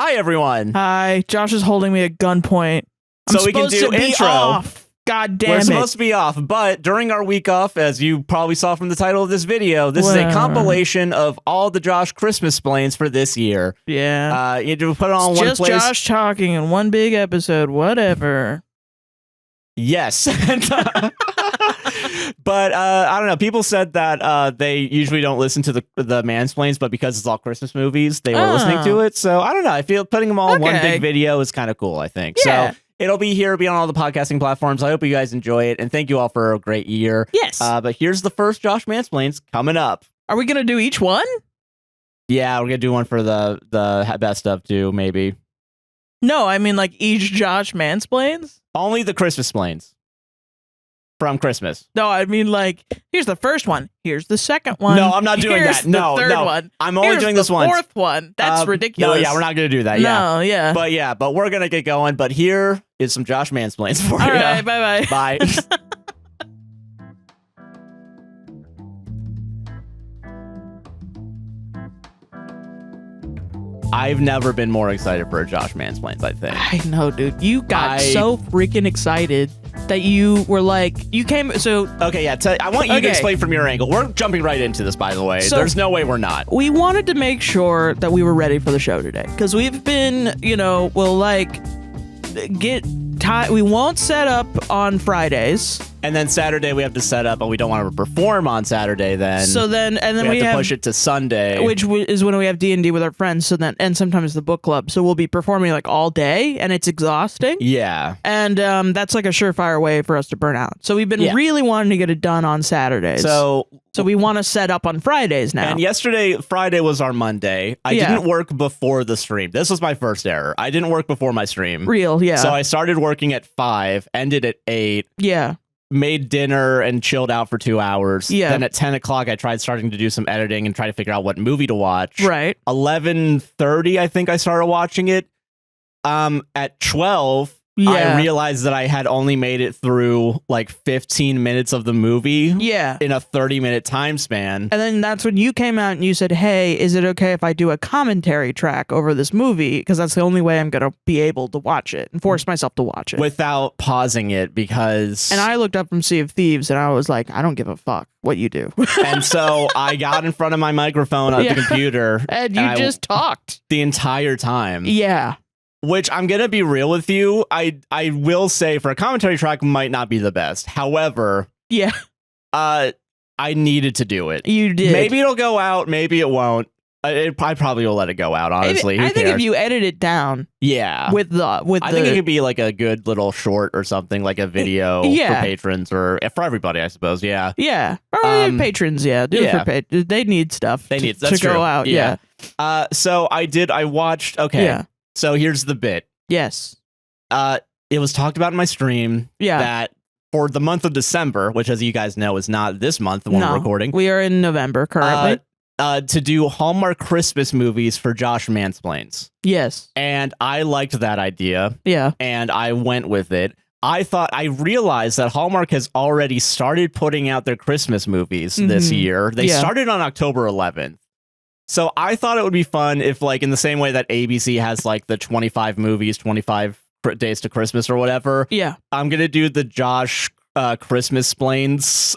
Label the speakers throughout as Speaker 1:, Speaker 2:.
Speaker 1: Hi, everyone.
Speaker 2: Hi. Josh is holding me at gunpoint.
Speaker 1: So we can do intro.
Speaker 2: Off. God damn
Speaker 1: We're
Speaker 2: it.
Speaker 1: supposed to be off, but during our week off, as you probably saw from the title of this video, this is a compilation of all the Josh Christmasplains for this year.
Speaker 2: Yeah.
Speaker 1: You do put it on
Speaker 2: it's
Speaker 1: one
Speaker 2: just
Speaker 1: place.
Speaker 2: Josh talking in one big episode. Whatever.
Speaker 1: Yes. But I don't know. People said that they usually don't listen to the mansplains, but because it's all Christmas movies, they were listening to it. So I don't know. I feel putting them all in one big video is kind of cool, I think.
Speaker 2: Yeah.
Speaker 1: So it'll be on all the podcasting platforms. I hope you guys enjoy it, and thank you all for a great year.
Speaker 2: Yes.
Speaker 1: But here's the first Josh Mansplains coming up.
Speaker 2: Are we going to do each one?
Speaker 1: Yeah, we're going to do one for the best of too, maybe.
Speaker 2: No, I mean like each Josh Mansplains?
Speaker 1: Only the Christmasplains. From Christmas.
Speaker 2: No, I mean like, here's the first one. Here's the second one.
Speaker 1: No, I'm not doing
Speaker 2: here's
Speaker 1: that. No,
Speaker 2: the third
Speaker 1: no.
Speaker 2: one.
Speaker 1: I'm only
Speaker 2: here's
Speaker 1: doing
Speaker 2: the
Speaker 1: this once.
Speaker 2: Fourth one. That's ridiculous.
Speaker 1: No, yeah, we're not going to do that. Yeah.
Speaker 2: No, yeah.
Speaker 1: But we're going to get going. But here is some Josh Mansplains for
Speaker 2: All
Speaker 1: you.
Speaker 2: right, bye-bye.
Speaker 1: Bye. I've never been more excited for a Josh Mansplains, I think.
Speaker 2: I know, dude. You got so freaking excited that you were like, you came, so...
Speaker 1: Okay, yeah, I want you to explain from your angle. We're jumping right into this, by the way. So there's no way we're not.
Speaker 2: We wanted to make sure that we were ready for the show today. Because we've been, we'll like, we won't set up on Fridays.
Speaker 1: And then Saturday we have to set up, but we don't want to perform on Saturday then.
Speaker 2: So then, and then
Speaker 1: we have to push it to Sunday.
Speaker 2: Which is when we have D&D with our friends. So then, and sometimes the book club. So we'll be performing like all day and it's exhausting.
Speaker 1: Yeah.
Speaker 2: And that's like a surefire way for us to burn out. So we've been really wanting to get it done on Saturdays. So we want to set up on Fridays now.
Speaker 1: And Friday was our Monday. I didn't work before the stream. This was my first error. I didn't work before my stream.
Speaker 2: Yeah.
Speaker 1: So I started working at 5, ended at 8.
Speaker 2: Yeah.
Speaker 1: Made dinner and chilled out for 2 hours.
Speaker 2: Yeah.
Speaker 1: Then at 10 o'clock, I tried starting to do some editing and try to figure out what movie to watch.
Speaker 2: Right.
Speaker 1: 11:30, I think I started watching it. At 12, I realized that I had only made it through like 15 minutes of the movie.
Speaker 2: Yeah.
Speaker 1: In a 30-minute time span.
Speaker 2: And then that's when you came out and you said, hey, is it okay if I do a commentary track over this movie? Because that's the only way I'm going to be able to watch it and force myself to watch it.
Speaker 1: Without pausing it, because...
Speaker 2: And I looked up from Sea of Thieves and I was like, I don't give a fuck what you do.
Speaker 1: And so I got in front of my microphone on the computer.
Speaker 2: And you just talked.
Speaker 1: The entire time.
Speaker 2: Yeah.
Speaker 1: Which I'm going to be real with you. I will say for a commentary track might not be the best. However, I needed to do it.
Speaker 2: You did.
Speaker 1: Maybe it'll go out. Maybe it won't. I probably will let it go out, honestly.
Speaker 2: I think if you edit it down.
Speaker 1: Yeah.
Speaker 2: I
Speaker 1: think it could be like a good little short or something, like a video for patrons or for everybody, I suppose. Yeah.
Speaker 2: Yeah. Or patrons. Yeah. Do it for patrons. They need stuff to go out. Yeah.
Speaker 1: So I watched. Okay.
Speaker 2: Yeah.
Speaker 1: So here's the bit.
Speaker 2: Yes.
Speaker 1: It was talked about in my stream that for the month of December, which as you guys know is not this month when we're recording.
Speaker 2: We are in November currently.
Speaker 1: To do Hallmark Christmas movies for Josh Mansplains.
Speaker 2: Yes.
Speaker 1: And I liked that idea.
Speaker 2: Yeah.
Speaker 1: And I went with it. I realized that Hallmark has already started putting out their Christmas movies this year. They started on October 11th. So I thought it would be fun if, like, in the same way that ABC has, like, the 25 movies, 25 days to Christmas or whatever.
Speaker 2: Yeah.
Speaker 1: I'm going to do the Josh Christmasplains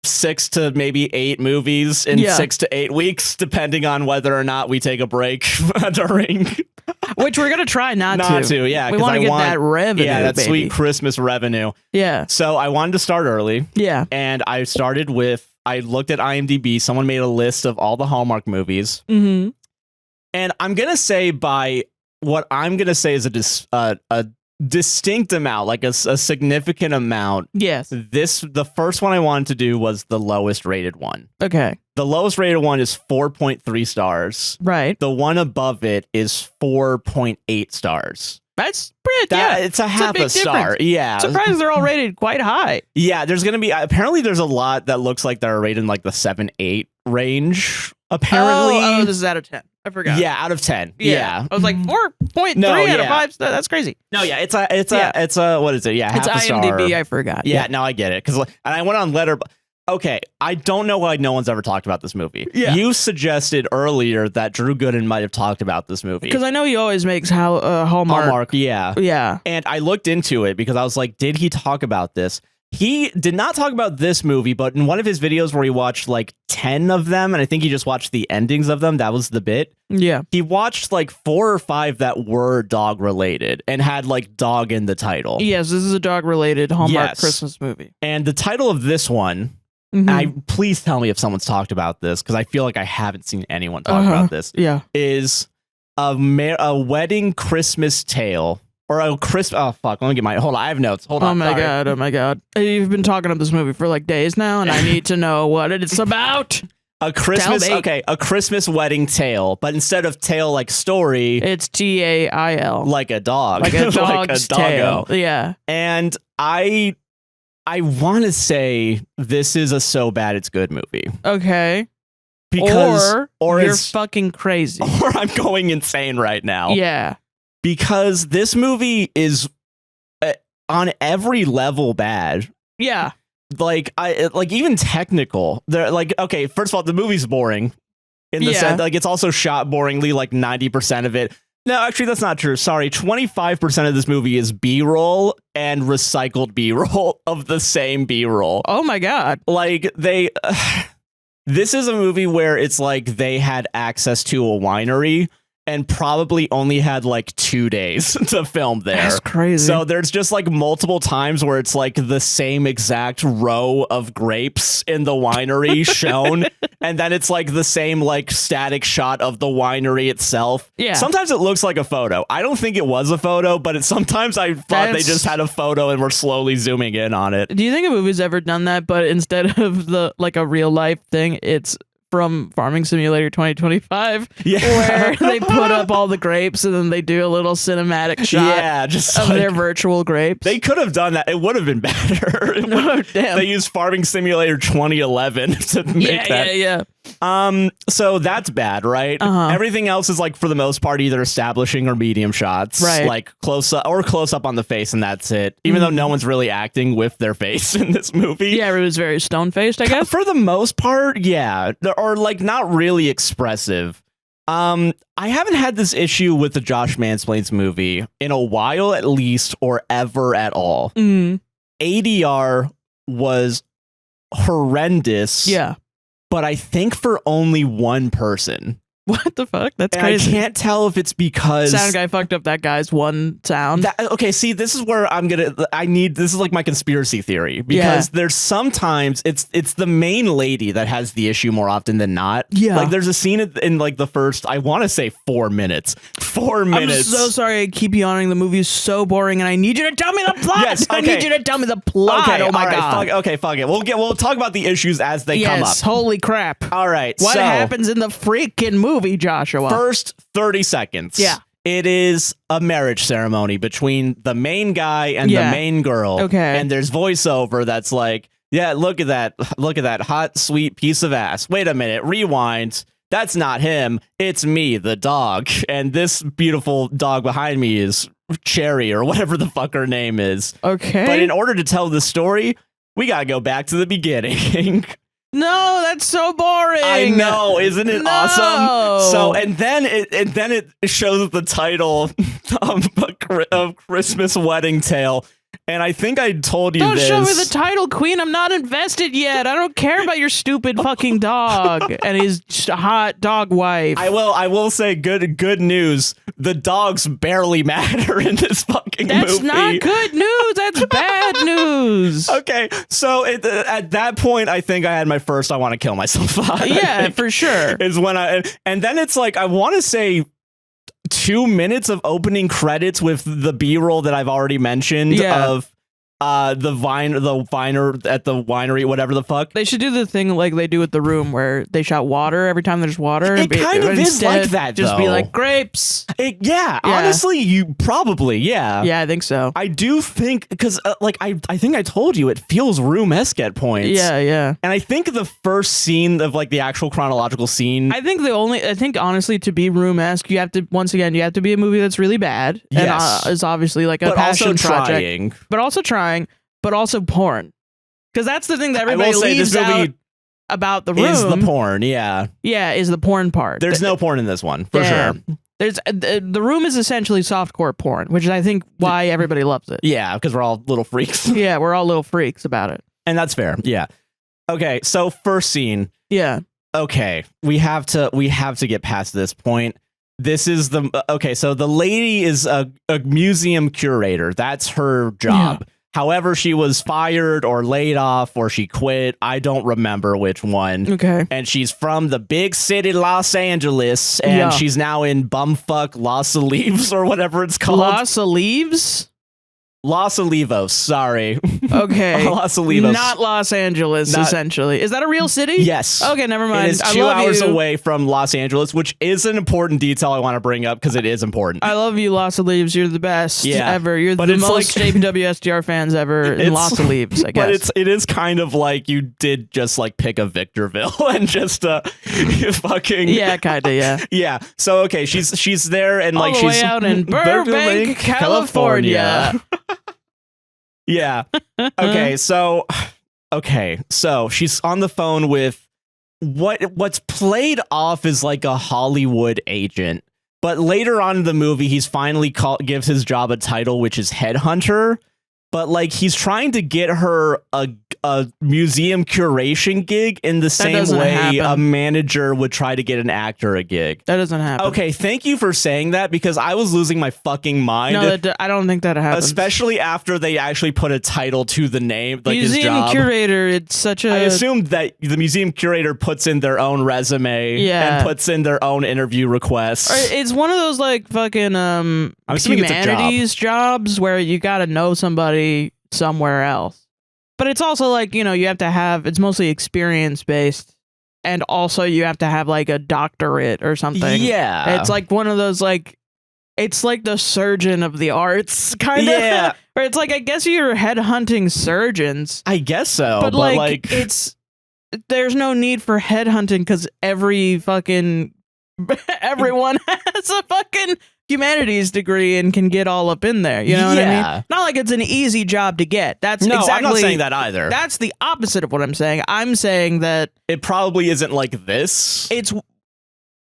Speaker 1: 6 to maybe 8 movies in 6 to 8 weeks, depending on whether or not we take a break during...
Speaker 2: Which we're going to try not
Speaker 1: to. Yeah.
Speaker 2: We want to get that revenue,
Speaker 1: that sweet Christmas revenue.
Speaker 2: Yeah.
Speaker 1: So I wanted to start early.
Speaker 2: Yeah.
Speaker 1: And I started with... I looked at IMDb. Someone made a list of all the Hallmark movies.
Speaker 2: Mm-hmm.
Speaker 1: And I'm going to say what I'm going to say is a distinct amount, like a significant amount.
Speaker 2: Yes.
Speaker 1: The first one I wanted to do was the lowest rated one.
Speaker 2: Okay.
Speaker 1: The lowest rated one is 4.3 stars.
Speaker 2: Right.
Speaker 1: The one above it is 4.8 stars.
Speaker 2: That's pretty.
Speaker 1: It's a half a star.
Speaker 2: Difference.
Speaker 1: Yeah.
Speaker 2: Surprised they're all rated quite high.
Speaker 1: Yeah, there's gonna be there's a lot that looks like they're rated in like the 7-8 range. Apparently.
Speaker 2: Oh, this is out of 10. I forgot.
Speaker 1: Yeah, out of 10. Yeah.
Speaker 2: I was like 4.3 out of 5. That's crazy.
Speaker 1: No, yeah, it's a what is it? Yeah, half
Speaker 2: it's
Speaker 1: a star.
Speaker 2: IMDb. I forgot.
Speaker 1: Yeah, no, I get it. And I went on Okay, I don't know why no one's ever talked about this movie.
Speaker 2: Yeah.
Speaker 1: You suggested earlier that Drew Gooden might have talked about this movie.
Speaker 2: Because I know he always makes Hallmark.
Speaker 1: Hallmark, yeah.
Speaker 2: Yeah.
Speaker 1: And I looked into it because I was like, did he talk about this? He did not talk about this movie, but in one of his videos where he watched like 10 of them, and I think he just watched the endings of them, that was the bit.
Speaker 2: Yeah.
Speaker 1: He watched like 4 or 5 that were dog related and had like dog in the title.
Speaker 2: Yes, this is a dog related Hallmark Christmas movie.
Speaker 1: And the title of this one, please tell me if someone's talked about this, because I feel like I haven't seen anyone talk about this.
Speaker 2: Yeah.
Speaker 1: Is a wedding Christmas tale. Or a Christmas. Oh, fuck. Let me get my. Hold on. I have notes. Hold on.
Speaker 2: Oh, my God. Oh, my God. You've been talking about this movie for like days now, and I need to know what it's about.
Speaker 1: A Christmas. Okay. A Christmas wedding tale. But instead of tale like story,
Speaker 2: it's TAIL.
Speaker 1: Like a dog.
Speaker 2: Like a dog's tale. Yeah.
Speaker 1: And I want to say this is a so bad it's good movie.
Speaker 2: Okay.
Speaker 1: Because.
Speaker 2: Or you're fucking crazy.
Speaker 1: Or I'm going insane right now.
Speaker 2: Yeah.
Speaker 1: Because this movie is on every level bad.
Speaker 2: Yeah.
Speaker 1: Like even technical. They're like, okay, first of all, the movie's boring in the sense like it's also shot boringly, like 90% of it. No, actually that's not true. Sorry. 25% of this movie is B-roll and recycled B-roll of the same B-roll.
Speaker 2: Oh my God.
Speaker 1: Like this is a movie where it's like they had access to a winery and probably only had like 2 days to film there.
Speaker 2: That's crazy.
Speaker 1: So there's just like multiple times where it's like the same exact row of grapes in the winery shown. And then it's like the same like static shot of the winery itself.
Speaker 2: Yeah.
Speaker 1: Sometimes it looks like a photo. I don't think it was a photo, but sometimes I thought they just had a photo and were slowly zooming in on it.
Speaker 2: Do you think a movie's ever done that, but instead of the like a real life thing, it's from Farming Simulator 2025, where they put up all the grapes and then they do a little cinematic shot
Speaker 1: just
Speaker 2: of their virtual grapes?
Speaker 1: They could have done that. It would have been better.
Speaker 2: Damn.
Speaker 1: They used Farming Simulator 2011 to make that.
Speaker 2: Yeah.
Speaker 1: So that's bad, right? Everything else is like for the most part either establishing or medium shots,
Speaker 2: right?
Speaker 1: Like close up on the face, and that's it. Even though no one's really acting with their face in this movie.
Speaker 2: Yeah, it was very stone faced, I guess.
Speaker 1: For the most part, yeah, or like not really expressive. I haven't had this issue with the Josh Mansplains movie in a while, at least, or ever at all. ADR was horrendous.
Speaker 2: Yeah.
Speaker 1: But I think for only one person.
Speaker 2: What the fuck? That's
Speaker 1: and
Speaker 2: crazy.
Speaker 1: I can't tell if it's because
Speaker 2: sound guy fucked up that guy's one sound.
Speaker 1: Okay, see, this is where this is like my conspiracy theory, because there's sometimes it's the main lady that has the issue more often than not. Yeah. Like there's a scene in like the first, I want to say 4 minutes. 4 minutes.
Speaker 2: I'm so sorry I keep yawning. The movie is so boring and I need you to tell me the plot.
Speaker 1: Yes, okay.
Speaker 2: I need you to tell me the plot.
Speaker 1: Okay,
Speaker 2: oh my God.
Speaker 1: Fuck it. We'll talk about the issues as they come up.
Speaker 2: Holy crap.
Speaker 1: All right.
Speaker 2: What happens in the freaking movie, Joshua?
Speaker 1: First 30 seconds. Yeah. It is a marriage ceremony between the main guy and the main girl.
Speaker 2: Okay.
Speaker 1: And there's voiceover that's like, yeah, look at that hot, sweet piece of ass. Wait a minute, rewind. That's not him. It's me, the dog. And this beautiful dog behind me is Cherry, or whatever the fuck her name is.
Speaker 2: Okay.
Speaker 1: But in order to tell the story, we gotta go back to the beginning.
Speaker 2: No, that's so boring.
Speaker 1: I know, isn't it awesome? So, and then it shows the title of Christmas Wedding Tale. And I think I told you this.
Speaker 2: Don't show me the title, Queen. I'm not invested yet. I don't care about your stupid fucking dog and his hot dog wife.
Speaker 1: I will say good news. The dogs barely matter in this fucking movie.
Speaker 2: That's not good news. That's bad news.
Speaker 1: Okay, so at that point, I think I had my first I want to kill myself vibe.
Speaker 2: Yeah, for sure.
Speaker 1: Is when and then it's like, I want to say 2 minutes of opening credits with the B-roll that I've already mentioned of the viner at the winery, whatever the fuck.
Speaker 2: They should do the thing like they do with The Room, where they shout water every time there's water.
Speaker 1: It kind of is like that,
Speaker 2: just
Speaker 1: though.
Speaker 2: Be like, grapes.
Speaker 1: Honestly, you probably,
Speaker 2: Yeah, I think so.
Speaker 1: I do think, because I think I told you, it feels Room-esque at points.
Speaker 2: Yeah.
Speaker 1: And I think the first scene of like the actual chronological scene,
Speaker 2: I think honestly, to be Room-esque, you have to be a movie that's really bad.
Speaker 1: Yes.
Speaker 2: And is obviously like a passion project. But also trying, but also porn. Because that's the thing that everybody leaves out about the room.
Speaker 1: Is the porn, yeah.
Speaker 2: Yeah, is the porn part.
Speaker 1: There's no porn in this one, for sure.
Speaker 2: There's the room is essentially softcore porn, which is, I think, why everybody loves it.
Speaker 1: Yeah, because we're all little freaks.
Speaker 2: Yeah, we're all little freaks about it.
Speaker 1: And that's fair, yeah. Okay, so first scene.
Speaker 2: Yeah.
Speaker 1: Okay, we have to get past this point. This is so the lady is a museum curator. That's her job. Yeah. However, she was fired or laid off or she quit. I don't remember which one.
Speaker 2: Okay.
Speaker 1: And she's from the big city, Los Angeles, and she's now in bumfuck Los Olives or whatever it's called.
Speaker 2: Los Olives?
Speaker 1: Los Olivos, sorry.
Speaker 2: Okay.
Speaker 1: Los Olivos.
Speaker 2: Not Los Angeles, essentially. Is that a real city?
Speaker 1: Yes.
Speaker 2: Okay, never mind.
Speaker 1: It is 2 hours away from Los Angeles, which is an important detail I want to bring up because it is important.
Speaker 2: I love you, Los Olives. You're the best ever. You're the most APWSTR fans ever in Los Olives, I guess.
Speaker 1: But it is kind of like you did just like pick a Victorville and just fucking...
Speaker 2: Yeah, kind of, yeah.
Speaker 1: Yeah. So, okay, she's there and like
Speaker 2: she's... All the way out in Burbank, California.
Speaker 1: Yeah. Okay, so she's on the phone with what's played off as like a Hollywood agent, but later on in the movie, he's finally gives his job a title, which is headhunter. But like he's trying to get her a museum curation gig in the same way a manager would try to get an actor a gig.
Speaker 2: That doesn't happen.
Speaker 1: Okay, thank you for saying that because I was losing my fucking mind.
Speaker 2: No, I don't think that happens.
Speaker 1: Especially after they actually put a title to the name, like his job.
Speaker 2: Museum curator, it's such a...
Speaker 1: I assumed that the museum curator puts in their own resume and puts in their own interview requests.
Speaker 2: It's one of those like fucking humanities jobs where you gotta know somebody somewhere else. But it's also like, you have to have, it's mostly experience based. And also you have to have like a doctorate or something.
Speaker 1: Yeah.
Speaker 2: It's like one of those like, it's like the surgeon of the arts kind of.
Speaker 1: Yeah.
Speaker 2: Or it's like, I guess you're headhunting surgeons.
Speaker 1: I guess so.
Speaker 2: But like there's no need for headhunting because everyone has a fucking humanities degree and can get all up in there. You know what I mean? Not like it's an easy job to get. I'm not saying that either. That's the opposite of what I'm saying. I'm saying that
Speaker 1: it probably isn't like this.
Speaker 2: It's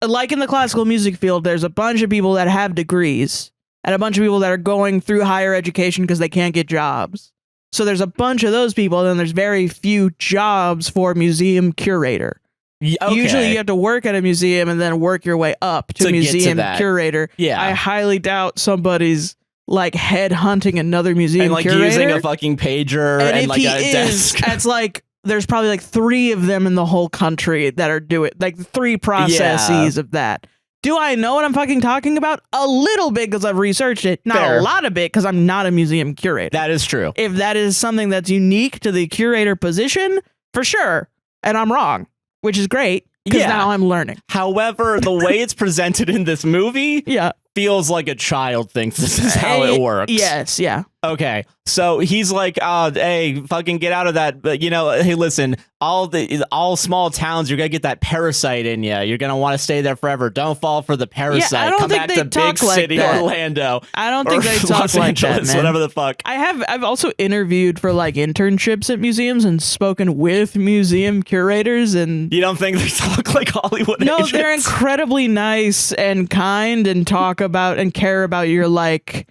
Speaker 2: like in the classical music field, there's a bunch of people that have degrees and a bunch of people that are going through higher education because they can't get jobs. So there's a bunch of those people, and then there's very few jobs for museum curator. Okay. Usually you have to work at a museum and then work your way up to museum curator.
Speaker 1: Yeah.
Speaker 2: I highly doubt somebody's like head hunting another museum
Speaker 1: and like
Speaker 2: curator.
Speaker 1: Using a fucking pager and like a desk.
Speaker 2: It's like there's probably like 3 of them in the whole country that are doing like 3 processes of that. Do I know what I'm fucking talking about? A little bit because I've researched it. Not a lot of it because I'm not a museum curator.
Speaker 1: That is true.
Speaker 2: If that is something that's unique to the curator position, for sure. And I'm wrong. Which is great, because now I'm learning.
Speaker 1: However, the way it's presented in this movie feels like a child thinks this is how it works.
Speaker 2: Yes, yeah.
Speaker 1: Okay, so he's like, hey, fucking get out of that. But, hey, listen, all small towns, you're going to get that parasite in you. You're going to want to stay there forever. Don't fall for the parasite.
Speaker 2: Yeah, I don't
Speaker 1: Come
Speaker 2: think
Speaker 1: back
Speaker 2: they
Speaker 1: to big city Orlando.
Speaker 2: I don't think they talk
Speaker 1: Los
Speaker 2: like
Speaker 1: Angeles,
Speaker 2: that, man.
Speaker 1: Whatever the fuck.
Speaker 2: I've also interviewed for like internships at museums and spoken with museum curators, and
Speaker 1: you don't think they talk like Hollywood agents?
Speaker 2: No, they're incredibly nice and kind and talk about and care about your like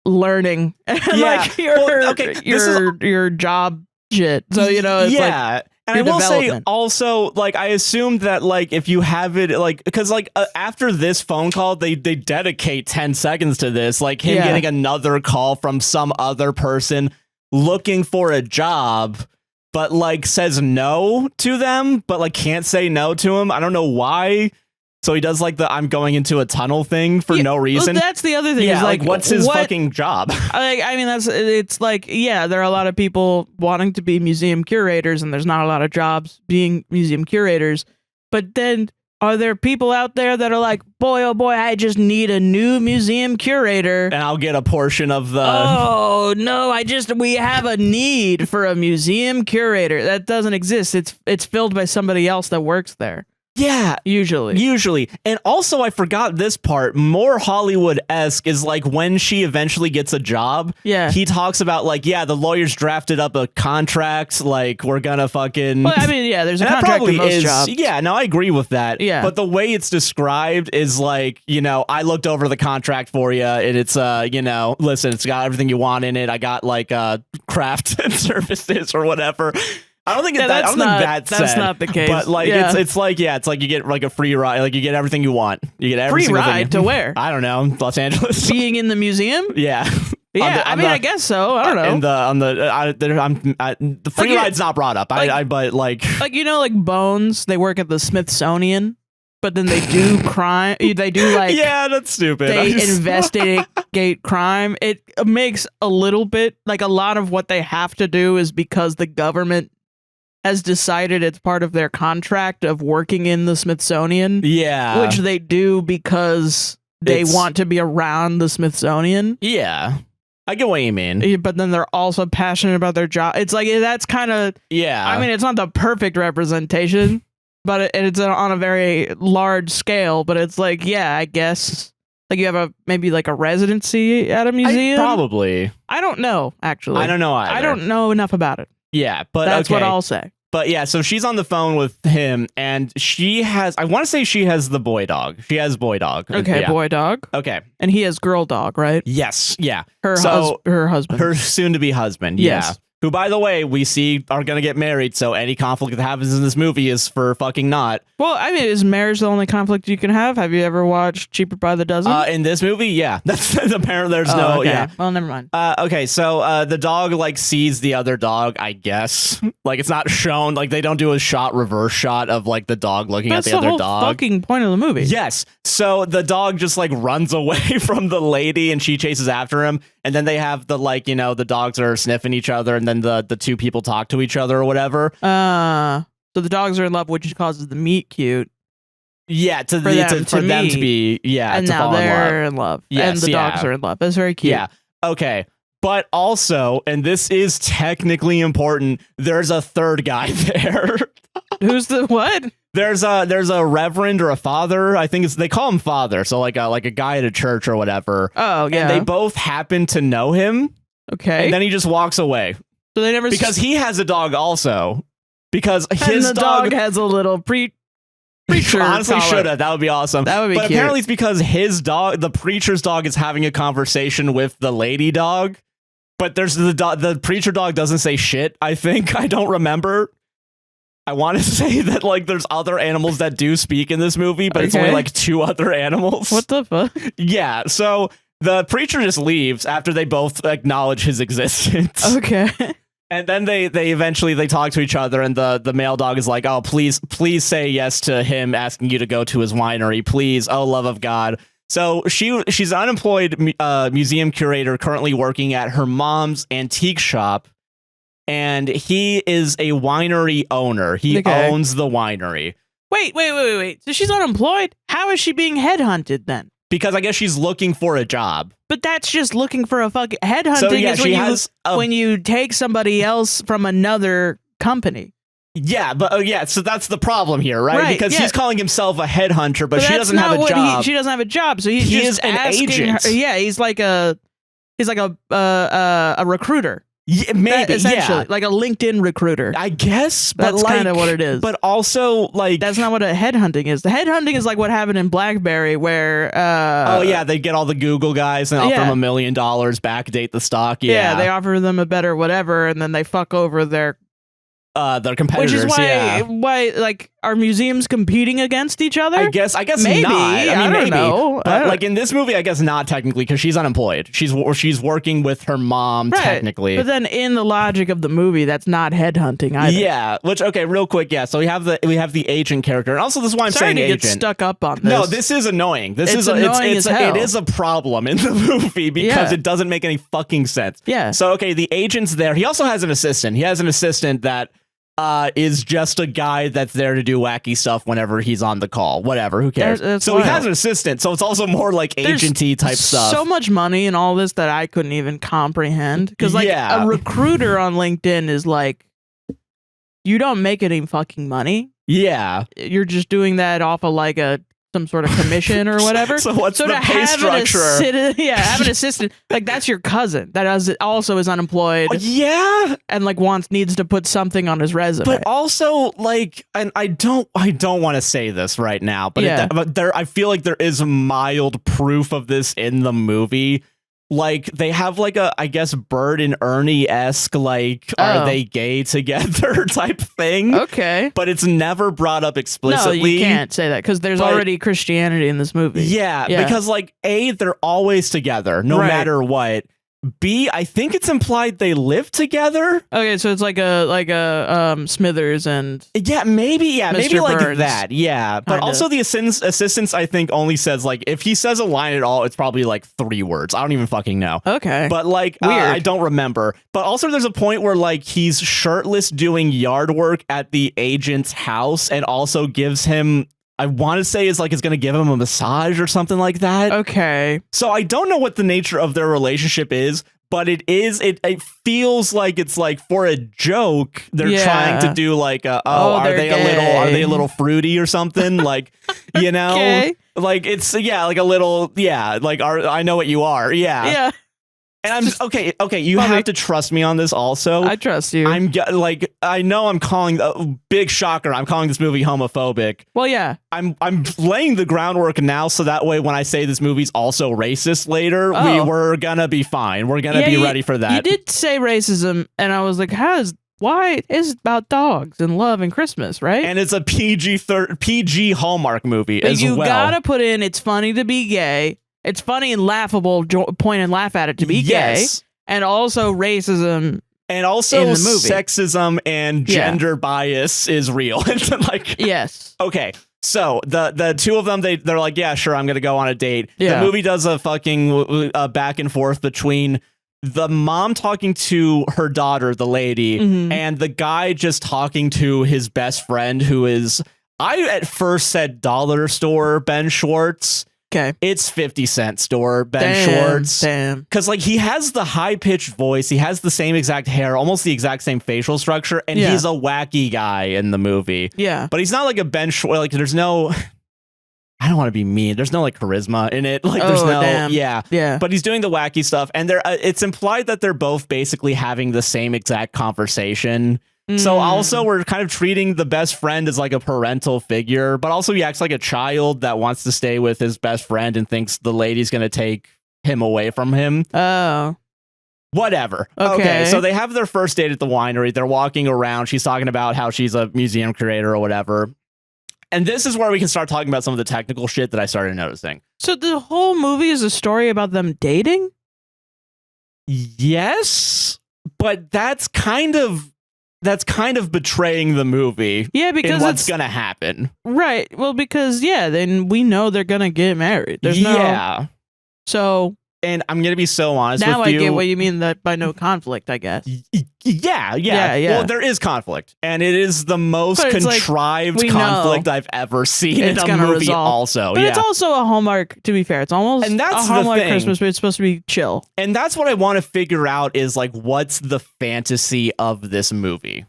Speaker 2: learning and like your job shit. So it's like,
Speaker 1: and I will say also, like, I assumed that, like, if you have it, like, because, like, after this phone call, they dedicate 10 seconds to this, like, him getting another call from some other person looking for a job, but, like, says no to them, but, like, can't say no to him. I don't know why. So he does, like, the I'm going into a tunnel thing for no reason.
Speaker 2: Well, that's the other thing.
Speaker 1: Yeah, like, what's his fucking job?
Speaker 2: I mean, it's like, yeah, there are a lot of people wanting to be museum curators, and there's not a lot of jobs being museum curators. But then, are there people out there that are like, boy, oh boy, I just need a new museum curator.
Speaker 1: And I'll get a portion of the...
Speaker 2: Oh, no, we have a need for a museum curator. That doesn't exist. It's filled by somebody else that works there.
Speaker 1: Yeah.
Speaker 2: Usually.
Speaker 1: And also, I forgot this part. More Hollywood-esque is like when she eventually gets a job.
Speaker 2: Yeah.
Speaker 1: He talks about like, yeah, the lawyers drafted up a contract. Like, we're gonna fucking.
Speaker 2: Well, I mean, yeah, there's a contract in most jobs.
Speaker 1: Yeah, no, I agree with that.
Speaker 2: Yeah.
Speaker 1: But the way it's described is like, you know, I looked over the contract for you, and it's you know, listen, it's got everything you want in it. I got like craft services or whatever. I don't think that's
Speaker 2: not the case.
Speaker 1: But like it's like you get like a free ride, like you get everything you want. You get every
Speaker 2: free ride to where?
Speaker 1: I don't know, Los Angeles.
Speaker 2: Being in the museum?
Speaker 1: Yeah.
Speaker 2: Yeah, I guess so. I don't know.
Speaker 1: The free ride's not brought up. But like
Speaker 2: you know, like Bones, they work at the Smithsonian, but then they do crime. They do like
Speaker 1: yeah, that's stupid.
Speaker 2: They investigate crime. It makes a little bit like a lot of what they have to do is because the government has decided it's part of their contract of working in the Smithsonian.
Speaker 1: Yeah.
Speaker 2: Which they do because they want to be around the Smithsonian.
Speaker 1: Yeah. I get what you mean.
Speaker 2: But then they're also passionate about their job. It's like, that's kind of...
Speaker 1: Yeah.
Speaker 2: I mean, it's not the perfect representation, but it's on a very large scale. But it's like, yeah, I guess... Like you have maybe like a residency at a museum?
Speaker 1: Probably.
Speaker 2: I don't know, actually.
Speaker 1: I don't know either.
Speaker 2: I don't know enough about it.
Speaker 1: Yeah, but
Speaker 2: that's what I'll say.
Speaker 1: But yeah, so she's on the phone with him, and she has, I want to say she has the boy dog. She has boy dog.
Speaker 2: Okay,
Speaker 1: yeah.
Speaker 2: Boy dog.
Speaker 1: Okay.
Speaker 2: And he has girl dog, right?
Speaker 1: Yes, yeah.
Speaker 2: Her husband.
Speaker 1: Her soon-to-be husband,
Speaker 2: yes.
Speaker 1: Yeah. Who, by the way, we see are going to get married, so any conflict that happens in this movie is for fucking not.
Speaker 2: Well, I mean, is marriage the only conflict you can have? Have you ever watched Cheaper by the Dozen?
Speaker 1: In this movie, yeah. That's apparently there's no,
Speaker 2: okay.
Speaker 1: yeah.
Speaker 2: Well, never mind.
Speaker 1: Okay, so the dog, like, sees the other dog, I guess. Like, it's not shown, like, they don't do a reverse shot of, like, the dog looking at the other dog.
Speaker 2: That's the whole fucking point of the movie.
Speaker 1: Yes. So the dog just, like, runs away from the lady, and she chases after him. And then they have the, like, you know, the dogs are sniffing each other, and then the two people talk to each other or whatever.
Speaker 2: So the dogs are in love, which causes the meet cute.
Speaker 1: Yeah, for them to be, yeah,
Speaker 2: and
Speaker 1: to
Speaker 2: now
Speaker 1: fall
Speaker 2: they're in love.
Speaker 1: Yes,
Speaker 2: and the dogs are in love. That's very cute.
Speaker 1: Yeah. Okay. But also, and this is technically important, there's a third guy there.
Speaker 2: Who's the what?
Speaker 1: There's a reverend or a father. I think they call him father. So like a guy at a church or whatever.
Speaker 2: Oh, yeah.
Speaker 1: And they both happen to know him.
Speaker 2: Okay.
Speaker 1: And then he just walks away.
Speaker 2: So they never
Speaker 1: because he has a dog also. Because
Speaker 2: his dog has a little preacher.
Speaker 1: Honestly, should have. That would be awesome.
Speaker 2: That would be
Speaker 1: But
Speaker 2: cute.
Speaker 1: apparently it's because his dog, the preacher's dog, is having a conversation with the lady dog. But there's the preacher dog doesn't say shit, I think. I don't remember. I want to say that like there's other animals that do speak in this movie, but it's only like 2 other animals.
Speaker 2: What the fuck?
Speaker 1: Yeah, so the preacher just leaves after they both acknowledge his existence.
Speaker 2: Okay.
Speaker 1: And then they eventually talk to each other, and the male dog is like, oh, please say yes to him asking you to go to his winery, please. Oh, love of God. So she's an unemployed museum curator currently working at her mom's antique shop, and he is a winery owner. He owns the winery.
Speaker 2: Wait. So she's unemployed? How is she being headhunted then?
Speaker 1: Because I guess she's looking for a job.
Speaker 2: But that's just looking for a fucking... Headhunting is when you take somebody else from another company.
Speaker 1: Yeah, but so that's the problem here, right? Because he's calling himself a headhunter, but she doesn't have a job.
Speaker 2: She doesn't have a job, so he
Speaker 1: is an agent.
Speaker 2: Yeah, he's like a recruiter.
Speaker 1: Yeah, maybe,
Speaker 2: essentially, like a LinkedIn recruiter.
Speaker 1: I guess, but
Speaker 2: that's kind of what it is.
Speaker 1: But also, like,
Speaker 2: that's not what a headhunting is. The headhunting is like what happened in BlackBerry, where
Speaker 1: they get all the Google guys and offer them $1 million, backdate the stock.
Speaker 2: Yeah, they offer them a better whatever, and then they fuck over their
Speaker 1: competitors.
Speaker 2: Which is why like are museums competing against each other?
Speaker 1: I guess
Speaker 2: maybe.
Speaker 1: not. I mean,
Speaker 2: maybe. Know.
Speaker 1: But like in this movie, I guess not technically because she's unemployed. She's working with her mom technically.
Speaker 2: But then in the logic of the movie, that's not headhunting either.
Speaker 1: Yeah. Which real quick. Yeah. So we have the agent character, and also this is why I'm saying agent.
Speaker 2: Get stuck up on this.
Speaker 1: No, this is annoying. It is a problem in the movie because it doesn't make any fucking sense.
Speaker 2: Yeah.
Speaker 1: So the agent's there. He also has an assistant. He has an assistant that is just a guy that's there to do wacky stuff whenever he's on the call. Whatever, who cares? So he has an assistant, so it's also more like agenty type stuff.
Speaker 2: So much money in all this that I couldn't even comprehend. Because like a recruiter on LinkedIn is like, you don't make any fucking money.
Speaker 1: Yeah.
Speaker 2: You're just doing that off of like some sort of commission or whatever.
Speaker 1: So what's the pay structure?
Speaker 2: Have an assistant. Like, that's your cousin that also is unemployed.
Speaker 1: Yeah.
Speaker 2: And like needs to put something on his resume.
Speaker 1: But also, like, and I don't want to say this right now, but I feel like there is mild proof of this in the movie. Like, they have like a, I guess, Bert and Ernie-esque, like, are they gay together type thing.
Speaker 2: Okay.
Speaker 1: But it's never brought up explicitly.
Speaker 2: No, you can't say that because there's already Christianity in this movie.
Speaker 1: Yeah, because like, A, they're always together, no matter what. B, I think it's implied they live together.
Speaker 2: Okay, so it's like a Smithers and
Speaker 1: maybe
Speaker 2: Mr.
Speaker 1: like
Speaker 2: Burns.
Speaker 1: that, but also the assistants I think only says like, if he says a line at all, it's probably like 3 words. I don't even fucking know.
Speaker 2: Okay,
Speaker 1: but like weird. I don't remember. But also there's a point where like he's shirtless doing yard work at the agent's house, and also gives him, I want to say is going to give him a massage or something like that.
Speaker 2: Okay.
Speaker 1: So I don't know what the nature of their relationship is, but it feels like it's like for a joke. They're trying to do like are they a little fruity or something? Like, you know, like it's like a little, like I know what you are. Yeah.
Speaker 2: Yeah.
Speaker 1: And I'm okay. You have to trust me on this. Also,
Speaker 2: I trust you.
Speaker 1: I know I'm calling big shocker. I'm calling this movie homophobic.
Speaker 2: Well, yeah.
Speaker 1: I'm laying the groundwork now, so that way when I say this movie's also racist later, we're gonna be fine. We're gonna be ready for that.
Speaker 2: You did say racism, and I was like, why is it about dogs and love and Christmas, right?
Speaker 1: And it's a PG Hallmark movie as well. You
Speaker 2: gotta put in, it's funny to be gay. It's funny and laughable, point and laugh at it to be gay, and also racism,
Speaker 1: and also in the movie. Sexism and gender bias is real. Like,
Speaker 2: yes,
Speaker 1: okay. So the two of them, they're like, yeah, sure, I'm gonna go on a date. The movie does a fucking back and forth between the mom talking to her daughter, the lady, and the guy just talking to his best friend, who is, I at first said dollar store Ben Schwartz.
Speaker 2: Okay.
Speaker 1: It's 50-cent store, Ben Schwartz.
Speaker 2: Damn.
Speaker 1: Because, like, he has the high-pitched voice. He has the same exact hair, almost the exact same facial structure, and he's a wacky guy in the movie.
Speaker 2: Yeah.
Speaker 1: But he's not like a Ben Schwartz. Like, there's no... I don't want to be mean. There's no, like, charisma in it. Like, there's no...
Speaker 2: Damn.
Speaker 1: Yeah. But he's doing the wacky stuff, and it's implied that they're both basically having the same exact conversation. So also we're kind of treating the best friend as like a parental figure, but also he acts like a child that wants to stay with his best friend and thinks the lady's going to take him away from him.
Speaker 2: Oh.
Speaker 1: Whatever. Okay. So they have their first date at the winery. They're walking around. She's talking about how she's a museum curator or whatever. And this is where we can start talking about some of the technical shit that I started noticing.
Speaker 2: So the whole movie is a story about them dating?
Speaker 1: Yes, but that's kind of betraying the movie.
Speaker 2: Yeah, because
Speaker 1: what's gonna happen.
Speaker 2: Right. Well, because then we know they're gonna get married. There's So.
Speaker 1: And I'm gonna be so honest with you.
Speaker 2: Now I get what you mean that by no conflict, I guess.
Speaker 1: Yeah. Well, there is conflict, and it is the most contrived conflict I've ever seen in a movie. Also,
Speaker 2: but it's also a Hallmark. To be fair, it's almost a Hallmark Christmas, but it's supposed to be chill.
Speaker 1: And that's what I want to figure out is like, what's the fantasy of this movie?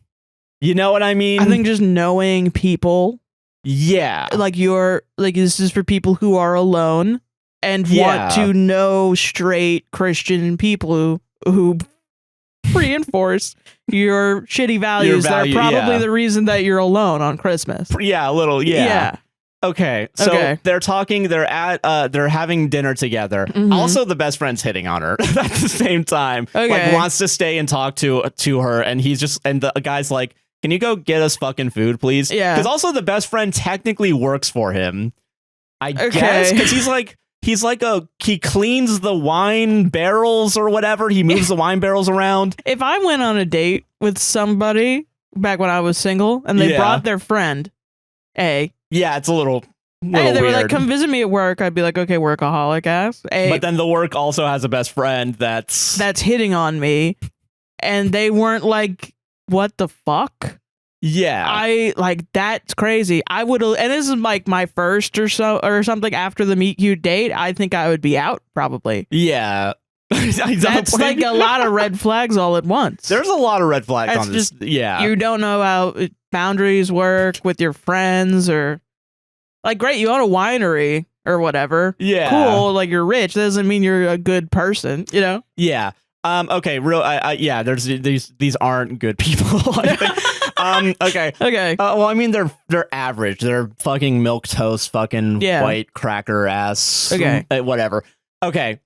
Speaker 1: You know what I mean?
Speaker 2: I think just knowing people.
Speaker 1: Yeah,
Speaker 2: like this is for people who are alone and want to know straight Christian people who reinforce your shitty values. They're probably the reason that you're alone on Christmas.
Speaker 1: Yeah, a little. Yeah. Okay. So they're talking. They're having dinner together. Also, the best friend's hitting on her at the same time. Like, wants to stay and talk to her, and the guy's like, "Can you go get us fucking food, please?" Yeah. Because also the best friend technically works for him, I guess, because he cleans the wine barrels or whatever. He moves the wine barrels around.
Speaker 2: If I went on a date with somebody back when I was single and they brought their friend, yeah,
Speaker 1: it's a little
Speaker 2: they
Speaker 1: weird.
Speaker 2: Were like, come visit me at work. I'd be like, okay, workaholic ass.
Speaker 1: But then the work also has a best friend that's
Speaker 2: hitting on me, and they weren't like, what the fuck?
Speaker 1: Yeah,
Speaker 2: that's crazy. I would, and this is like my first or something after the meet cute date. I think I would be out probably.
Speaker 1: Yeah,
Speaker 2: That's like a lot of red flags all at once.
Speaker 1: There's a lot of red flags on this. Yeah.
Speaker 2: You don't know how boundaries work with your friends, or like, great, you own a winery or whatever.
Speaker 1: Yeah.
Speaker 2: Cool. Like, you're rich. That doesn't mean you're a good person, you know?
Speaker 1: Yeah. Okay. Yeah. There's these aren't good people. I think. Okay.
Speaker 2: Okay.
Speaker 1: Well, I mean, they're average. They're fucking milquetoast, fucking white cracker ass.
Speaker 2: Okay.
Speaker 1: Whatever. Okay.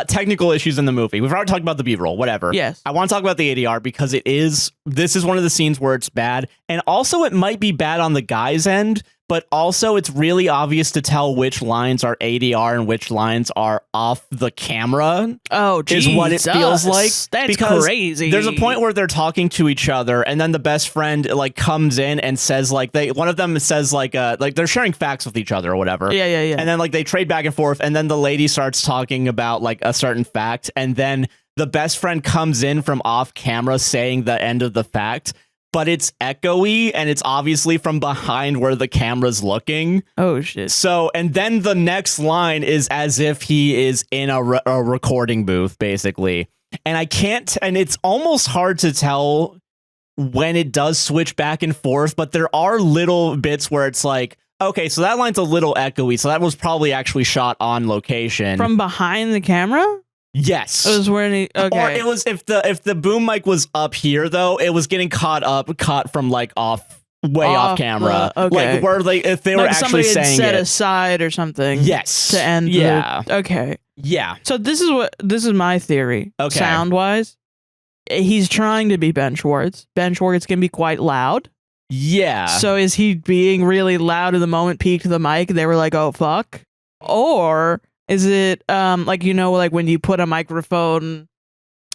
Speaker 1: Technical issues in the movie. We've already talked about the B-roll, whatever.
Speaker 2: Yes.
Speaker 1: I want to talk about the ADR because this is one of the scenes where it's bad. And also it might be bad on the guy's end, but also it's really obvious to tell which lines are ADR and which lines are off the camera.
Speaker 2: Oh, Jesus.
Speaker 1: Is what it feels like.
Speaker 2: That's
Speaker 1: because
Speaker 2: crazy.
Speaker 1: There's a point where they're talking to each other, and then the best friend like comes in and says like one of them says like they're sharing facts with each other or whatever.
Speaker 2: Yeah.
Speaker 1: And then like they trade back and forth, and then the lady starts talking about like a certain fact, and then the best friend comes in from off camera saying the end of the fact. But it's echoey, and it's obviously from behind where the camera's looking.
Speaker 2: Oh, shit.
Speaker 1: So, and then the next line is as if he is in a recording booth, basically. And and it's almost hard to tell when it does switch back and forth, but there are little bits where it's like, okay, so that line's a little echoey, so that was probably actually shot on location.
Speaker 2: From behind the camera?
Speaker 1: Yes.
Speaker 2: It was where okay.
Speaker 1: Or it was if the boom mic was up here though, it was getting caught from like off camera.
Speaker 2: Okay.
Speaker 1: Like where if they were
Speaker 2: like
Speaker 1: actually saying
Speaker 2: set
Speaker 1: it
Speaker 2: aside or something.
Speaker 1: Yes.
Speaker 2: To end.
Speaker 1: Yeah.
Speaker 2: Okay.
Speaker 1: Yeah.
Speaker 2: So this is my theory.
Speaker 1: Okay.
Speaker 2: Sound wise, he's trying to be Ben Schwartz. Ben Schwartz can be quite loud.
Speaker 1: Yeah.
Speaker 2: So is he being really loud in the moment, peaked the mic, and they were like, oh fuck? Or is it like, you know, like when you put a microphone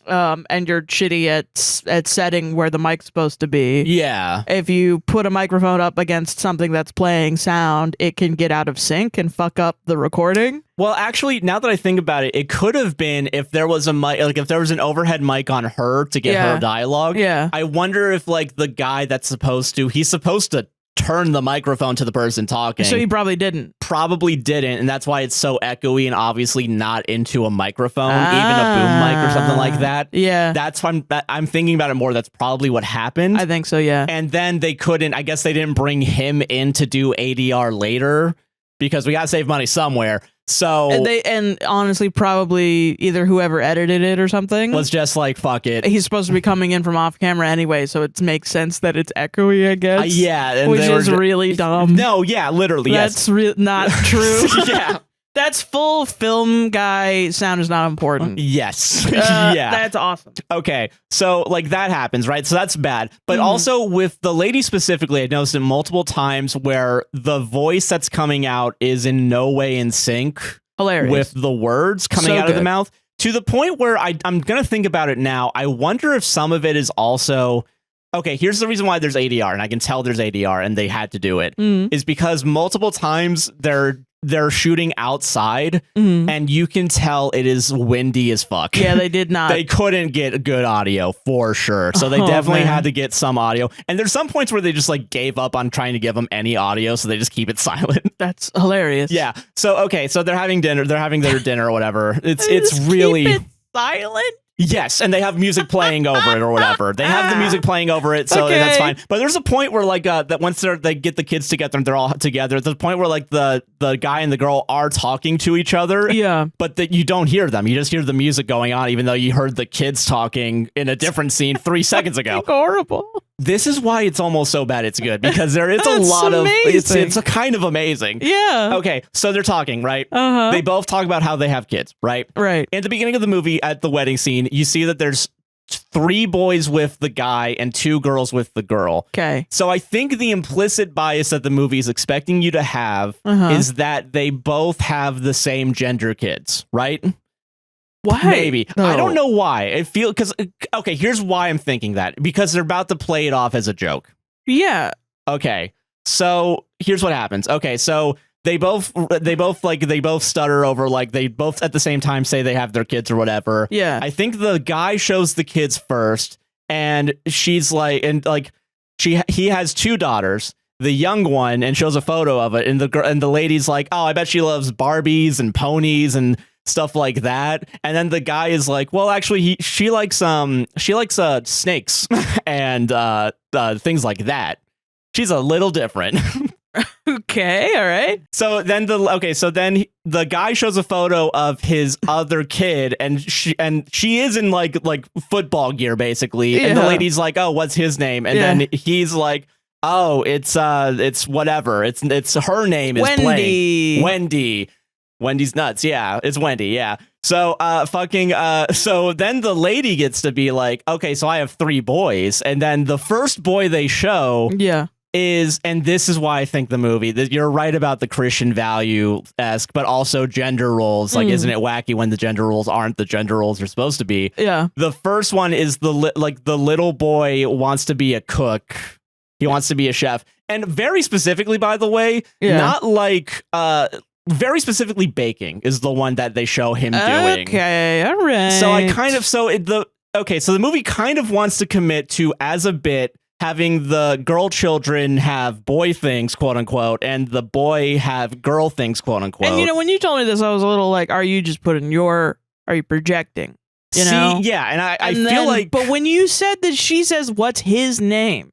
Speaker 2: and you're shitty at setting where the mic's supposed to be?
Speaker 1: Yeah.
Speaker 2: If you put a microphone up against something that's playing sound, it can get out of sync and fuck up the recording.
Speaker 1: Well, actually, now that I think about it, it could have been if there was a mic, like if there was an overhead mic on her to get her dialogue.
Speaker 2: Yeah.
Speaker 1: I wonder if like the guy he's supposed to turn the microphone to the person talking.
Speaker 2: So he probably didn't.
Speaker 1: And that's why it's so echoey and obviously not into a microphone, even a boom mic or something like that.
Speaker 2: Yeah.
Speaker 1: That's why I'm thinking about it more. That's probably what happened.
Speaker 2: I think so, yeah.
Speaker 1: And then they didn't bring him in to do ADR later because we got to save money somewhere. So
Speaker 2: and honestly, probably either whoever edited it or something
Speaker 1: was just like, fuck it.
Speaker 2: He's supposed to be coming in from off camera anyway, so it makes sense that it's echoey, I guess.
Speaker 1: Yeah,
Speaker 2: which is really dumb.
Speaker 1: No, yeah, literally,
Speaker 2: that's not true.
Speaker 1: Yeah.
Speaker 2: That's full film guy sound is not important.
Speaker 1: Yes. Yeah.
Speaker 2: That's awesome.
Speaker 1: Okay. So like that happens, right? So that's bad. But also with the lady specifically, I noticed it multiple times where the voice that's coming out is in no way in sync with the words coming out of the mouth, to the point where I'm going to think about it now. I wonder if some of it is also... Okay, here's the reason why there's ADR, and I can tell there's ADR, and they had to do it, is because multiple times they're shooting outside, and you can tell it is windy as fuck.
Speaker 2: Yeah, they did not.
Speaker 1: They couldn't get good audio for sure, so they definitely had to get some audio. And there's some points where they just like gave up on trying to give them any audio, so they just keep it silent.
Speaker 2: That's hilarious.
Speaker 1: Yeah. So okay, so they're having dinner. They're having their dinner or whatever. It's really
Speaker 2: keep it silent.
Speaker 1: Yes, and they have music playing over it or whatever. They have the music playing over it, so that's fine. But there's a point where like that once they get the kids together and they're all together, there's a point where like the guy and the girl are talking to each other.
Speaker 2: Yeah.
Speaker 1: But that you don't hear them. You just hear the music going on, even though you heard the kids talking in a different scene 3 seconds ago.
Speaker 2: Horrible.
Speaker 1: This is why it's almost so bad it's good, because there is a lot of it's a kind of amazing.
Speaker 2: Yeah.
Speaker 1: Okay, so they're talking, right? They both talk about how they have kids, right?
Speaker 2: Right.
Speaker 1: At the beginning of the movie, at the wedding scene, you see that there's 3 boys with the guy and 2 girls with the girl.
Speaker 2: Okay.
Speaker 1: So I think the implicit bias that the movie is expecting you to have is that they both have the same gender kids, right?
Speaker 2: Why?
Speaker 1: Maybe.
Speaker 2: No.
Speaker 1: I don't know why. I feel because okay, here's why I'm thinking that. Because they're about to play it off as a joke.
Speaker 2: Yeah.
Speaker 1: Okay. So here's what happens. Okay, so they both stutter over, like they both at the same time say they have their kids or whatever.
Speaker 2: Yeah.
Speaker 1: I think the guy shows the kids first, and she's like, he has 2 daughters. The young one, and shows a photo of it, and the lady's like, oh, I bet she loves Barbies and ponies and stuff like that. And then the guy is like, well, actually, she likes snakes and things like that. She's a little different.
Speaker 2: Okay, all right.
Speaker 1: So then the guy shows a photo of his other kid, and she is in like football gear basically, and the lady's like, oh, what's his name? And then he's like, oh, it's whatever. It's her name is
Speaker 2: Wendy.
Speaker 1: Wendy. Wendy's nuts. Yeah, it's Wendy. Yeah. So so then the lady gets to be like, okay, so I have 3 boys, and then the first boy they show is, and this is why I think the movie, that you're right about the Christian value-esque, but also gender roles. Like, isn't it wacky when the gender roles aren't the gender roles they're supposed to be? Yeah. The first one is the little boy wants to be a cook. He wants to be a chef. And very specifically, by the way, not like, very specifically baking is the one that they show him doing.
Speaker 2: Okay, all right.
Speaker 1: So the movie kind of wants to commit to, as a bit, having the girl children have boy things, quote unquote, and the boy have girl things, quote unquote.
Speaker 2: And when you told me this, I was a little like, are you just are you projecting? You know?
Speaker 1: Yeah, and I feel like...
Speaker 2: But when you said that she says, what's his name?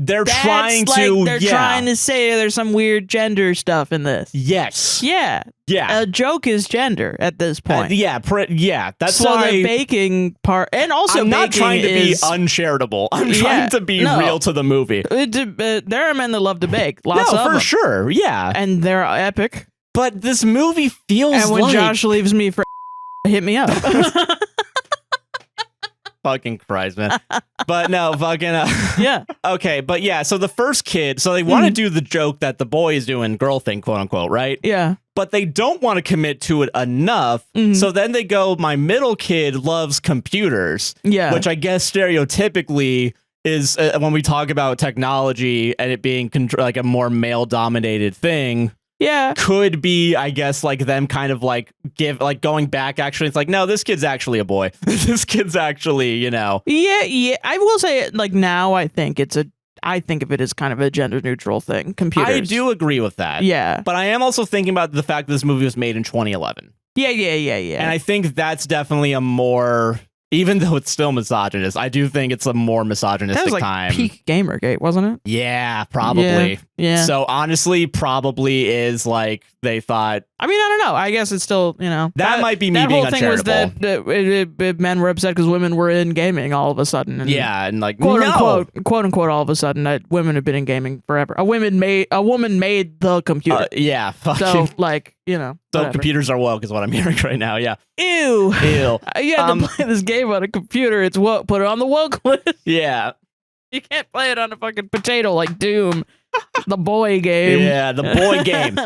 Speaker 1: They're trying to
Speaker 2: say there's some weird gender stuff in this.
Speaker 1: Yes.
Speaker 2: Yeah.
Speaker 1: Yeah.
Speaker 2: A joke is gender at this point.
Speaker 1: That's
Speaker 2: so
Speaker 1: why
Speaker 2: the baking part, and also
Speaker 1: I'm not trying to be uncharitable. I'm trying to be real to the movie.
Speaker 2: There are men that love to bake. Lots of them.
Speaker 1: Sure. Yeah.
Speaker 2: And they're epic.
Speaker 1: But this movie feels like...
Speaker 2: And when Josh leaves me for hit me up.
Speaker 1: Fucking Christ, man. But no, fucking...
Speaker 2: yeah.
Speaker 1: Okay, but yeah, so the first kid... So they want to do the joke that the boy is doing girl thing, quote unquote, right?
Speaker 2: Yeah.
Speaker 1: But they don't want to commit to it enough. So then they go, my middle kid loves computers. Yeah. Which I guess stereotypically is, when we talk about technology and it being like a more male-dominated thing...
Speaker 2: Yeah.
Speaker 1: Could be, I guess, like them kind of like going back. Actually, it's like, no, this kid's actually a boy. This kid's actually,
Speaker 2: Yeah. I will say, like, now I think I think of it as kind of a gender neutral thing. Computers.
Speaker 1: I do agree with that.
Speaker 2: Yeah.
Speaker 1: But I am also thinking about the fact that this movie was made in 2011.
Speaker 2: Yeah.
Speaker 1: And I think that's definitely a more... Even though it's still misogynist, I do think it's a more misogynistic
Speaker 2: that was like
Speaker 1: time.
Speaker 2: Peak Gamergate, wasn't it?
Speaker 1: Yeah, probably.
Speaker 2: Yeah.
Speaker 1: So honestly, probably is like they thought.
Speaker 2: I mean, I don't know. I guess it's still,
Speaker 1: that might be me being uncharitable.
Speaker 2: That whole thing was that men were upset because women were in gaming all of a sudden. And
Speaker 1: and like
Speaker 2: quote unquote, all of a sudden that women have been in gaming forever. A woman made the computer.
Speaker 1: Yeah.
Speaker 2: So like,
Speaker 1: So
Speaker 2: whatever.
Speaker 1: computers are woke is what I'm hearing right now. Yeah.
Speaker 2: Ew. You had to play this game on a computer. It's woke. Put it on the woke list.
Speaker 1: Yeah.
Speaker 2: You can't play it on a fucking potato like Doom. The boy game.
Speaker 1: Yeah, the boy game.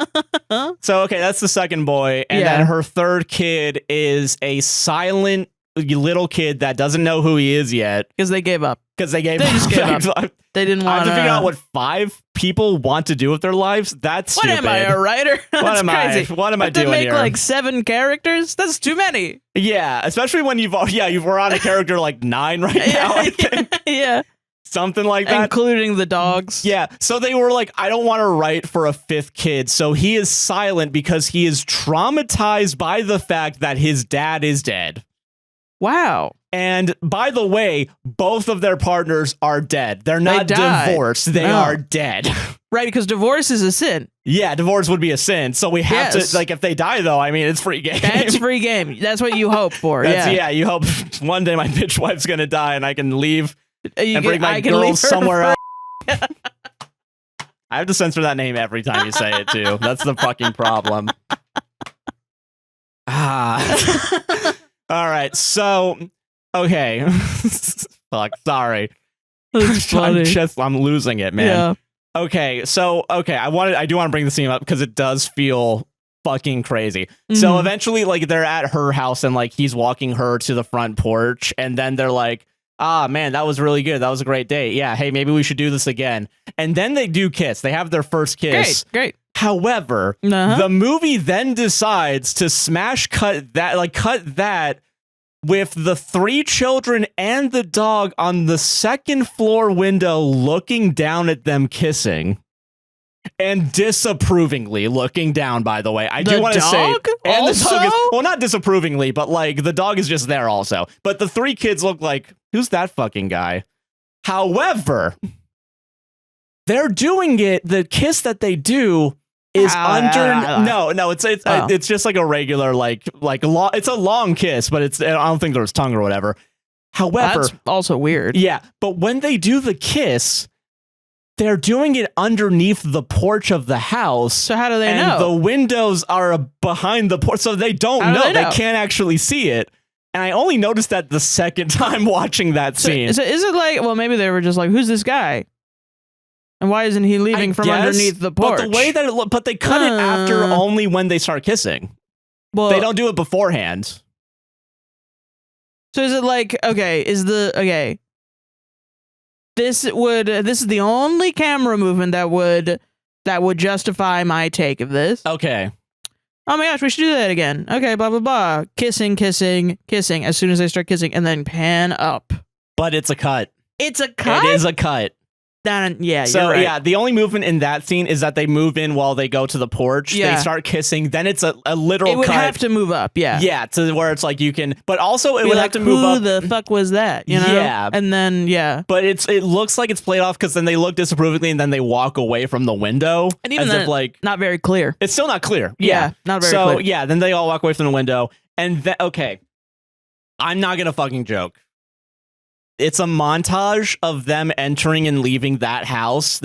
Speaker 1: So, okay, that's the second boy. And then her third kid is a silent little kid that doesn't know who he is yet.
Speaker 2: Because they gave up.
Speaker 1: They just gave up.
Speaker 2: They didn't want
Speaker 1: to figure out what 5 people want to do with their lives. That's stupid.
Speaker 2: What am I, a writer?
Speaker 1: What am I doing
Speaker 2: make
Speaker 1: here?
Speaker 2: Like 7 characters? That's too many.
Speaker 1: Yeah, especially when you're on a character like 9 right now, I think.
Speaker 2: Yeah.
Speaker 1: Something like that.
Speaker 2: Including the dogs.
Speaker 1: Yeah. So they were like, I don't want to write for a 5th kid. So he is silent because he is traumatized by the fact that his dad is dead.
Speaker 2: Wow.
Speaker 1: And by the way, both of their partners are dead. They're not divorced. They are dead.
Speaker 2: Right, because divorce is a sin.
Speaker 1: Yeah, divorce would be a sin. So we have to, like, if they die, though, I mean, it's free game.
Speaker 2: That's free game. That's what you hope for. Yeah,
Speaker 1: you hope one day my bitch wife's going to die and I can leave and bring my girls somewhere else. I have to censor that name every time you say it, too. That's the fucking problem. All right, so, okay. Fuck, sorry. I'm losing it, man.
Speaker 2: Yeah.
Speaker 1: Okay, so, I do want to bring the scene up because it does feel fucking crazy. So eventually, like, they're at her house and, like, he's walking her to the front porch and then they're like, man, that was really good. That was a great date. Yeah, hey, maybe we should do this again. And then they do kiss. They have their first kiss.
Speaker 2: Great.
Speaker 1: However, the movie then decides to cut that with the 3 children and the dog on the second floor window looking down at them kissing. and disapprovingly looking down, by the way. I do want to say, and
Speaker 2: also?
Speaker 1: the dog is, well, not disapprovingly, but like the dog is just there also. But the 3 kids look like, who's that fucking guy? However, they're doing it. The kiss that they do is it's just like a regular it's a long kiss, but I don't think there was tongue or whatever. However,
Speaker 2: that's also weird.
Speaker 1: Yeah, but when they do the kiss, they're doing it underneath the porch of the house.
Speaker 2: So how do they know?
Speaker 1: And the windows are behind the porch, so they don't know. They can't actually see it. And I only noticed that the second time watching that scene.
Speaker 2: So is it like, well, maybe they were just like, who's this guy? And why isn't he leaving from underneath the porch?
Speaker 1: But the way that but they cut it after only when they start kissing. Well, they don't do it beforehand.
Speaker 2: So is it like, this is the only camera movement that would justify my take of this.
Speaker 1: Okay.
Speaker 2: Oh my gosh, we should do that again. Okay, blah blah blah. Kissing as soon as they start kissing, and then pan up.
Speaker 1: But it's a cut.
Speaker 2: It's a cut?
Speaker 1: It is a cut.
Speaker 2: Yeah,
Speaker 1: so
Speaker 2: you're right.
Speaker 1: Yeah, the only movement in that scene is that they move in while they go to the porch. Yeah. They start kissing. Then it's a literal cut.
Speaker 2: It would have to move up, yeah.
Speaker 1: Yeah, to where it's like you can, but also it would have to move up.
Speaker 2: Who the fuck was that? You know?
Speaker 1: Yeah.
Speaker 2: And then, yeah.
Speaker 1: But it looks like it's played off because then they look disapprovingly and then they walk away from the window.
Speaker 2: And even then, not very clear.
Speaker 1: It's still not clear.
Speaker 2: Yeah, not very clear.
Speaker 1: So, yeah, then they all walk away from the window. And then, okay, I'm not going to fucking joke. It's a montage of them entering and leaving her house.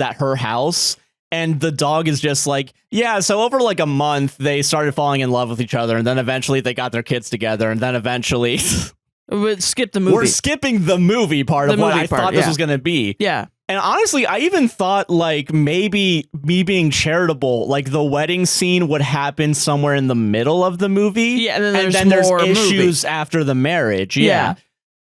Speaker 1: And the dog is just like, yeah, so over like a month, they started falling in love with each other. And then eventually they got their kids together. And then eventually...
Speaker 2: Skip the movie.
Speaker 1: We're skipping the movie part of what I thought this was going to be.
Speaker 2: Yeah.
Speaker 1: And honestly, I even thought like maybe me being charitable, like the wedding scene would happen somewhere in the middle of the movie.
Speaker 2: Yeah, and then there's
Speaker 1: issues after the marriage. Yeah.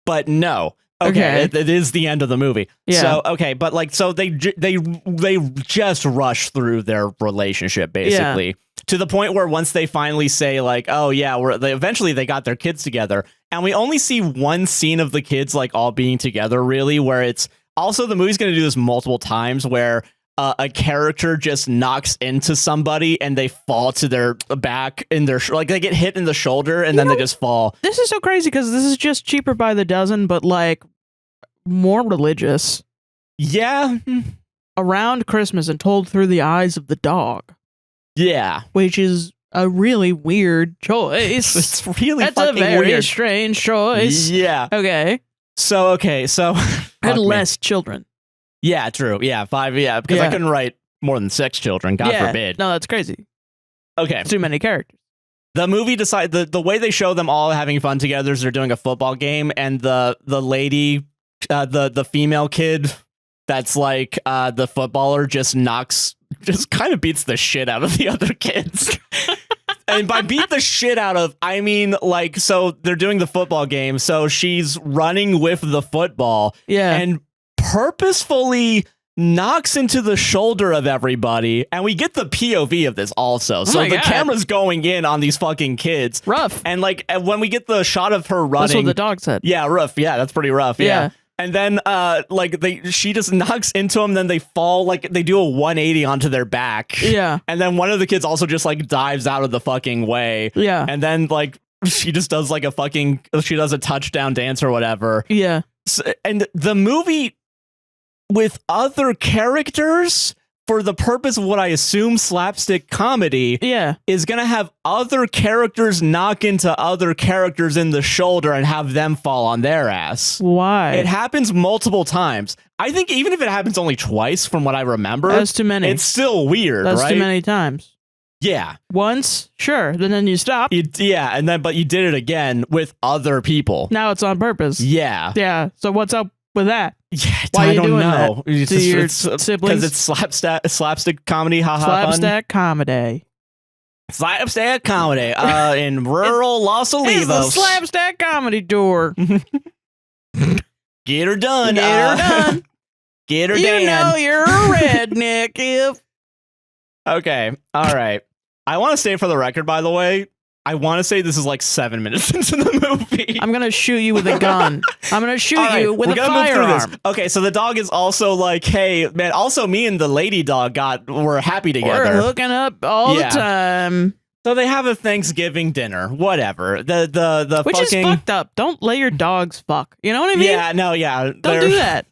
Speaker 1: But no. Okay, it is the end of the movie. Yeah. So okay, but like, so they just rush through their relationship basically to the point where once they finally say like, oh yeah, eventually they got their kids together, and we only see one scene of the kids like all being together really, where it's also the movie's going to do this multiple times where a character just knocks into somebody and they fall to their back in their like they get hit in the shoulder and then they just fall.
Speaker 2: This is so crazy because this is just Cheaper by the Dozen, but like more religious.
Speaker 1: Yeah.
Speaker 2: Around Christmas and told through the eyes of the dog.
Speaker 1: Yeah.
Speaker 2: Which is a really weird choice.
Speaker 1: It's really
Speaker 2: That's
Speaker 1: fucking
Speaker 2: a very
Speaker 1: weird.
Speaker 2: strange choice.
Speaker 1: Yeah.
Speaker 2: Okay.
Speaker 1: So
Speaker 2: and less children.
Speaker 1: Yeah, true. Yeah, 5. Yeah, because I couldn't write more than 6 children. God forbid.
Speaker 2: No, that's crazy.
Speaker 1: Okay.
Speaker 2: Too many characters.
Speaker 1: The movie the way they show them all having fun together is they're doing a football game, and the lady, the female kid that's like the footballer just kind of beats the shit out of the other kids. And by beat the shit out of, I mean like, so they're doing the football game, so she's running with the football.
Speaker 2: Yeah.
Speaker 1: And purposefully knocks into the shoulder of everybody, and we get the POV of this also. So the camera's going in on these fucking kids.
Speaker 2: Rough.
Speaker 1: And like when we get the shot of her running,
Speaker 2: that's what the dog said.
Speaker 1: Yeah, rough. Yeah, that's pretty rough. Yeah. And then she just knocks into them, then they fall, like they do a 180 onto their back.
Speaker 2: Yeah.
Speaker 1: And then one of the kids also just like dives out of the fucking way.
Speaker 2: Yeah.
Speaker 1: And then like she just does like she does a touchdown dance or whatever.
Speaker 2: Yeah.
Speaker 1: So, and the movie with other characters, for the purpose of what I assume slapstick comedy, is going to have other characters knock into other characters in the shoulder and have them fall on their ass.
Speaker 2: Why?
Speaker 1: It happens multiple times. I think even if it happens only twice from what I remember,
Speaker 2: that's too many.
Speaker 1: It's still weird,
Speaker 2: that's
Speaker 1: right?
Speaker 2: too many times.
Speaker 1: Yeah.
Speaker 2: Once, sure, then you stop.
Speaker 1: But you did it again with other people.
Speaker 2: Now it's on purpose.
Speaker 1: Yeah.
Speaker 2: Yeah. So what's up with that?
Speaker 1: Yeah,
Speaker 2: why
Speaker 1: I don't know.
Speaker 2: It's to your siblings?
Speaker 1: Because it's slapstick comedy,
Speaker 2: slapstick comedy.
Speaker 1: Slapstick comedy in rural Los Olivos.
Speaker 2: It's the slapstick comedy tour.
Speaker 1: Get her done.
Speaker 2: Get her done.
Speaker 1: Get her done.
Speaker 2: You know you're a redneck if.
Speaker 1: Okay. All right. I want to say for the record, by the way, I want to say this is like 7 minutes into the movie.
Speaker 2: I'm gonna shoot you with a gun. I'm gonna shoot you with a firearm.
Speaker 1: Okay, so the dog is also like, hey, man, also me and the lady dog were happy together.
Speaker 2: We're hooking up all the time.
Speaker 1: So they have a Thanksgiving dinner, whatever. The
Speaker 2: Which
Speaker 1: fucking...
Speaker 2: is fucked up. Don't let your dogs fuck. You know what I mean?
Speaker 1: Yeah, no, yeah.
Speaker 2: Don't do that.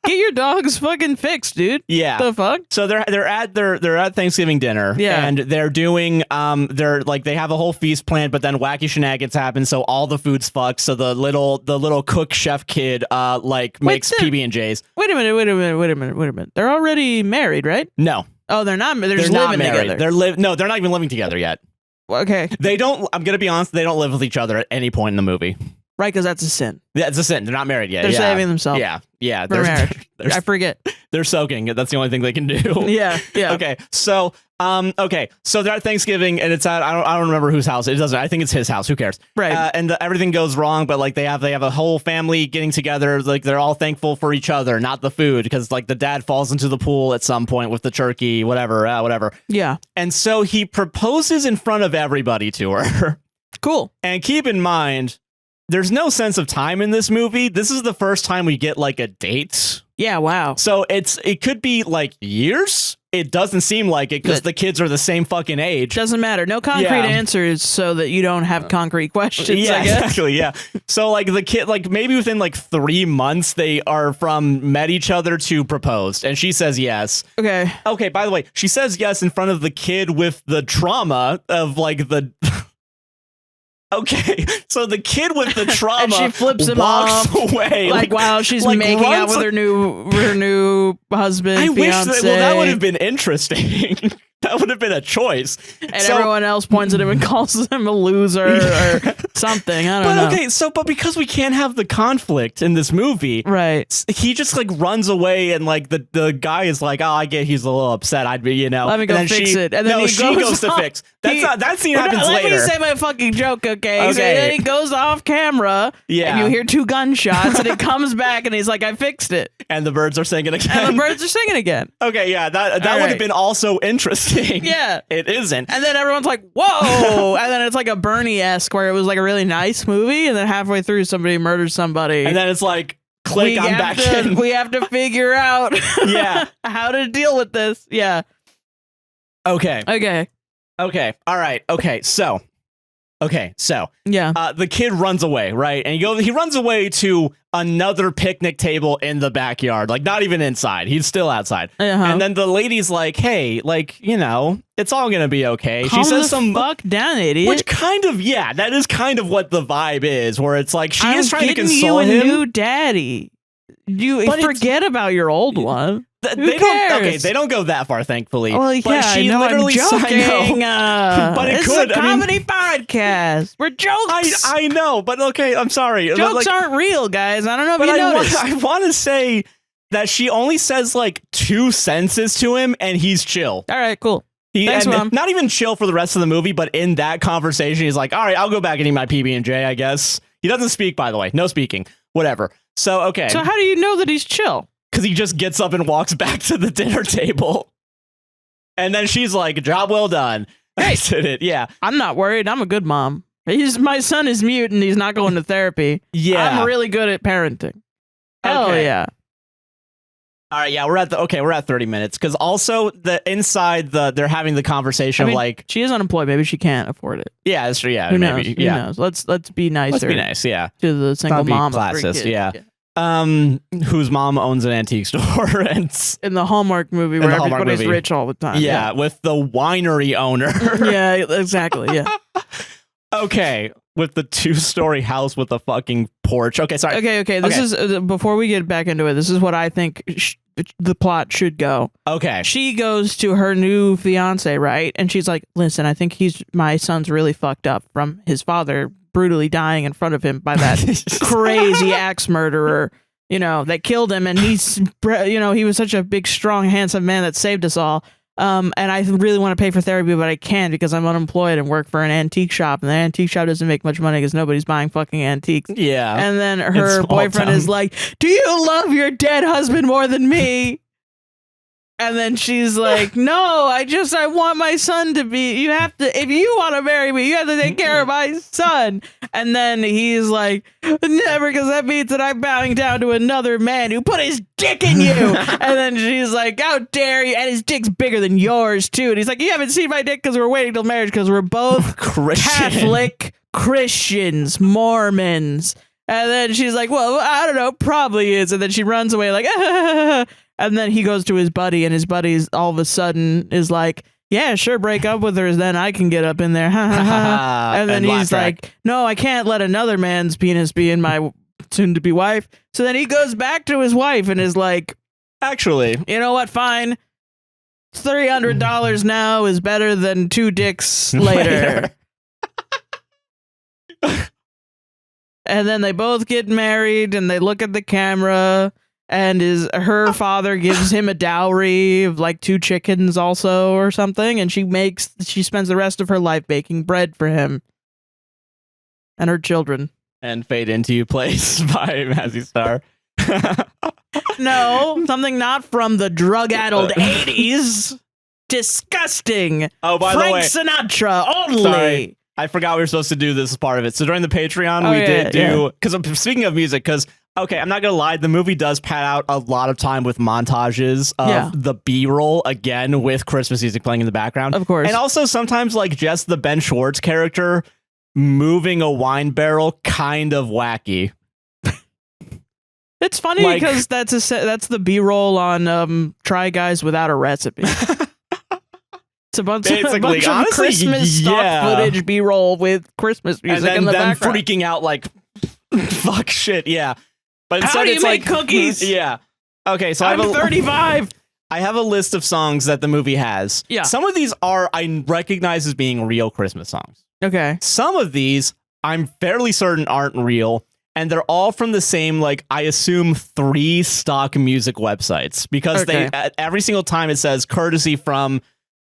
Speaker 2: Get your dogs fucking fixed, dude.
Speaker 1: Yeah.
Speaker 2: The fuck?
Speaker 1: So they're at Thanksgiving dinner.
Speaker 2: Yeah.
Speaker 1: And they're doing they have a whole feast planned, but then wacky shenanigans happen, so all the food's fucked. So the little cook chef kid makes PB&Js.
Speaker 2: Wait a minute. They're already married, right?
Speaker 1: No.
Speaker 2: Oh, they're not. They're just
Speaker 1: not
Speaker 2: living
Speaker 1: married.
Speaker 2: together.
Speaker 1: They're not even living together yet.
Speaker 2: Okay.
Speaker 1: They don't. I'm gonna be honest. They don't live with each other at any point in the movie.
Speaker 2: Right, because that's a sin.
Speaker 1: Yeah, it's a sin. They're not married yet.
Speaker 2: They're saving themselves.
Speaker 1: Yeah.
Speaker 2: For marriage. I forget.
Speaker 1: They're soaking. That's the only thing they can do.
Speaker 2: Yeah.
Speaker 1: Okay. So so they're at Thanksgiving, and it's at I don't remember whose house. It doesn't. I think it's his house. Who cares?
Speaker 2: Right.
Speaker 1: And everything goes wrong, but like they have a whole family getting together. Like they're all thankful for each other, not the food, because like the dad falls into the pool at some point with the turkey, whatever.
Speaker 2: Yeah.
Speaker 1: And so he proposes in front of everybody to her.
Speaker 2: Cool.
Speaker 1: And keep in mind, there's no sense of time in this movie. This is the first time we get like a date.
Speaker 2: Yeah, wow.
Speaker 1: So it could be like years. It doesn't seem like it because the kids are the same fucking age.
Speaker 2: Doesn't matter. No concrete answers so that you don't have concrete questions.
Speaker 1: Yeah,
Speaker 2: I guess.
Speaker 1: exactly. Yeah. So like the kid, like maybe within like 3 months, they are from met each other to proposed, and she says yes.
Speaker 2: Okay.
Speaker 1: Okay. By the way, she says yes in front of the kid with the trauma of like the. Okay, so the kid with the trauma
Speaker 2: and she flips him
Speaker 1: walks
Speaker 2: off,
Speaker 1: away.
Speaker 2: Like wow, she's making out with her new husband.
Speaker 1: I wish that would have been interesting. That would have been a choice.
Speaker 2: And everyone else points at him and calls him a loser or something. I don't know.
Speaker 1: But okay, but because we can't have the conflict in this movie,
Speaker 2: right?
Speaker 1: He just like runs away, and like the guy is like, oh, I get he's a little upset. Let me
Speaker 2: go fix it. And then
Speaker 1: she goes to fix. That scene happens later.
Speaker 2: Let me say my fucking joke, okay? So then he goes off camera, and you hear 2 gunshots, and it comes back, and he's like, I fixed it.
Speaker 1: And the birds are singing again. Okay, yeah, that would have been also interesting.
Speaker 2: Yeah.
Speaker 1: It isn't.
Speaker 2: And then everyone's like, whoa. And then it's like a Bernie-esque where it was like a really nice movie, and then halfway through somebody murders somebody.
Speaker 1: And then it's like, click, I'm back in.
Speaker 2: We have to figure out how to deal with this. Yeah.
Speaker 1: Okay. All right. Okay, so
Speaker 2: yeah,
Speaker 1: the kid runs away, right? And he runs away to another picnic table in the backyard, like not even inside. He's still outside. And then the lady's like, "Hey, like it's all gonna be okay."
Speaker 2: Calm
Speaker 1: she says
Speaker 2: the fuck down, idiot.
Speaker 1: Which kind of that is kind of what the vibe is, where it's like she is trying to console
Speaker 2: him.
Speaker 1: You a
Speaker 2: new daddy. You forget about your old one.
Speaker 1: They don't go that far, thankfully.
Speaker 2: Well, yeah,
Speaker 1: but she literally
Speaker 2: I'm joking.
Speaker 1: But it
Speaker 2: this
Speaker 1: could.
Speaker 2: is a comedy podcast. We're jokes.
Speaker 1: I know, but okay, I'm sorry.
Speaker 2: Jokes aren't real, guys. I don't know if you noticed.
Speaker 1: I want to say that she only says like 2 sentences to him, and he's chill.
Speaker 2: All right, cool.
Speaker 1: Thanks, Mom. Not even chill for the rest of the movie, but in that conversation, he's like, all right, I'll go back and eat my PB&J, I guess. He doesn't speak, by the way. No speaking. Whatever. So, okay.
Speaker 2: So how do you know that he's chill?
Speaker 1: Because he just gets up and walks back to the dinner table. And then she's like, job well done. I did it. Yeah.
Speaker 2: I'm not worried. I'm a good mom. My son is mute and he's not going to therapy.
Speaker 1: Yeah.
Speaker 2: I'm really good at parenting. Hell yeah.
Speaker 1: All right, yeah, we're at 30 minutes, because also they're having the conversation of like,
Speaker 2: she is unemployed, maybe she can't afford it.
Speaker 1: Yeah, that's true. Yeah,
Speaker 2: who
Speaker 1: maybe.
Speaker 2: Knows? Who knows? Let's be nicer.
Speaker 1: Let's be nice. Yeah,
Speaker 2: to the single mom
Speaker 1: classist. Yeah. Whose mom owns an antique store, and
Speaker 2: in the Hallmark movie where everybody's rich all the time.
Speaker 1: Yeah, with the winery owner.
Speaker 2: Yeah, exactly. Yeah.
Speaker 1: Okay, with the 2-story house with the fucking porch. Okay, sorry.
Speaker 2: Okay. This is before we get back into it. This is what I think the plot should go.
Speaker 1: Okay.
Speaker 2: She goes to her new fiance, right? And she's like, "Listen, I think my son's really fucked up from his father brutally dying in front of him by that crazy axe murderer, that killed him. And he's, he was such a big, strong, handsome man that saved us all. And I really want to pay for therapy, but I can't because I'm unemployed and work for an antique shop. And the antique shop doesn't make much money because nobody's buying fucking antiques.
Speaker 1: Yeah.
Speaker 2: And then her boyfriend is like, "Do you love your dead husband more than me?" And then she's like, no, I want my son to be, if you want to marry me, you have to take care of my son. And then he's like, never, because that means that I'm bowing down to another man who put his dick in you. And then she's like, how dare you? And his dick's bigger than yours, too. And he's like, you haven't seen my dick because we're waiting till marriage because we're both Catholic Christians, Mormons. And then she's like, well, I don't know, probably is. And then she runs away like, and then he goes to his buddy, and his buddy's all of a sudden is like, yeah, sure, break up with her, then I can get up in there. And then he's like, no, I can't let another man's penis be in my soon-to-be wife. So then he goes back to his wife and is like,
Speaker 1: actually,
Speaker 2: you know what, fine. $300 now is better than 2 dicks later. And then they both get married, and they look at the camera, and her father gives him a dowry of like 2 chickens also or something, and she spends the rest of her life baking bread for him and her children.
Speaker 1: And Fade Into You plays by APWSTR.
Speaker 2: No, something not from the drug-addled 80s. Disgusting.
Speaker 1: Oh, by the way,
Speaker 2: Frank Sinatra only.
Speaker 1: Sorry. I forgot we were supposed to do this as part of it. So during the Patreon, we did do, because speaking of music, because, okay, I'm not going to lie, the movie does pad out a lot of time with montages of the B-roll, again, with Christmas music playing in the background.
Speaker 2: Of course.
Speaker 1: And also sometimes, like, just the Ben Schwartz character moving a wine barrel, kind of wacky.
Speaker 2: It's funny because that's the B-roll on Try Guys Without a Recipe. It's a bunch of Christmas stock footage B-roll with Christmas music in the background.
Speaker 1: Freaking out like, fuck shit, yeah. But
Speaker 2: how do you make cookies?
Speaker 1: Yeah. Okay, so
Speaker 2: I'm 35.
Speaker 1: I have a list of songs that the movie has.
Speaker 2: Yeah.
Speaker 1: Some of these I recognize as being real Christmas songs.
Speaker 2: Okay.
Speaker 1: Some of these I'm fairly certain aren't real. And they're all from the same, like, I assume 3 stock music websites. Because they every single time it says courtesy from,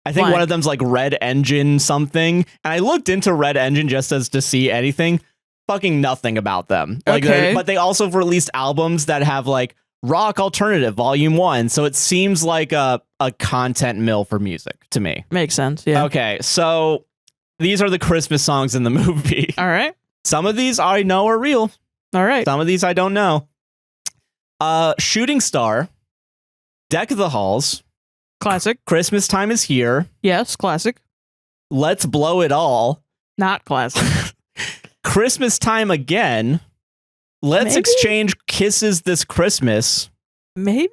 Speaker 1: I think one of them's like Red Engine something. And I looked into Red Engine just as to see anything. Fucking nothing about them. Like, but they also have released albums that have like Rock Alternative Volume 1. So it seems like a content mill for music to me.
Speaker 2: Makes sense, yeah.
Speaker 1: Okay, so these are the Christmas songs in the movie.
Speaker 2: All right.
Speaker 1: Some of these I know are real.
Speaker 2: All right.
Speaker 1: Some of these I don't know. Shooting Star, Deck of the Halls.
Speaker 2: Classic.
Speaker 1: Christmas Time is Here.
Speaker 2: Yes, classic.
Speaker 1: Let's Blow It All.
Speaker 2: Not classic.
Speaker 1: Christmas Time Again. Let's Exchange Kisses This Christmas.
Speaker 2: Maybe.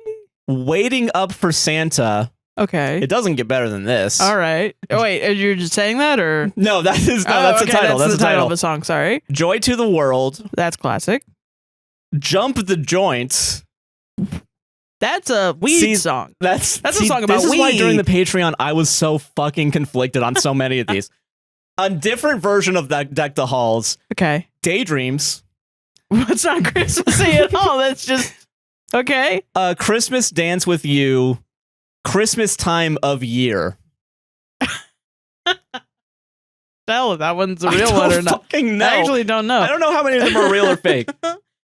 Speaker 1: Waiting Up for Santa.
Speaker 2: Okay.
Speaker 1: It doesn't get better than this.
Speaker 2: All right. Oh, wait, you're just saying that, or?
Speaker 1: No, that's the title.
Speaker 2: That's the title of the song, sorry.
Speaker 1: Joy to the World.
Speaker 2: That's classic.
Speaker 1: Jump the Joint.
Speaker 2: That's a weed song.
Speaker 1: That's
Speaker 2: a song about weed.
Speaker 1: This is why during the Patreon, I was so fucking conflicted on so many of these. A different version of that Deck the Halls.
Speaker 2: Okay.
Speaker 1: Daydreams.
Speaker 2: It's not Christmassy at all. That's just, okay.
Speaker 1: Christmas Dance with You. Christmas Time of Year.
Speaker 2: Tell if that one's a real one or not.
Speaker 1: Fucking know.
Speaker 2: I actually don't know.
Speaker 1: I don't know how many of them are real or fake.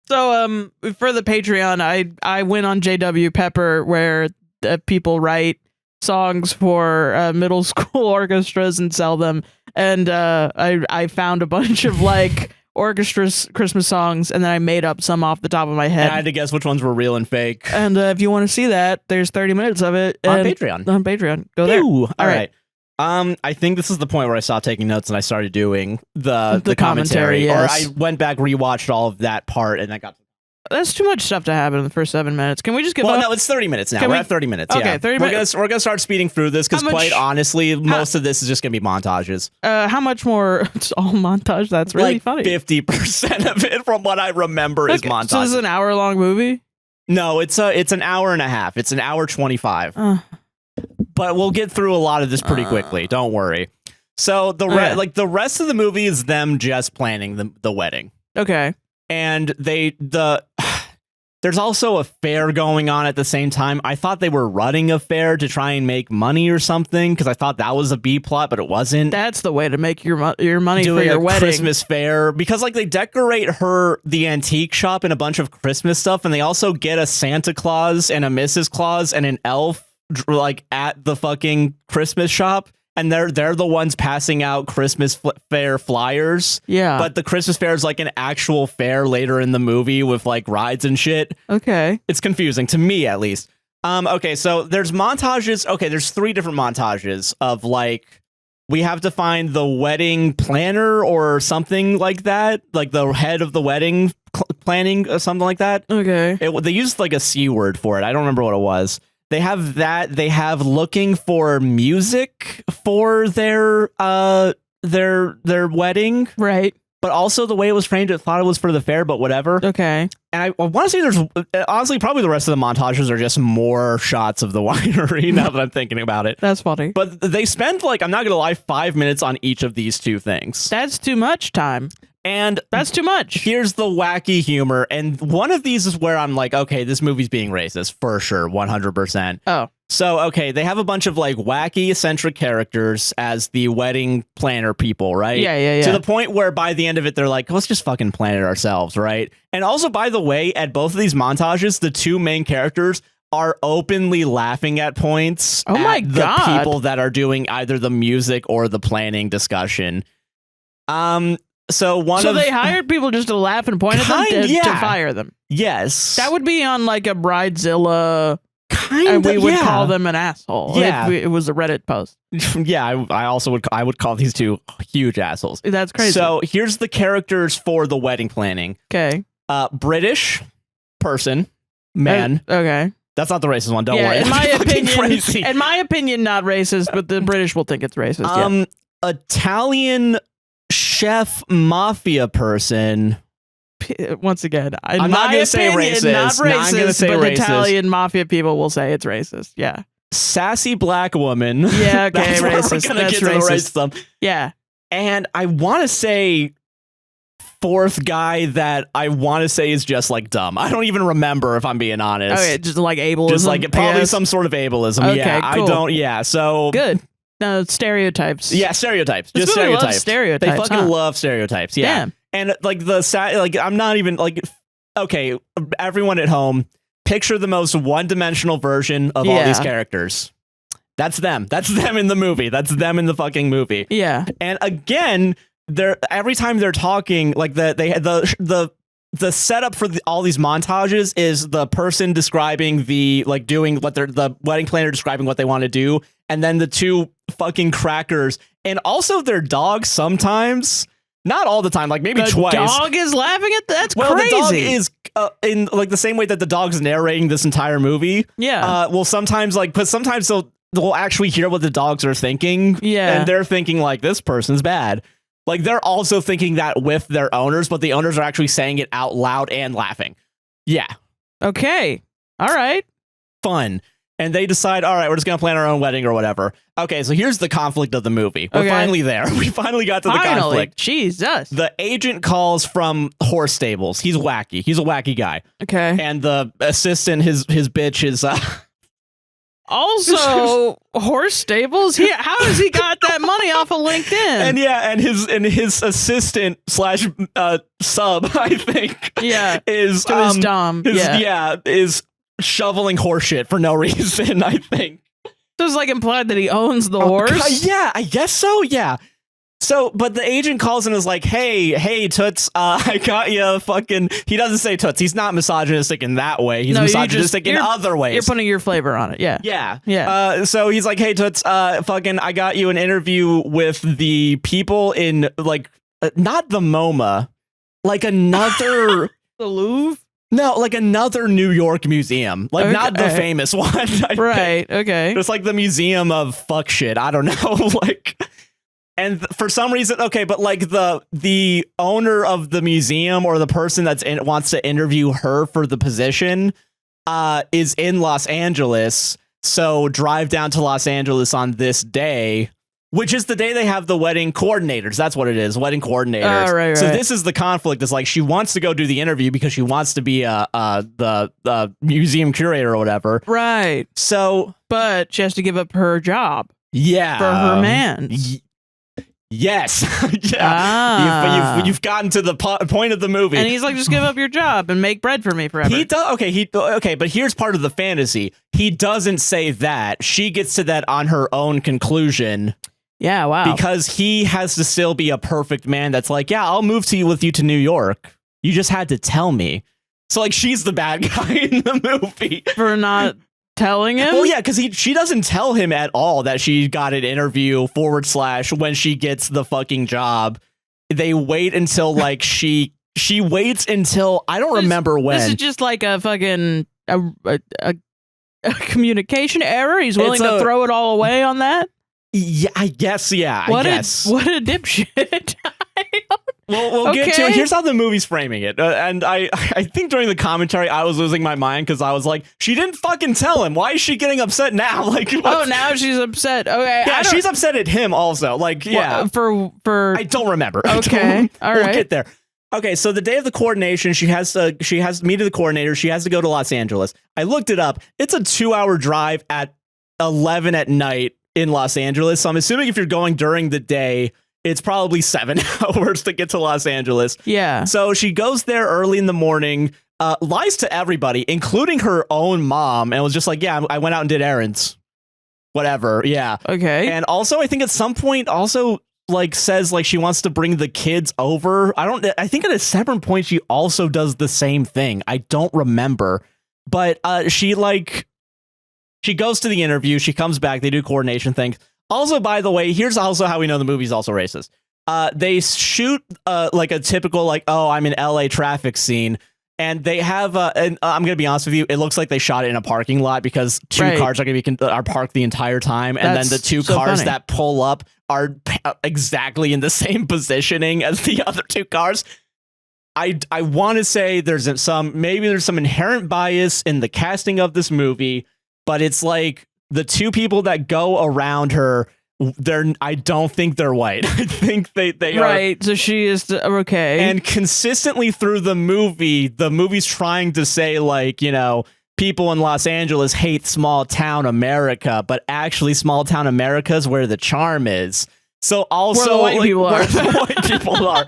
Speaker 2: So, for the Patreon, I went on JW Pepper where people write songs for middle school orchestras and sell them, and I found a bunch of like orchestras Christmas songs, and then I made up some off the top of my head.
Speaker 1: And I had to guess which ones were real and fake.
Speaker 2: And if you want to see that, there's 30 minutes of it
Speaker 1: on Patreon.
Speaker 2: On Patreon, go there.
Speaker 1: All right. I think this is the point where I stopped taking notes and I started doing the commentary.
Speaker 2: Yes.
Speaker 1: Or I went back, rewatched all of that part, and I got.
Speaker 2: That's too much stuff to happen in the first 7 minutes. Can we just get?
Speaker 1: Well, no, it's 30 minutes now. We're at 30 minutes.
Speaker 2: Okay,
Speaker 1: yeah.
Speaker 2: 30 minutes.
Speaker 1: We're gonna start speeding through this because, quite honestly, most of this is just gonna be montages.
Speaker 2: How much more? It's all montage. That's really
Speaker 1: like
Speaker 2: funny.
Speaker 1: 50% of it, from what I remember, is montage.
Speaker 2: So this is an hour-long movie?
Speaker 1: No, it's an hour and a half. It's an hour 25. But we'll get through a lot of this pretty quickly. Don't worry. So the rest of the movie is them just planning the wedding.
Speaker 2: Okay.
Speaker 1: And there's also a fair going on at the same time. I thought they were running a fair to try and make money or something, because I thought that was a B plot, but it wasn't.
Speaker 2: That's the way to make your money
Speaker 1: Doing
Speaker 2: for your wedding.
Speaker 1: Christmas fair, because like they decorate the antique shop in a bunch of Christmas stuff, and they also get a Santa Claus and a Mrs. Claus and an elf like at the fucking Christmas shop, and they're the ones passing out Christmas fair flyers.
Speaker 2: Yeah.
Speaker 1: But the Christmas fair is like an actual fair later in the movie with like rides and shit.
Speaker 2: Okay.
Speaker 1: It's confusing to me, at least. Okay, so there's montages. Okay, there's 3 different montages of like, we have to find the wedding planner or something like that, like the head of the wedding planning or something like that.
Speaker 2: Okay.
Speaker 1: They used like a C word for it. I don't remember what it was. They have that. They have looking for music for their wedding.
Speaker 2: Right.
Speaker 1: But also the way it was framed, it thought it was for the fair, but whatever.
Speaker 2: Okay.
Speaker 1: And I want to say there's, honestly, probably the rest of the montages are just more shots of the winery now that I'm thinking about it.
Speaker 2: That's funny.
Speaker 1: But they spend, like, I'm not going to lie, 5 minutes on each of these 2 things.
Speaker 2: That's too much time.
Speaker 1: And
Speaker 2: that's too much.
Speaker 1: Here's the wacky humor. And one of these is where I'm like, okay, this movie's being racist for sure. 100%.
Speaker 2: Oh.
Speaker 1: So, okay, they have a bunch of like wacky eccentric characters as the wedding planner people, right?
Speaker 2: Yeah.
Speaker 1: To the point where by the end of it, they're like, let's just fucking plan it ourselves, right? And also, by the way, at both of these montages, the 2 main characters are openly laughing at points at the people that are doing either the music or the planning discussion. So they
Speaker 2: hired people just to laugh and point at them to fire them.
Speaker 1: Yes.
Speaker 2: That would be on like a Bridezilla. And we would call them an asshole.
Speaker 1: Yeah.
Speaker 2: If it was a Reddit post.
Speaker 1: Yeah, I also would call these 2 huge assholes.
Speaker 2: That's crazy.
Speaker 1: So here's the characters for the wedding planning.
Speaker 2: Okay.
Speaker 1: British person, man.
Speaker 2: Okay.
Speaker 1: That's not the racist one. Don't worry.
Speaker 2: In my opinion, not racist, but the British will think it's racist.
Speaker 1: Italian chef mafia person.
Speaker 2: Once again,
Speaker 1: I'm not going to say racist.
Speaker 2: Not racist, but
Speaker 1: racist.
Speaker 2: Italian mafia people will say it's racist. Yeah.
Speaker 1: Sassy black woman.
Speaker 2: Yeah, okay,
Speaker 1: That's
Speaker 2: racist.
Speaker 1: We're gonna
Speaker 2: That's
Speaker 1: get to the
Speaker 2: racist.
Speaker 1: racist stuff.
Speaker 2: Yeah.
Speaker 1: And I want to say 4th guy that I want to say is just like dumb. I don't even remember, if I'm being honest.
Speaker 2: Okay, just like ableism.
Speaker 1: Just like probably some sort of ableism.
Speaker 2: Okay,
Speaker 1: yeah,
Speaker 2: cool.
Speaker 1: I don't. Yeah, so
Speaker 2: good. No, stereotypes.
Speaker 1: Yeah, stereotypes.
Speaker 2: This
Speaker 1: Just
Speaker 2: movie
Speaker 1: stereotypes.
Speaker 2: loves stereotypes.
Speaker 1: They fucking love stereotypes. Yeah.
Speaker 2: Damn.
Speaker 1: And like I'm not even like, okay, everyone at home, picture the most one-dimensional version of all these characters. That's them. That's them in the movie. That's them in the fucking movie.
Speaker 2: Yeah.
Speaker 1: And again, every time they're talking, like the setup for all these montages is the person describing doing what the wedding planner describing what they want to do, and then the 2 fucking crackers, and also their dog sometimes. Not all the time, like maybe twice.
Speaker 2: The dog is laughing at that? That's crazy.
Speaker 1: The dog is in like the same way that the dog's narrating this entire movie.
Speaker 2: Yeah.
Speaker 1: Well, sometimes because sometimes they'll actually hear what the dogs are thinking.
Speaker 2: Yeah.
Speaker 1: And they're thinking like, this person's bad. Like they're also thinking that with their owners, but the owners are actually saying it out loud and laughing. Yeah.
Speaker 2: Okay. All right.
Speaker 1: Fun. And they decide, all right, we're just going to plan our own wedding or whatever. Okay, so here's the conflict of the movie. We're finally there. We finally got to the conflict.
Speaker 2: Jesus.
Speaker 1: The agent calls from horse stables. He's wacky. He's a wacky guy.
Speaker 2: Okay.
Speaker 1: And the assistant, his bitch is...
Speaker 2: Also, horse stables? How has he got that money off of LinkedIn?
Speaker 1: And his assistant / sub, I think.
Speaker 2: Yeah.
Speaker 1: Is
Speaker 2: to his dom.
Speaker 1: Is shoveling horse shit for no reason, I think.
Speaker 2: So it's like implied that he owns the horse?
Speaker 1: Yeah, I guess so, yeah. So, but the agent calls and is like, hey, Toots, I got you fucking... He doesn't say Toots. He's not misogynistic in that way. He's misogynistic in other ways.
Speaker 2: You're putting your flavor on it, yeah.
Speaker 1: Yeah. So he's like, hey, Toots, fucking, I got you an interview with the people in, like, not the MoMA, like another...
Speaker 2: The Louvre?
Speaker 1: No, like another New York museum. Like, not the famous one.
Speaker 2: Right, okay.
Speaker 1: It's like the museum of fuck shit. I don't know. Like, and for some reason, okay, but like the owner of the museum or the person wants to interview her for the position is in Los Angeles. So drive down to Los Angeles on this day, which is the day they have the wedding coordinators. That's what it is, wedding coordinators.
Speaker 2: Right.
Speaker 1: So this is the conflict. It's like she wants to go do the interview because she wants to be the museum curator or whatever.
Speaker 2: Right.
Speaker 1: So,
Speaker 2: but she has to give up her job.
Speaker 1: Yeah.
Speaker 2: For her man.
Speaker 1: Yes. Yeah. You've gotten to the point of the movie.
Speaker 2: And he's like, just give up your job and make bread for me forever.
Speaker 1: He does. Okay, but here's part of the fantasy. He doesn't say that. She gets to that on her own conclusion.
Speaker 2: Yeah, wow.
Speaker 1: Because he has to still be a perfect man that's like, yeah, I'll move with you to New York. You just had to tell me. So, like, she's the bad guy in the movie.
Speaker 2: For not telling him?
Speaker 1: Well, yeah, because she doesn't tell him at all that she got an interview / when she gets the fucking job. They wait until, like, she waits until, I don't remember when.
Speaker 2: This is just like a fucking a communication error? He's willing to throw it all away on that?
Speaker 1: Yeah, I guess, yeah.
Speaker 2: What a dipshit.
Speaker 1: We'll get to it. Here's how the movie's framing it. And I think during the commentary, I was losing my mind because I was like, she didn't fucking tell him. Why is she getting upset now? Like,
Speaker 2: now she's upset. Okay.
Speaker 1: Yeah, she's upset at him also. Like, yeah.
Speaker 2: For
Speaker 1: I don't remember.
Speaker 2: Okay. All right.
Speaker 1: We'll get there. Okay, so the day of the coordination, she has to meet the coordinator. She has to go to Los Angeles. I looked it up. It's a 2-hour drive at 11 at night in Los Angeles. So I'm assuming if you're going during the day, it's probably 7 hours to get to Los Angeles.
Speaker 2: Yeah.
Speaker 1: So she goes there early in the morning, lies to everybody, including her own mom, and was just like, yeah, I went out and did errands. Whatever. Yeah.
Speaker 2: Okay.
Speaker 1: And also, I think at some point also like says like she wants to bring the kids over. I think at a separate point she also does the same thing. I don't remember. But she goes to the interview, she comes back, they do coordination things. Also, by the way, here's also how we know the movie's also racist. They shoot like a typical like, oh, I'm in LA traffic scene. And they have, and I'm going to be honest with you, it looks like they shot it in a parking lot because two cars are going to be are parked the entire time. And then the two cars that pull up are exactly in the same positioning as the other two cars. I want to say there's some inherent bias in the casting of this movie, but it's like the two people that go around her, I don't think they're white. I think they are.
Speaker 2: Right, so she is okay.
Speaker 1: And consistently through the movie's trying to say like, you know, people in Los Angeles hate small town America, but actually small town America is where the charm is. So also
Speaker 2: where the
Speaker 1: white people are.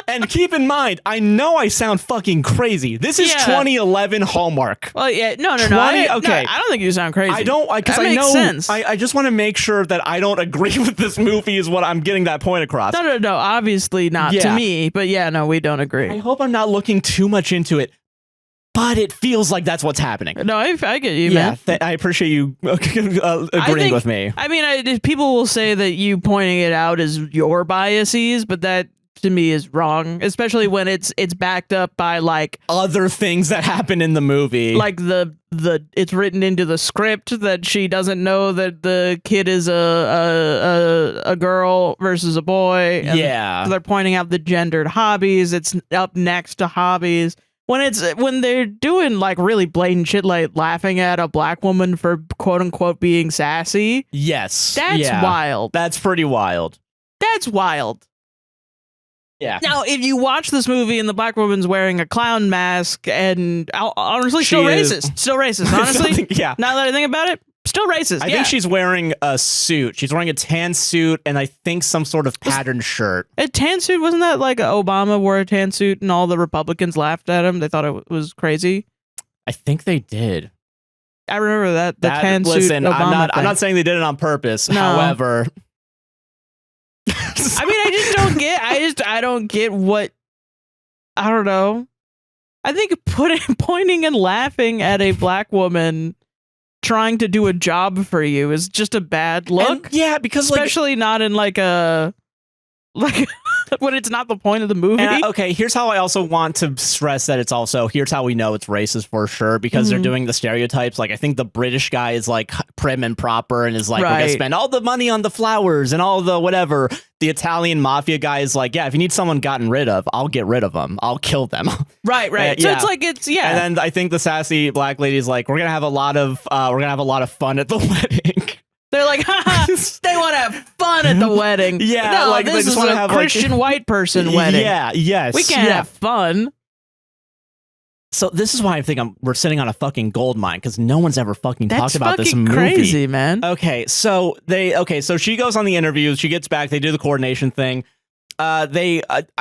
Speaker 1: And keep in mind, I know I sound fucking crazy. This is 2011 Hallmark.
Speaker 2: Well, yeah, no. Okay, I don't think you sound crazy.
Speaker 1: I don't, because I know. Sense. I just want to make sure that I don't agree with this movie. Is what I'm getting that point across.
Speaker 2: No. Obviously not to me, but yeah, no, we don't agree.
Speaker 1: I hope I'm not looking too much into it, but it feels like that's what's happening.
Speaker 2: No, I get you, man.
Speaker 1: I appreciate you agreeing with me.
Speaker 2: I mean, people will say that you pointing it out is your biases, but that to me is wrong, especially when it's backed up by like
Speaker 1: other things that happen in the movie,
Speaker 2: like the it's written into the script that she doesn't know that the kid is a girl versus a boy. And they're pointing out the gendered hobbies. It's up next to hobbies. When they're doing like really blatant shit, like laughing at a black woman for quote unquote being sassy.
Speaker 1: Yes,
Speaker 2: that's wild.
Speaker 1: That's pretty wild.
Speaker 2: That's wild.
Speaker 1: Yeah.
Speaker 2: Now, if you watch this movie and the black woman's wearing a clown mask, and honestly, still racist. Honestly,
Speaker 1: yeah.
Speaker 2: Now that I think about it, still racist.
Speaker 1: I think she's wearing a suit. She's wearing a tan suit, and I think some sort of patterned shirt.
Speaker 2: A tan suit, wasn't that like Obama wore a tan suit and all the Republicans laughed at him? They thought it was crazy.
Speaker 1: I think they did.
Speaker 2: I remember that tan suit. Listen,
Speaker 1: I'm not saying they did it on purpose. No. However.
Speaker 2: I mean, I don't get what, I don't know. I think pointing and laughing at a black woman trying to do a job for you is just a bad look.
Speaker 1: And, because
Speaker 2: especially not in like when it's not the point of the movie.
Speaker 1: Okay, here's how I also want to stress that here's how we know it's racist for sure, because they're doing the stereotypes. Like, I think the British guy is like prim and proper and is like, we're gonna spend all the money on the flowers and all the whatever. The Italian mafia guy is like, yeah, if you need someone gotten rid of, I'll get rid of them. I'll kill them.
Speaker 2: Right. So it's like,
Speaker 1: And then I think the sassy black lady is like, we're gonna have a lot of fun at the wedding.
Speaker 2: They're like, they want to have fun at the wedding.
Speaker 1: Yeah,
Speaker 2: no,
Speaker 1: like
Speaker 2: this is a Christian white person wedding.
Speaker 1: Yeah, yes.
Speaker 2: We can't have fun.
Speaker 1: So this is why I think we're sitting on a fucking gold mine, because no one's ever fucking talked about this movie.
Speaker 2: That's crazy, man.
Speaker 1: Okay, so so she goes on the interviews. She gets back. They do the coordination thing. I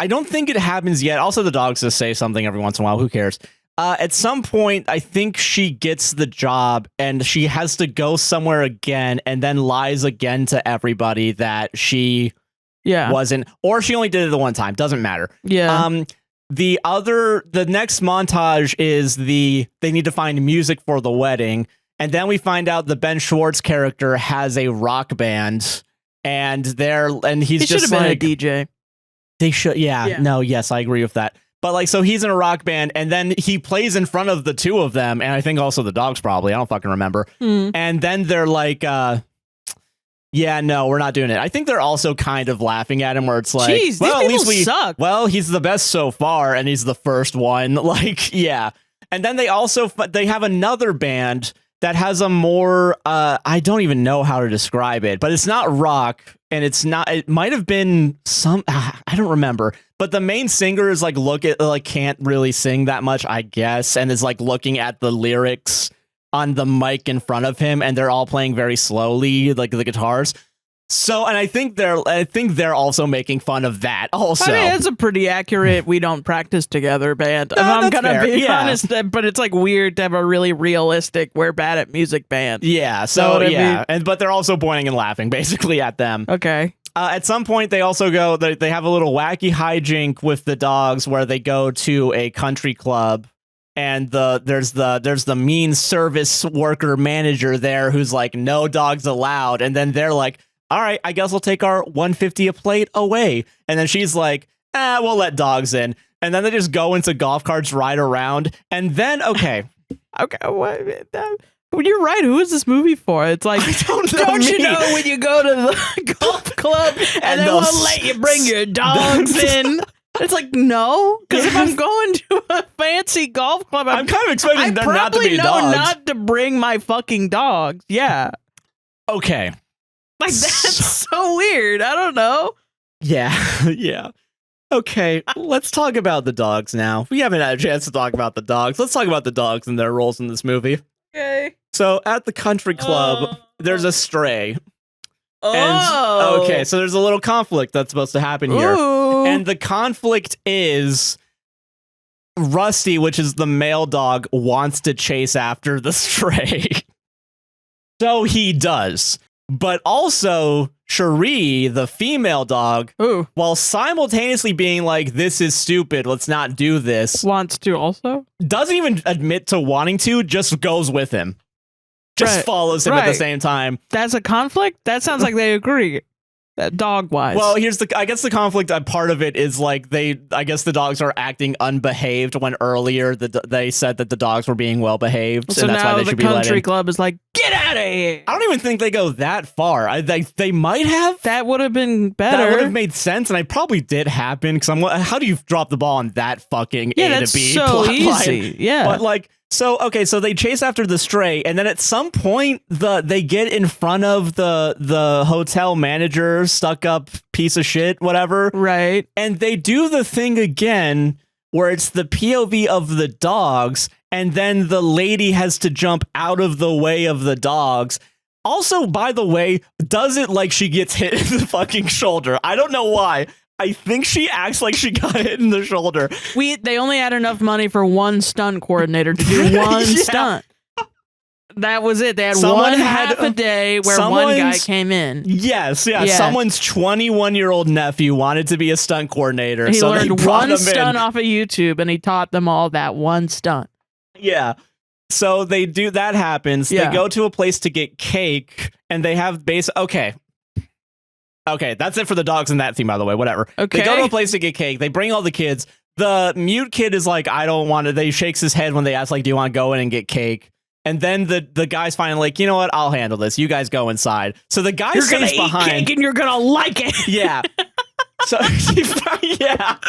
Speaker 1: don't think it happens yet. Also, the dogs just say something every once in a while. Who cares? At some point, I think she gets the job and she has to go somewhere again, and then lies again to everybody that she wasn't, or she only did it the one time. Doesn't matter.
Speaker 2: Yeah.
Speaker 1: The next montage is they need to find music for the wedding, and then we find out the Ben Schwartz character has a rock band, and he's just
Speaker 2: been
Speaker 1: like
Speaker 2: a DJ.
Speaker 1: They should, no, yes, I agree with that. But like, so he's in a rock band, and then he plays in front of the two of them, and I think also the dogs probably. I don't fucking remember. And then they're like, yeah, no, we're not doing it. I think they're also kind of laughing at him, where it's like,
Speaker 2: jeez,
Speaker 1: well,
Speaker 2: at least suck.
Speaker 1: Well, he's the best so far, and he's the first one. Like, yeah. And then they have another band that has a more, I don't even know how to describe it, but it's not rock, and it might have been I don't remember. But the main singer is can't really sing that much, I guess, and is like looking at the lyrics on the mic in front of him, and they're all playing very slowly, like the guitars. So, and I think they're also making fun of that. Also,
Speaker 2: I mean, it's a pretty accurate "we don't practice together" band. I'm gonna be honest, but it's like weird to have a really realistic "we're bad at music" band.
Speaker 1: Yeah. So but they're also pointing and laughing basically at them.
Speaker 2: Okay.
Speaker 1: At some point, they also go. They have a little wacky hijink with the dogs, where they go to a country club. And there's the mean service worker manager there who's like, no dogs allowed. And then they're like, all right, I guess we'll take our $150 a plate away. And then she's like, we'll let dogs in. And then they just go into golf carts, ride around. And then, okay,
Speaker 2: what? You're right. Who is this movie for? It's like, don't you know when you go to the golf club and they won't let you bring your dogs in? It's like, no, because if I'm going to a fancy golf club, I'm kind of expecting there not to be dogs. I probably know not to bring my fucking dogs. Yeah.
Speaker 1: Okay.
Speaker 2: Like, that's so weird. I don't know.
Speaker 1: Yeah. Yeah. Okay. Let's talk about the dogs now. We haven't had a chance to talk about the dogs. Let's talk about the dogs and their roles in this movie.
Speaker 2: Okay.
Speaker 1: So at the country club, there's a stray. And, okay, so there's a little conflict that's supposed to happen here.
Speaker 2: Ooh.
Speaker 1: And the conflict is Rusty, which is the male dog, wants to chase after the stray. So he does. But also, Cherie, the female dog, while simultaneously being like, this is stupid, let's not do this.
Speaker 2: Wants to also?
Speaker 1: Doesn't even admit to wanting to, just goes with him. Just follows him at the same time.
Speaker 2: That's a conflict? That sounds like they agree. Dog-wise.
Speaker 1: Well, I guess the conflict part of it is like I guess the dogs are acting unbehaved when earlier they said that the dogs were being well behaved.
Speaker 2: So
Speaker 1: and that's
Speaker 2: now
Speaker 1: why they should be
Speaker 2: the country club is like, get out of here.
Speaker 1: I don't even think they go that far. They might have.
Speaker 2: That would have been better.
Speaker 1: That would have made sense, and I probably did happen because how do you drop the ball on that fucking A to B
Speaker 2: so
Speaker 1: plot
Speaker 2: easy.
Speaker 1: line?
Speaker 2: Yeah,
Speaker 1: but like. So, okay, so they chase after the stray, and then at some point, they get in front of the hotel manager, stuck up piece of shit, whatever.
Speaker 2: Right.
Speaker 1: And they do the thing again where it's the POV of the dogs, and then the lady has to jump out of the way of the dogs. Also, by the way, does it like she gets hit in the fucking shoulder. I don't know why. I think she acts like she got hit in the shoulder.
Speaker 2: They only had enough money for one stunt coordinator to do one stunt. That was it. They had half a day where one guy came in.
Speaker 1: Yes, yeah. Someone's 21-year-old nephew wanted to be a stunt coordinator.
Speaker 2: He
Speaker 1: so
Speaker 2: learned one stunt off of YouTube, and he taught them all that one stunt.
Speaker 1: Yeah. So they do. That happens.
Speaker 2: Yeah.
Speaker 1: They go to a place to get cake, and they have Okay, that's it for the dogs in that scene, by the way, whatever.
Speaker 2: Okay.
Speaker 1: They go to a place to get cake. They bring all the kids. The mute kid is like, I don't want to. They shakes his head when they ask, like, do you want to go in and get cake? And then the guy's finally like, you know what? I'll handle this. You guys go inside. So the guy stays behind. You're going to eat
Speaker 2: cake and you're going to like it.
Speaker 1: Yeah. So, yeah.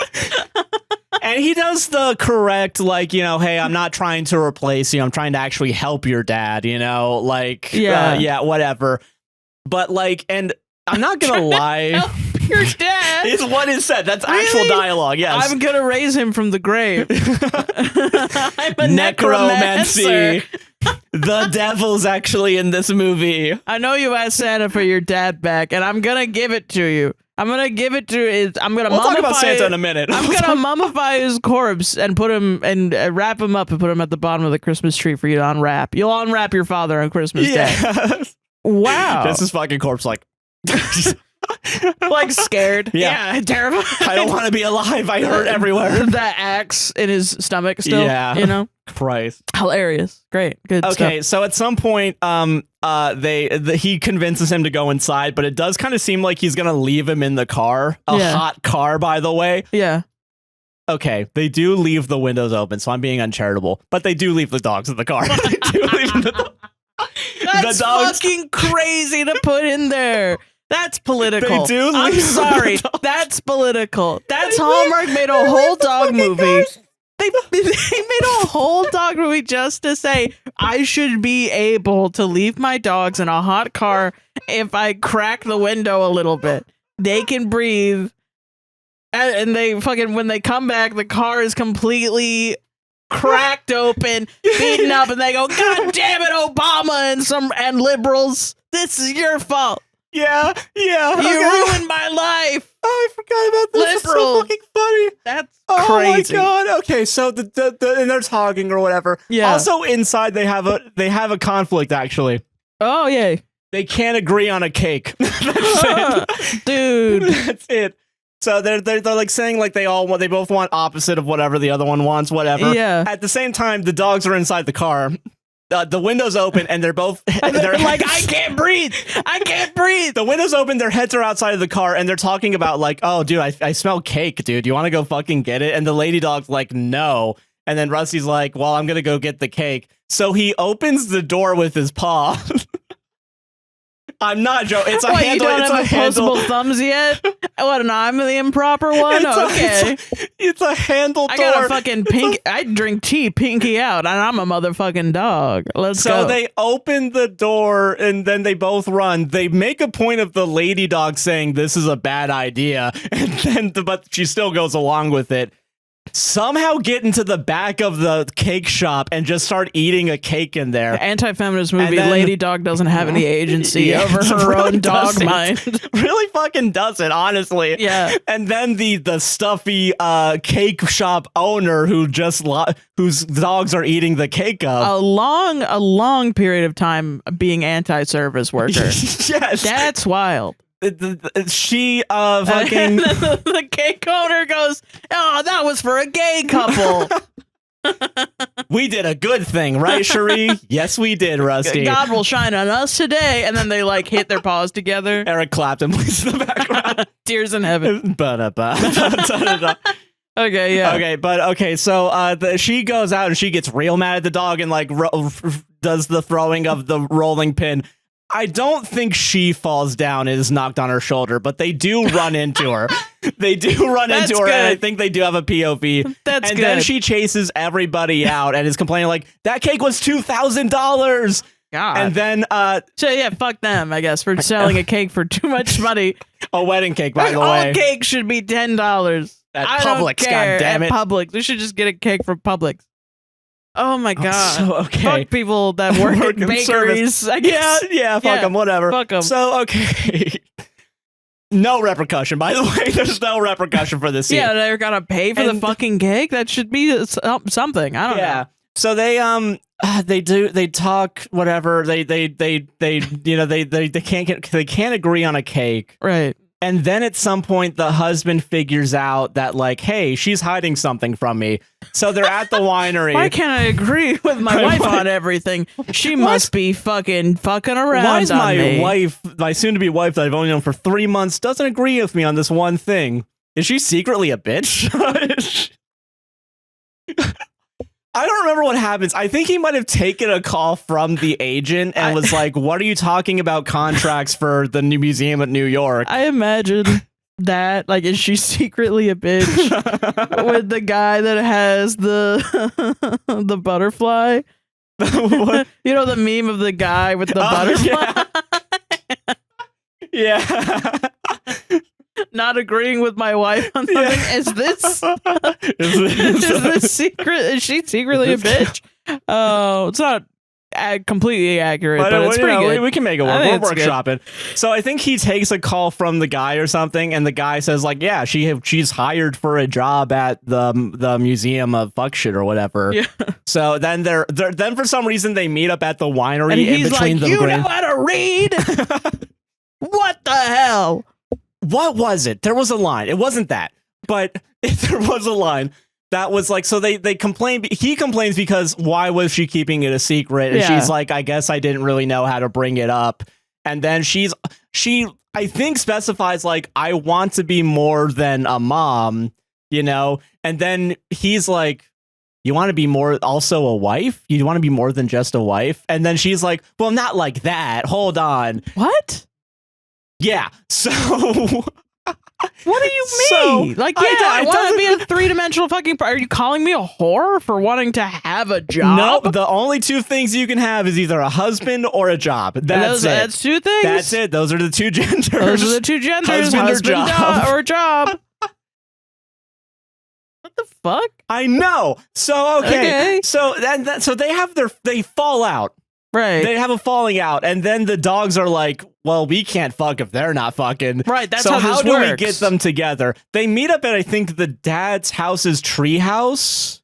Speaker 1: And he does the correct, like, you know, hey, I'm not trying to replace you. I'm trying to actually help your dad, you know, like, yeah, whatever. But like, and I'm not gonna lie.
Speaker 2: your dad.
Speaker 1: Is what is said. That's actual dialogue. Yes.
Speaker 2: I'm gonna raise him from the grave. I'm a
Speaker 1: necromancy. The devil's actually in this movie.
Speaker 2: I know you asked Santa for your dad back, and I'm gonna give it to you. I'm gonna give it to. I'm gonna.
Speaker 1: We'll talk about Santa in a minute.
Speaker 2: I'm gonna mummify his corpse and put him and wrap him up and put him at the bottom of the Christmas tree for you to unwrap. You'll unwrap your father on Christmas Day. Wow.
Speaker 1: This is fucking corpse like.
Speaker 2: Like scared.
Speaker 1: Yeah,
Speaker 2: terrified.
Speaker 1: I don't want to be alive. I hurt everywhere.
Speaker 2: That axe in his stomach still.
Speaker 1: Yeah.
Speaker 2: You know?
Speaker 1: Christ.
Speaker 2: Hilarious. Great. Good
Speaker 1: Okay,
Speaker 2: stuff.
Speaker 1: so at some point, he convinces him to go inside, but it does kind of seem like he's gonna leave him in the car. Hot car, by the way.
Speaker 2: Yeah.
Speaker 1: Okay, they do leave the windows open, so I'm being uncharitable. But they do leave the dogs in the car. They do leave
Speaker 2: That's fucking crazy to put in there. That's political.
Speaker 1: They do.
Speaker 2: I'm sorry. That's political. That's Hallmark made a whole dog movie. They made a whole dog movie just to say I should be able to leave my dogs in a hot car if I crack the window a little bit. They can breathe. And they fucking, when they come back, the car is completely cracked open, beaten up, and they go, God damn it, Obama and liberals. This is your fault.
Speaker 1: Yeah.
Speaker 2: You ruined my life.
Speaker 1: Oh, I forgot about this. It's so fucking funny.
Speaker 2: That's
Speaker 1: Oh
Speaker 2: crazy.
Speaker 1: my god. Okay, so and they're talking or whatever.
Speaker 2: Yeah.
Speaker 1: Also inside they have a conflict actually.
Speaker 2: Oh yay.
Speaker 1: They can't agree on a cake. That's it.
Speaker 2: Dude.
Speaker 1: That's it. So they're like saying like they both want opposite of whatever the other one wants, whatever.
Speaker 2: Yeah.
Speaker 1: At the same time, the dogs are inside the car. The window's open and they're both
Speaker 2: they're like, I can't breathe. I can't breathe.
Speaker 1: The window's open, their heads are outside of the car, and they're talking about like, oh, dude, I smell cake, dude. You want to go fucking get it? And the lady dog's like, no. And then Rusty's like, well, I'm gonna go get the cake. So he opens the door with his paw. I'm not joking. It's a handle.
Speaker 2: You don't
Speaker 1: it's
Speaker 2: have
Speaker 1: a handle.
Speaker 2: opposable thumbs yet? What? And I'm the improper one. Okay.
Speaker 1: It's a handle door.
Speaker 2: I got a fucking pink. I drink tea, pinky out, and I'm a motherfucking dog. Let's go.
Speaker 1: So they open the door, and then they both run. They make a point of the lady dog saying this is a bad idea, and then but she still goes along with it. Somehow get into the back of the cake shop and just start eating a cake in there.
Speaker 2: Anti-feminist movie. Lady dog doesn't have any agency over her
Speaker 1: really
Speaker 2: own dog mind.
Speaker 1: Really fucking doesn't, honestly.
Speaker 2: Yeah.
Speaker 1: And then the stuffy cake shop owner whose dogs are eating the cake up.
Speaker 2: A long period of time being anti-service worker.
Speaker 1: Yes.
Speaker 2: That's wild.
Speaker 1: She fucking
Speaker 2: the cake owner goes, oh, that was for a gay couple.
Speaker 1: We did a good thing, right, Cherie? Yes, we did, Rusty.
Speaker 2: God will shine on us today. And then they like hit their paws together.
Speaker 1: Eric Clapton plays in the background.
Speaker 2: Tears in heaven. Okay, yeah.
Speaker 1: Okay, but okay, so she goes out and she gets real mad at the dog and like does the throwing of the rolling pin. I don't think she falls down and is knocked on her shoulder, but they do run into her. They do run into her, and I think they do have a POV.
Speaker 2: That's
Speaker 1: and
Speaker 2: good.
Speaker 1: then she chases everybody out and is complaining like, that cake was $2,000.
Speaker 2: God.
Speaker 1: And then
Speaker 2: so yeah, fuck them, I guess, for selling a cake for too much money.
Speaker 1: A wedding cake, by the
Speaker 2: all
Speaker 1: way.
Speaker 2: All cake should be $10.
Speaker 1: At Publix, goddammit.
Speaker 2: At Publix. We should just get a cake from Publix. Oh my god.
Speaker 1: So, okay.
Speaker 2: Fuck people that work at bakeries. I guess.
Speaker 1: Yeah, fuck them, whatever.
Speaker 2: Fuck them.
Speaker 1: So, okay. No repercussion, by the way. There's no repercussion for this scene.
Speaker 2: Yeah, they're gonna pay for the fucking cake? That should be something. I don't know.
Speaker 1: So they talk, whatever. They can't agree on a cake.
Speaker 2: Right.
Speaker 1: And then at some point, the husband figures out that, like, hey, she's hiding something from me. So they're at the winery.
Speaker 2: Why can't I agree with my wife on everything? She must be fucking around.
Speaker 1: Why is my
Speaker 2: wife,
Speaker 1: my soon-to-be wife that I've only known for 3 months, doesn't agree with me on this one thing? Is she secretly a bitch? I don't remember what happens. I think he might have taken a call from the agent and was like, what are you talking about contracts for the new museum at New York?
Speaker 2: I imagine that, like, is she secretly a bitch with the guy that has the butterfly?
Speaker 1: What?
Speaker 2: You know the meme of the guy with the butterfly?
Speaker 1: Yeah.
Speaker 2: not agreeing with my wife on something. Yeah. Is this secret? Is she secretly a bitch? Oh, it's not completely accurate, but it's pretty good.
Speaker 1: We can make it work. We'll workshop it. So I think he takes a call from the guy or something, and the guy says like, yeah, she's hired for a job at the museum of fuck shit or whatever. Yeah. So then then for some reason they meet up at the winery, and he's in between
Speaker 2: like, you know how to read? What the hell?
Speaker 1: What was it? There was a line. It wasn't that, but there was a line. That was like, so they complain. He complains because why was she keeping it a secret? And she's like, I guess I didn't really know how to bring it up. And then she I think specifies like, I want to be more than a mom, you know? And then he's like, you want to be more also a wife? You want to be more than just a wife? And then she's like, well, not like that. Hold on.
Speaker 2: What?
Speaker 1: Yeah. So
Speaker 2: what do you mean? Like, yeah, I want to be a three-dimensional fucking... Are you calling me a whore for wanting to have a job?
Speaker 1: No, the only two things you can have is either a husband or a job. That's it.
Speaker 2: That's two things?
Speaker 1: That's it. Those are the two genders.
Speaker 2: Those are the two genders. Husband or job. Or job. What the fuck?
Speaker 1: I know. So, okay. So, so they fall out.
Speaker 2: Right.
Speaker 1: They have a falling out, and then the dogs are like, well, we can't fuck if they're not fucking.
Speaker 2: Right, that's
Speaker 1: so
Speaker 2: how this works.
Speaker 1: So how do we get them together? They meet up at, I think, the dad's house's treehouse,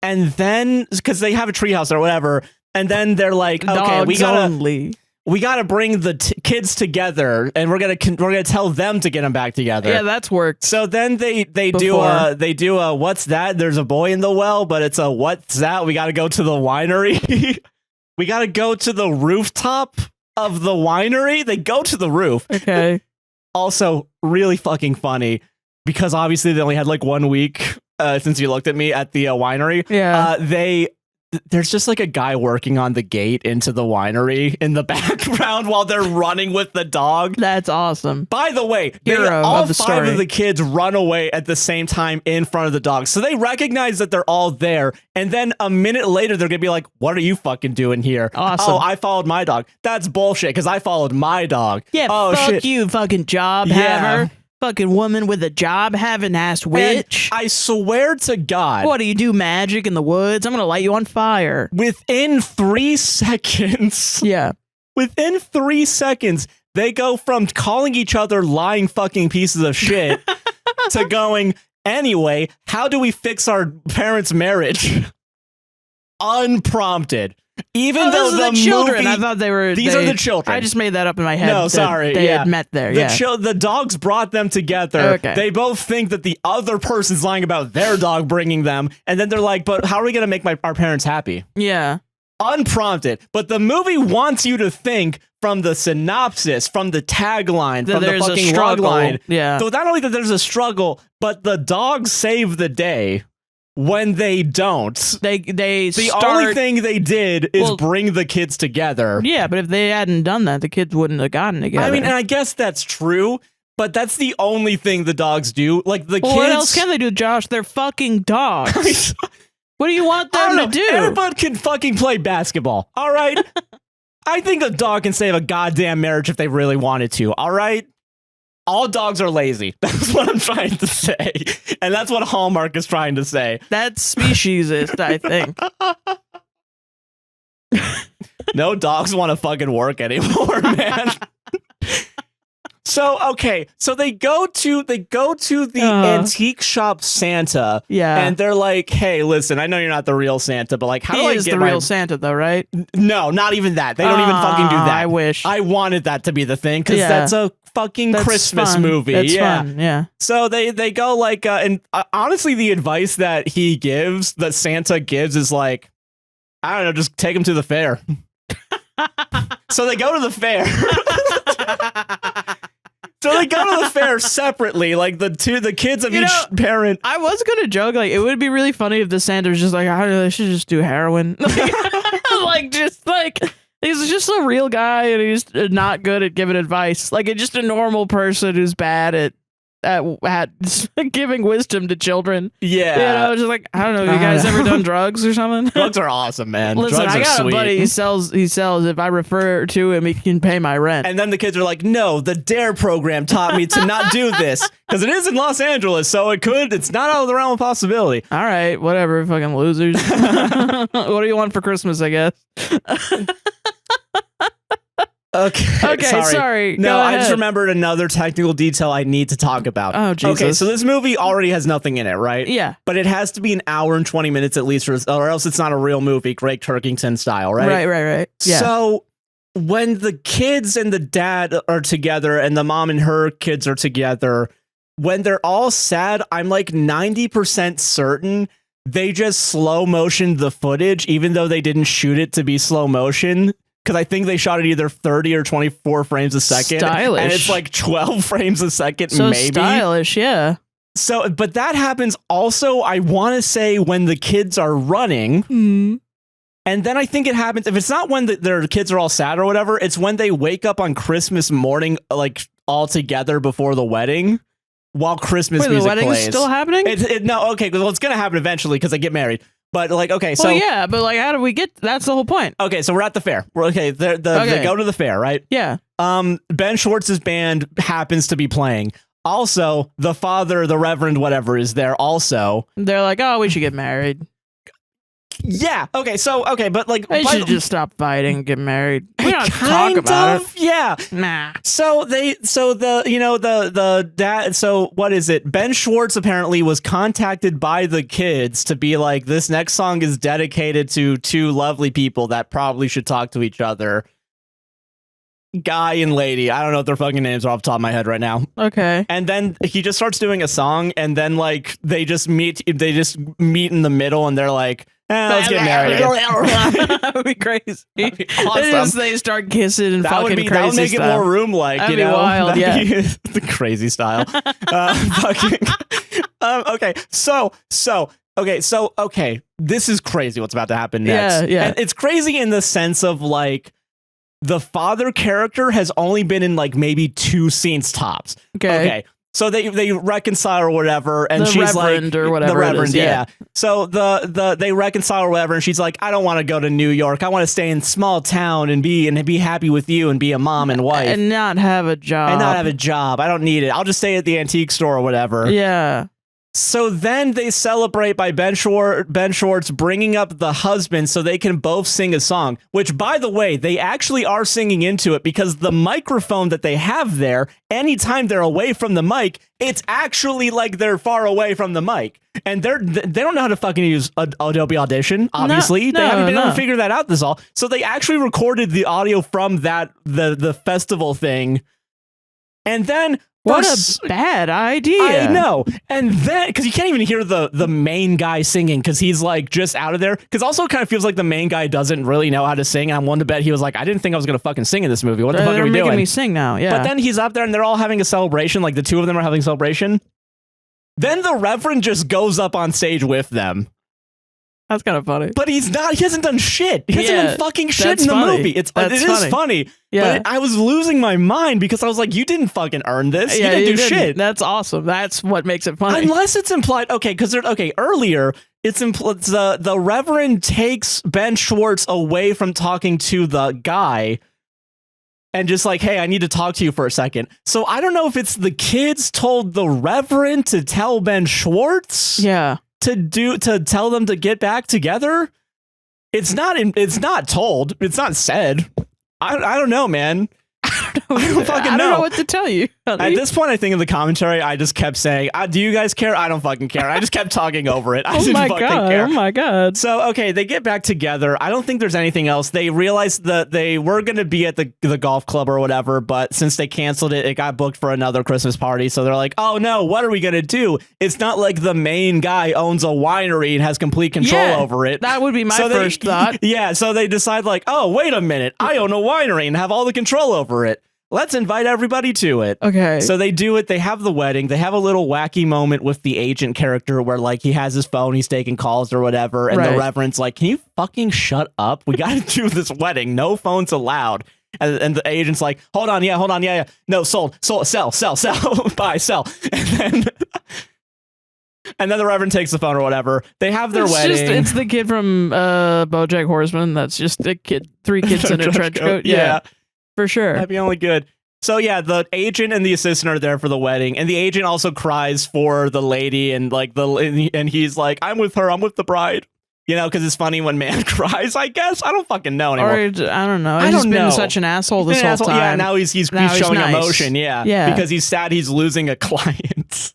Speaker 1: and then, because they have a treehouse or whatever, and then they're like, okay, we gotta bring the kids together, and we're gonna tell them to get them back together.
Speaker 2: Yeah, that's worked.
Speaker 1: So then they do a what's that? There's a boy in the well, but it's a what's that? We gotta go to the winery. We got to go to the rooftop of the winery. They go to the roof.
Speaker 2: Okay.
Speaker 1: Also, really fucking funny because obviously they only had like 1 week since you looked at me at the winery.
Speaker 2: Yeah.
Speaker 1: There's just like a guy working on the gate into the winery in the background while they're running with the dog.
Speaker 2: That's awesome.
Speaker 1: By the way, all five of the kids run away at the same time in front of the dog. So they recognize that they're all there. And then a minute later, they're going to be like, what are you fucking doing here?
Speaker 2: Awesome.
Speaker 1: Oh, I followed my dog. That's bullshit because I followed my dog.
Speaker 2: Yeah, fuck you, fucking job hammer. Fucking woman with a job having ass witch.
Speaker 1: And I swear to God.
Speaker 2: What do you do? Magic in the woods? I'm gonna light you on fire.
Speaker 1: Within 3 seconds.
Speaker 2: Yeah.
Speaker 1: Within 3 seconds, they go from calling each other lying fucking pieces of shit to going, anyway, how do we fix our parents' marriage? Unprompted. Even though the
Speaker 2: children,
Speaker 1: movie,
Speaker 2: I thought they were.
Speaker 1: These are the children.
Speaker 2: I just made that up in my head.
Speaker 1: No, sorry.
Speaker 2: They had met there.
Speaker 1: The dogs brought them together.
Speaker 2: Okay.
Speaker 1: They both think that the other person's lying about their dog bringing them, and then they're like, "But how are we gonna make our parents happy?"
Speaker 2: Yeah.
Speaker 1: Unprompted. But the movie wants you to think from the synopsis, from the tagline, from the fucking logline.
Speaker 2: Yeah.
Speaker 1: So not only that there's a struggle, but the dogs save the day. When they don't, the only thing they did is bring the kids together.
Speaker 2: Yeah, but if they hadn't done that, the kids wouldn't have gotten together.
Speaker 1: I mean, and I guess that's true, but that's the only thing the dogs do. Like the kids.
Speaker 2: What else can they do, Josh? They're fucking dogs. What do you want them to do?
Speaker 1: Everybody can fucking play basketball. All right. I think a dog can save a goddamn marriage if they really wanted to. All right. All dogs are lazy. That's what I'm trying to say. And that's what Hallmark is trying to say.
Speaker 2: That's speciesist, I think.
Speaker 1: No dogs want to fucking work anymore, man. So, okay. So they go to the antique shop Santa.
Speaker 2: Yeah.
Speaker 1: And they're like, hey, listen, I know you're not the real Santa, but like, how do I get
Speaker 2: the real Santa though, right?
Speaker 1: No, not even that. They don't even fucking do that.
Speaker 2: I wish.
Speaker 1: I wanted that to be the thing because that's a fucking Christmas movie.
Speaker 2: That's fun. Yeah.
Speaker 1: So they go like, and honestly, the advice that that Santa gives is like, I don't know, just take him to the fair. So they go to the fair. So they go to the fair separately, like the kids of each parent.
Speaker 2: I was gonna joke, like it would be really funny if the Santa was just like, I should just do heroin. He's just a real guy and he's not good at giving advice. Like it's just a normal person who's bad at at giving wisdom to children.
Speaker 1: Yeah.
Speaker 2: You know, just like, I don't know, you guys ever done drugs or something?
Speaker 1: Drugs are awesome, man.
Speaker 2: Listen,
Speaker 1: drugs
Speaker 2: I got
Speaker 1: are sweet.
Speaker 2: a buddy, he sells, if I refer to him, he can pay my rent.
Speaker 1: And then the kids are like, no, the DARE program taught me to not do this. Because it is in Los Angeles, so it's not out of the realm of possibility.
Speaker 2: All right, whatever, fucking losers. What do you want for Christmas, I guess?
Speaker 1: Okay,
Speaker 2: sorry.
Speaker 1: No,
Speaker 2: Go
Speaker 1: I just
Speaker 2: ahead.
Speaker 1: remembered another technical detail I need to talk about.
Speaker 2: Oh, Jesus.
Speaker 1: Okay, so this movie already has nothing in it, right?
Speaker 2: Yeah.
Speaker 1: But it has to be an hour and 20 minutes at least, or else it's not a real movie, Greg Turkington style, right?
Speaker 2: Right. Yeah.
Speaker 1: So when the kids and the dad are together and the mom and her kids are together, when they're all sad, I'm like 90% certain they just slow motioned the footage, even though they didn't shoot it to be slow motion. Because I think they shot it either 30 or 24 frames a second.
Speaker 2: Stylish.
Speaker 1: And it's like 12 frames a second,
Speaker 2: so
Speaker 1: maybe.
Speaker 2: stylish, yeah.
Speaker 1: So, but that happens also, I want to say, when the kids are running.
Speaker 2: Mm.
Speaker 1: And then I think it happens, if it's not when their kids are all sad or whatever, it's when they wake up on Christmas morning, like all together before the wedding, while Christmas music
Speaker 2: the wedding
Speaker 1: plays.
Speaker 2: is still happening?
Speaker 1: No, okay, well, it's going to happen eventually because they get married. But like, okay, so
Speaker 2: well, yeah, but like, how do we get? That's the whole point.
Speaker 1: Okay, so we're at the fair. They go to the fair, right?
Speaker 2: Yeah.
Speaker 1: Ben Schwartz's band happens to be playing. Also, the father, the reverend, whatever, is there also.
Speaker 2: They're like, oh, we should get married.
Speaker 1: Yeah. Okay. So but like,
Speaker 2: They should just stop fighting and get married. We don't talk about it.
Speaker 1: Yeah.
Speaker 2: Nah.
Speaker 1: So the dad. So what is it? Ben Schwartz apparently was contacted by the kids to be like, this next song is dedicated to two lovely people that probably should talk to each other. Guy and lady. I don't know what their fucking names are off the top of my head right now.
Speaker 2: Okay.
Speaker 1: And then he just starts doing a song, and then like they just meet in the middle, and they're like, let's get married.
Speaker 2: That would be crazy.
Speaker 1: That'd be awesome.
Speaker 2: They start kissing and
Speaker 1: That
Speaker 2: fucking
Speaker 1: would
Speaker 2: crazy
Speaker 1: that would make
Speaker 2: stuff.
Speaker 1: it more room like,
Speaker 2: That'd
Speaker 1: you
Speaker 2: be
Speaker 1: know,
Speaker 2: wild, yeah.
Speaker 1: the crazy style. Okay, this is crazy what's about to happen next.
Speaker 2: Yeah.
Speaker 1: And it's crazy in the sense of like the father character has only been in like maybe 2 scenes tops. Okay. So they reconcile or whatever, and
Speaker 2: the
Speaker 1: she's
Speaker 2: reverend
Speaker 1: like,
Speaker 2: or whatever.
Speaker 1: the reverend,
Speaker 2: it is,
Speaker 1: yeah. So they reconcile or whatever, and she's like, I don't want to go to New York. I want to stay in small town and be happy with you and be a mom and wife
Speaker 2: and not have a job.
Speaker 1: I don't need it. I'll just stay at the antique store or whatever.
Speaker 2: Yeah.
Speaker 1: So then they celebrate by Ben Schwartz bringing up the husband so they can both sing a song, which, by the way, they actually are singing into it because the microphone that they have there, anytime they're away from the mic, it's actually like they're far away from the mic. And they don't know how to fucking use Adobe Audition, obviously. They haven't been able to figure that out this all. So they actually recorded the audio from the festival thing. And then...
Speaker 2: What a bad idea.
Speaker 1: I know. And then, because you can't even hear the main guy singing because he's like just out of there. Because also it kind of feels like the main guy doesn't really know how to sing. And I'm willing to bet he was like, I didn't think I was going to fucking sing in this movie. What the fuck are we doing?
Speaker 2: They're making me sing now, yeah.
Speaker 1: But then he's up there and they're all having a celebration. Like the 2 of them are having a celebration. Then the Reverend just goes up on stage with them.
Speaker 2: That's kind of funny.
Speaker 1: But he's not. He hasn't done shit. He hasn't done fucking shit in the movie. It is funny.
Speaker 2: Yeah.
Speaker 1: But I was losing my mind because I was like, you didn't fucking earn this. You didn't do shit.
Speaker 2: That's awesome. That's what makes it funny.
Speaker 1: Unless it's implied. Okay, because earlier it's the Reverend takes Ben Schwartz away from talking to the guy and just like, hey, I need to talk to you for a second. So I don't know if it's the kids told the Reverend to tell Ben Schwartz.
Speaker 2: Yeah.
Speaker 1: To tell them to get back together. It's not told. It's not said. I don't know, man. I don't fucking know.
Speaker 2: I don't know what to tell you, honey.
Speaker 1: At this point, I think in the commentary, I just kept saying, do you guys care? I don't fucking care. I just kept talking over it. I didn't fucking care.
Speaker 2: Oh my God.
Speaker 1: So, okay, they get back together. I don't think there's anything else. They realized that they were going to be at the golf club or whatever, but since they canceled it, it got booked for another Christmas party. So they're like, oh no, what are we going to do? It's not like the main guy owns a winery and has complete control over it.
Speaker 2: That would be my first thought.
Speaker 1: Yeah, so they decide like, oh, wait a minute. I own a winery and have all the control over it. Let's invite everybody to it.
Speaker 2: Okay.
Speaker 1: So they do it. They have the wedding. They have a little wacky moment with the agent character where like he has his phone, he's taking calls or whatever. And the Reverend's like, can you fucking shut up? We got to do this wedding. No phones allowed. And the agent's like, hold on, yeah. No, sold, sell, buy, sell. And then the Reverend takes the phone or whatever. They have their wedding.
Speaker 2: It's the kid from BoJack Horseman. That's just a kid, 3 kids in a trench coat. Yeah, for sure.
Speaker 1: That'd be only good. So yeah, the agent and the assistant are there for the wedding, and the agent also cries for the lady, and and he's like, I'm with her, I'm with the bride. You know, because it's funny when man cries, I guess. I don't fucking know anymore.
Speaker 2: Or I don't know. He's been such an asshole this whole time.
Speaker 1: Yeah, now he's showing
Speaker 2: nice.
Speaker 1: emotion. Yeah, because he's sad he's losing a client.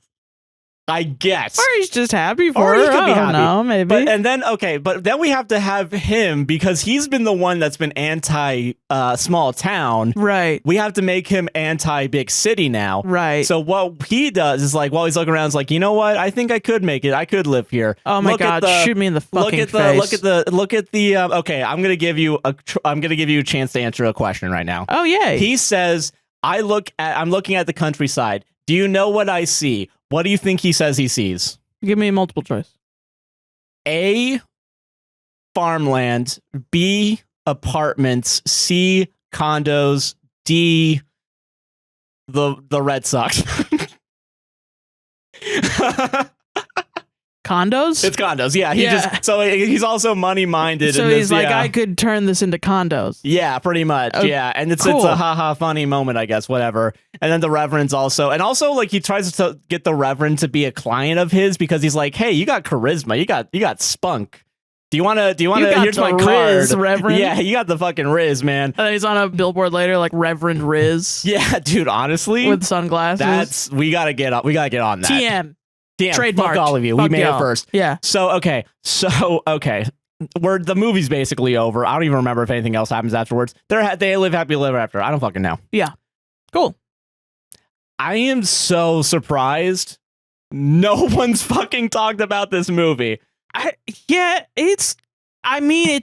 Speaker 1: I guess.
Speaker 2: Or he's just happy for her.
Speaker 1: He could be happy.
Speaker 2: I don't know, maybe.
Speaker 1: But then we have to have him, because he's been the one that's been anti small town.
Speaker 2: Right.
Speaker 1: We have to make him anti big city now.
Speaker 2: Right.
Speaker 1: So what he does is like, while he's looking around, is like, you know what? I think I could make it. I could live here.
Speaker 2: Oh my God! Shoot me in the fucking face.
Speaker 1: Look at the. Okay, I'm gonna give you a chance to answer a question right now.
Speaker 2: Oh yeah.
Speaker 1: He says, I'm looking at the countryside. Do you know what I see? What do you think he says he sees?
Speaker 2: Give me a multiple choice.
Speaker 1: A, farmland. B, apartments. C, condos. D, the Red Sox.
Speaker 2: Condos?
Speaker 1: It's condos. Yeah. He's also money minded.
Speaker 2: So he's like, I could turn this into condos.
Speaker 1: Yeah, pretty much.
Speaker 2: Oh,
Speaker 1: yeah. And it's
Speaker 2: cool.
Speaker 1: a haha funny moment, I guess, whatever. And then the Reverend's also like he tries to get the Reverend to be a client of his, because he's like, hey, you got charisma. You got spunk. Do you want to here's my
Speaker 2: Riz,
Speaker 1: card.
Speaker 2: Reverend.
Speaker 1: Yeah, you got the fucking Riz, man.
Speaker 2: And he's on a billboard later like Reverend Riz.
Speaker 1: Yeah, dude, honestly.
Speaker 2: With sunglasses.
Speaker 1: We gotta get on that.
Speaker 2: TM.
Speaker 1: Damn,
Speaker 2: trademark.
Speaker 1: Fuck all of you. We made it first.
Speaker 2: Yeah.
Speaker 1: So okay. The movie's basically over. I don't even remember if anything else happens afterwards. They live happy ever after. I don't fucking know.
Speaker 2: Yeah. Cool.
Speaker 1: I am so surprised no one's fucking talked about this movie.
Speaker 2: It's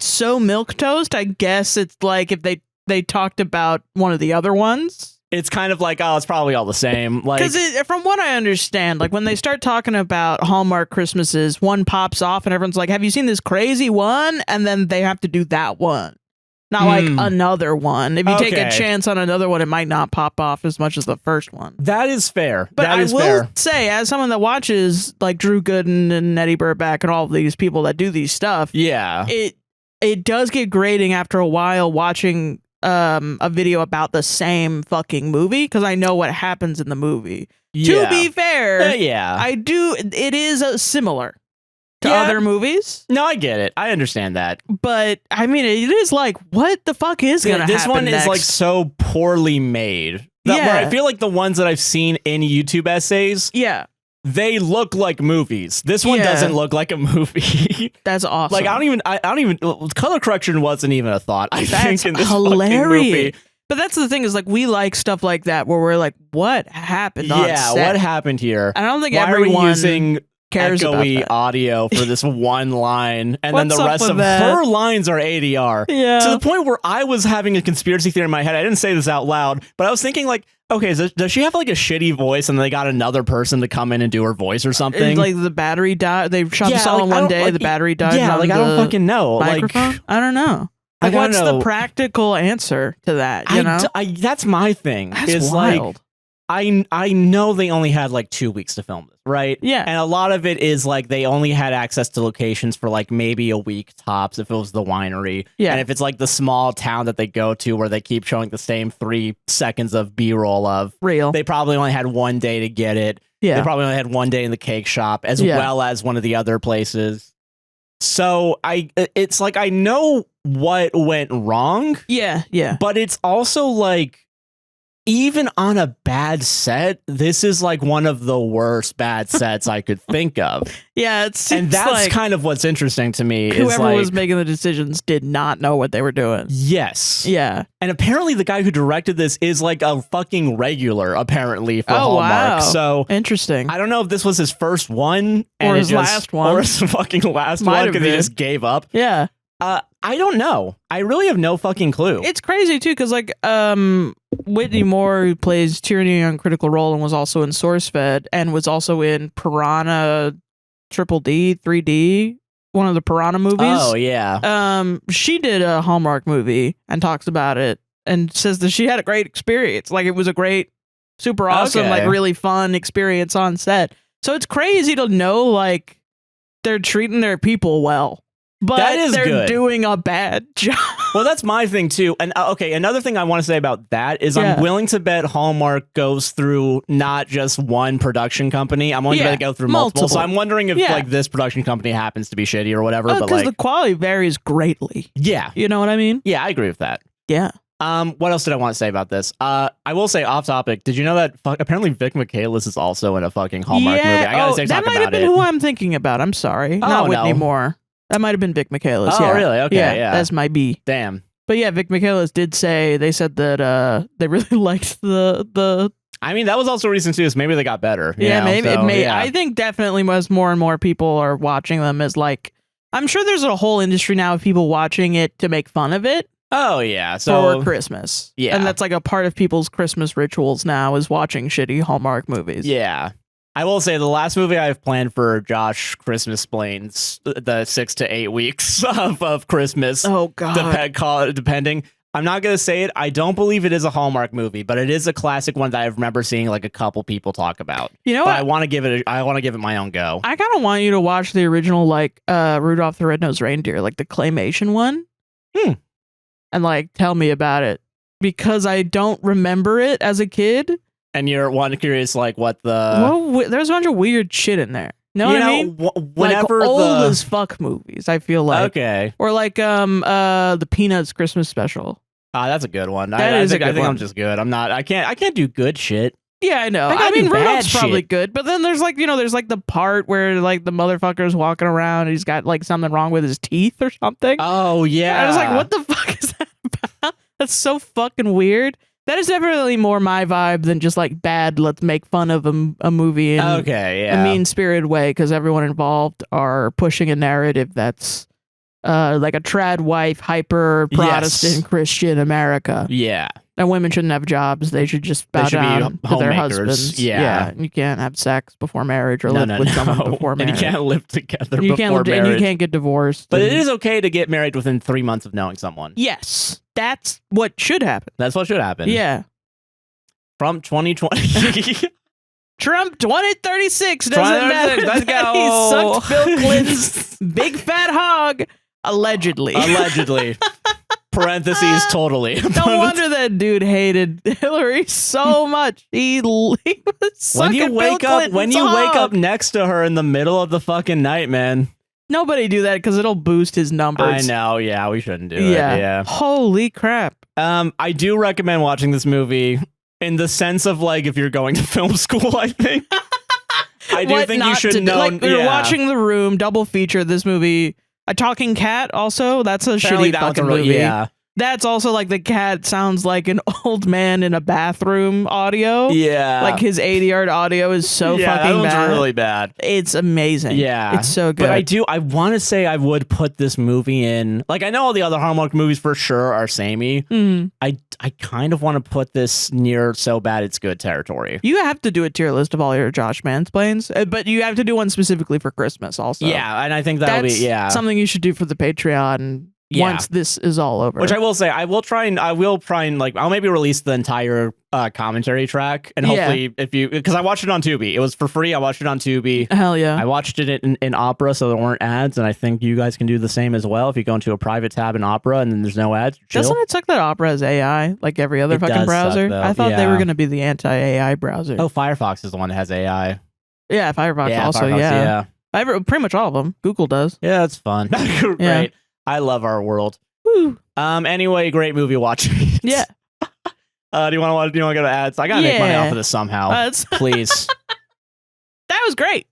Speaker 2: so milquetoast. I guess it's like if they talked about one of the other ones.
Speaker 1: It's kind of like, oh, it's probably all the same. Like,
Speaker 2: because from what I understand, like when they start talking about Hallmark Christmases, one pops off and everyone's like, have you seen this crazy one? And then they have to do that one. Not like another one. If you take a chance on another one, it might not pop off as much as the first one.
Speaker 1: That is fair.
Speaker 2: But I will say, as someone that watches like Drew Gooden and Eddie Burback and all of these people that do these stuff,
Speaker 1: yeah,
Speaker 2: it does get grating after a while watching a video about the same fucking movie, because I know what happens in the movie. Yeah. To be fair, I do. It is similar to other movies.
Speaker 1: No, I get it. I understand that.
Speaker 2: But I mean, it is like, what the fuck is gonna happen
Speaker 1: This one
Speaker 2: next?
Speaker 1: is like so poorly made. Where I feel like the ones that I've seen in YouTube essays, they look like movies. This one doesn't look like a movie.
Speaker 2: That's awesome.
Speaker 1: Like I don't even color correction wasn't even a thought. I think in this
Speaker 2: hilarious.
Speaker 1: Fucking movie.
Speaker 2: But that's the thing, is like we like stuff like that where we're like, what happened on set?
Speaker 1: What happened here?
Speaker 2: I don't think
Speaker 1: Why
Speaker 2: everyone
Speaker 1: are we using
Speaker 2: cares
Speaker 1: echoey
Speaker 2: about that.
Speaker 1: audio for this one line, and then the
Speaker 2: What's
Speaker 1: rest
Speaker 2: up
Speaker 1: of
Speaker 2: with that?
Speaker 1: her lines are ADR.
Speaker 2: Yeah.
Speaker 1: To the point where I was having a conspiracy theory in my head. I didn't say this out loud, but I was thinking like, okay, does she have like a shitty voice and they got another person to come in and do her voice or something?
Speaker 2: Like the battery died. They shot this all in one day. The battery died.
Speaker 1: Yeah, like I don't fucking know.
Speaker 2: Microphone?
Speaker 1: Like
Speaker 2: I don't know. Like, what's the practical answer to that? You know,
Speaker 1: that's my thing.
Speaker 2: That's
Speaker 1: wild. Like, I know they only had like 2 weeks to film this, right?
Speaker 2: Yeah.
Speaker 1: And a lot of it is like they only had access to locations for like maybe a week tops if it was the winery.
Speaker 2: Yeah.
Speaker 1: And if it's like the small town that they go to where they keep showing the same 3 seconds of B-roll of
Speaker 2: real,
Speaker 1: they probably only had 1 day to get it.
Speaker 2: Yeah.
Speaker 1: They probably only had 1 day in the cake shop as well as one of the other places. So it's like I know what went wrong.
Speaker 2: Yeah, yeah.
Speaker 1: But it's also like, even on a bad set, this is like one of the worst bad sets I could think of.
Speaker 2: Yeah,
Speaker 1: and that's
Speaker 2: like
Speaker 1: kind of what's interesting to me.
Speaker 2: Whoever
Speaker 1: is
Speaker 2: was making the decisions did not know what they were doing.
Speaker 1: Yes.
Speaker 2: Yeah.
Speaker 1: And apparently the guy who directed this is like a fucking regular, apparently, for Hallmark. Wow. So
Speaker 2: interesting.
Speaker 1: I don't know if this was his first one.
Speaker 2: Or his last one.
Speaker 1: Or his fucking last one, because he just gave up.
Speaker 2: Yeah.
Speaker 1: I don't know. I really have no fucking clue.
Speaker 2: It's crazy too, because like Whitney Moore, who plays Tyranny on Critical Role and was also in SourceFed and was also in Piranha Triple D 3D, one of the Piranha movies.
Speaker 1: Oh yeah.
Speaker 2: She did a Hallmark movie and talks about it and says that she had a great experience. Like, it was a great, super awesome, like really fun experience on set. So it's crazy to know like they're treating their people well, but they're doing a bad job.
Speaker 1: Well, that's my thing too. And okay, another thing I want to say about that is I'm willing to bet Hallmark goes through not just one production company. I'm willing to bet it go through multiple. So I'm wondering if like this production company happens to be shitty or whatever. But
Speaker 2: because the quality varies greatly.
Speaker 1: Yeah,
Speaker 2: you know what I mean?
Speaker 1: Yeah, I agree with that.
Speaker 2: Yeah.
Speaker 1: What else did I want to say about this? I will say off topic. Did you know that apparently Vic Michaelis is also in a fucking Hallmark movie? I gotta say,
Speaker 2: that might have been who I'm thinking about. I'm sorry, not Whitney Moore. That might have been Vic Michaelis.
Speaker 1: Oh, really? Okay, yeah.
Speaker 2: That's my B.
Speaker 1: Damn.
Speaker 2: But yeah, Vic Michaelis did say they said that they really liked the.
Speaker 1: I mean, that was also recent too, so maybe they got better.
Speaker 2: Yeah, maybe it may. Yeah. I think definitely as more and more people are watching them as like. I'm sure there's a whole industry now of people watching it to make fun of it.
Speaker 1: Oh, yeah. So
Speaker 2: for Christmas.
Speaker 1: Yeah.
Speaker 2: And that's like a part of people's Christmas rituals now is watching shitty Hallmark movies.
Speaker 1: Yeah. I will say the last movie I've planned for Josh Christmasplains, the 6 to 8 weeks of Christmas.
Speaker 2: Oh, God.
Speaker 1: Depending. I'm not going to say it. I don't believe it is a Hallmark movie, but it is a classic one that I remember seeing like a couple people talk about.
Speaker 2: You know what?
Speaker 1: I want to give it my own go.
Speaker 2: I kind of want you to watch the original like Rudolph the Red-Nosed Reindeer, like the claymation one. And like tell me about it because I don't remember it as a kid.
Speaker 1: And you're curious like what the
Speaker 2: there's a bunch of weird shit in there. Know what I mean?
Speaker 1: Whenever
Speaker 2: like old as fuck movies, I feel like.
Speaker 1: Okay.
Speaker 2: Or like the Peanuts Christmas special.
Speaker 1: That's a good one. I think I'm just good. I can't do good shit.
Speaker 2: Yeah, I know. I mean, Rudolph's probably good, but then there's like, there's like the part where like the motherfucker's walking around and he's got like something wrong with his teeth or something.
Speaker 1: Oh, yeah.
Speaker 2: I was like, what the fuck is that about? That's so fucking weird. That is definitely more my vibe than just like bad, let's make fun of a movie in a mean-spirited way because everyone involved are pushing a narrative that's like a trad wife, hyper Protestant Christian America.
Speaker 1: Yeah.
Speaker 2: And women shouldn't have jobs. They should just bow down to their husbands.
Speaker 1: Yeah.
Speaker 2: You can't have sex before marriage or live with someone before marriage.
Speaker 1: And you can't live together before marriage.
Speaker 2: And you can't get divorced.
Speaker 1: But it is okay to get married within 3 months of knowing someone.
Speaker 2: Yes. That's what should happen.
Speaker 1: That's what should happen.
Speaker 2: Yeah.
Speaker 1: Trump 2020.
Speaker 2: Trump 2036 doesn't matter.
Speaker 1: Let's go.
Speaker 2: He sucked Bill Clinton's big fat hog. Allegedly.
Speaker 1: Parentheses totally.
Speaker 2: No wonder that dude hated Hillary so much. He was sucking Bill Clinton's
Speaker 1: when you wake up next to her in the middle of the fucking night, man.
Speaker 2: Nobody do that because it'll boost his numbers.
Speaker 1: I know. Yeah, we shouldn't do it. Yeah.
Speaker 2: Holy crap.
Speaker 1: I do recommend watching this movie in the sense of like if you're going to film school. I think. I do think you should know.
Speaker 2: Like we were watching The Room, double feature. This movie. A talking cat also, that's a shitty fucking movie.
Speaker 1: Yeah.
Speaker 2: That's also like the cat sounds like an old man in a bathroom audio.
Speaker 1: Yeah.
Speaker 2: Like his ADR audio is so fucking bad.
Speaker 1: That one's really bad.
Speaker 2: It's amazing.
Speaker 1: Yeah.
Speaker 2: It's so good.
Speaker 1: But I want to say I would put this movie in, like I know all the other Hallmark movies for sure are samey.
Speaker 2: Mm.
Speaker 1: I kind of want to put this near so bad it's good territory.
Speaker 2: You have to do a tier list of all your Josh Mansplains, but you have to do one specifically for Christmas also.
Speaker 1: Yeah, and I think that'll be
Speaker 2: something you should do for the Patreon once this is all over.
Speaker 1: Which I will say, I will try and like I'll maybe release the entire commentary track and hopefully because I watched it on Tubi. It was for free. I watched it on Tubi.
Speaker 2: Hell yeah.
Speaker 1: I watched it in Opera so there weren't ads, and I think you guys can do the same as well if you go into a private tab in Opera and then there's no ads.
Speaker 2: Doesn't it suck that Opera has AI like every other fucking browser? I thought they were going to be the anti-AI browser.
Speaker 1: Oh, Firefox is the one that has AI.
Speaker 2: Yeah, Firefox also.
Speaker 1: Firefox,
Speaker 2: pretty much all of them. Google does.
Speaker 1: Yeah, it's fun. Great. Yeah. I love our world.
Speaker 2: Woo.
Speaker 1: Anyway, great movie watching.
Speaker 2: Yeah.
Speaker 1: Do you want to go to ads? I gotta make money off of this somehow. Please.
Speaker 2: That was great.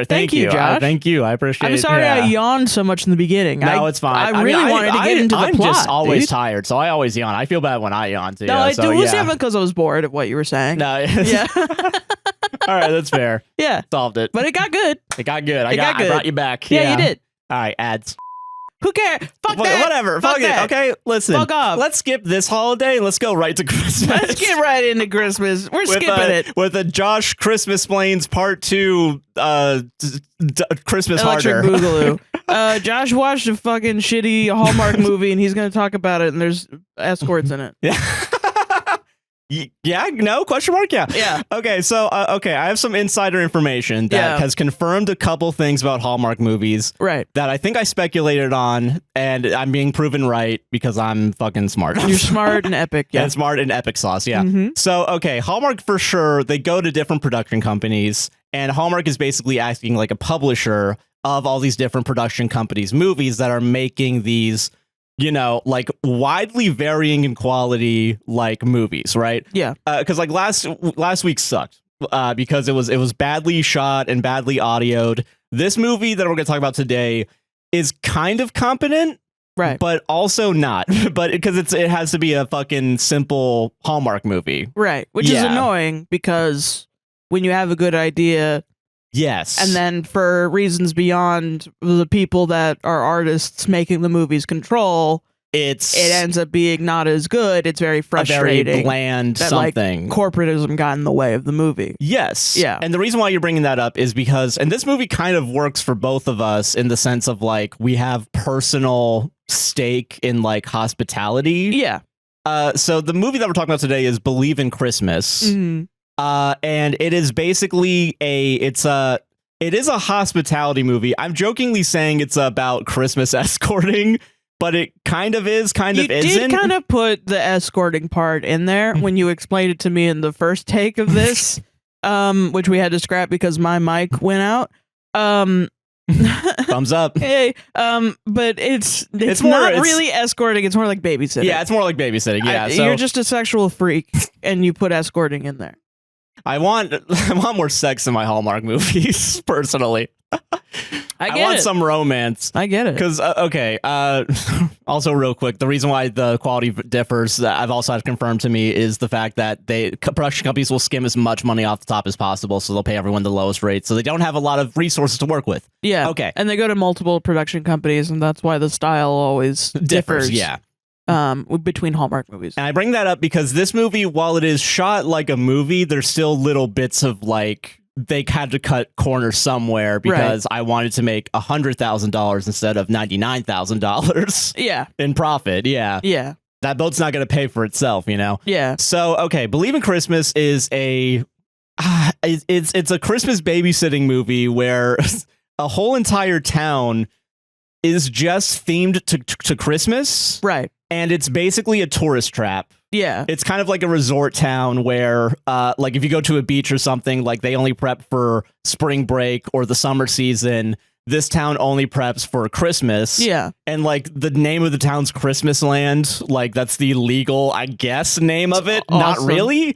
Speaker 1: Thank you, Josh. Thank you. I appreciate it.
Speaker 2: I'm sorry I yawned so much in the beginning.
Speaker 1: No, it's fine.
Speaker 2: I really wanted to get into the plot.
Speaker 1: I'm just always tired, so I always yawn. I feel bad when I yawn too.
Speaker 2: No, it was because I was bored of what you were saying.
Speaker 1: No.
Speaker 2: Yeah.
Speaker 1: All right, that's fair.
Speaker 2: Yeah.
Speaker 1: Solved it.
Speaker 2: But it got good.
Speaker 1: I brought you back.
Speaker 2: Yeah, you did.
Speaker 1: All right, ads.
Speaker 2: Who cares? Fuck that.
Speaker 1: Whatever. Fuck it. Okay, listen.
Speaker 2: Fuck off.
Speaker 1: Let's skip this holiday and let's go right to Christmas.
Speaker 2: Let's get right into Christmas. We're skipping it.
Speaker 1: With a Josh Christmasplains Part 2 Christmas
Speaker 2: Electric
Speaker 1: Harder.
Speaker 2: Boogaloo. Josh watched a fucking shitty Hallmark movie, and he's gonna talk about it. And there's escorts in it.
Speaker 1: Yeah. Yeah, no, question mark, yeah.
Speaker 2: Yeah.
Speaker 1: Okay, so, I have some insider information that has confirmed a couple things about Hallmark movies.
Speaker 2: Right.
Speaker 1: That I think I speculated on, and I'm being proven right because I'm fucking smart.
Speaker 2: You're smart and epic, yeah.
Speaker 1: And smart and epic sauce, yeah. So, okay, Hallmark for sure, they go to different production companies, and Hallmark is basically acting like a publisher of all these different production companies' movies that are making these, you know, like widely varying in quality, like movies, right?
Speaker 2: Yeah.
Speaker 1: Because like last week sucked because it was badly shot and badly audioed. This movie that we're going to talk about today is kind of competent,
Speaker 2: right?
Speaker 1: But also not, but because it has to be a fucking simple Hallmark movie,
Speaker 2: right? Which is annoying because when you have a good idea.
Speaker 1: Yes.
Speaker 2: And then for reasons beyond the people that are artists making the movies control, it ends up being not as good. It's very frustrating.
Speaker 1: A very bland
Speaker 2: that,
Speaker 1: something.
Speaker 2: Like, corporatism got in the way of the movie.
Speaker 1: Yes.
Speaker 2: Yeah.
Speaker 1: And the reason why you're bringing that up is because, and this movie kind of works for both of us in the sense of like, we have personal stake in like hospitality.
Speaker 2: Yeah.
Speaker 1: So the movie that we're talking about today is Believe in Christmas. And it is basically it is a hospitality movie. I'm jokingly saying it's about Christmas escorting, but it kind of is, kind of isn't.
Speaker 2: You did kind of put the escorting part in there when you explained it to me in the first take of this, which we had to scrap because my mic went out.
Speaker 1: Thumbs up.
Speaker 2: Hey, but it's not really escorting. It's more like babysitting.
Speaker 1: Yeah, it's more like babysitting. Yeah, so
Speaker 2: you're just a sexual freak, and you put escorting in there.
Speaker 1: I want more sex in my Hallmark movies, personally. I want some romance.
Speaker 2: I get it.
Speaker 1: Because, also real quick, the reason why the quality differs that I've also had confirmed to me is the fact that production companies will skim as much money off the top as possible, so they'll pay everyone the lowest rate, so they don't have a lot of resources to work with.
Speaker 2: Yeah.
Speaker 1: Okay.
Speaker 2: And they go to multiple production companies, and that's why the style always differs.
Speaker 1: Yeah.
Speaker 2: Between Hallmark movies.
Speaker 1: And I bring that up because this movie, while it is shot like a movie, there's still little bits of like they had to cut corners somewhere because I wanted to make $100,000 instead of $99,000.
Speaker 2: Yeah.
Speaker 1: In profit. Yeah.
Speaker 2: Yeah.
Speaker 1: That boat's not going to pay for itself, you know?
Speaker 2: Yeah.
Speaker 1: So, okay, Believe in Christmas is it's a Christmas babysitting movie where a whole entire town is just themed to Christmas.
Speaker 2: Right.
Speaker 1: And it's basically a tourist trap.
Speaker 2: Yeah.
Speaker 1: It's kind of like a resort town where, like, if you go to a beach or something, like, they only prep for spring break or the summer season. This town only preps for Christmas.
Speaker 2: Yeah.
Speaker 1: And, like, the name of the town's Christmasland, like, that's the legal, I guess, name of it.
Speaker 2: Awesome.
Speaker 1: Not really.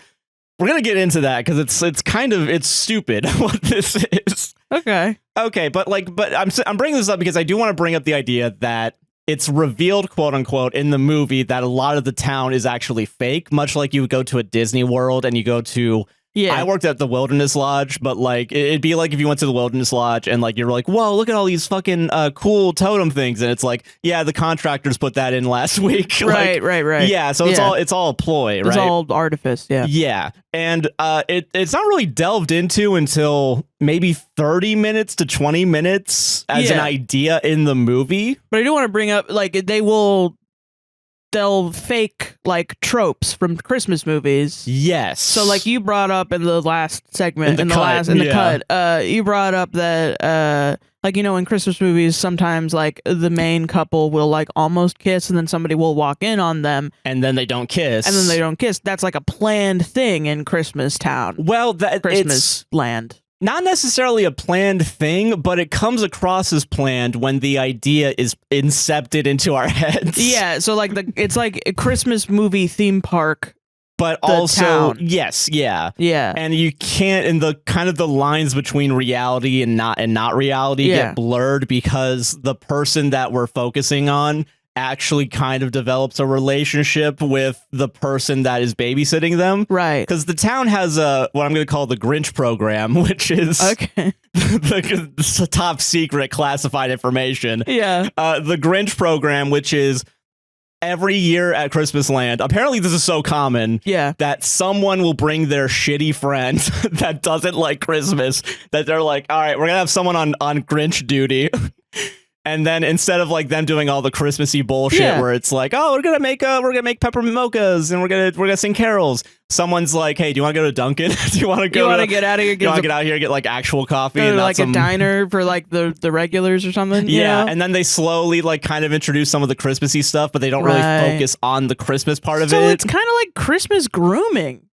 Speaker 1: We're going to get into that because it's stupid what this is.
Speaker 2: Okay.
Speaker 1: Okay, but I'm bringing this up because I do want to bring up the idea that it's revealed, quote unquote, in the movie that a lot of the town is actually fake, much like you would go to a Disney World and you go to. Yeah. I worked at the Wilderness Lodge, but like it'd be like if you went to the Wilderness Lodge and like you're like, whoa, look at all these fucking cool totem things, and it's like, yeah, the contractors put that in last week.
Speaker 2: Right.
Speaker 1: Yeah, so it's all a ploy, right?
Speaker 2: It's all artifice. Yeah.
Speaker 1: Yeah, and it's not really delved into until maybe 30 minutes to 20 minutes as an idea in the movie.
Speaker 2: But I do want to bring up, like, they'll fake like tropes from Christmas movies.
Speaker 1: Yes.
Speaker 2: So like you brought up in the last segment, in the cut, you brought up that like, you know, in Christmas movies, sometimes like the main couple will like almost kiss and then somebody will walk in on them.
Speaker 1: And then they don't kiss.
Speaker 2: That's like a planned thing in Christmas Town.
Speaker 1: Well,
Speaker 2: Christmas land.
Speaker 1: Not necessarily a planned thing, but it comes across as planned when the idea is incepted into our heads.
Speaker 2: Yeah, so like it's like a Christmas movie theme park,
Speaker 1: but also yes, yeah. And you can't, and the kind of the lines between reality and not reality get blurred because the person that we're focusing on actually kind of develops a relationship with the person that is babysitting them. Right. Because the town has what I'm going to call the Grinch program, which is the top secret classified information. Yeah. The Grinch program, which is every year at Christmasland, apparently this is so common that someone will bring their shitty friend that doesn't like Christmas, that they're like, all right, we're going to have someone on Grinch duty. And then instead of like them doing all the Christmassy bullshit where it's like, oh, we're gonna make peppermint mochas and we're gonna sing carols. Someone's like, hey, do you want to go to Dunkin'? Do you want to
Speaker 2: get out of here?
Speaker 1: Do you want to get out here and get like actual coffee?
Speaker 2: Go
Speaker 1: and
Speaker 2: to like a diner for like the regulars or something.
Speaker 1: Yeah,
Speaker 2: you know?
Speaker 1: and then they slowly like kind of introduce some of the Christmassy stuff, but they don't really focus on the Christmas part of it.
Speaker 2: So it's kind of like Christmas grooming.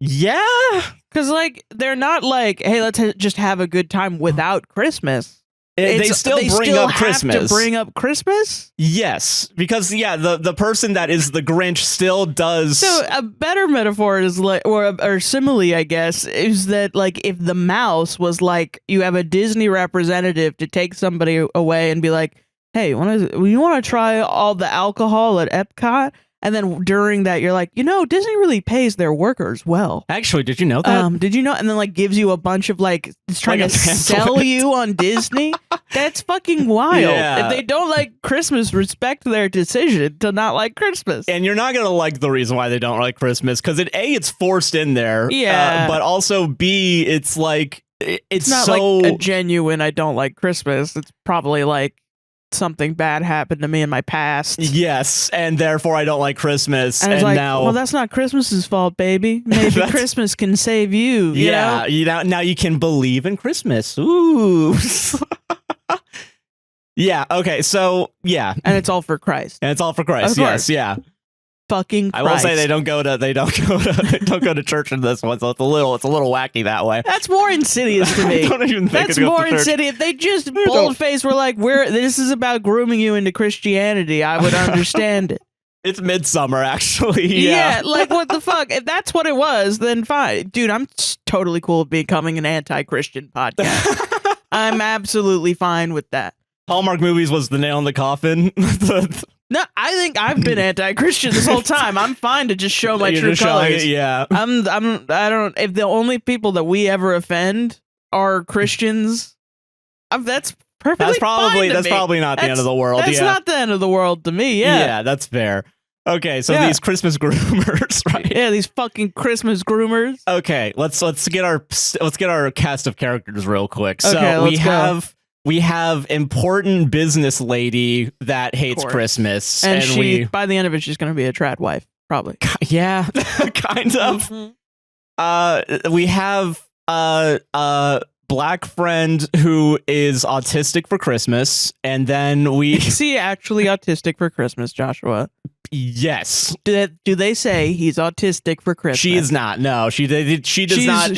Speaker 1: Yeah,
Speaker 2: because like they're not like, hey, let's just have a good time without Christmas.
Speaker 1: They still bring up Christmas.
Speaker 2: To bring up Christmas?
Speaker 1: Yes, because the person that is the Grinch still does.
Speaker 2: So a better metaphor is like, or simile, I guess, is that like if the mouse was like, you have a Disney representative to take somebody away and be like, hey, you want to try all the alcohol at Epcot? And then during that, you're like, Disney really pays their workers well.
Speaker 1: Actually, did you know that?
Speaker 2: Did you know? And then like gives you a bunch of like, it's trying to sell you on Disney. That's fucking wild.
Speaker 1: Yeah.
Speaker 2: If they don't like Christmas, respect their decision to not like Christmas.
Speaker 1: And you're not going to like the reason why they don't like Christmas, because it's forced in there.
Speaker 2: Yeah.
Speaker 1: But also B, it's like, it's
Speaker 2: not
Speaker 1: so
Speaker 2: like a genuine, I don't like Christmas. It's probably like, something bad happened to me in my past.
Speaker 1: Yes, and therefore I don't like Christmas.
Speaker 2: And like, now, well, that's not Christmas's fault, baby. Maybe Christmas can save you. You know?
Speaker 1: Now you can believe in Christmas. Ooh. Yeah. Okay. So yeah,
Speaker 2: and it's all for Christ.
Speaker 1: And it's all for Christ. Yes. Yeah.
Speaker 2: Fucking Christ.
Speaker 1: I will say they don't go to church in this one, so it's a little wacky that way.
Speaker 2: That's more insidious to me.
Speaker 1: I don't even think
Speaker 2: that's more insidious. If they just bold-faced were like, this is about grooming you into Christianity, I would understand it.
Speaker 1: It's midsummer, actually.
Speaker 2: Yeah, like what the fuck? If that's what it was, then fine. Dude, I'm totally cool with becoming an anti-Christian podcast. I'm absolutely fine with that.
Speaker 1: Hallmark movies was the nail in the coffin.
Speaker 2: No, I think I've been anti-Christian this whole time. I'm fine to just show my true colors.
Speaker 1: Yeah.
Speaker 2: I don't, if the only people that we ever offend are Christians, that's perfectly fine to
Speaker 1: that's
Speaker 2: me.
Speaker 1: Probably not the end of the world.
Speaker 2: That's not the end of the world to me. Yeah.
Speaker 1: Yeah, that's fair. Okay, so these Christmas groomers, right?
Speaker 2: Yeah, these fucking Christmas groomers.
Speaker 1: Okay, let's get our cast of characters real quick. So
Speaker 2: okay,
Speaker 1: we have important business lady that hates Christmas,
Speaker 2: and she by the end of it she's going to be a trad wife, probably.
Speaker 1: Yeah, kind of. Mm-hmm. We have black friend who is autistic for Christmas, and then is
Speaker 2: he actually autistic for Christmas, Joshua?
Speaker 1: Yes.
Speaker 2: Do they say he's autistic for Christmas?
Speaker 1: She is not. No, she does not.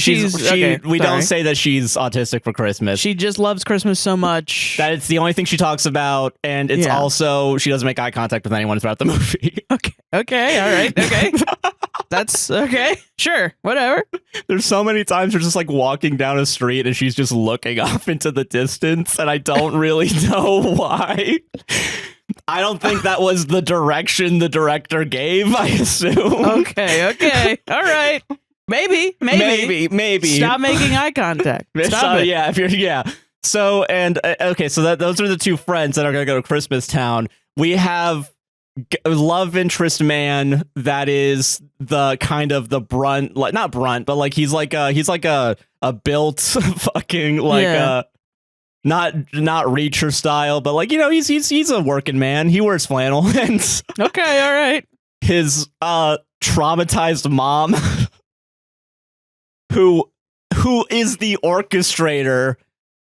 Speaker 1: We don't say that she's autistic for Christmas.
Speaker 2: She just loves Christmas so much
Speaker 1: that it's the only thing she talks about, and it's also she doesn't make eye contact with anyone throughout the movie.
Speaker 2: Okay. All right. Okay. That's okay. Sure. Whatever.
Speaker 1: There's so many times we're just like walking down a street and she's just looking off into the distance, and I don't really know why. I don't think that was the direction the director gave, I assume.
Speaker 2: Okay. All right. Maybe. Stop making eye contact. Stop it.
Speaker 1: Yeah. So, and okay, so those are the two friends that are going to go to Christmas Town. We have love interest man that is the kind of the brunt, like not brunt, but like he's like a built fucking like not Reacher style, but like, he's a working man. He wears flannel. And
Speaker 2: okay, all right.
Speaker 1: His traumatized mom, who is the orchestrator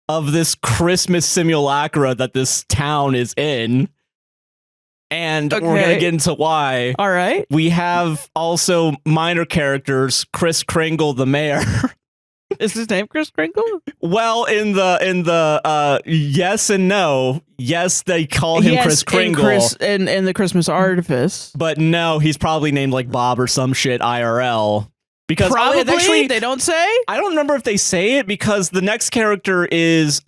Speaker 1: of this Christmas simulacra that this town is in. And we're going to get into why.
Speaker 2: All right.
Speaker 1: We have also minor characters, Kris Kringle, the mayor.
Speaker 2: Is his name Kris Kringle?
Speaker 1: Well, in the yes and no. Yes, they call him Kris Kringle.
Speaker 2: In the Christmas Artifice.
Speaker 1: But no, he's probably named like Bob or some shit IRL. Because
Speaker 2: probably actually, they don't say?
Speaker 1: I don't remember if they say it, because the next character is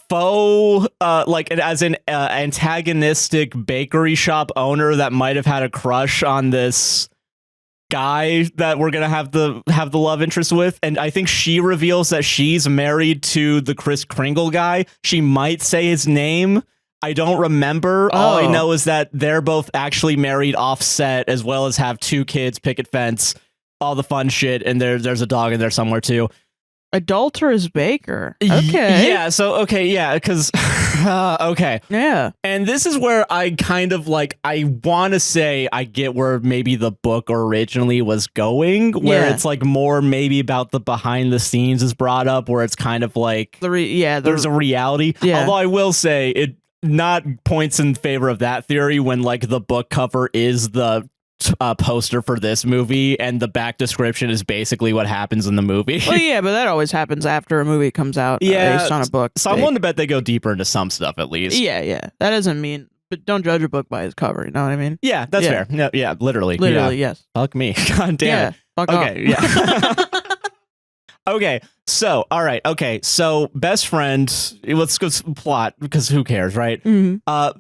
Speaker 1: faux, like as an antagonistic bakery shop owner that might have had a crush on this guy that we're gonna have the love interest with, and I think she reveals that she's married to the Kris Kringle guy. She might say his name. I don't remember. All I know is that they're both actually married offset, as well as have 2 kids, picket fence, all the fun shit, and there's a dog in there somewhere too.
Speaker 2: Adulterous baker. Okay.
Speaker 1: Yeah. So okay. Yeah. Because okay.
Speaker 2: Yeah.
Speaker 1: And this is where I kind of like, I want to say I get where maybe the book originally was going, where it's like more maybe about the behind the scenes is brought up, where it's kind of like there's a reality.
Speaker 2: Yeah.
Speaker 1: Although I will say it not points in favor of that theory when like the book cover is the poster for this movie and the back description is basically what happens in the movie.
Speaker 2: Well, yeah, but that always happens after a movie comes out based on a book.
Speaker 1: So I'm willing to bet they go deeper into some stuff at least.
Speaker 2: Yeah. That doesn't mean, but don't judge a book by its cover. You know what I mean?
Speaker 1: Yeah, that's fair. Yeah, literally.
Speaker 2: Yes.
Speaker 1: Fuck me. God damn it.
Speaker 2: Fuck
Speaker 1: okay,
Speaker 2: off.
Speaker 1: Yeah. Okay, so, all right, so best friend, let's go plot, because who cares, right?
Speaker 2: Mm-hmm.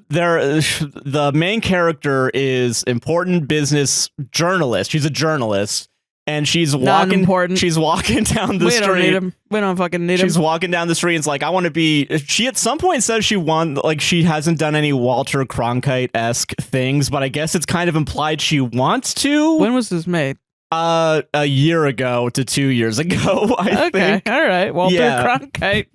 Speaker 1: The main character is important business journalist. She's a journalist, and she's walking down the street.
Speaker 2: We don't need him. We don't fucking need him.
Speaker 1: She's walking down the street, and it's like, I want to be, she at some point says she hasn't done any Walter Cronkite-esque things, but I guess it's kind of implied she wants to.
Speaker 2: When was this made?
Speaker 1: A year ago to 2 years ago, I think.
Speaker 2: All right. Walter Cronkite.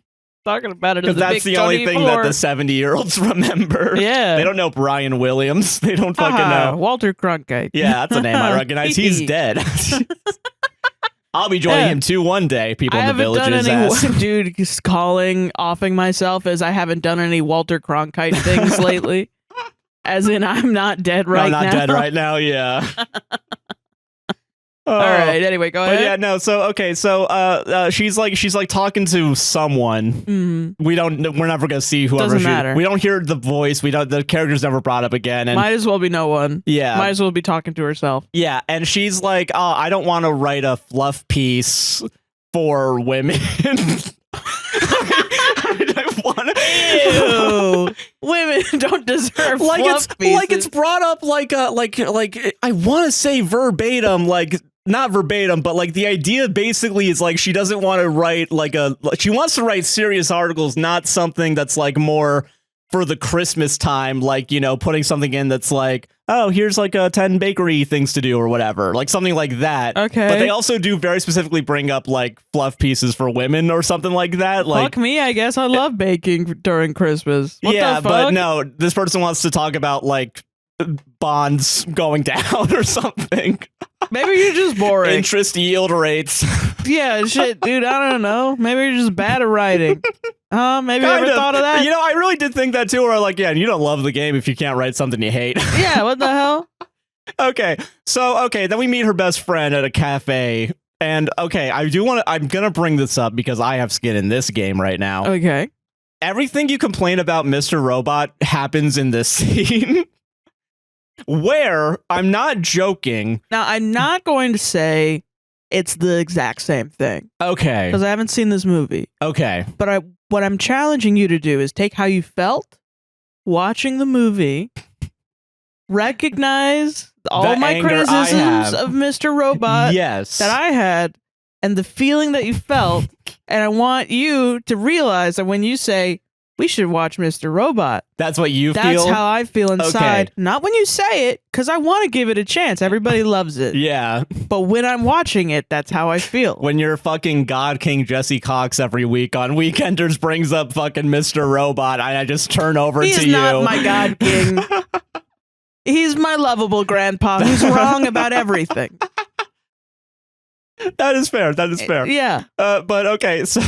Speaker 2: Talking about it as
Speaker 1: that's the only thing that the 70-year-olds remember.
Speaker 2: Yeah.
Speaker 1: They don't know Brian Williams. They don't fucking know.
Speaker 2: Walter Cronkite.
Speaker 1: Yeah, that's a name I recognize. He's dead. I'll be joining him too one day, people in the villages.
Speaker 2: Dude, offing myself as I haven't done any Walter Cronkite things lately. As in, I'm not dead right now.
Speaker 1: I'm not dead right now, yeah.
Speaker 2: All right. Anyway, go ahead.
Speaker 1: But yeah, no. So okay. So she's like talking to someone.
Speaker 2: Mm-hmm.
Speaker 1: We're never gonna see whoever.
Speaker 2: Doesn't matter.
Speaker 1: We don't hear the voice. The character's never brought up again. And
Speaker 2: might as well be no one.
Speaker 1: Yeah.
Speaker 2: Might as well be talking to herself.
Speaker 1: Yeah. And she's like, oh, I don't want to write a fluff piece for women.
Speaker 2: Ew. Women don't deserve fluff pieces.
Speaker 1: Like it's brought up like I want to say verbatim, like not verbatim, but like the idea basically is like she doesn't want to write she wants to write serious articles, not something that's like more for the Christmas time, like, you know, putting something in that's like, oh, here's like 10 bakery things to do or whatever, like something like that.
Speaker 2: Okay.
Speaker 1: But they also do very specifically bring up like fluff pieces for women or something like that. Like,
Speaker 2: fuck me, I guess I love baking during Christmas. What the fuck?
Speaker 1: But no, this person wants to talk about like bonds going down or something.
Speaker 2: Maybe you're just boring.
Speaker 1: Interest yield rates.
Speaker 2: Yeah, shit, dude, I don't know. Maybe you're just bad at writing. Maybe you ever thought of that?
Speaker 1: You know, I really did think that too, where like, yeah, you don't love the game if you can't write something you hate.
Speaker 2: Yeah, what the hell?
Speaker 1: Okay, then we meet her best friend at a cafe. And okay, I'm gonna bring this up because I have skin in this game right now.
Speaker 2: Okay.
Speaker 1: Everything you complain about Mr. Robot happens in this scene. Where, I'm not joking.
Speaker 2: Now, I'm not going to say it's the exact same thing.
Speaker 1: Okay.
Speaker 2: Because I haven't seen this movie.
Speaker 1: Okay.
Speaker 2: But what I'm challenging you to do is take how you felt watching the movie, recognize all my criticisms of Mr. Robot that I had, and the feeling that you felt, and I want you to realize that when you say, we should watch Mr. Robot.
Speaker 1: That's what you feel?
Speaker 2: That's how I feel inside.
Speaker 1: Okay.
Speaker 2: Not when you say it, because I want to give it a chance. Everybody loves it.
Speaker 1: Yeah.
Speaker 2: But when I'm watching it, that's how I feel.
Speaker 1: When your fucking God King Jesse Cox every week on Weekenders brings up fucking Mr. Robot, I just turn over to you.
Speaker 2: He's not my God King. He's my lovable grandpa who's wrong about everything.
Speaker 1: That is fair.
Speaker 2: Yeah.
Speaker 1: But okay, so...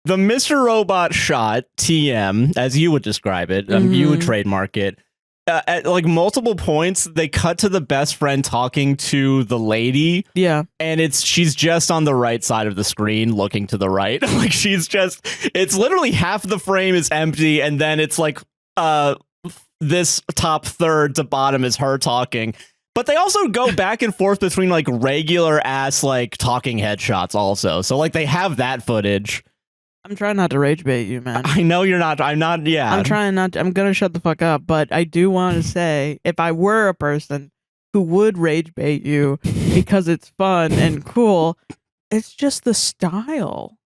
Speaker 1: The Mr. Robot shot, TM, as you would describe it, you would trademark it. At like multiple points, they cut to the best friend talking to the lady.
Speaker 2: Yeah.
Speaker 1: And she's just on the right side of the screen looking to the right. Like it's literally half the frame is empty. And then it's like this top third to bottom is her talking. But they also go back and forth between like regular ass like talking headshots also. So like they have that footage.
Speaker 2: I'm trying not to rage bait you, man.
Speaker 1: I know you're not. I'm not. Yeah.
Speaker 2: I'm trying not to. I'm going to shut the fuck up. But I do want to say, if I were a person who would rage bait you because it's fun and cool, it's just the style.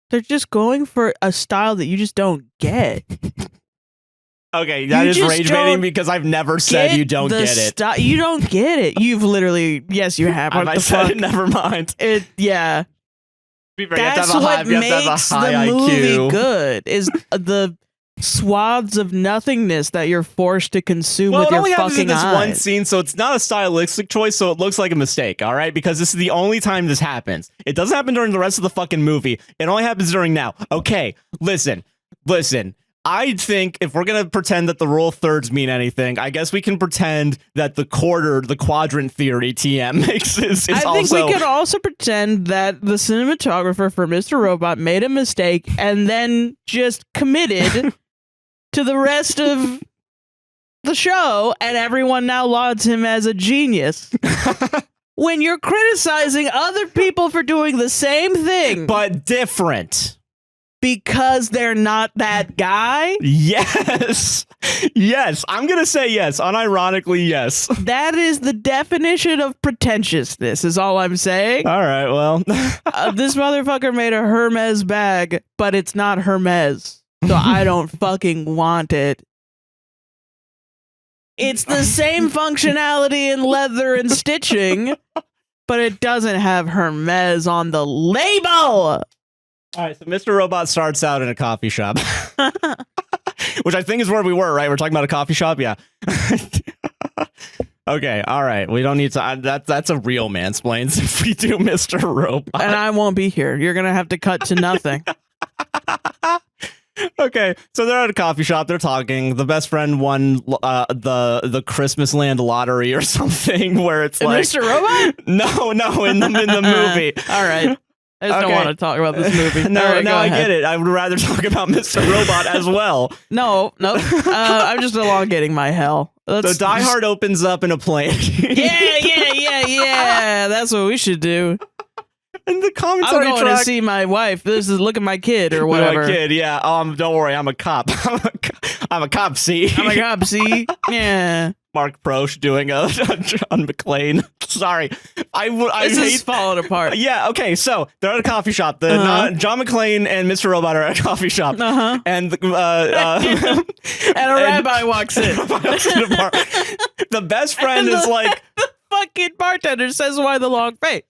Speaker 2: They're just going for a style that you just don't get.
Speaker 1: Okay, that is rage baiting because I've never said you don't get it.
Speaker 2: You don't get it. You've literally, yes, you have.
Speaker 1: I said it, never mind.
Speaker 2: Yeah. That's what makes the movie good, is the swaths of nothingness that you're forced to consume with your fucking eyes. Well, it only happens in this one
Speaker 1: scene, so it's not a stylistic choice, so it looks like a mistake, all right? Because this is the only time this happens. It doesn't happen during the rest of the fucking movie. It only happens during now. Okay, listen. I think if we're going to pretend that the rule of thirds mean anything, I guess we can pretend that the quadrant theory TM makes is also...
Speaker 2: I think we could also pretend that the cinematographer for Mr. Robot made a mistake and then just committed to the rest of the show, and everyone now lauds him as a genius. When you're criticizing other people for doing the same thing...
Speaker 1: but different...
Speaker 2: because they're not that guy?
Speaker 1: Yes. Yes. I'm going to say yes. Unironically, yes.
Speaker 2: That is the definition of pretentiousness, is all I'm saying.
Speaker 1: All right, well.
Speaker 2: This motherfucker made a Hermes bag, but it's not Hermes. So I don't fucking want it. It's the same functionality in leather and stitching, but it doesn't have Hermes on the label.
Speaker 1: All right, so Mr. Robot starts out in a coffee shop, which I think is where we were, right? We're talking about a coffee shop, yeah. Okay, all right. We don't need to. That's a real mansplains if we do Mr. Robot,
Speaker 2: and I won't be here. You're gonna have to cut to nothing.
Speaker 1: Okay, so they're at a coffee shop. They're talking. The best friend won the Christmasland lottery or something, where it's like
Speaker 2: Mr. Robot.
Speaker 1: No, in the movie.
Speaker 2: All right. I just don't want to talk about this movie.
Speaker 1: No,
Speaker 2: right,
Speaker 1: I get it. I would rather talk about Mr. Robot as well.
Speaker 2: No. I'm just elongating my hell.
Speaker 1: So Die Hard opens up in a plane.
Speaker 2: Yeah. That's what we should do.
Speaker 1: And the commentary
Speaker 2: I'm going to see my wife. This is look at my kid or whatever.
Speaker 1: My kid, yeah. Don't worry. I'm a cop. I'm a cop. See.
Speaker 2: I'm a cop. See. Yeah.
Speaker 1: Mark Prosh doing a John McClane. Sorry,
Speaker 2: this is falling apart.
Speaker 1: Yeah. Okay. So they're at a coffee shop. John McClane and Mr. Robot are at a coffee shop. And
Speaker 2: and a rabbi walks in.
Speaker 1: The best friend is like
Speaker 2: the fucking bartender says, "Why the long face?"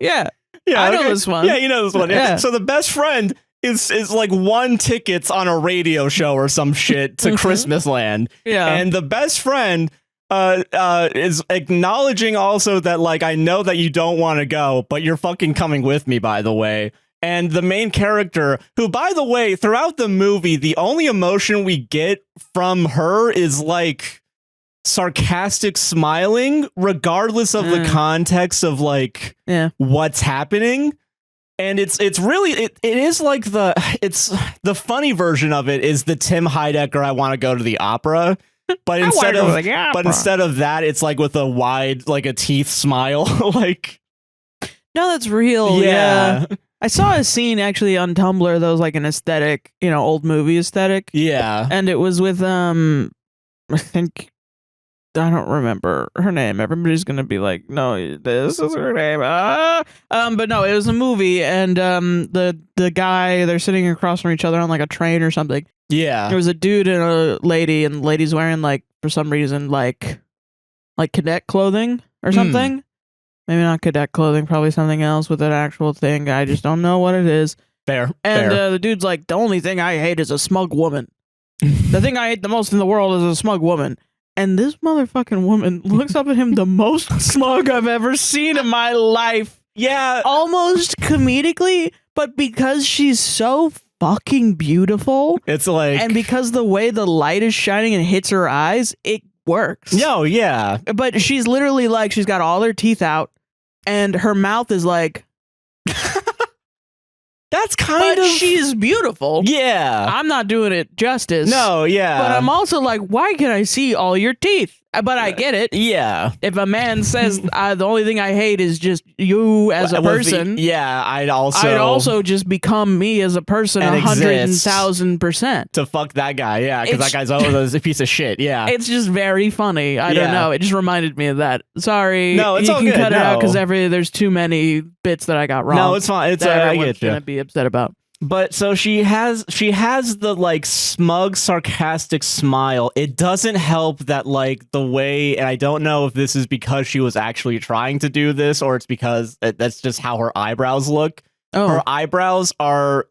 Speaker 2: Yeah. I know this one.
Speaker 1: Yeah, you know this one. Yeah. So the best friend is like won tickets on a radio show or some shit to Christmasland. Yeah. And the best friend is acknowledging also that, like, I know that you don't want to go, but you're fucking coming with me, by the way. And the main character, who, by the way, throughout the movie, the only emotion we get from her is like sarcastic smiling, regardless of the context of like what's happening. And it's really it is like the funny version of it is the Tim Heidecker I want to go to the opera, but instead of that, it's like with a wide, like a teeth smile. Like,
Speaker 2: no, that's real. Yeah. I saw a scene actually on Tumblr that was like an aesthetic, old movie aesthetic. Yeah. And it was with I think, I don't remember her name. Everybody's gonna be like, "No, this is her name." But no, it was a movie, and the guy, they're sitting across from each other on like a train or something. Yeah, there was a dude and a lady, and the lady's wearing like, for some reason, like cadet clothing or something. Maybe not cadet clothing, probably something else with an actual thing. I just don't know what it is.
Speaker 1: Fair.
Speaker 2: And the dude's like, "The only thing I hate is a smug woman. The thing I hate the most in the world is a smug woman." And this motherfucking woman looks up at him the most smug I've ever seen in my life. Yeah. Almost comedically, but because she's so fucking beautiful.
Speaker 1: It's like...
Speaker 2: And because the way the light is shining and hits her eyes, it works.
Speaker 1: No, yeah.
Speaker 2: But she's literally like, she's got all her teeth out, and her mouth is like...
Speaker 1: That's kind of...
Speaker 2: she's beautiful. Yeah. I'm not doing it justice.
Speaker 1: No, yeah.
Speaker 2: But I'm also like, why can I see all your teeth? But I get it.
Speaker 1: Yeah.
Speaker 2: If a man says, the only thing I hate is just you as a person.
Speaker 1: I'd
Speaker 2: also just become me as a person 100,000%.
Speaker 1: To fuck that guy, yeah. Because that guy's always a piece of shit, yeah.
Speaker 2: It's just very funny. I don't know. It just reminded me of that. Sorry.
Speaker 1: No, it's all good.
Speaker 2: You can cut it out because there's too many bits that I got wrong.
Speaker 1: No, it's fine. It's
Speaker 2: I get you. Gonna be upset about.
Speaker 1: But so she has the like smug, sarcastic smile. It doesn't help that like the way, and I don't know if this is because she was actually trying to do this or it's because that's just how her eyebrows look.
Speaker 2: Oh.
Speaker 1: Her eyebrows are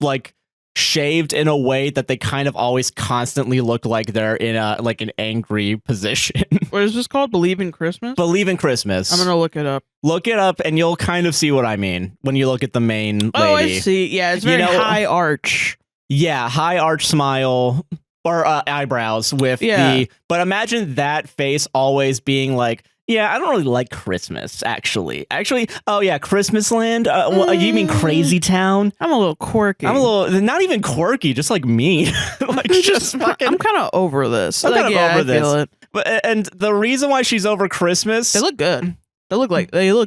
Speaker 1: like shaved in a way that they kind of always constantly look like they're in a like an angry position.
Speaker 2: What is this called? Believe in Christmas?
Speaker 1: Believe in Christmas.
Speaker 2: I'm gonna look it up.
Speaker 1: Look it up and you'll kind of see what I mean when you look at the main lady.
Speaker 2: Oh, I see. Yeah, it's very high arch.
Speaker 1: Yeah, high arch smile or eyebrows with the... But imagine that face always being like, yeah, I don't really like Christmas, actually. Oh yeah, Christmasland? You mean Crazy Town?
Speaker 2: I'm a little quirky.
Speaker 1: I'm a little... Not even quirky, just like me. Like just fucking...
Speaker 2: I'm kind of over this.
Speaker 1: I'm kind of over this.
Speaker 2: Feel it.
Speaker 1: But, and the reason why she's over Christmas...
Speaker 2: They look good. They look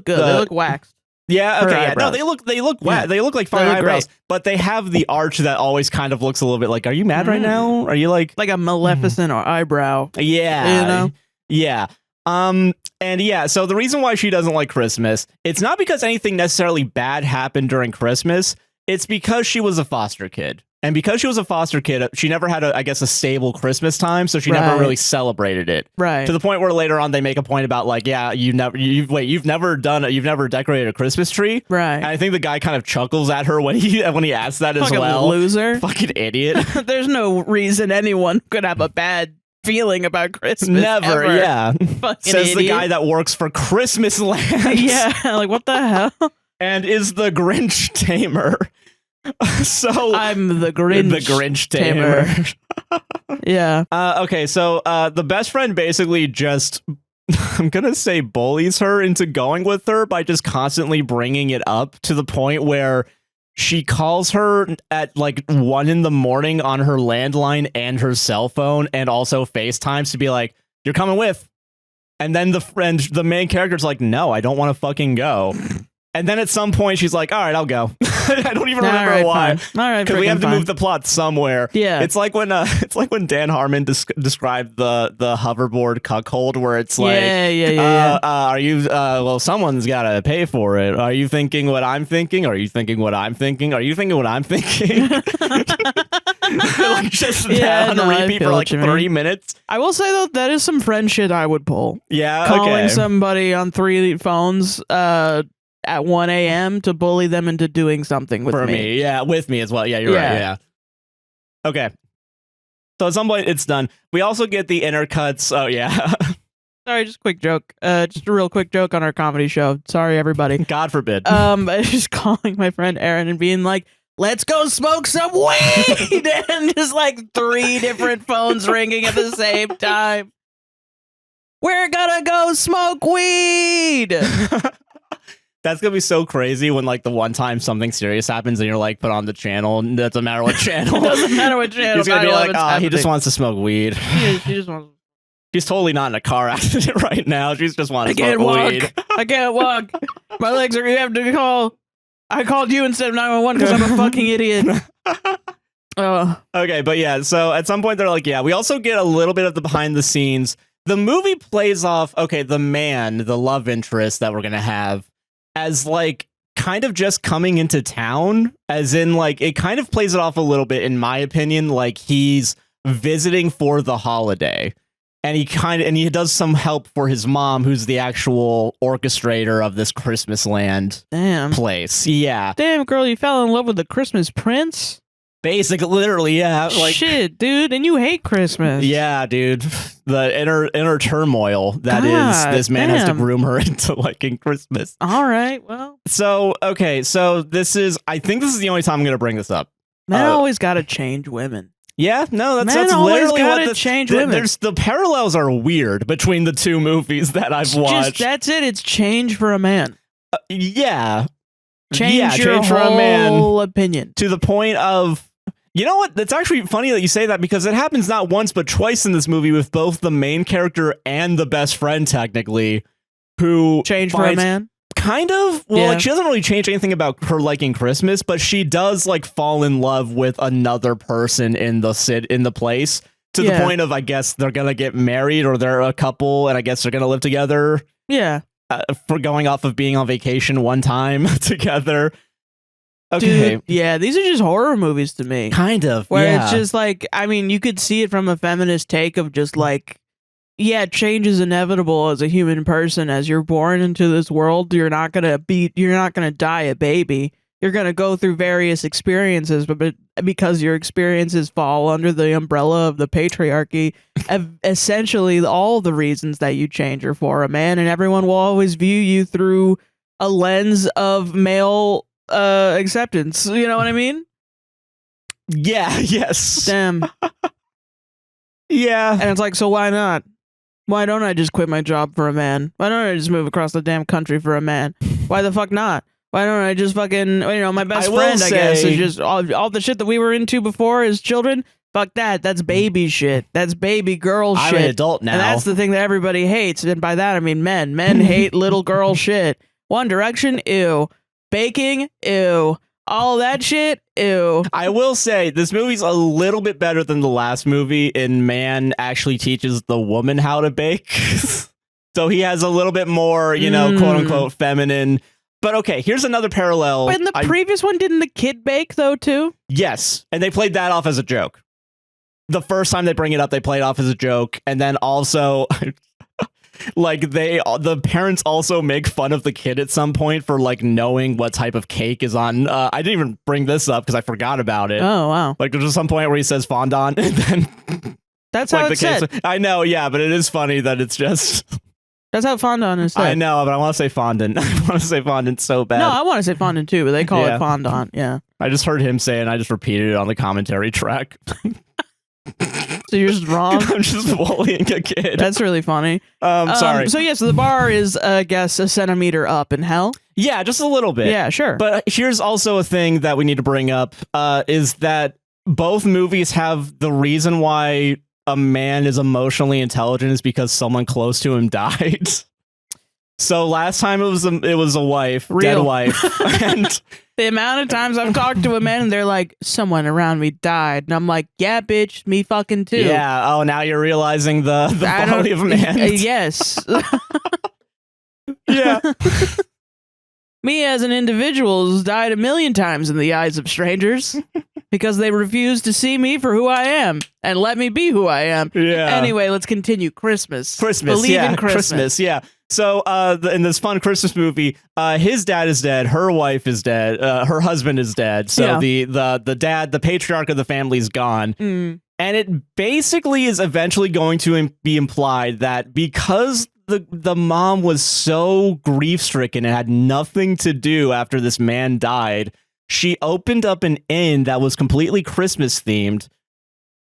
Speaker 2: good. They look waxed.
Speaker 1: Yeah, okay, yeah. No, they look like fine eyebrows, but they have the arch that always kind of looks a little bit like, are you mad right now? Are you like
Speaker 2: a Maleficent or eyebrow?
Speaker 1: Yeah.
Speaker 2: You know?
Speaker 1: Yeah. And yeah, so the reason why she doesn't like Christmas, it's not because anything necessarily bad happened during Christmas. It's because she was a foster kid. And because she was a foster kid, she never had a stable Christmas time, so she never really celebrated it.
Speaker 2: Right.
Speaker 1: To the point where later on they make a point about like, yeah, you've never decorated a Christmas tree.
Speaker 2: Right.
Speaker 1: And I think the guy kind of chuckles at her when he asks that as well.
Speaker 2: Loser.
Speaker 1: Fucking idiot.
Speaker 2: There's no reason anyone could have a bad feeling about Christmas.
Speaker 1: Never,
Speaker 2: ever.
Speaker 1: Yeah. Says
Speaker 2: idiot.
Speaker 1: the guy that works for Christmasland.
Speaker 2: Yeah, like what the hell?
Speaker 1: And is the Grinch tamer. So
Speaker 2: I'm the Grinch.
Speaker 1: The Grinch tamer.
Speaker 2: Yeah.
Speaker 1: Okay, so the best friend basically just, I'm gonna say, bullies her into going with her by just constantly bringing it up to the point where she calls her at like 1 a.m. on her landline and her cell phone, and also FaceTimes to be like, "You're coming with." And then the main character's like, "No, I don't want to fucking go." And then at some point she's like, all right, I'll go. I don't even remember why.
Speaker 2: Fine. All right,
Speaker 1: because we have to move the plot somewhere.
Speaker 2: Yeah,
Speaker 1: it's like when Dan Harmon described the hoverboard cuckold, where it's like, are you? Well, someone's got to pay for it. Are you thinking what I'm thinking? Are you thinking what I'm thinking? Are you thinking what I'm thinking? Like just that on repeat for like 3 minutes.
Speaker 2: I will say though, that is some friend shit I would pull.
Speaker 1: Yeah,
Speaker 2: calling somebody on 3 phones. At 1 a.m. to bully them into doing something with me.
Speaker 1: Yeah, with me as well. Yeah, you're right. Yeah. Okay. So at some point it's done. We also get the intercuts. Oh yeah.
Speaker 2: Sorry, just a quick joke. Just a real quick joke on our comedy show. Sorry, everybody.
Speaker 1: God forbid.
Speaker 2: I was just calling my friend Aaron and being like, let's go smoke some weed, and just like 3 different phones ringing at the same time. We're gonna go smoke weed.
Speaker 1: That's gonna be so crazy when like the one time something serious happens and you're like put on the channel, and it doesn't matter what channel.
Speaker 2: It doesn't matter what channel.
Speaker 1: He's gonna be like, oh, he just wants to smoke weed.
Speaker 2: She just wants.
Speaker 1: She's totally not in a car accident right now. She's just wanting to smoke weed.
Speaker 2: I can't walk. My legs are. You have to call. I called you instead of 911 because I'm a fucking idiot.
Speaker 1: Okay, but yeah. So at some point they're like, yeah. We also get a little bit of the behind the scenes. The movie plays off. Okay, the love interest that we're gonna have, as like kind of just coming into town, as in like it kind of plays it off a little bit, in my opinion, like he's visiting for the holiday, and he does some help for his mom, who's the actual orchestrator of this Christmasland place. Yeah.
Speaker 2: Damn, girl, you fell in love with the Christmas prince?
Speaker 1: Basically, literally, yeah. Like,
Speaker 2: shit, dude, and you hate Christmas.
Speaker 1: Yeah, dude. The inner turmoil that is this man has to groom her into liking Christmas.
Speaker 2: All right, well.
Speaker 1: So, okay, so I think this is the only time I'm going to bring this up.
Speaker 2: Men always got to change women.
Speaker 1: Yeah, no, that's literally what change women. The parallels are weird between the 2 movies that I've watched.
Speaker 2: That's it. It's change for a man.
Speaker 1: Yeah.
Speaker 2: Change your whole opinion.
Speaker 1: To the point of, you know what? It's actually funny that you say that, because it happens not once but twice in this movie with both the main character and the best friend, technically, who
Speaker 2: change for a man.
Speaker 1: Kind of. Well, like she doesn't really change anything about her liking Christmas, but she does like fall in love with another person in the place, to the point of, I guess they're gonna get married, or they're a couple, and I guess they're gonna live together.
Speaker 2: Yeah.
Speaker 1: For going off of being on vacation one time together. Okay.
Speaker 2: Dude, yeah, these are just horror movies to me.
Speaker 1: Kind of.
Speaker 2: Where it's just like, I mean, you could see it from a feminist take of just like, yeah, change is inevitable as a human person. As you're born into this world, you're not gonna die a baby. You're gonna go through various experiences, but because your experiences fall under the umbrella of the patriarchy, essentially all the reasons that you change are for a man, and everyone will always view you through a lens of male acceptance. You know what I mean?
Speaker 1: Yeah. Yes.
Speaker 2: Damn.
Speaker 1: Yeah.
Speaker 2: And it's like, so why not? Why don't I just quit my job for a man? Why don't I just move across the damn country for a man? Why the fuck not? Why don't I just fucking, my best friend, I guess, is just all the shit that we were into before as children. Fuck that. That's baby shit. That's baby girl shit.
Speaker 1: I'm an adult now.
Speaker 2: And that's the thing that everybody hates. And by that, I mean men. Men hate little girl shit. One Direction, ew. Baking, ew. All that shit, ew.
Speaker 1: I will say, this movie's a little bit better than the last movie in man actually teaches the woman how to bake. So he has a little bit more, quote unquote, feminine. But okay, here's another parallel.
Speaker 2: But in the previous one, didn't the kid bake, though, too?
Speaker 1: Yes, and they played that off as a joke. The first time they bring it up, they play it off as a joke. And then also, like, the parents also make fun of the kid at some point for, like, knowing what type of cake is on. I didn't even bring this up because I forgot about it.
Speaker 2: Oh, wow.
Speaker 1: Like, there's some point where he says fondant, and then...
Speaker 2: That's how it's said.
Speaker 1: I know, yeah, but it is funny that it's just...
Speaker 2: That's how fondant is said.
Speaker 1: I know, but I want to say fondant. I want to say fondant so bad.
Speaker 2: No, I want to say fondant too, but they call it fondant. Yeah.
Speaker 1: I just heard him say it, and I just repeated it on the commentary track.
Speaker 2: So you're just wrong?
Speaker 1: I'm just bullying a kid.
Speaker 2: That's really funny.
Speaker 1: Sorry.
Speaker 2: So the bar is, I guess, a centimeter up in hell?
Speaker 1: Yeah, just a little bit.
Speaker 2: Yeah, sure.
Speaker 1: But here's also a thing that we need to bring up, is that both movies have the reason why a man is emotionally intelligent is because someone close to him died. So last time it was a wife, dead wife, and
Speaker 2: the amount of times I've talked to a man and they're like, someone around me died, and I'm like, yeah, bitch, me fucking too.
Speaker 1: Yeah. Oh, now you're realizing the folly of man.
Speaker 2: Yes.
Speaker 1: Yeah.
Speaker 2: Me as an individual has died a million times in the eyes of strangers because they refuse to see me for who I am and let me be who I am.
Speaker 1: Yeah.
Speaker 2: Anyway, let's continue. Christmas.
Speaker 1: Believe in Christmas. Yeah. So in this fun Christmas movie, his dad is dead, her wife is dead, her husband is dead. So the dad, the patriarch of the family, is gone.
Speaker 2: Mm.
Speaker 1: And it basically is eventually going to be implied that because the mom was so grief-stricken and had nothing to do after this man died, she opened up an inn that was completely Christmas themed,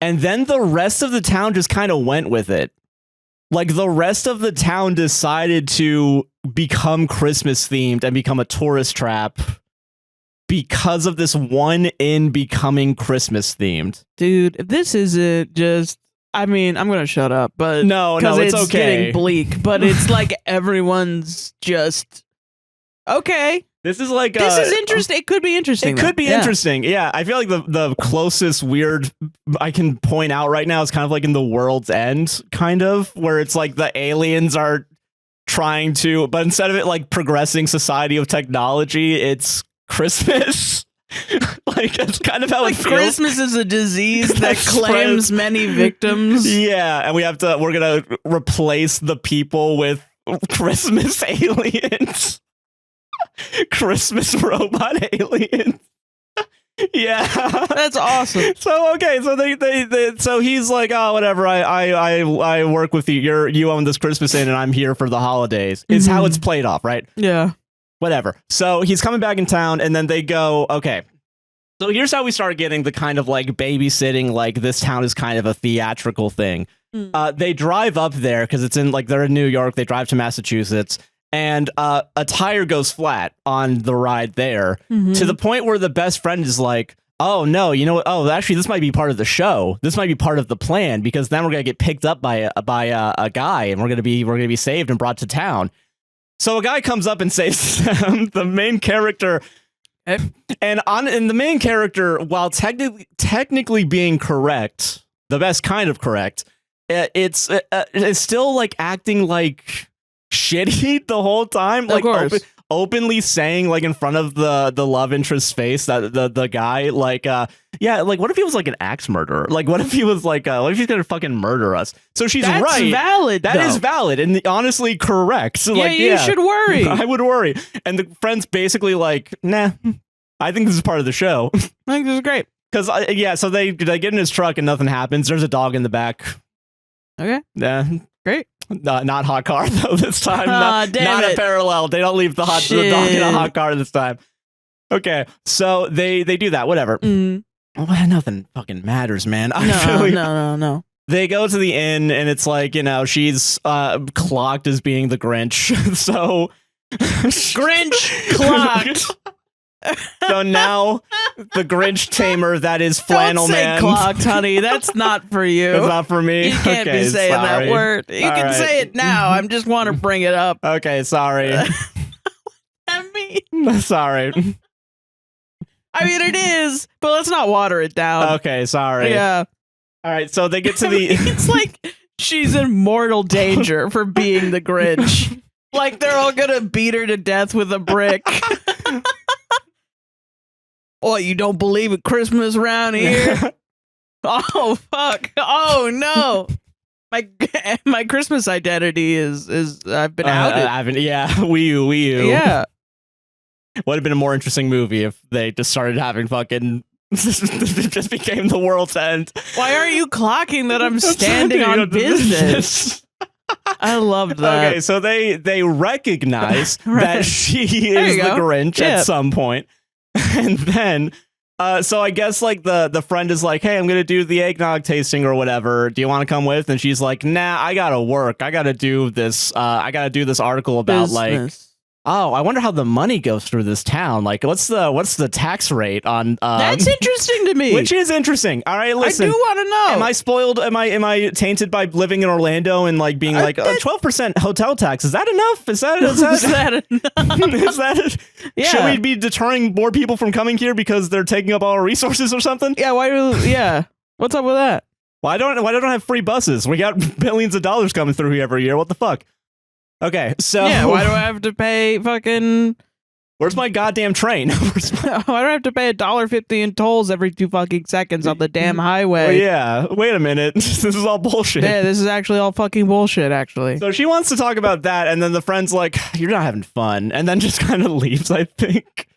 Speaker 1: and then the rest of the town just kind of went with it. Like, the rest of the town decided to become Christmas themed and become a tourist trap because of this one inn becoming Christmas themed.
Speaker 2: Dude, if this isn't just... I mean, I'm going to shut up, but...
Speaker 1: No, it's okay.
Speaker 2: Getting bleak, but it's like everyone's just... Okay.
Speaker 1: This is like...
Speaker 2: This is interesting. It could be interesting.
Speaker 1: It could be interesting. Yeah, I feel like the closest weird I can point out right now is kind of like in The World's End, kind of, where it's like the aliens are trying to... But instead of it like progressing society of technology, it's Christmas. Like, that's kind of how it feels.
Speaker 2: Christmas is a disease that claims many victims.
Speaker 1: Yeah, and we're gonna replace the people with Christmas aliens. Christmas robot aliens. Yeah,
Speaker 2: that's awesome.
Speaker 1: So okay, so so he's like, oh, whatever. I work with you. You own this Christmas inn, and I'm here for the holidays. Is how it's played off, right?
Speaker 2: Yeah.
Speaker 1: Whatever. So he's coming back in town, and then they go, okay. So here's how we start getting the kind of like babysitting, like this town is kind of a theatrical thing. They drive up there because it's in like they're in New York. They drive to Massachusetts, and a tire goes flat on the ride there to the point where the best friend is like, oh no, you know what? Oh, actually, this might be part of the show. This might be part of the plan because then we're gonna get picked up by a guy, and we're gonna be saved and brought to town. So a guy comes up and saves them, the main character. And the main character, while technically being correct, the best kind of correct, it's still like acting like shitty the whole time.
Speaker 2: Of course.
Speaker 1: openly saying like in front of the love interest's face that the guy like yeah, like what if he was like an axe murderer? Like what if he was like what if he's gonna fucking murder us? So she's
Speaker 2: That's
Speaker 1: right.
Speaker 2: Valid.
Speaker 1: That is valid and honestly correct. So,
Speaker 2: yeah,
Speaker 1: like,
Speaker 2: you should worry.
Speaker 1: I would worry. And the friend's basically like, nah, I think this is part of the show.
Speaker 2: I think this is great.
Speaker 1: Because yeah, so they get in his truck and nothing happens. There's a dog in the back.
Speaker 2: Okay.
Speaker 1: Yeah.
Speaker 2: Great.
Speaker 1: Not hot car though this time. Not a parallel. They don't leave the dog in a hot car this time. Okay, so they do that. Whatever. Well, nothing fucking matters, man.
Speaker 2: No.
Speaker 1: They go to the inn and it's like, you know, she's clocked as being the Grinch. So
Speaker 2: Grinch clocked.
Speaker 1: So now the Grinch tamer, that is Flannel
Speaker 2: Don't say
Speaker 1: Man.
Speaker 2: Clocked, honey. That's not for you.
Speaker 1: That's not for me.
Speaker 2: You can't be saying that word. You can say it now. I just want to bring it up.
Speaker 1: Okay, sorry.
Speaker 2: I mean,
Speaker 1: sorry.
Speaker 2: I mean, it is, but let's not water it down.
Speaker 1: Okay, sorry.
Speaker 2: Yeah.
Speaker 1: All right, so they get to the...
Speaker 2: It's like she's in mortal danger for being the Grinch. Like they're all gonna beat her to death with a brick. Oh, you don't believe in Christmas around here? Oh, fuck. Oh, no. My Christmas identity is I've been outed.
Speaker 1: Yeah, Wii U.
Speaker 2: Yeah.
Speaker 1: Would have been a more interesting movie if they just started having fucking... it just became the world's end.
Speaker 2: Why are you clocking that I'm standing on business? I loved that.
Speaker 1: Okay, so they recognize that she is the Grinch at some point. And then, so I guess like the friend is like, hey, I'm going to do the eggnog tasting or whatever. Do you want to come with? And she's like, nah, I got to work. I got to do this. I got to do this article about like, oh, I wonder how the money goes through this town. Like, what's the tax rate on?
Speaker 2: That's interesting to me.
Speaker 1: Which is interesting. All right, listen.
Speaker 2: I do want to know.
Speaker 1: Am I spoiled? Am I tainted by living in Orlando and like being like 12% hotel tax? Is that enough? Is that
Speaker 2: enough?
Speaker 1: Is that? Yeah. Should we be deterring more people from coming here because they're taking up all our resources or something?
Speaker 2: Yeah. What's up with that?
Speaker 1: Why don't I have free buses? We got billions of dollars coming through here every year. What the fuck? Okay, so...
Speaker 2: Yeah, why do I have to pay fucking...
Speaker 1: Where's my goddamn train?
Speaker 2: Why do I have to pay $1.50 in tolls every 2 fucking seconds on the damn highway?
Speaker 1: Yeah, wait a minute. This is all bullshit.
Speaker 2: Yeah, this is actually all fucking bullshit, actually.
Speaker 1: So she wants to talk about that, and then the friend's like, you're not having fun, and then just kind of leaves, I think.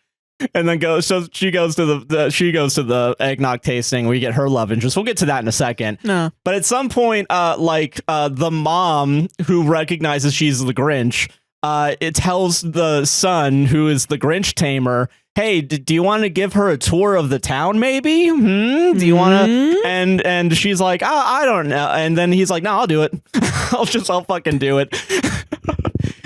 Speaker 1: And then she goes to the eggnog tasting. We get her love interest. We'll get to that in a second.
Speaker 2: No.
Speaker 1: But at some point, the mom who recognizes she's the Grinch, it tells the son who is the Grinch tamer, hey, do you want to give her a tour of the town? Maybe. Do you want to? And she's like, oh, I don't know. And then he's like, no, I'll do it. I'll fucking do it.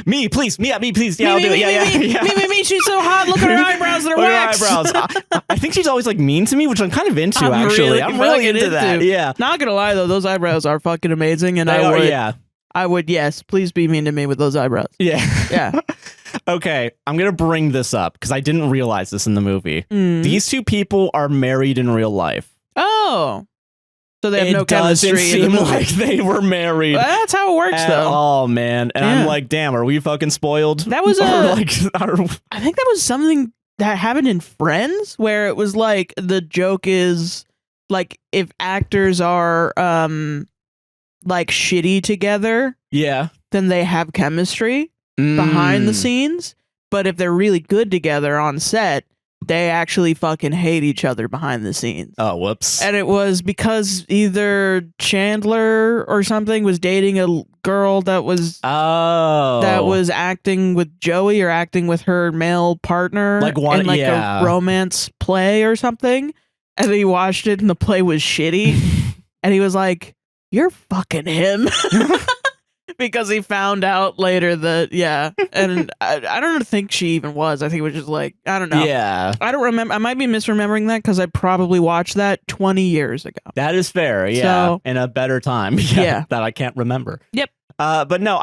Speaker 1: Me, please. Me, please. Yeah, I'll do it. Yeah.
Speaker 2: Me. She's so hot. Look at her eyebrows that are waxed.
Speaker 1: I think she's always like mean to me, which I'm kind of into. I'm really into that. Yeah.
Speaker 2: Not gonna lie though, those eyebrows are fucking amazing, and I would. Yes, please be mean to me with those eyebrows.
Speaker 1: Yeah. Okay, I'm gonna bring this up because I didn't realize this in the movie. These two people are married in real life.
Speaker 2: Oh. So they have no chemistry.
Speaker 1: It doesn't seem like they were married.
Speaker 2: Well, that's how it works, though.
Speaker 1: Oh man, and I'm like, damn, are we fucking spoiled?
Speaker 2: That was I think that was something that happened in Friends, where it was like the joke is like if actors are like shitty together, then they have chemistry behind the scenes. But if they're really good together on set, they actually fucking hate each other behind the scenes.
Speaker 1: Oh, whoops.
Speaker 2: And it was because either Chandler or something was dating a girl that was acting with Joey or acting with her male partner in a romance play or something. And he watched it and the play was shitty. And he was like, you're fucking him. Because he found out later that, and I don't think she even was. I think it was just like, I don't know.
Speaker 1: Yeah.
Speaker 2: I don't remember. I might be misremembering that because I probably watched that 20 years ago.
Speaker 1: That is fair. Yeah. So, in a better time. That I can't remember.
Speaker 2: Yep.
Speaker 1: But no,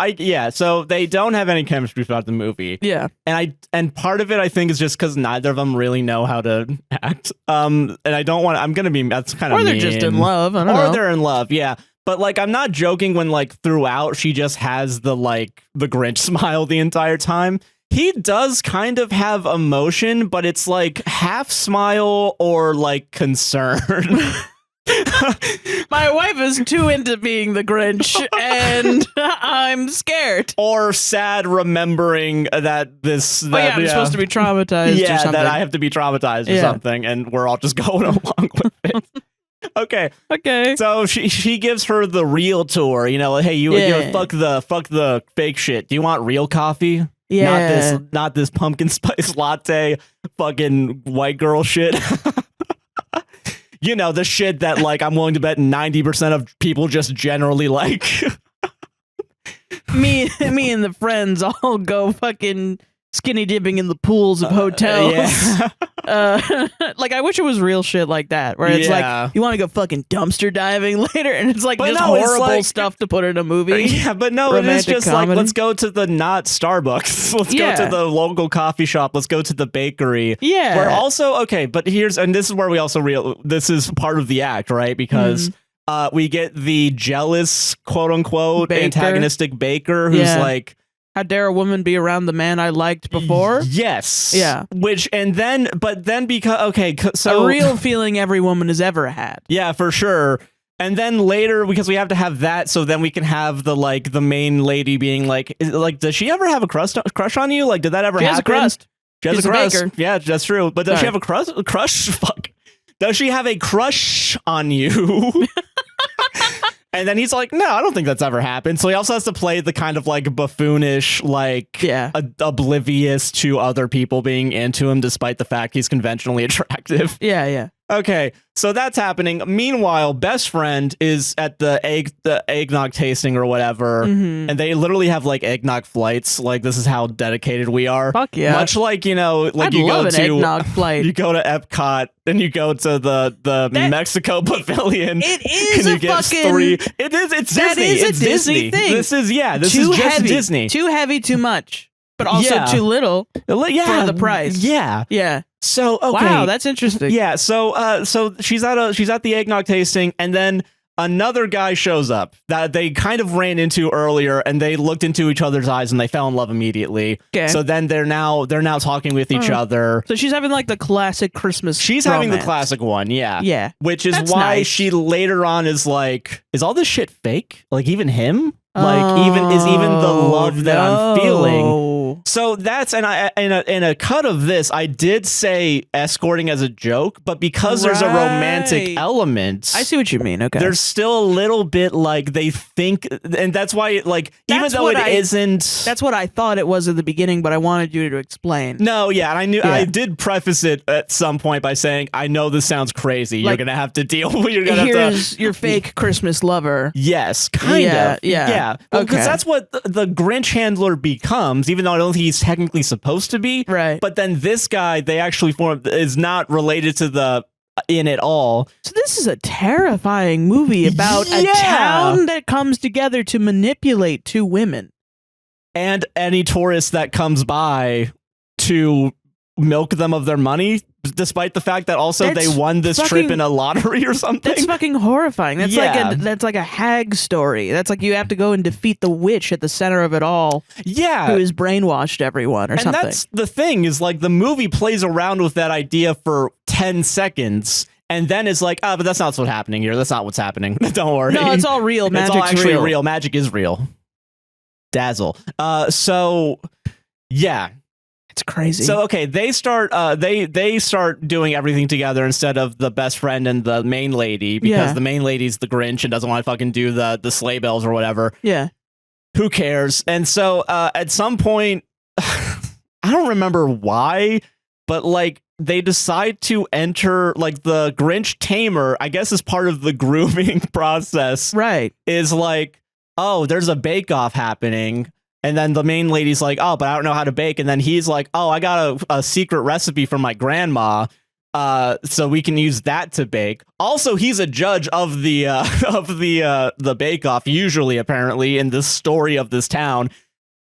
Speaker 1: so they don't have any chemistry throughout the movie.
Speaker 2: Yeah.
Speaker 1: And part of it, I think, is just because neither of them really know how to act. And I don't want to, I'm going to be, that's kind of
Speaker 2: Or they're just in love. I don't know.
Speaker 1: Or they're in love. Yeah. But like, I'm not joking when like throughout she just has the Grinch smile the entire time. He does kind of have emotion, but it's like half smile or like concern.
Speaker 2: My wife is too into being the Grinch, and I'm scared.
Speaker 1: Or sad, remembering that this.
Speaker 2: I'm supposed to be traumatized.
Speaker 1: Yeah,
Speaker 2: or something.
Speaker 1: that I have to be traumatized or something, and we're all just going along with it. Okay. So she gives her the real tour. You know, hey, you fuck the fake shit. Do you want real coffee?
Speaker 2: Yeah.
Speaker 1: Not this pumpkin spice latte, fucking white girl shit. You know, the shit that, like, I'm willing to bet 90% of people just generally like.
Speaker 2: me and the friends all go fucking skinny dipping in the pools of hotels. Like, I wish it was real shit like that, where it's like, you want to go fucking dumpster diving later, and it's like horrible stuff to put in a movie.
Speaker 1: Yeah, but no, it is just comedy. Like, let's go to the not Starbucks. Let's go to the local coffee shop. Let's go to the bakery. Yeah. Where also, but this is where we also this is part of the act, right? Because we get the jealous, quote unquote, antagonistic baker who's like,
Speaker 2: how dare a woman be around the man I liked before?
Speaker 1: Yes.
Speaker 2: Yeah.
Speaker 1: But then because so
Speaker 2: a real feeling every woman has ever had.
Speaker 1: Yeah, for sure. And then later, because we have to have that, so then we can have the main lady being like, does she ever have a crush on you? Like, did that ever happen?
Speaker 2: She has a crust.
Speaker 1: She has a crust. Yeah, that's true. But does she have a crush? Fuck. Does she have a crush on you? And then he's like, no, I don't think that's ever happened. So he also has to play the kind of like buffoonish, like oblivious to other people being into him, despite the fact he's conventionally attractive.
Speaker 2: Yeah.
Speaker 1: Okay, so that's happening. Meanwhile, best friend is at the eggnog tasting or whatever, and they literally have like eggnog flights. Like, this is how dedicated we are.
Speaker 2: Fuck yeah!
Speaker 1: Much like, you know, like
Speaker 2: I'd
Speaker 1: you
Speaker 2: love
Speaker 1: go
Speaker 2: an
Speaker 1: to
Speaker 2: eggnog flight.
Speaker 1: You go to Epcot, then you go to the Mexico Pavilion.
Speaker 2: It is
Speaker 1: and you get three. It is. It's
Speaker 2: that
Speaker 1: Disney.
Speaker 2: Is a
Speaker 1: it's
Speaker 2: Disney thing.
Speaker 1: This is This
Speaker 2: too
Speaker 1: is just
Speaker 2: heavy.
Speaker 1: Disney.
Speaker 2: Too heavy, too much, but also too little. For the price.
Speaker 1: Yeah. So okay.
Speaker 2: Wow, that's interesting.
Speaker 1: Yeah. So she's at the eggnog tasting, and then another guy shows up that they kind of ran into earlier, and they looked into each other's eyes and they fell in love immediately. Okay. So then they're now talking with each other.
Speaker 2: So she's having like the classic Christmas.
Speaker 1: She's having the classic one, yeah.
Speaker 2: Yeah.
Speaker 1: Which is why she later on is like, is all this shit fake? Like, even him? Like, even the love that I'm feeling. So that's in a cut of this, I did say escorting as a joke, but because there's a romantic element,
Speaker 2: I see what you mean. Okay,
Speaker 1: there's still a little bit like they think, and that's why even though it isn't.
Speaker 2: That's what I thought it was at the beginning, but I wanted you to explain.
Speaker 1: No, yeah, and I knew I did preface it at some point by saying, I know this sounds crazy. You're gonna have to deal with.
Speaker 2: Here's your fake Christmas lover.
Speaker 1: Yes, kind of. Yeah. Well, because that's what the Grinch handler becomes, even though I don't think he's technically supposed to be.
Speaker 2: Right.
Speaker 1: But then this guy, they actually is not related to the in at all.
Speaker 2: So this is a terrifying movie about a town that comes together to manipulate two women.
Speaker 1: And any tourist that comes by to milk them of their money, despite the fact that also they won this trip in a lottery or something.
Speaker 2: That's fucking horrifying. That's like a hag story. That's like you have to go and defeat the witch at the center of it all.
Speaker 1: Yeah.
Speaker 2: Who has brainwashed everyone or something. And
Speaker 1: that's the thing, is like the movie plays around with that idea for 10 seconds. And then it's like, but that's not what's happening here. That's not what's happening. Don't worry.
Speaker 2: No, it's all real. Magic's
Speaker 1: it's all actually real. Magic is real. Dazzle. So yeah.
Speaker 2: It's crazy.
Speaker 1: So okay, they start doing everything together instead of the best friend and the main lady, because the main lady's the Grinch and doesn't want to fucking do the sleigh bells or whatever.
Speaker 2: Yeah.
Speaker 1: Who cares? And so at some point, I don't remember why, but like they decide to enter, like, the Grinch tamer, I guess, is part of the grooming process.
Speaker 2: Right.
Speaker 1: Is like, oh, there's a bake-off happening. And then the main lady's like, oh, but I don't know how to bake. And then he's like, oh, I got a secret recipe from my grandma, so we can use that to bake. Also, he's a judge of the bake-off, usually, apparently, in this story of this town.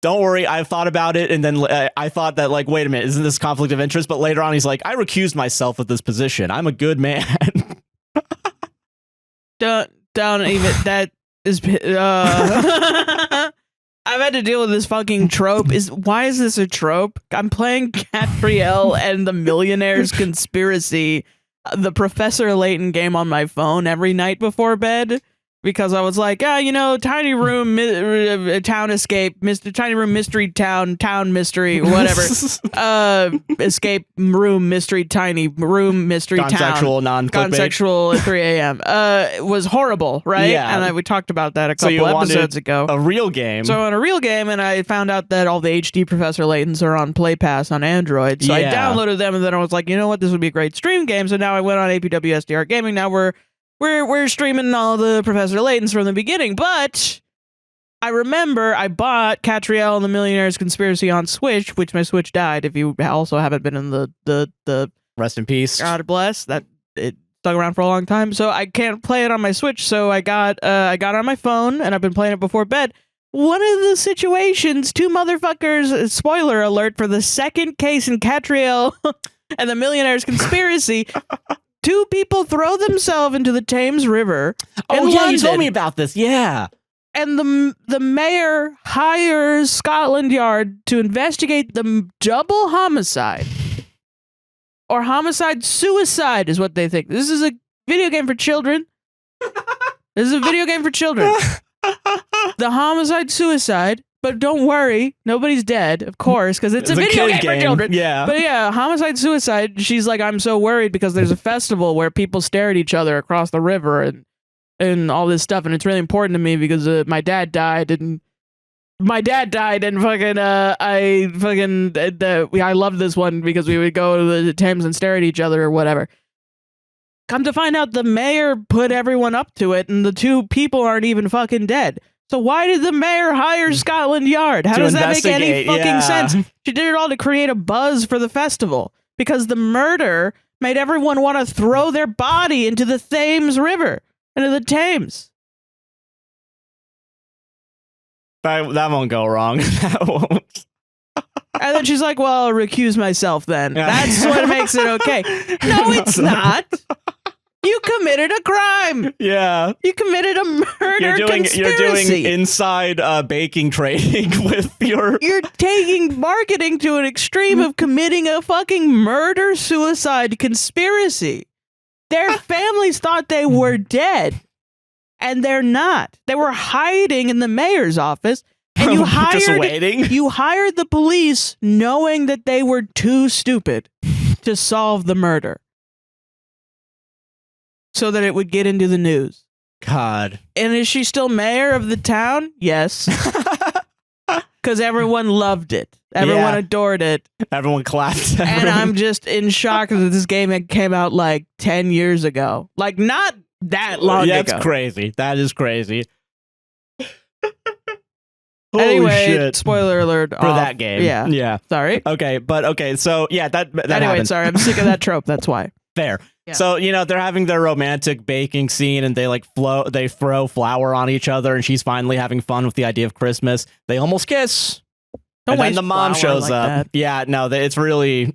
Speaker 1: Don't worry, I've thought about it, and then I thought that, like, wait a minute, isn't this conflict of interest? But later on, he's like, I recused myself of this position. I'm a good man.
Speaker 2: Don't even, that is... I've had to deal with this fucking trope. Why is this a trope? I'm playing Catriel and the Millionaire's Conspiracy, the Professor Layton game on my phone every night before bed. Because I was like, tiny room, town escape, tiny room mystery town mystery, whatever. Escape room mystery, tiny room mystery town. Gone-sexual at 3 a.m. Was horrible, right?
Speaker 1: Yeah.
Speaker 2: And we talked about that a couple episodes ago.
Speaker 1: A real game.
Speaker 2: So on a real game, and I found out that all the HD Professor Laytons are on Play Pass on Android. So I downloaded them, and then I was like, you know what, this would be a great stream game. So now I went on APWSTR Gaming. Now we're streaming all the Professor Laytons from the beginning, but I remember I bought Catriel and the Millionaire's Conspiracy on Switch, which my Switch died. If you also haven't been in the
Speaker 1: rest in peace.
Speaker 2: God bless that it stuck around for a long time, so I can't play it on my Switch. So I got it on my phone, and I've been playing it before bed. One of the situations, two motherfuckers. Spoiler alert for the second case in Catriel and the Millionaire's Conspiracy. Two people throw themselves into the Thames River.
Speaker 1: Oh, yeah, you told me about this. Yeah.
Speaker 2: And the mayor hires Scotland Yard to investigate the double homicide. Or homicide-suicide is what they think. This is a video game for children. The homicide-suicide. But don't worry, nobody's dead, of course, because it's a video game for children.
Speaker 1: Yeah.
Speaker 2: But yeah, homicide-suicide, she's like, I'm so worried because there's a festival where people stare at each other across the river and all this stuff, and it's really important to me because my dad died, and fucking, I loved this one because we would go to the Thames and stare at each other or whatever. Come to find out, the mayor put everyone up to it, and the two people aren't even fucking dead. So why did the mayor hire Scotland Yard? How does that make any fucking sense? She did it all to create a buzz for the festival because the murder made everyone want to throw their body into the Thames River, into the Thames.
Speaker 1: That won't go wrong. That won't.
Speaker 2: And then she's like, well, I'll recuse myself then. That's what makes it okay. No, it's not. You committed a crime.
Speaker 1: Yeah.
Speaker 2: You committed a murder conspiracy.
Speaker 1: You're doing inside baking trading with your...
Speaker 2: You're taking marketing to an extreme of committing a fucking murder-suicide conspiracy. Their families thought they were dead, and they're not. They were hiding in the mayor's office, and you hired the police knowing that they were too stupid to solve the murder. So that it would get into the news.
Speaker 1: God.
Speaker 2: And is she still mayor of the town? Yes. Because everyone loved it. Everyone adored it.
Speaker 1: Everyone clapped.
Speaker 2: And I'm just in shock that this game came out like 10 years ago. Like, not that long ago.
Speaker 1: That's crazy. That is crazy.
Speaker 2: Anyway,
Speaker 1: shit.
Speaker 2: Spoiler alert.
Speaker 1: For that game.
Speaker 2: Yeah. Sorry.
Speaker 1: Okay, so yeah, that
Speaker 2: anyway,
Speaker 1: happened.
Speaker 2: Sorry, I'm sick of that trope. That's why.
Speaker 1: Fair.
Speaker 2: Yeah.
Speaker 1: So, they're having their romantic baking scene and they throw flour on each other and she's finally having fun with the idea of Christmas. They almost kiss.
Speaker 2: Don't
Speaker 1: and then the mom shows up.
Speaker 2: That.
Speaker 1: Yeah, no, it's really...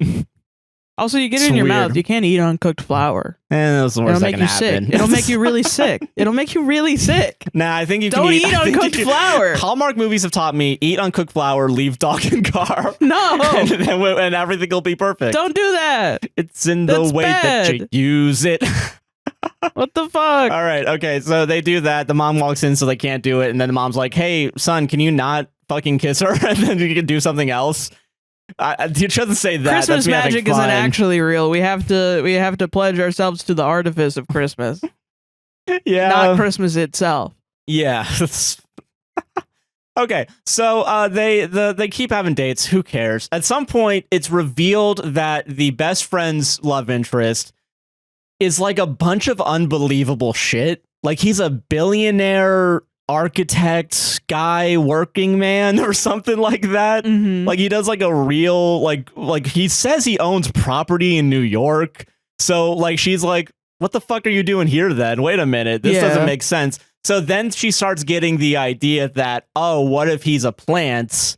Speaker 2: Also, you get it in your mouth. You can't eat uncooked flour.
Speaker 1: That's the worst that can happen.
Speaker 2: It'll make you really sick. It'll make you really sick.
Speaker 1: Nah, I think you can
Speaker 2: Don't eat uncooked flour.
Speaker 1: Hallmark movies have taught me, eat uncooked flour, leave dog in car.
Speaker 2: No.
Speaker 1: and everything will be perfect.
Speaker 2: Don't do that.
Speaker 1: It's in the way that you use it.
Speaker 2: What the fuck?
Speaker 1: All right, okay, so they do that. The mom walks in so they can't do it. And then the mom's like, hey, son, can you not fucking kiss her? And then you can do something else. You shouldn't say that.
Speaker 2: Christmas magic isn't actually real. We have to pledge ourselves to the artifice of Christmas.
Speaker 1: Yeah,
Speaker 2: not Christmas itself.
Speaker 1: Yeah. Okay, so they keep having dates. Who cares? At some point, it's revealed that the best friend's love interest is like a bunch of unbelievable shit. Like he's a billionaire architect guy, working man or something like that.
Speaker 2: Mm-hmm.
Speaker 1: Like he does like a real like he says he owns property in New York. So like she's like, what the fuck are you doing here then? Wait a minute. This doesn't make sense. So then she starts getting the idea that, oh, what if he's a plant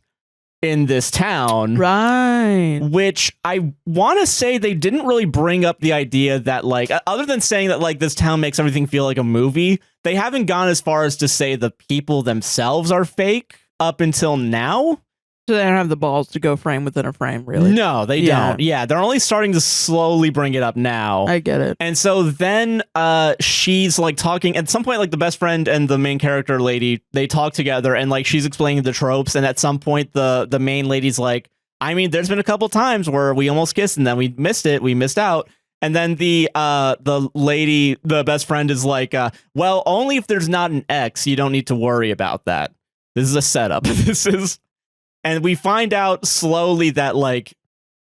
Speaker 1: in this town?
Speaker 2: Right.
Speaker 1: Which I want to say they didn't really bring up the idea that, like, other than saying that, like, this town makes everything feel like a movie, they haven't gone as far as to say the people themselves are fake. up until now.
Speaker 2: So they don't have the balls to go frame within a frame, really.
Speaker 1: No, they don't. Yeah, they're only starting to slowly bring it up now.
Speaker 2: I get it.
Speaker 1: And so then she's like talking at some point, like the best friend and the main character lady, they talk together and like she's explaining the tropes. And at some point the main lady's like, I mean, there's been a couple times where we almost kissed and then we missed it. We missed out. And then the lady, the best friend is like, well, only if there's not an X, you don't need to worry about that. This is a setup. And we find out slowly that, like,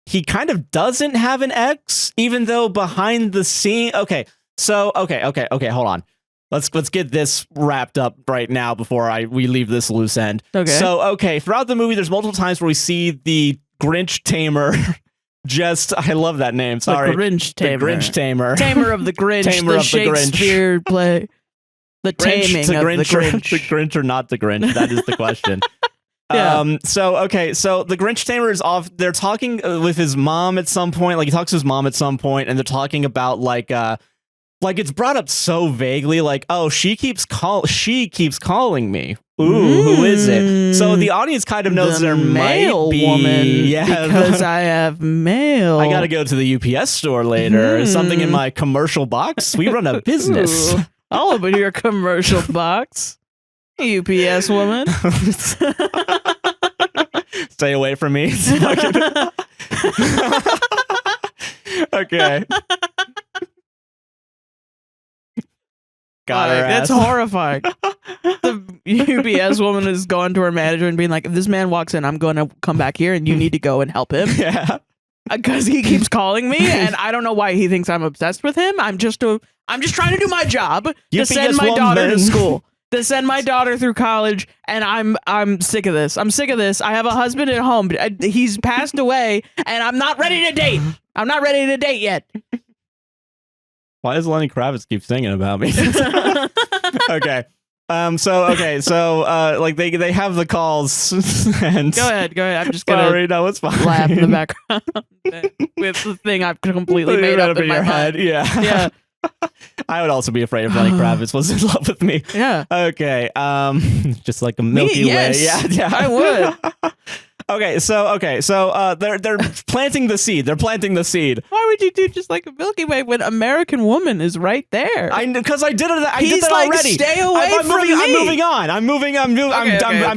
Speaker 1: he kind of doesn't have an X, even though behind the scene. Okay, so hold on. Let's get this wrapped up right now before we leave this loose end.
Speaker 2: Okay.
Speaker 1: So throughout the movie, there's multiple times where we see the Grinch tamer. I love that name. Sorry,
Speaker 2: the Grinch tamer.
Speaker 1: The Grinch tamer.
Speaker 2: Tamer of the Grinch.
Speaker 1: Tamer
Speaker 2: the
Speaker 1: of
Speaker 2: Shakespeare
Speaker 1: the Grinch.
Speaker 2: play. The
Speaker 1: Grinch,
Speaker 2: taming of the Grinch.
Speaker 1: The Grinch or not the Grinch? That is the question.
Speaker 2: Yeah.
Speaker 1: So the Grinch tamer is off. They're talking with his mom at some point. Like he talks to his mom at some point, and they're talking about like it's brought up so vaguely, like, oh, she keeps calling me. Ooh, who is it? So the audience kind of knows there might be
Speaker 2: woman,
Speaker 1: yeah,
Speaker 2: because I have mail.
Speaker 1: I gotta go to the UPS store later. Something in my commercial box. We run a business.
Speaker 2: Ooh, I'll open your commercial box. UPS woman.
Speaker 1: Stay away from me. Okay. Got her
Speaker 2: That's
Speaker 1: ass.
Speaker 2: horrifying. The UPS woman is going to her manager and being like, if this man walks in, I'm going to come back here and you need to go and help him.
Speaker 1: Yeah.
Speaker 2: Because he keeps calling me and I don't know why he thinks I'm obsessed with him. I'm just trying to do my job to send my daughter to school. To send my daughter through college, and I'm sick of this. I'm sick of this. I have a husband at home. He's passed away, and I'm not ready to date. I'm not ready to date yet.
Speaker 1: Why does Lenny Kravitz keep singing about me? Okay. So like they have the calls and
Speaker 2: Go ahead. I'm just gonna
Speaker 1: sorry, no, it's fine.
Speaker 2: laugh in the background with the thing I've completely made up in my
Speaker 1: your
Speaker 2: head.
Speaker 1: Yeah. I would also be afraid if Lenny Kravitz was in love with me.
Speaker 2: Yeah.
Speaker 1: Okay. Just like a Milky Way. Yeah.
Speaker 2: I would.
Speaker 1: Okay. So they're planting the seed. They're planting the seed.
Speaker 2: Why would you do just like a Milky Way when American Woman is right there?
Speaker 1: Because I did it. I
Speaker 2: He's
Speaker 1: did that
Speaker 2: like,
Speaker 1: already.
Speaker 2: stay away from me.
Speaker 1: I'm moving on. I'm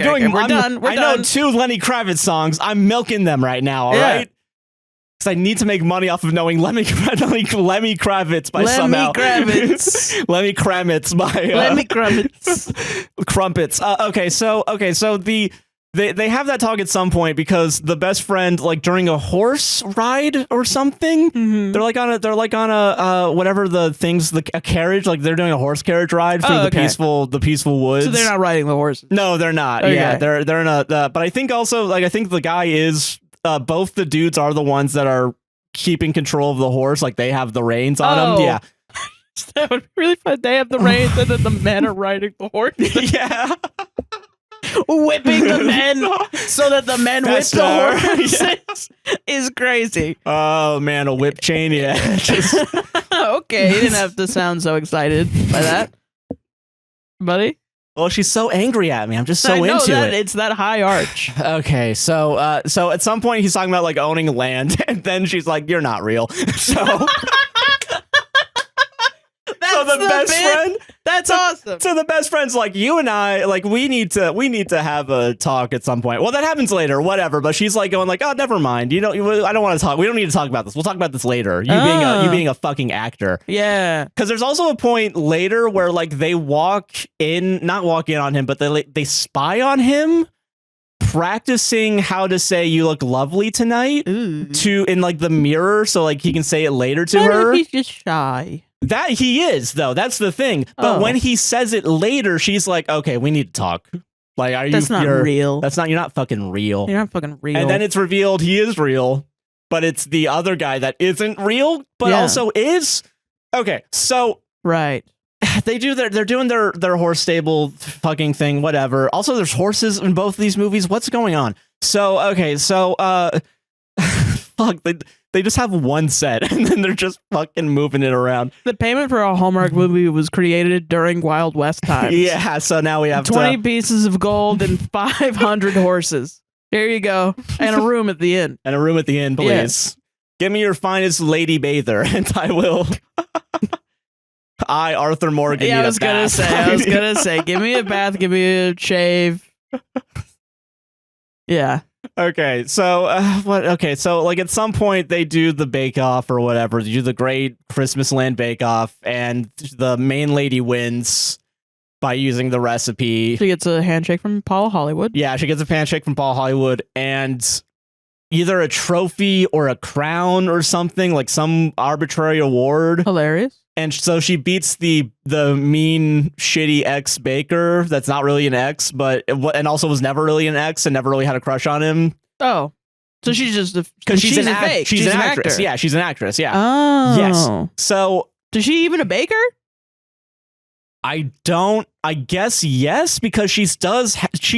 Speaker 1: doing.
Speaker 2: We're done.
Speaker 1: I know 2 Lenny Kravitz songs. I'm milking them right now. All right. Because I need to make money off of knowing Lemmy Kravitz by somehow. Lemmy Kravitz by
Speaker 2: Lemmy Kravitz.
Speaker 1: Crumpets. Okay, so they have that talk at some point because the best friend, like during a horse ride or something, they're like on a whatever the things, a carriage, like they're doing a horse carriage ride through the peaceful woods.
Speaker 2: So they're not riding the horses.
Speaker 1: No, they're not.
Speaker 2: Okay.
Speaker 1: Yeah, they're in a. But I think also I think the guy is. Both the dudes are the ones that are keeping control of the horse, like they have the reins on them. Yeah,
Speaker 2: that would be really fun. They have the reins, and then the men are riding the horse.
Speaker 1: Yeah,
Speaker 2: whipping the men so that the men whip the horses is crazy.
Speaker 1: Oh man, a whip chain. Yeah.
Speaker 2: Okay, you didn't have to sound so excited by that, buddy.
Speaker 1: Well, she's so angry at me. I'm just so into it.
Speaker 2: It's that high arch.
Speaker 1: Okay, so at some point he's talking about like owning land, and then she's like, "You're not real." So, the best friend.
Speaker 2: That's awesome.
Speaker 1: So the best friend's like, you and I, like, we need to have a talk at some point. Well, that happens later, whatever. But she's like going like, oh, never mind. I don't want to talk. We don't need to talk about this. We'll talk about this later. You being a fucking actor.
Speaker 2: Yeah.
Speaker 1: Because there's also a point later where like they not walk in on him, but they spy on him, practicing how to say "you look lovely tonight" in like the mirror, so like he can say it later to her.
Speaker 2: He's just shy.
Speaker 1: That he is, though. That's the thing. But when he says it later, she's like, "Okay, we need to talk." Like,
Speaker 2: That's not real.
Speaker 1: You're not fucking real.
Speaker 2: You're not fucking real.
Speaker 1: And then it's revealed he is real, but it's the other guy that isn't real, but also is. Okay, so
Speaker 2: right.
Speaker 1: They're doing their horse stable fucking thing, whatever. Also, there's horses in both these movies. What's going on? So okay, so fuck? They just have one set and then they're just fucking moving it around.
Speaker 2: The payment for a Hallmark movie was created during Wild West times.
Speaker 1: Yeah, so now we have
Speaker 2: 20 pieces of gold and 500 horses. Here you go. And a room at the inn.
Speaker 1: And a room at the inn, please.
Speaker 2: Yes.
Speaker 1: Give me your finest lady bather and I will... Arthur Morgan.
Speaker 2: Yeah, I was gonna say, give me a bath, give me a shave. Yeah.
Speaker 1: Okay, so what? Okay, so like at some point they do the Bake Off or whatever. They do the Great Christmasland Bake Off, and the main lady wins by using the recipe.
Speaker 2: She gets a handshake from Paul Hollywood.
Speaker 1: Yeah, she gets a handshake from Paul Hollywood, and either a trophy or a crown or something, like some arbitrary award.
Speaker 2: Hilarious.
Speaker 1: And so she beats the mean, shitty ex-baker that's not really an ex, and also was never really an ex and never really had a crush on him.
Speaker 2: Oh. So she's just...
Speaker 1: Because she's an
Speaker 2: fake.
Speaker 1: She's an actress.
Speaker 2: Actor.
Speaker 1: Yeah, she's an actress, yeah.
Speaker 2: Oh.
Speaker 1: Yes. So...
Speaker 2: Is she even a baker?
Speaker 1: I guess yes, because she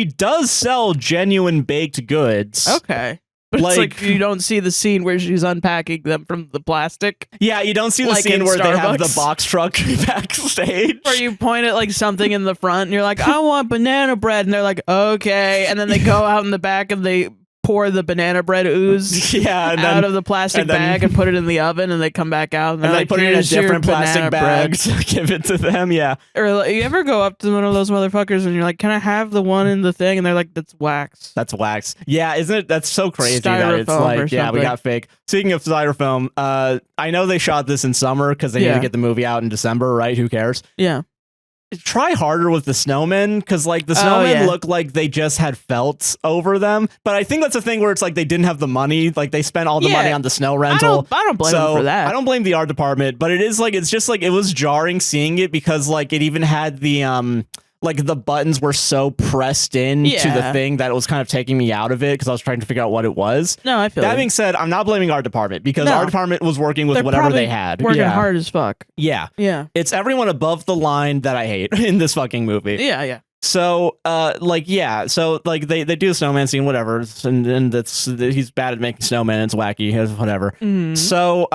Speaker 1: does sell genuine baked goods.
Speaker 2: Okay. But it's like you don't see the scene where she's unpacking them from the plastic.
Speaker 1: Yeah, you don't see the scene where they have the box truck backstage.
Speaker 2: Where you point at like something in the front and you're like, I want banana bread. And they're like, okay. And then they go out in the back and they pour the banana bread ooze out of the plastic bag and put it in the oven, and they come back out and they
Speaker 1: put it in a different plastic bag to give it to them. Yeah.
Speaker 2: Or like, you ever go up to one of those motherfuckers and you're like, can I have the one in the thing? And they're like, that's wax.
Speaker 1: That's wax. Yeah, isn't it? That's so crazy that it's
Speaker 2: Styrofoam
Speaker 1: like, yeah, we got fake. Speaking of styrofoam, I know they shot this in summer because they need to get the movie out in December, right? Who cares?
Speaker 2: Yeah.
Speaker 1: Try harder with the snowmen, because like the snowmen look like they just had felt over them. But I think that's a thing where it's like they didn't have the money, like they spent all the money on the snow rental.
Speaker 2: I don't blame them for that.
Speaker 1: I don't blame the art department, but it is like, it's just like, it was jarring seeing it, because like it even had the like the buttons were so pressed in to the thing that it was kind of taking me out of it, because I was trying to figure out what it was.
Speaker 2: No, I feel
Speaker 1: that being said, I'm not blaming art department, because art department was working with whatever they had.
Speaker 2: Working hard as fuck.
Speaker 1: Yeah.
Speaker 2: Yeah.
Speaker 1: It's everyone above the line that I hate in this fucking movie.
Speaker 2: Yeah, yeah.
Speaker 1: So, so they do the snowman scene, whatever, and he's bad at making snowmen. It's wacky, whatever.
Speaker 2: Mm-hmm.
Speaker 1: So,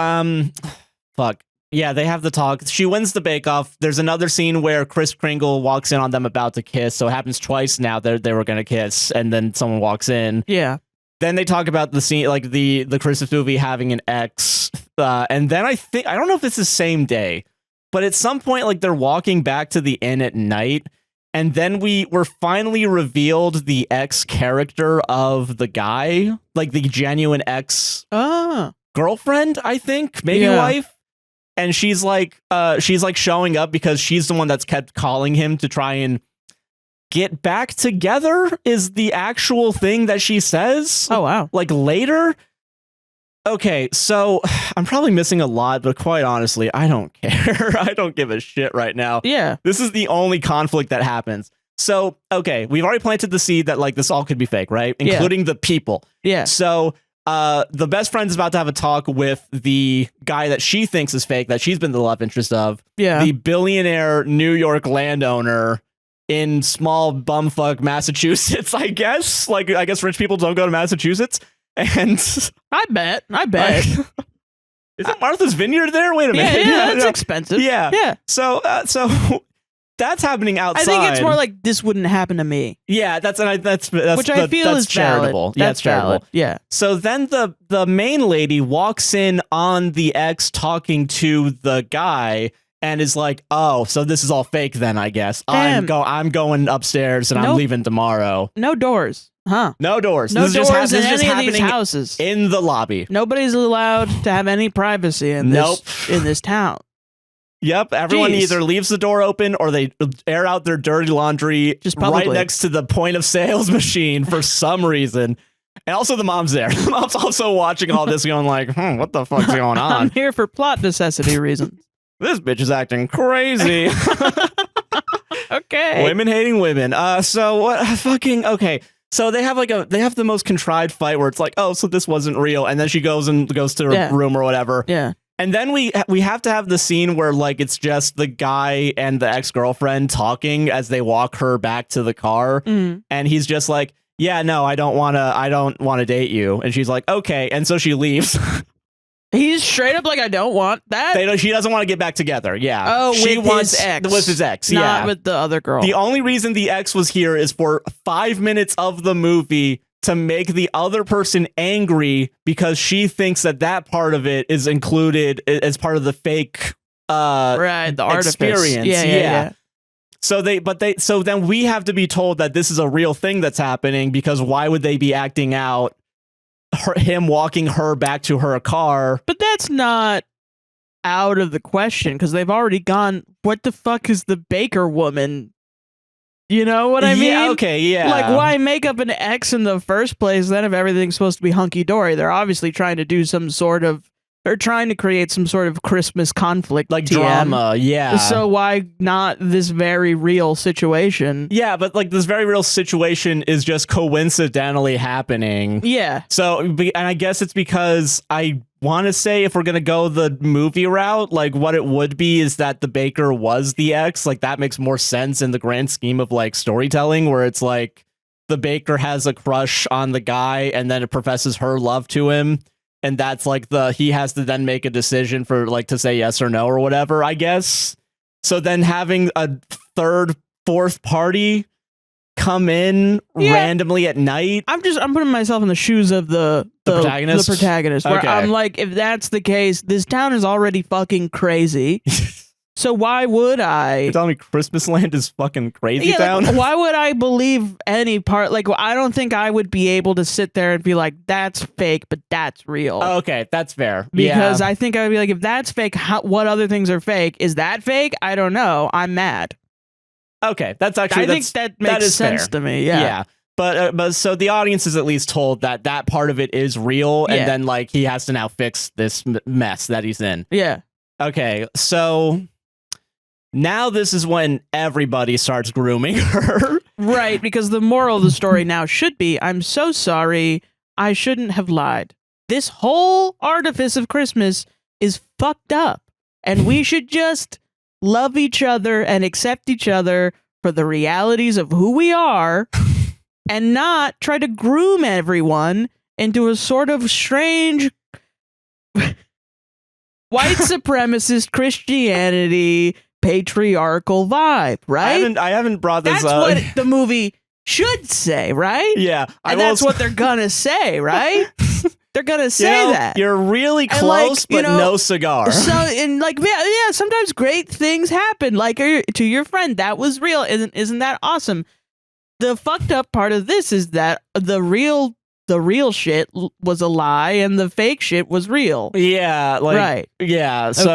Speaker 1: fuck. Yeah, they have the talk. She wins the bake-off. There's another scene where Kris Kringle walks in on them about to kiss. So it happens twice now that they were going to kiss, and then someone walks in.
Speaker 2: Yeah.
Speaker 1: Then they talk about the scene, like the Christmas movie having an ex. And then I don't know if it's the same day, but at some point, like they're walking back to the inn at night. And then we're finally revealed the ex character of the guy, like the genuine ex girlfriend, I think, maybe wife. And she's like showing up because she's the one that's kept calling him to try and get back together, is the actual thing that she says.
Speaker 2: Oh, wow.
Speaker 1: Like later. Okay, so I'm probably missing a lot, but quite honestly, I don't care. I don't give a shit right now.
Speaker 2: Yeah.
Speaker 1: This is the only conflict that happens. So, okay, we've already planted the seed that like this all could be fake, right? Including the people.
Speaker 2: Yeah.
Speaker 1: So the best friend is about to have a talk with the guy that she thinks is fake, that she's been the love interest of.
Speaker 2: Yeah.
Speaker 1: The billionaire New York landowner in small bumfuck Massachusetts, I guess. Like, I guess rich people don't go to Massachusetts. And
Speaker 2: I bet.
Speaker 1: Isn't Martha's Vineyard there? Wait a minute.
Speaker 2: Yeah, it's expensive.
Speaker 1: Yeah.
Speaker 2: Yeah.
Speaker 1: So that's happening outside.
Speaker 2: I think it's more like this wouldn't happen to me.
Speaker 1: Yeah, that's
Speaker 2: which I feel is
Speaker 1: charitable.
Speaker 2: Valid. That's
Speaker 1: charitable.
Speaker 2: Valid. Yeah.
Speaker 1: So then the main lady walks in on the ex talking to the guy and is like, "Oh, so this is all fake then, I guess. I'm going upstairs and I'm leaving tomorrow."
Speaker 2: No doors. Huh.
Speaker 1: No doors.
Speaker 2: No
Speaker 1: this
Speaker 2: doors in
Speaker 1: just
Speaker 2: any of these houses.
Speaker 1: In the lobby.
Speaker 2: Nobody's allowed to have any privacy in this town.
Speaker 1: Yep, everyone either leaves the door open or they air out their dirty laundry
Speaker 2: just publicly
Speaker 1: right next to the point of sales machine for some reason. And also the mom's there. The mom's also watching all this going like, what the fuck's going on?
Speaker 2: I'm here for plot necessity reasons.
Speaker 1: This bitch is acting crazy.
Speaker 2: Okay.
Speaker 1: Women hating women. So what fucking okay. So they have the most contrived fight where it's like, oh, so this wasn't real, and then she goes to her room or whatever.
Speaker 2: Yeah.
Speaker 1: And then we have to have the scene where like it's just the guy and the ex-girlfriend talking as they walk her back to the car, and he's just like, yeah, no, I don't want to date you. And she's like, okay. And so she leaves.
Speaker 2: He's straight up like, I don't want that.
Speaker 1: She doesn't want to get back together. Yeah.
Speaker 2: Oh,
Speaker 1: she
Speaker 2: with
Speaker 1: wants,
Speaker 2: his ex.
Speaker 1: With his ex,
Speaker 2: Not with the other girl.
Speaker 1: The only reason the ex was here is for 5 minutes of the movie to make the other person angry because she thinks that part of it is included as part of the fake
Speaker 2: the
Speaker 1: experience.
Speaker 2: Yeah.
Speaker 1: So then we have to be told that this is a real thing that's happening, because why would they be acting out him walking her back to her car?
Speaker 2: But that's not out of the question, because they've already gone, what the fuck is the Baker woman? You know what I mean?
Speaker 1: Yeah, okay, yeah.
Speaker 2: Like, why make up an ex in the first place then if everything's supposed to be hunky-dory? They're obviously trying to do they're trying to create some sort of Christmas conflict.
Speaker 1: Like
Speaker 2: TM.
Speaker 1: drama, yeah.
Speaker 2: So why not this very real situation?
Speaker 1: Yeah, but like this very real situation is just coincidentally happening.
Speaker 2: Yeah.
Speaker 1: So, and I guess it's because I want to say, if we're going to go the movie route, like what it would be is that the Baker was the ex. Like that makes more sense in the grand scheme of like storytelling, where it's like the Baker has a crush on the guy and then it professes her love to him. And that's like he has to then make a decision for like to say yes or no or whatever, I guess. So then having a third, fourth party come in randomly at night.
Speaker 2: I'm putting myself in the shoes of the protagonist. The protagonist. Where I'm like, if that's the case, this town is already fucking crazy. So why would I?
Speaker 1: You're telling me Christmasland is fucking crazy town?
Speaker 2: Like, why would I believe any part? Like, I don't think I would be able to sit there and be like, that's fake, but that's real.
Speaker 1: Okay, that's fair.
Speaker 2: Because I think I would be like, if that's fake, what other things are fake? Is that fake? I don't know. I'm mad.
Speaker 1: Okay, that's actually.
Speaker 2: I think that makes sense to me. Yeah.
Speaker 1: But so the audience is at least told that part of it is real, and then like he has to now fix this mess that he's in.
Speaker 2: Yeah.
Speaker 1: Okay, so now this is when everybody starts grooming her.
Speaker 2: Right, because the moral of the story now should be, I'm so sorry, I shouldn't have lied. This whole artifice of Christmas is fucked up, and we should just love each other and accept each other for the realities of who we are, and not try to groom everyone into a sort of strange white supremacist Christianity patriarchal vibe, right?
Speaker 1: I haven't brought this
Speaker 2: up.
Speaker 1: up.
Speaker 2: That's what the movie should say, right?
Speaker 1: Yeah.
Speaker 2: And that's what they're gonna say, right? They're gonna say that.
Speaker 1: You're really close, but no cigar.
Speaker 2: So, and like, yeah, sometimes great things happen. Like to your friend, that was real. Isn't that awesome? The fucked up part of this is that the real shit was a lie and the fake shit was real.
Speaker 1: Yeah, like,
Speaker 2: right.
Speaker 1: Yeah. So,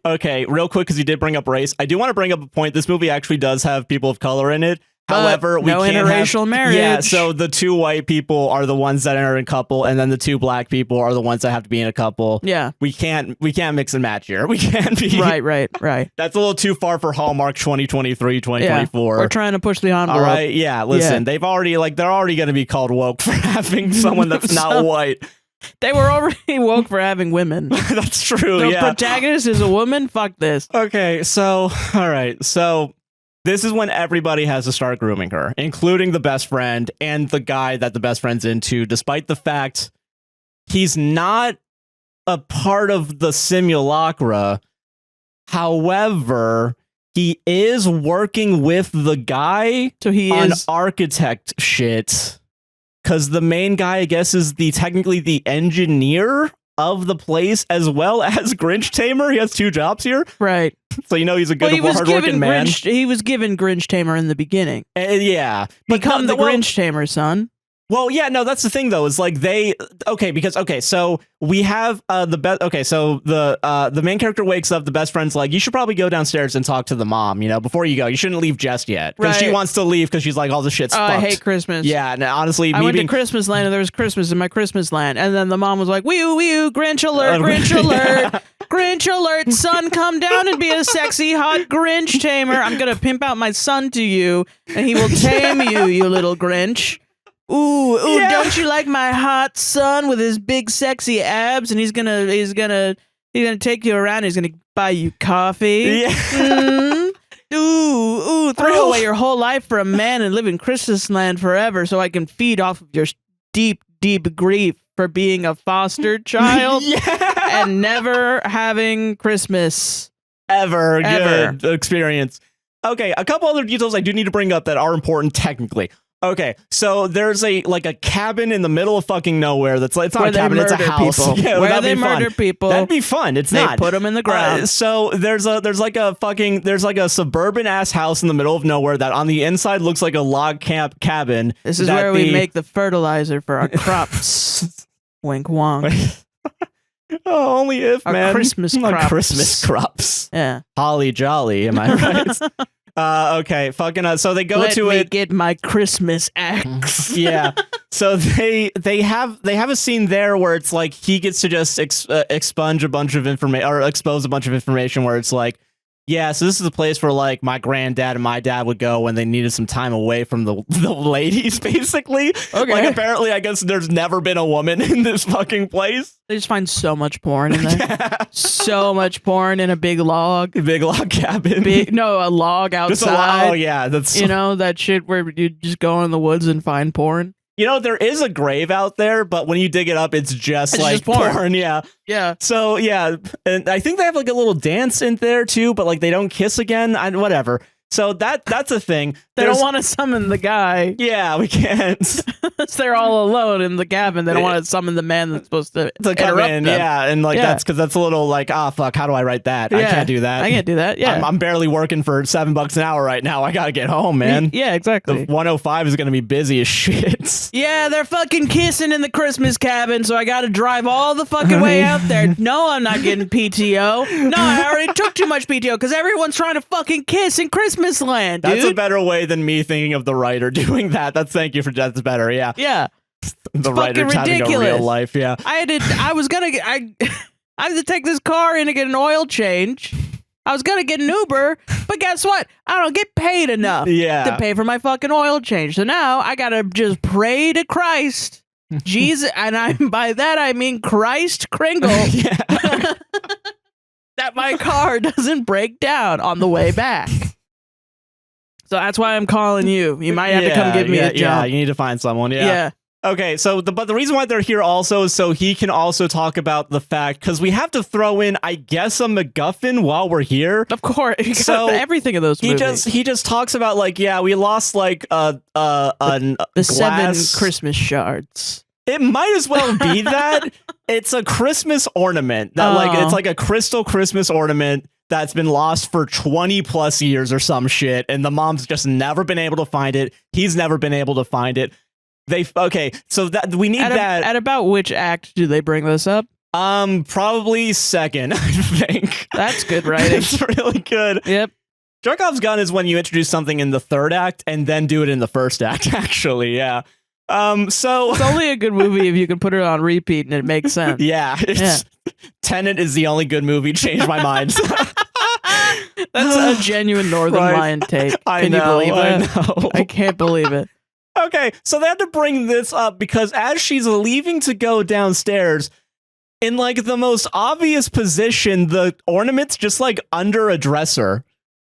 Speaker 1: okay, real quick, because you did bring up race. I do want to bring up a point. This movie actually does have people of color in it. However, we can't
Speaker 2: interracial marriage.
Speaker 1: Yeah, so the 2 white people are the ones that are in a couple, and then the 2 black people are the ones that have to be in a couple.
Speaker 2: Yeah,
Speaker 1: we can't mix and match here. We can't be
Speaker 2: right.
Speaker 1: That's a little too far for Hallmark 2023, 2024.
Speaker 2: Yeah, we're trying to push the envelope.
Speaker 1: All right, yeah. Listen, they're already going to be called woke for having someone that's not white.
Speaker 2: They were already woke for having women.
Speaker 1: That's true.
Speaker 2: The protagonist is a woman. Fuck this.
Speaker 1: Okay, so all right, so. This is when everybody has to start grooming her, including the best friend and the guy that the best friend's into, despite the fact he's not a part of the simulacra. However, he is working with the guy on architect shit, because the main guy, I guess, is technically the engineer of the place as well as Grinch Tamer. He has 2 jobs here.
Speaker 2: Right.
Speaker 1: So he's a good, hardworking man.
Speaker 2: He was given Grinch Tamer in the beginning.
Speaker 1: Yeah.
Speaker 2: Become the Grinch Tamer, son.
Speaker 1: Well, yeah, no, that's the thing though, is like so we have the main character wakes up, the best friend's like, you should probably go downstairs and talk to the mom, before you go. You shouldn't leave just yet. Because she wants to leave because she's like, all the shit's fucked.
Speaker 2: I hate Christmas.
Speaker 1: Yeah, and honestly,
Speaker 2: I went to Christmasland and there was Christmas in my Christmasland. And then the mom was like, wee wee Grinch alert, Grinch alert. Grinch alert, son, come down and be a sexy, hot Grinch Tamer. I'm going to pimp out my son to you and he will tame you, you little Grinch. Ooh, don't you like my hot son with his big sexy abs? And he's gonna take you around. He's gonna buy you coffee.
Speaker 1: Yeah.
Speaker 2: Throw away your whole life for a man and live in Christmas land forever so I can feed off of your deep, deep grief for being a foster child and never having Christmas.
Speaker 1: Ever. Good experience. Okay, a couple other details I do need to bring up that are important technically. Okay, so there's a cabin in the middle of fucking nowhere. It's not a cabin, it's a house.
Speaker 2: Yeah, where they murder people.
Speaker 1: That'd be fun. It's
Speaker 2: they
Speaker 1: not.
Speaker 2: Put them in the ground.
Speaker 1: So there's like a suburban ass house in the middle of nowhere that on the inside looks like a log cabin.
Speaker 2: This is where we make the fertilizer for our crops. Wink wonk.
Speaker 1: Oh, only if,
Speaker 2: our
Speaker 1: man.
Speaker 2: Christmas crops.
Speaker 1: Christmas crops.
Speaker 2: Yeah.
Speaker 1: Holly jolly, am I right? Okay, fucking. So they go
Speaker 2: Let
Speaker 1: to
Speaker 2: me
Speaker 1: it.
Speaker 2: Get my Christmas axe.
Speaker 1: Yeah. So they have a scene there where it's like he gets to just expunge a bunch of information or expose a bunch of information where it's like, yeah, so this is the place where like my granddad and my dad would go when they needed some time away from the ladies, basically. Okay. Like apparently, I guess there's never been a woman in this fucking place.
Speaker 2: They just find so much porn in there. So much porn in a big log.
Speaker 1: A big log cabin.
Speaker 2: A log outside.
Speaker 1: Oh yeah, that's
Speaker 2: that shit where you just go in the woods and find porn.
Speaker 1: There is a grave out there, but when you dig it up, it's just porn. Yeah.
Speaker 2: Yeah.
Speaker 1: So, yeah. And I think they have like a little dance in there too, but like they don't kiss again. Whatever. So that's a thing.
Speaker 2: They don't want to summon the guy.
Speaker 1: Yeah, we can't.
Speaker 2: They're all alone in the cabin. They don't want to summon the man that's supposed to come in.
Speaker 1: Them. Yeah, and like that's because that's a little like, fuck, how do I write that? Yeah. I can't do that.
Speaker 2: I can't do that. Yeah.
Speaker 1: I'm barely working for $7 an hour right now. I gotta get home, man.
Speaker 2: Yeah, exactly.
Speaker 1: The 105 is gonna be busy as shit.
Speaker 2: Yeah, they're fucking kissing in the Christmas cabin, so I gotta drive all the fucking way out there. No, I'm not getting PTO. No, I already took too much PTO because everyone's trying to fucking kiss in Christmas land, dude.
Speaker 1: That's a better way than me thinking of the writer doing that. Thank you for that's better. Yeah.
Speaker 2: Yeah.
Speaker 1: The writer's having a real life. Yeah.
Speaker 2: I had to take this car in to get an oil change. I was gonna get an Uber, but guess what? I don't get paid enough to pay for my fucking oil change. So now I gotta just pray to Christ, Jesus, and by that I mean Christ Kringle, that my car doesn't break down on the way back. So that's why I'm calling you. You might have to come give me a job.
Speaker 1: Yeah, you need to find someone. Yeah. Okay, so but the reason why they're here also is so he can also talk about the fact, because we have to throw in, I guess, a MacGuffin while we're here.
Speaker 2: Of course, so everything of those movies.
Speaker 1: He just talks about like, we lost like the
Speaker 2: glass. 7 Christmas shards.
Speaker 1: It might as well be that. It's a Christmas ornament that it's like a crystal Christmas ornament that's been lost for 20 plus years or some shit, and the mom's just never been able to find it. He's never been able to find it. So that we need that.
Speaker 2: At about which act do they bring this up?
Speaker 1: Probably second, I think.
Speaker 2: That's good writing.
Speaker 1: It's really good.
Speaker 2: Yep.
Speaker 1: Chekhov's gun is when you introduce something in the third act and then do it in the first act, actually, yeah. So
Speaker 2: it's only a good movie if you can put it on repeat and it makes sense.
Speaker 1: Yeah. Tenet is the only good movie. Changed my mind.
Speaker 2: That's a genuine Northern Lion take. Can you believe it? I can't believe it.
Speaker 1: Okay, so they have to bring this up because as she's leaving to go downstairs, in like the most obvious position, the ornament's just like under a dresser.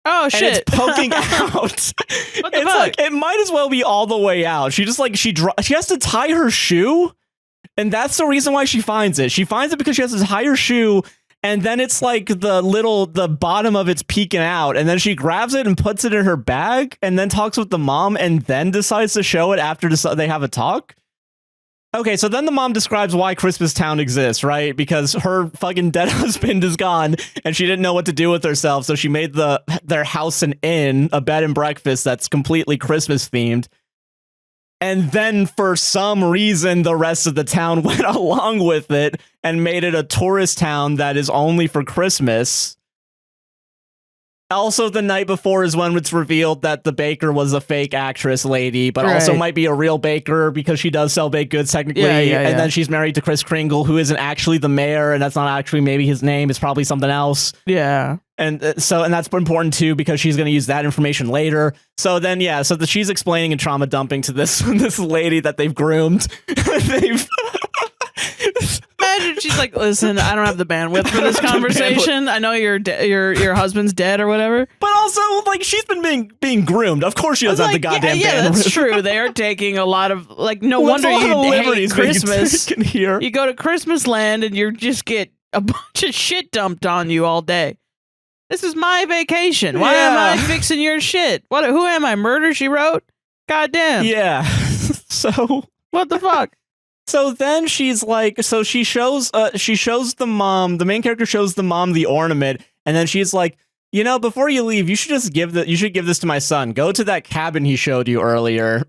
Speaker 2: Oh shit!
Speaker 1: And it's poking out.
Speaker 2: What the
Speaker 1: it's
Speaker 2: fuck?
Speaker 1: Like it might as well be all the way out. She just like she has to tie her shoe, and that's the reason why she finds it. She finds it because she has to tie her shoe. And then it's like the bottom of it's peeking out. And then she grabs it and puts it in her bag and then talks with the mom and then decides to show it after they have a talk. Okay, so then the mom describes why Christmas Town exists, right? Because her fucking dead husband is gone and she didn't know what to do with herself. So she made their house an inn, a bed and breakfast that's completely Christmas themed. And then for some reason, the rest of the town went along with it and made it a tourist town that is only for Christmas. Also, the night before is when it's revealed that the baker was a fake actress lady, but also might be a real baker because she does sell baked goods technically. And then she's married to Chris Kringle, who isn't actually the mayor, and that's not actually maybe his name. It's probably something else.
Speaker 2: Yeah.
Speaker 1: And that's important too because she's going to use that information later. So then, she's explaining and trauma dumping to this lady that they've groomed.
Speaker 2: imagine she's like, listen, I don't have the bandwidth for this conversation. I know your husband's dead or whatever.
Speaker 1: But also, like, she's been being groomed. Of course she doesn't have the goddamn bandwidth.
Speaker 2: Yeah, that's true. They are taking a lot of, like, no wonder you hate Christmas.
Speaker 1: Here.
Speaker 2: You go to Christmas land and you just get a bunch of shit dumped on you all day. This is my vacation. Why am I fixing your shit? Who am I? Murder, She Wrote? Goddamn.
Speaker 1: Yeah. So
Speaker 2: what the fuck?
Speaker 1: So then she's like, so she shows the mom, the main character shows the mom the ornament, and then she's like, you know, before you leave, you should just give this to my son. Go to that cabin he showed you earlier.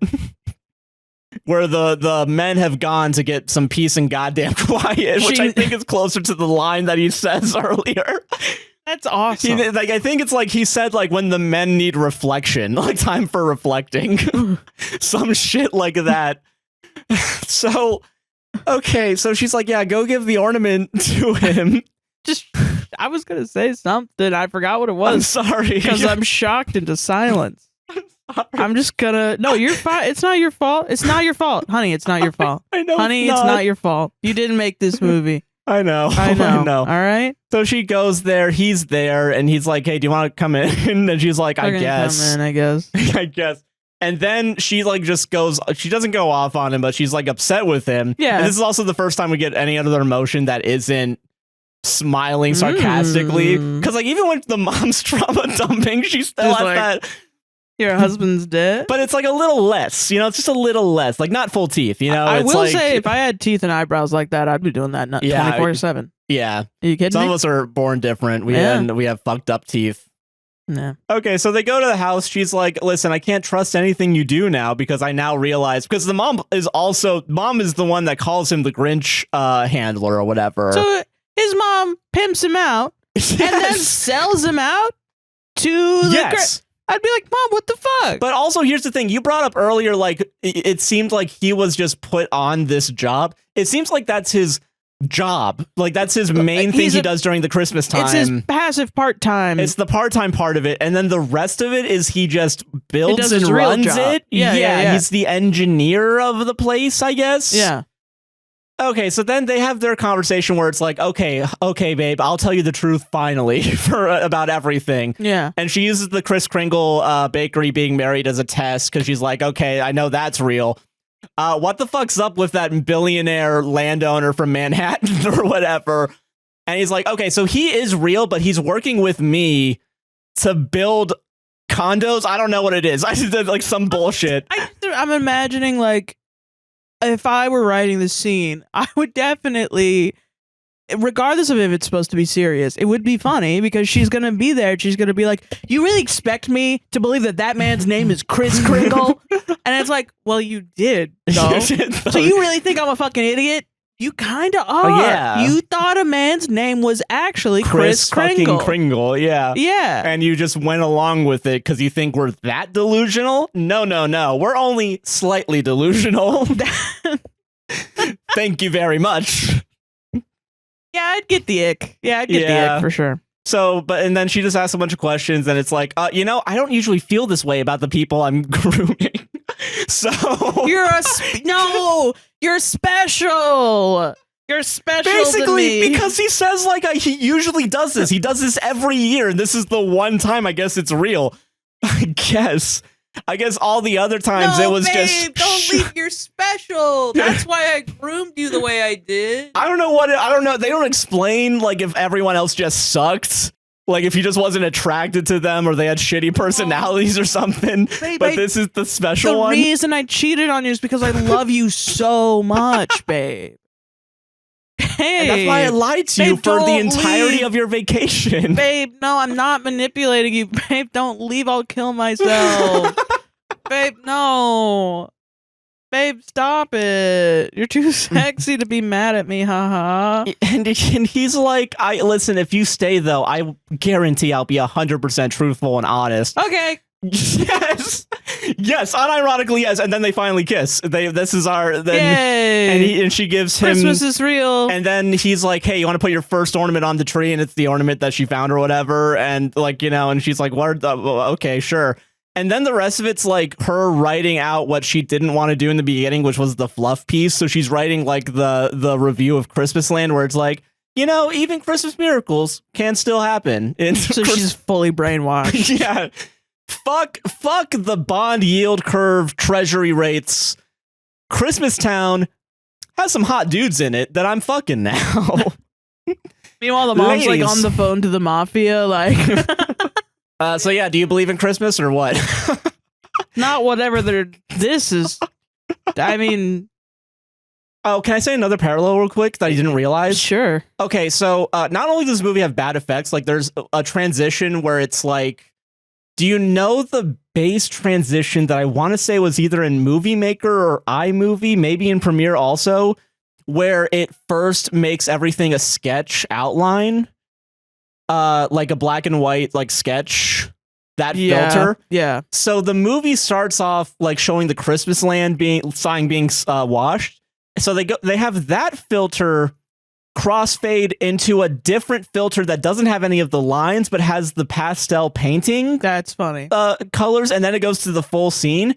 Speaker 1: Where the men have gone to get some peace and goddamn quiet, which I think is closer to the line that he says earlier.
Speaker 2: That's awesome.
Speaker 1: I think it's like he said, like, when the men need reflection, like time for reflecting. Some shit like that. So, okay, so she's like, yeah, go give the ornament to him.
Speaker 2: I was going to say something. I forgot what it was.
Speaker 1: I'm sorry.
Speaker 2: Because I'm shocked into silence. I'm just gonna. No, you're fine. It's not your fault. It's not your fault, honey. It's not your fault.
Speaker 1: I know,
Speaker 2: honey. It's not your fault. You didn't make this movie.
Speaker 1: I know.
Speaker 2: I know. All right.
Speaker 1: So she goes there. He's there, and he's like, "Hey, do you want to come in?" And she's like, "I guess."
Speaker 2: Come in, I guess.
Speaker 1: I guess. And then she like just goes. She doesn't go off on him, but she's like upset with him.
Speaker 2: Yeah.
Speaker 1: And this is also the first time we get any other emotion that isn't smiling sarcastically. Because like even with the mom's trauma dumping, she's still at that.
Speaker 2: Your husband's dead?
Speaker 1: But it's like a little less, you know, it's just a little less, like not full teeth, you know?
Speaker 2: I will say, if I had teeth and eyebrows like that, I'd be doing that 24/7.
Speaker 1: Yeah.
Speaker 2: Are you kidding
Speaker 1: Some
Speaker 2: me?
Speaker 1: of us are born different. We have fucked up teeth.
Speaker 2: Yeah.
Speaker 1: Okay, so they go to the house. She's like, listen, I can't trust anything you do now because I now realize, because the mom is the one that calls him the Grinch handler or whatever.
Speaker 2: So his mom pimps him out and then sells him out to the I'd be like, Mom, what the fuck?
Speaker 1: But also, here's the thing. You brought up earlier, like, it seemed like he was just put on this job. It seems like that's his job. Like, that's his main thing he does during the Christmas time.
Speaker 2: It's his passive part-time.
Speaker 1: It's the part-time part of it. And then the rest of it is he just builds and runs it.
Speaker 2: Yeah.
Speaker 1: He's the engineer of the place, I guess.
Speaker 2: Yeah.
Speaker 1: Okay, so then they have their conversation where it's like, okay, babe, I'll tell you the truth finally about everything.
Speaker 2: Yeah.
Speaker 1: And she uses the Kris Kringle bakery being married as a test because she's like, okay, I know that's real. What the fuck's up with that billionaire landowner from Manhattan or whatever? And he's like, okay, so he is real, but he's working with me to build condos. I don't know what it is. I did like some bullshit.
Speaker 2: I'm imagining like, if I were writing this scene, I would definitely, regardless of if it's supposed to be serious, it would be funny because she's going to be there. She's going to be like, you really expect me to believe that man's name is Kris Kringle? And it's like, well, you did, though. So you really think I'm a fucking idiot? You kind of are.
Speaker 1: Oh, yeah.
Speaker 2: You thought a man's name was actually Kris Kringle.
Speaker 1: Kringle, yeah.
Speaker 2: Yeah.
Speaker 1: And you just went along with it because you think we're that delusional? No. We're only slightly delusional. Thank you very much.
Speaker 2: Yeah, I'd get the ick. Yeah, I'd get the ick for sure.
Speaker 1: So, and then she just asks a bunch of questions, and it's like, you know, I don't usually feel this way about the people I'm grooming. So
Speaker 2: you're special. You're special.
Speaker 1: Basically,
Speaker 2: to me.
Speaker 1: because he says like he usually does this. He does this every year, and this is the one time I guess it's real. I guess all the other times it was just
Speaker 2: don't leave. You're special. That's why I groomed you the way I did.
Speaker 1: I don't know. They don't explain like if everyone else just sucked. Like if he just wasn't attracted to them or they had shitty personalities or something. But this is the special one.
Speaker 2: The reason I cheated on you is because I love you so much, babe. Hey,
Speaker 1: and that's why I lied to you for the entirety of your vacation.
Speaker 2: Babe, no, I'm not manipulating you. Babe, don't leave. I'll kill myself. Babe, no. Babe, stop it. You're too sexy to be mad at me, haha.
Speaker 1: And he's like, listen, if you stay, though, I guarantee I'll be 100% truthful and honest.
Speaker 2: Okay.
Speaker 1: Yes, unironically, yes. And then they finally kiss. This is our.
Speaker 2: Yay.
Speaker 1: And she gives him.
Speaker 2: Christmas is real.
Speaker 1: And then he's like, hey, you want to put your first ornament on the tree? And it's the ornament that she found or whatever. And like, you know, and she's like, what? Okay, sure. And then the rest of it's like her writing out what she didn't want to do in the beginning, which was the fluff piece. So she's writing like the review of Christmasland, where it's like, you know, even Christmas miracles can still happen.
Speaker 2: So she's fully brainwashed.
Speaker 1: Yeah. Fuck the bond yield curve treasury rates. Christmastown has some hot dudes in it that I'm fucking now.
Speaker 2: Meanwhile, the mom's like on the phone to the mafia, like.
Speaker 1: So yeah, do you believe in Christmas or what?
Speaker 2: Not whatever this is. I mean.
Speaker 1: Oh, can I say another parallel real quick that I didn't realize?
Speaker 2: Sure.
Speaker 1: Okay, so not only does this movie have bad effects, like there's a transition where it's like, do you know the base transition that I want to say was either in Movie Maker or iMovie, maybe in Premiere also, where it first makes everything a sketch outline? Like a black and white like sketch, that filter.
Speaker 2: Yeah.
Speaker 1: So the movie starts off like showing the Christmasland sign being washed. So they have that filter crossfade into a different filter that doesn't have any of the lines but has the pastel painting.
Speaker 2: That's funny.
Speaker 1: Colors, and then it goes to the full scene.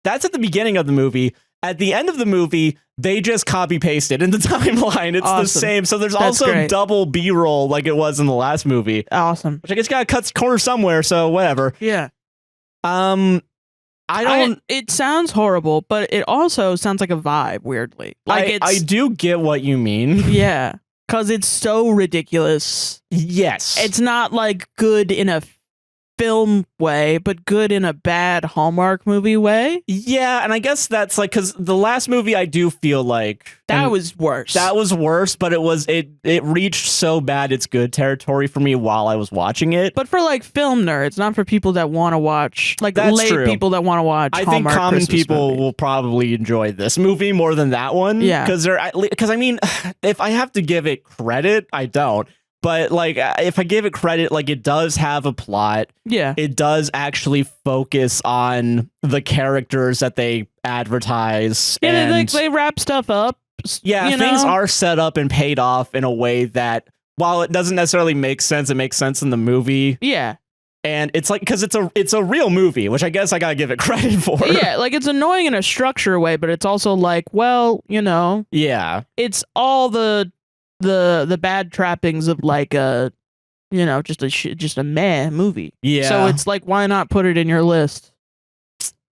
Speaker 1: That's at the beginning of the movie. At the end of the movie, they just copy pasted in the timeline. It's the same. So there's also double B-roll like it was in the last movie.
Speaker 2: Awesome.
Speaker 1: Which I guess got cut corner somewhere, so whatever.
Speaker 2: Yeah.
Speaker 1: It
Speaker 2: sounds horrible, but it also sounds like a vibe, weirdly. Like
Speaker 1: I do get what you mean.
Speaker 2: Yeah. Because it's so ridiculous.
Speaker 1: Yes.
Speaker 2: It's not like good in a film way, but good in a bad Hallmark movie way.
Speaker 1: Yeah, and I guess that's like, because the last movie I do feel like
Speaker 2: that was worse.
Speaker 1: That was worse, but it reached so bad it's good territory for me while I was watching it.
Speaker 2: But for like film nerds, not for people that want to watch, like people that want to watch.
Speaker 1: I
Speaker 2: Hallmark
Speaker 1: think common
Speaker 2: Christmas
Speaker 1: people will probably enjoy this movie more than that one.
Speaker 2: Yeah,
Speaker 1: because I mean, if I have to give it credit, I don't. But like, if I give it credit, like it does have a plot.
Speaker 2: Yeah,
Speaker 1: it does actually focus on the characters that they advertise.
Speaker 2: Yeah,
Speaker 1: and
Speaker 2: they wrap stuff up.
Speaker 1: Yeah, things are set up and paid off in a way that, while it doesn't necessarily make sense, it makes sense in the movie.
Speaker 2: Yeah.
Speaker 1: And it's like, because it's a real movie, which I guess I gotta give it credit for.
Speaker 2: Yeah, like it's annoying in a structure way, but it's also like, well, you know.
Speaker 1: Yeah.
Speaker 2: It's all the bad trappings of like a, you know, just a meh movie.
Speaker 1: Yeah.
Speaker 2: So it's like, why not put it in your list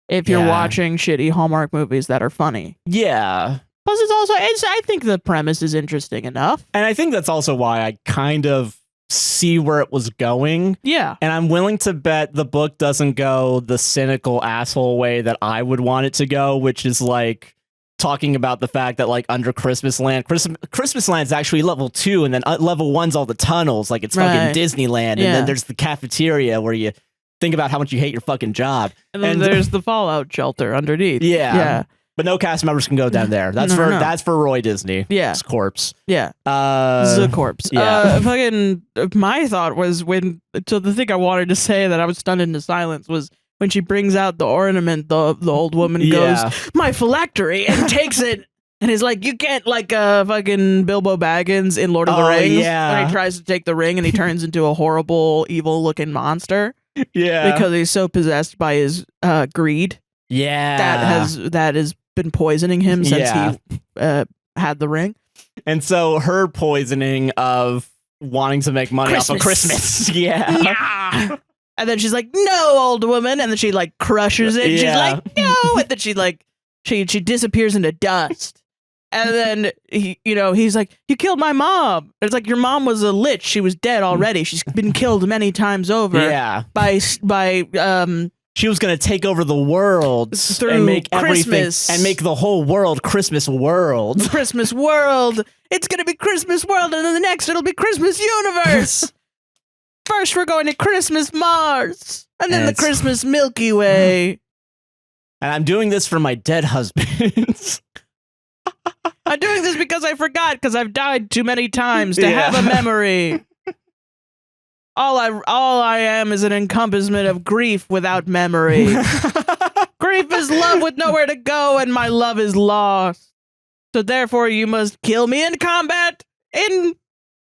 Speaker 2: if you're watching shitty Hallmark movies that are funny?
Speaker 1: Yeah.
Speaker 2: Plus, I think the premise is interesting enough.
Speaker 1: And I think that's also why I kind of see where it was going.
Speaker 2: Yeah.
Speaker 1: And I'm willing to bet the book doesn't go the cynical asshole way that I would want it to go, which is like talking about the fact that like under Christmasland's actually level 2, and then level 1's all the tunnels, like it's fucking Disneyland. And then there's the cafeteria where you think about how much you hate your fucking job.
Speaker 2: And then there's the Fallout shelter underneath.
Speaker 1: Yeah. But no cast members can go down there. That's that's for Roy Disney.
Speaker 2: Yeah.
Speaker 1: His corpse.
Speaker 2: Yeah. The corpse.
Speaker 1: Yeah.
Speaker 2: My thought was so the thing I wanted to say that I was stunned into silence was when she brings out the ornament, the old woman goes, "My phylactery," and takes it. And he's like, you can't, like fucking Bilbo Baggins in Lord of the Rings.
Speaker 1: Yeah.
Speaker 2: When he tries to take the ring and he turns into a horrible, evil-looking monster.
Speaker 1: Yeah.
Speaker 2: Because he's so possessed by his greed.
Speaker 1: Yeah.
Speaker 2: That has been poisoning him since he had the ring.
Speaker 1: And so her poisoning of wanting to make money off of Christmas. Yeah.
Speaker 2: And then she's like, "No, old woman." And then she like crushes it. She's like, "No." And then she disappears into dust. And then he's like, "You killed my mom." And it's like, your mom was a lich. She was dead already. She's been killed many times over.
Speaker 1: Yeah.
Speaker 2: By
Speaker 1: she was gonna take over the world
Speaker 2: and make
Speaker 1: Christmas and make the whole world Christmas world.
Speaker 2: Christmas world. It's gonna be Christmas world, and then the next it'll be Christmas universe. First we're going to Christmas Mars, and then the Christmas Milky Way.
Speaker 1: And I'm doing this for my dead husband.
Speaker 2: I'm doing this because I forgot, because I've died too many times to have a memory. All I am is an encompassment of grief without memory. Grief is love with nowhere to go, and my love is lost. So therefore you must kill me in combat, in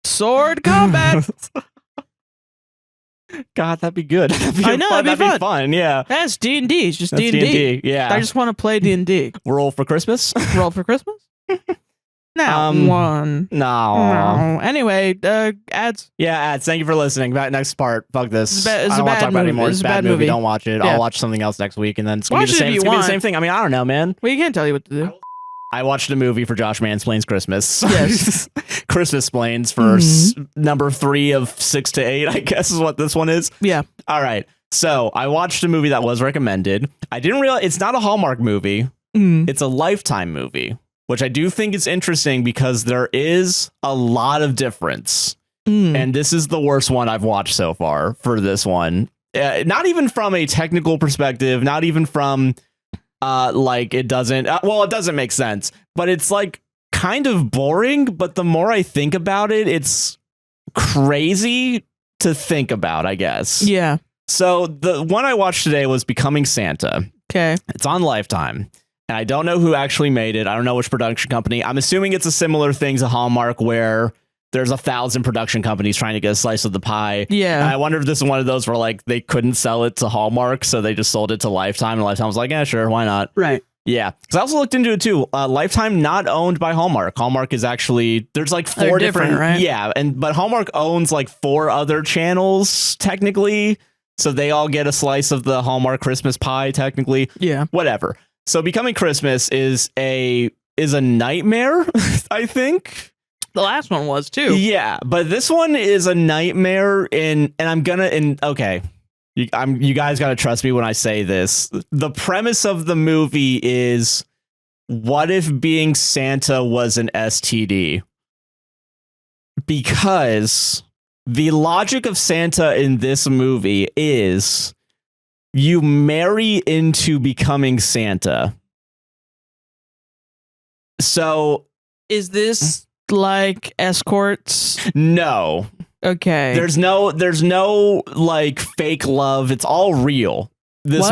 Speaker 2: sword combat.
Speaker 1: God, that'd be good.
Speaker 2: I know,
Speaker 1: that'd be fun. Yeah,
Speaker 2: that's D&D. It's just D&D.
Speaker 1: D&D. Yeah,
Speaker 2: I just want to play D&D.
Speaker 1: Roll for Christmas.
Speaker 2: Roll for Christmas. No, one.
Speaker 1: No.
Speaker 2: Anyway, ads.
Speaker 1: Yeah, ads. Thank you for listening. Next part. Fuck this.
Speaker 2: I
Speaker 1: don't want to talk about it anymore. It's a bad movie. Don't watch it.
Speaker 2: Yeah.
Speaker 1: I'll watch something else next week, and then it's gonna
Speaker 2: Watch
Speaker 1: be the
Speaker 2: it
Speaker 1: same.
Speaker 2: if
Speaker 1: It's
Speaker 2: you
Speaker 1: gonna be the
Speaker 2: want.
Speaker 1: same thing. I mean, I don't know, man.
Speaker 2: Well, you can't tell you what to do.
Speaker 1: I watched a movie for Josh Mansplains Christmas.
Speaker 2: Yes.
Speaker 1: Christmasplains for number 3 of 6 to 8, I guess is what this one is.
Speaker 2: Yeah.
Speaker 1: All right. So I watched a movie that was recommended. I didn't realize it's not a Hallmark movie. It's a Lifetime movie, which I do think is interesting because there is a lot of difference. And this is the worst one I've watched so far for this one. Not even from a technical perspective, not even from like it doesn't. It doesn't make sense, but it's like kind of boring. But the more I think about it, it's crazy to think about, I guess.
Speaker 2: Yeah.
Speaker 1: So the one I watched today was Becoming Santa.
Speaker 2: Okay.
Speaker 1: It's on Lifetime. And I don't know who actually made it. I don't know which production company. I'm assuming it's a similar thing to Hallmark where there's 1,000 production companies trying to get a slice of the pie.
Speaker 2: Yeah.
Speaker 1: And I wonder if this is one of those where like they couldn't sell it to Hallmark, so they just sold it to Lifetime. And Lifetime was like, yeah, sure, why not?
Speaker 2: Right.
Speaker 1: Yeah. Because I also looked into it too. Lifetime not owned by Hallmark. Hallmark is actually, there's like 4 different,
Speaker 2: right?
Speaker 1: Yeah. But Hallmark owns like 4 other channels technically. So they all get a slice of the Hallmark Christmas pie technically.
Speaker 2: Yeah.
Speaker 1: Whatever. So Becoming Christmas is a nightmare, I think.
Speaker 2: The last one was too.
Speaker 1: Yeah, but this one is a nightmare okay. You guys got to trust me when I say this. The premise of the movie is, what if being Santa was an STD? Because the logic of Santa in this movie is you marry into becoming Santa. So
Speaker 2: is this like escorts?
Speaker 1: No.
Speaker 2: Okay.
Speaker 1: There's no like fake love. It's all real. This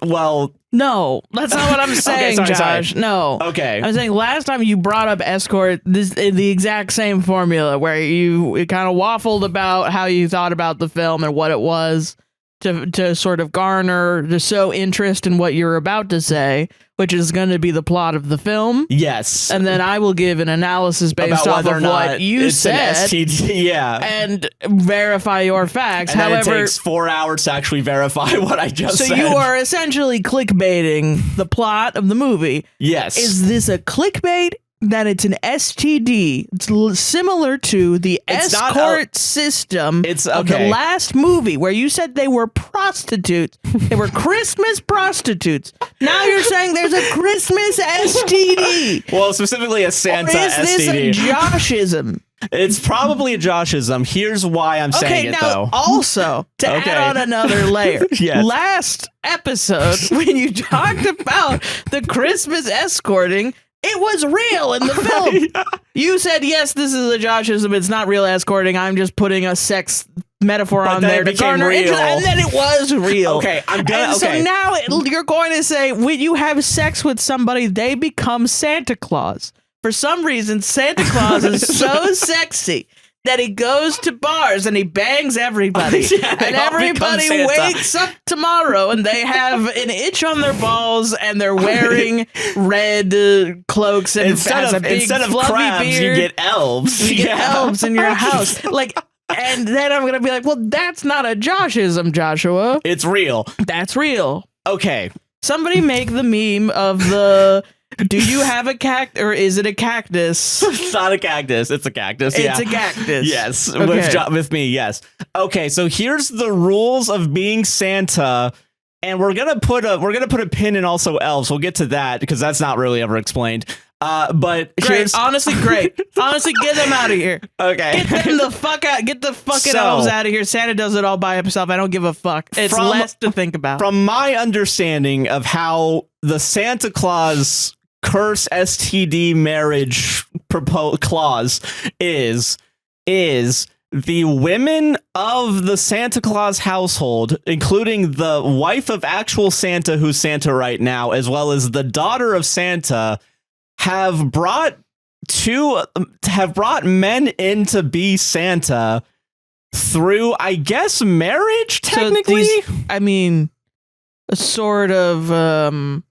Speaker 1: well,
Speaker 2: no, that's not what I'm saying,
Speaker 1: okay, sorry.
Speaker 2: Josh. No.
Speaker 1: Okay.
Speaker 2: I'm saying last time you brought up escort, this the exact same formula where you kind of waffled about how you thought about the film and what it was to sort of garner to show interest in what you're about to say, which is going to be the plot of the film.
Speaker 1: Yes.
Speaker 2: And then I will give an analysis based off of what you said.
Speaker 1: STD, yeah.
Speaker 2: And verify your facts.
Speaker 1: And
Speaker 2: However,
Speaker 1: then it takes 4 hours to actually verify what I just said.
Speaker 2: So you are essentially clickbaiting the plot of the movie.
Speaker 1: Yes.
Speaker 2: Is this a clickbait? That it's an STD. It's similar to the escort system of the last movie where you said they were prostitutes. They were Christmas prostitutes. Now you're saying there's a Christmas STD.
Speaker 1: Well, specifically a Santa STD.
Speaker 2: Or is this a Joshism?
Speaker 1: It's probably a Joshism. Here's why I'm saying it, though.
Speaker 2: Also, to add on another layer,
Speaker 1: yes.
Speaker 2: Last episode, when you talked about the Christmas escorting, it was real in the film. You said, yes, this is a Joshism. It's not real escorting. I'm just putting a sex metaphor on there to garner interest. And then it was real.
Speaker 1: Okay, I'm gonna.
Speaker 2: So now you're going to say, when you have sex with somebody, they become Santa Claus. For some reason, Santa Claus is so sexy that he goes to bars and he bangs everybody. And everybody wakes up tomorrow and they have an itch on their balls and they're wearing red cloaks and
Speaker 1: instead of crabs,
Speaker 2: beard,
Speaker 1: you get elves.
Speaker 2: You get elves in your house. And then I'm going to be like, well, that's not a Joshism, Joshua.
Speaker 1: It's real.
Speaker 2: That's real.
Speaker 1: Okay.
Speaker 2: Somebody make the meme of the... Do you have a cactus, or is it a cactus?
Speaker 1: It's not a cactus. It's a cactus.
Speaker 2: It's a cactus.
Speaker 1: Yes, okay. with me. Yes. Okay. So here's the rules of being Santa, and we're gonna put a pin in also elves. We'll get to that because that's not really ever explained. But
Speaker 2: great. Honestly, great. Honestly, get them out of here.
Speaker 1: Okay.
Speaker 2: Get them the fuck out. Get the fucking elves out of here. Santa does it all by himself. I don't give a fuck. It's less to think about.
Speaker 1: From my understanding of how the Santa Claus curse STD marriage clause is the women of the Santa Claus household, including the wife of actual Santa, who's Santa right now, as well as the daughter of Santa, have brought men in to be Santa through, I guess, marriage, technically.
Speaker 2: So a sort of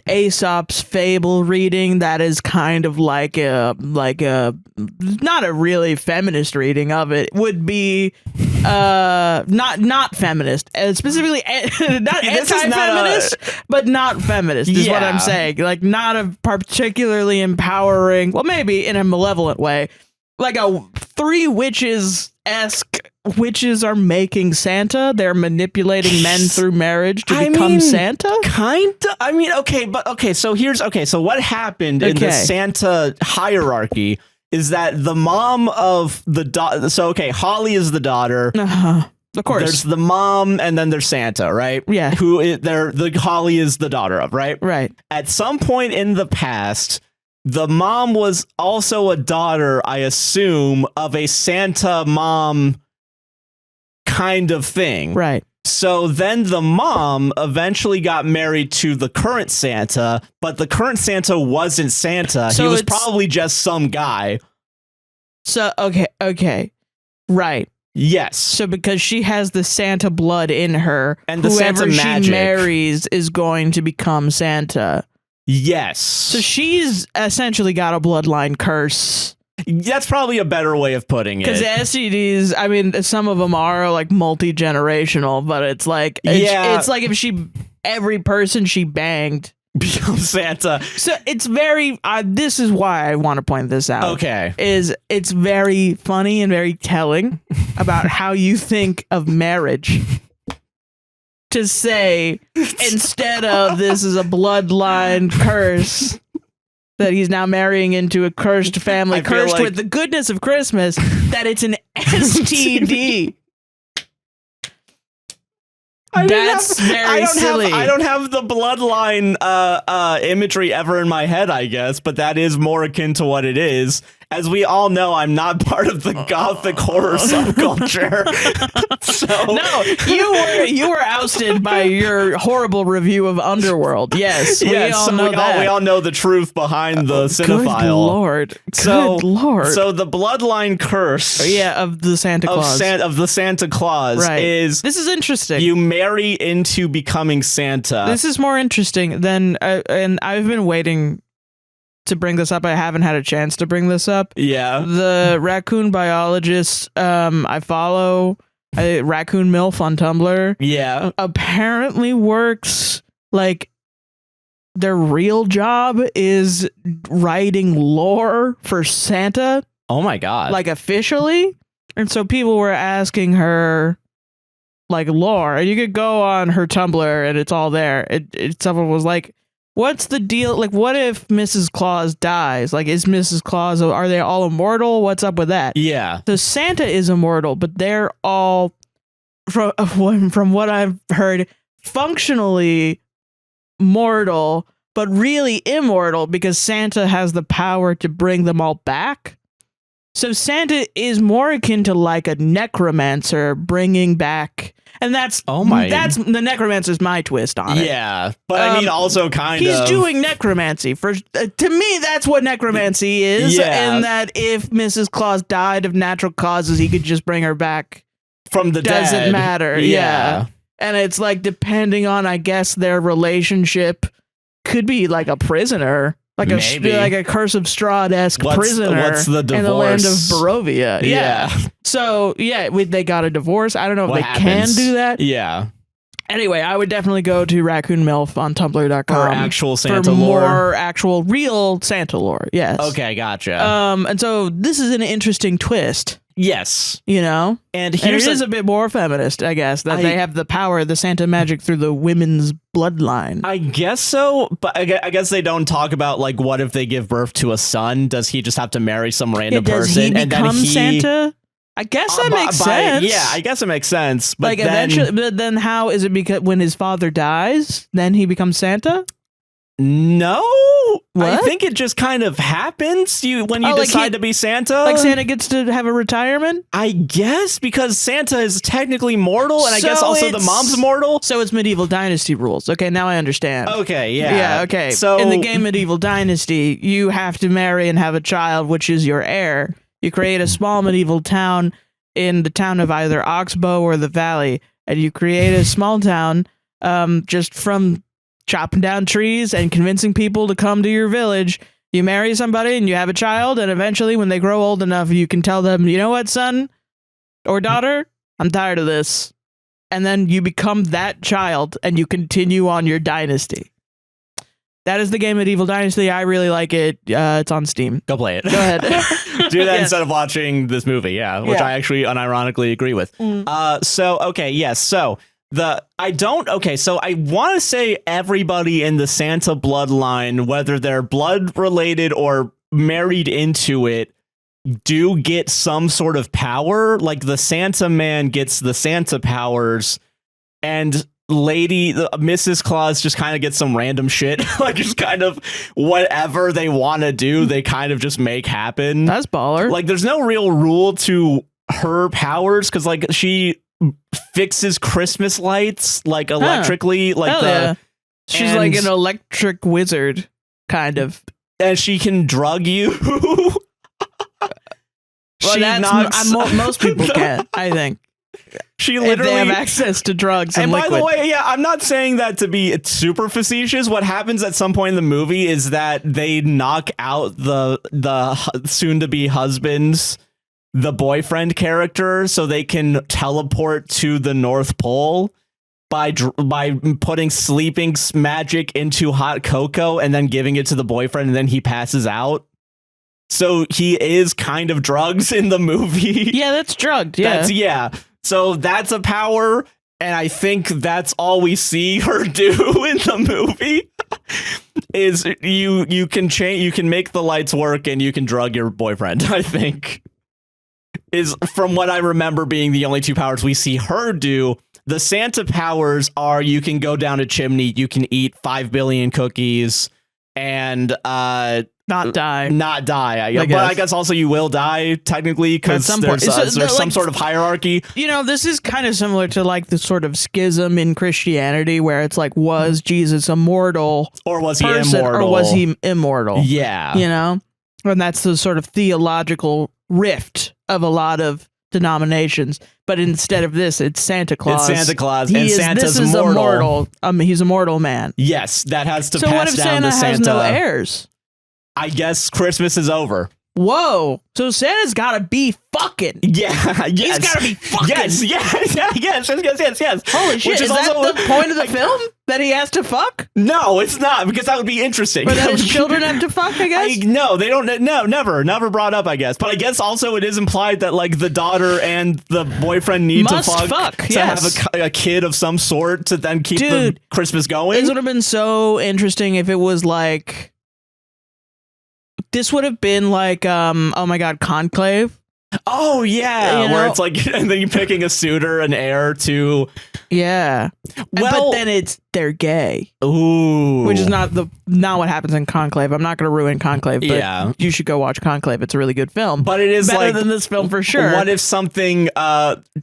Speaker 2: Aesop's fable reading that is kind of like a not a really feminist reading of it would be not feminist, specifically not anti-feminist, but not feminist is what I'm saying. Like, not a particularly empowering, well, maybe in a malevolent way, like a Three Witches-esque. Witches are making Santa. They're manipulating men through marriage to become Santa.
Speaker 1: Kinda. So what happened in the Santa hierarchy is that the mom of the daughter. So Holly is the daughter.
Speaker 2: Of course.
Speaker 1: There's the mom, and then there's Santa, right?
Speaker 2: Yeah.
Speaker 1: The Holly is the daughter of, right?
Speaker 2: Right.
Speaker 1: At some point in the past, the mom was also a daughter, I assume, of a Santa mom kind of thing.
Speaker 2: Right.
Speaker 1: So then the mom eventually got married to the current Santa, but the current Santa wasn't Santa. So he was probably just some guy.
Speaker 2: So, okay. Right.
Speaker 1: Yes.
Speaker 2: So because she has the Santa blood in her,
Speaker 1: and the
Speaker 2: whoever
Speaker 1: Santa magic
Speaker 2: she marries is going to become Santa.
Speaker 1: Yes.
Speaker 2: So she's essentially got a bloodline curse.
Speaker 1: That's probably a better way of putting it.
Speaker 2: Because STDs, some of them are like multi-generational, but it's like, it's like if every person she banged
Speaker 1: becomes Santa.
Speaker 2: So it's very, this is why I want to point this out.
Speaker 1: Okay.
Speaker 2: It's very funny and very telling about how you think of marriage. To say, instead of this is a bloodline curse, that he's now marrying into a cursed family, cursed with the goodness of Christmas, that it's an STD. That's very silly.
Speaker 1: I don't have the bloodline imagery ever in my head, I guess, but that is more akin to what it is. As we all know, I'm not part of the gothic horror subculture. So
Speaker 2: no, you were ousted by your horrible review of Underworld. Yes, we all know that.
Speaker 1: We all know the truth behind the cinephile.
Speaker 2: Good Lord. Good Lord.
Speaker 1: So the bloodline curse,
Speaker 2: of the Santa Claus,
Speaker 1: of the Santa Claus, is
Speaker 2: this is interesting.
Speaker 1: You marry into becoming Santa.
Speaker 2: This is more interesting than, and I've been waiting to bring this up. I haven't had a chance to bring this up.
Speaker 1: Yeah.
Speaker 2: The raccoon biologist I follow, Raccoon MILF on Tumblr.
Speaker 1: Yeah.
Speaker 2: Apparently works like their real job is writing lore for Santa.
Speaker 1: Oh my God.
Speaker 2: Like officially. And so people were asking her like lore, and you could go on her Tumblr and it's all there. Someone was like, what's the deal? Like, what if Mrs. Claus dies? Like, is Mrs. Claus, are they all immortal? What's up with that?
Speaker 1: Yeah.
Speaker 2: So Santa is immortal, but they're all, from what I've heard, functionally mortal, but really immortal because Santa has the power to bring them all back. So Santa is more akin to like a necromancer bringing back. And that's the necromancer's my twist on it.
Speaker 1: Yeah, but I mean, also
Speaker 2: he's doing necromancy. To me, that's what necromancy is.
Speaker 1: Yeah.
Speaker 2: And that if Mrs. Claus died of natural causes, he could just bring her back
Speaker 1: from the dead.
Speaker 2: Doesn't matter. Yeah. And it's like, depending on, I guess, their relationship, could be like a prisoner. Like a Curse of Strahd-esque prisoner
Speaker 1: what's the divorce?
Speaker 2: In the land of Barovia. Yeah. So, they got a divorce. I don't know if they can do that.
Speaker 1: Yeah.
Speaker 2: Anyway, I would definitely go to Raccoon MILF on Tumblr.com.
Speaker 1: For actual Santa
Speaker 2: lore.
Speaker 1: For
Speaker 2: more actual, real Santa lore. Yes.
Speaker 1: Okay, gotcha.
Speaker 2: And so this is an interesting twist.
Speaker 1: Yes.
Speaker 2: You know?
Speaker 1: And
Speaker 2: it is a bit more feminist, I guess, that they have the power of the Santa magic through the women's bloodline.
Speaker 1: I guess so, but I guess they don't talk about, like, what if they give birth to a son? Does he just have to marry some random person?
Speaker 2: Does he become Santa? I guess that makes sense.
Speaker 1: Yeah, I guess it makes sense. But
Speaker 2: like, eventually, but then how is it because when his father dies, then he becomes Santa?
Speaker 1: No.
Speaker 2: What?
Speaker 1: I think it just kind of happens when you decide to be Santa.
Speaker 2: Like Santa gets to have a retirement?
Speaker 1: I guess, because Santa is technically mortal, and I guess also the mom's mortal.
Speaker 2: So it's Medieval Dynasty rules. Okay, now I understand.
Speaker 1: Okay, yeah.
Speaker 2: Yeah, okay. So in the game Medieval Dynasty, you have to marry and have a child, which is your heir. You create a small medieval town, in the town of either Oxbow or the Valley, and you create a small town just from chopping down trees and convincing people to come to your village. You marry somebody and you have a child, and eventually when they grow old enough, you can tell them, you know what, son or daughter, I'm tired of this. And then you become that child and you continue on your dynasty. That is the game Medieval Dynasty. I really like it. It's on Steam.
Speaker 1: Go play it.
Speaker 2: Go ahead.
Speaker 1: Do that instead of watching this movie, which I actually unironically agree with. So I want to say everybody in the Santa bloodline, whether they're blood related or married into it, do get some sort of power. Like the Santa man gets the Santa powers, and Mrs. Claus just kind of gets some random shit. Like just kind of whatever they want to do, they kind of just make happen.
Speaker 2: That's baller.
Speaker 1: Like there's no real rule to her powers, because like she fixes Christmas lights like electrically.
Speaker 2: She's like an electric wizard, kind of.
Speaker 1: And she can drug you.
Speaker 2: Most people can, I think.
Speaker 1: She literally,
Speaker 2: if they have access to drugs and
Speaker 1: by the way, I'm not saying that to be super facetious. What happens at some point in the movie is that they knock out the soon-to-be husband's, the boyfriend character, so they can teleport to the North Pole by putting sleeping magic into hot cocoa and then giving it to the boyfriend, and then he passes out. So he is kind of drugs in the movie.
Speaker 2: Yeah, that's drugged. Yeah.
Speaker 1: So that's a power, and I think that's all we see her do in the movie. Is you can change, you can make the lights work, and you can drug your boyfriend. I think is, from what I remember, being the only two powers we see her do. The Santa powers are you can go down a chimney, you can eat 5 billion cookies, and
Speaker 2: not die.
Speaker 1: But I guess also you will die technically, because there's some sort of hierarchy.
Speaker 2: You know, this is kind of similar to like the sort of schism in Christianity, where it's like, was Jesus immortal,
Speaker 1: or was he immortal,
Speaker 2: or was he immortal?
Speaker 1: Yeah,
Speaker 2: you know, and that's the sort of theological rift of a lot of denominations. But instead of this, it's Santa Claus.
Speaker 1: It's Santa Claus, and Santa's
Speaker 2: immortal. He's a mortal man.
Speaker 1: Yes, that has to
Speaker 2: so
Speaker 1: pass
Speaker 2: what if
Speaker 1: down
Speaker 2: Santa
Speaker 1: to Santa.
Speaker 2: has no heirs?
Speaker 1: I guess Christmas is over.
Speaker 2: Whoa! So Santa's gotta be fucking.
Speaker 1: Yeah, yes.
Speaker 2: He's gotta be fucking.
Speaker 1: Yes.
Speaker 2: Holy shit! Is that the point of the film? That he has to fuck?
Speaker 1: No, it's not, because that would be interesting.
Speaker 2: But that his children have to fuck, I guess?
Speaker 1: No, they don't. No, never brought up, I guess. But I guess also it is implied that like the daughter and the boyfriend need to fuck to have a kid of some sort to then keep the Christmas going.
Speaker 2: This would have been so interesting if it was like. This would have been like, oh my god, Conclave.
Speaker 1: Oh yeah, where it's like, and then you're picking a suitor, an heir to.
Speaker 2: Yeah, but then they're gay.
Speaker 1: Ooh,
Speaker 2: which is not what happens in Conclave. I'm not going to ruin Conclave, but you should go watch Conclave. It's a really good film.
Speaker 1: But it is
Speaker 2: better than this film for sure.
Speaker 1: What if something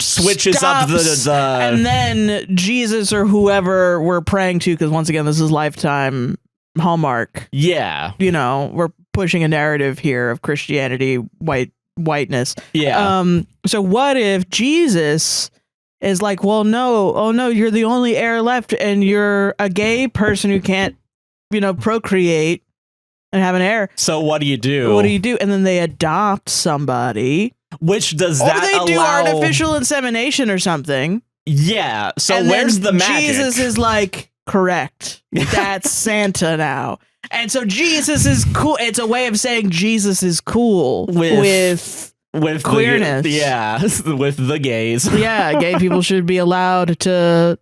Speaker 1: switches up the
Speaker 2: and then Jesus or whoever we're praying to, because once again, this is Lifetime Hallmark.
Speaker 1: Yeah,
Speaker 2: you know, we're pushing a narrative here of Christianity, whiteness.
Speaker 1: Yeah.
Speaker 2: So what if Jesus is like, well, no, you're the only heir left, and you're a gay person who can't, procreate and have an heir.
Speaker 1: So what do you do?
Speaker 2: And then they adopt somebody.
Speaker 1: Which does that
Speaker 2: allow? Or they do artificial insemination or something.
Speaker 1: Yeah. So and where's the magic?
Speaker 2: Jesus is like, correct. That's Santa now. And so Jesus is cool. It's a way of saying Jesus is cool with queerness.
Speaker 1: With the gays.
Speaker 2: Yeah, gay people should be allowed to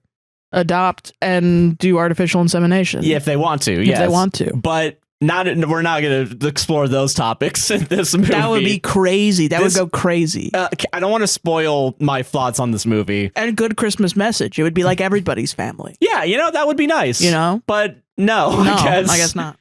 Speaker 2: adopt and do artificial insemination.
Speaker 1: Yeah, if they want to. Yes.
Speaker 2: If they want to.
Speaker 1: But we're not going to explore those topics in this movie.
Speaker 2: That would be crazy. That would go crazy.
Speaker 1: I don't want to spoil my thoughts on this movie.
Speaker 2: And a good Christmas message. It would be like Everybody's Family.
Speaker 1: Yeah, that would be nice.
Speaker 2: But
Speaker 1: no, I guess
Speaker 2: not.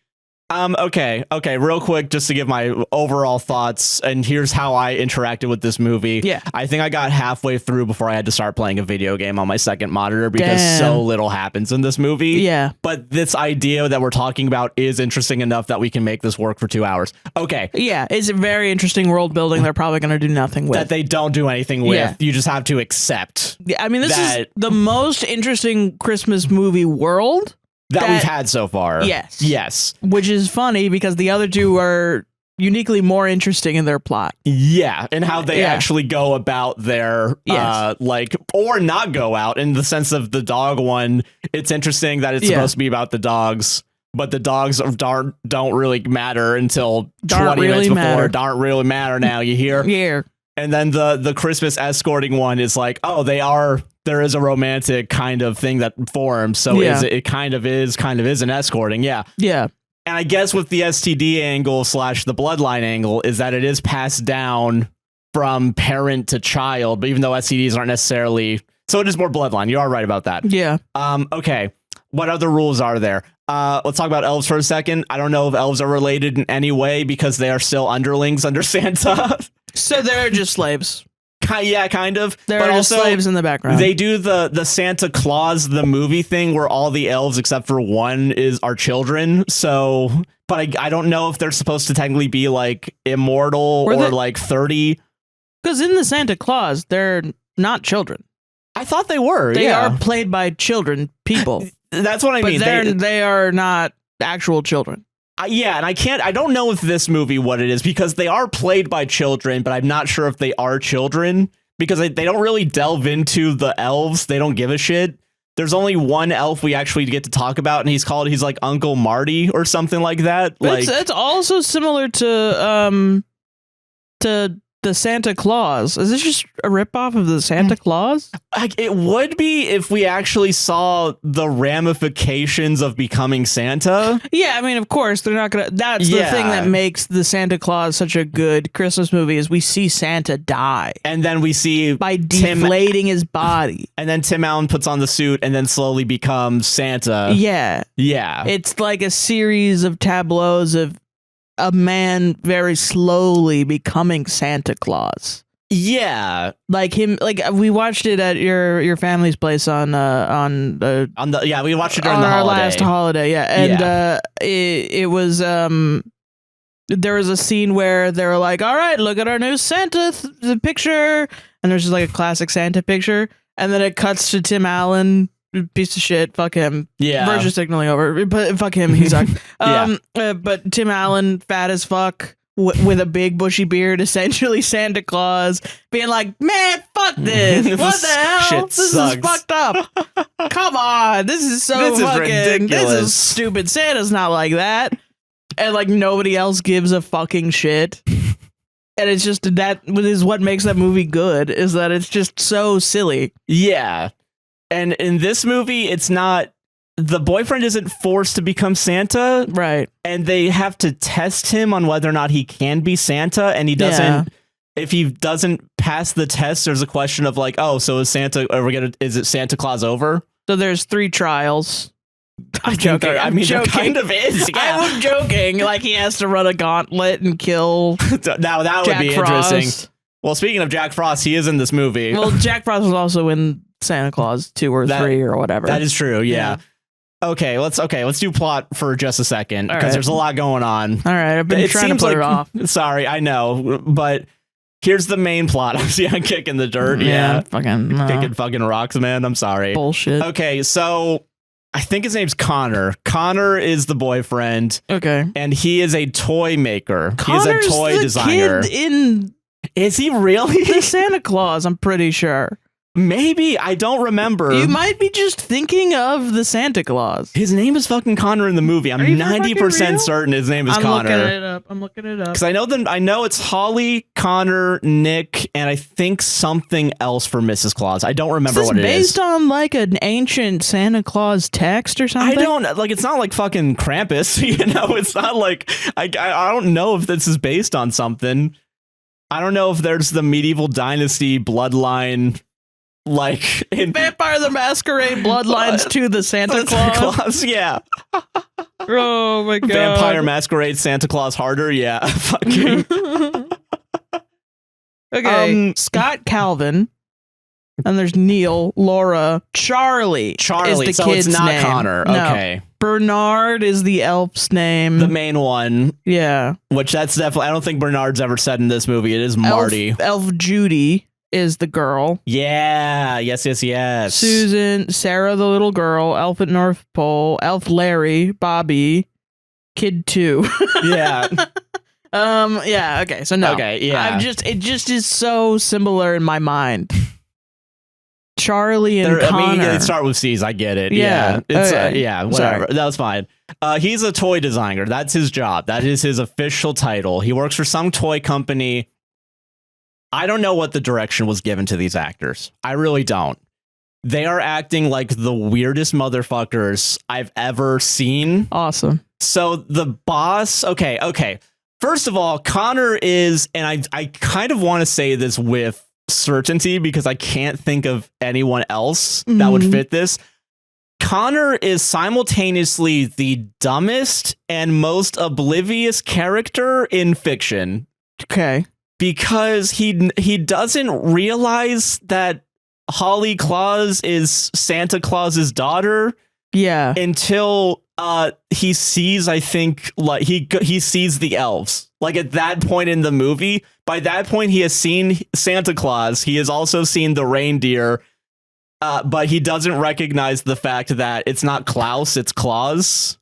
Speaker 1: Okay. Real quick, just to give my overall thoughts, and here's how I interacted with this movie.
Speaker 2: Yeah.
Speaker 1: I think I got halfway through before I had to start playing a video game on my second monitor because so little happens in this movie.
Speaker 2: Yeah.
Speaker 1: But this idea that we're talking about is interesting enough that we can make this work for 2 hours. Okay.
Speaker 2: Yeah, it's a very interesting world building they're probably going to do nothing with.
Speaker 1: That they don't do anything with. Yeah. You just have to accept.
Speaker 2: Yeah, I mean, this is the most interesting Christmas movie world
Speaker 1: that we've had so far. Yes.
Speaker 2: Which is funny because the other two are uniquely more interesting in their plot.
Speaker 1: Yeah, and how they actually go about their, or not go out. In the sense of the dog one, it's interesting that it's supposed to be about the dogs, but the dogs don't really matter until 20 minutes before. Don't really matter now, you hear?
Speaker 2: Yeah.
Speaker 1: And then the Christmas escorting one is like, oh, there is a romantic kind of thing that forms. So it kind of isn't escorting. Yeah.
Speaker 2: Yeah.
Speaker 1: And I guess with the STD angle / the bloodline angle is that it is passed down from parent to child, but even though STDs aren't necessarily, so it is more bloodline. You are right about that.
Speaker 2: Yeah.
Speaker 1: Okay. What other rules are there? Let's talk about elves for a second. I don't know if elves are related in any way because they are still underlings under Santa.
Speaker 2: So they're just slaves.
Speaker 1: Yeah, kind of.
Speaker 2: There are just slaves in the background.
Speaker 1: They do the Santa Claus the movie thing where all the elves except for one are children. So, but I don't know if they're supposed to technically be like immortal or like 30.
Speaker 2: Because in the Santa Claus, they're not children.
Speaker 1: I thought they were.
Speaker 2: They are played by children, people.
Speaker 1: That's what I mean.
Speaker 2: They are not actual children.
Speaker 1: Yeah, and I don't know if this movie what it is because they are played by children, but I'm not sure if they are children because they don't really delve into the elves. They don't give a shit. There's only one elf we actually get to talk about, and he's like Uncle Marty or something like that.
Speaker 2: It's also similar to the Santa Claus. Is this just a ripoff of the Santa Claus?
Speaker 1: It would be if we actually saw the ramifications of becoming Santa.
Speaker 2: Yeah, I mean, of course, they're not gonna. That's the thing that makes the Santa Claus such a good Christmas movie is we see Santa die,
Speaker 1: and then we see
Speaker 2: by deflating his body,
Speaker 1: and then Tim Allen puts on the suit and then slowly becomes Santa.
Speaker 2: Yeah, it's like a series of tableaus of a man very slowly becoming Santa Claus.
Speaker 1: Yeah,
Speaker 2: like him. Like we watched it at your family's place we watched it during our last holiday. Yeah, and it was there was a scene where they were like, "All right, look at our new Santa the picture," and there's just like a classic Santa picture, and then it cuts to Tim Allen. Piece of shit, fuck him. Yeah, virtue signaling over, but fuck him, he sucks. But Tim Allen, fat as fuck, with a big bushy beard, essentially Santa Claus, being like, man, fuck this. What the hell? This sucks. Is fucked up. Come on, this is fucking ridiculous. This is stupid. Santa's not like that, and like nobody else gives a fucking shit. And it's just that is what makes that movie good. Is that it's just so silly.
Speaker 1: Yeah. And in this movie, it's not, the boyfriend isn't forced to become Santa.
Speaker 2: Right.
Speaker 1: And they have to test him on whether or not he can be Santa. And he doesn't, if he doesn't pass the test, there's a question of like, oh, so is it Santa Claus over?
Speaker 2: So there's 3 trials. I'm joking.
Speaker 1: I mean, there kind of is. Yeah.
Speaker 2: I'm joking. Like he has to run a gauntlet and kill.
Speaker 1: Now that would be
Speaker 2: Frost.
Speaker 1: Interesting. Well, speaking of Jack Frost, he is in this movie.
Speaker 2: Well, Jack Frost was also in Santa Claus 2 or 3 or whatever.
Speaker 1: That is true. Yeah. Okay, let's do plot for just a second because there's a lot going on.
Speaker 2: All right, I've been trying to put it off.
Speaker 1: Sorry, I know, but here's the main plot. I'm kicking the dirt. Yeah, kicking fucking rocks, man. I'm sorry.
Speaker 2: Bullshit.
Speaker 1: Okay, so I think his name's Connor. Connor is the boyfriend.
Speaker 2: Okay,
Speaker 1: and he is a toy maker.
Speaker 2: Connor's
Speaker 1: He's a toy designer. Is he really
Speaker 2: the Santa Claus? I'm pretty sure.
Speaker 1: Maybe. I don't remember.
Speaker 2: You might be just thinking of the Santa Claus.
Speaker 1: His name is fucking Connor in the movie. I'm 90% certain his name is Connor.
Speaker 2: I'm looking it up.
Speaker 1: Because I know it's Holly, Connor, Nick, and I think something else for Mrs. Claus. I don't remember what it is.
Speaker 2: Based on like an ancient Santa Claus text or something?
Speaker 1: It's not like fucking Krampus. It's not like, I don't know if this is based on something. I don't know if there's the medieval dynasty bloodline like in
Speaker 2: Vampire the Masquerade Bloodlines to the Santa Claus.
Speaker 1: Yeah.
Speaker 2: Oh my god.
Speaker 1: Vampire Masquerade Santa Claus harder. Yeah. Fucking.
Speaker 2: Okay. Scott Calvin. And there's Neil, Laura, Charlie.
Speaker 1: Charlie.
Speaker 2: Is the
Speaker 1: So
Speaker 2: kid's
Speaker 1: it's not
Speaker 2: name.
Speaker 1: Connor.
Speaker 2: No.
Speaker 1: Okay.
Speaker 2: Bernard is the elf's name.
Speaker 1: The main one.
Speaker 2: Yeah.
Speaker 1: Which that's definitely. I don't think Bernard's ever said in this movie. It is Marty.
Speaker 2: Elf Judy is the girl.
Speaker 1: Yeah. Yes.
Speaker 2: Susan, Sarah, the little girl. Elf at North Pole. Elf Larry, Bobby, Kid 2.
Speaker 1: Yeah.
Speaker 2: Yeah. Okay. So no.
Speaker 1: Okay. Yeah.
Speaker 2: It just is so similar in my mind. Charlie and Connor.
Speaker 1: I mean, they start with C's. I get it.
Speaker 2: Yeah.
Speaker 1: It's
Speaker 2: Okay.
Speaker 1: yeah. Whatever.
Speaker 2: Sorry.
Speaker 1: That was fine. He's a toy designer. That's his job. That is his official title. He works for some toy company. I don't know what the direction was given to these actors. I really don't. They are acting like the weirdest motherfuckers I've ever seen.
Speaker 2: Awesome.
Speaker 1: So the boss. Okay. First of all, Connor is, and I kind of want to say this with certainty because I can't think of anyone else that would fit this. Connor is simultaneously the dumbest and most oblivious character in fiction.
Speaker 2: Okay.
Speaker 1: Because he doesn't realize that Holly Claus is Santa Claus's daughter.
Speaker 2: Yeah.
Speaker 1: Until he sees, I think, like he sees the elves. Like at that point in the movie, by that point he has seen Santa Claus. He has also seen the reindeer, but he doesn't recognize the fact that it's not Klaus, it's Claus.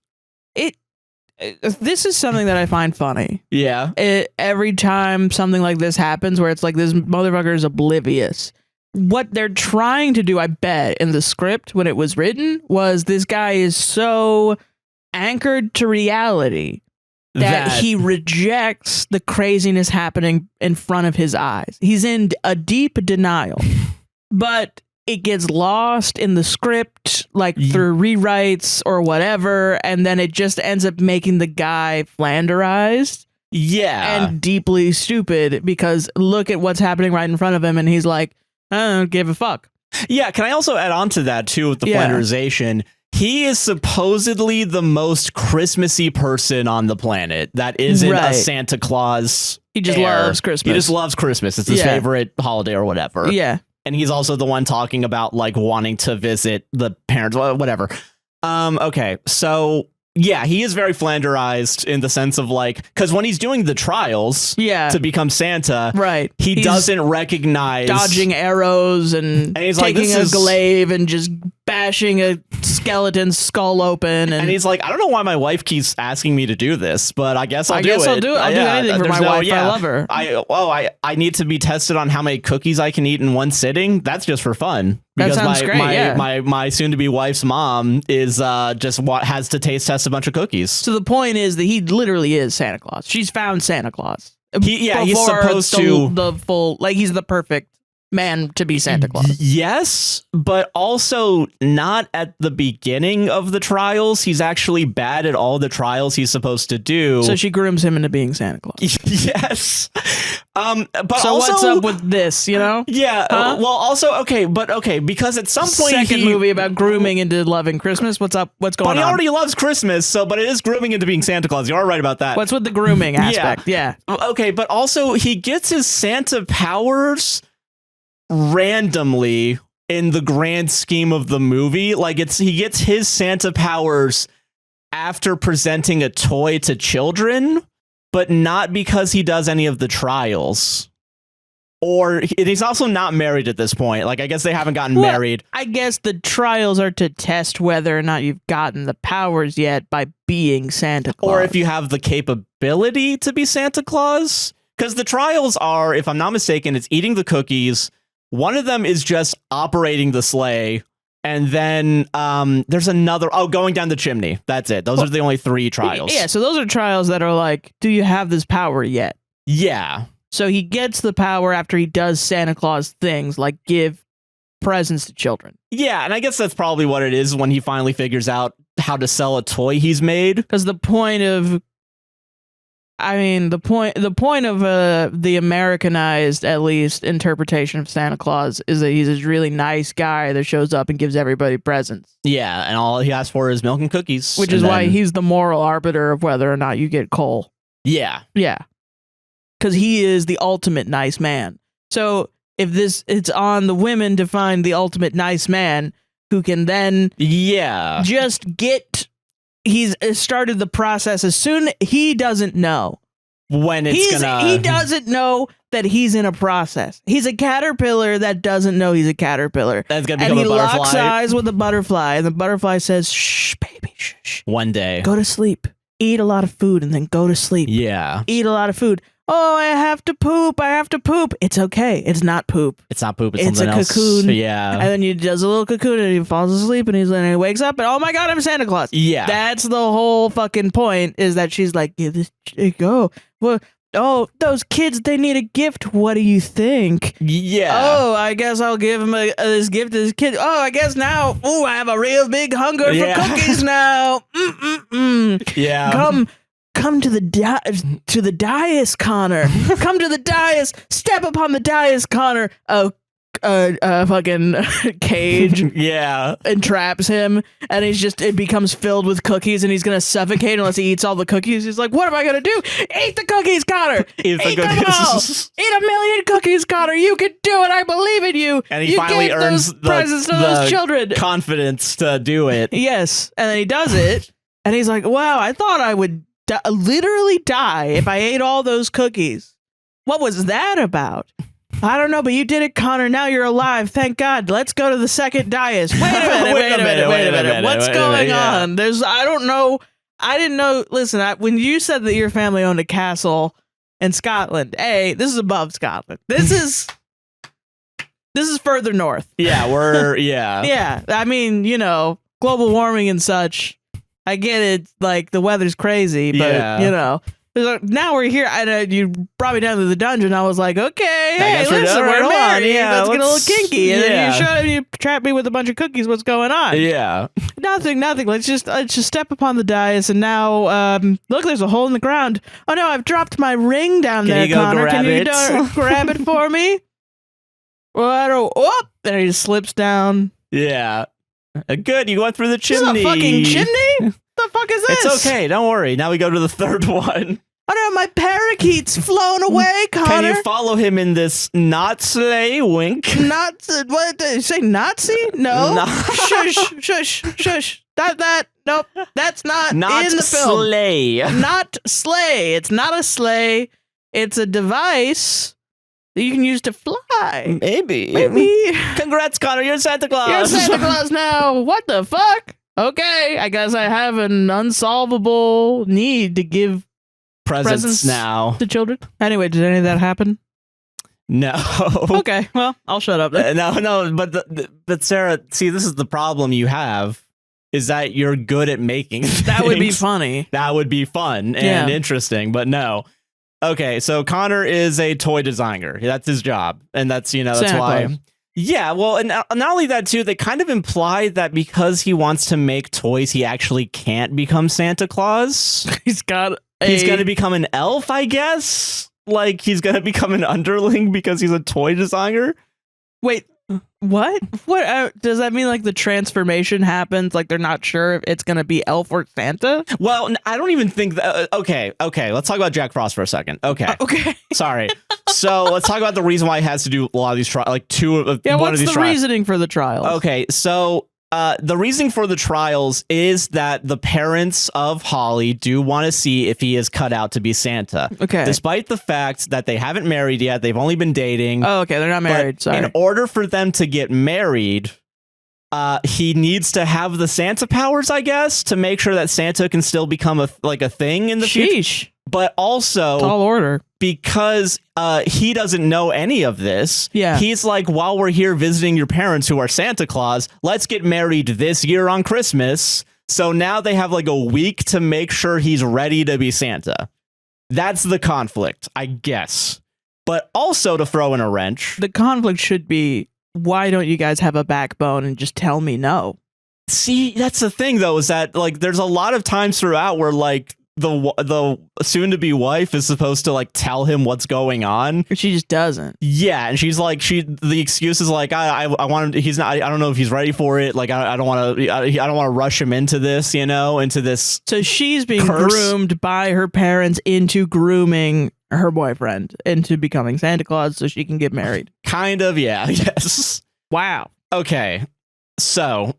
Speaker 2: This is something that I find funny.
Speaker 1: Yeah.
Speaker 2: Every time something like this happens, where it's like this motherfucker is oblivious. What they're trying to do, I bet, in the script when it was written, was this guy is so anchored to reality that he rejects the craziness happening in front of his eyes. He's in a deep denial, but it gets lost in the script, like through rewrites or whatever, and then it just ends up making the guy flanderized.
Speaker 1: Yeah.
Speaker 2: And deeply stupid because look at what's happening right in front of him and he's like, I don't give a fuck.
Speaker 1: Yeah, can I also add on to that too with the flanderization? He is supposedly the most Christmassy person on the planet that isn't a Santa Claus.
Speaker 2: He just loves Christmas.
Speaker 1: He just loves Christmas. It's his favorite holiday or whatever.
Speaker 2: Yeah.
Speaker 1: And he's also the one talking about like wanting to visit the parents, whatever. Okay, so yeah, he is very flanderized in the sense of like, because when he's doing the trials to become Santa, he doesn't recognize
Speaker 2: dodging arrows and he's taking a glaive and just bashing a skeleton's skull open. And
Speaker 1: he's like, I don't know why my wife keeps asking me to do this, but I guess I'll do it.
Speaker 2: I'll do anything for my wife. I love her.
Speaker 1: I need to be tested on how many cookies I can eat in one sitting. That's just for fun. Because
Speaker 2: that sounds great,
Speaker 1: my soon-to-be wife's mom is just has to taste test a bunch of cookies.
Speaker 2: So the point is that he literally is Santa Claus. She's found Santa Claus.
Speaker 1: He's supposed to
Speaker 2: the full, like he's the perfect man to be Santa Claus.
Speaker 1: Yes, but also not at the beginning of the trials. He's actually bad at all the trials he's supposed to do.
Speaker 2: So she grooms him into being Santa Claus.
Speaker 1: Yes. But
Speaker 2: so
Speaker 1: also,
Speaker 2: what's up with this, you know?
Speaker 1: Yeah.
Speaker 2: Huh?
Speaker 1: Well, also, because at some point
Speaker 2: second movie about grooming into loving Christmas. What's up? What's going on?
Speaker 1: But he already loves Christmas, but it is grooming into being Santa Claus. You are right about that.
Speaker 2: What's with the grooming aspect? Yeah.
Speaker 1: Okay, but also he gets his Santa powers randomly in the grand scheme of the movie. Like he gets his Santa powers after presenting a toy to children, but not because he does any of the trials. Or he's also not married at this point. Like, I guess they haven't gotten married.
Speaker 2: I guess the trials are to test whether or not you've gotten the powers yet by being Santa Claus.
Speaker 1: Or if you have the capability to be Santa Claus. Because the trials are, if I'm not mistaken, it's eating the cookies. One of them is just operating the sleigh. And then there's another. Oh, going down the chimney. That's it. Those are the only 3 trials.
Speaker 2: Yeah, so those are trials that are like, do you have this power yet?
Speaker 1: Yeah.
Speaker 2: So he gets the power after he does Santa Claus things like give presents to children.
Speaker 1: Yeah, and I guess that's probably what it is when he finally figures out how to sell a toy he's made.
Speaker 2: Because the point of I mean, the point of the Americanized, at least, interpretation of Santa Claus is that he's this really nice guy that shows up and gives everybody presents.
Speaker 1: Yeah, and all he asks for is milk and cookies.
Speaker 2: Which is why he's the moral arbiter of whether or not you get coal.
Speaker 1: Yeah.
Speaker 2: Yeah. Because he is the ultimate nice man. So if it's on the women to find the ultimate nice man who can then just get... He's started the process as soon he doesn't know
Speaker 1: when
Speaker 2: he doesn't know that he's in a process. He's a caterpillar that doesn't know he's a caterpillar.
Speaker 1: That's gonna become a butterfly.
Speaker 2: And he locks eyes with the butterfly, and the butterfly says, "Shh, baby, shh.
Speaker 1: One day,
Speaker 2: go to sleep. Eat a lot of food, and then go to sleep.
Speaker 1: Yeah,
Speaker 2: eat a lot of food. Oh, I have to poop. I have to poop. It's okay. It's not poop.
Speaker 1: It's not poop. It's
Speaker 2: something
Speaker 1: else.
Speaker 2: A cocoon.
Speaker 1: Yeah.
Speaker 2: And then he does a little cocoon and he falls asleep and he wakes up and oh my God, I'm Santa Claus.
Speaker 1: Yeah.
Speaker 2: That's the whole fucking point is that she's like, give this go. Well, oh, those kids, they need a gift. What do you think?
Speaker 1: Yeah.
Speaker 2: Oh, I guess I'll give him this gift to this kid. Oh, I guess now, I have a real big hunger for cookies now.
Speaker 1: Yeah.
Speaker 2: Come to the dais, Connor. Come to the dais. Step upon the dais, Connor. Fucking cage.
Speaker 1: Yeah.
Speaker 2: Entraps him, and it becomes filled with cookies, and he's gonna suffocate unless he eats all the cookies. He's like, what am I gonna do? Eat the cookies, Connor. Eat them all. Eat a million cookies, Connor. You can do it. I believe in you.
Speaker 1: And he finally earns the
Speaker 2: presents to those children.
Speaker 1: Confidence to do it.
Speaker 2: Yes, and then he does it, and he's like, wow, I thought I would literally die if I ate all those cookies. What was that about? I don't know, but you did it, Connor. Now you're alive. Thank God. Let's go to the second dais. Wait a minute. What's going on? I don't know. I didn't know. Listen, when you said that your family owned a castle in Scotland, this is above Scotland. This is further north.
Speaker 1: Yeah,
Speaker 2: yeah. I mean, global warming and such. I get it, like, the weather's crazy, but, now we're here, and you brought me down to the dungeon, I was like, okay, hey, listen, we're married, let's get a little kinky, and then you trap me with a bunch of cookies, what's going on?
Speaker 1: Yeah.
Speaker 2: Nothing, let's just step upon the dais, and now, look, there's a hole in the ground. Oh no, I've dropped my ring down there, Connor, can you grab it for me? Well, I don't, and he just slips down.
Speaker 1: Yeah. Good, you went through the chimney.
Speaker 2: This is a fucking chimney? The fuck is this?
Speaker 1: It's okay, don't worry. Now we go to the third one.
Speaker 2: Oh no, my parakeet's flown away, Connor.
Speaker 1: Can you follow him in this not sleigh wink?
Speaker 2: What did you say, Nazi? No. Shush. Nope, that's not in the film.
Speaker 1: Sleigh.
Speaker 2: Not sleigh. It's not a sleigh. It's a device that you can use to fly.
Speaker 1: Maybe. Congrats, Connor. You're Santa Claus.
Speaker 2: You're Santa Claus now. What the fuck? Okay, I guess I have an unsolvable need to give presents
Speaker 1: now
Speaker 2: to children. Anyway, did any of that happen?
Speaker 1: No.
Speaker 2: Okay, well, I'll shut up then.
Speaker 1: No, but Sarah, see, this is the problem you have, is that you're good at making things.
Speaker 2: That would be funny.
Speaker 1: That would be fun and interesting, but no. Okay, so Connor is a toy designer. That's his job, and that's
Speaker 2: Santa
Speaker 1: why.
Speaker 2: Claus.
Speaker 1: Yeah, well, and not only that too, they kind of imply that because he wants to make toys, he actually can't become Santa Claus.
Speaker 2: He's going
Speaker 1: to become an elf, I guess. Like he's going to become an underling because he's a toy designer.
Speaker 2: Wait, what? What does that mean? Like the transformation happens? Like they're not sure if it's going to be elf or Santa?
Speaker 1: Well, I don't even think that. Okay. Let's talk about Jack Frost for a second. Okay. Sorry. So let's talk about the reason why he has to do a lot of these trials, like one of these trials.
Speaker 2: What's the reasoning for the trials?
Speaker 1: Okay, so the reasoning for the trials is that the parents of Holly do want to see if he is cut out to be Santa.
Speaker 2: Okay.
Speaker 1: Despite the fact that they haven't married yet, they've only been dating.
Speaker 2: Oh, okay, they're not married. Sorry.
Speaker 1: In order for them to get married, he needs to have the Santa powers, I guess, to make sure that Santa can still become a thing in the future. But also,
Speaker 2: tall order.
Speaker 1: Because he doesn't know any of this.
Speaker 2: Yeah.
Speaker 1: He's like, while we're here visiting your parents who are Santa Claus, let's get married this year on Christmas. So now they have like a week to make sure he's ready to be Santa. That's the conflict, I guess. But also to throw in a wrench.
Speaker 2: The conflict should be, why don't you guys have a backbone and just tell me no?
Speaker 1: See, that's the thing, though, is that like there's a lot of times throughout where like the soon-to-be wife is supposed to like tell him what's going on.
Speaker 2: But she just doesn't.
Speaker 1: Yeah, and she's like, the excuse is like, I want him. He's not. I don't know if he's ready for it. Like, I don't want to. I don't want to rush him into this. Into this.
Speaker 2: So she's being groomed by her parents into grooming her boyfriend into becoming Santa Claus so she can get married.
Speaker 1: Kind of. Yeah. Yes.
Speaker 2: Wow.
Speaker 1: Okay. So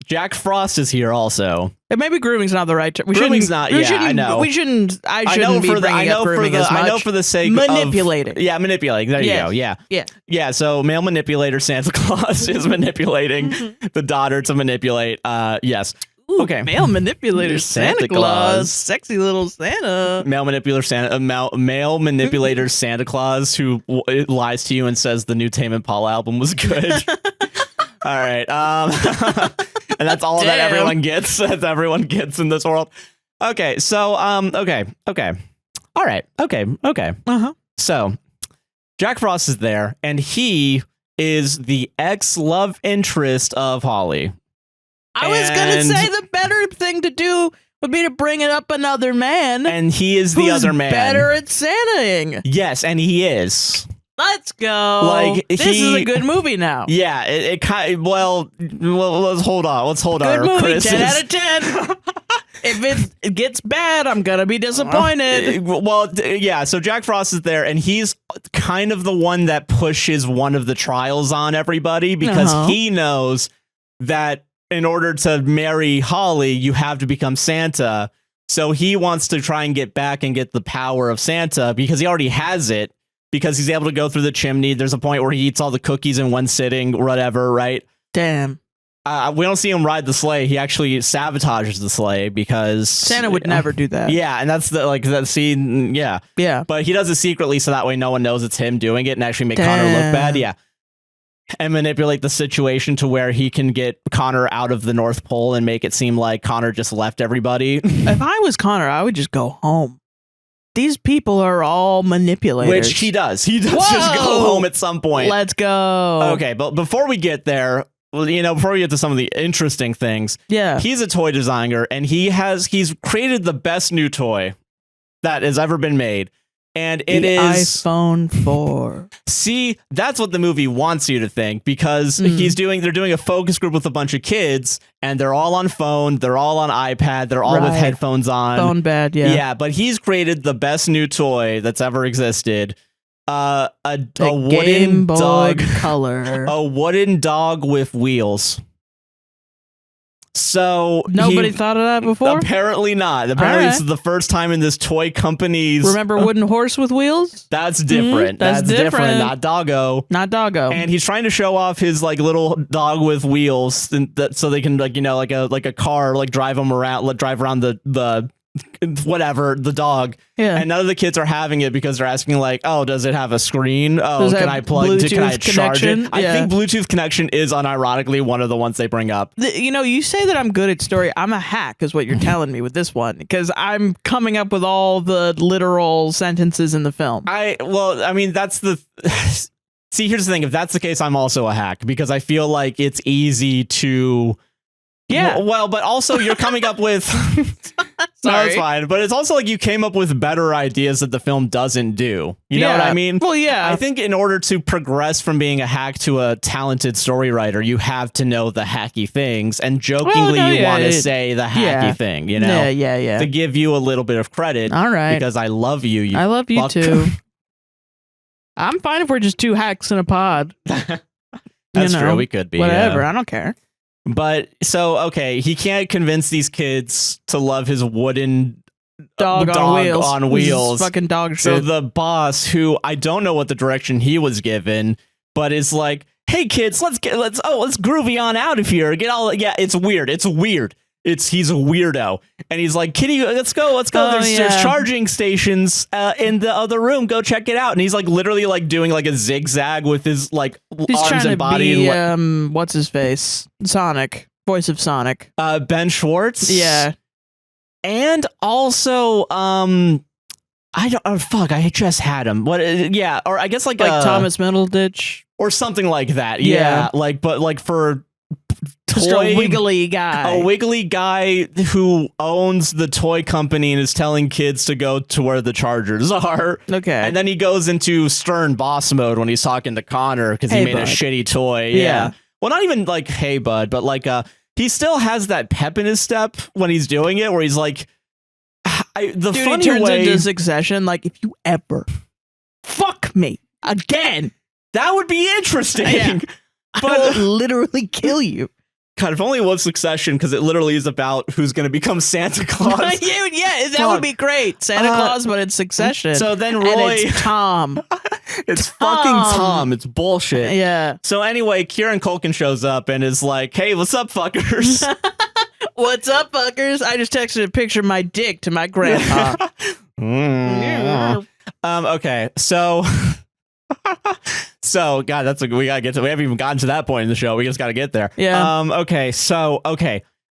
Speaker 1: Jack Frost is here also.
Speaker 2: And maybe grooming's not the right term.
Speaker 1: Grooming's not. Yeah, I know.
Speaker 2: I shouldn't be bringing up grooming as much.
Speaker 1: I know for the sake
Speaker 2: manipulating.
Speaker 1: Yeah, manipulating. There you go. Yeah.
Speaker 2: Yeah.
Speaker 1: Yeah. So male manipulator Santa Claus is manipulating the daughter to manipulate. Yes.
Speaker 2: Ooh,
Speaker 1: okay.
Speaker 2: Male manipulator Santa Claus. Sexy little Santa.
Speaker 1: Male manipulator male manipulator Santa Claus who lies to you and says the new Tame Impala album was good. All right. And that's all that everyone gets. That everyone gets in this world. Okay. So okay. All right. Okay.
Speaker 2: Uh-huh.
Speaker 1: So Jack Frost is there, and he is the ex-love interest of Holly.
Speaker 2: I was gonna say the better thing to do would be to bring it up another man.
Speaker 1: And he is the other man.
Speaker 2: Better at Santaing.
Speaker 1: Yes, and he is.
Speaker 2: Let's go.
Speaker 1: Like
Speaker 2: this is a good movie now.
Speaker 1: Yeah, it kind of, well, let's hold on. Let's hold on.
Speaker 2: Good movie, 10 out of 10. If it gets bad, I'm gonna be disappointed.
Speaker 1: Yeah, so Jack Frost is there, and he's kind of the one that pushes one of the trials on everybody because he knows that in order to marry Holly, you have to become Santa. So he wants to try and get back and get the power of Santa because he already has it, because he's able to go through the chimney. There's a point where he eats all the cookies in one sitting, whatever, right?
Speaker 2: Damn.
Speaker 1: We don't see him ride the sleigh. He actually sabotages the sleigh because
Speaker 2: Santa would never do that.
Speaker 1: Yeah, and that's that scene. Yeah.
Speaker 2: Yeah.
Speaker 1: But he does it secretly so that way no one knows it's him doing it and actually make Connor look bad. Yeah. And manipulate the situation to where he can get Connor out of the North Pole and make it seem like Connor just left everybody.
Speaker 2: If I was Connor, I would just go home. These people are all manipulators.
Speaker 1: Which he does. He does just go home at some point.
Speaker 2: Let's go.
Speaker 1: Okay, but before we get there, before we get to some of the interesting things, he's a toy designer, and he's created the best new toy that has ever been made. And it is
Speaker 2: iPhone 4.
Speaker 1: See, that's what the movie wants you to think, because they're doing a focus group with a bunch of kids, and they're all on phone, they're all on iPad, they're all with headphones on.
Speaker 2: Phone bad, yeah.
Speaker 1: Yeah, but he's created the best new toy that's ever existed. A wooden dog
Speaker 2: color.
Speaker 1: A wooden dog with wheels. So
Speaker 2: nobody thought of that before?
Speaker 1: Apparently not. Apparently it's the first time in this toy company's...
Speaker 2: Remember wooden horse with wheels?
Speaker 1: That's different. That's different. Not doggo.
Speaker 2: Not doggo.
Speaker 1: And he's trying to show off his like little dog with wheels, so they can like a car drive him around, drive around the whatever, the dog.
Speaker 2: Yeah.
Speaker 1: And none of the kids are having it because they're asking like, oh, does it have a screen? Oh, can I plug? Can I charge it? I think Bluetooth connection is unironically one of the ones they bring up.
Speaker 2: You say that I'm good at story. I'm a hack is what you're telling me with this one, because I'm coming up with all the literal sentences in the film.
Speaker 1: That's the... See, here's the thing. If that's the case, I'm also a hack because I feel like it's easy to...
Speaker 2: Yeah.
Speaker 1: Well, but also you're coming up with... No, it's fine. But it's also like you came up with better ideas that the film doesn't do. You know what I mean?
Speaker 2: Well, yeah.
Speaker 1: I think in order to progress from being a hack to a talented story writer, you have to know the hacky things. And jokingly, you want to say the hacky thing, you know?
Speaker 2: Yeah.
Speaker 1: To give you a little bit of credit.
Speaker 2: All right.
Speaker 1: Because I love you.
Speaker 2: I love you too. I'm fine if we're just two hacks in a pod.
Speaker 1: That's true. We could be.
Speaker 2: Whatever. I don't care.
Speaker 1: But so, okay, he can't convince these kids to love his wooden
Speaker 2: dog on wheels. Fucking dog shit.
Speaker 1: So the boss, who I don't know what the direction he was given, but is like, hey kids, let's groovy on out of here. It's weird. He's a weirdo. And he's like, Kitty, let's go. There's charging stations in the other room. Go check it out. And he's like literally like doing like a zigzag with his like arms and body.
Speaker 2: What's his face? Sonic. Voice of Sonic.
Speaker 1: Ben Schwartz.
Speaker 2: Yeah.
Speaker 1: And also, I just had him. Or I guess like
Speaker 2: Thomas Middleditch.
Speaker 1: Or something like that. Yeah. But for toy
Speaker 2: a wiggly guy.
Speaker 1: A wiggly guy who owns the toy company and is telling kids to go to where the chargers are.
Speaker 2: Okay.
Speaker 1: And then he goes into stern boss mode when he's talking to Connor because he made a shitty toy. Yeah. Well, not even like, hey, bud, but like he still has that pep in his step when he's doing it where he's like,
Speaker 2: he turns into Succession. Like, if you ever fuck me again,
Speaker 1: that would be interesting.
Speaker 2: But I will literally kill you.
Speaker 1: God, if only it was Succession, because it literally is about who's going to become Santa Claus.
Speaker 2: yeah, that would be great. Santa Claus, but it's Succession.
Speaker 1: So then Roy...
Speaker 2: And it's Tom.
Speaker 1: It's fucking Tom. It's bullshit.
Speaker 2: Yeah.
Speaker 1: So anyway, Kieran Culkin shows up and is like, hey, what's up, fuckers?
Speaker 2: What's up, fuckers? I just texted a picture of my dick to my grandpa.
Speaker 1: Okay, so... So, God, we gotta get to. We haven't even gotten to that point in the show. We just gotta get there.
Speaker 2: Yeah.
Speaker 1: Okay. So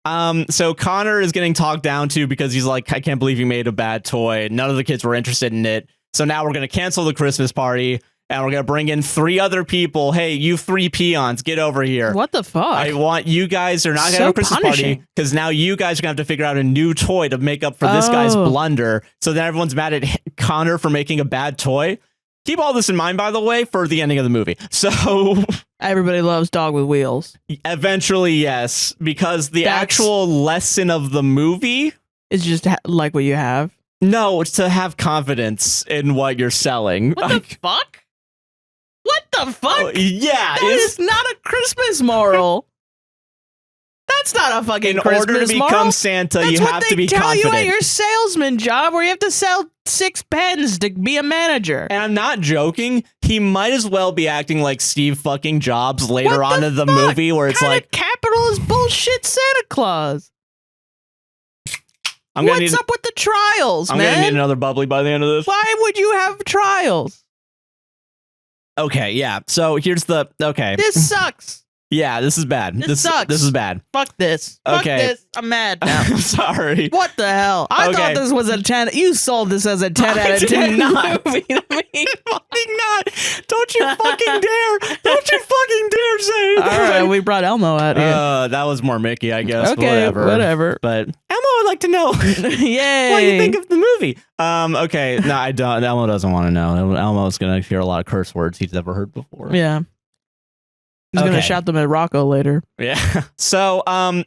Speaker 1: Connor is getting talked down to because he's like, I can't believe you made a bad toy. None of the kids were interested in it. So now we're gonna cancel the Christmas party and we're gonna bring in 3 other people. Hey, you 3 peons, get over here.
Speaker 2: What the fuck?
Speaker 1: I want you guys are not gonna have a Christmas party because now you guys are gonna have to figure out a new toy to make up for this guy's blunder. So then everyone's mad at Connor for making a bad toy. Keep all this in mind, by the way, for the ending of the movie. So
Speaker 2: everybody loves Dog with Wheels.
Speaker 1: Eventually, yes, because the actual lesson of the movie
Speaker 2: is just like what you have.
Speaker 1: No, it's to have confidence in what you're selling.
Speaker 2: What the fuck? What the fuck?
Speaker 1: Yeah,
Speaker 2: that is not a Christmas moral. That's not a fucking Christmas
Speaker 1: moral. In order to become Santa, you have to be confident. That's what they tell you
Speaker 2: at your salesman job, where you have to sell 6 pens to be a manager.
Speaker 1: And I'm not joking. He might as well be acting like Steve fucking Jobs later on in the movie, where it's like
Speaker 2: capitalist bullshit Santa Claus. What's up with the trials, man?
Speaker 1: I'm gonna need another bubbly by the end of this.
Speaker 2: Why would you have trials?
Speaker 1: Okay, yeah. So here's the
Speaker 2: This sucks.
Speaker 1: Yeah, this is bad. This sucks. This is bad.
Speaker 2: Fuck this.
Speaker 1: Okay.
Speaker 2: Fuck this. I'm mad now.
Speaker 1: I'm sorry.
Speaker 2: What the hell? I thought this was a 10. You sold this as a 10 out of 10 movie to me.
Speaker 1: Fucking not. Don't you fucking dare. Don't you fucking dare say it.
Speaker 2: All right, we brought Elmo out here.
Speaker 1: That was more Mickey, I guess.
Speaker 2: Okay, whatever.
Speaker 1: But Elmo would like to know.
Speaker 2: Yay.
Speaker 1: What do you think of the movie? Okay. No, I don't. Elmo doesn't want to know. Elmo's going to hear a lot of curse words he's never heard before.
Speaker 2: Yeah. He's gonna shout them at Rocco later.
Speaker 1: Yeah. So,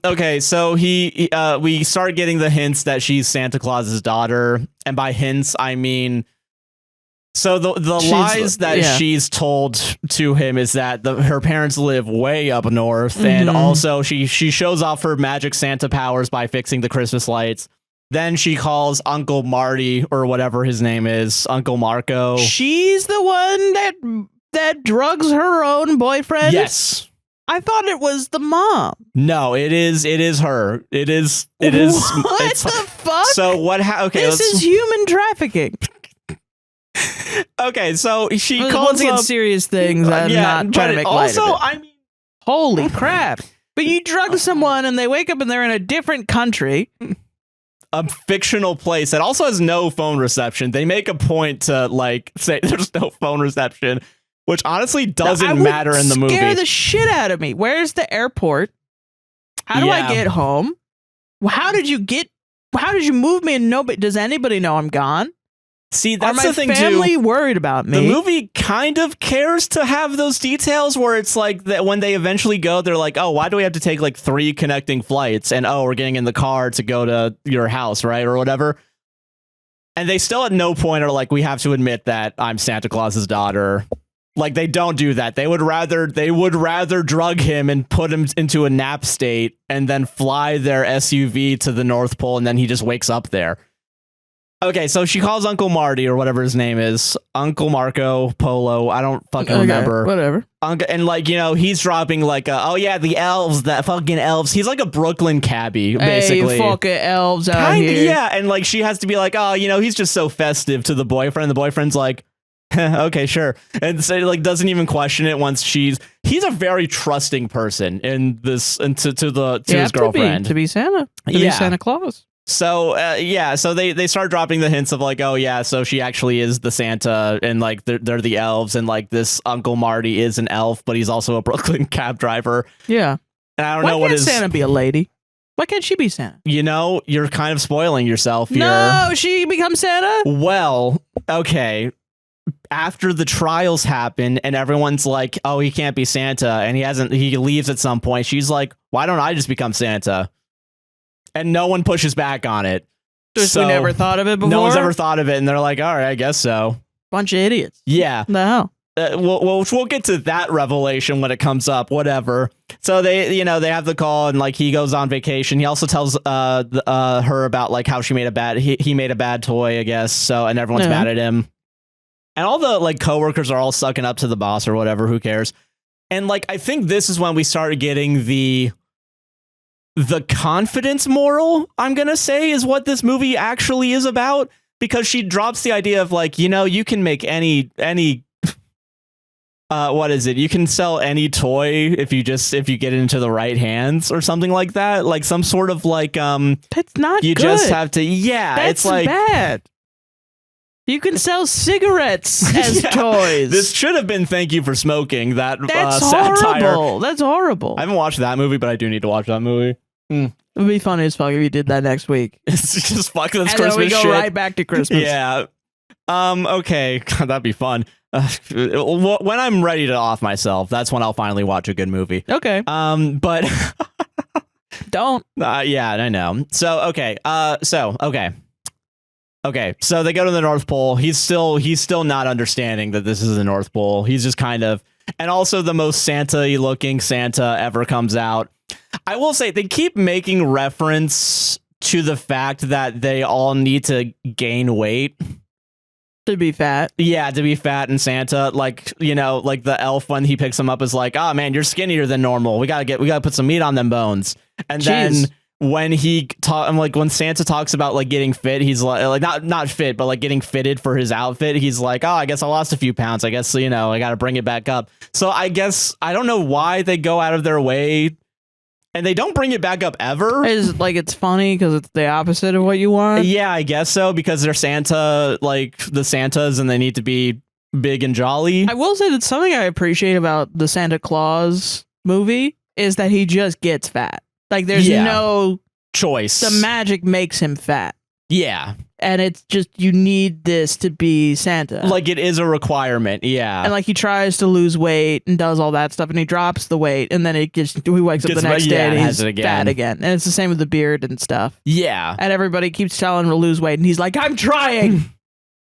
Speaker 1: okay. So we start getting the hints that she's Santa Claus's daughter, and by hints I mean, so the lies that she's told to him is that her parents live way up north, and also she shows off her magic Santa powers by fixing the Christmas lights. Then she calls Uncle Marty or whatever his name is, Uncle Marco.
Speaker 2: She's the one that drugs her own boyfriend?
Speaker 1: Yes.
Speaker 2: I thought it was the mom.
Speaker 1: No, it is her. It is
Speaker 2: What the fuck?
Speaker 1: So what
Speaker 2: this is human trafficking.
Speaker 1: Okay, so she calls
Speaker 2: once again serious things. I'm not trying to make light of it.
Speaker 1: I mean,
Speaker 2: holy crap. But you drug someone and they wake up and they're in a different country.
Speaker 1: A fictional place that also has no phone reception. They make a point to like say there's no phone reception, which honestly doesn't matter in the movie.
Speaker 2: Scare the shit out of me. Where's the airport? How do I get home? How did you move me and nobody? Does anybody know I'm gone?
Speaker 1: See, that's the thing too.
Speaker 2: Are my family worried about me?
Speaker 1: The movie kind of cares to have those details where it's like that when they eventually go, they're like, oh, why do we have to take like 3 connecting flights? And oh, we're getting in the car to go to your house, right? Or whatever. And they still at no point are like, we have to admit that I'm Santa Claus's daughter. Like, they don't do that. They would rather drug him and put him into a nap state and then fly their SUV to the North Pole, and then he just wakes up there. Okay, so she calls Uncle Marty or whatever his name is, Uncle Marco Polo. I don't fucking remember.
Speaker 2: Whatever.
Speaker 1: And like, you know, he's dropping like, oh yeah, the elves, that fucking elves. He's like a Brooklyn cabbie, basically.
Speaker 2: Hey, fucking elves out here.
Speaker 1: Yeah, and like she has to be like, oh, you know, he's just so festive to the boyfriend. The boyfriend's like, okay, sure. And so like doesn't even question it once he's a very trusting person in this and to his girlfriend.
Speaker 2: To be Santa. To be Santa Claus.
Speaker 1: So so they start dropping the hints of like, oh yeah, so she actually is the Santa, and like they're the elves, and like this Uncle Marty is an elf, but he's also a Brooklyn cab driver.
Speaker 2: Yeah.
Speaker 1: And I don't
Speaker 2: Why
Speaker 1: know what
Speaker 2: can't
Speaker 1: is
Speaker 2: Santa be a lady? Why can't she be Santa?
Speaker 1: You know, you're kind of spoiling yourself here.
Speaker 2: No, she becomes Santa?
Speaker 1: Well, okay. After the trials happen and everyone's like, oh, he can't be Santa, and he leaves at some point, she's like, why don't I just become Santa? And no one pushes back on it.
Speaker 2: Just we never thought of it before?
Speaker 1: No one's ever thought of it, and they're like, all right, I guess so.
Speaker 2: Bunch of idiots.
Speaker 1: Yeah.
Speaker 2: The hell?
Speaker 1: We'll get to that revelation when it comes up, whatever. So they have the call, and like he goes on vacation. He also tells her about like how he made a bad toy, I guess. So, and everyone's mad at him. And all the like coworkers are all sucking up to the boss or whatever, who cares? And like I think this is when we started getting the confidence moral, I'm going to say, is what this movie actually is about, because she drops the idea of like, you can make any what is it? You can sell any toy if you get into the right hands or something like that. Like some sort of like
Speaker 2: that's not
Speaker 1: you
Speaker 2: good.
Speaker 1: just have to
Speaker 2: that's
Speaker 1: it's like
Speaker 2: bad. You can sell cigarettes as toys.
Speaker 1: This should have been Thank You for Smoking. That's
Speaker 2: horrible.
Speaker 1: satire.
Speaker 2: That's horrible.
Speaker 1: I haven't watched that movie, but I do need to watch that movie.
Speaker 2: It would be funny as fuck if you did that next week.
Speaker 1: It's just fuck. That's
Speaker 2: and
Speaker 1: Christmas
Speaker 2: then we go
Speaker 1: shit.
Speaker 2: right back to Christmas.
Speaker 1: Yeah. Okay. God, that'd be fun. When I'm ready to off myself, that's when I'll finally watch a good movie.
Speaker 2: Okay.
Speaker 1: But
Speaker 2: don't.
Speaker 1: Yeah, I know. So okay. Okay. So they go to the North Pole. He's still not understanding that this is the North Pole. He's just kind of, and also the most Santa-y looking Santa ever comes out. I will say they keep making reference to the fact that they all need to gain weight.
Speaker 2: To be fat.
Speaker 1: Yeah, to be fat and Santa, like, like the elf when he picks him up is like, oh man, you're skinnier than normal. We gotta put some meat on them bones. And then when when Santa talks about like getting fit, he's like not fit, but like getting fitted for his outfit. He's like, oh, I guess I lost a few pounds. I guess, I gotta bring it back up. So I guess I don't know why they go out of their way. And they don't bring it back up ever.
Speaker 2: It's funny because it's the opposite of what you want.
Speaker 1: Yeah, I guess so, because they're Santa, like the Santas, and they need to be big and jolly.
Speaker 2: I will say that something I appreciate about the Santa Claus movie is that he just gets fat. Like there's no
Speaker 1: choice.
Speaker 2: The magic makes him fat.
Speaker 1: Yeah.
Speaker 2: And it's just, you need this to be Santa.
Speaker 1: Like it is a requirement, yeah.
Speaker 2: And like he tries to lose weight and does all that stuff and he drops the weight and then he wakes up the next day and he's fat again. And it's the same with the beard and stuff.
Speaker 1: Yeah.
Speaker 2: And everybody keeps telling him to lose weight and he's like, I'm trying.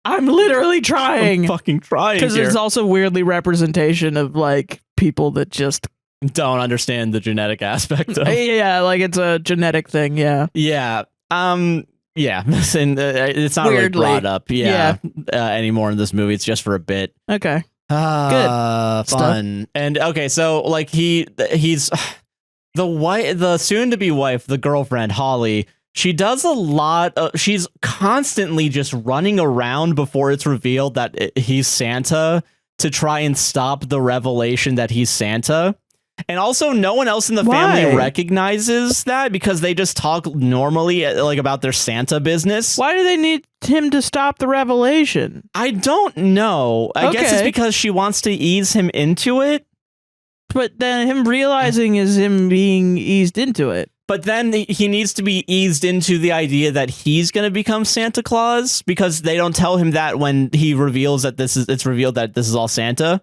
Speaker 2: I'm literally trying.
Speaker 1: I'm fucking trying.
Speaker 2: Because it's also weirdly representation of like people that just
Speaker 1: don't understand the genetic aspect of it.
Speaker 2: Yeah, like it's a genetic thing, yeah.
Speaker 1: Yeah. Yeah, and it's not really brought up, anymore in this movie. It's just for a bit.
Speaker 2: Okay,
Speaker 1: good, fun, and okay. So like he's the soon-to-be wife, the girlfriend Holly. She does a lot. She's constantly just running around before it's revealed that he's Santa to try and stop the revelation that he's Santa. And also, no one else in the family recognizes that because they just talk normally, like about their Santa business.
Speaker 2: Why do they need him to stop the revelation?
Speaker 1: I don't know. I guess it's because she wants to ease him into it.
Speaker 2: But then him realizing is him being eased into it.
Speaker 1: But then he needs to be eased into the idea that he's going to become Santa Claus, because they don't tell him that when he reveals that it's revealed that this is all Santa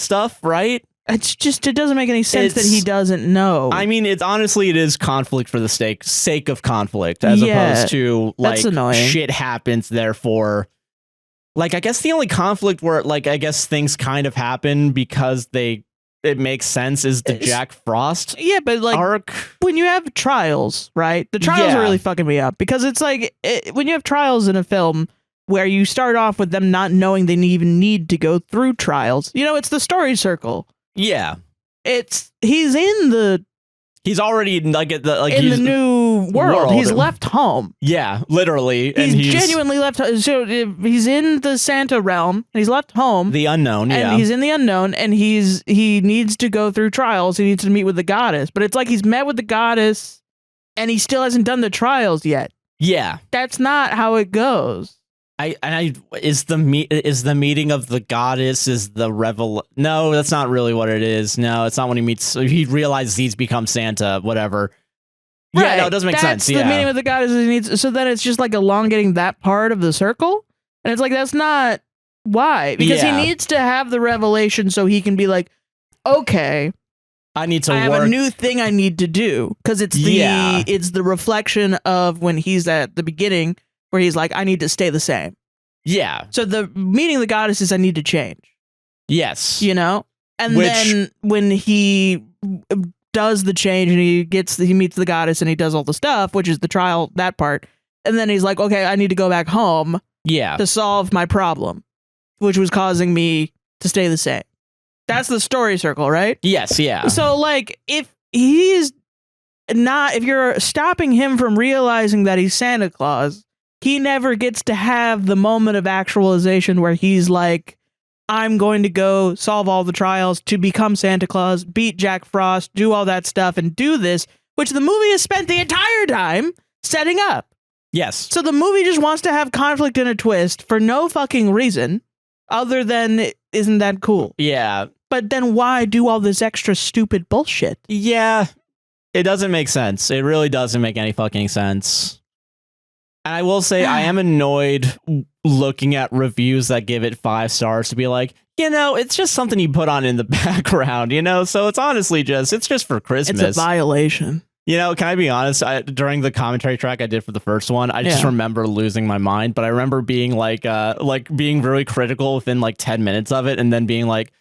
Speaker 1: stuff, right?
Speaker 2: It's just, it doesn't make any sense that he doesn't know.
Speaker 1: I mean, it is conflict for the sake of conflict, as opposed to like shit happens. Therefore, like, I guess the only conflict where like, I guess things kind of happen because it makes sense is the Jack Frost.
Speaker 2: Yeah, but like
Speaker 1: arc.
Speaker 2: When you have trials, right? The trials are really fucking me up because it's like when you have trials in a film where you start off with them not knowing they even need to go through trials. It's the story circle.
Speaker 1: Yeah,
Speaker 2: he's
Speaker 1: already like in
Speaker 2: the new world. He's left home.
Speaker 1: Yeah, literally.
Speaker 2: He's genuinely left. So he's in the Santa realm. And he's left home.
Speaker 1: The unknown.
Speaker 2: And he's in the unknown, and he needs to go through trials. He needs to meet with the goddess. But it's like he's met with the goddess, and he still hasn't done the trials yet.
Speaker 1: Yeah,
Speaker 2: that's not how it goes.
Speaker 1: Is the meeting of the goddess is the revel? No, that's not really what it is. No, it's not when he meets. He realizes he's become Santa. Whatever.
Speaker 2: Right.
Speaker 1: Yeah, no, it doesn't make sense.
Speaker 2: The meeting with the goddess he needs. So then it's just like elongating that part of the circle, and it's like that's not why, because he needs to have the revelation so he can be like, okay,
Speaker 1: I
Speaker 2: have a new thing I need to do, because it's the reflection of when he's at the beginning where he's like, I need to stay the same.
Speaker 1: Yeah.
Speaker 2: So the meeting of the goddess is I need to change.
Speaker 1: Yes.
Speaker 2: You know? And then when he does the change and he meets the goddess and he does all the stuff, which is the trial, that part. And then he's like, okay, I need to go back home to solve my problem, which was causing me to stay the same. That's the story circle, right?
Speaker 1: Yes, yeah.
Speaker 2: So like if you're stopping him from realizing that he's Santa Claus, he never gets to have the moment of actualization where he's like, I'm going to go solve all the trials to become Santa Claus, beat Jack Frost, do all that stuff, and do this, which the movie has spent the entire time setting up.
Speaker 1: Yes.
Speaker 2: So the movie just wants to have conflict and a twist for no fucking reason other than, isn't that cool?
Speaker 1: Yeah.
Speaker 2: But then why do all this extra stupid bullshit?
Speaker 1: Yeah. It doesn't make sense. It really doesn't make any fucking sense. And I will say I am annoyed looking at reviews that give it 5 stars to be like, it's just something you put on in the background, so it's honestly it's just for Christmas.
Speaker 2: It's a violation.
Speaker 1: Can I be honest? During the commentary track I did for the first one, I just remember losing my mind, but I remember being like being very critical within like 10 minutes of it, and then being like,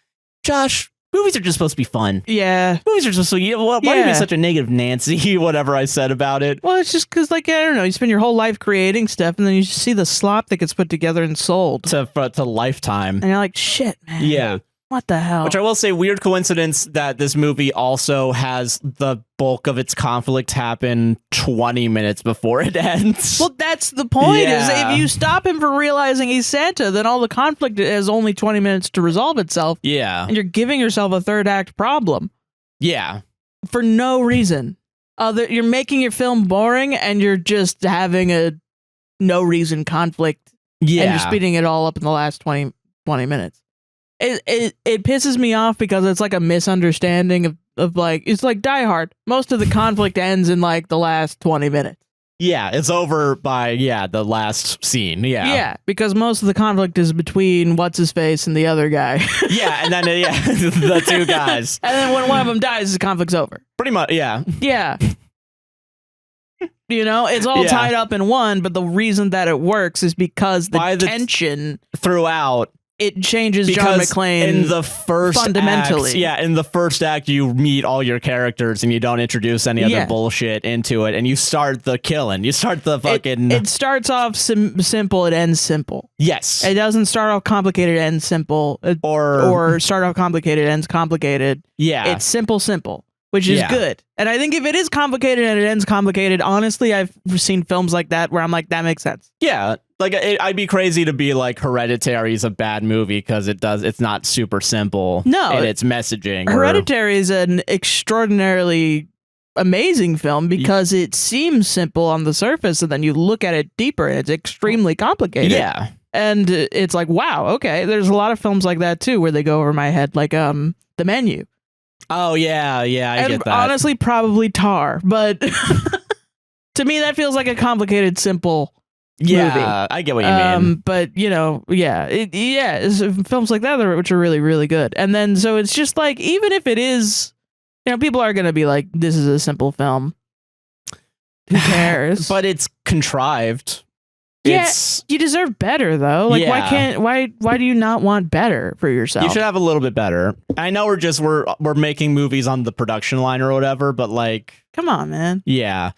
Speaker 1: Josh, movies are just supposed to be fun.
Speaker 2: Yeah.
Speaker 1: Movies are supposed to be, why are you being such a negative Nancy, whatever I said about it?
Speaker 2: Well, it's just because, like, I don't know, you spend your whole life creating stuff, and then you just see the slop that gets put together and sold.
Speaker 1: To Lifetime.
Speaker 2: And you're like, shit, man.
Speaker 1: Yeah.
Speaker 2: What the hell?
Speaker 1: Which I will say, weird coincidence that this movie also has the bulk of its conflict happen 20 minutes before it ends.
Speaker 2: Well, that's the point, is if you stop him from realizing he's Santa, then all the conflict has only 20 minutes to resolve itself.
Speaker 1: Yeah.
Speaker 2: And you're giving yourself a third act problem.
Speaker 1: Yeah.
Speaker 2: For no reason. You're making your film boring, and you're just having a no reason conflict. Yeah. And you're speeding it all up in the last 20 minutes. It pisses me off because it's like a misunderstanding of like, it's like Die Hard. Most of the conflict ends in like the last 20 minutes.
Speaker 1: Yeah, it's over by, the last scene. Yeah.
Speaker 2: Yeah, because most of the conflict is between what's-his-face and the other guy.
Speaker 1: Yeah, and then, the two guys.
Speaker 2: And then when one of them dies, the conflict's over.
Speaker 1: Pretty much, yeah.
Speaker 2: Yeah. It's all tied up in one, but the reason that it works is because the tension
Speaker 1: throughout.
Speaker 2: It changes John McClane
Speaker 1: in the first
Speaker 2: fundamentally.
Speaker 1: Act, in the first act, you meet all your characters and you don't introduce any other bullshit into it, and you start the killing. You start the fucking.
Speaker 2: It starts off simple. It ends simple.
Speaker 1: Yes.
Speaker 2: It doesn't start off complicated. It ends simple. Or start off complicated. It ends complicated. Yeah. It's simple, which is good. And I think if it is complicated and it ends complicated, honestly, I've seen films like that where I'm like, that makes sense.
Speaker 1: Yeah. Like, I'd be crazy to be like Hereditary is a bad movie because it's not super simple in its messaging.
Speaker 2: Hereditary is an extraordinarily amazing film because it seems simple on the surface, and then you look at it deeper and it's extremely complicated.
Speaker 1: Yeah.
Speaker 2: And it's like, wow, okay. There's a lot of films like that too where they go over my head, like The Menu.
Speaker 1: Oh, yeah, I get that.
Speaker 2: Honestly, probably Tar, but to me that feels like a complicated, simple movie.
Speaker 1: I get what you mean.
Speaker 2: But it's films like that which are really, really good. And then so it's just like, even if it is, people are gonna be like, this is a simple film. Who cares?
Speaker 1: But it's contrived.
Speaker 2: Yeah, you deserve better though. Like, why do you not want better for yourself?
Speaker 1: You should have a little bit better. I know we're making movies on the production line or whatever, but like,
Speaker 2: come on, man.
Speaker 1: Yeah.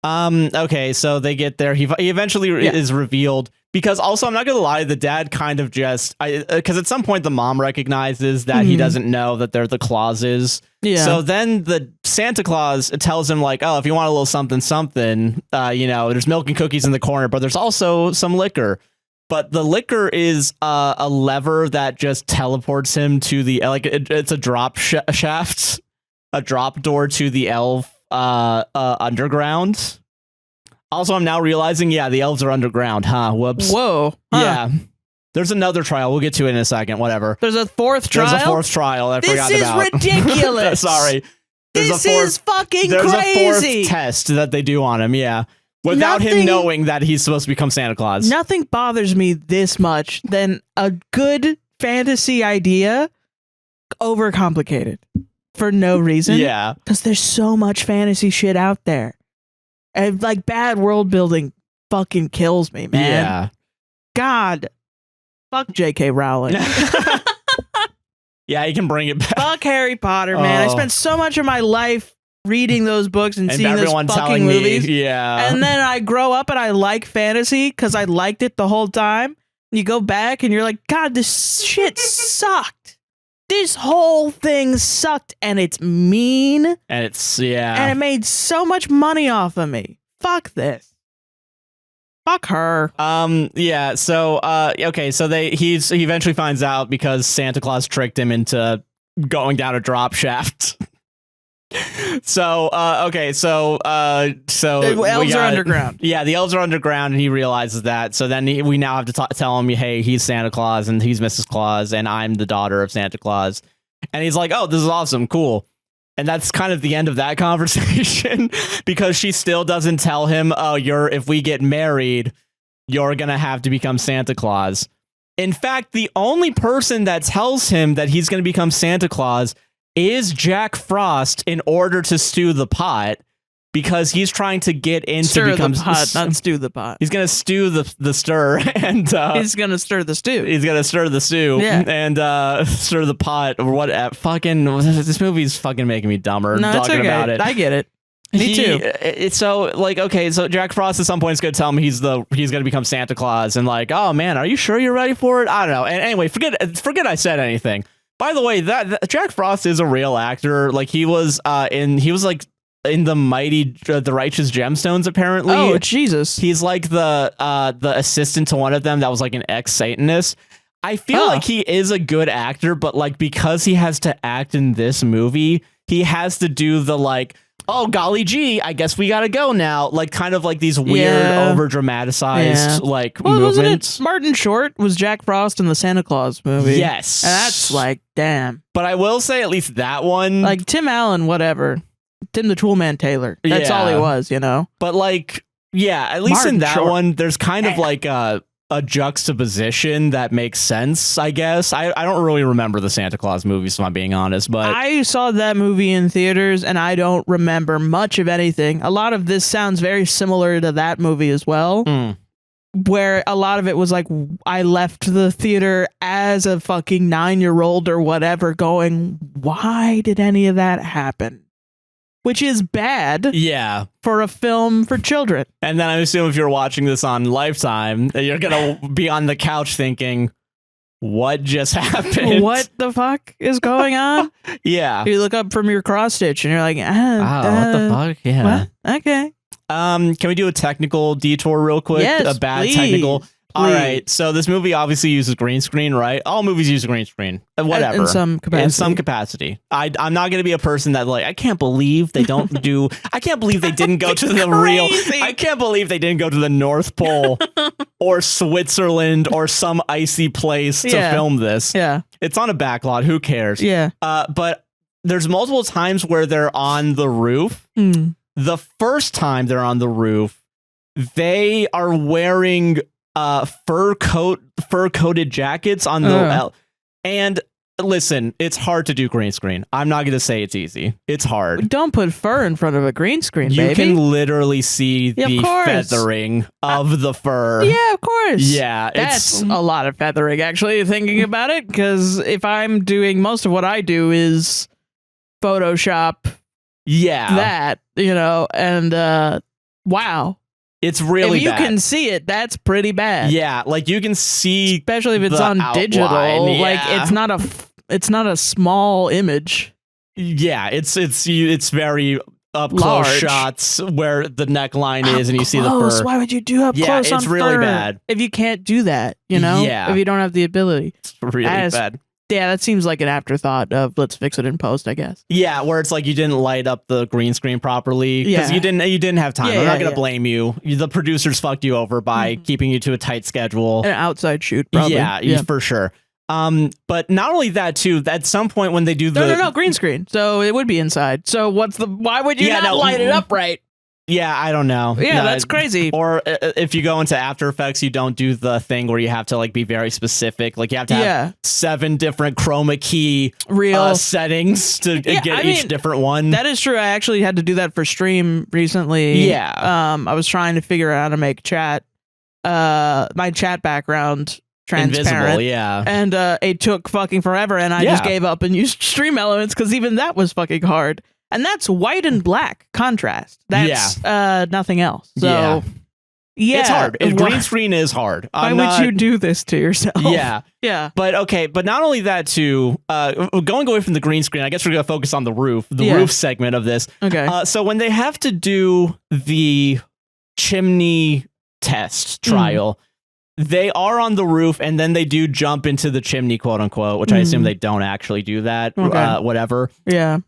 Speaker 1: Okay, so they get there. He eventually is revealed, because also, I'm not gonna lie, the dad kind of just, because at some point the mom recognizes that he doesn't know that they're the Clauses. Yeah. So then the Santa Claus tells him like, oh, if you want a little something, there's milk and cookies in the corner, but there's also some liquor. But the liquor is a lever that just teleports him to the, it's a drop shaft, a drop door to the elf underground. Also, I'm now realizing, the elves are underground, huh? Whoops.
Speaker 2: Whoa. Huh.
Speaker 1: Yeah. There's another trial. We'll get to it in a second. Whatever.
Speaker 2: There's a fourth trial?
Speaker 1: There's a fourth trial I forgot about.
Speaker 2: This is ridiculous.
Speaker 1: Sorry.
Speaker 2: This is fucking
Speaker 1: there's
Speaker 2: crazy.
Speaker 1: There's a fourth test that they do on him, without him knowing that he's supposed to become Santa Claus.
Speaker 2: Nothing bothers me this much than a good fantasy idea overcomplicated for no reason.
Speaker 1: Yeah.
Speaker 2: Because there's so much fantasy shit out there. And like bad world building fucking kills me, man.
Speaker 1: Yeah.
Speaker 2: God. Fuck J.K. Rowling.
Speaker 1: Yeah, he can bring it back.
Speaker 2: Fuck Harry Potter, man. I spent so much of my life reading those books and seeing those fucking movies. And then I grow up and I like fantasy because I liked it the whole time. And you go back and you're like, God, this shit sucked. This whole thing sucked and it's mean.
Speaker 1: And it's,
Speaker 2: And it made so much money off of me. Fuck this. Fuck her.
Speaker 1: Yeah. So, okay. So he eventually finds out because Santa Claus tricked him into going down a drop shaft. So, okay. So
Speaker 2: the elves are underground.
Speaker 1: Yeah, the elves are underground, and he realizes that. So then we now have to tell him, hey, he's Santa Claus and he's Mrs. Claus, and I'm the daughter of Santa Claus. And he's like, oh, this is awesome, cool. And that's kind of the end of that conversation because she still doesn't tell him, oh, if we get married, you're going to have to become Santa Claus. In fact, the only person that tells him that he's going to become Santa Claus is Jack Frost in order to stew the pot because he's trying to get into
Speaker 2: stir the pot, not stew the pot.
Speaker 1: He's going to stew the stir and
Speaker 2: he's going to stir the stew.
Speaker 1: He's going to stir the stew and stir the pot or what fucking this movie's fucking making me dumber talking about it.
Speaker 2: I get it. Me too.
Speaker 1: It's so like, okay, so Jack Frost at some point is going to tell him he's going to become Santa Claus and like, oh man, are you sure you're ready for it? I don't know. And anyway, forget I said anything. By the way, that Jack Frost is a real actor. Like he was in the the Righteous Gemstones, apparently.
Speaker 2: Oh, Jesus.
Speaker 1: He's like the assistant to one of them that was like an ex-Satanist. I feel like he is a good actor, but like because he has to act in this movie, he has to do the like, oh golly gee, I guess we gotta go now. Like kind of like these weird over dramatized movements.
Speaker 2: Wasn't it Martin Short was Jack Frost in the Santa Claus movie?
Speaker 1: Yes.
Speaker 2: And that's like, damn.
Speaker 1: But I will say at least that one,
Speaker 2: like Tim Allen, whatever. Tim the Toolman Taylor. That's all he was,
Speaker 1: But like, at least
Speaker 2: Martin
Speaker 1: in that
Speaker 2: Short.
Speaker 1: one, there's kind of like a juxtaposition that makes sense, I guess. I don't really remember the Santa Claus movies, if I'm being honest, but
Speaker 2: I saw that movie in theaters and I don't remember much of anything. A lot of this sounds very similar to that movie as well. Where a lot of it was like, I left the theater as a fucking 9-year-old or whatever going, why did any of that happen? Which is bad for a film for children.
Speaker 1: And then I assume if you're watching this on Lifetime, you're going to be on the couch thinking, what just happened?
Speaker 2: What the fuck is going on? You look up from your cross stitch and you're like,
Speaker 1: what the fuck? Yeah.
Speaker 2: What? Okay.
Speaker 1: Can we do a technical detour real quick?
Speaker 2: Yes,
Speaker 1: a bad
Speaker 2: please.
Speaker 1: technical. All right, so this movie obviously uses green screen, right? All movies use green screen, whatever.
Speaker 2: In some capacity.
Speaker 1: In some capacity. I'm not going to be a person that like, I can't believe they don't do. I can't believe they didn't go to the real. I can't believe they didn't go to the North Pole or Switzerland or some icy place to film this.
Speaker 2: Yeah,
Speaker 1: it's on a backlot. Who cares?
Speaker 2: Yeah.
Speaker 1: But there's multiple times where they're on the roof. The first time they're on the roof, they are wearing fur coated jackets on the and listen, it's hard to do green screen. I'm not going to say it's easy. It's hard.
Speaker 2: Don't put fur in front of a green screen,
Speaker 1: you
Speaker 2: baby.
Speaker 1: can literally see the feathering of the fur.
Speaker 2: Yeah, of course.
Speaker 1: Yeah,
Speaker 2: that's a lot of feathering, actually, thinking about it, because if I'm doing most of what I do is Photoshop that, and wow.
Speaker 1: It's really
Speaker 2: if you
Speaker 1: bad.
Speaker 2: Can see it, that's pretty bad.
Speaker 1: Yeah, like you can see,
Speaker 2: especially if it's on digital. Like it's not a small image.
Speaker 1: Yeah, it's very up close shots where the neckline is, and you see the fur.
Speaker 2: Why would you do up close?
Speaker 1: Yeah, it's really bad
Speaker 2: if you can't do that. Yeah, if you don't have the ability.
Speaker 1: It's really bad.
Speaker 2: that seems like an afterthought of let's fix it in post, I guess.
Speaker 1: Yeah, where it's like you didn't light up the green screen properly because you didn't have time. I'm not gonna blame you. The producers fucked you over by keeping you to a tight schedule.
Speaker 2: An outside shoot, probably.
Speaker 1: Yeah, for sure. But not only that too, at some point when they do
Speaker 2: no green screen, so it would be inside. So why would you not light it up right?
Speaker 1: Yeah, I don't know.
Speaker 2: Yeah, that's crazy.
Speaker 1: Or if you go into After Effects, you don't do the thing where you have to like be very specific. Like you have to have 7 different chroma key settings to get each different one.
Speaker 2: That is true. I actually had to do that for stream recently.
Speaker 1: Yeah.
Speaker 2: I was trying to figure out how to make my chat background transparent.
Speaker 1: Invisible, yeah.
Speaker 2: And it took fucking forever, and I just gave up and used Stream Elements because even that was fucking hard. And that's white and black contrast. That's nothing else. So
Speaker 1: it's hard. Green screen is hard.
Speaker 2: Why would you do this to yourself?
Speaker 1: Yeah.
Speaker 2: Yeah.
Speaker 1: But okay, but not only that too, going away from the green screen, I guess we're gonna focus on the roof segment of this.
Speaker 2: Okay.
Speaker 1: So when they have to do the chimney test trial, they are on the roof and then they do jump into the chimney, quote unquote, which I assume they don't actually do that. Whatever.
Speaker 2: Yeah.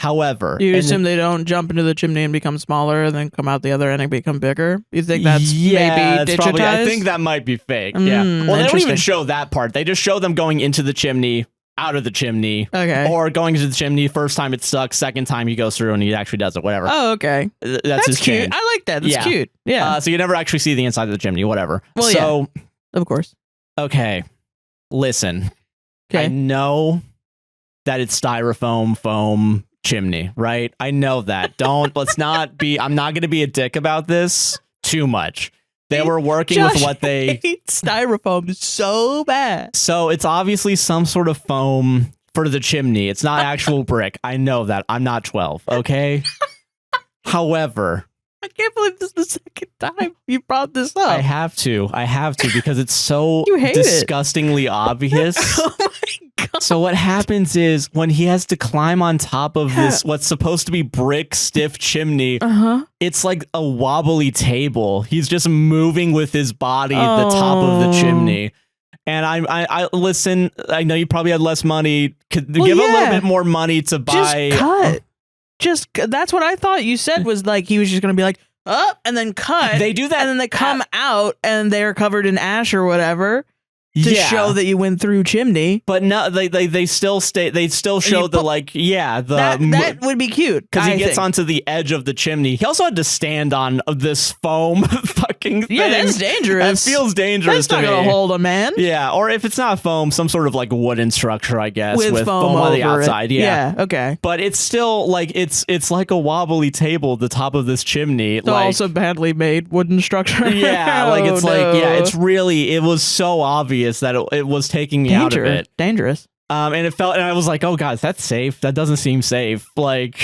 Speaker 1: However,
Speaker 2: you assume they don't jump into the chimney and become smaller and then come out the other end and become bigger? You think that's maybe digitized?
Speaker 1: I think that might be fake. Yeah. Well, they don't even show that part. They just show them going into the chimney, out of the chimney.
Speaker 2: Okay.
Speaker 1: Or going into the chimney. First time it sucks. Second time he goes through and he actually does it. Whatever.
Speaker 2: Oh, okay.
Speaker 1: That's his
Speaker 2: cute.
Speaker 1: change.
Speaker 2: I like that. That's cute. Yeah.
Speaker 1: So you never actually see the inside of the chimney. Whatever.
Speaker 2: Well,
Speaker 1: so,
Speaker 2: of course.
Speaker 1: Okay. Listen.
Speaker 2: Okay.
Speaker 1: I know that it's styrofoam foam chimney, right? I know that. Let's not be, I'm not going to be a dick about this too much. They were working with what they
Speaker 2: hate styrofoam so bad.
Speaker 1: So it's obviously some sort of foam for the chimney. It's not actual brick. I know that. I'm not 12, okay? However,
Speaker 2: I can't believe this is the second time you brought this up.
Speaker 1: I have to because it's so
Speaker 2: you
Speaker 1: disgustingly obvious.
Speaker 2: Oh my God.
Speaker 1: So what happens is when he has to climb on top of this, what's supposed to be brick stiff chimney, it's like a wobbly table. He's just moving with his body the top of the chimney. And I listen, I know you probably had less money. Give a little bit more money to buy.
Speaker 2: Just cut. That's what I thought you said was like he was just going to be like, and then cut.
Speaker 1: They do that.
Speaker 2: And then they come out and they're covered in ash or whatever. To show that you went through chimney,
Speaker 1: but no, they still stay. They still show
Speaker 2: that would be cute
Speaker 1: because he gets onto the edge of the chimney. He also had to stand on this foam fucking thing.
Speaker 2: Yeah, that's dangerous.
Speaker 1: That feels dangerous.
Speaker 2: That's not gonna hold a man.
Speaker 1: Yeah, or if it's not foam, some sort of like wooden structure, I guess, with foam
Speaker 2: on
Speaker 1: the outside.
Speaker 2: Yeah, okay.
Speaker 1: But it's still like it's like a wobbly table at the top of this chimney.
Speaker 2: So also badly made wooden structure.
Speaker 1: Yeah, it's really. It was so obvious that it was taking me out of it.
Speaker 2: Dangerous.
Speaker 1: And it felt, and I was like, oh God, that's safe. That doesn't seem safe. Like,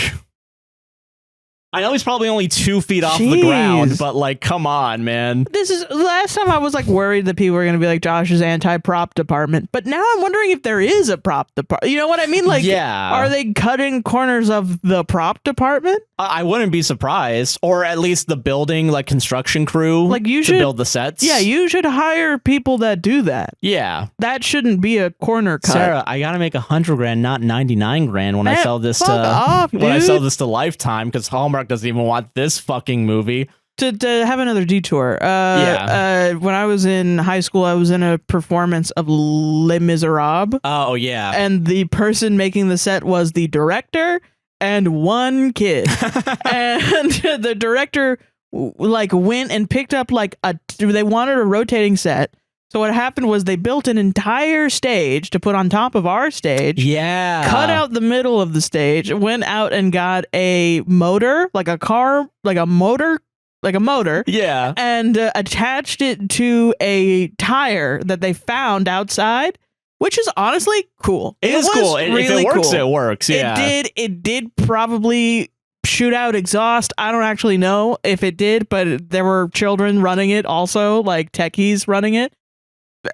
Speaker 1: I know he's probably only 2 feet off the ground, but like, come on, man.
Speaker 2: This is last time I was like worried that people were going to be like Josh's anti-prop department, but now I'm wondering if there is a prop department. You know what I mean? Like, are they cutting corners of the prop department?
Speaker 1: I wouldn't be surprised, or at least the building, like construction crew,
Speaker 2: like you should
Speaker 1: build the sets.
Speaker 2: Yeah, you should hire people that do that.
Speaker 1: Yeah,
Speaker 2: that shouldn't be a corner cut.
Speaker 1: Sarah, I gotta make $100,000, not $99,000 when I sell this to I sell this to Lifetime because Hallmark doesn't even want this fucking movie.
Speaker 2: To have another detour. When I was in high school, I was in a performance of Les Miserables.
Speaker 1: Oh yeah,
Speaker 2: and the person making the set was the director and one kid. And the director like went and picked up like they wanted a rotating set. So what happened was they built an entire stage to put on top of our stage.
Speaker 1: Yeah.
Speaker 2: Cut out the middle of the stage, went out and got a motor, like a car, like a motor.
Speaker 1: Yeah.
Speaker 2: And attached it to a tire that they found outside. Which is honestly cool.
Speaker 1: It is cool.
Speaker 2: Really
Speaker 1: if it works,
Speaker 2: cool.
Speaker 1: it works. Yeah.
Speaker 2: It did probably shoot out exhaust. I don't actually know if it did, but there were children running it also, like techies running it.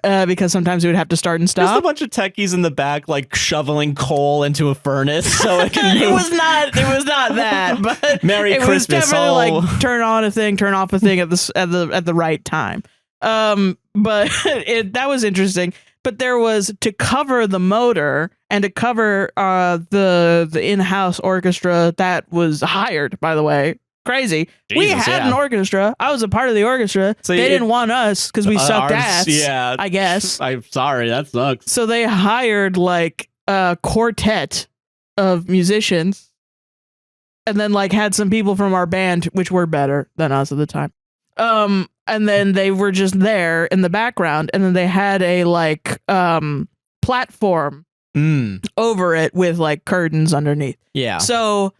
Speaker 2: Because sometimes we would have to start and stop.
Speaker 1: Just a bunch of techies in the back, like shoveling coal into a furnace, so it can move.
Speaker 2: It was not that. But
Speaker 1: Merry Christmas!
Speaker 2: Was definitely like turn on a thing, turn off a thing at the right time. But that was interesting. but there was to cover the motor and to cover the in-house orchestra that was hired, by the way. Crazy. We had an orchestra. I was a part of the orchestra. So they didn't want us because we sucked ass. Yeah, I guess.
Speaker 1: I'm sorry, that sucks.
Speaker 2: So they hired like a quartet of musicians, and then like had some people from our band, which were better than us at the time. And then they were just there in the background, and then they had a like platform over it with like curtains underneath.
Speaker 1: Yeah.
Speaker 2: So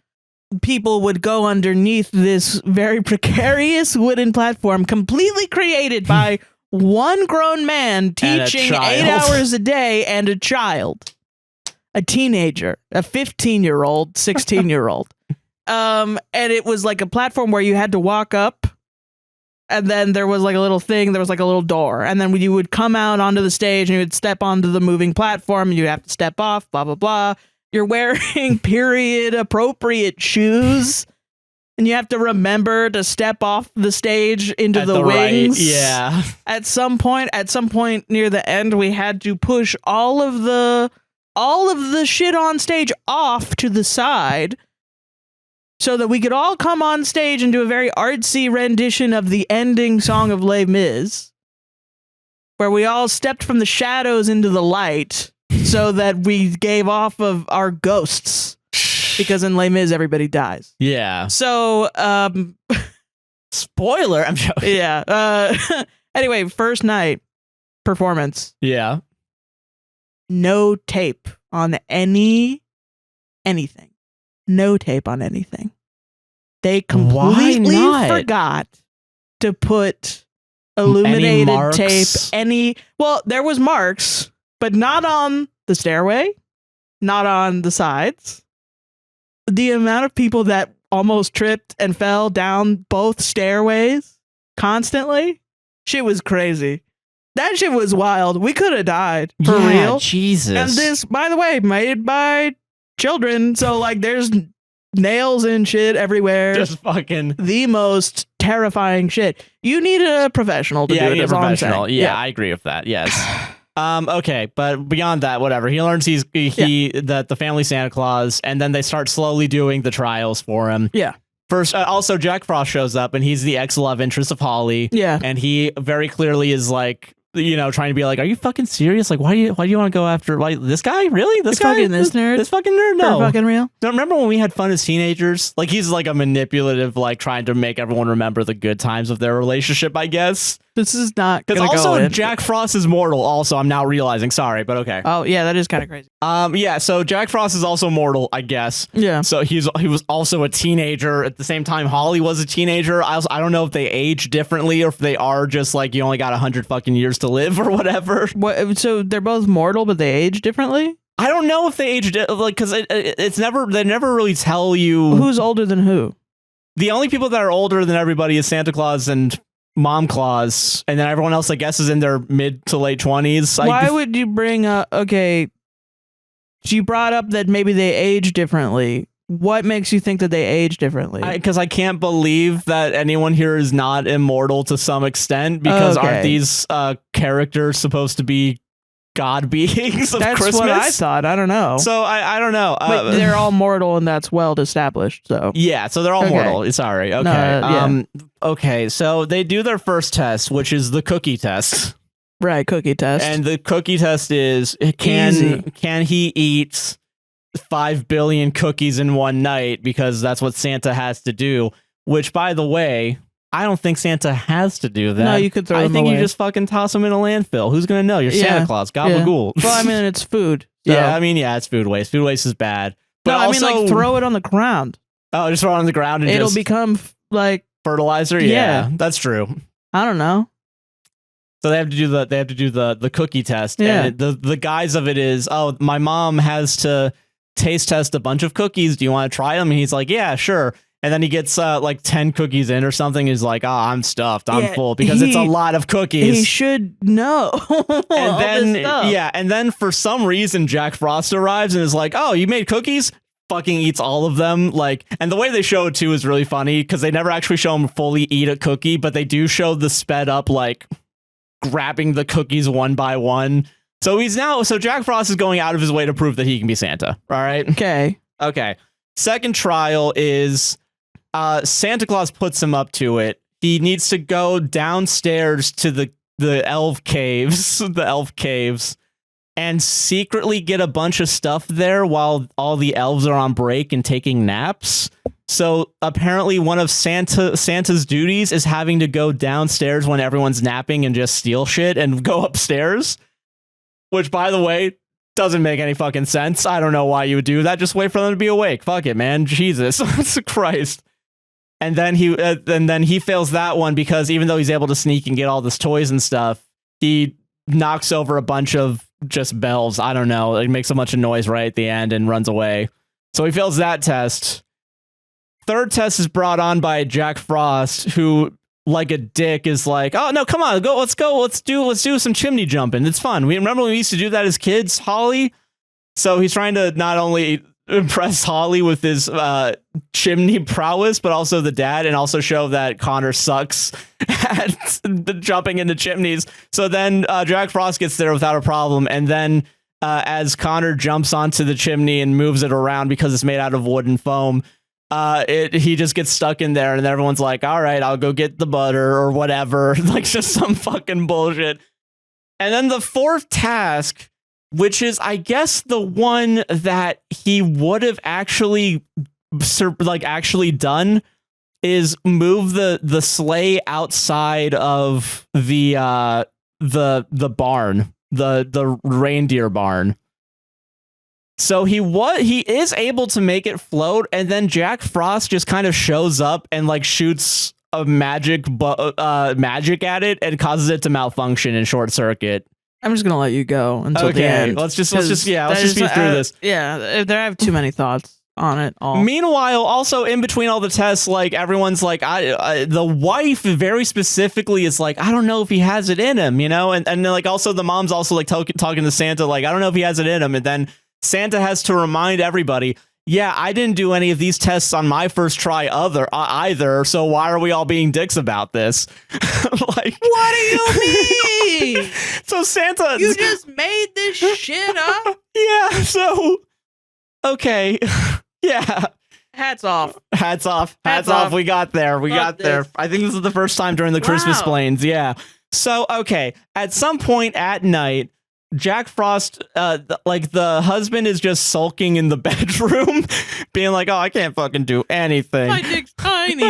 Speaker 2: people would go underneath this very precarious wooden platform, completely created by one grown man teaching 8 hours a day and a child, a teenager, a 15-year-old, 16-year-old. And it was like a platform where you had to walk up, and then there was like a little thing, there was like a little door, and then you would come out onto the stage and you would step onto the moving platform and you'd have to step off, blah, blah, blah. You're wearing period appropriate shoes, and you have to remember to step off the stage into the wings.
Speaker 1: Right. Yeah.
Speaker 2: At some point near the end, we had to push all of the shit on stage off to the side so that we could all come on stage and do a very artsy rendition of the ending song of Les Mis, where we all stepped from the shadows into the light so that we gave off of our ghosts, because in Les Mis everybody dies.
Speaker 1: Yeah.
Speaker 2: So,
Speaker 1: spoiler. I'm joking.
Speaker 2: Yeah. Anyway, first night performance.
Speaker 1: Yeah.
Speaker 2: No tape on anything. No tape on anything. They completely forgot to put illuminated tape. Well, there was marks, but not on the stairway, not on the sides. The amount of people that almost tripped and fell down both stairways constantly, shit was crazy. That shit was wild. We could have died for real.
Speaker 1: Jesus.
Speaker 2: And this, by the way, made by children. So like there's nails and shit everywhere.
Speaker 1: Just fucking
Speaker 2: the most terrifying shit. You need a professional to do it. Is all I'm saying.
Speaker 1: Yeah, I agree with that. Yes. Okay, but beyond that, whatever. He learns that the family Santa Claus, and then they start slowly doing the trials for him.
Speaker 2: Yeah.
Speaker 1: First, also Jack Frost shows up, and he's the ex-love interest of Holly.
Speaker 2: Yeah.
Speaker 1: And he very clearly is like, you know, trying to be like, are you fucking serious? Like, why do you want to go after like this guy? Really? This guy?
Speaker 2: Fucking this nerd?
Speaker 1: This fucking nerd? No.
Speaker 2: For fucking real?
Speaker 1: Don't remember when we had fun as teenagers? Like, he's like a manipulative, like trying to make everyone remember the good times of their relationship, I guess.
Speaker 2: This is not
Speaker 1: because also Jack Frost is mortal. Also, I'm now realizing. Sorry, but okay.
Speaker 2: Oh yeah, that is kind of crazy.
Speaker 1: Yeah. So Jack Frost is also mortal, I guess.
Speaker 2: Yeah.
Speaker 1: So he was also a teenager at the same time. Holly was a teenager. I don't know if they age differently or if they are just like you only got 100 fucking years to live or whatever.
Speaker 2: What? So they're both mortal, but they age differently.
Speaker 1: I don't know if they age like because it's never they never really tell you
Speaker 2: who's older than who.
Speaker 1: The only people that are older than everybody is Santa Claus and Mom Claus, and then everyone else, I guess, is in their mid to late 20s.
Speaker 2: Why would you bring up? Okay, so you brought up that maybe they age differently. What makes you think that they age differently?
Speaker 1: Because I can't believe that anyone here is not immortal to some extent. Because aren't these characters supposed to be god beings of
Speaker 2: that's
Speaker 1: Christmas?
Speaker 2: What I thought. I don't know.
Speaker 1: So I don't know.
Speaker 2: But they're all mortal, and that's well established. So
Speaker 1: yeah, so they're all mortal. Sorry. Okay.
Speaker 2: No,
Speaker 1: okay. So they do their first test, which is the cookie test.
Speaker 2: Right, cookie test.
Speaker 1: And the cookie test is can he eat 5 billion cookies in one night, because that's what Santa has to do. Which, by the way, I don't think Santa has to do that.
Speaker 2: No, you could throw them away.
Speaker 1: You just fucking toss them in a landfill. Who's gonna know? You're Santa Claus. Gabagool.
Speaker 2: Well, I mean, it's food. So.
Speaker 1: Yeah, I mean, it's food waste. Food waste is bad. But
Speaker 2: I mean, like, throw it on the ground.
Speaker 1: Oh, just throw it on the ground and
Speaker 2: it'll become like
Speaker 1: fertilizer. Yeah, that's true.
Speaker 2: I don't know.
Speaker 1: So they have to do the cookie test.
Speaker 2: Yeah.
Speaker 1: And the guise of it is, oh, my mom has to taste test a bunch of cookies. Do you want to try them? And he's like, yeah, sure. And then he gets like 10 cookies in or something. He's like, oh, I'm stuffed. I'm full, because it's a lot of cookies.
Speaker 2: He should know.
Speaker 1: And then, and then for some reason, Jack Frost arrives and is like, oh, you made cookies? Fucking eats all of them. Like, and the way they show it too is really funny, because they never actually show him fully eat a cookie, but they do show the sped up, like, grabbing the cookies one by one. So Jack Frost is going out of his way to prove that he can be Santa. All right.
Speaker 2: Okay.
Speaker 1: Second trial is Santa Claus puts him up to it. He needs to go downstairs to the elf caves, and secretly get a bunch of stuff there while all the elves are on break and taking naps. So apparently one of Santa's duties is having to go downstairs when everyone's napping and just steal shit and go upstairs. Which, by the way, doesn't make any fucking sense. I don't know why you would do that. Just wait for them to be awake. Fuck it, man. Jesus Christ. And then he fails that one because even though he's able to sneak and get all this toys and stuff, he knocks over a bunch of just bells. I don't know. It makes a bunch of noise right at the end and runs away. So he fails that test. Third test is brought on by Jack Frost, who, like a dick, is like, "Oh no, come on, let's do some chimney jumping. It's fun. We remember when we used to do that as kids, Holly." So he's trying to not only impress Holly with his chimney prowess, but also the dad, and also show that Connor sucks at jumping into chimneys. So then Jack Frost gets there without a problem, and then as Connor jumps onto the chimney and moves it around because it's made out of wood and foam, he just gets stuck in there, and everyone's like, "All right, I'll go get the butter," or whatever, like just some fucking bullshit. And then the fourth task, which is, I guess, the one that he would have actually done, is move the sleigh outside of the barn, the reindeer barn. So he is able to make it float, and then Jack Frost just kind of shows up and like shoots a magic at it and causes it to malfunction and short circuit.
Speaker 2: I'm just gonna let you go until the end.
Speaker 1: Let's just speed through this.
Speaker 2: Yeah, I have too many thoughts on it all.
Speaker 1: Meanwhile, also in between all the tests, like everyone's like, the wife very specifically is like, I don't know if he has it in him, and then like also the mom's also like talking to Santa, like, I don't know if he has it in him, and then Santa has to remind everybody, yeah, I didn't do any of these tests on my first try either, so why are we all being dicks about this? Like,
Speaker 2: what do you mean?
Speaker 1: So Santa,
Speaker 2: you just made this shit up?
Speaker 1: Yeah, so okay. Yeah.
Speaker 2: Hats off.
Speaker 1: We got there. I think this is the first time during the Christmasplains. Yeah. So, okay. At some point at night, Jack Frost, the husband is just sulking in the bedroom, being like, "Oh, I can't fucking do anything.
Speaker 2: My dick's tiny.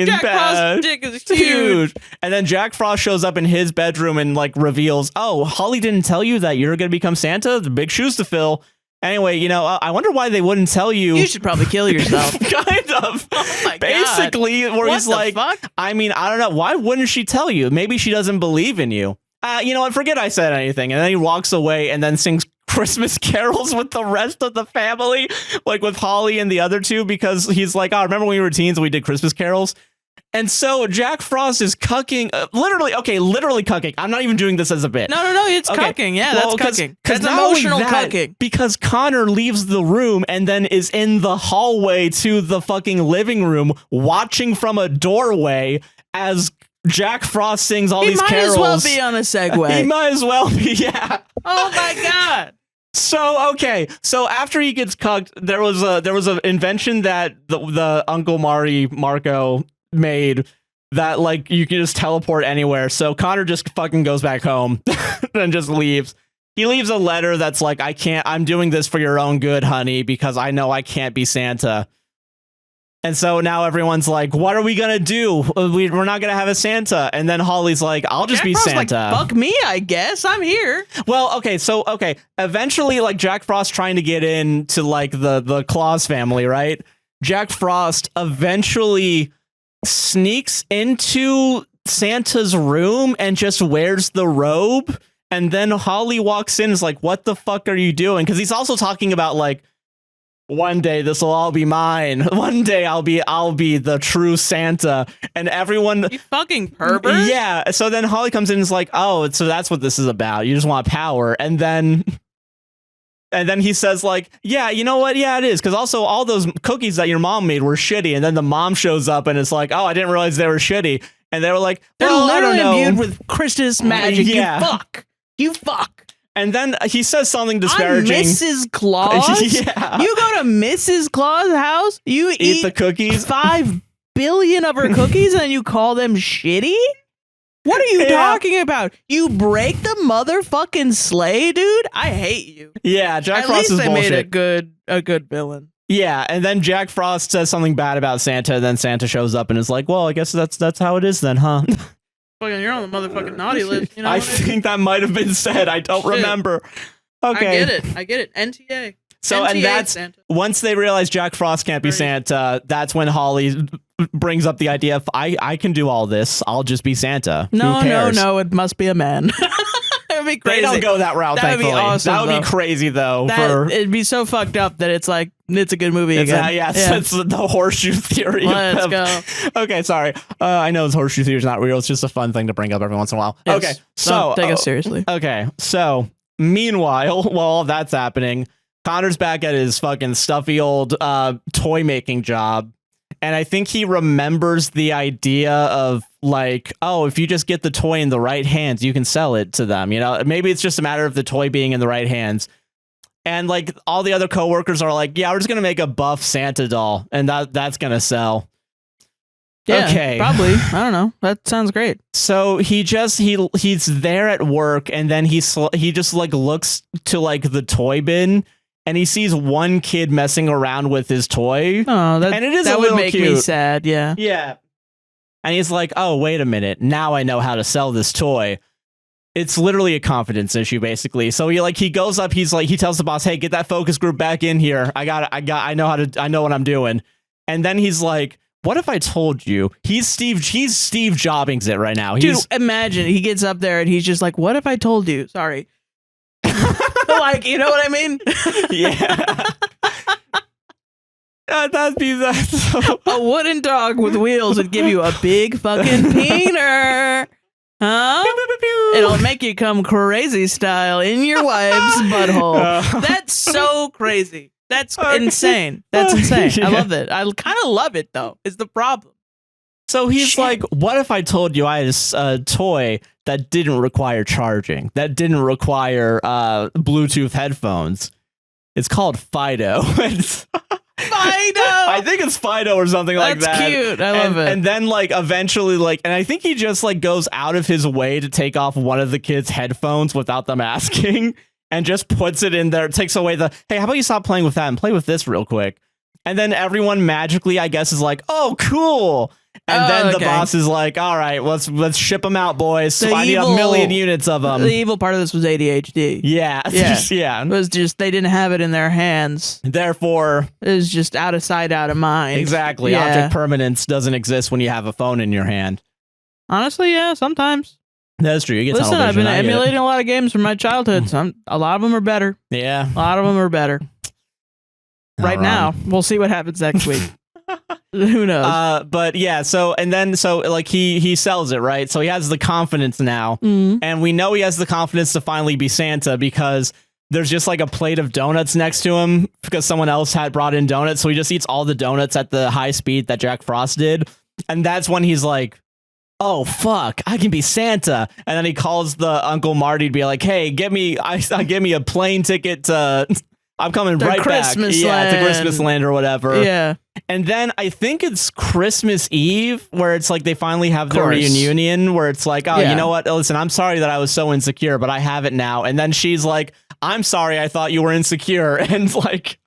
Speaker 1: And
Speaker 2: Jack Frost's dick is huge."
Speaker 1: And then Jack Frost shows up in his bedroom and like reveals, "Oh, Holly didn't tell you that you're gonna become Santa? The big shoes to fill." Anyway, I wonder why they wouldn't tell you.
Speaker 2: You should probably kill yourself.
Speaker 1: Kind of.
Speaker 2: Oh my God.
Speaker 1: Basically, where
Speaker 2: what
Speaker 1: he's like,
Speaker 2: fuck?
Speaker 1: I mean, I don't know. Why wouldn't she tell you? Maybe she doesn't believe in you. You know what? Forget I said anything. And then he walks away and then sings Christmas carols with the rest of the family, like with Holly and the other two, because he's like, "Oh, remember when we were teens and we did Christmas carols?" And so Jack Frost is cucking, literally cucking. I'm not even doing this as a bit.
Speaker 2: No, it's cucking. Yeah, that's cucking. That's emotional cucking.
Speaker 1: Because Connor leaves the room and then is in the hallway to the fucking living room, watching from a doorway as Jack Frost sings all these carols.
Speaker 2: He might as well be on a Segway.
Speaker 1: He might as well be, yeah.
Speaker 2: Oh my God.
Speaker 1: So, okay. So after he gets cucked, there was an invention that the Uncle Marco made that like you can just teleport anywhere. So Connor just fucking goes back home and just leaves. He leaves a letter that's like, I'm doing this for your own good, honey, because I know I can't be Santa. And so now everyone's like, what are we going to do? We're not going to have a Santa. And then Holly's like, I'll just be Santa.
Speaker 2: Like, fuck me, I guess. I'm here.
Speaker 1: Well, okay. So, okay. Eventually, like Jack Frost trying to get into like the Claus family, right? Jack Frost eventually sneaks into Santa's room and just wears the robe. And then Holly walks in and is like, what the fuck are you doing? Because he's also talking about like, one day this will all be mine. One day I'll be the true Santa. And everyone,
Speaker 2: you fucking pervert.
Speaker 1: Yeah. So then Holly comes in and is like, oh, so that's what this is about. You just want power. And then he says like, yeah, you know what? Yeah, it is. Because also all those cookies that your mom made were shitty. And then the mom shows up and it's like, oh, I didn't realize they were shitty. And they were like,
Speaker 2: they're
Speaker 1: well,
Speaker 2: literally imbued with Christmas magic.
Speaker 1: Yeah.
Speaker 2: You fuck.
Speaker 1: And then he says something disparaging.
Speaker 2: I'm Mrs. Claus?
Speaker 1: Yeah.
Speaker 2: You go to Mrs. Claus' house, you eat
Speaker 1: the cookies.
Speaker 2: 5 billion of her cookies, and you call them shitty? What are you talking about? You break the motherfucking sleigh, dude? I hate you.
Speaker 1: Yeah, Jack Frost is bullshit.
Speaker 2: At least they made a good villain.
Speaker 1: Yeah, and then Jack Frost says something bad about Santa, and then Santa shows up and is like, well, I guess that's how it is then, huh?
Speaker 2: You're on the motherfucking naughty list. You know
Speaker 1: I think that might have been said. I don't remember. Okay.
Speaker 2: I get it. NTA.
Speaker 1: So,
Speaker 2: NTA
Speaker 1: and that's
Speaker 2: Santa.
Speaker 1: Once they realize Jack Frost can't be Santa, that's when Holly brings up the idea of, I can do all this. I'll just be Santa.
Speaker 2: No. It must be a man. It would be crazy.
Speaker 1: They don't go that route,
Speaker 2: That would
Speaker 1: thankfully.
Speaker 2: be awesome,
Speaker 1: that would be crazy, though.
Speaker 2: It'd be so fucked up that it's like, it's a good movie again.
Speaker 1: It's the horseshoe theory.
Speaker 2: Let's go.
Speaker 1: Okay, sorry. I know horseshoe theory is not real. It's just a fun thing to bring up every once in a while.
Speaker 2: Yes.
Speaker 1: Okay, so
Speaker 2: don't take us seriously.
Speaker 1: Okay, so meanwhile, while all that's happening, Connor's back at his fucking stuffy old toy making job. And I think he remembers the idea of like, oh, if you just get the toy in the right hands, you can sell it to them. You know, maybe it's just a matter of the toy being in the right hands. And like all the other coworkers are like, yeah, we're just going to make a buff Santa doll and that's going to sell.
Speaker 2: Yeah,
Speaker 1: okay,
Speaker 2: probably. I don't know. That sounds great.
Speaker 1: So he's there at work and then he just like looks to like the toy bin. And he sees one kid messing around with his toy.
Speaker 2: Oh,
Speaker 1: and it is
Speaker 2: that
Speaker 1: a little
Speaker 2: would make
Speaker 1: cute.
Speaker 2: me sad. Yeah.
Speaker 1: Yeah. And he's like, oh, wait a minute. Now I know how to sell this toy. It's literally a confidence issue, basically. So he goes up. He tells the boss, hey, get that focus group back in here. I know what I'm doing. And then he's like, what if I told you? He's Steve Jobbings it right now.
Speaker 2: Dude, imagine he gets up there and he's just like, what if I told you? Sorry. Like, you know what I mean?
Speaker 1: Yeah. That'd be that.
Speaker 2: A wooden dog with wheels would give you a big fucking peener. Huh? It'll make you come crazy style in your wife's butthole. That's so crazy. That's insane. That's insane. Yeah. I love it. I kind of love it, though, is the problem.
Speaker 1: So he's like, what if I told you I had a toy that didn't require charging, that didn't require Bluetooth headphones? It's called Fido. Fido! I think it's Fido or something like that.
Speaker 2: That's cute. I love it.
Speaker 1: And then like eventually and I think he just like goes out of his way to take off one of the kids' headphones without them asking and just puts it in there. It takes away hey, how about you stop playing with that and play with this real quick? And then everyone magically, I guess, is like, oh, cool. And then the boss is like, all right, let's ship them out, boys. I need 1 million units of them.
Speaker 2: The evil part of this was ADHD.
Speaker 1: Yeah.
Speaker 2: Yeah. It was just they didn't have it in their hands.
Speaker 1: Therefore,
Speaker 2: it was just out of sight, out of mind.
Speaker 1: Exactly. Yeah. Object permanence doesn't exist when you have a phone in your hand.
Speaker 2: Honestly, yeah, sometimes.
Speaker 1: That's true. You get
Speaker 2: Listen, I've been emulating a lot of games from my childhood. A lot of them are better.
Speaker 1: Yeah.
Speaker 2: A lot of them are better. Right now. We'll see what happens next week. Who knows?
Speaker 1: But yeah, so like he sells it, right? So he has the confidence now, and we know he has the confidence to finally be Santa because there's just like a plate of donuts next to him because someone else had brought in donuts, so he just eats all the donuts at the high speed that Jack Frost did, and that's when he's like, oh fuck, I can be Santa. And then he calls the Uncle Marty to be like, hey, give me a plane ticket to I'm coming right back. Yeah, to Christmas land or whatever.
Speaker 2: Yeah.
Speaker 1: And then I think it's Christmas Eve where it's like they finally have their reunion where it's like, oh, you know what? Listen, I'm sorry that I was so insecure, but I have it now. And then she's like, I'm sorry I thought you were insecure. And like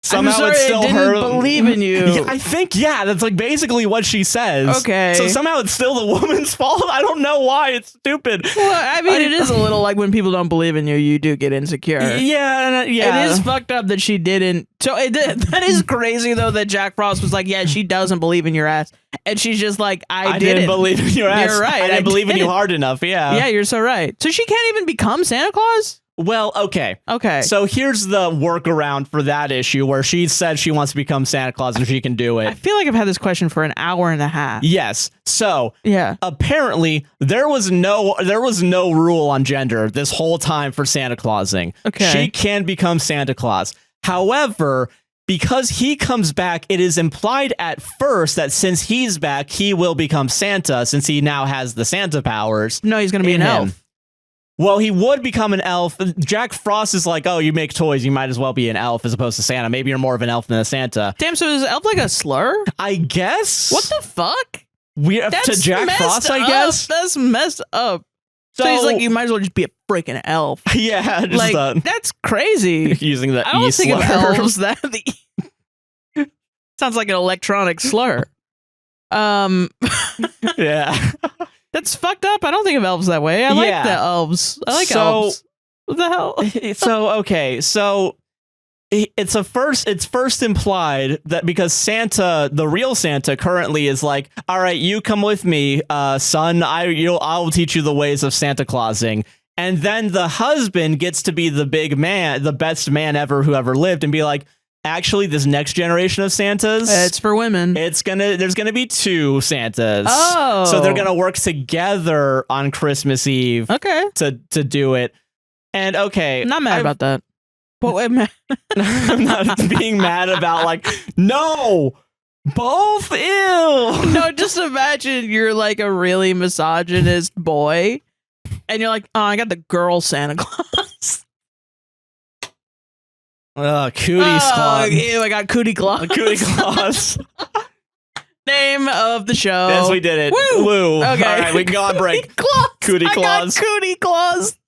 Speaker 1: somehow it's still her.
Speaker 2: Believe in you.
Speaker 1: Yeah, I think, that's like basically what she says.
Speaker 2: Okay.
Speaker 1: So somehow it's still the woman's fault. I don't know why. It's stupid.
Speaker 2: Well, I mean, it is a little like when people don't believe in you, you do get insecure.
Speaker 1: Yeah.
Speaker 2: It is fucked up that she didn't. So that is crazy, though, that Jack Frost was like, yeah, she doesn't believe in your ass. And she's just like, I didn't
Speaker 1: believe in your ass.
Speaker 2: You're right.
Speaker 1: I didn't believe in you hard enough. Yeah.
Speaker 2: Yeah, you're so right. So she can't even become Santa Claus?
Speaker 1: Well, okay.
Speaker 2: Okay.
Speaker 1: So here's the workaround for that issue where she said she wants to become Santa Claus and she can do it.
Speaker 2: I feel like I've had this question for an hour and a half.
Speaker 1: Yes. So
Speaker 2: yeah.
Speaker 1: Apparently there was no rule on gender this whole time for Santa Clausing.
Speaker 2: Okay.
Speaker 1: She can become Santa Claus. However, because he comes back, it is implied at first that since he's back, he will become Santa since he now has the Santa powers.
Speaker 2: No, he's going to be an elf.
Speaker 1: Well, he would become an elf. Jack Frost is like, oh, you make toys, you might as well be an elf as opposed to Santa. Maybe you're more of an elf than a Santa.
Speaker 2: Damn, so is elf like a slur?
Speaker 1: I guess.
Speaker 2: What the fuck?
Speaker 1: To Jack Frost, I guess.
Speaker 2: That's messed up. So he's like, you might as well just be a freaking elf.
Speaker 1: Yeah, just,
Speaker 2: like that's crazy.
Speaker 1: Using the
Speaker 2: I don't think
Speaker 1: slur.
Speaker 2: of elves that sounds like an electronic slur.
Speaker 1: Yeah.
Speaker 2: That's fucked up. I don't think of elves that way. I like the elves. I like elves. What the hell?
Speaker 1: Okay. So it's first implied that because Santa, the real Santa currently is like, all right, you come with me, son. I'll teach you the ways of Santa Clausing. And then the husband gets to be the big man, the best man ever who ever lived, and be like, actually, this next generation of Santas,
Speaker 2: it's for women.
Speaker 1: There's gonna be 2 Santas.
Speaker 2: Oh,
Speaker 1: so they're gonna work together on Christmas Eve.
Speaker 2: Okay,
Speaker 1: to do it. And okay,
Speaker 2: I'm not mad about that. But wait,
Speaker 1: I'm not being mad about like no, both. Ew.
Speaker 2: No, just imagine you're like a really misogynist boy, and you're like, oh, I got the girl Santa Claus.
Speaker 1: Cootie Claus.
Speaker 2: Ew, I got Cootie Claus.
Speaker 1: Cootie Claus.
Speaker 2: Name of the show.
Speaker 1: Yes, we did it. Woo. Okay. All right, we can go on break. Cootie Claus.
Speaker 2: I got Cootie Claus.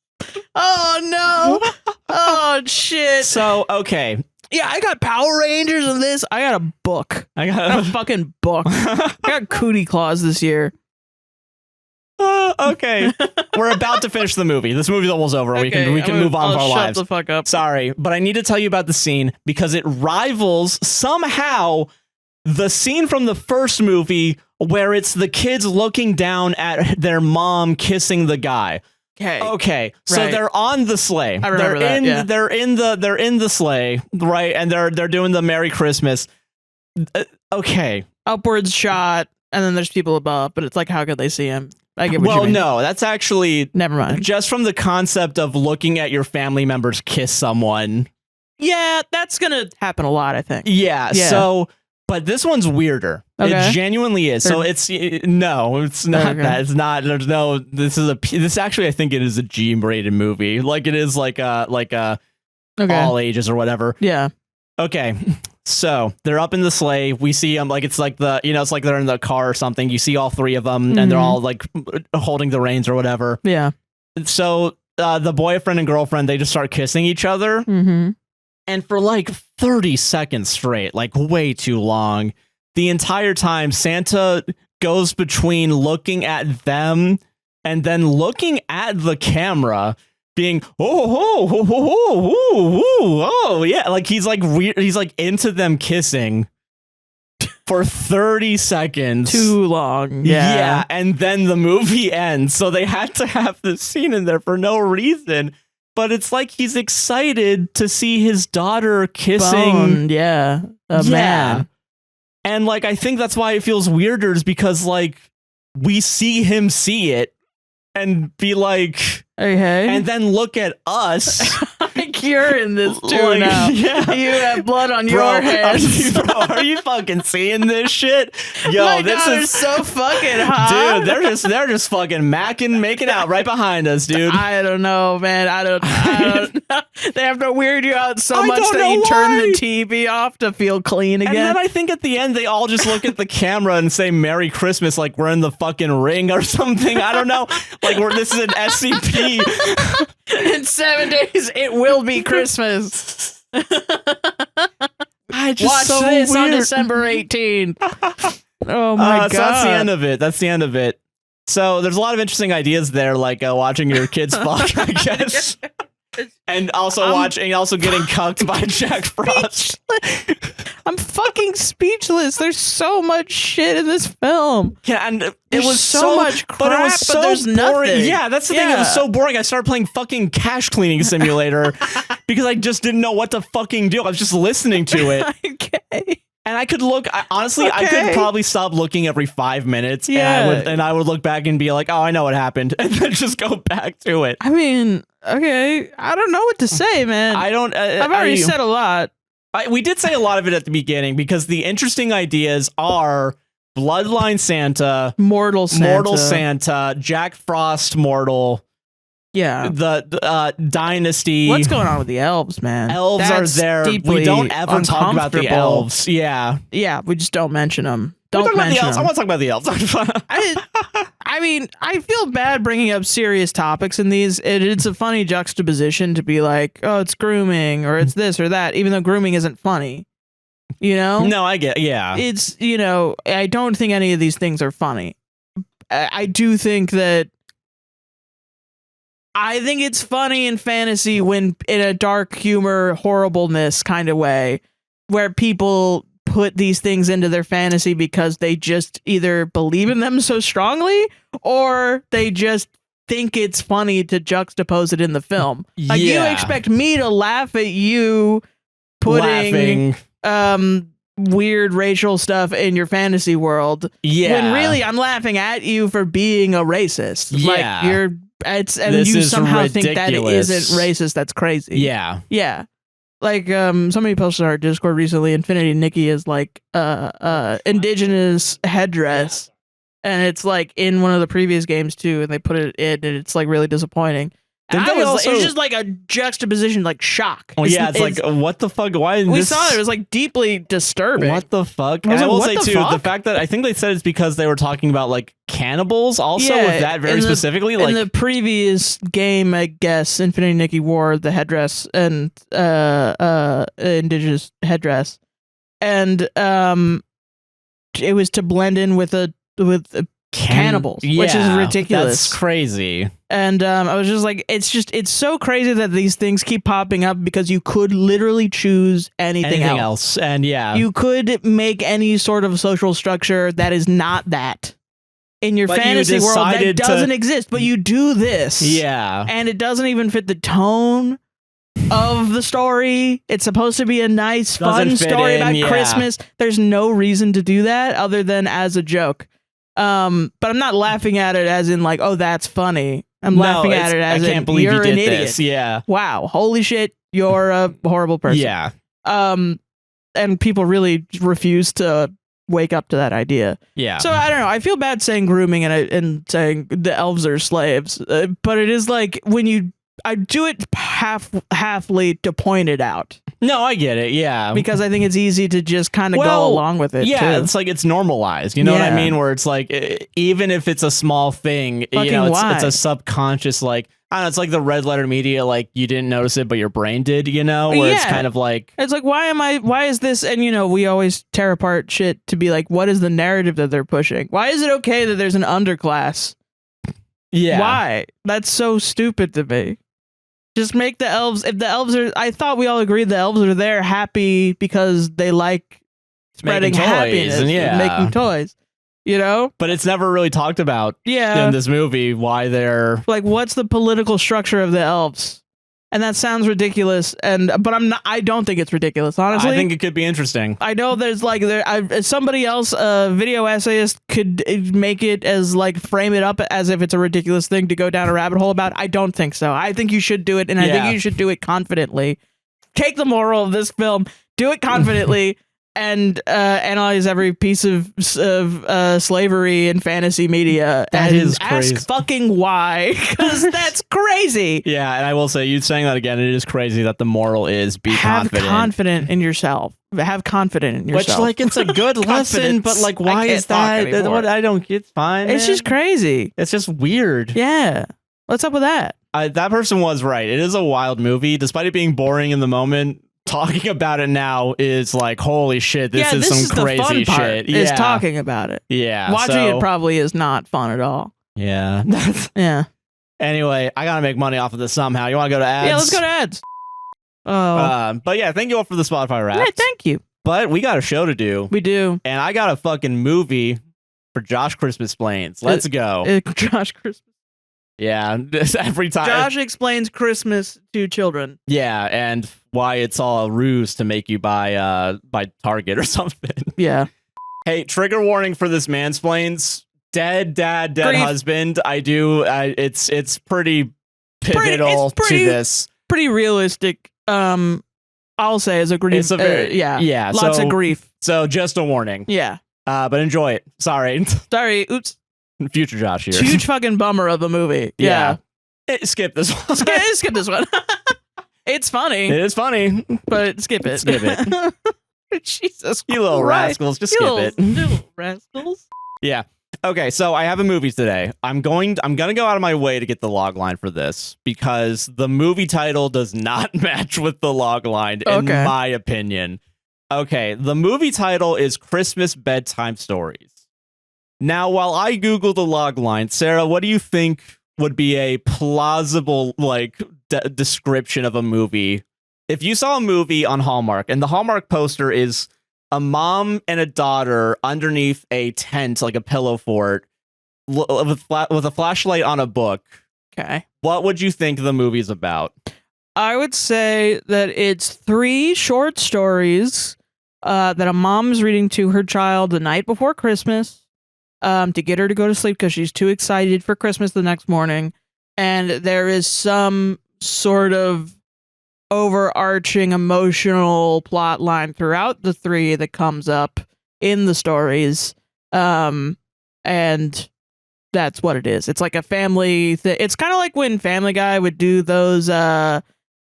Speaker 2: Oh, no. Oh, shit.
Speaker 1: So, okay.
Speaker 2: Yeah, I got Power Rangers and this. I got a book. I got a fucking book. I got Cootie Claus this year.
Speaker 1: Okay, we're about to finish the movie. This movie's almost over.
Speaker 2: Okay,
Speaker 1: we can move on with our lives.
Speaker 2: Shut the fuck up.
Speaker 1: Sorry, but I need to tell you about the scene because it rivals somehow the scene from the first movie where it's the kids looking down at their mom kissing the guy. Okay. So
Speaker 2: right.
Speaker 1: They're on the sleigh.
Speaker 2: I remember that. Yeah.
Speaker 1: They're in the sleigh, right? And they're doing the Merry Christmas. Okay.
Speaker 2: Upwards shot, and then there's people above, but it's like, how could they see him? I get what you mean.
Speaker 1: No, that's actually
Speaker 2: never mind.
Speaker 1: Just from the concept of looking at your family members kiss someone.
Speaker 2: Yeah, that's gonna happen a lot, I think.
Speaker 1: Yeah. So, but this one's weirder.
Speaker 2: Okay.
Speaker 1: It genuinely is. So it's not that. It's not. There's no. This actually, I think it is a G-rated movie. Like it is like a all ages or whatever.
Speaker 2: Yeah.
Speaker 1: Okay. So they're up in the sleigh. We see them like it's like it's like they're in the car or something. You see all 3 of them and they're all like holding the reins or whatever.
Speaker 2: Yeah.
Speaker 1: So the boyfriend and girlfriend, they just start kissing each other.
Speaker 2: Mm-hmm.
Speaker 1: And for like 30 seconds straight, like way too long, the entire time Santa goes between looking at them and then looking at the camera, being oh yeah, like he's like weird. He's like into them kissing for 30 seconds.
Speaker 2: Too long.
Speaker 1: Yeah, and then the movie ends. So they had to have this scene in there for no reason. But it's like he's excited to see his daughter kissing.
Speaker 2: Man.
Speaker 1: And like I think that's why it feels weirder, is because like we see him see it and be like,
Speaker 2: okay,
Speaker 1: and then look at us.
Speaker 2: Like you're in this too
Speaker 1: like,
Speaker 2: now.
Speaker 1: Yeah.
Speaker 2: You have blood on your hands.
Speaker 1: Are you fucking seeing this shit? Yo,
Speaker 2: my
Speaker 1: this is
Speaker 2: so fucking hot.
Speaker 1: Dude, they're just fucking making out right behind us, dude.
Speaker 2: I don't know, man. I don't know. They have to weird you out so much that you turn the TV off to feel clean again.
Speaker 1: And then I think at the end they all just look at the camera and say Merry Christmas like we're in the fucking Ring or something. I don't know. Like this is an SCP.
Speaker 2: In 7 days it will be Christmas.
Speaker 1: Watch
Speaker 2: this on December 18th. Oh my god.
Speaker 1: So that's the end of it. That's the end of it. So there's a lot of interesting ideas there, like watching your kids fuck, I guess. And also getting cucked by Jack Frost.
Speaker 2: I'm fucking speechless. There's so much shit in this film.
Speaker 1: Yeah, and
Speaker 2: it was so much crap, but it was so there's
Speaker 1: boring.
Speaker 2: Nothing.
Speaker 1: Yeah, that's the thing. It was so boring. I started playing fucking Cash Cleaning Simulator because I just didn't know what to fucking do. I was just listening to it.
Speaker 2: Okay.
Speaker 1: And I could look, honestly, I could probably stop looking every 5 minutes.
Speaker 2: Yeah.
Speaker 1: And I would look back and be like, oh, I know what happened. And then just go back to it.
Speaker 2: I mean, okay. I don't know what to say, man.
Speaker 1: I don't.
Speaker 2: I've already said a lot.
Speaker 1: We did say a lot of it at the beginning because the interesting ideas are Bloodline Santa,
Speaker 2: Mortal Santa,
Speaker 1: Jack Frost Mortal.
Speaker 2: Yeah.
Speaker 1: The dynasty.
Speaker 2: What's going on with the elves, man?
Speaker 1: Elves
Speaker 2: That's
Speaker 1: are there. We don't ever talk about the elves. Yeah.
Speaker 2: Yeah, we just don't mention them. Don't
Speaker 1: mention
Speaker 2: mention
Speaker 1: the elves.
Speaker 2: them.
Speaker 1: I want to talk about the elves.
Speaker 2: I mean, I feel bad bringing up serious topics in these. It's a funny juxtaposition to be like, oh, it's grooming or it's this or that, even though grooming isn't funny. You know?
Speaker 1: No, I get. Yeah.
Speaker 2: It's, I don't think any of these things are funny. I do think that I think it's funny in fantasy when in a dark humor, horribleness kind of way, where people put these things into their fantasy because they just either believe in them so strongly or they just think it's funny to juxtapose it in the film. Like you expect me to laugh at you putting weird racial stuff in your fantasy world. Yeah. When really I'm laughing at you for being a racist.
Speaker 1: Yeah.
Speaker 2: Like you somehow ridiculous. Think that isn't racist. That's crazy.
Speaker 1: Yeah.
Speaker 2: Yeah. Like somebody posted on our Discord recently, Infinity Nikki is like indigenous headdress. And it's like in one of the previous games too, and they put it in and it's like really disappointing. And it was just like a juxtaposition, like shock.
Speaker 1: Oh yeah, it's like what the fuck? Why
Speaker 2: we saw it? It was like deeply disturbing.
Speaker 1: What the fuck? And I will say too, the fact that I think they said it's because they were talking about like cannibals, also with that very specifically. Like
Speaker 2: in the previous game, I guess Infinity Nikki wore the headdress and indigenous headdress, and it was to blend in with cannibals, which is ridiculous.
Speaker 1: That's crazy.
Speaker 2: And I was just like, it's so crazy that these things keep popping up because you could literally choose anything else.
Speaker 1: And you
Speaker 2: could make any sort of social structure that is not that in your fantasy world that doesn't exist, but you do this.
Speaker 1: Yeah.
Speaker 2: And it doesn't even fit the tone of the story. It's supposed to be a nice, fun story about Christmas. There's no reason to do that other than as a joke. But I'm not laughing at it as in like, oh, that's funny. I'm laughing at it as in you're an idiot.
Speaker 1: This. Yeah.
Speaker 2: Wow. Holy shit. You're a horrible person.
Speaker 1: Yeah.
Speaker 2: And people really refuse to wake up to that idea.
Speaker 1: Yeah.
Speaker 2: So I don't know. I feel bad saying grooming and saying the elves are slaves. But it is like when I do it halfly to point it out.
Speaker 1: No, I get it. Yeah.
Speaker 2: Because I think it's easy to just kind of go along with it.
Speaker 1: Yeah. Too. It's like it's normalized. You know what I mean? Where it's like, even if it's a small thing, it's a subconscious, like, I don't know, it's like the red letter media, like you didn't notice it, but your brain did, where it's kind of like.
Speaker 2: It's like, why is this? And, we always tear apart shit to be like, what is the narrative that they're pushing? Why is it okay that there's an underclass?
Speaker 1: Yeah.
Speaker 2: Why? That's so stupid to me. Just make the elves, if the elves are, I thought we all agreed the elves are there happy because they like spreading happiness and making toys, But it's never really talked about in this movie why they're... Like, what's the political structure of the elves? And that sounds ridiculous, but I don't think it's ridiculous, honestly.
Speaker 1: I think it could be interesting.
Speaker 2: I know there's like somebody else, a video essayist, could make it as like frame it up as if it's a ridiculous thing to go down a rabbit hole about. I don't think so. I think you should do it, and I think you should do it confidently. Take the moral of this film, do it confidently, and analyze every piece of slavery in fantasy media.
Speaker 1: That is crazy.
Speaker 2: Ask fucking why, because that's crazy.
Speaker 1: Yeah, and I will say, you saying that again, it is crazy that the moral is
Speaker 2: have confident in yourself. Have confidence in yourself.
Speaker 1: Which, like, it's a good lesson, but like, why is that? What I don't get, fine.
Speaker 2: It's just crazy.
Speaker 1: It's just weird.
Speaker 2: Yeah. What's up with that?
Speaker 1: That person was right. It is a wild movie, despite it being boring in the moment. Talking about it now is like, holy shit, this is some crazy shit.
Speaker 2: Is talking about it.
Speaker 1: Yeah.
Speaker 2: Watching it probably is not fun at all.
Speaker 1: Yeah.
Speaker 2: Yeah.
Speaker 1: Anyway, I gotta make money off of this somehow. You want to go to ads?
Speaker 2: Yeah, let's go to ads. Oh.
Speaker 1: But yeah, thank you all for the Spotify Wrapped.
Speaker 2: Yeah, thank you.
Speaker 1: But we got a show to do.
Speaker 2: We do.
Speaker 1: And I got a fucking movie for Josh Christmasplains. Let's go.
Speaker 2: Josh Christmas.
Speaker 1: Yeah, every time.
Speaker 2: Josh explains Christmas to children.
Speaker 1: Yeah, and why it's all a ruse to make you buy Target or something.
Speaker 2: Yeah.
Speaker 1: Hey, trigger warning for this mansplains. Dead dad, dead
Speaker 2: Grief.
Speaker 1: husband. It's pretty pivotal to this.
Speaker 2: Pretty realistic. I'll say as a grief.
Speaker 1: It's a very
Speaker 2: Lots of grief.
Speaker 1: So just a warning.
Speaker 2: Yeah.
Speaker 1: But enjoy it. Sorry.
Speaker 2: Sorry. Oops.
Speaker 1: Future Josh here.
Speaker 2: Huge fucking bummer of the movie. Yeah.
Speaker 1: Skip this one.
Speaker 2: Skip this one. It's funny.
Speaker 1: It is funny,
Speaker 2: but skip it.
Speaker 1: Skip it.
Speaker 2: Jesus,
Speaker 1: you little rascals, just skip it.
Speaker 2: Little rascals.
Speaker 1: Yeah. Okay, so I have a movie today. I'm gonna go out of my way to get the log line for this because the movie title does not match with the log line, in my opinion. Okay, the movie title is Christmas Bedtime Stories. Now, while I Google the log line, Sarah, what do you think would be a plausible description of a movie? If you saw a movie on Hallmark and the Hallmark poster is a mom and a daughter underneath a tent, like a pillow fort, with a flashlight on a book.
Speaker 2: Okay.
Speaker 1: What would you think the movie's about?
Speaker 2: I would say that it's 3 short stories that a mom's reading to her child the night before Christmas to get her to go to sleep because she's too excited for Christmas the next morning. And there is some sort of overarching emotional plot line throughout the 3 that comes up in the stories, and that's what it is. It's like a family it's kind of like when Family Guy would do those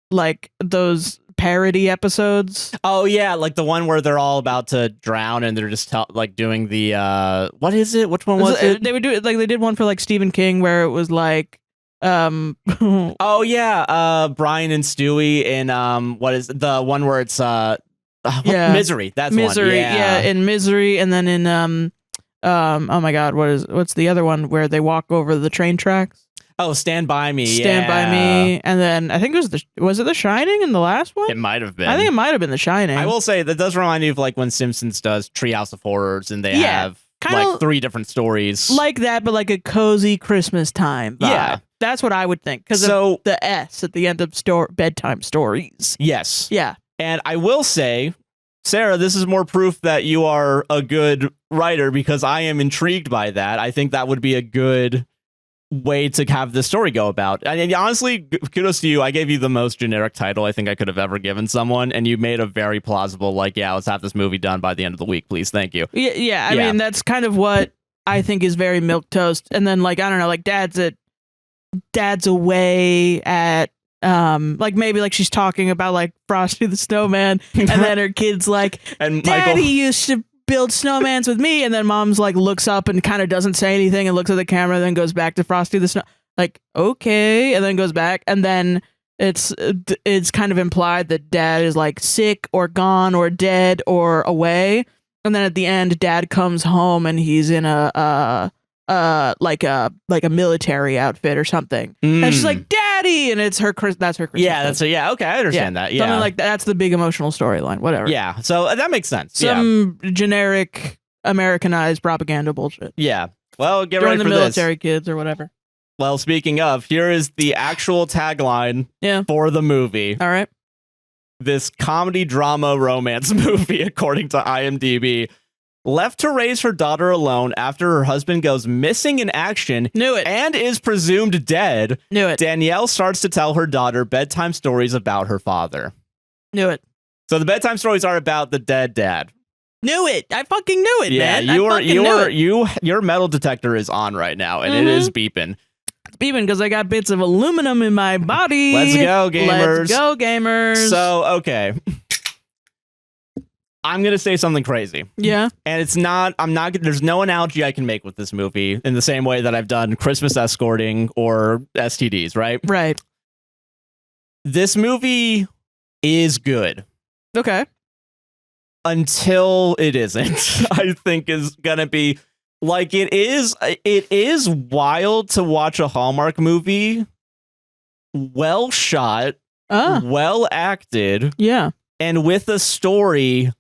Speaker 2: those parody episodes.
Speaker 1: Oh yeah, like the one where they're all about to drown and they're just doing the what is it, which one was it?
Speaker 2: They would do it like they did one for like Stephen King where it was like
Speaker 1: oh yeah, Brian and Stewie in what is the one where it's Misery. That's
Speaker 2: Misery.
Speaker 1: One. Yeah,
Speaker 2: in Misery, and then in oh my god, what's the other one where they walk over the train tracks?
Speaker 1: Oh, Stand By Me.
Speaker 2: Stand By Me, and then I think it was it The Shining in the last one?
Speaker 1: It might have been.
Speaker 2: I think it might have been The Shining.
Speaker 1: I will say that does remind me of like when Simpsons does Treehouse of Horrors, and they have like 3 different stories
Speaker 2: like that, but like a cozy Christmas time vibe.
Speaker 1: Yeah.
Speaker 2: That's what I would think because of the S at the end of Bedtime Stories.
Speaker 1: Yes.
Speaker 2: Yeah.
Speaker 1: And I will say, Sarah, this is more proof that you are a good writer because I am intrigued by that. I think that would be a good way to have the story go about. And honestly, kudos to you. I gave you the most generic title I think I could have ever given someone, and you made a very plausible, let's have this movie done by the end of the week, please. Thank you.
Speaker 2: Yeah. I mean, that's kind of what I think is very milquetoast. And then, I don't know, dad's away at maybe she's talking about Frosty the Snowman, and then her kid's like, and Daddy used to build snowmans with me, and then mom's looks up and kind of doesn't say anything and looks at the camera and then goes back to Frosty the Snow, okay, and then goes back, and then it's kind of implied that dad is sick or gone or dead or away, and then at the end dad comes home and he's in a military outfit or something, and she's like, Daddy, and it's that's her Christmas.
Speaker 1: Yeah, okay, I understand that. Yeah,
Speaker 2: something like that. That's the big emotional storyline. Whatever.
Speaker 1: Yeah, so that makes sense.
Speaker 2: Some generic Americanized propaganda bullshit.
Speaker 1: Yeah. Well, get
Speaker 2: Join
Speaker 1: ready
Speaker 2: the
Speaker 1: for
Speaker 2: military kids or whatever.
Speaker 1: Well, speaking of, here is the actual tagline for the movie.
Speaker 2: All right.
Speaker 1: This comedy drama romance movie, according to IMDb. Left to raise her daughter alone after her husband goes missing in action.
Speaker 2: Knew it.
Speaker 1: And is presumed dead.
Speaker 2: Knew it.
Speaker 1: Danielle starts to tell her daughter bedtime stories about her father.
Speaker 2: Knew it.
Speaker 1: So the bedtime stories are about the dead dad.
Speaker 2: Knew it. I fucking knew it, man.
Speaker 1: Your metal detector is on right now, and it is beeping.
Speaker 2: It's beeping because I got bits of aluminum in my body.
Speaker 1: Let's go, gamers.
Speaker 2: Let's go, gamers.
Speaker 1: So, okay. I'm going to say something crazy.
Speaker 2: Yeah.
Speaker 1: And there's no analogy I can make with this movie in the same way that I've done Christmas escorting or STDs, right?
Speaker 2: Right.
Speaker 1: This movie is good.
Speaker 2: Okay.
Speaker 1: Until it isn't, I think is going to be it is wild to watch a Hallmark movie. Well shot, well acted.
Speaker 2: Yeah.
Speaker 1: And with a story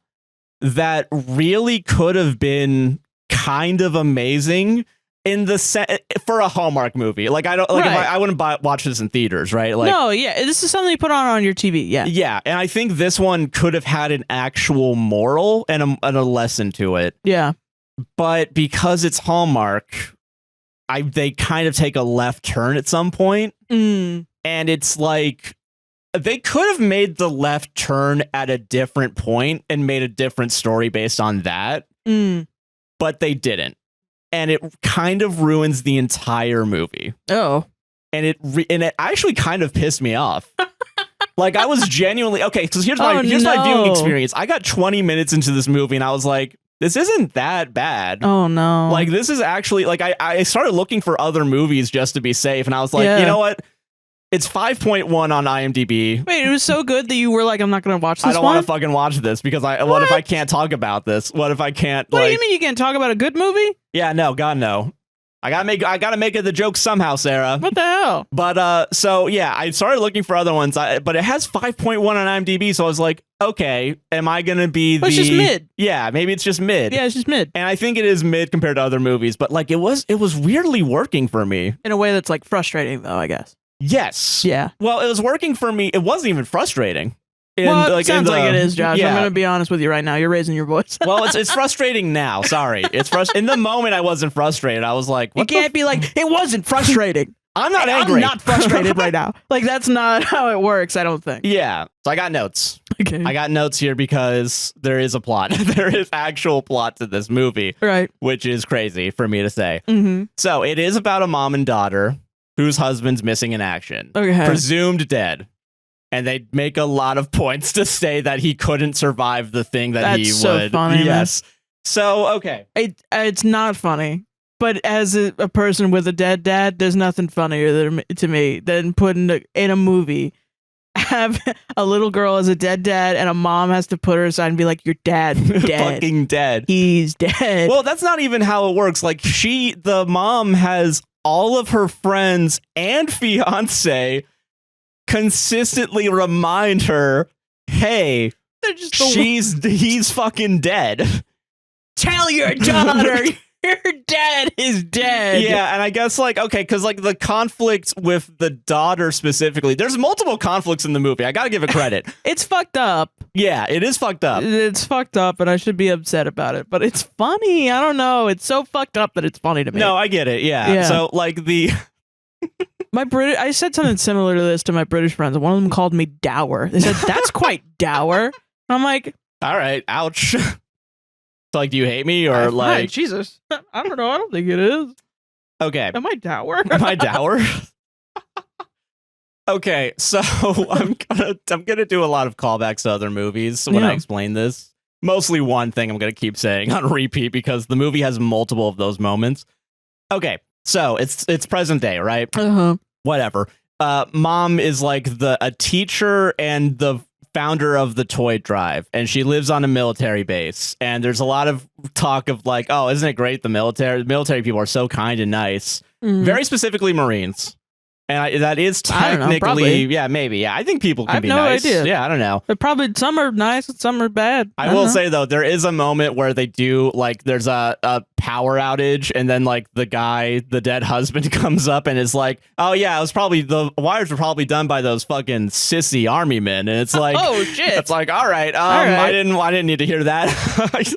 Speaker 1: that really could have been kind of amazing for a Hallmark movie. I wouldn't watch this in theaters, right?
Speaker 2: No, yeah, this is something you put on your TV. Yeah,
Speaker 1: yeah, and I think this one could have had an actual moral and a lesson to it.
Speaker 2: Yeah,
Speaker 1: but because it's Hallmark, they kind of take a left turn at some point, and it's they could have made the left turn at a different point and made a different story based on that, but they didn't. And it kind of ruins the entire movie.
Speaker 2: Oh.
Speaker 1: and it actually kind of pissed me off. Like, I was genuinely okay. Because here's my viewing experience. I got 20 minutes into this movie, and I was like, this isn't that bad.
Speaker 2: Oh no!
Speaker 1: Like, this is actually like I started looking for other movies just to be safe, and I was like, you know what? It's 5.1 on IMDb.
Speaker 2: Wait, it was so good that you were like, I'm not going to watch this.
Speaker 1: I don't want to fucking watch this because what if I can't talk about this? What if I can't?
Speaker 2: What do you mean you can't talk about a good movie?
Speaker 1: Yeah, no, God, no. I gotta make it the joke somehow, Sarah.
Speaker 2: What the hell?
Speaker 1: But so yeah, I started looking for other ones, but it has 5.1 on IMDb, so I was like, okay, am I gonna be
Speaker 2: it's just mid.
Speaker 1: Yeah, maybe it's just mid.
Speaker 2: Yeah, it's just mid.
Speaker 1: And I think it is mid compared to other movies, but like it was weirdly working for me
Speaker 2: in a way that's like frustrating, though, I guess.
Speaker 1: Yes.
Speaker 2: Yeah.
Speaker 1: Well, it was working for me. It wasn't even frustrating.
Speaker 2: It sounds like it is, Josh. I'm going to be honest with you right now. You're raising your voice.
Speaker 1: Well, it's frustrating now. Sorry. It's in the moment I wasn't frustrated. I was like, what
Speaker 2: you can't be like, it wasn't frustrating.
Speaker 1: I'm not angry.
Speaker 2: I'm not frustrated right now. Like, that's not how it works, I don't think.
Speaker 1: Yeah. So I got notes.
Speaker 2: Okay.
Speaker 1: I got notes here because there is a plot. There is actual plot to this movie.
Speaker 2: Right.
Speaker 1: Which is crazy for me to say.
Speaker 2: Mm-hmm.
Speaker 1: So it is about a mom and daughter whose husband's missing in action.
Speaker 2: Okay.
Speaker 1: Presumed dead. And they make a lot of points to say that he couldn't survive the thing that he would.
Speaker 2: That's so funny.
Speaker 1: Yes. So, okay.
Speaker 2: It's not funny. But as a person with a dead dad, there's nothing funnier to me than putting in a movie, have a little girl as a dead dad, and a mom has to put her aside and be like, your dad's dead.
Speaker 1: Fucking dead.
Speaker 2: He's dead.
Speaker 1: Well, that's not even how it works. Like, the mom has all of her friends and fiance consistently remind her, hey, he's fucking dead.
Speaker 2: Tell your daughter your dad is dead.
Speaker 1: Yeah, and I guess okay, because the conflict with the daughter specifically, there's multiple conflicts in the movie. I gotta give it credit.
Speaker 2: It's fucked up.
Speaker 1: Yeah, it is fucked up.
Speaker 2: It's fucked up, and I should be upset about it. But it's funny. I don't know. It's so fucked up that it's funny to me.
Speaker 1: No, I get it. Yeah. So
Speaker 2: I said something similar to this to my British friends, and one of them called me dour. They said, that's quite dour. And I'm like,
Speaker 1: all right, ouch. So, do you hate me or
Speaker 2: Jesus? I don't know. I don't think it is.
Speaker 1: Okay.
Speaker 2: Am I dour?
Speaker 1: Am I dour? Okay, so I'm gonna do a lot of callbacks to other movies when I explain this. Mostly one thing I'm gonna keep saying on repeat because the movie has multiple of those moments. Okay, so it's present day, right? Whatever. Mom is a teacher and the founder of the toy drive, and she lives on a military base, and there's a lot of talk of oh, isn't it great, the military people are so kind and nice. Very specifically Marines, and that is technically maybe I think people can be nice. Idea. Yeah, I don't know,
Speaker 2: but probably some are nice and some are bad.
Speaker 1: I will say though, there is a moment where they do there's a power outage, and then the dead husband comes up and is like, oh yeah, it was probably the wires were probably done by those fucking sissy army men, and it's like,
Speaker 2: oh shit,
Speaker 1: it's all right, I didn't need to hear that.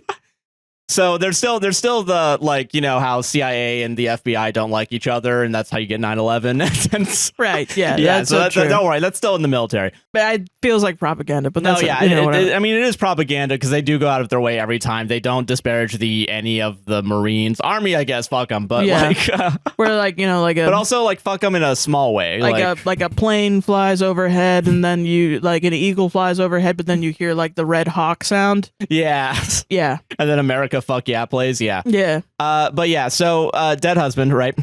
Speaker 1: So there's still the how CIA and the FBI don't like each other, and that's how you get 9/11.
Speaker 2: Right? Yeah.
Speaker 1: Yeah. So don't worry, that's still in the military.
Speaker 2: But it feels like propaganda. But that's
Speaker 1: I mean, it is propaganda because they do go out of their way every time. They don't disparage any of the Marines, Army. I guess fuck them, but
Speaker 2: we're
Speaker 1: but also fuck them in a small way.
Speaker 2: Like a plane flies overhead, and then an eagle flies overhead, but then you hear the Red Hawk sound.
Speaker 1: Yeah.
Speaker 2: Yeah.
Speaker 1: And then America Fuck Yeah plays. Yeah. But yeah, so dead husband, right?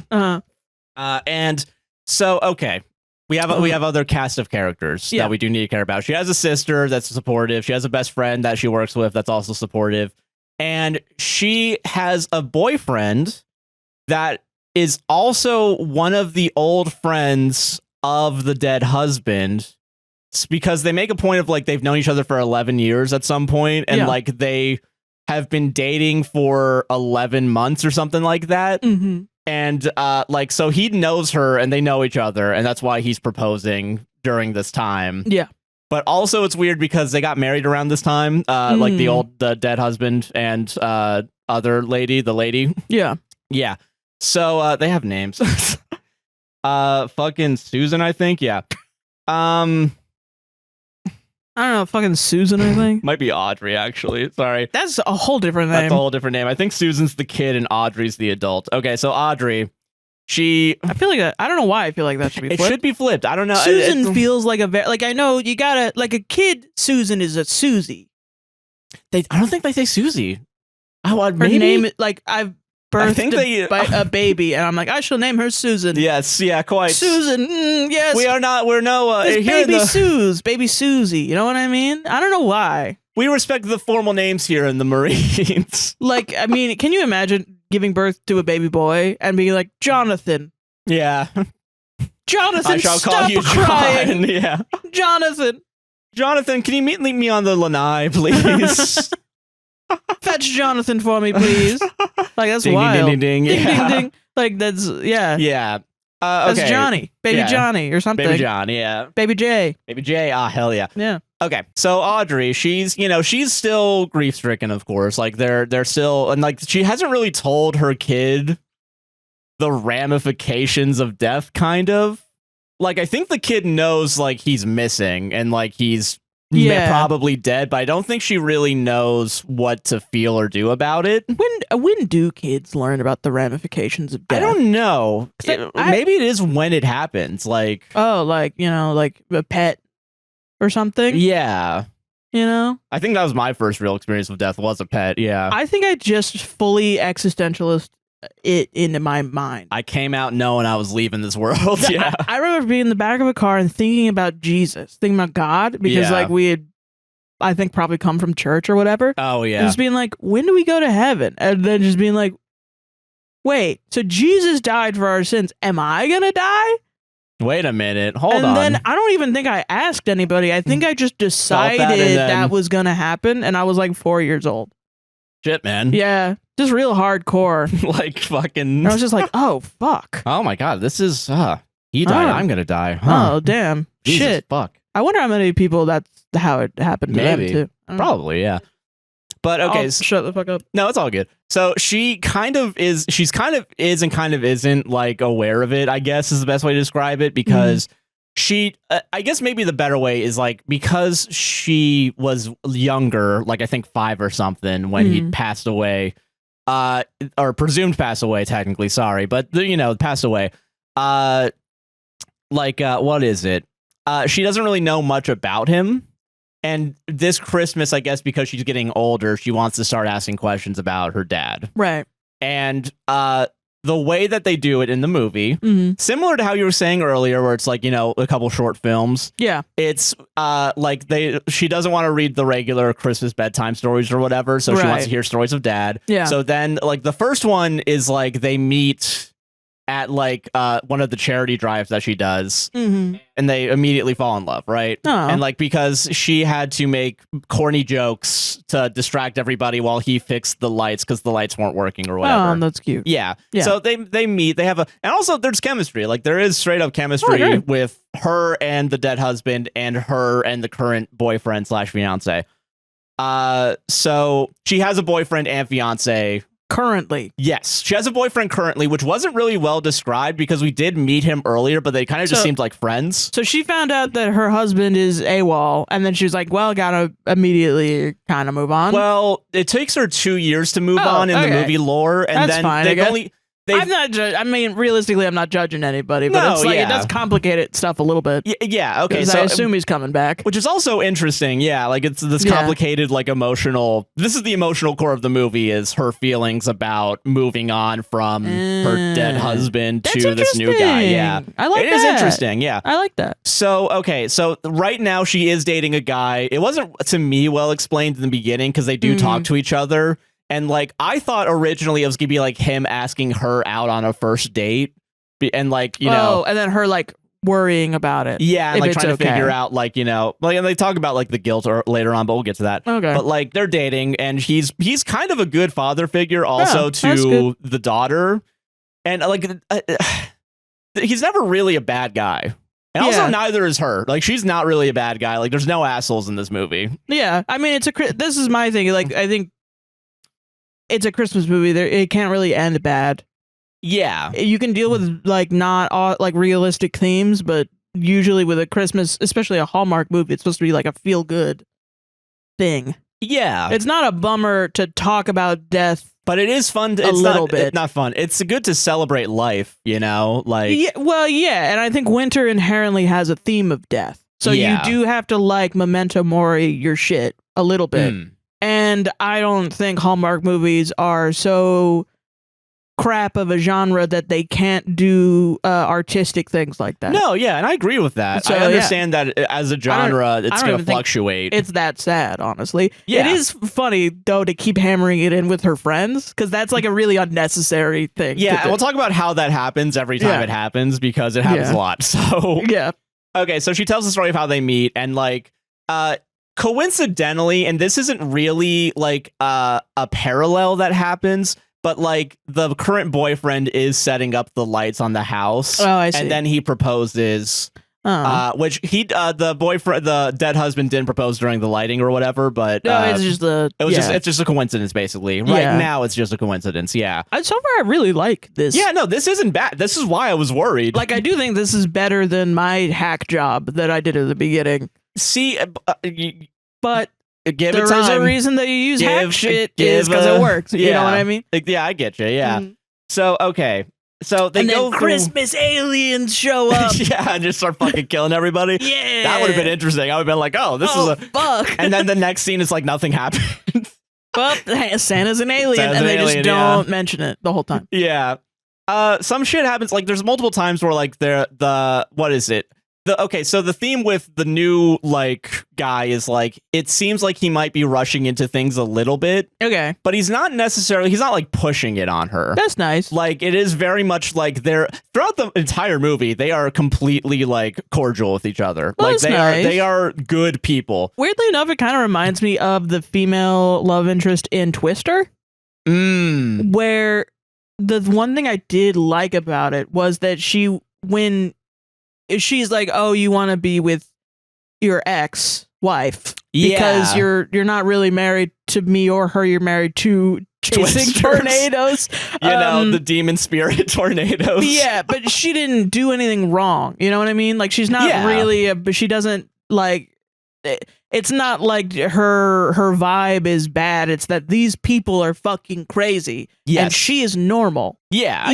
Speaker 1: And so okay, we have other cast of characters that we do need to care about. She has a sister that's supportive. She has a best friend that she works with that's also supportive, and she has a boyfriend that is also one of the old friends of the dead husband, because they make a point of they've known each other for 11 years at some point, and they have been dating for 11 months or something like that. And so he knows her and they know each other, and that's why he's proposing during this time.
Speaker 2: Yeah.
Speaker 1: But also it's weird because they got married around this time, the dead husband and other lady, the lady.
Speaker 2: Yeah.
Speaker 1: Yeah. So they have names. Fucking Susan, I think. Yeah.
Speaker 2: I don't know, fucking Susan, I think.
Speaker 1: Might be Audrey, actually. Sorry.
Speaker 2: That's a whole different name.
Speaker 1: That's a whole different name. I think Susan's the kid and Audrey's the adult. Okay, so Audrey,
Speaker 2: I feel like that. I don't know why I feel like that should be flipped.
Speaker 1: It should be flipped. I don't know.
Speaker 2: Susan feels like I know you gotta, like a kid, Susan is a Susie.
Speaker 1: I don't think they say Susie.
Speaker 2: Her name, like, I've birthed a baby, and I'm like, I shall name her Susan.
Speaker 1: Yes, yeah, quite.
Speaker 2: Susan, yes.
Speaker 1: We're no...
Speaker 2: Baby Susie, you know what I mean? I don't know why.
Speaker 1: We respect the formal names here in the Marines.
Speaker 2: Like, I mean, can you imagine giving birth to a baby boy and being like, Jonathan?
Speaker 1: Yeah.
Speaker 2: Jonathan,
Speaker 1: I shall
Speaker 2: stop
Speaker 1: call you
Speaker 2: crying.
Speaker 1: John. Yeah.
Speaker 2: Jonathan,
Speaker 1: can you meet me on the lanai, please?
Speaker 2: Fetch Jonathan for me, please. Like, that's
Speaker 1: ding,
Speaker 2: wild.
Speaker 1: Ding, ding, ding,
Speaker 2: ding,
Speaker 1: yeah.
Speaker 2: ding, ding. Like, that's, yeah.
Speaker 1: Yeah.
Speaker 2: Okay. That's Johnny. Baby Johnny or something.
Speaker 1: Baby John, yeah.
Speaker 2: Baby J.
Speaker 1: Baby J, hell yeah.
Speaker 2: Yeah.
Speaker 1: Okay, so Audrey, she's still grief-stricken, of course. Like, they're still, and like, she hasn't really told her kid the ramifications of death, kind of. Like, I think the kid knows, like, he's missing, and like, he's probably dead, but I don't think she really knows what to feel or do about it.
Speaker 2: When do kids learn about the ramifications of death?
Speaker 1: I don't know. Maybe it is when it happens. Like,
Speaker 2: like a pet or something.
Speaker 1: Yeah.
Speaker 2: I
Speaker 1: think that was my first real experience with death, was a pet. Yeah.
Speaker 2: I think I just fully existentialist it into my mind.
Speaker 1: I came out knowing I was leaving this world. Yeah.
Speaker 2: I remember being in the back of a car and thinking about Jesus, thinking about God, because like we had, I think, probably come from church or whatever.
Speaker 1: Oh yeah.
Speaker 2: And just being like, when do we go to heaven? And then just being like, wait, so Jesus died for our sins. Am I gonna die?
Speaker 1: Wait a minute. Hold on.
Speaker 2: And then I don't even think I asked anybody. I think I just decided that was gonna happen, and I was like 4 years old.
Speaker 1: Shit, man.
Speaker 2: Yeah. Just real hardcore.
Speaker 1: Like fucking...
Speaker 2: I was just like, oh, fuck.
Speaker 1: Oh my god, this is... he died, I'm gonna die.
Speaker 2: Huh. Oh, damn.
Speaker 1: Jesus,
Speaker 2: shit.
Speaker 1: Fuck.
Speaker 2: I wonder how many people that's how it happened to them, too.
Speaker 1: Probably, yeah. But, okay.
Speaker 2: Shut the fuck up.
Speaker 1: No, it's all good. So, she's kind of is and kind of isn't, like, aware of it, I guess, is the best way to describe it, because... She, I guess maybe the better way is like, because she was younger, like I think 5 or something when he passed away, or presumed passed away, technically, sorry, but passed away. What is it? She doesn't really know much about him. And this Christmas, I guess, because she's getting older, she wants to start asking questions about her dad.
Speaker 2: Right.
Speaker 1: And, the way that they do it in the movie, similar to how you were saying earlier, where it's like, a couple short films.
Speaker 2: Yeah.
Speaker 1: It's like she doesn't want to read the regular Christmas bedtime stories or whatever, so she wants to hear stories of dad.
Speaker 2: Yeah.
Speaker 1: So then, like, the first one is like they meet at like one of the charity drives that she does, and they immediately fall in love, right?
Speaker 2: Oh.
Speaker 1: And like, because she had to make corny jokes to distract everybody while he fixed the lights because the lights weren't working or whatever.
Speaker 2: Oh, that's cute.
Speaker 1: Yeah. So they meet, they have and also there's chemistry. Like, there is straight up chemistry with her and the dead husband and her and the current boyfriend / fiance. So she has a boyfriend and fiance.
Speaker 2: Currently.
Speaker 1: Yes, she has a boyfriend currently, which wasn't really well described because we did meet him earlier, but they kind of just seemed like friends.
Speaker 2: So she found out that her husband is AWOL, and then she was like, well, gotta immediately kind of move on.
Speaker 1: Well, it takes her 2 years to move on in the movie lore, and
Speaker 2: that's
Speaker 1: then
Speaker 2: fine, I'm not I mean, realistically, I'm not judging anybody, but it's like, it does complicate it stuff a little bit.
Speaker 1: Yeah, okay. So
Speaker 2: I assume he's coming back.
Speaker 1: Which is also interesting, yeah. Like, it's this complicated, like, emotional... This is the emotional core of the movie, is her feelings about moving on from her dead husband to this new guy. Yeah.
Speaker 2: I like that.
Speaker 1: It is interesting, yeah.
Speaker 2: I like that.
Speaker 1: So, okay, so right now she is dating a guy. It wasn't, to me, well explained in the beginning, because they do talk to each other. And, like, I thought originally it was going to be, like, him asking her out on a first date. And, like, know...
Speaker 2: and then her, like, worrying about it.
Speaker 1: Yeah, and, like, trying to figure out, like, like, and they talk about, like, the guilt later on, but we'll get to that.
Speaker 2: Okay.
Speaker 1: But, like, they're dating, and he's kind of a good father figure also to the daughter. And, like, he's never really a bad guy. And also, neither is her. Like, she's not really a bad guy. Like, there's no assholes in this movie.
Speaker 2: Yeah, I mean, this is my thing. Like, I think it's a Christmas movie. It can't really end bad.
Speaker 1: Yeah.
Speaker 2: You can deal with, like, not, like, realistic themes, but usually with a Christmas, especially a Hallmark movie, it's supposed to be, like, a feel-good thing.
Speaker 1: Yeah.
Speaker 2: It's not a bummer to talk about death
Speaker 1: But it is fun. It's
Speaker 2: a little
Speaker 1: not,
Speaker 2: bit.
Speaker 1: It's not fun. It's good to celebrate life, you know? Like,
Speaker 2: yeah, well, yeah, and I think winter inherently has a theme of death. So you do have to like memento mori your shit a little bit. And I don't think Hallmark movies are so crap of a genre that they can't do artistic things like that.
Speaker 1: No, yeah, and I agree with that.
Speaker 2: So,
Speaker 1: I understand that as a genre, it's going to fluctuate.
Speaker 2: It's that sad, honestly.
Speaker 1: Yeah.
Speaker 2: It is funny, though, to keep hammering it in with her friends, because that's like a really unnecessary thing.
Speaker 1: Yeah, and we'll talk about how that happens every time it happens, because it happens a lot. So
Speaker 2: yeah.
Speaker 1: Okay, so she tells the story of how they meet, and like coincidentally, and this isn't really like a parallel that happens, but like the current boyfriend is setting up the lights on the house.
Speaker 2: Oh, I see.
Speaker 1: And then he proposes, which the boyfriend, the dead husband, didn't propose during the lighting or whatever. But
Speaker 2: no, it's just
Speaker 1: it's just a coincidence, basically. Right now, it's just a coincidence. Yeah.
Speaker 2: So far, I really like this.
Speaker 1: Yeah, no, this isn't bad. This is why I was worried.
Speaker 2: Like, I do think this is better than my hack job that I did at the beginning.
Speaker 1: See,
Speaker 2: but.
Speaker 1: Give
Speaker 2: there
Speaker 1: it time.
Speaker 2: is a reason that you use hack shit is because it works. You know what I mean?
Speaker 1: Yeah, I get you. Yeah. So, okay. So they go through...
Speaker 2: Christmas aliens show up.
Speaker 1: Yeah, and just start fucking killing everybody.
Speaker 2: Yeah.
Speaker 1: That would have been interesting. I would have been like, oh, this is a...
Speaker 2: fuck.
Speaker 1: And then the next scene is like nothing happened.
Speaker 2: Well, Santa's an alien, and they just don't mention it the whole time.
Speaker 1: Yeah. Some shit happens. Like, there's multiple times where like what is it? Okay, so the theme with the new like guy is like it seems like he might be rushing into things a little bit.
Speaker 2: Okay.
Speaker 1: But he's not like pushing it on her.
Speaker 2: That's nice.
Speaker 1: Like it is very much like throughout the entire movie, they are completely like cordial with each other.
Speaker 2: Well,
Speaker 1: like they are good people.
Speaker 2: Weirdly enough, it kind of reminds me of the female love interest in Twister. Where the one thing I did like about it was that when she's like, oh, you want to be with your ex-wife because you're not really married to me or her. You're married to chasing tornadoes.
Speaker 1: You know, the demon spirit tornadoes.
Speaker 2: Yeah, but she didn't do anything wrong. You know what I mean? Like, she's not really, but she doesn't like. It's not like her vibe is bad. It's that these people are fucking crazy. Yes. And she is normal.
Speaker 1: Yeah.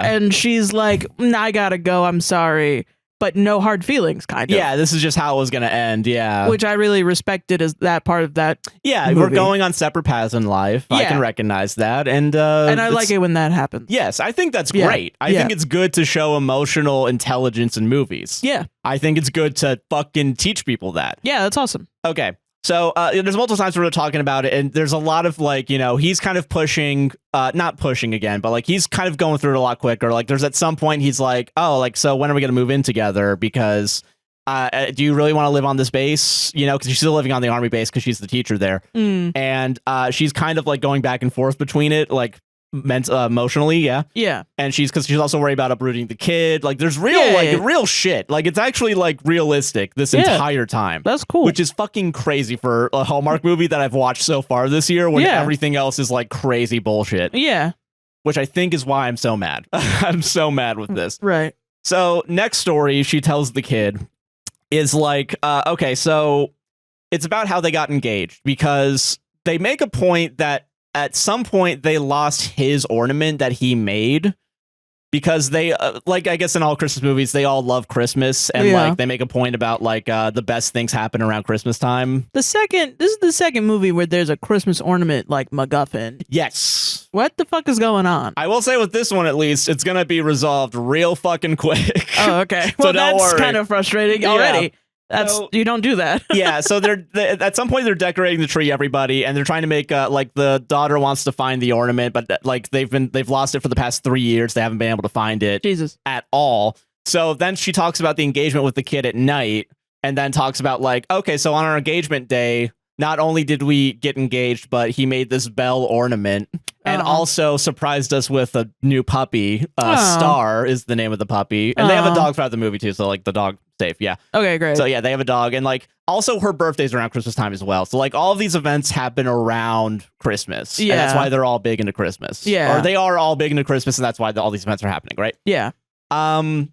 Speaker 2: And she's like, I gotta go. I'm sorry. But no hard feelings, kind of.
Speaker 1: Yeah, this is just how it was going to end, yeah.
Speaker 2: Which I really respected as that part of that movie.
Speaker 1: We're going on separate paths in life. I can recognize that. And
Speaker 2: I like it when that happens.
Speaker 1: Yes, I think that's great. I think it's good to show emotional intelligence in movies. Yeah. I think it's good to fucking teach people that.
Speaker 2: Yeah, that's awesome.
Speaker 1: Okay. So there's multiple times where we're talking about it, and there's a lot of like, you know, he's kind of pushing, not pushing again, but like he's kind of going through it a lot quicker. Like there's at some point he's like, oh, like, so when are we going to move in together? Because do you really want to live on this base? You know, because she's still living on the army base because she's the teacher there. And she's kind of like going back and forth between it, like emotionally, yeah, and because she's also worried about uprooting the kid. Like there's real shit. Like it's actually like realistic this entire time.
Speaker 2: That's cool,
Speaker 1: which is fucking crazy for a Hallmark movie that I've watched so far this year, when everything else is like crazy bullshit. Yeah, which I think is why I'm so mad. I'm so mad with this. Right. So next story she tells the kid is like, okay, so it's about how they got engaged, because they make a point that at some point they lost his ornament that he made, because they like, I guess in all Christmas movies they all love Christmas, and like they make a point about like the best things happen around Christmas time. This is the second movie where there's a Christmas ornament like MacGuffin. Yes. What the fuck is going on? I will say with this one, at least, it's gonna be resolved real fucking quick. Oh, okay. Well, so that's kind of frustrating already. You don't do that. Yeah, so they're at some point they're decorating the tree, everybody, and they're trying to make like the daughter wants to find the ornament, but like they've lost it for the past 3 years. They haven't been able to find it at all. So then she talks about the engagement with the kid at night, and then talks about like, okay, so on our engagement day, not only did we get engaged, but he made this bell ornament and also surprised us with a new puppy. Star is the name of the puppy. And they have a dog throughout the movie too, so like the dog safe, yeah. Okay, great. So yeah, they have a dog, and like also her birthday's around Christmas time as well. So like all of these events happen around Christmas. Yeah. And that's why they're all big into Christmas. Yeah. Or they are all big into Christmas, and that's why all these events are happening, right? Yeah. Man,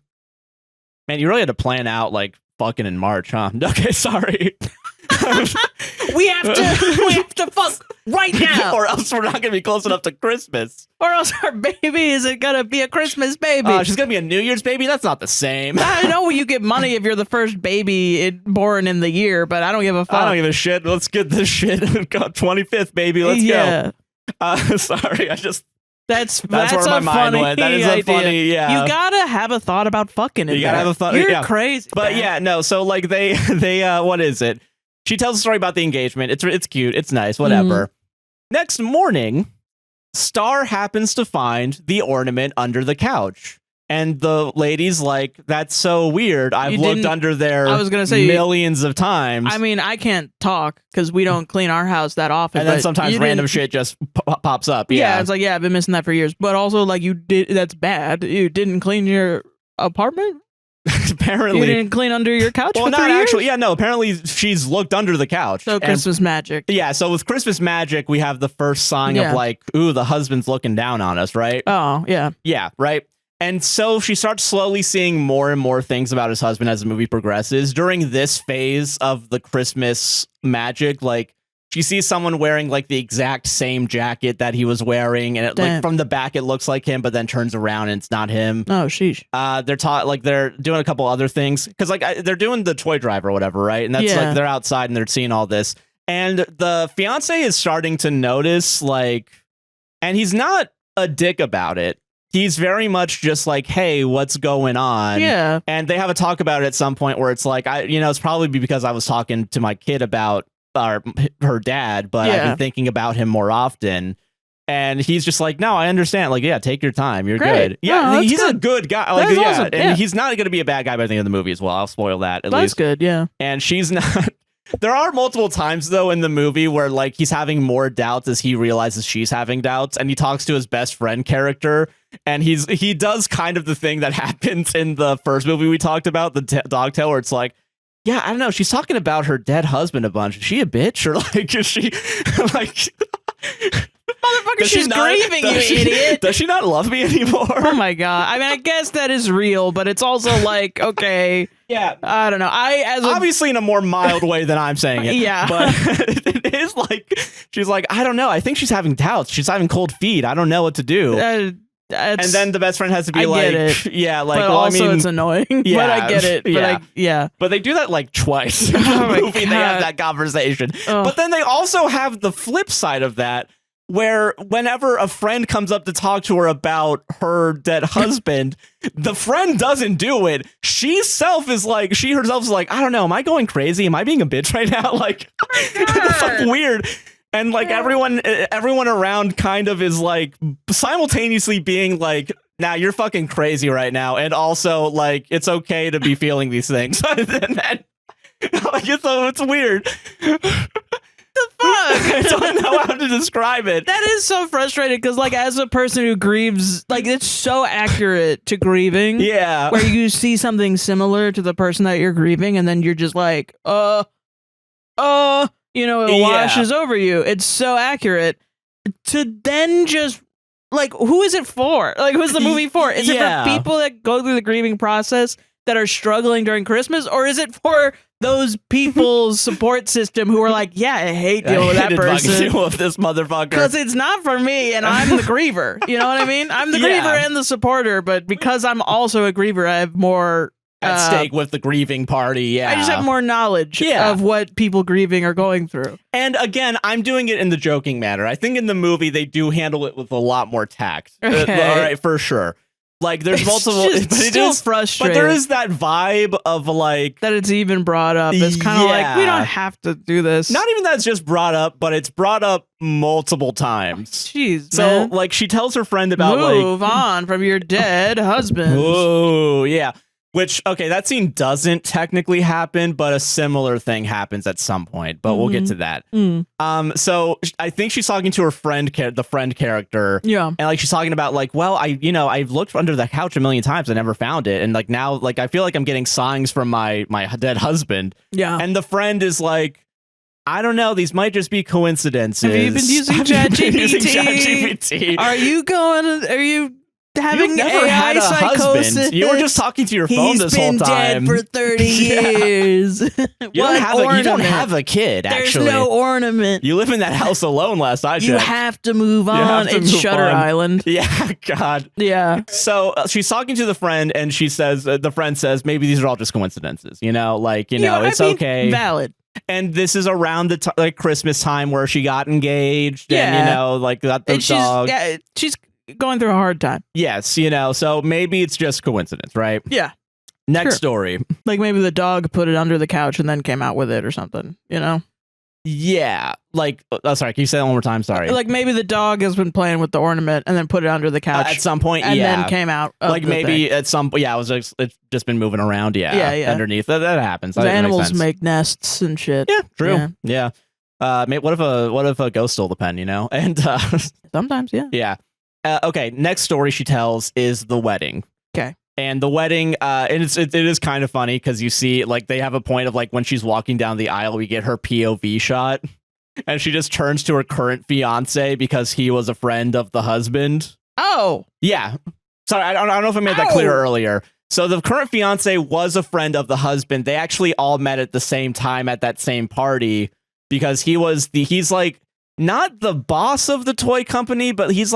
Speaker 1: you really had to plan out like fucking in March, huh? Okay, sorry. we have to fuck.
Speaker 2: right now.
Speaker 1: Or else we're not going to be close enough to Christmas.
Speaker 2: Or else our baby isn't going to be a Christmas baby.
Speaker 1: She's going to be a New Year's baby? That's not the same.
Speaker 2: I know you get money if you're the first baby born in the year, but I don't give a fuck.
Speaker 1: I don't give a shit. Let's get this shit. 25th, baby. Let's go. Sorry, That's where my mind went. That is a funny,
Speaker 2: You gotta have a thought about fucking. You gotta have a thought. You're crazy.
Speaker 1: But man. Yeah, no. So like they what is it? She tells a story about the engagement. It's cute. It's nice. Whatever. Next morning, Star happens to find the ornament under the couch. And the lady's like, that's so weird. I've looked under there millions of times.
Speaker 2: I mean, I can't talk because we don't clean our house that often.
Speaker 1: And then sometimes random shit just pops up.
Speaker 2: Yeah, it's like, I've been missing that for years. But also, like, that's bad. You didn't clean your apartment?
Speaker 1: Apparently.
Speaker 2: You didn't clean under your couch for 3 years?
Speaker 1: Actually. Yeah, no, apparently she's looked under the couch.
Speaker 2: So Christmas magic.
Speaker 1: Yeah, so with Christmas magic, we have the first sign of like, ooh, the husband's looking down on us, right?
Speaker 2: Oh, yeah.
Speaker 1: Yeah, right? And so she starts slowly seeing more and more things about his husband as the movie progresses. During this phase of the Christmas magic, like she sees someone wearing like the exact same jacket that he was wearing, and it, like from the back it looks like him, but then turns around and it's not him.
Speaker 2: Oh, sheesh.
Speaker 1: They're doing a couple other things because like they're doing the toy drive or whatever, right? And that's like they're outside and they're seeing all this, and the fiance is starting to notice like, and he's not a dick about it. He's very much just like, hey, what's going on?
Speaker 2: Yeah.
Speaker 1: And they have a talk about it at some point where it's like, it's probably because I was talking to my kid about her dad, but I've been thinking about him more often. And he's just like, no, I understand. Like, yeah, take your time. You're good. Yeah, he's a good guy. Like, awesome. And he's not going to be a bad guy by the end of the movie as well. I'll spoil that at least.
Speaker 2: That's good, yeah.
Speaker 1: And she's not... There are multiple times, though, in the movie where, like, he's having more doubts as he realizes she's having doubts, and he talks to his best friend character, and he does kind of the thing that happens in the first movie we talked about, the dog tale, where it's like, yeah, I don't know, she's talking about her dead husband a bunch. Is she a bitch? Or, like, is she, like...
Speaker 2: Motherfucker, she's grieving, you idiot.
Speaker 1: Does she not love me anymore?
Speaker 2: Oh, my God. I mean, I guess that is real, but it's also like, okay...
Speaker 1: Yeah,
Speaker 2: I don't know.
Speaker 1: Obviously in a more mild way than I'm saying it.
Speaker 2: Yeah,
Speaker 1: but it is like she's like, I don't know. I think she's having doubts. She's having cold feet. I don't know what to do. And then the best friend has to be yeah, like.
Speaker 2: But
Speaker 1: well,
Speaker 2: also,
Speaker 1: I mean,
Speaker 2: it's annoying. Yeah, but I get it. But
Speaker 1: But they do that like twice in the movie. They have that conversation. But then they also have the flip side of that, where whenever a friend comes up to talk to her about her dead husband, the friend doesn't do it. She herself is like, I don't know, am I going crazy? Am I being a bitch right now? Like, it's like weird. And like everyone around kind of is like simultaneously being like, nah, you're fucking crazy right now. And also like, it's okay to be feeling these things. And then, like, it's weird.
Speaker 2: The fuck?
Speaker 1: I don't know how to describe it.
Speaker 2: That is so frustrating because, like, as a person who grieves, like, it's so accurate to grieving.
Speaker 1: Yeah.
Speaker 2: Where you see something similar to the person that you're grieving, and then you're just like, it washes over you. It's so accurate. To then just, like, who is it for? Like, who's the movie for? Is it for people that go through the grieving process that are struggling during Christmas, or is it for those people's support system who are like, yeah, I hate dealing with that person.
Speaker 1: Deal with this motherfucker.
Speaker 2: Because it's not for me, and I'm the griever. You know what I mean? I'm the griever and the supporter, but because I'm also a griever, I have more
Speaker 1: at stake with the grieving party. Yeah,
Speaker 2: I just have more knowledge of what people grieving are going through.
Speaker 1: And again, I'm doing it in the joking manner. I think in the movie they do handle it with a lot more tact.
Speaker 2: Okay.
Speaker 1: All right, for sure. Like there's multiple,
Speaker 2: but it is frustrating.
Speaker 1: But there is that vibe of like
Speaker 2: that it's even brought up. It's kind of like we don't have to do this.
Speaker 1: Not even that it's just brought up, but it's brought up multiple times.
Speaker 2: Jeez,
Speaker 1: so
Speaker 2: man.
Speaker 1: Like she tells her friend about
Speaker 2: move on from your dead husband.
Speaker 1: Oh yeah. Which, okay, that scene doesn't technically happen, but a similar thing happens at some point. But we'll get to that. So I think she's talking to her friend, the friend character.
Speaker 2: Yeah.
Speaker 1: And like she's talking about like, well, I've looked under the couch a million times. I never found it. And like now, like I feel like I'm getting signs from my dead husband.
Speaker 2: Yeah.
Speaker 1: And the friend is like, I don't know. These might just be coincidences.
Speaker 2: Have you been using ChatGPT? Are you having
Speaker 1: You've never
Speaker 2: AI
Speaker 1: had a
Speaker 2: psychosis.
Speaker 1: husband. You were just talking to your phone this whole time.
Speaker 2: He's been dead for 30 years.
Speaker 1: You don't have a kid, actually.
Speaker 2: There's no ornament.
Speaker 1: You live in that house alone last I checked.
Speaker 2: You have to move on. It's Shutter Island.
Speaker 1: Yeah, God.
Speaker 2: Yeah.
Speaker 1: So she's talking to the friend, and she says, the friend says, maybe these are all just coincidences. It's okay.
Speaker 2: Valid.
Speaker 1: And this is around the Christmas time where she got engaged, and got the dog.
Speaker 2: Yeah, she's going through a hard time.
Speaker 1: Yes, so maybe it's just coincidence, right?
Speaker 2: Yeah.
Speaker 1: Next story.
Speaker 2: Like maybe the dog put it under the couch and then came out with it or something,
Speaker 1: Yeah. Sorry, can you say that one more time? Sorry.
Speaker 2: Like maybe the dog has been playing with the ornament and then put it under the couch
Speaker 1: at some point,
Speaker 2: and then came out.
Speaker 1: At some point, it's just been moving around. Yeah. Underneath that happens.
Speaker 2: The animals make nests and shit.
Speaker 1: Yeah, true. Yeah. What if a ghost stole the pen? And
Speaker 2: sometimes, yeah.
Speaker 1: Yeah. Okay. Next story she tells is the wedding.
Speaker 2: Okay.
Speaker 1: And the wedding, and it is kind of funny because you see, they have a point of when she's walking down the aisle, we get her POV shot, and she just turns to her current fiance because he was a friend of the husband.
Speaker 2: Oh,
Speaker 1: yeah. Sorry, I don't know if I made that clear earlier. So the current fiance was a friend of the husband. They actually all met at the same time at that same party because he's not the boss of the toy company, but he's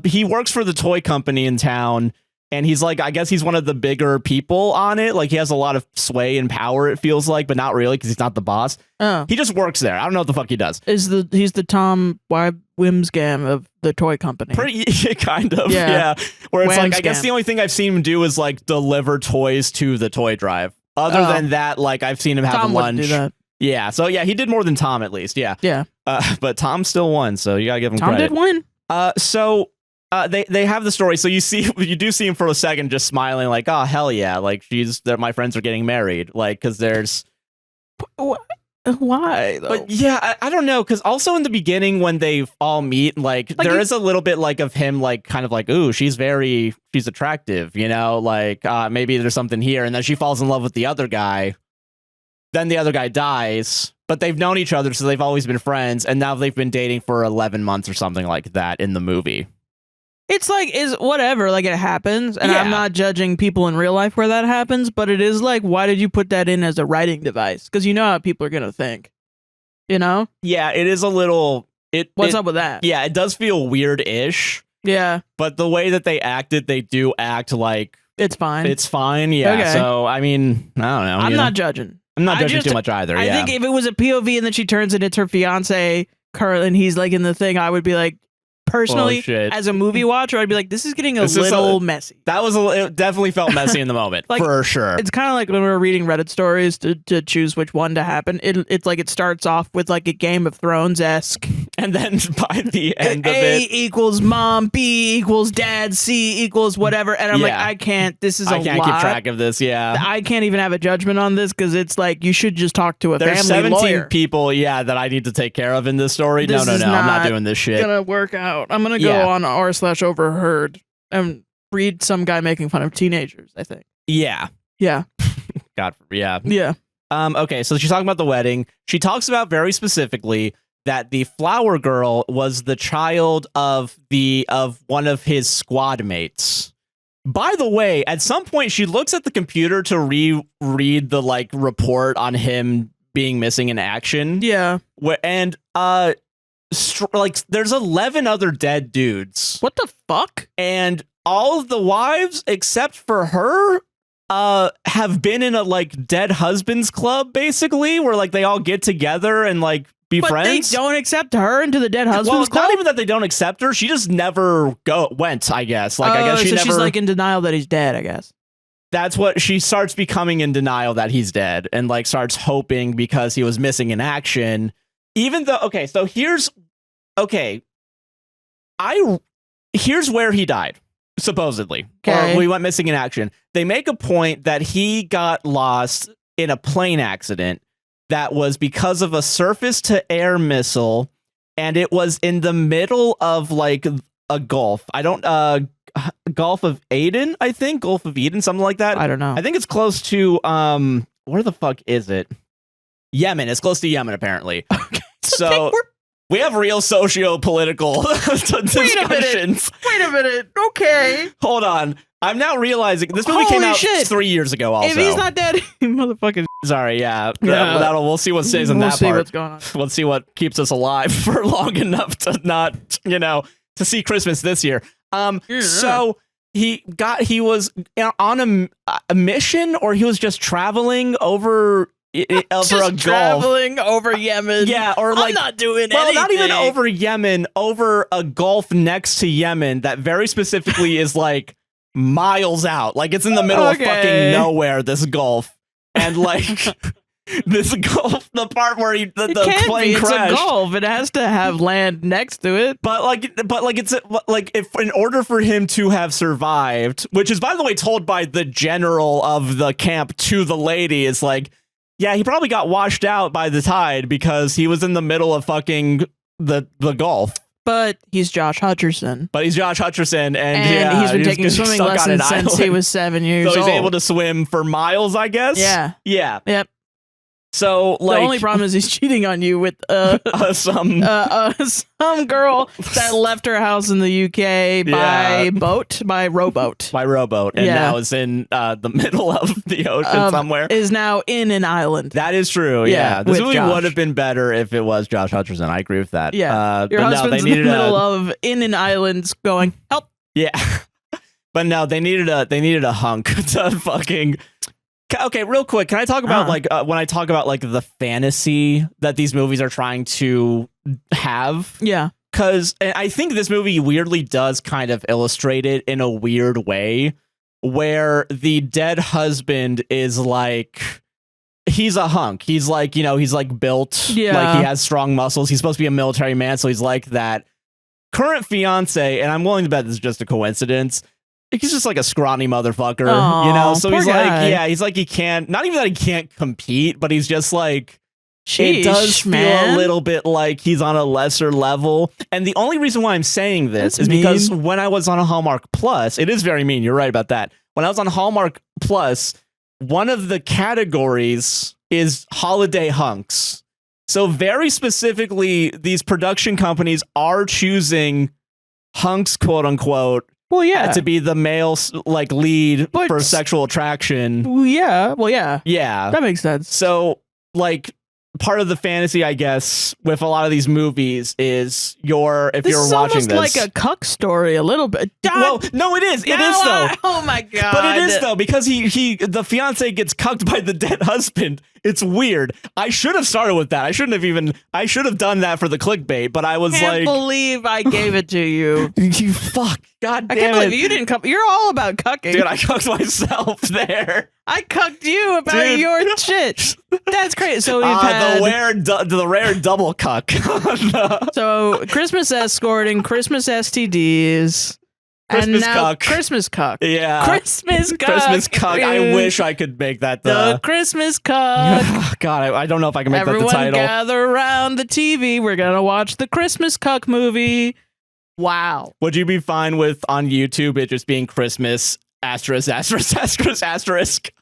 Speaker 1: he works for the toy company in town. And he's I guess he's one of the bigger people on it. He has a lot of sway and power, it feels like, but not really because he's not the boss.
Speaker 2: Oh.
Speaker 1: He just works there. I don't know what the fuck he does.
Speaker 2: He's the Tom Wimsgam of the toy company.
Speaker 1: Pretty kind of, yeah. Where it's I guess the only thing I've seen him do is deliver toys to the toy drive. Other than that, I've seen him have
Speaker 2: Tom
Speaker 1: lunch.
Speaker 2: Wouldn't do that.
Speaker 1: Yeah, so yeah, he did more than Tom at least, yeah.
Speaker 2: Yeah.
Speaker 1: But Tom still won, so you gotta give him credit.
Speaker 2: Tom did win?
Speaker 1: So they have the story. So you do see him for a second just smiling oh, hell yeah. My friends are getting married. Because there's...
Speaker 2: Why, though?
Speaker 1: But yeah, I don't know. Because also in the beginning when they all meet, there is a little bit of him kind of ooh, she's attractive, maybe there's something here. And then she falls in love with the other guy. Then the other guy dies. But they've known each other, so they've always been friends. And now they've been dating for 11 months or something like that in the movie.
Speaker 2: It's is whatever, it happens, and I'm not judging people in real life where that happens, but it is why did you put that in as a writing device? Because you know how people are gonna think, Yeah,
Speaker 1: it is a little...
Speaker 2: What's up with that?
Speaker 1: Yeah, it does feel weird-ish.
Speaker 2: Yeah.
Speaker 1: But the way that they acted, they do act
Speaker 2: it's fine.
Speaker 1: It's fine, yeah. Okay. So, I mean, I don't know.
Speaker 2: I'm not judging.
Speaker 1: I'm not judging too much either,
Speaker 2: I think if it was a POV and then she turns and it's her fiance, Carl, and he's in the thing, I would be personally, as a movie watcher, I'd be this is getting a little messy.
Speaker 1: It definitely felt messy in the moment, for sure.
Speaker 2: It's kind of when we were reading Reddit stories to choose which one to happen. It's it starts off with a Game of Thrones-esque.
Speaker 1: And then by the end of
Speaker 2: A equals mom, B equals dad, C equals whatever. And I'm I can't, this is a lot.
Speaker 1: I can't keep track of this,
Speaker 2: I can't even have a judgment on this because it's you should just talk to a
Speaker 1: There's
Speaker 2: family lawyer.
Speaker 1: 17 people, that I need to take care of in this story. No, I'm not doing this shit.
Speaker 2: It's gonna work out. I'm gonna go on r/overheard and read some guy making fun of teenagers, I think.
Speaker 1: Yeah.
Speaker 2: Yeah.
Speaker 1: God, yeah.
Speaker 2: Yeah.
Speaker 1: Okay, so she's talking about the wedding. She talks about very specifically that the flower girl was the child of one of his squad mates. By the way, at some point she looks at the computer to reread the report on him being missing in action.
Speaker 2: Yeah.
Speaker 1: And there's 11 other dead dudes.
Speaker 2: What the fuck?
Speaker 1: And all of the wives except for her have been in a dead husbands club, basically, where they all get together and be friends.
Speaker 2: They don't accept her into the dead husbands club?
Speaker 1: It's not even that they don't accept her. She just never went, I guess. I guess she's
Speaker 2: in denial that he's dead, I guess.
Speaker 1: That's what she starts becoming, in denial that he's dead, and starts hoping because he was missing in action. Even though, here's where he died, supposedly.
Speaker 2: Okay.
Speaker 1: Or we went missing in action. They make a point that he got lost in a plane accident that was because of a surface-to-air missile, and it was in the middle of a gulf. Gulf of Aden, I think? Gulf of Eden, something like that.
Speaker 2: I don't know.
Speaker 1: I think it's close to, where the fuck is it? Yemen. It's close to Yemen, apparently.
Speaker 2: So
Speaker 1: We have real socio-political discussions.
Speaker 2: Wait a minute. Okay.
Speaker 1: Hold on. I'm now realizing this movie came out 3 years ago. Also,
Speaker 2: if he's not dead, motherfucking.
Speaker 1: Sorry, yeah. We'll see what stays in that part.
Speaker 2: We'll see what's going on.
Speaker 1: We'll see what keeps us alive for long enough to not, to see Christmas this year. So he was on a mission, or he was just traveling over.
Speaker 2: Traveling over Yemen.
Speaker 1: Yeah, or
Speaker 2: I'm not doing anything.
Speaker 1: Not even over Yemen, over a gulf next to Yemen that very specifically is like miles out. Like it's in the middle of fucking nowhere, this gulf. And like this gulf, the part where the plane crashed.
Speaker 2: It's a gulf. It has to have land next to it.
Speaker 1: But it's like if in order for him to have survived, which is by the way told by the general of the camp to the lady, is like, yeah, he probably got washed out by the tide because he was in the middle of fucking the Gulf.
Speaker 2: But he's Josh Hutcherson.
Speaker 1: And
Speaker 2: he's been taking swimming lessons since he was 7 years old.
Speaker 1: So he's able to swim for miles, I guess?
Speaker 2: Yeah.
Speaker 1: Yep. So, like,
Speaker 2: the only problem is he's cheating on you with some girl that left her house in the UK by rowboat.
Speaker 1: And now is in the middle of the ocean somewhere.
Speaker 2: Is now in an island.
Speaker 1: That is true. Yeah. This movie would have been better if it was Josh Hutcherson. I agree with that.
Speaker 2: Yeah. Your husband's in the middle of in an island going, help.
Speaker 1: Yeah. But no, they needed a hunk to fucking. Okay, real quick, can I talk about when I talk about like the fantasy that these movies are trying to have?
Speaker 2: Yeah.
Speaker 1: Because I think this movie weirdly does kind of illustrate it in a weird way, where the dead husband is like, he's a hunk. He's like, he's like built, like he has strong muscles. He's supposed to be a military man, so he's like that. Current fiance, and I'm willing to bet this is just a coincidence, he's just like a scrawny motherfucker, so he's
Speaker 2: guy.
Speaker 1: Like, he's like, he can't, not even that he can't compete, but he's just like,
Speaker 2: sheesh,
Speaker 1: it does feel a little bit like he's on a lesser level. And the only reason why I'm saying this is because when I was on a Hallmark Plus, it is very mean. You're right about that. When I was on Hallmark Plus, one of the categories is holiday hunks. So very specifically, these production companies are choosing hunks, quote unquote, to be the male like lead for sexual attraction.
Speaker 2: Well, yeah. That makes sense.
Speaker 1: So like part of the fantasy, I guess, with a lot of these movies is if you're watching this,
Speaker 2: almost like a cuck story a little bit.
Speaker 1: Well, no, it is. It is though.
Speaker 2: Oh my god!
Speaker 1: But it is though, because the fiance gets cucked by the dead husband. It's weird. I should have started with that. I should have done that for the clickbait. But I
Speaker 2: can't believe I gave it to you.
Speaker 1: You fuck. God damn it!
Speaker 2: I can't believe you didn't come. You're all about cucking,
Speaker 1: dude. I cucked myself there.
Speaker 2: I cucked you about your shit. That's crazy. So we've had
Speaker 1: the rare double cuck.
Speaker 2: So Christmas escorting, Christmas STDs,
Speaker 1: Christmas
Speaker 2: and now
Speaker 1: cuck.
Speaker 2: Christmas cuck.
Speaker 1: Yeah,
Speaker 2: Christmas cuck.
Speaker 1: Christmas cuck. I wish I could make that
Speaker 2: the Christmas cuck.
Speaker 1: God, I don't know if I can make that the title.
Speaker 2: Everyone gather around the TV. We're gonna watch the Christmas cuck movie. Wow.
Speaker 1: Would you be fine with on YouTube it just being Christmas asterisk asterisk asterisk asterisk?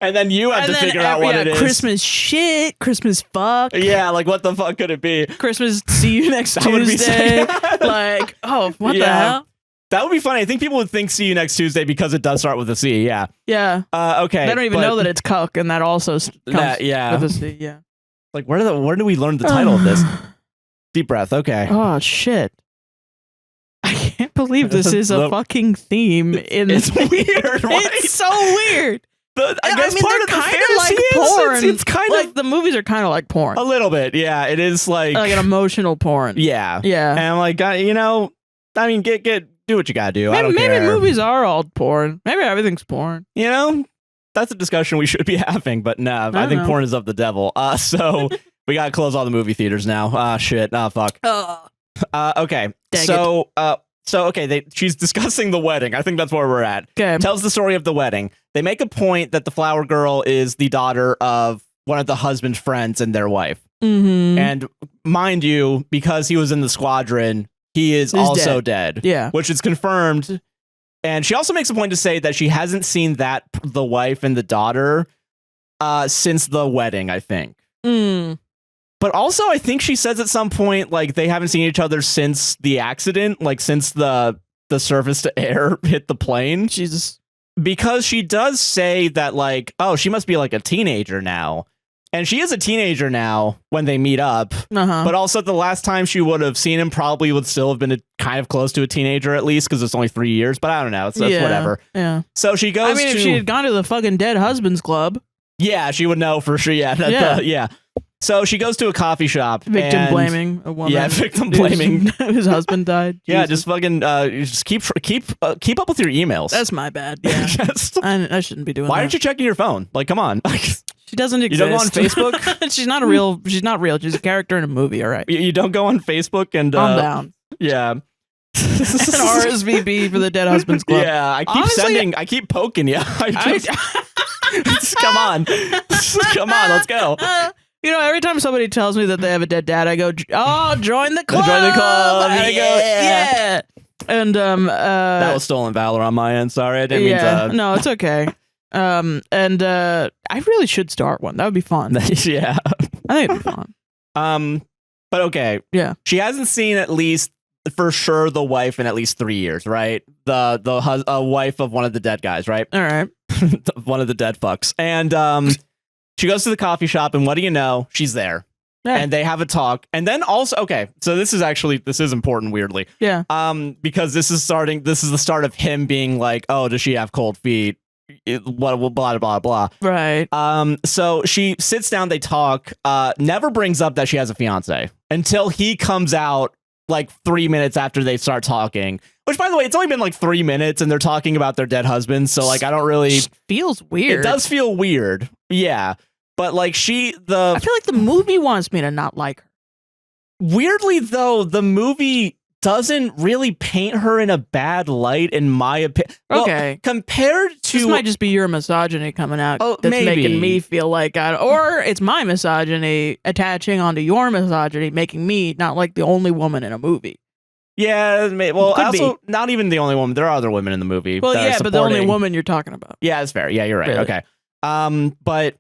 Speaker 1: And then you have to figure out what it is.
Speaker 2: Christmas shit, Christmas fuck.
Speaker 1: Yeah, like what the fuck could it be?
Speaker 2: Christmas see you next Tuesday. Like, oh, what the hell?
Speaker 1: That would be funny. I think people would think see you next Tuesday because it does start with a C. Yeah.
Speaker 2: Yeah.
Speaker 1: Okay.
Speaker 2: They don't even know that it's cuck, and that also comes with a C. Yeah.
Speaker 1: Like where do we learn the title of this? Deep breath. Okay.
Speaker 2: Oh shit. I can't believe this is a fucking theme.
Speaker 1: It's weird. Right?
Speaker 2: It's so weird.
Speaker 1: I guess part of the fantasy
Speaker 2: like
Speaker 1: is
Speaker 2: porn.
Speaker 1: It's kind
Speaker 2: like
Speaker 1: of
Speaker 2: the movies are kind of like porn.
Speaker 1: A little bit, yeah. It is like
Speaker 2: an emotional porn.
Speaker 1: Yeah. And I'm like, I mean, do what you gotta do. I don't care.
Speaker 2: Maybe movies are all porn. Maybe everything's porn.
Speaker 1: That's a discussion we should be having. But no, I think porn is of the devil. So we gotta close all the movie theaters now. Shit. Fuck. Okay. She's discussing the wedding. I think that's where we're at.
Speaker 2: Okay.
Speaker 1: Tells the story of the wedding. They make a point that the flower girl is the daughter of one of the husband's friends and their wife.
Speaker 2: Mm-hmm.
Speaker 1: And mind you, because he was in the squadron, he's also dead.
Speaker 2: Yeah.
Speaker 1: Which is confirmed. And she also makes a point to say that she hasn't seen the wife and the daughter since the wedding, I think. But also, I think she says at some point, like, they haven't seen each other since the accident, like, since the surface to air hit the plane.
Speaker 2: Jesus.
Speaker 1: Because she does say that, like, oh, she must be, like, a teenager now. And she is a teenager now when they meet up. But also, the last time she would have seen him probably would still have been kind of close to a teenager, at least, because it's only 3 years. But I don't know. It's whatever.
Speaker 2: Yeah.
Speaker 1: So she goes
Speaker 2: if she had gone to the fucking Dead Husbands Club.
Speaker 1: Yeah, she would know for sure. Yeah. So she goes to a coffee shop.
Speaker 2: Victim blaming a woman.
Speaker 1: Yeah, victim blaming.
Speaker 2: His husband died.
Speaker 1: Yeah, just fucking just keep up with your emails.
Speaker 2: That's my bad. Yeah. I shouldn't be doing that.
Speaker 1: Why aren't you checking your phone? Like, come on.
Speaker 2: She doesn't exist.
Speaker 1: You don't go on Facebook?
Speaker 2: She's not real. She's a character in a movie, all right.
Speaker 1: You don't go on Facebook and...
Speaker 2: Calm down.
Speaker 1: Yeah.
Speaker 2: An RSVP for the Dead Husbands Club.
Speaker 1: Yeah, I keep poking you. Come on. Come on, let's go.
Speaker 2: Every time somebody tells me that they have a dead dad, I go, oh, join the club.
Speaker 1: Join the club.
Speaker 2: I go, yeah. And
Speaker 1: that was stolen valor on my end. Sorry, I didn't mean to.
Speaker 2: No, it's okay. And I really should start one. That would be fun.
Speaker 1: Yeah,
Speaker 2: I think it'd be fun.
Speaker 1: But okay.
Speaker 2: Yeah,
Speaker 1: she hasn't seen at least for sure the wife in at least 3 years, right? The wife of one of the dead guys, right?
Speaker 2: All right.
Speaker 1: One of the dead fucks, and she goes to the coffee shop, and what do you know? She's there. Yeah. And they have a talk. And then also, okay, so this is important, weirdly.
Speaker 2: Yeah.
Speaker 1: Because this is the start of him being like, oh, does she have cold feet? Blah, blah, blah.
Speaker 2: Right.
Speaker 1: So she sits down, they talk, never brings up that she has a fiance until he comes out like 3 minutes after they start talking. Which, by the way, it's only been like 3 minutes and they're talking about their dead husbands. So, like, I don't really...
Speaker 2: It feels weird.
Speaker 1: It does feel weird. Yeah. But, like,
Speaker 2: I feel like the movie wants me to not like her.
Speaker 1: Weirdly, though, the movie doesn't really paint her in a bad light, in my opinion.
Speaker 2: Okay.
Speaker 1: Well, compared to...
Speaker 2: This might just be your misogyny coming out that's
Speaker 1: maybe.
Speaker 2: Making me feel like or it's my misogyny attaching onto your misogyny, making me not like the only woman in a movie.
Speaker 1: Yeah, well, also, not even the only woman. There are other women in the movie.
Speaker 2: Well, yeah, but the only woman you're talking about.
Speaker 1: Yeah, that's fair. Yeah, you're right. Really? Okay. But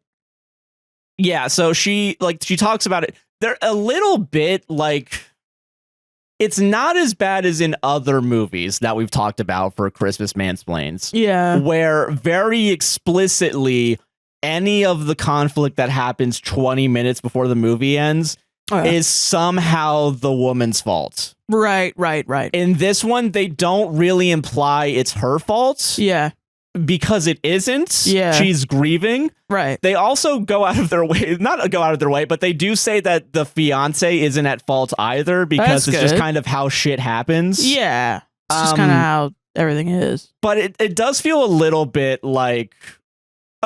Speaker 1: yeah, so she talks about it. They're a little bit like, it's not as bad as in other movies that we've talked about for Christmasplains.
Speaker 2: Yeah.
Speaker 1: Where very explicitly any of the conflict that happens 20 minutes before the movie ends is somehow the woman's fault.
Speaker 2: Right.
Speaker 1: In this one, they don't really imply it's her fault.
Speaker 2: Yeah.
Speaker 1: Because it isn't.
Speaker 2: Yeah.
Speaker 1: She's grieving.
Speaker 2: Right.
Speaker 1: They also go out of their way, not go out of their way, but they do say that the fiance isn't at fault either, because it's just kind of how shit happens.
Speaker 2: Yeah. It's just kind of how everything is.
Speaker 1: But it does feel a little bit like...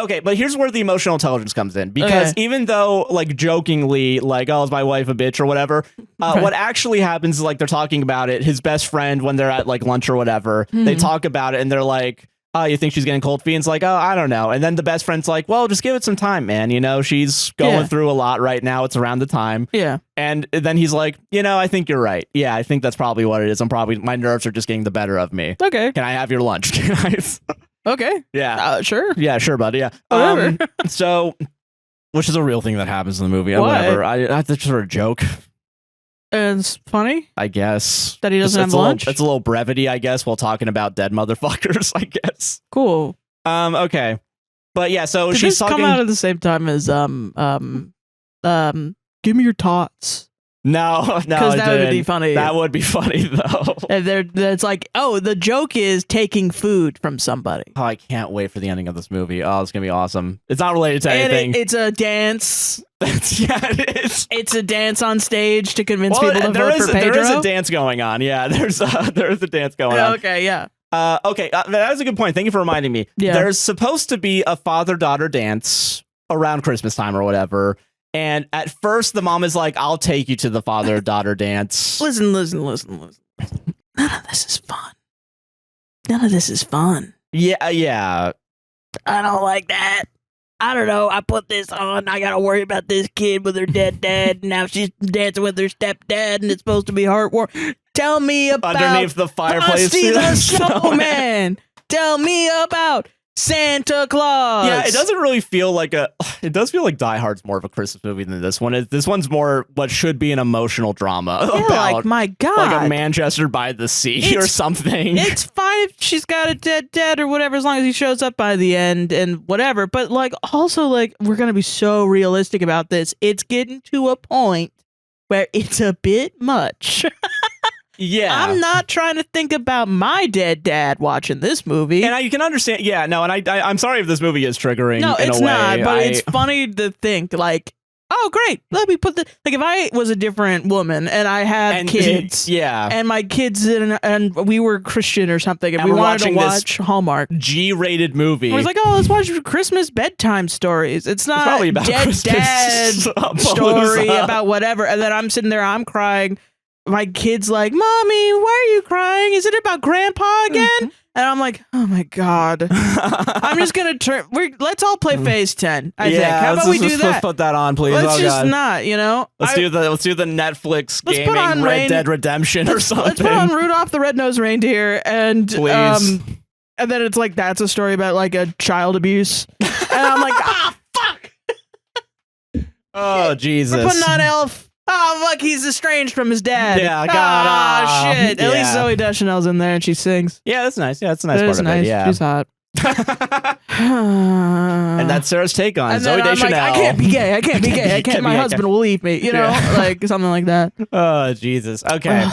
Speaker 1: Okay, but here's where the emotional intelligence comes in, because even though, like, jokingly, like, oh, is my wife a bitch or whatever, what actually happens is, like, they're talking about it. His best friend, when they're at, like, lunch or whatever, they talk about it and they're like, oh, you think she's getting cold feet? And it's like, oh, I don't know. And then the best friend's like, well, just give it some time, man. You know, she's going through a lot right now. It's around the time.
Speaker 2: Yeah.
Speaker 1: And then he's like, I think you're right. Yeah, I think that's probably what it is. My nerves are just getting the better of me.
Speaker 2: Okay.
Speaker 1: Can I have your lunch? Can I...
Speaker 2: Okay.
Speaker 1: Yeah.
Speaker 2: Sure.
Speaker 1: Yeah, sure, buddy. Yeah.
Speaker 2: Whatever.
Speaker 1: So, which is a real thing that happens in the movie.
Speaker 2: What?
Speaker 1: Whatever. That's just sort of a joke.
Speaker 2: And it's funny,
Speaker 1: I guess.
Speaker 2: that he doesn't have lunch.
Speaker 1: It's a little brevity, I guess, while talking about dead motherfuckers, I guess.
Speaker 2: Cool.
Speaker 1: Okay. But yeah, so
Speaker 2: Did
Speaker 1: she's
Speaker 2: this
Speaker 1: talking...
Speaker 2: come out at the same time as give me your tots.
Speaker 1: No,
Speaker 2: because that would be funny.
Speaker 1: That would be funny though.
Speaker 2: And it's like, oh, the joke is taking food from somebody.
Speaker 1: Oh, I can't wait for the ending of this movie. Oh, it's gonna be awesome. It's not related to anything.
Speaker 2: It's a dance.
Speaker 1: It is.
Speaker 2: It's a dance on stage to convince people to vote for Pedro.
Speaker 1: There is a dance going on. Yeah, there is a dance going on.
Speaker 2: Okay, yeah.
Speaker 1: Okay, that was a good point. Thank you for reminding me.
Speaker 2: Yeah.
Speaker 1: There's supposed to be a father-daughter dance around Christmas time or whatever. And at first, the mom is like, I'll take you to the father-daughter dance.
Speaker 2: Listen. None of this is fun.
Speaker 1: Yeah.
Speaker 2: I don't like that. I don't know. I put this on. I gotta worry about this kid with her dead dad. And now she's dancing with her stepdad, and it's supposed to be heartwarming. Tell me about
Speaker 1: underneath the fireplace.
Speaker 2: Frosty the Snowman. Tell me about Santa Claus.
Speaker 1: Yeah, it doesn't really feel like it does feel like Die Hard's more of a Christmas movie than this one. This one's more what should be an emotional drama
Speaker 2: about, like, my God,
Speaker 1: like a Manchester by the Sea or something.
Speaker 2: It's fine if she's got a dead or whatever, as long as he shows up by the end and whatever. But like, also, like, we're gonna be so realistic about this. It's getting to a point where it's a bit much.
Speaker 1: Yeah,
Speaker 2: I'm not trying to think about my dead dad watching this movie,
Speaker 1: and you can understand. Yeah, no, and I'm sorry if this movie is triggering.
Speaker 2: No,
Speaker 1: in
Speaker 2: it's
Speaker 1: a way.
Speaker 2: not. But it's funny to think like, oh, great, let me put the like. If I was a different woman and I had kids,
Speaker 1: yeah,
Speaker 2: and my kids and we were Christian or something, and we wanted to watch Hallmark
Speaker 1: G-rated movie,
Speaker 2: I was like, oh, let's watch Christmas bedtime stories. It's not
Speaker 1: probably about
Speaker 2: dead
Speaker 1: Christmas
Speaker 2: dad story about whatever. And then I'm sitting there, I'm crying. My kid's like, Mommy, why are you crying? Is it about Grandpa again? And I'm like, oh my God. I'm just going to let's all play Phase 10, I think. How about we do that?
Speaker 1: Let's put that on, please.
Speaker 2: Let's just not, you know?
Speaker 1: Let's do the Netflix gaming Red Dead Redemption or something.
Speaker 2: Let's put on Rudolph the Red-Nosed Reindeer and
Speaker 1: please.
Speaker 2: And then it's like, that's a story about like a child abuse. And I'm like, fuck.
Speaker 1: Oh, Jesus.
Speaker 2: We're putting on Elf. Oh, look, he's estranged from his dad.
Speaker 1: Yeah, God.
Speaker 2: Oh, shit. At least Zooey Deschanel's in there and she sings.
Speaker 1: Yeah, that's nice. Yeah, that's a nice part of it. Yeah.
Speaker 2: She's hot.
Speaker 1: And that's Sarah's take on Zooey Deschanel.
Speaker 2: Like, I can't be gay. I can't be gay. I can't. My husband will leave me. You know, like something like that.
Speaker 1: Oh, Jesus. Okay.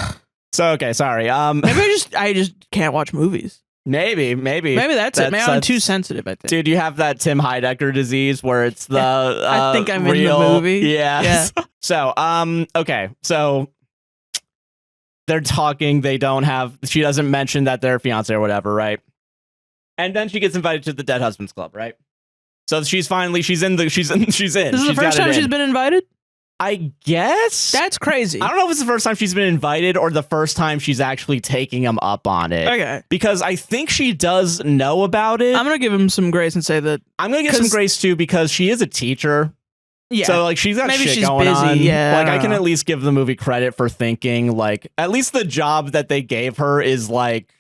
Speaker 1: Sorry.
Speaker 2: Maybe I just can't watch movies.
Speaker 1: Maybe
Speaker 2: that's it. Maybe I'm too sensitive, I think.
Speaker 1: Dude, you have that Tim Heidecker disease where it's the
Speaker 2: I think I'm
Speaker 1: real,
Speaker 2: in the movie.
Speaker 1: Yeah. So, okay. So they're talking, she doesn't mention that they're fiance or whatever, right? And then she gets invited to the Dead Husbands Club, right? So she's in. This is the
Speaker 2: first time she's been invited?
Speaker 1: I guess.
Speaker 2: That's crazy.
Speaker 1: I don't know if it's the first time she's been invited or the first time she's actually taking him up on it.
Speaker 2: Okay.
Speaker 1: Because I think she does know about it.
Speaker 2: I'm going to give him some grace and say that.
Speaker 1: I'm going to give some grace too because she is a teacher.
Speaker 2: Yeah.
Speaker 1: So like she's got
Speaker 2: Maybe
Speaker 1: shit
Speaker 2: she's
Speaker 1: going
Speaker 2: busy.
Speaker 1: on.
Speaker 2: Yeah.
Speaker 1: Like I can at least give the movie credit for thinking like at least the job that they gave her is like,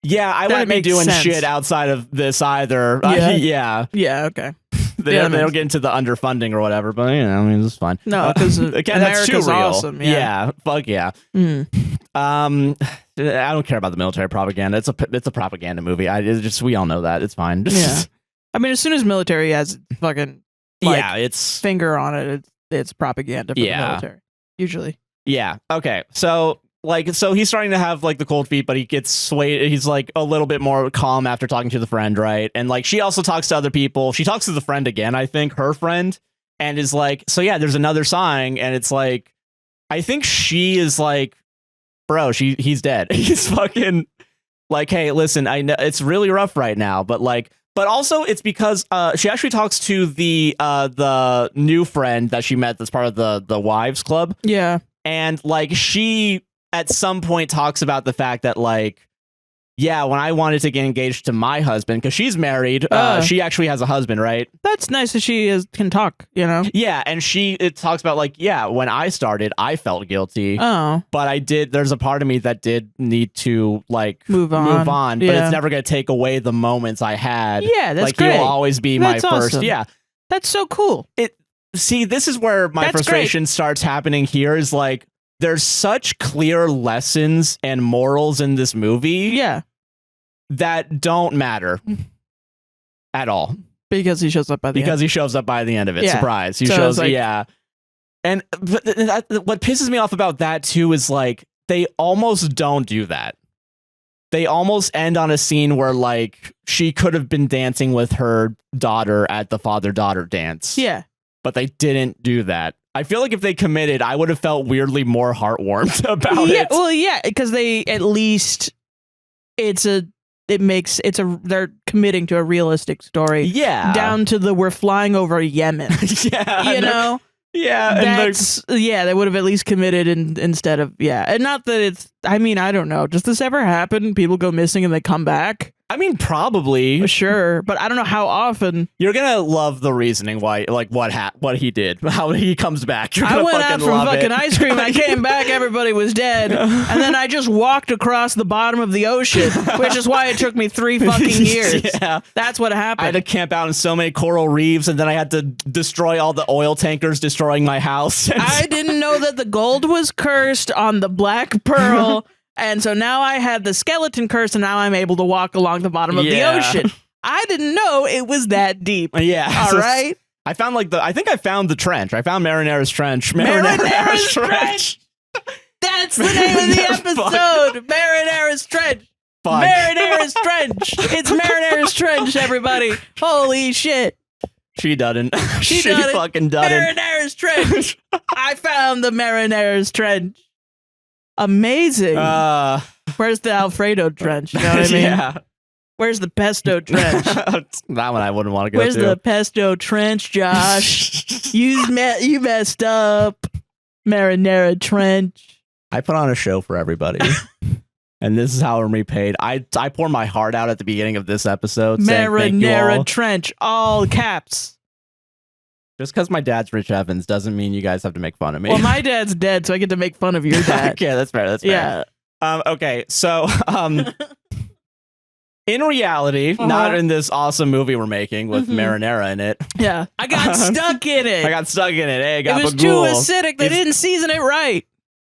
Speaker 1: yeah, I wouldn't be doing shit outside of this either.
Speaker 2: Yeah. Yeah, okay.
Speaker 1: They don't get into the underfunding or whatever, but you know, I mean, this is fine.
Speaker 2: No, because
Speaker 1: again, that's too real.
Speaker 2: Awesome.
Speaker 1: Yeah, fuck yeah. I don't care about the military propaganda. It's a propaganda movie. We all know that. It's fine.
Speaker 2: Yeah. I mean, as soon as military has fucking
Speaker 1: it's
Speaker 2: finger on it, it's propaganda for the military. Usually.
Speaker 1: Yeah. Okay. So he's starting to have like the cold feet, but he gets swayed. He's like a little bit more calm after talking to the friend, right? And like she also talks to other people. She talks to the friend again, I think, her friend, and is like, so yeah, there's another sign, and it's like, I think she is like, bro, he's dead. He's fucking like, hey, listen, I know it's really rough right now, but also it's because she actually talks to the new friend that she met that's part of the wives club.
Speaker 2: Yeah.
Speaker 1: And like she at some point talks about the fact that like, yeah, when I wanted to get engaged to my husband, because she's married, she actually has a husband, right?
Speaker 2: That's nice that she can talk, you know?
Speaker 1: Yeah, and it talks about like, yeah, when I started, I felt guilty.
Speaker 2: Oh.
Speaker 1: But there's a part of me that did need to like move on, but it's never going to take away the moments I had.
Speaker 2: Yeah, that's
Speaker 1: like,
Speaker 2: great.
Speaker 1: You'll always be my first.
Speaker 2: Awesome.
Speaker 1: Yeah.
Speaker 2: That's so cool.
Speaker 1: See, this is where my frustration starts happening here is like, there's such clear lessons and morals in this movie.
Speaker 2: Yeah.
Speaker 1: That don't matter at all.
Speaker 2: Because he shows up by the end.
Speaker 1: He shows up by the end of it.
Speaker 2: Yeah.
Speaker 1: Surprise. He
Speaker 2: so
Speaker 1: shows,
Speaker 2: like,
Speaker 1: yeah. And what pisses me off about that too is like, they almost don't do that. They almost end on a scene where like, she could have been dancing with her daughter at the father-daughter dance.
Speaker 2: Yeah.
Speaker 1: But they didn't do that. I feel like if they committed, I would have felt weirdly more heartwarmed about it.
Speaker 2: Well, yeah, because they at least they're committing to a realistic story.
Speaker 1: Yeah.
Speaker 2: Down to we're flying over Yemen.
Speaker 1: Yeah.
Speaker 2: You know?
Speaker 1: Yeah.
Speaker 2: They would have at least committed instead of, and not that I mean, I don't know. Does this ever happen? People go missing and they come back?
Speaker 1: I mean, probably.
Speaker 2: Sure, but I don't know how often.
Speaker 1: You're gonna love the reasoning why, like what he did, how he comes back. You're gonna
Speaker 2: I went out for fucking
Speaker 1: it.
Speaker 2: ice cream. I came back, everybody was dead, and then I just walked across the bottom of the ocean, which is why it took me 3 fucking years.
Speaker 1: Yeah,
Speaker 2: that's what happened.
Speaker 1: I had to camp out in so many coral reefs, and then I had to destroy all the oil tankers, destroying my house.
Speaker 2: I didn't know that the gold was cursed on the Black Pearl. And so now I had the skeleton curse, and now I'm able to walk along the bottom of the ocean. I didn't know it was that deep.
Speaker 1: Yeah.
Speaker 2: All right.
Speaker 1: I found I think I found the trench. I found Marinera's Trench.
Speaker 2: Marinera's Trench. That's the name of the episode. Marinera's Trench.
Speaker 1: Fuck.
Speaker 2: Marinera's Trench. It's Marinera's Trench, everybody. Holy shit.
Speaker 1: She doesn't. She
Speaker 2: doesn't.
Speaker 1: Fucking doesn't.
Speaker 2: Marinera's Trench. I found the Marinera's Trench. Amazing. Where's the Alfredo Trench? You know what I mean?
Speaker 1: Yeah.
Speaker 2: Where's the Pesto Trench?
Speaker 1: That one I wouldn't want to go
Speaker 2: Where's
Speaker 1: to.
Speaker 2: the Pesto Trench, Josh? you messed up. Marinara Trench.
Speaker 1: I put on a show for everybody. And this is how I'm repaid. I pour my heart out at the beginning of this episode.
Speaker 2: Marinara Trench, all caps.
Speaker 1: Just because my dad's Rich Evans doesn't mean you guys have to make fun of me.
Speaker 2: Well, my dad's dead, so I get to make fun of your dad.
Speaker 1: Yeah, that's fair. That's fair.
Speaker 2: Yeah.
Speaker 1: Okay, so in reality, not in this awesome movie we're making with marinara in it.
Speaker 2: Yeah. I got stuck in it.
Speaker 1: I got stuck in it. Hey,
Speaker 2: it was too acidic. They didn't season it right.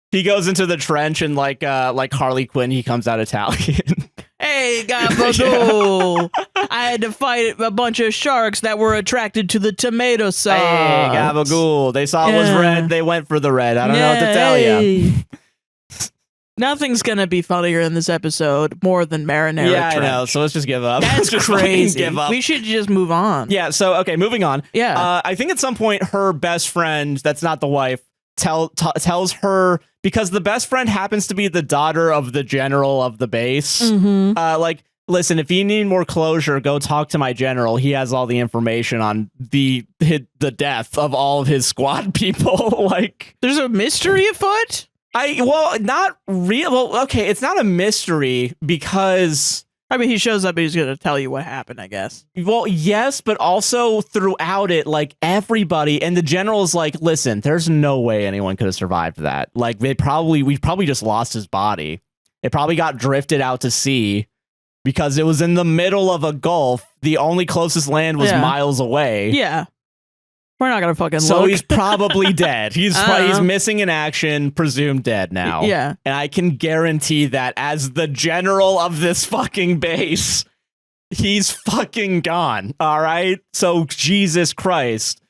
Speaker 1: He goes into the trench and like Harley Quinn, he comes out Italian.
Speaker 2: Hey, Gabagool. I had to fight a bunch of sharks that were attracted to the tomato sauce.
Speaker 1: Hey, Gabagool. They saw it was red. They went for the red. I don't know what to tell you.
Speaker 2: Nothing's going to be funnier in this episode more than Marinara Trench.
Speaker 1: I know. So let's just give up.
Speaker 2: That's crazy.
Speaker 1: Give up.
Speaker 2: We should just move on.
Speaker 1: Yeah. So, okay, moving on.
Speaker 2: Yeah.
Speaker 1: I think at some point her best friend, that's not the wife, tells her, because the best friend happens to be the daughter of the general of the base. Like, listen, if you need more closure, go talk to my general. He has all the information on the death of all of his squad people. Like,
Speaker 2: there's a mystery afoot?
Speaker 1: Not real. Well, okay, it's not a mystery because,
Speaker 2: I mean, he shows up and he's going to tell you what happened, I guess.
Speaker 1: Well, yes, but also throughout it, like, everybody, and the general's like, listen, there's no way anyone could have survived that. Like, we probably just lost his body. It probably got drifted out to sea because it was in the middle of a gulf. The only closest land was miles away.
Speaker 2: Yeah. We're not gonna fucking
Speaker 1: so
Speaker 2: look.
Speaker 1: He's probably dead. He's missing in action, presumed dead now.
Speaker 2: Yeah.
Speaker 1: And I can guarantee that as the general of this fucking base, he's fucking gone. All right? So Jesus Christ.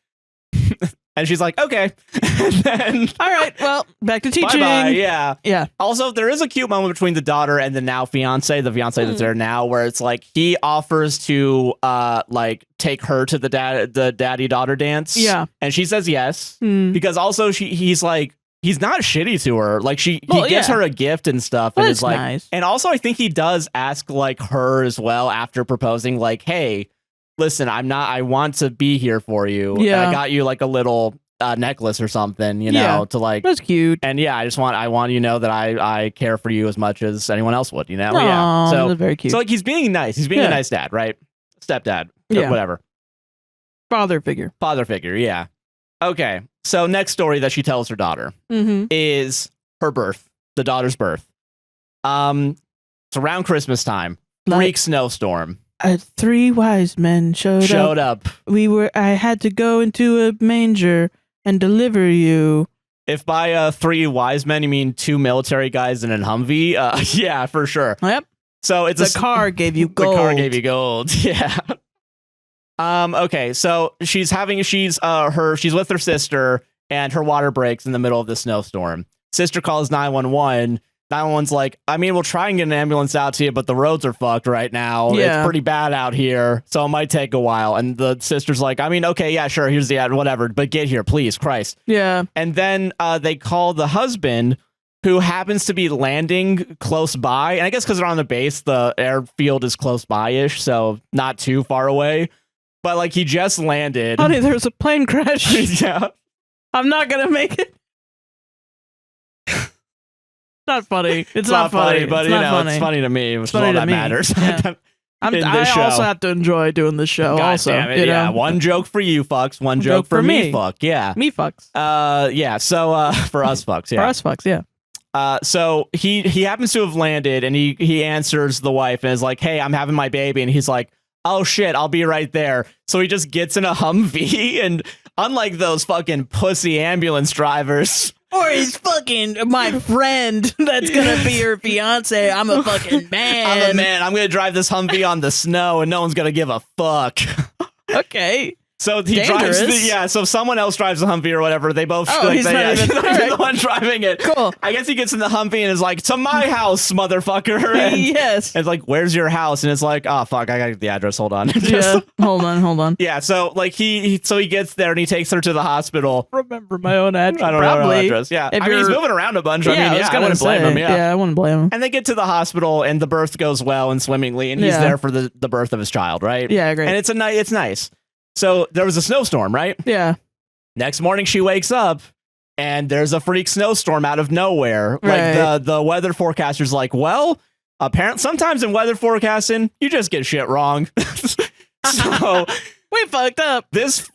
Speaker 1: And she's like, okay. And then,
Speaker 2: all right, well, back to teaching.
Speaker 1: Bye-bye, yeah.
Speaker 2: Yeah.
Speaker 1: Also, there is a cute moment between the daughter and the now fiance, that's there now, where it's like he offers to like take her to the daddy-daughter dance.
Speaker 2: Yeah.
Speaker 1: And she says yes. Because also he's like, he's not shitty to her. Like he gives her a gift and stuff. And
Speaker 2: That's
Speaker 1: is like,
Speaker 2: nice.
Speaker 1: And also I think he does ask like her as well after proposing, like, hey, listen, I want to be here for you.
Speaker 2: Yeah.
Speaker 1: I got you like a little necklace or something, you know, to like.
Speaker 2: That's cute.
Speaker 1: And yeah, I want you to know that I care for you as much as anyone else would, you know?
Speaker 2: Aww,
Speaker 1: yeah. So
Speaker 2: that's very cute.
Speaker 1: So like he's being nice. He's being a nice dad, right? Stepdad.
Speaker 2: Yeah.
Speaker 1: Whatever.
Speaker 2: Father figure.
Speaker 1: Yeah. Okay. So next story that she tells her daughter is her birth, the daughter's birth. It's around Christmas time. Freak snowstorm.
Speaker 2: 3 wise men showed
Speaker 1: up.
Speaker 2: I had to go into a manger and deliver you.
Speaker 1: If by 3 wise men you mean 2 military guys in a Humvee, yeah, for sure.
Speaker 2: Yep.
Speaker 1: So it's
Speaker 2: the car gave you gold.
Speaker 1: The car gave you gold. Yeah. Okay, so she's with her sister and her water breaks in the middle of the snowstorm. Sister calls 911. 911's like, I mean, we'll try and get an ambulance out to you, but the roads are fucked right now.
Speaker 2: Yeah.
Speaker 1: It's pretty bad out here, so it might take a while. And the sister's like, I mean, okay, yeah, sure, here's the ad, whatever, but get here, please, Christ.
Speaker 2: Yeah.
Speaker 1: And then they call the husband, who happens to be landing close by. And I guess because they're on the base, the airfield is close by-ish, so not too far away. But like he just landed.
Speaker 2: Honey, there's a plane crash.
Speaker 1: Yeah.
Speaker 2: I'm not going to make it. Not funny. It's not funny,
Speaker 1: but
Speaker 2: it's
Speaker 1: you
Speaker 2: not
Speaker 1: know,
Speaker 2: funny.
Speaker 1: it's funny to me, which is
Speaker 2: funny
Speaker 1: all
Speaker 2: to
Speaker 1: that
Speaker 2: me.
Speaker 1: matters.
Speaker 2: Yeah. I
Speaker 1: show.
Speaker 2: also have to enjoy doing this show.
Speaker 1: God
Speaker 2: also,
Speaker 1: damn it,
Speaker 2: you
Speaker 1: yeah.
Speaker 2: know?
Speaker 1: One joke for you fucks, one joke for me fuck. Yeah.
Speaker 2: Me fucks.
Speaker 1: Yeah. So for us fucks, yeah.
Speaker 2: For us fucks, yeah.
Speaker 1: So he happens to have landed, and he answers the wife and is like, "Hey, I'm having my baby," and he's like, "Oh shit, I'll be right there." So he just gets in a Humvee, and unlike those fucking pussy ambulance drivers.
Speaker 2: Or he's fucking my friend that's gonna be your fiance. I'm a fucking man.
Speaker 1: I'm a man. I'm gonna drive this Humvee on the snow, and no one's gonna give a fuck.
Speaker 2: Okay.
Speaker 1: So he
Speaker 2: Dangerous.
Speaker 1: drives so someone else drives the Humvee or whatever. They both
Speaker 2: he's not even
Speaker 1: the one driving it.
Speaker 2: Cool.
Speaker 1: I guess he gets in the Humvee and is like, "To my house, motherfucker." And
Speaker 2: Yes.
Speaker 1: it's like, "Where's your house?" And it's like, "Oh fuck, I gotta get the address. Hold on."
Speaker 2: Yeah. Hold on.
Speaker 1: Yeah, so like he gets there and he takes her to the hospital.
Speaker 2: Remember my own address.
Speaker 1: I don't know her address. Yeah,
Speaker 2: If
Speaker 1: I mean he's
Speaker 2: you're-
Speaker 1: moving around a bunch. I
Speaker 2: wouldn't
Speaker 1: blame him. Yeah.
Speaker 2: I wouldn't blame him.
Speaker 1: And they get to the hospital and the birth goes well and swimmingly, and he's
Speaker 2: Yeah.
Speaker 1: there for the birth of his child, right?
Speaker 2: Yeah, great.
Speaker 1: And it's nice. So there was a snowstorm, right?
Speaker 2: Yeah.
Speaker 1: Next morning she wakes up and there's a freak snowstorm out of nowhere.
Speaker 2: Right.
Speaker 1: Like the weather forecaster's like, well, apparently sometimes in weather forecasting, you just get shit wrong. So
Speaker 2: We fucked up.
Speaker 1: this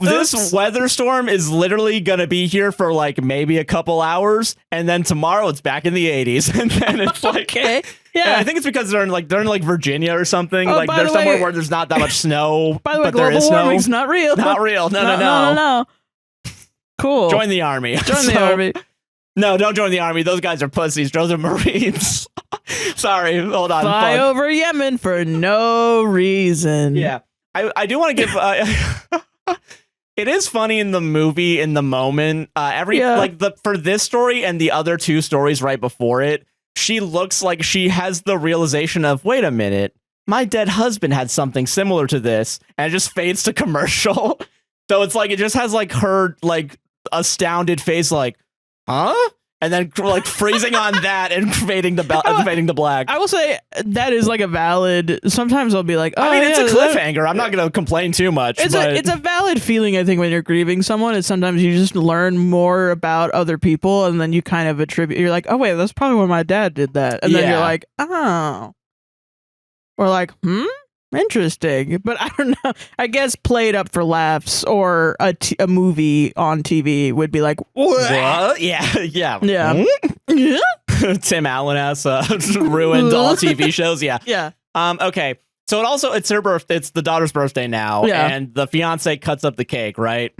Speaker 1: weather storm is literally gonna be here for like maybe a couple hours, and then tomorrow it's back in the 80s, and then it's like
Speaker 2: Okay.
Speaker 1: And
Speaker 2: Yeah.
Speaker 1: I think it's because they're in like Virginia or something.
Speaker 2: Oh,
Speaker 1: Like
Speaker 2: by
Speaker 1: they're
Speaker 2: the
Speaker 1: somewhere
Speaker 2: way-
Speaker 1: where there's not that much snow.
Speaker 2: By the way,
Speaker 1: but there
Speaker 2: global
Speaker 1: is snow.
Speaker 2: warming's not real.
Speaker 1: Not real. No.
Speaker 2: No. Cool.
Speaker 1: Join the army.
Speaker 2: Join the
Speaker 1: So-
Speaker 2: army.
Speaker 1: No, don't join the army. Those guys are pussies. Those are Marines. Sorry. Hold on.
Speaker 2: Fly
Speaker 1: Fuck.
Speaker 2: over Yemen for no reason.
Speaker 1: Yeah. I do want to give. It is funny in the movie in the moment. For this story and the other two stories right before it, she looks like she has the realization of, wait a minute, my dead husband had something similar to this, and it just fades to commercial. So it's like it just has like her like astounded face, like, huh? And then like freezing on that and fading to black.
Speaker 2: I will say that is like a valid. Sometimes I'll be like, oh,
Speaker 1: I mean, it's
Speaker 2: yeah,
Speaker 1: a cliffhanger. I'm not going to complain too much.
Speaker 2: It's a valid feeling, I think, when you're grieving someone. Is sometimes you just learn more about other people, and then you kind of attribute. You're like, oh wait, that's probably when my dad did that, and then you're like, oh, or like, interesting. But I don't know. I guess played up for laughs or a movie on TV would be like,
Speaker 1: what? Yeah.
Speaker 2: Yeah.
Speaker 1: Tim Allen has ruined all TV shows. Yeah.
Speaker 2: Yeah.
Speaker 1: Okay. So it's her birthday. It's the daughter's birthday now, and the fiance cuts up the cake. Right.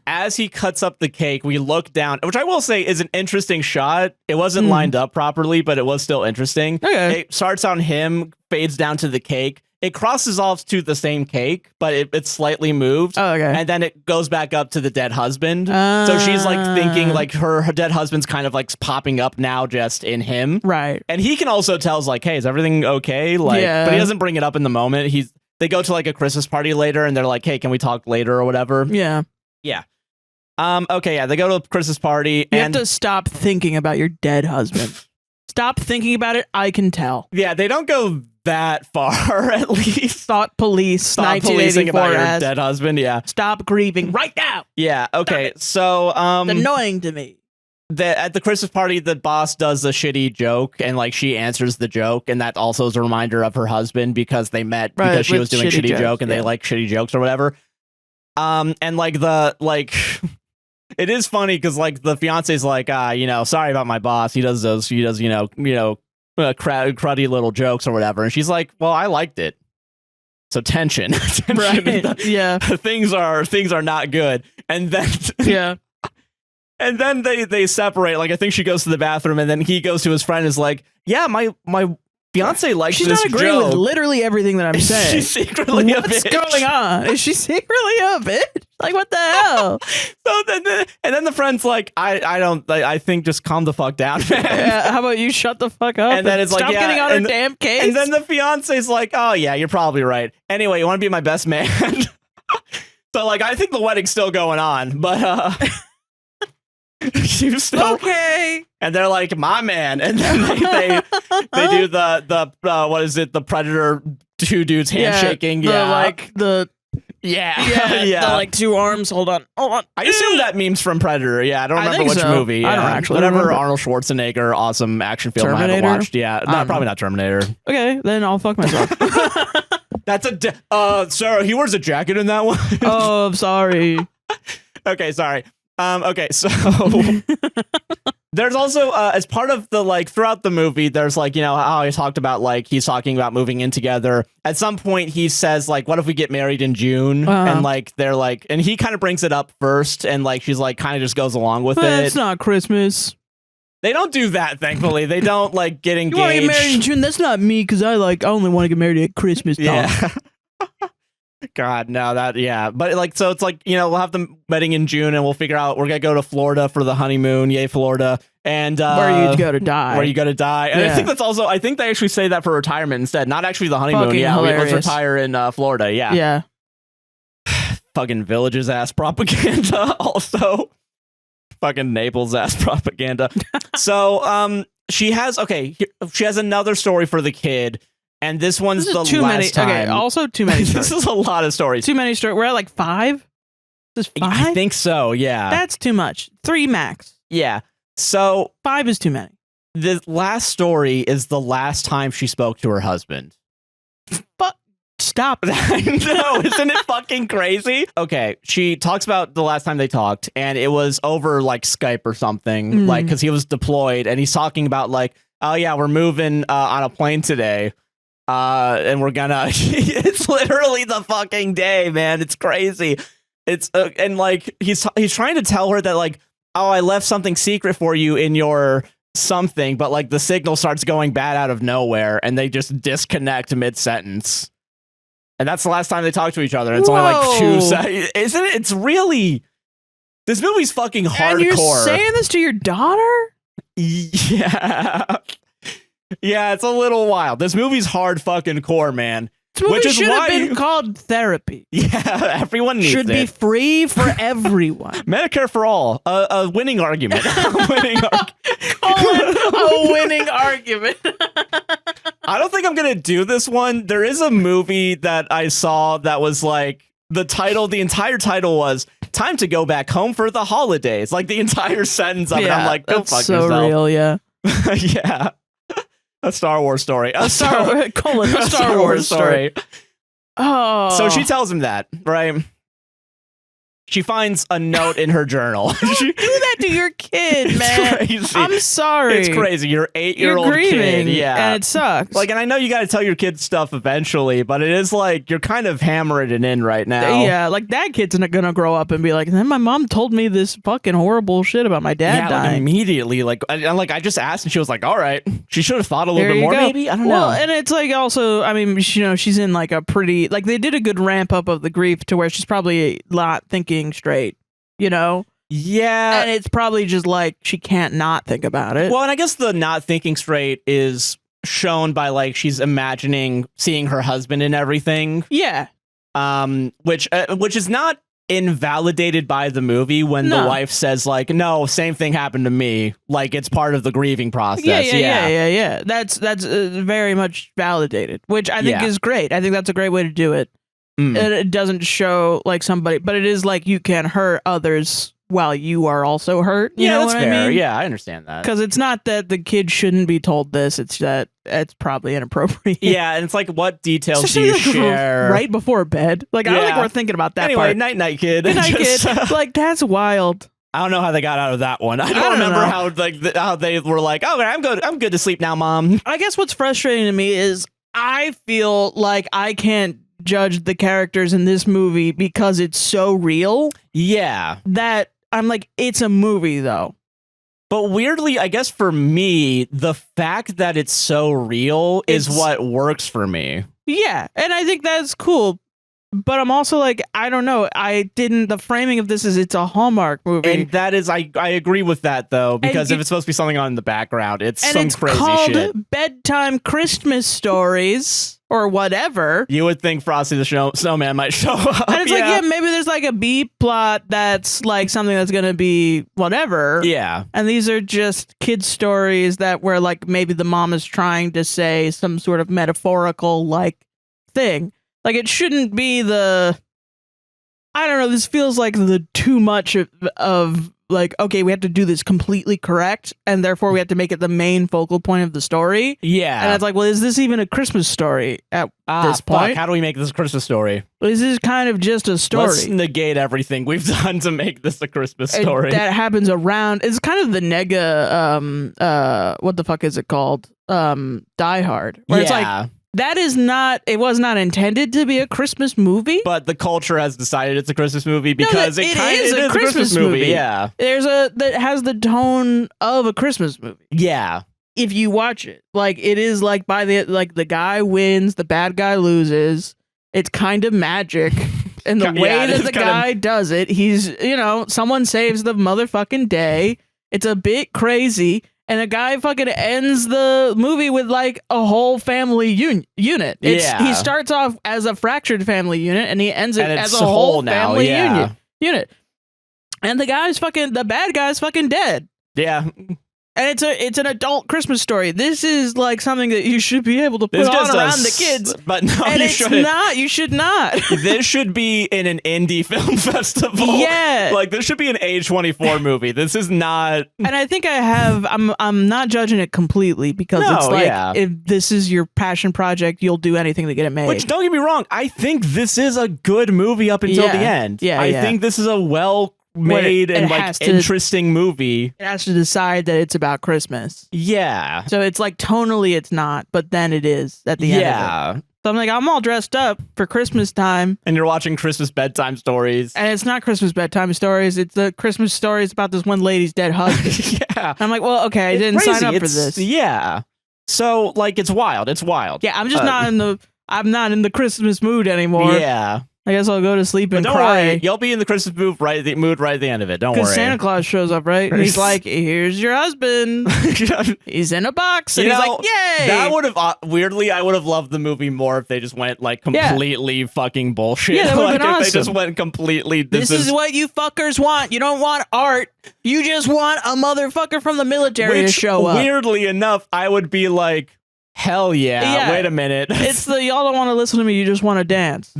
Speaker 1: As he cuts up the cake, we look down, which I will say is an interesting shot. It wasn't lined up properly, but it was still interesting.
Speaker 2: Okay.
Speaker 1: It starts on him, fades down to the cake. It crosses off to the same cake, but it's slightly moved.
Speaker 2: Oh, okay.
Speaker 1: And then it goes back up to the dead husband. So she's like thinking like her dead husband's kind of like popping up now just in him.
Speaker 2: Right.
Speaker 1: And he can also tells like, hey, is everything okay? Like, but he doesn't bring it up in the moment. They go to like a Christmas party later and they're like, hey, can we talk later or whatever?
Speaker 2: Yeah.
Speaker 1: Yeah. Okay. Yeah. They go to a Christmas party.
Speaker 2: You have to stop thinking about your dead husband. Stop thinking about it. I can tell.
Speaker 1: Yeah. They don't go that far, at least.
Speaker 2: Stop
Speaker 1: policing about your dead husband. Yeah.
Speaker 2: Stop grieving right now.
Speaker 1: Yeah. Okay. So,
Speaker 2: It's annoying to me.
Speaker 1: At the Christmas party, the boss does a shitty joke, and like she answers the joke, and that also is a reminder of her husband because they met because she was doing shitty joke, and they like shitty jokes or whatever. And like it is funny because like the fiance's like, sorry about my boss. He does cruddy little jokes or whatever, and she's like, well, I liked it. So tension.
Speaker 2: Right. Yeah.
Speaker 1: Things are not good, and then
Speaker 2: Yeah.
Speaker 1: and then they separate. Like I think she goes to the bathroom, and then he goes to his friend and is like, yeah, my fiance likes
Speaker 2: She's
Speaker 1: this
Speaker 2: not agreeing
Speaker 1: joke.
Speaker 2: with literally everything that I'm saying.
Speaker 1: She's secretly a
Speaker 2: What's
Speaker 1: bitch.
Speaker 2: going on? Is she secretly a bitch? Like what the hell?
Speaker 1: So then the friend's like, I think just calm the fuck down, man.
Speaker 2: How about you shut the fuck up?
Speaker 1: And then it's like,
Speaker 2: stop getting on her damn case.
Speaker 1: And then the fiance's like, oh yeah, you're probably right. Anyway, you want to be my best man? So like, I think the wedding's still going on, but you still
Speaker 2: okay.
Speaker 1: And they're like, my man. And then they do the what is it? The Predator two dudes handshaking.
Speaker 2: The
Speaker 1: Yeah.
Speaker 2: like two arms. Hold on.
Speaker 1: I assume that meme's from Predator. Yeah, I don't remember which movie. Yeah.
Speaker 2: I don't actually
Speaker 1: Whatever
Speaker 2: remember.
Speaker 1: Arnold Schwarzenegger, awesome action film I haven't
Speaker 2: Terminator?
Speaker 1: watched. Yeah, probably not Terminator.
Speaker 2: Okay, then I'll fuck myself.
Speaker 1: That's Sarah, he wears a jacket in that one.
Speaker 2: Oh, I'm sorry.
Speaker 1: Okay, sorry. Okay, so there's also as part of the like throughout the movie, there's like, you know, how I talked about like he's talking about moving in together. At some point he says like, what if we get married in June? And like they're like, and he kind of brings it up first, and like she's like kind of just goes along with it.
Speaker 2: It's not Christmas.
Speaker 1: They don't do that, thankfully. They don't like get engaged.
Speaker 2: You want to get married in June? That's not me, because I only want to get married at Christmas time.
Speaker 1: Yeah. God, no, but like, so it's like, you know, we'll have the wedding in June, and we'll figure out we're gonna go to Florida for the honeymoon. Yay, Florida! And
Speaker 2: where you go to die.
Speaker 1: Where you go to die. And I think that's also, I think they actually say that for retirement instead, not actually the honeymoon.
Speaker 2: Fucking hilarious.
Speaker 1: Let's retire in Florida. Yeah. Fucking Villages ass propaganda. Also, fucking Naples ass propaganda. So she has another story for the kid. And this one's the last time.
Speaker 2: Okay, also too many stories.
Speaker 1: This is a lot of stories.
Speaker 2: Too many stories. We're at like 5? This is 5?
Speaker 1: I think so, yeah.
Speaker 2: That's too much. 3 max.
Speaker 1: Yeah. So
Speaker 2: 5 is too many.
Speaker 1: The last story is the last time she spoke to her husband.
Speaker 2: But stop.
Speaker 1: I know, isn't it fucking crazy? Okay, she talks about the last time they talked, and it was over like Skype or something, like because he was deployed, and he's talking about like, oh yeah, we're moving on a plane today. And we're gonna it's literally the fucking day, man. It's crazy. It's and like he's trying to tell her that like, oh, I left something secret for you in your something, but like the signal starts going bad out of nowhere, and they just disconnect mid-sentence. And that's the last time they talk to each other. It's only like 2 seconds. Isn't it? It's really, this movie's fucking hardcore.
Speaker 2: And you're saying this to your daughter?
Speaker 1: Yeah. Yeah, it's a little wild. This movie's hard fucking core, man.
Speaker 2: This movie should have been called therapy.
Speaker 1: Yeah, everyone needs it.
Speaker 2: Should be free for everyone.
Speaker 1: Medicare for all. A winning argument. A
Speaker 2: winning argument.
Speaker 1: I don't think I'm going to do this one. There is a movie that I saw that was like, the entire title was Time to Go Back Home for the Holidays. Like the entire sentence of it. I'm like, go fuck yourself.
Speaker 2: So real, yeah.
Speaker 1: Yeah. A Star Wars story.
Speaker 2: A Star Wars story. Oh.
Speaker 1: So she tells him that, right? She finds a note in her journal.
Speaker 2: Don't do that to your kid, man.
Speaker 1: Crazy.
Speaker 2: I'm sorry.
Speaker 1: It's crazy. Your 8-year-old kid. Yeah.
Speaker 2: And it sucks.
Speaker 1: Like, and I know you got to tell your kids stuff eventually, but it is like you're kind of hammering it in right now.
Speaker 2: Yeah, like that kid's not gonna grow up and be like, then my mom told me this fucking horrible shit about my dad dying.
Speaker 1: Like immediately. I just asked, and she was like, all right. She should have thought a little bit more, maybe. I don't know.
Speaker 2: And it's like also, I mean, you know, she's in like a pretty, like they did a good ramp up of the grief to where she's probably not thinking straight, you know?
Speaker 1: Yeah.
Speaker 2: And it's probably just like she can't not think about it.
Speaker 1: Well, and I guess the not thinking straight is shown by like she's imagining seeing her husband and everything.
Speaker 2: Yeah.
Speaker 1: Which is not invalidated by the movie when the wife says like, no, same thing happened to me. Like it's part of the grieving process.
Speaker 2: Yeah. That's very much validated, which I think is great. I think that's a great way to do it. And it doesn't show like somebody, but it is like you can hurt others while you are also hurt. You know
Speaker 1: that's
Speaker 2: what
Speaker 1: fair.
Speaker 2: I mean?
Speaker 1: Yeah, I understand that.
Speaker 2: Because it's not that the kid shouldn't be told this; it's that it's probably inappropriate.
Speaker 1: Yeah, and it's like, what details do you share
Speaker 2: right before bed? Like I don't think we're thinking about that.
Speaker 1: Anyway,
Speaker 2: part.
Speaker 1: night, kid.
Speaker 2: Good night, kid. Like that's wild.
Speaker 1: I don't know how they got out of that one. I don't remember how how they were like, oh, I'm good to sleep now, Mom.
Speaker 2: I guess what's frustrating to me is I feel like I can't judge the characters in this movie because it's so real.
Speaker 1: Yeah.
Speaker 2: That I'm like, it's a movie though.
Speaker 1: But weirdly, I guess for me, the fact that it's so real is what works for me. Yeah.
Speaker 2: And I think that's cool. But I'm also like, I don't know. The framing of this is it's a Hallmark movie.
Speaker 1: And that is, I agree with that though, because if it's supposed to be something on in the background, it's some crazy shit.
Speaker 2: It's called Bedtime Christmas Stories or whatever.
Speaker 1: You would think Frosty the Snowman might show up.
Speaker 2: And it's like, maybe there's like a B plot that's like something that's going to be whatever.
Speaker 1: Yeah.
Speaker 2: And these are just kids' stories that where like maybe the mom is trying to say some sort of metaphorical like thing. Like, it shouldn't be I don't know, this feels like the too much of like, okay, we have to do this completely correct, and therefore we have to make it the main focal point of the story.
Speaker 1: Yeah.
Speaker 2: And it's like, well, is this even a Christmas story at this point?
Speaker 1: Fuck, how do we make this a Christmas story?
Speaker 2: This is kind of just a story.
Speaker 1: Let's negate everything we've done to make this a Christmas story.
Speaker 2: That happens around. It's kind of the nega. What the fuck is it called? Die Hard. Where it's like, that is not. It was not intended to be a Christmas movie.
Speaker 1: But the culture has decided it's a Christmas movie because it is a Christmas movie. Yeah.
Speaker 2: That has the tone of a Christmas movie.
Speaker 1: Yeah.
Speaker 2: If you watch it, like, it is like the guy wins, the bad guy loses. It's kind of magic. And the way that the guy does it, he's, someone saves the motherfucking day. It's a bit crazy. And a guy fucking ends the movie with like a whole family unit. He starts off as a fractured family unit and he ends it as a whole family unit. And the bad guy's fucking dead.
Speaker 1: Yeah.
Speaker 2: And it's an adult Christmas story. This is like something that you should be able to put on around the kids.
Speaker 1: But no,
Speaker 2: and
Speaker 1: you
Speaker 2: shouldn't. Not. You should not.
Speaker 1: This should be in an indie film festival.
Speaker 2: Yeah.
Speaker 1: Like, this should be an A24 movie. This is not.
Speaker 2: And I think I'm not judging it completely because it's like, if this is your passion project, you'll do anything to get it made.
Speaker 1: Which, don't get me wrong, I think this is a good movie up until the end.
Speaker 2: Yeah.
Speaker 1: I think this is a well-made and like interesting movie.
Speaker 2: It has to decide that it's about Christmas.
Speaker 1: Yeah.
Speaker 2: So it's like tonally it's not, but then it is at the end of it. So I'm like, I'm all dressed up for Christmas time.
Speaker 1: And you're watching Christmas bedtime stories.
Speaker 2: And it's not Christmas bedtime stories. It's the Christmas stories about this one lady's dead husband.
Speaker 1: Yeah.
Speaker 2: And I'm like, well, okay, I didn't sign up for this.
Speaker 1: Yeah. So like, it's wild. It's wild.
Speaker 2: Yeah, I'm just I'm not in the Christmas mood anymore.
Speaker 1: Yeah.
Speaker 2: I guess I'll go to sleep and
Speaker 1: don't
Speaker 2: cry.
Speaker 1: Worry. You'll be in the Christmas mood right at the end of it. Don't worry.
Speaker 2: Because Santa Claus shows up, right? And he's like, here's your husband. He's in a box. And he's like, yay!
Speaker 1: That would have, weirdly, I would have loved the movie more if they just went like completely fucking bullshit.
Speaker 2: Yeah, that would have been awesome.
Speaker 1: If they just went completely,
Speaker 2: this is what you fuckers want. You don't want art. You just want a motherfucker from the military to show up.
Speaker 1: Weirdly enough, I would be like, hell yeah. Wait a minute.
Speaker 2: It's the y'all don't want to listen to me. You just want to dance.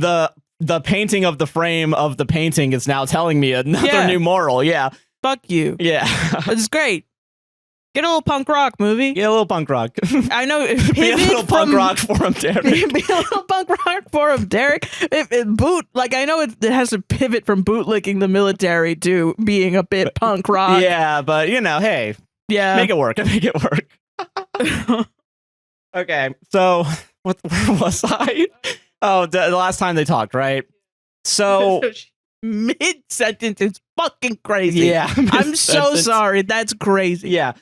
Speaker 1: The painting of the frame of the painting is now telling me another new moral. Yeah.
Speaker 2: Fuck you.
Speaker 1: Yeah.
Speaker 2: It's great. Get a little punk rock movie.
Speaker 1: Get a little punk rock.
Speaker 2: I know.
Speaker 1: Be a little punk rock for him, Derek.
Speaker 2: Be a little punk rock for him, Derek. I know it has to pivot from bootlicking the military to being a bit punk rock.
Speaker 1: Yeah, but hey.
Speaker 2: Yeah.
Speaker 1: Make it work. Make it work. Okay, so where was I? Oh, the last time they talked, right? So
Speaker 2: mid-sentence is fucking crazy.
Speaker 1: Yeah.
Speaker 2: I'm so sorry. That's crazy.
Speaker 1: Yeah.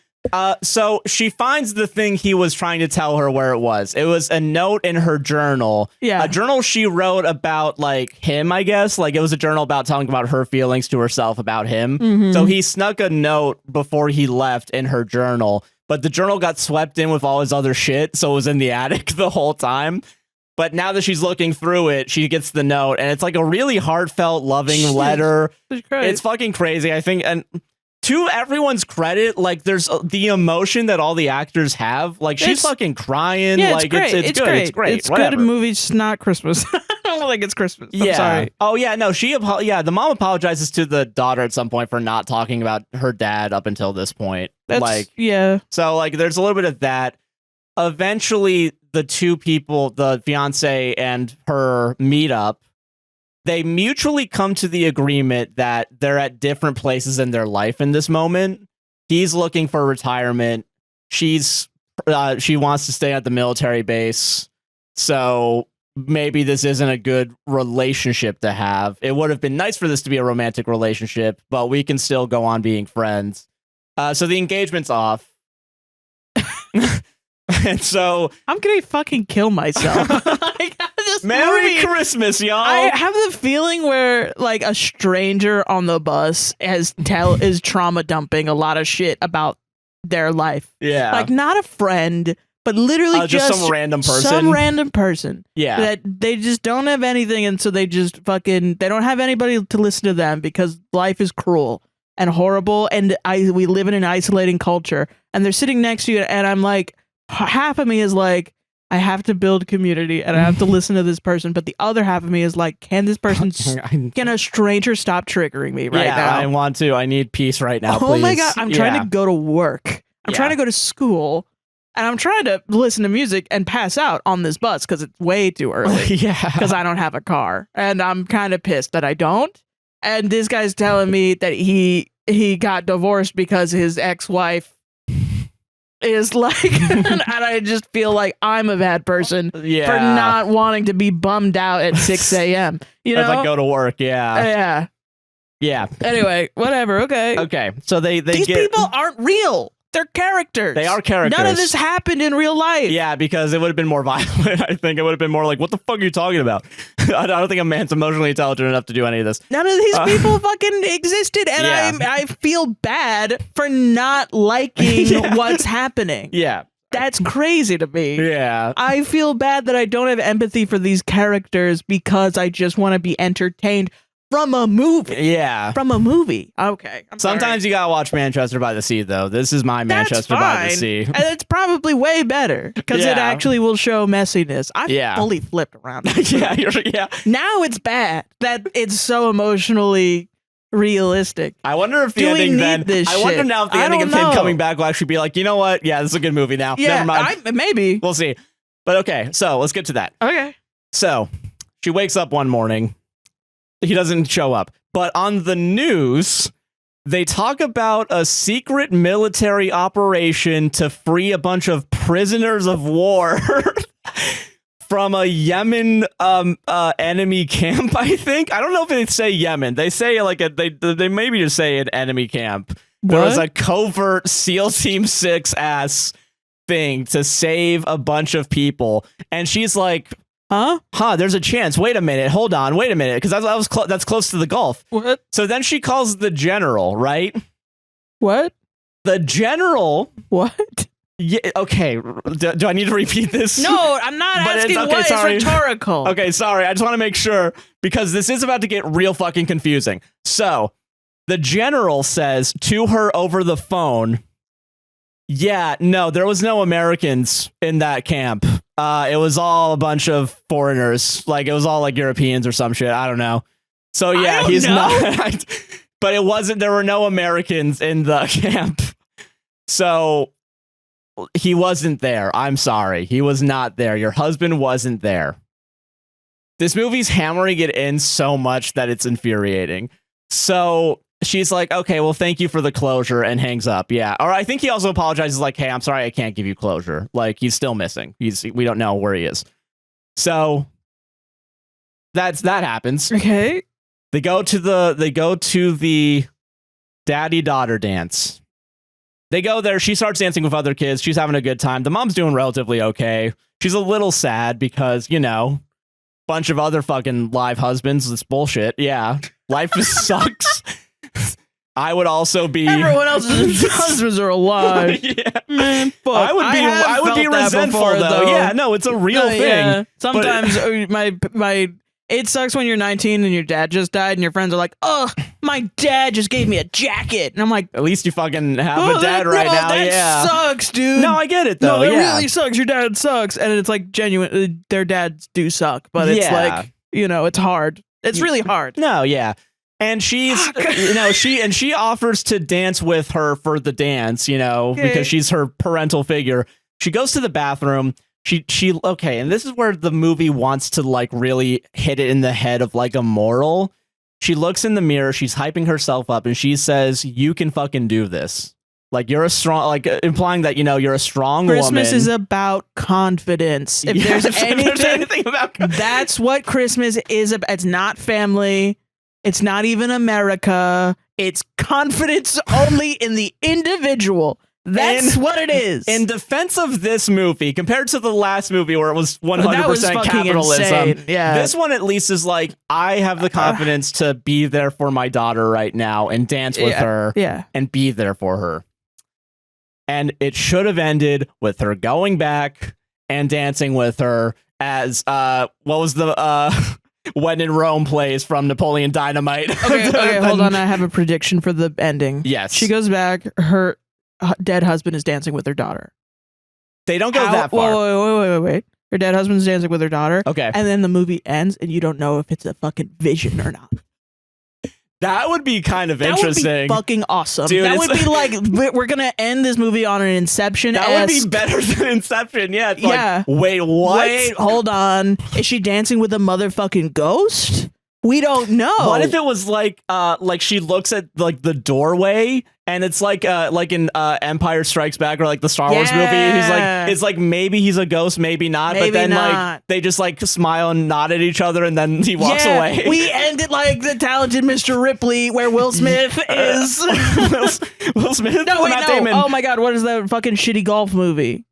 Speaker 1: So she finds the thing he was trying to tell her where it was. It was a note in her journal.
Speaker 2: Yeah.
Speaker 1: A journal she wrote about like him, I guess. Like it was a journal about telling about her feelings to herself about him.
Speaker 2: Mm-hmm.
Speaker 1: So he snuck a note before he left in her journal, but the journal got swept in with all his other shit. So it was in the attic the whole time. But now that she's looking through it, she gets the note, and it's like a really heartfelt, loving letter. It's fucking crazy, I think. And to everyone's credit, like, there's the emotion that all the actors have. Like, she's fucking crying.
Speaker 2: Yeah,
Speaker 1: like,
Speaker 2: it's good.
Speaker 1: It's great.
Speaker 2: It's good in movies, not Christmas. I don't think it's Christmas. I'm sorry.
Speaker 1: Oh, yeah, no, the mom apologizes to the daughter at some point for not talking about her dad up until this point. So, like, there's a little bit of that. Eventually, the two people, the fiance and her, meet up. They mutually come to the agreement that they're at different places in their life in this moment. He's looking for retirement. She wants to stay at the military base. So maybe this isn't a good relationship to have. It would have been nice for this to be a romantic relationship, but we can still go on being friends. So the engagement's off. And so
Speaker 2: I'm gonna fucking kill myself.
Speaker 1: Merry Christmas, y'all.
Speaker 2: I have the feeling where like a stranger on the bus is trauma dumping a lot of shit about their life.
Speaker 1: Yeah.
Speaker 2: Like not a friend, but literally just
Speaker 1: some random person.
Speaker 2: Some random person.
Speaker 1: Yeah.
Speaker 2: That they just don't have anything, and so they just they don't have anybody to listen to them because life is cruel and horrible, and we live in an isolating culture, and they're sitting next to you, and I'm like, half of me is like, I have to build community and I have to listen to this person. But the other half of me is like, can this person, can a stranger stop triggering me right now?
Speaker 1: I want to. I need peace right now,
Speaker 2: Oh
Speaker 1: please.
Speaker 2: my God. I'm trying to go to work. I'm trying to go to school. And I'm trying to listen to music and pass out on this bus because it's way too early. Because I don't have a car. And I'm kind of pissed that I don't. And this guy's telling me that he got divorced because his ex-wife is like, and I just feel like I'm a bad person for not wanting to be bummed out at 6 a.m. You know,
Speaker 1: as I go to work. Yeah.
Speaker 2: Anyway, whatever. Okay.
Speaker 1: So these
Speaker 2: people aren't real. They're characters.
Speaker 1: They are characters.
Speaker 2: None of this happened in real life.
Speaker 1: Yeah, because it would have been more violent. I think it would have been more like, what the fuck are you talking about? I don't think a man's emotionally intelligent enough to do any of this.
Speaker 2: None of these people fucking existed, and I feel bad for not liking what's happening.
Speaker 1: Yeah.
Speaker 2: That's crazy to me.
Speaker 1: Yeah.
Speaker 2: I feel bad that I don't have empathy for these characters because I just want to be entertained from a movie.
Speaker 1: Yeah.
Speaker 2: From a movie. Okay.
Speaker 1: Sometimes you gotta watch Manchester by the Sea, though. This is my Manchester by the Sea.
Speaker 2: And it's probably way better because it actually will show messiness. I fully flipped around. Now it's bad that it's so emotionally realistic.
Speaker 1: I wonder if the ending then. I wonder now if the ending of him coming back will actually be like, you know what? Yeah, this is a good movie now.
Speaker 2: Yeah,
Speaker 1: never mind.
Speaker 2: Maybe.
Speaker 1: We'll see. But okay, so let's get to that.
Speaker 2: Okay.
Speaker 1: So she wakes up one morning. He doesn't show up. But on the news, they talk about a secret military operation to free a bunch of prisoners of war from a Yemen enemy camp, I think. I don't know if they say Yemen. They say like they maybe just say an enemy camp. There was a covert SEAL Team 6 ass thing to save a bunch of people. And she's like, there's a chance. Wait a minute. Hold on. Wait a minute. Because that's close to the Gulf.
Speaker 2: What?
Speaker 1: So then she calls the general, right?
Speaker 2: What?
Speaker 1: The general.
Speaker 2: What?
Speaker 1: Yeah. Okay. Do I need to repeat this?
Speaker 2: No, I'm not asking what. It's rhetorical.
Speaker 1: Okay, sorry. I just want to make sure because this is about to get real fucking confusing. So the general says to her over the phone, yeah, no, there was no Americans in that camp. It was all a bunch of foreigners. Like, it was all like Europeans or some shit. I don't know. So yeah, he's not. But it wasn't. There were no Americans in the camp. So he wasn't there. I'm sorry. He was not there. Your husband wasn't there. This movie's hammering it in so much that it's infuriating. So she's like, okay, well, thank you for the closure, and hangs up. Yeah. Or I think he also apologizes like, hey, I'm sorry, I can't give you closure. Like, he's still missing. We don't know where he is. So that happens.
Speaker 2: Okay.
Speaker 1: They go to the daddy-daughter dance. They go there. She starts dancing with other kids. She's having a good time. The mom's doing relatively okay. She's a little sad because, you know, bunch of other fucking live husbands. This bullshit. Yeah. Life just sucks. I would also be.
Speaker 2: Everyone else's husbands are alive.
Speaker 1: Yeah.
Speaker 2: Man, fuck.
Speaker 1: I would be resentful before, though. Yeah, no, it's a real thing. Yeah.
Speaker 2: Sometimes it sucks when you're 19 and your dad just died and your friends are like, oh, my dad just gave me a jacket. And I'm like,
Speaker 1: at least you fucking have a dad right now.
Speaker 2: That sucks, dude.
Speaker 1: No, I get it, though.
Speaker 2: No, it really sucks. Your dad sucks. And it's like genuine. Their dads do suck. But it's like, you know, it's hard. It's really hard.
Speaker 1: No, yeah. And she's, you know, she offers to dance with her for the dance, you know, because she's her parental figure. She goes to the bathroom. Okay, and this is where the movie wants to like really hit it in the head of like a moral. She looks in the mirror, she's hyping herself up, and she says, you can fucking do this. Like, you're a strong, like implying that, you know, you're a strong woman.
Speaker 2: Christmas is about confidence. If there's anything about that's what Christmas is about. It's not family. It's not even America. It's confidence only in the individual. That's what it is.
Speaker 1: In defense of this movie, compared to the last movie where it was 100% capitalism, this one at least is like, I have the confidence to be there for my daughter right now and dance with her and be there for her. And it should have ended with her going back and dancing with her as, what was the... When in Rome plays from Napoleon Dynamite.
Speaker 2: Okay, hold on. I have a prediction for the ending.
Speaker 1: Yes.
Speaker 2: She goes back. Her dead husband is dancing with her daughter.
Speaker 1: They don't go that far.
Speaker 2: Wait. Her dead husband's dancing with her daughter.
Speaker 1: Okay.
Speaker 2: And then the movie ends and you don't know if it's a fucking vision or not.
Speaker 1: That would be kind of interesting.
Speaker 2: That would be fucking awesome.
Speaker 1: Dude,
Speaker 2: that would be like, we're going to end this movie on an Inception.
Speaker 1: That would be better than Inception. Yeah. It's like, wait, what?
Speaker 2: Wait, hold on. Is she dancing with a motherfucking ghost? We don't know.
Speaker 1: What if it was like she looks at like the doorway and it's like in Empire Strikes Back or like the Star Wars movie. He's like, it's like maybe he's a ghost, maybe not.
Speaker 2: Maybe
Speaker 1: but then
Speaker 2: not.
Speaker 1: like they just like smile and nod at each other and then he walks away.
Speaker 2: We ended like the talented Mr. Ripley, where Will Smith is.
Speaker 1: Will Smith?
Speaker 2: No, wait,
Speaker 1: Matt
Speaker 2: no.
Speaker 1: Damon.
Speaker 2: Oh my God, what is that fucking shitty golf movie?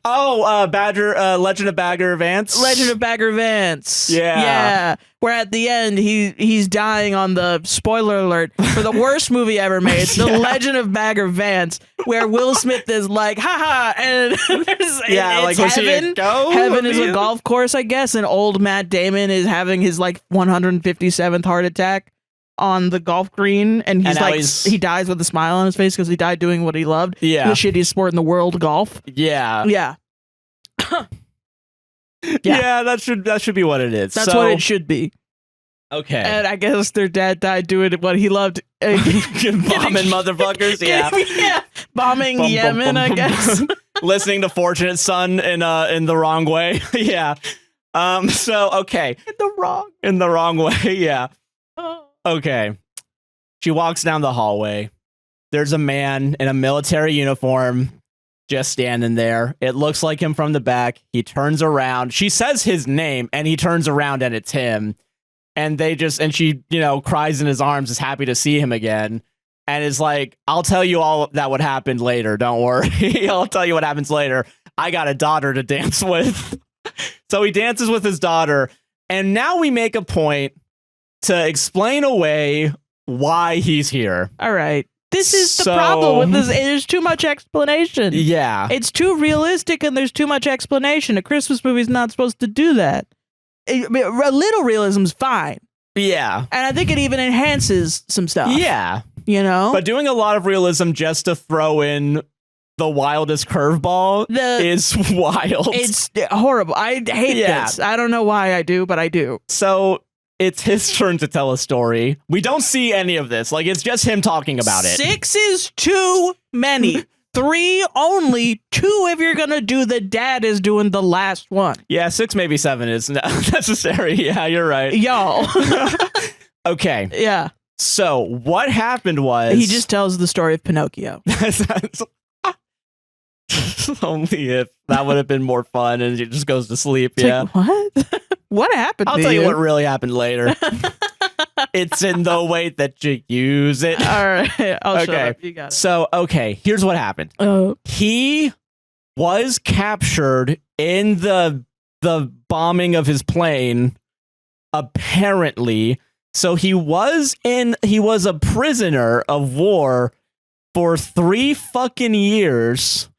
Speaker 1: Oh, Legend of Bagger Vance.
Speaker 2: Legend of Bagger Vance.
Speaker 1: Yeah.
Speaker 2: Where at the end he's dying on the spoiler alert for the worst movie ever made, The Legend of Bagger Vance, where Will Smith is like, haha, and it's heaven. Heaven is a golf course, I guess, and old Matt Damon is having his like 157th heart attack on the golf green, and he dies with a smile on his face because he died doing what he loved.
Speaker 1: Yeah.
Speaker 2: The shittiest sport in the world, golf.
Speaker 1: Yeah.
Speaker 2: Yeah.
Speaker 1: Yeah, that should be what it is.
Speaker 2: That's what it should be.
Speaker 1: Okay.
Speaker 2: And I guess their dad died doing what he loved.
Speaker 1: Bombing motherfuckers, yeah.
Speaker 2: Bombing Yemen, I guess.
Speaker 1: Listening to Fortunate Son in the wrong way. Yeah. So okay. In the wrong way, yeah. Okay. She walks down the hallway. There's a man in a military uniform just standing there. It looks like him from the back. He turns around. She says his name and he turns around and it's him. And she, cries in his arms, is happy to see him again. And is like, I'll tell you all that what happened later. Don't worry. I'll tell you what happens later. I got a daughter to dance with. So he dances with his daughter. And now we make a point to explain away why he's here.
Speaker 2: All right. This is the problem with this. There's too much explanation.
Speaker 1: Yeah.
Speaker 2: It's too realistic and there's too much explanation. A Christmas movie's not supposed to do that. A little realism's fine.
Speaker 1: Yeah.
Speaker 2: And I think it even enhances some stuff.
Speaker 1: Yeah.
Speaker 2: But
Speaker 1: doing a lot of realism just to throw in the wildest curveball is wild.
Speaker 2: It's horrible. I hate this. I don't know why I do, but I do.
Speaker 1: So it's his turn to tell a story. We don't see any of this. Like, it's just him talking about it.
Speaker 2: 6 is too many. 3 only. 2 if you're gonna do the dad is doing the last one.
Speaker 1: Yeah, 6, maybe 7 is necessary. Yeah, you're right.
Speaker 2: Y'all.
Speaker 1: Okay.
Speaker 2: Yeah.
Speaker 1: So what happened was
Speaker 2: he just tells the story of Pinocchio.
Speaker 1: Only if that would have been more fun, and he just goes to sleep.
Speaker 2: It's like, what? What happened?
Speaker 1: I'll tell you what really happened later. It's in the way that you use it.
Speaker 2: All right. I'll show up. You got it.
Speaker 1: So, okay, here's what happened. He was captured in the bombing of his plane, apparently. So he was a prisoner of war for 3 fucking years.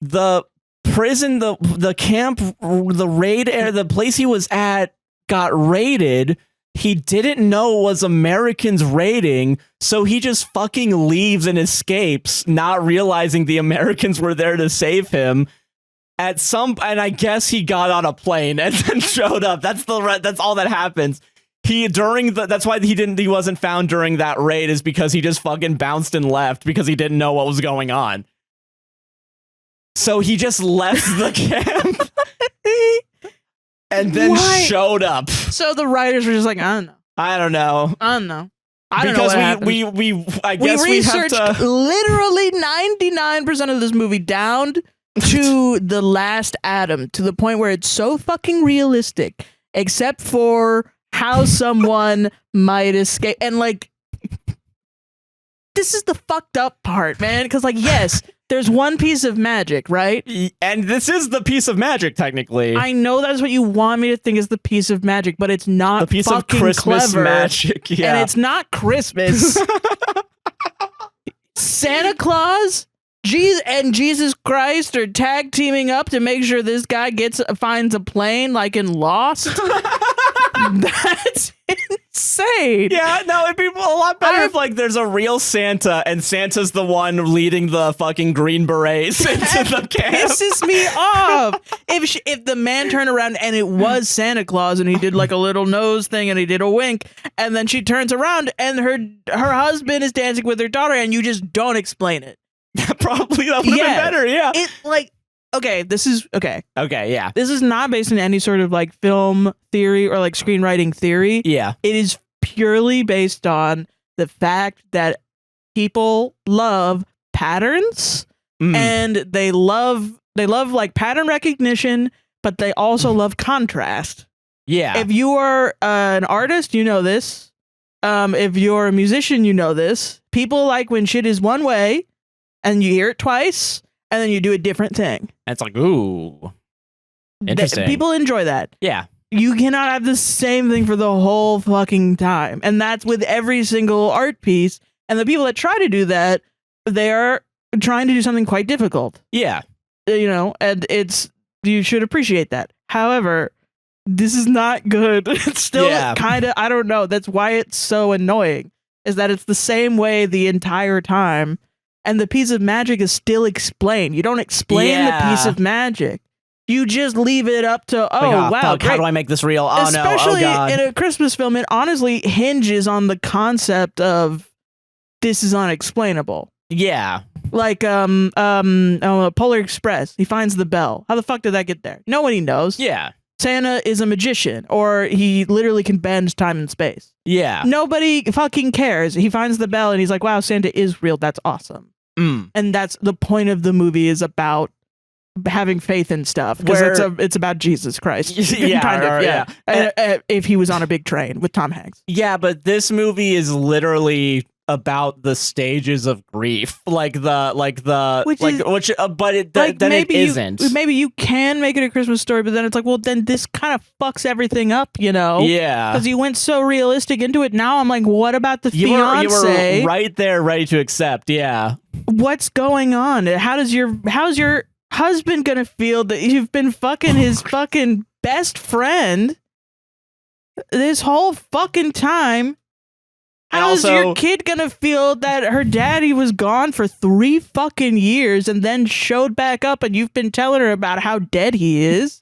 Speaker 1: The prison, the camp, the raid area, the place he was at got raided. He didn't know it was Americans raiding, so he just fucking leaves and escapes, not realizing the Americans were there to save him. And I guess he got on a plane and then showed up. That's all that happens. That's why he wasn't found during that raid, is because he just fucking bounced and left because he didn't know what was going on. So he just left the camp and then showed up.
Speaker 2: So the writers were just like, I don't know.
Speaker 1: I don't know.
Speaker 2: Because
Speaker 1: I guess we
Speaker 2: researched literally 99% of this movie down to the last atom, to the point where it's so fucking realistic, except for how someone might escape. And like, this is the fucked up part, man. Because like, yes, there's one piece of magic, right?
Speaker 1: And this is the piece of magic, technically.
Speaker 2: I know that's what you want me to think is the piece of magic, but it's not
Speaker 1: the piece
Speaker 2: fucking
Speaker 1: of Christmas
Speaker 2: clever.
Speaker 1: Magic. Yeah.
Speaker 2: And it's not Christmas. Santa Claus, and Jesus Christ are tag teaming up to make sure this guy finds a plane like in Lost. That's insane.
Speaker 1: Yeah, no, it'd be a lot better if like there's a real Santa and Santa's the one leading the fucking Green Berets into the camp.
Speaker 2: Pisses me off. If the man turned around and it was Santa Claus and he did like a little nose thing and he did a wink, and then she turns around and her husband is dancing with her daughter and you just don't explain it.
Speaker 1: Probably that would have been better. Yeah.
Speaker 2: It like. Okay, this is okay.
Speaker 1: Okay, yeah.
Speaker 2: This is not based on any sort of like film theory or like screenwriting theory.
Speaker 1: Yeah.
Speaker 2: It is purely based on the fact that people love patterns and they love like pattern recognition, but they also love contrast.
Speaker 1: Yeah.
Speaker 2: If you are an artist, you know this. If you're a musician, you know this. People like when shit is one way and you hear it twice. And then you do a different thing.
Speaker 1: And it's like, ooh, interesting.
Speaker 2: People enjoy that.
Speaker 1: Yeah.
Speaker 2: You cannot have the same thing for the whole fucking time. And that's with every single art piece. And the people that try to do that, they are trying to do something quite difficult.
Speaker 1: Yeah.
Speaker 2: You know, and you should appreciate that. However, this is not good. It's still kind of, I don't know. That's why it's so annoying, is that it's the same way the entire time. And the piece of magic is still explained. You don't explain the piece of magic. You just leave it up to, wow,
Speaker 1: fuck, how do I make this real? Oh,
Speaker 2: especially
Speaker 1: no, oh, God.
Speaker 2: In a Christmas film, it honestly hinges on the concept of this is unexplainable.
Speaker 1: Yeah.
Speaker 2: Like Polar Express, he finds the bell. How the fuck did that get there? Nobody knows.
Speaker 1: Yeah.
Speaker 2: Santa is a magician, or he literally can bend time and space.
Speaker 1: Yeah.
Speaker 2: Nobody fucking cares. He finds the bell and he's like, wow, Santa is real. That's awesome. And that's the point of the movie, is about having faith in stuff, because it's about Jesus Christ. If he was on a big train with Tom Hanks.
Speaker 1: Yeah, but this movie is literally about the stages of grief, but it isn't.
Speaker 2: Maybe you can make it a Christmas story, but then it's like, well, then this kind of fucks everything up, you know?
Speaker 1: Yeah,
Speaker 2: because you went so realistic into it. Now I'm like, what about the fiance?
Speaker 1: You were right there, ready to accept. Yeah,
Speaker 2: what's going on? How's your husband gonna feel that you've been fucking his fucking best friend this whole fucking time? How's your kid gonna feel that her daddy was gone for 3 fucking years and then showed back up and you've been telling her about how dead he is?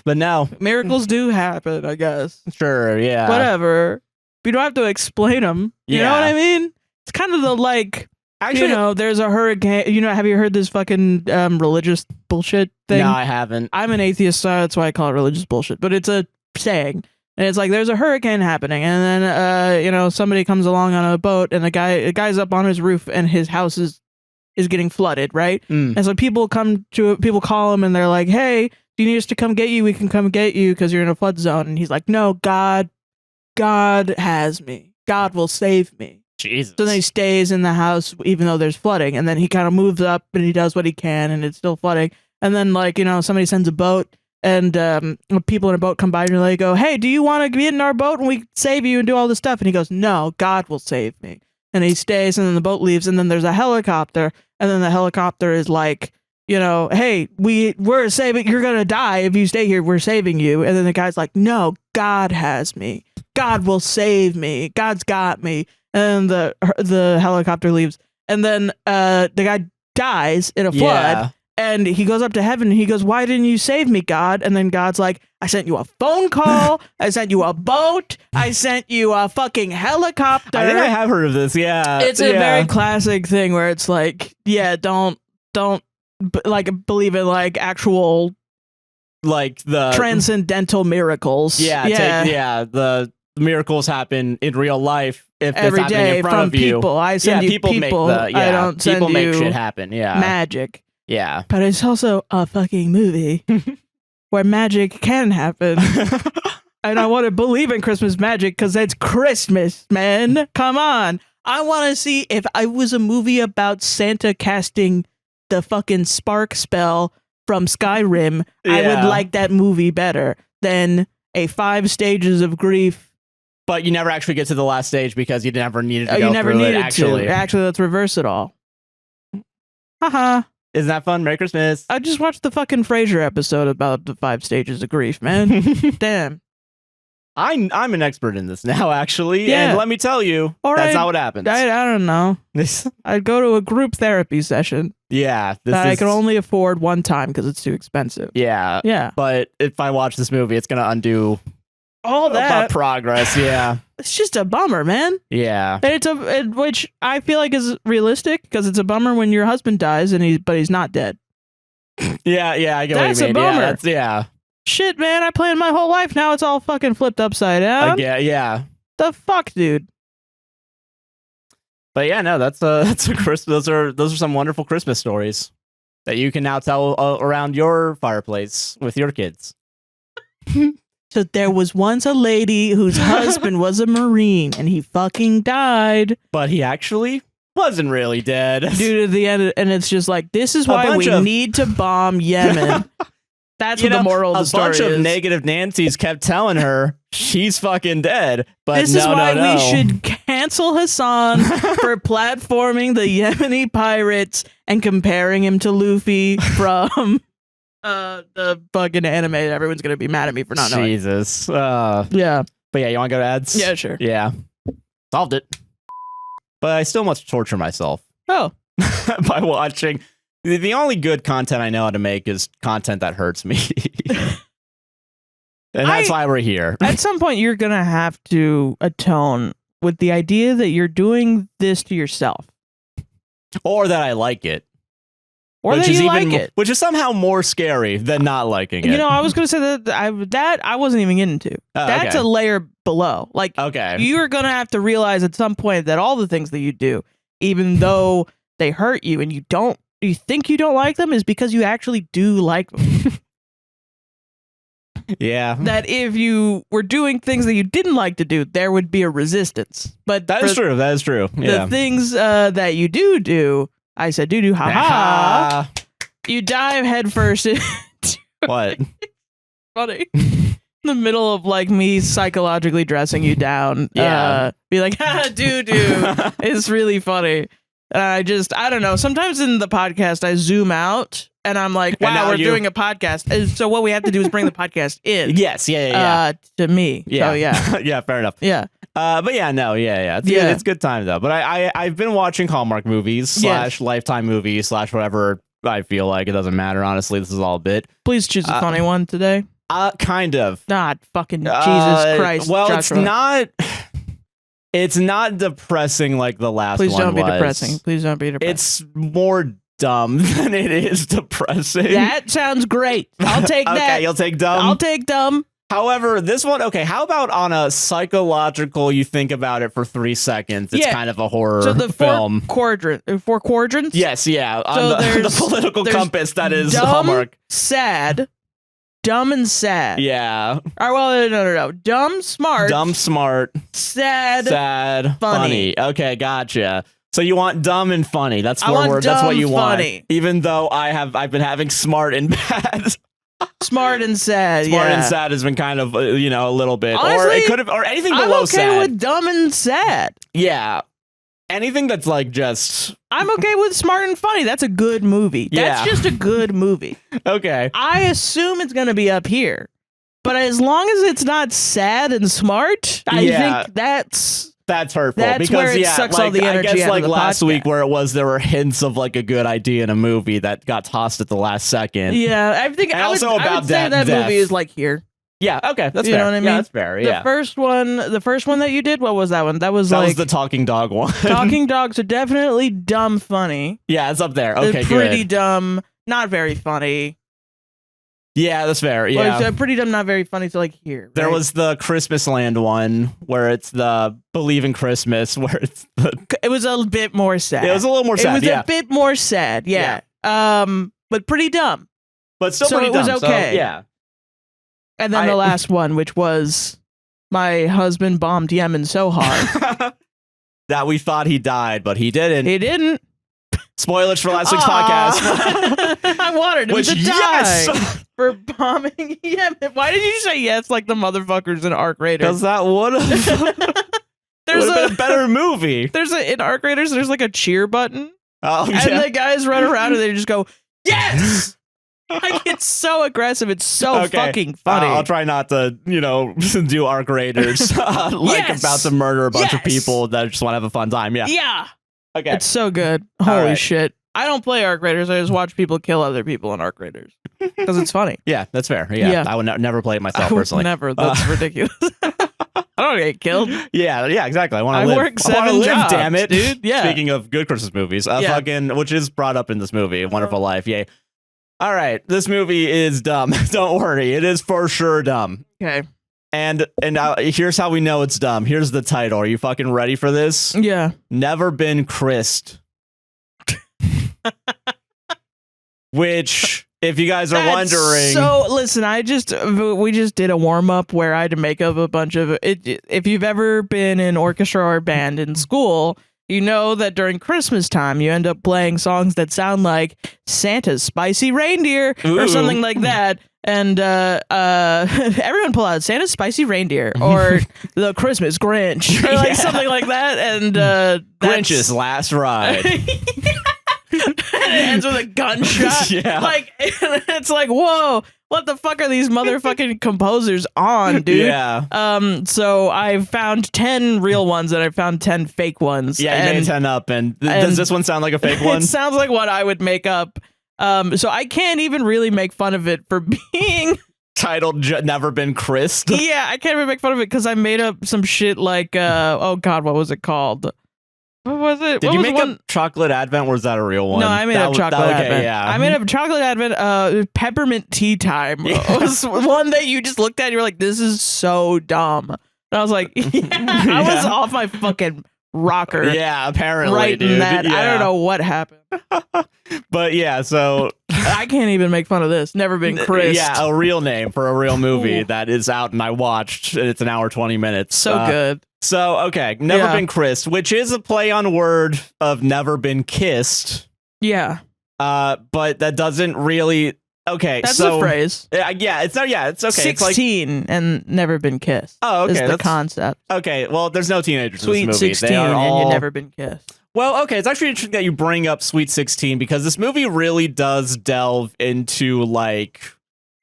Speaker 1: But no.
Speaker 2: Miracles do happen, I guess.
Speaker 1: Sure, yeah.
Speaker 2: Whatever. You don't have to explain them. You know what I mean? It's kind of the like, actually, you know, there's a hurricane. You know, have you heard this fucking religious bullshit thing?
Speaker 1: No, I haven't.
Speaker 2: I'm an atheist, so that's why I call it religious bullshit. But it's a saying. And it's like, there's a hurricane happening, and then, you know, somebody comes along on a boat, and a guy's up on his roof, and his house is getting flooded, right? And so people call him, and they're like, hey, do you need us to come get you? We can come get you because you're in a flood zone. And he's like, no, God has me. God will save me.
Speaker 1: Jesus.
Speaker 2: So then he stays in the house, even though there's flooding, and then he kind of moves up, and he does what he can, and it's still flooding. And then, like, you know, somebody sends a boat, and people in a boat come by and they go, hey, do you want to get in our boat and we save you and do all this stuff? And he goes, no, God will save me. And he stays, and then the boat leaves, and then there's a helicopter, and then the helicopter is like, you know, hey, we're saving, you're gonna die if you stay here, we're saving you. And then the guy's like, no, God has me. God will save me. God's got me. And the helicopter leaves, and then the guy dies in a flood. And he goes up to heaven and he goes, why didn't you save me, God? And then God's like, I sent you a phone call. I sent you a boat. I sent you a fucking helicopter.
Speaker 1: I think I have heard of this. Yeah.
Speaker 2: It's a very classic thing where it's like, yeah, don't like believe in like actual,
Speaker 1: like the
Speaker 2: transcendental miracles.
Speaker 1: Yeah. The miracles happen in real life. If
Speaker 2: every
Speaker 1: it's
Speaker 2: day
Speaker 1: happening in front of you.
Speaker 2: People. I send you people. I don't send
Speaker 1: people make
Speaker 2: you
Speaker 1: shit happen. Yeah.
Speaker 2: Magic.
Speaker 1: Yeah.
Speaker 2: But it's also a fucking movie where magic can happen. And I want to believe in Christmas magic because it's Christmas, man. Come on. I want to see if I was a movie about Santa casting the fucking spark spell from Skyrim. I would like that movie better than a 5 stages of grief.
Speaker 1: But you never actually get to the last stage because you never needed to go
Speaker 2: you never
Speaker 1: through
Speaker 2: needed
Speaker 1: it, actually.
Speaker 2: to. Actually, let's reverse it all. Haha.
Speaker 1: Isn't that fun? Merry Christmas.
Speaker 2: I just watched the fucking Frasier episode about the 5 stages of grief, man. Damn.
Speaker 1: I'm an expert in this now, actually, and let me tell you, that's not what happens.
Speaker 2: I don't know. I'd go to a group therapy session.
Speaker 1: Yeah,
Speaker 2: I can only afford one time because it's too expensive.
Speaker 1: Yeah. But if I watch this movie, it's gonna undo
Speaker 2: all that
Speaker 1: progress. Yeah,
Speaker 2: it's just a bummer, man.
Speaker 1: Yeah,
Speaker 2: and which I feel like is realistic because it's a bummer when your husband dies but he's not dead.
Speaker 1: Yeah, I get what you mean.
Speaker 2: That's a bummer.
Speaker 1: Yeah. Shit,
Speaker 2: man, I planned my whole life. Now it's all fucking flipped upside down.
Speaker 1: Yeah.
Speaker 2: The fuck, dude.
Speaker 1: But yeah, no, that's a Christmas. Those are some wonderful Christmas stories that you can now tell around your fireplace with your kids.
Speaker 2: So there was once a lady whose husband was a Marine and he fucking died.
Speaker 1: But he actually wasn't really dead.
Speaker 2: Due to the end, and it's just like, this is why we need to bomb Yemen. That's what the moral of the story is.
Speaker 1: A bunch of negative Nancys kept telling her she's fucking dead. But
Speaker 2: this is why we should cancel Hassan for platforming the Yemeni pirates and comparing him to Luffy from the fucking anime. Everyone's going to be mad at me for not knowing.
Speaker 1: Jesus.
Speaker 2: Yeah.
Speaker 1: But yeah, you want to go to ads?
Speaker 2: Yeah, sure.
Speaker 1: Yeah. Solved it. But I still must torture myself.
Speaker 2: Oh.
Speaker 1: By watching... The only good content I know how to make is content that hurts me. And that's why we're here.
Speaker 2: At some point, you're going to have to atone with the idea that you're doing this to yourself.
Speaker 1: Or that I like it.
Speaker 2: Or that you like it.
Speaker 1: Which is somehow more scary than not liking it.
Speaker 2: You know, I was going to say that I wasn't even getting to. That's a layer below. Like, you're going to have to realize at some point that all the things that you do, even though they hurt you and you think you don't like them, is because you actually do like them.
Speaker 1: Yeah.
Speaker 2: That if you were doing things that you didn't like to do, there would be a resistance. But
Speaker 1: that is true. That is true.
Speaker 2: The things that you do, I said do, ha. You dive headfirst into
Speaker 1: what?
Speaker 2: Funny. In the middle of like me psychologically dressing you down. Be like, do. It's really funny. I don't know. Sometimes in the podcast, I zoom out and I'm like, wow, we're doing a podcast. And so what we have to do is bring the podcast in.
Speaker 1: Yes. Yeah.
Speaker 2: To me.
Speaker 1: Yeah.
Speaker 2: So, yeah.
Speaker 1: Yeah. Fair enough.
Speaker 2: Yeah.
Speaker 1: But yeah, no. Yeah. It's good time though. But I've been watching Hallmark movies / Lifetime movies / whatever I feel like. It doesn't matter. Honestly, this is all a bit.
Speaker 2: Please choose a funny one today.
Speaker 1: Kind of.
Speaker 2: Not fucking Jesus Christ.
Speaker 1: Well,
Speaker 2: Joshua.
Speaker 1: It's not depressing like the last one was.
Speaker 2: Please don't be depressing. Please don't be depressing.
Speaker 1: It's more dumb than it is depressing.
Speaker 2: That sounds great. I'll take that.
Speaker 1: Okay, you'll take dumb?
Speaker 2: I'll take dumb.
Speaker 1: However, this one, how about on a psychological, you think about it for 3 seconds, it's kind of a horror film.
Speaker 2: Four quadrants?
Speaker 1: Yes, yeah. On the political compass that is
Speaker 2: dumb,
Speaker 1: Hallmark.
Speaker 2: Sad. Dumb and sad.
Speaker 1: Yeah.
Speaker 2: All right, well, no. Dumb, smart.
Speaker 1: Sad. Funny. Okay, gotcha. So you want dumb and funny. That's what you want.
Speaker 2: Funny.
Speaker 1: Even though I've been having smart and bad.
Speaker 2: Smart and sad.
Speaker 1: Smart and sad has been kind of a little bit.
Speaker 2: Honestly,
Speaker 1: or it could have, or anything below sad.
Speaker 2: I'm okay with dumb and sad.
Speaker 1: Yeah. Anything that's like just...
Speaker 2: I'm okay with smart and funny. That's a good movie. That's just a good movie.
Speaker 1: Okay.
Speaker 2: I assume it's going to be up here. But as long as it's not sad and smart, I think that's
Speaker 1: hurtful.
Speaker 2: That's
Speaker 1: because,
Speaker 2: where it sucks all the energy
Speaker 1: I guess
Speaker 2: out
Speaker 1: like
Speaker 2: of the
Speaker 1: last
Speaker 2: podcast.
Speaker 1: week where there were hints of like a good idea in a movie that got tossed at the last second.
Speaker 2: Yeah, I think
Speaker 1: and
Speaker 2: I
Speaker 1: also
Speaker 2: would,
Speaker 1: about
Speaker 2: I would say that
Speaker 1: death.
Speaker 2: movie is like here.
Speaker 1: Yeah, okay, that's
Speaker 2: you
Speaker 1: fair.
Speaker 2: know what I mean?
Speaker 1: Yeah, that's fair. Yeah.
Speaker 2: The first one that you did, what was that one? That was
Speaker 1: the talking dog one.
Speaker 2: Talking dogs are definitely dumb funny.
Speaker 1: Yeah, it's up there. Okay,
Speaker 2: They're pretty dumb, not very funny.
Speaker 1: Yeah, that's fair. Yeah.
Speaker 2: Well, pretty dumb, not very funny. So like here. Right?
Speaker 1: There was the Christmasland one where it's the Believe in Christmas, where it's
Speaker 2: it was a bit more sad.
Speaker 1: It was a little more sad.
Speaker 2: It was a bit more sad. Yeah. But pretty dumb.
Speaker 1: But still pretty dumb.
Speaker 2: It was okay.
Speaker 1: So, yeah.
Speaker 2: And then the last one, which was my husband bombed Yemen so hard
Speaker 1: that we thought he died, but he didn't.
Speaker 2: He didn't.
Speaker 1: Spoilers for last week's podcast.
Speaker 2: I wanted him to die for bombing Yemen. Why did you say yes like the motherfuckers in Arc Raiders?
Speaker 1: Because that would have been a better movie.
Speaker 2: In Arc Raiders, there's like a cheer button.
Speaker 1: Oh,
Speaker 2: and the guys run around and they just go, yes! Like, it's so aggressive. It's so fucking funny.
Speaker 1: I'll try not to, do arc raiders about to murder a bunch of people that just want to have a fun time. Yeah.
Speaker 2: Yeah.
Speaker 1: Okay.
Speaker 2: It's so good. Holy shit. I don't play arc raiders. I just watch people kill other people in arc raiders because it's funny.
Speaker 1: Yeah, that's fair. Yeah. I would never play it myself personally.
Speaker 2: Never. That's ridiculous. I don't get killed.
Speaker 1: Yeah, exactly. I want to live.
Speaker 2: Work 7 jobs,
Speaker 1: damn it,
Speaker 2: dude. Yeah.
Speaker 1: Speaking of good Christmas movies, which is brought up in this movie, Wonderful Life. Yay. All right, this movie is dumb. Don't worry, it is for sure dumb.
Speaker 2: Okay.
Speaker 1: And here's how we know it's dumb. Here's the title. Are you fucking ready for this?
Speaker 2: Yeah.
Speaker 1: Never Been Christ. Which, if you guys are wondering,
Speaker 2: so listen, we just did a warm up where I had to make up a bunch of it. If you've ever been in orchestra or band in school, you know that during Christmas time you end up playing songs that sound like Santa's Spicy Reindeer or something like that. And everyone pull out Santa's Spicy Reindeer or the Christmas Grinch or like something like that. And
Speaker 1: Grinch's Last Ride.
Speaker 2: And it ends with a gunshot.
Speaker 1: Yeah.
Speaker 2: Like, it's like, whoa, what the fuck are these motherfucking composers on, dude?
Speaker 1: Yeah.
Speaker 2: So I found 10 real ones and I found 10 fake ones.
Speaker 1: Yeah, you made 10 up. And does this one sound like a fake one?
Speaker 2: It sounds like what I would make up. So I can't even really make fun of it for being
Speaker 1: titled Never Been Christ.
Speaker 2: Yeah, I can't even make fun of it because I made up some shit like, oh God, what was it called? What was it?
Speaker 1: Did you make up Chocolate Advent, or was that a real one?
Speaker 2: No, I made up Chocolate Advent.
Speaker 1: Yeah.
Speaker 2: I made up Chocolate Advent. Peppermint Tea Time was one that you just looked at and you're like, this is so dumb. And I was like, I was off my fucking rocker.
Speaker 1: Yeah, apparently,
Speaker 2: right,
Speaker 1: dude.
Speaker 2: I don't know what happened.
Speaker 1: But yeah, so
Speaker 2: I can't even make fun of this. Never Been Christ.
Speaker 1: Yeah, a real name for a real movie that is out and I watched. It's an hour 20 minutes.
Speaker 2: So good.
Speaker 1: So, okay, Never Been Christ, which is a play on word of never been kissed.
Speaker 2: Yeah.
Speaker 1: But that doesn't really... Okay,
Speaker 2: that's the phrase.
Speaker 1: Yeah, it's okay.
Speaker 2: 16
Speaker 1: it's like,
Speaker 2: and never been kissed.
Speaker 1: Oh, okay.
Speaker 2: Is the concept.
Speaker 1: Okay, well, there's no teenagers
Speaker 2: Sweet
Speaker 1: in this movie.
Speaker 2: 16
Speaker 1: they are all...
Speaker 2: and you've never been kissed.
Speaker 1: Well, okay, it's actually interesting that you bring up Sweet 16 because this movie really does delve into, like,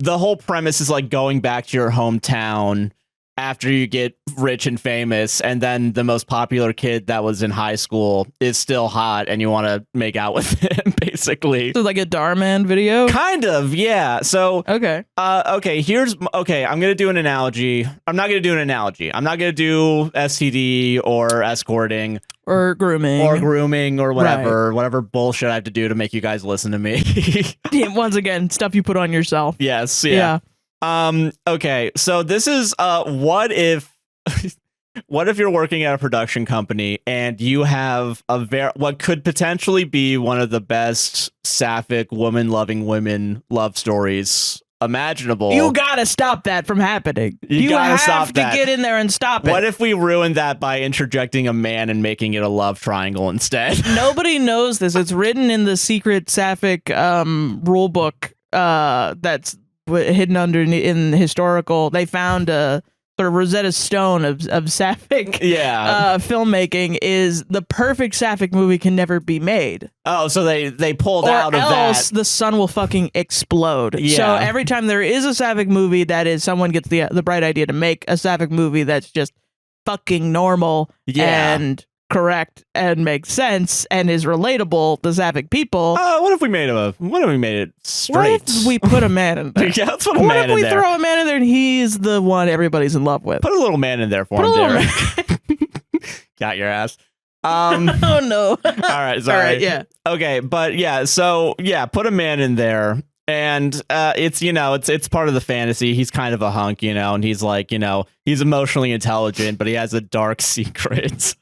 Speaker 1: the whole premise is, like, going back to your hometown after you get rich and famous, and then the most popular kid that was in high school is still hot, and you want to make out with him, basically.
Speaker 2: So like a Darman video?
Speaker 1: Kind of, yeah. So,
Speaker 2: okay.
Speaker 1: I'm going to do an analogy. I'm not going to do an analogy. I'm not going to do STD or escorting.
Speaker 2: Or grooming.
Speaker 1: Or whatever bullshit I have to do to make you guys listen to me.
Speaker 2: Once again, stuff you put on yourself.
Speaker 1: Yes, yeah. Okay, so this is what if you're working at a production company and you have what could potentially be one of the best sapphic woman-loving women love stories imaginable.
Speaker 2: You gotta stop that from happening. You gotta stop that. Get in there and stop it.
Speaker 1: What if we ruined that by interjecting a man and making it a love triangle instead?
Speaker 2: Nobody knows this. It's written in the secret sapphic rule book that's hidden in historical. They found a sort of Rosetta Stone of sapphic filmmaking. Is the perfect sapphic movie can never be made.
Speaker 1: Oh, so they pulled out of that. Or else
Speaker 2: the sun will fucking explode.
Speaker 1: Yeah.
Speaker 2: So every time there is a sapphic movie, that is someone gets the bright idea to make a sapphic movie that's just fucking normal and correct and makes sense and is relatable to sapphic people.
Speaker 1: What if we made it straight?
Speaker 2: What if we put a man in there?
Speaker 1: Yeah, let's put a man in there.
Speaker 2: What if we throw a man in there and he's the one everybody's in love with?
Speaker 1: Put a little man in there for him, Derek. Got your ass.
Speaker 2: Oh no.
Speaker 1: All right, sorry.
Speaker 2: All right, yeah.
Speaker 1: Okay, but yeah, so yeah, put a man in there. And it's part of the fantasy. He's kind of a hunk, and he's like, he's emotionally intelligent, but he has a dark secret.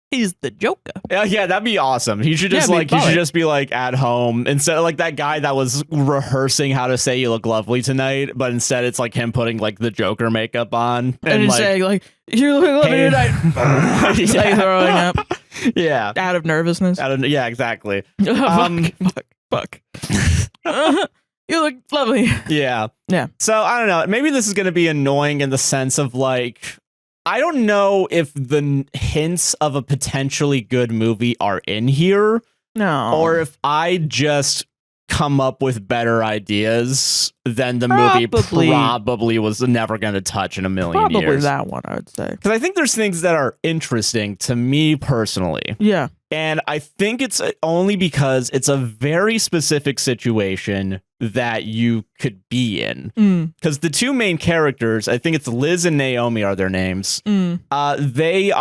Speaker 2: He's the Joker.
Speaker 1: Yeah, that'd be awesome. He should just be like at home instead of like that guy that was rehearsing how to say you look lovely tonight, but instead it's like him putting like the Joker makeup on
Speaker 2: and like, saying like you look lovely tonight. He's like throwing up.
Speaker 1: Yeah,
Speaker 2: out of nervousness.
Speaker 1: Yeah, exactly.
Speaker 2: Fuck. You look lovely.
Speaker 1: Yeah.
Speaker 2: Yeah.
Speaker 1: So I don't know. Maybe this is going to be annoying in the sense of like, I don't know if the hints of a potentially good movie are in here.
Speaker 2: No.
Speaker 1: Or if I just come up with better ideas, then the movie probably was never going to touch in a million years.
Speaker 2: Probably that one, I would say.
Speaker 1: Because I think there's things that are interesting to me personally.
Speaker 2: Yeah.
Speaker 1: And I think it's only because it's a very specific situation that you could be in. Because the two main characters, I think it's Liz and Naomi are their names. They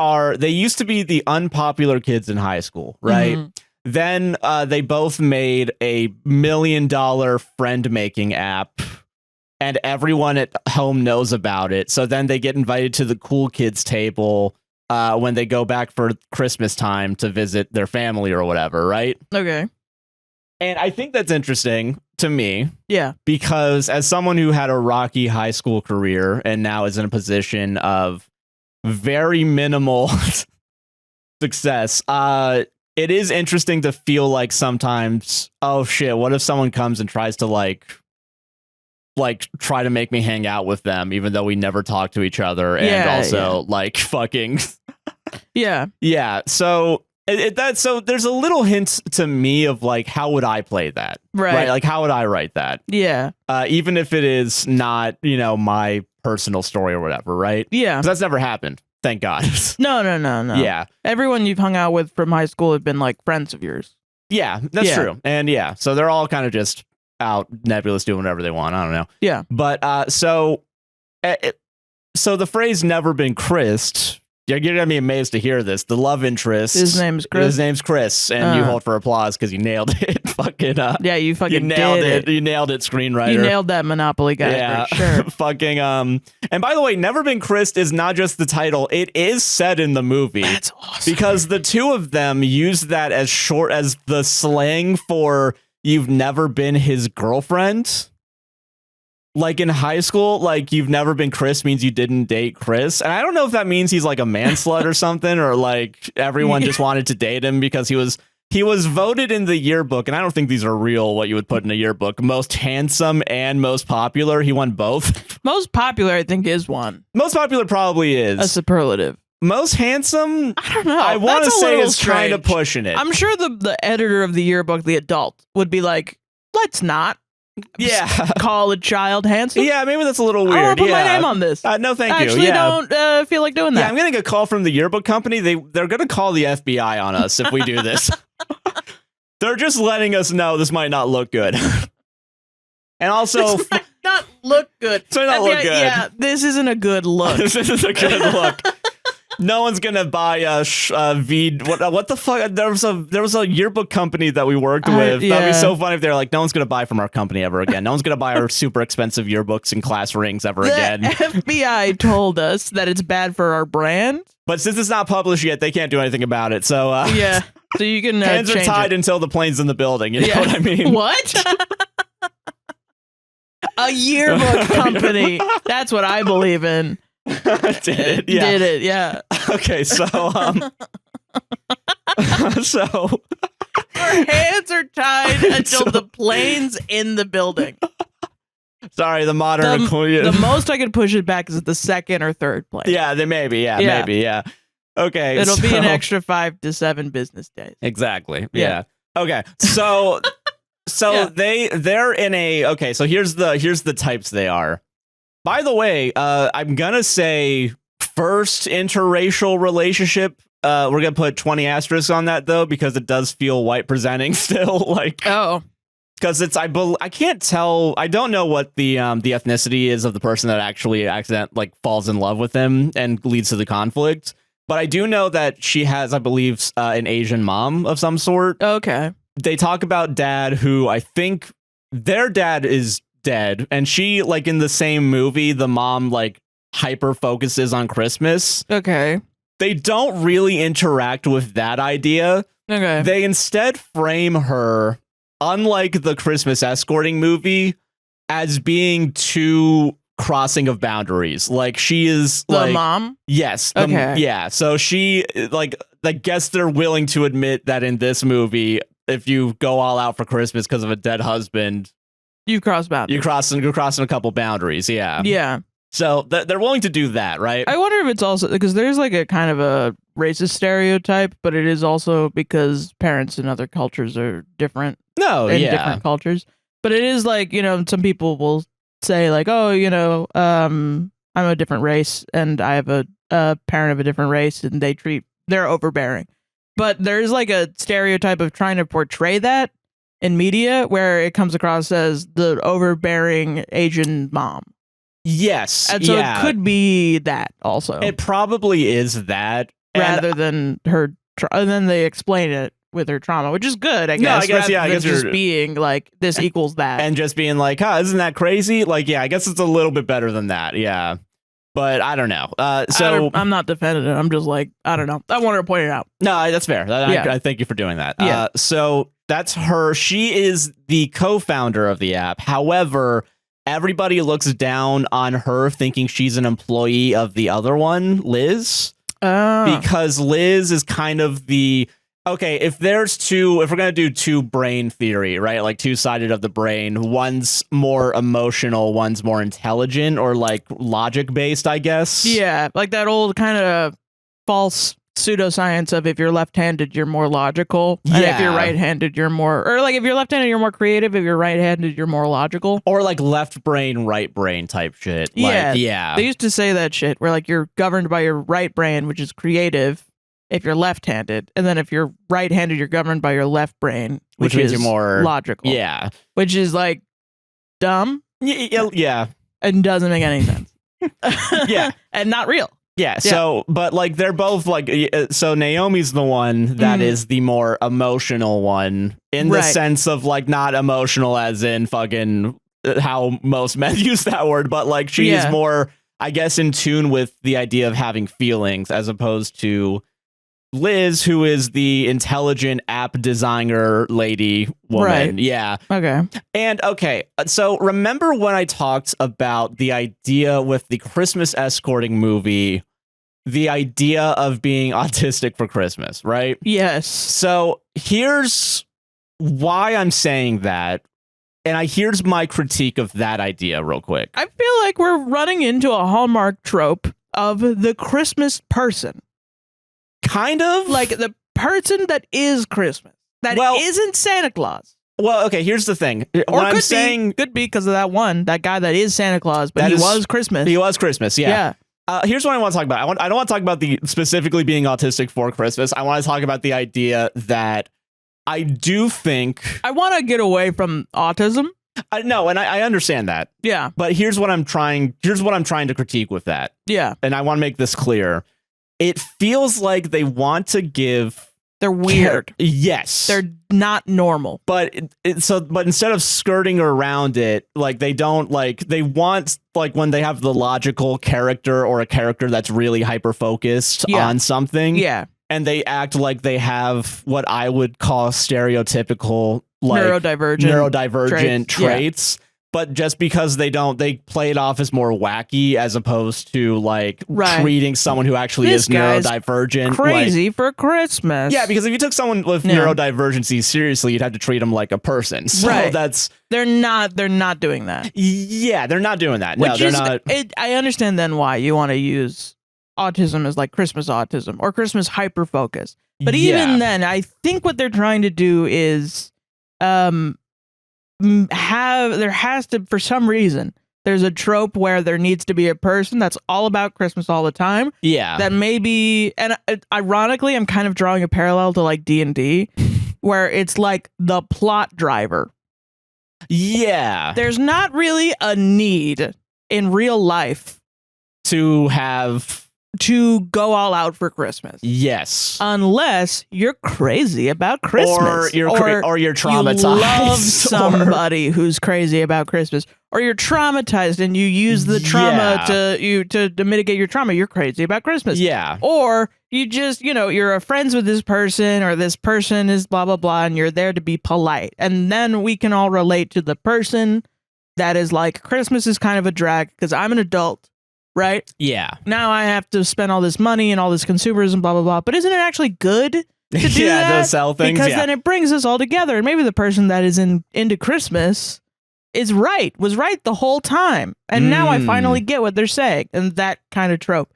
Speaker 1: used to be the unpopular kids in high school, right? Then they both made a $1 million friend-making app, and everyone at home knows about it. So then they get invited to the cool kids table when they go back for Christmas time to visit their family or whatever, right?
Speaker 2: Okay.
Speaker 1: And I think that's interesting to me.
Speaker 2: Yeah.
Speaker 1: Because as someone who had a rocky high school career and now is in a position of very minimal success, it is interesting to feel like sometimes, oh shit, what if someone comes and tries to like try to make me hang out with them, even though we never talk to each other, and also like fucking yeah. So so there's a little hint to me of like, how would I play that, right? Like, how would I write that? Even if it is not, my personal story or whatever, right? 'Cause that's never happened, thank God.
Speaker 2: No.
Speaker 1: Yeah,
Speaker 2: everyone you've hung out with from high school have been like friends of yours.
Speaker 1: Yeah, that's true. And so they're all kind of just out nebulous doing whatever they want. I don't know.
Speaker 2: Yeah.
Speaker 1: But so the phrase "never been Christ," you're gonna be amazed to hear this. The love interest.
Speaker 2: His name's Chris.
Speaker 1: And you hold for applause because you nailed it. Fucking
Speaker 2: you fucking
Speaker 1: nailed
Speaker 2: did it.
Speaker 1: You nailed it, screenwriter.
Speaker 2: You nailed that Monopoly guy.
Speaker 1: Yeah,
Speaker 2: for sure.
Speaker 1: Fucking And by the way, "Never Been Christ" is not just the title; it is said in the movie.
Speaker 2: That's awesome.
Speaker 1: Because the two of them use that as short as the slang for "you've never been his girlfriend." Like in high school, like "you've never been Chris" means you didn't date Chris. And I don't know if that means he's like a man slut or something, or like everyone just wanted to date him because he was voted in the yearbook. And I don't think these are real, what you would put in a yearbook. Most handsome and most popular. He won both.
Speaker 2: Most popular, I think, is one.
Speaker 1: Most popular probably is
Speaker 2: a superlative.
Speaker 1: Most handsome,
Speaker 2: I don't know.
Speaker 1: I want to say is kind of pushing it.
Speaker 2: I'm sure the editor of the yearbook, the adult, would be like, let's not call a child handsome.
Speaker 1: Yeah, maybe that's a little weird.
Speaker 2: I want to put my name on this.
Speaker 1: No, thank you.
Speaker 2: I actually don't feel like doing that.
Speaker 1: Yeah, I'm getting a call from the yearbook company. They're going to call the FBI on us if we do this. They're just letting us know this might not look good. And also...
Speaker 2: This might not look good.
Speaker 1: This might not look good.
Speaker 2: Yeah, this isn't a good look.
Speaker 1: This isn't a good look. No one's gonna buy a what the fuck? There was a yearbook company that we worked with. That'd be so funny if they're like, no one's gonna buy from our company ever again. No one's gonna buy our super expensive yearbooks and class rings ever again.
Speaker 2: FBI told us that it's bad for our brand,
Speaker 1: but since it's not published yet, they can't do anything about it. So
Speaker 2: so you can
Speaker 1: hands are tied until the plane's in the building. You know what I mean?
Speaker 2: What? A yearbook company. That's what I believe in.
Speaker 1: Did it,
Speaker 2: yeah.
Speaker 1: Okay, so so
Speaker 2: our hands are tied until the plane's in the building.
Speaker 1: Sorry, the modern
Speaker 2: the most I could push it back is the second or third plane.
Speaker 1: Yeah, maybe. Okay,
Speaker 2: it'll be an extra 5 to 7 business days.
Speaker 1: Exactly. Yeah. Okay, so they're in a so here's the types they are. By the way, I'm gonna say first interracial relationship. We're gonna put 20 asterisks on that though, because it does feel white presenting still. Like, because it's I can't tell. I don't know what the ethnicity is of the person that actually falls in love with him and leads to the conflict. But I do know that she has, I believe, an Asian mom of some sort.
Speaker 2: Okay.
Speaker 1: They talk about dad, who I think their dad is dead, and she, like, in the same movie, the mom like hyper focuses on Christmas.
Speaker 2: Okay.
Speaker 1: They don't really interact with that idea.
Speaker 2: Okay.
Speaker 1: They instead frame her, unlike the Christmas escorting movie, as being too crossing of boundaries. Like, she is
Speaker 2: the mom.
Speaker 1: Yes.
Speaker 2: Okay.
Speaker 1: Yeah. So she, like, I guess they're willing to admit that in this movie, if you go all out for Christmas because of a dead husband,
Speaker 2: you cross boundaries.
Speaker 1: You're crossing a couple boundaries. Yeah.
Speaker 2: Yeah.
Speaker 1: So they're willing to do that, right?
Speaker 2: I wonder if it's also because there's like a kind of a racist stereotype, but it is also because parents in other cultures are different.
Speaker 1: No,
Speaker 2: in different cultures. But it is like, some people will say like, oh, I'm a different race and I have a parent of a different race and they're overbearing. But there's like a stereotype of trying to portray that in media where it comes across as the overbearing Asian mom.
Speaker 1: Yes.
Speaker 2: And so it could be that also.
Speaker 1: It probably is that.
Speaker 2: Rather than her, and then they explain it with her trauma, which is good, I guess.
Speaker 1: No, I guess, yeah. I guess
Speaker 2: just being like, this equals that.
Speaker 1: And just being like, isn't that crazy? Like, yeah, I guess it's a little bit better than that. Yeah. But I don't know.
Speaker 2: I'm not defending it. I'm just like, I don't know. I wanted to point it out.
Speaker 1: No, that's fair. I thank you for doing that. Yeah. So that's her. She is the co-founder of the app. However, everybody looks down on her thinking she's an employee of the other one, Liz. Because Liz is kind of the... Okay, if we're going to do two brain theory, right? Like two-sided of the brain, one's more emotional, one's more intelligent or like logic-based, I guess.
Speaker 2: Yeah, like that old kind of false pseudoscience of if you're left-handed, you're more logical. Yeah. And if you're right-handed, you're more... Or like if you're left-handed, you're more creative. If you're right-handed, you're more logical.
Speaker 1: Or like left brain, right brain type shit.
Speaker 2: Yeah. They used to say that shit where like you're governed by your right brain, which is creative, if you're left-handed, and then if you're right-handed, you're governed by your left brain, which means you're more logical.
Speaker 1: Yeah,
Speaker 2: which is like dumb.
Speaker 1: Yeah,
Speaker 2: and doesn't make any sense.
Speaker 1: Yeah,
Speaker 2: and not real.
Speaker 1: Yeah. So, but like they're both like, so Naomi's the one that is the more emotional one in the sense of like not emotional as in fucking how most men use that word, but like she's more, I guess, in tune with the idea of having feelings as opposed to Liz, who is the intelligent app designer lady woman.
Speaker 2: Right.
Speaker 1: Yeah.
Speaker 2: Okay.
Speaker 1: And so remember when I talked about the idea with the Christmas escorting movie, the idea of being autistic for Christmas, right?
Speaker 2: Yes.
Speaker 1: So here's why I'm saying that. And here's my critique of that idea real quick.
Speaker 2: I feel like we're running into a Hallmark trope of the Christmas person.
Speaker 1: Kind of
Speaker 2: like the person that is Christmas, that isn't Santa Claus.
Speaker 1: Well, okay, here's the thing.
Speaker 2: Or could be because of that guy that is Santa Claus, but he was Christmas.
Speaker 1: He was Christmas, yeah. Here's what I want to talk about. I don't want to talk about the specifically being autistic for Christmas. I want to talk about the idea that I do think
Speaker 2: I want to get away from autism.
Speaker 1: No, and I understand that.
Speaker 2: Yeah.
Speaker 1: But here's what I'm trying to critique with that.
Speaker 2: Yeah.
Speaker 1: And I want to make this clear. It feels like they want to give...
Speaker 2: They're weird.
Speaker 1: Yes.
Speaker 2: They're not normal.
Speaker 1: But but instead of skirting around it, like they don't they want like when they have the logical character or a character that's really hyper focused on something.
Speaker 2: Yeah.
Speaker 1: And they act like they have what I would call stereotypical like neurodivergent traits. Yeah. But just because they play it off as more wacky as opposed to like treating someone who actually is neurodivergent
Speaker 2: crazy for Christmas.
Speaker 1: Yeah, because if you took someone with neurodivergency seriously, you'd have to treat them like a person. So
Speaker 2: they're not doing that.
Speaker 1: Yeah, they're not doing that. No, they're not.
Speaker 2: I understand then why you want to use autism as like Christmas autism or Christmas hyper focus. But even then, I think what they're trying to do is for some reason there's a trope where there needs to be a person that's all about Christmas all the time.
Speaker 1: Yeah.
Speaker 2: That maybe, and ironically, I'm kind of drawing a parallel to like D&D where it's like the plot driver.
Speaker 1: Yeah.
Speaker 2: There's not really a need in real life
Speaker 1: to
Speaker 2: go all out for Christmas.
Speaker 1: Yes.
Speaker 2: Unless you're crazy about Christmas.
Speaker 1: Or you're traumatized.
Speaker 2: You love somebody who's crazy about Christmas. Or you're traumatized and you use the trauma to mitigate your trauma. You're crazy about Christmas.
Speaker 1: Yeah.
Speaker 2: Or you just, you're friends with this person or this person is blah, blah, blah, and you're there to be polite. And then we can all relate to the person that is like, Christmas is kind of a drag because I'm an adult. Right?
Speaker 1: Yeah.
Speaker 2: Now I have to spend all this money and all this consumerism, blah, blah, blah. But isn't it actually good to do that?
Speaker 1: To sell things.
Speaker 2: Because then it brings us all together. And maybe the person that is into Christmas was right the whole time. And now I finally get what they're saying. And that kind of trope.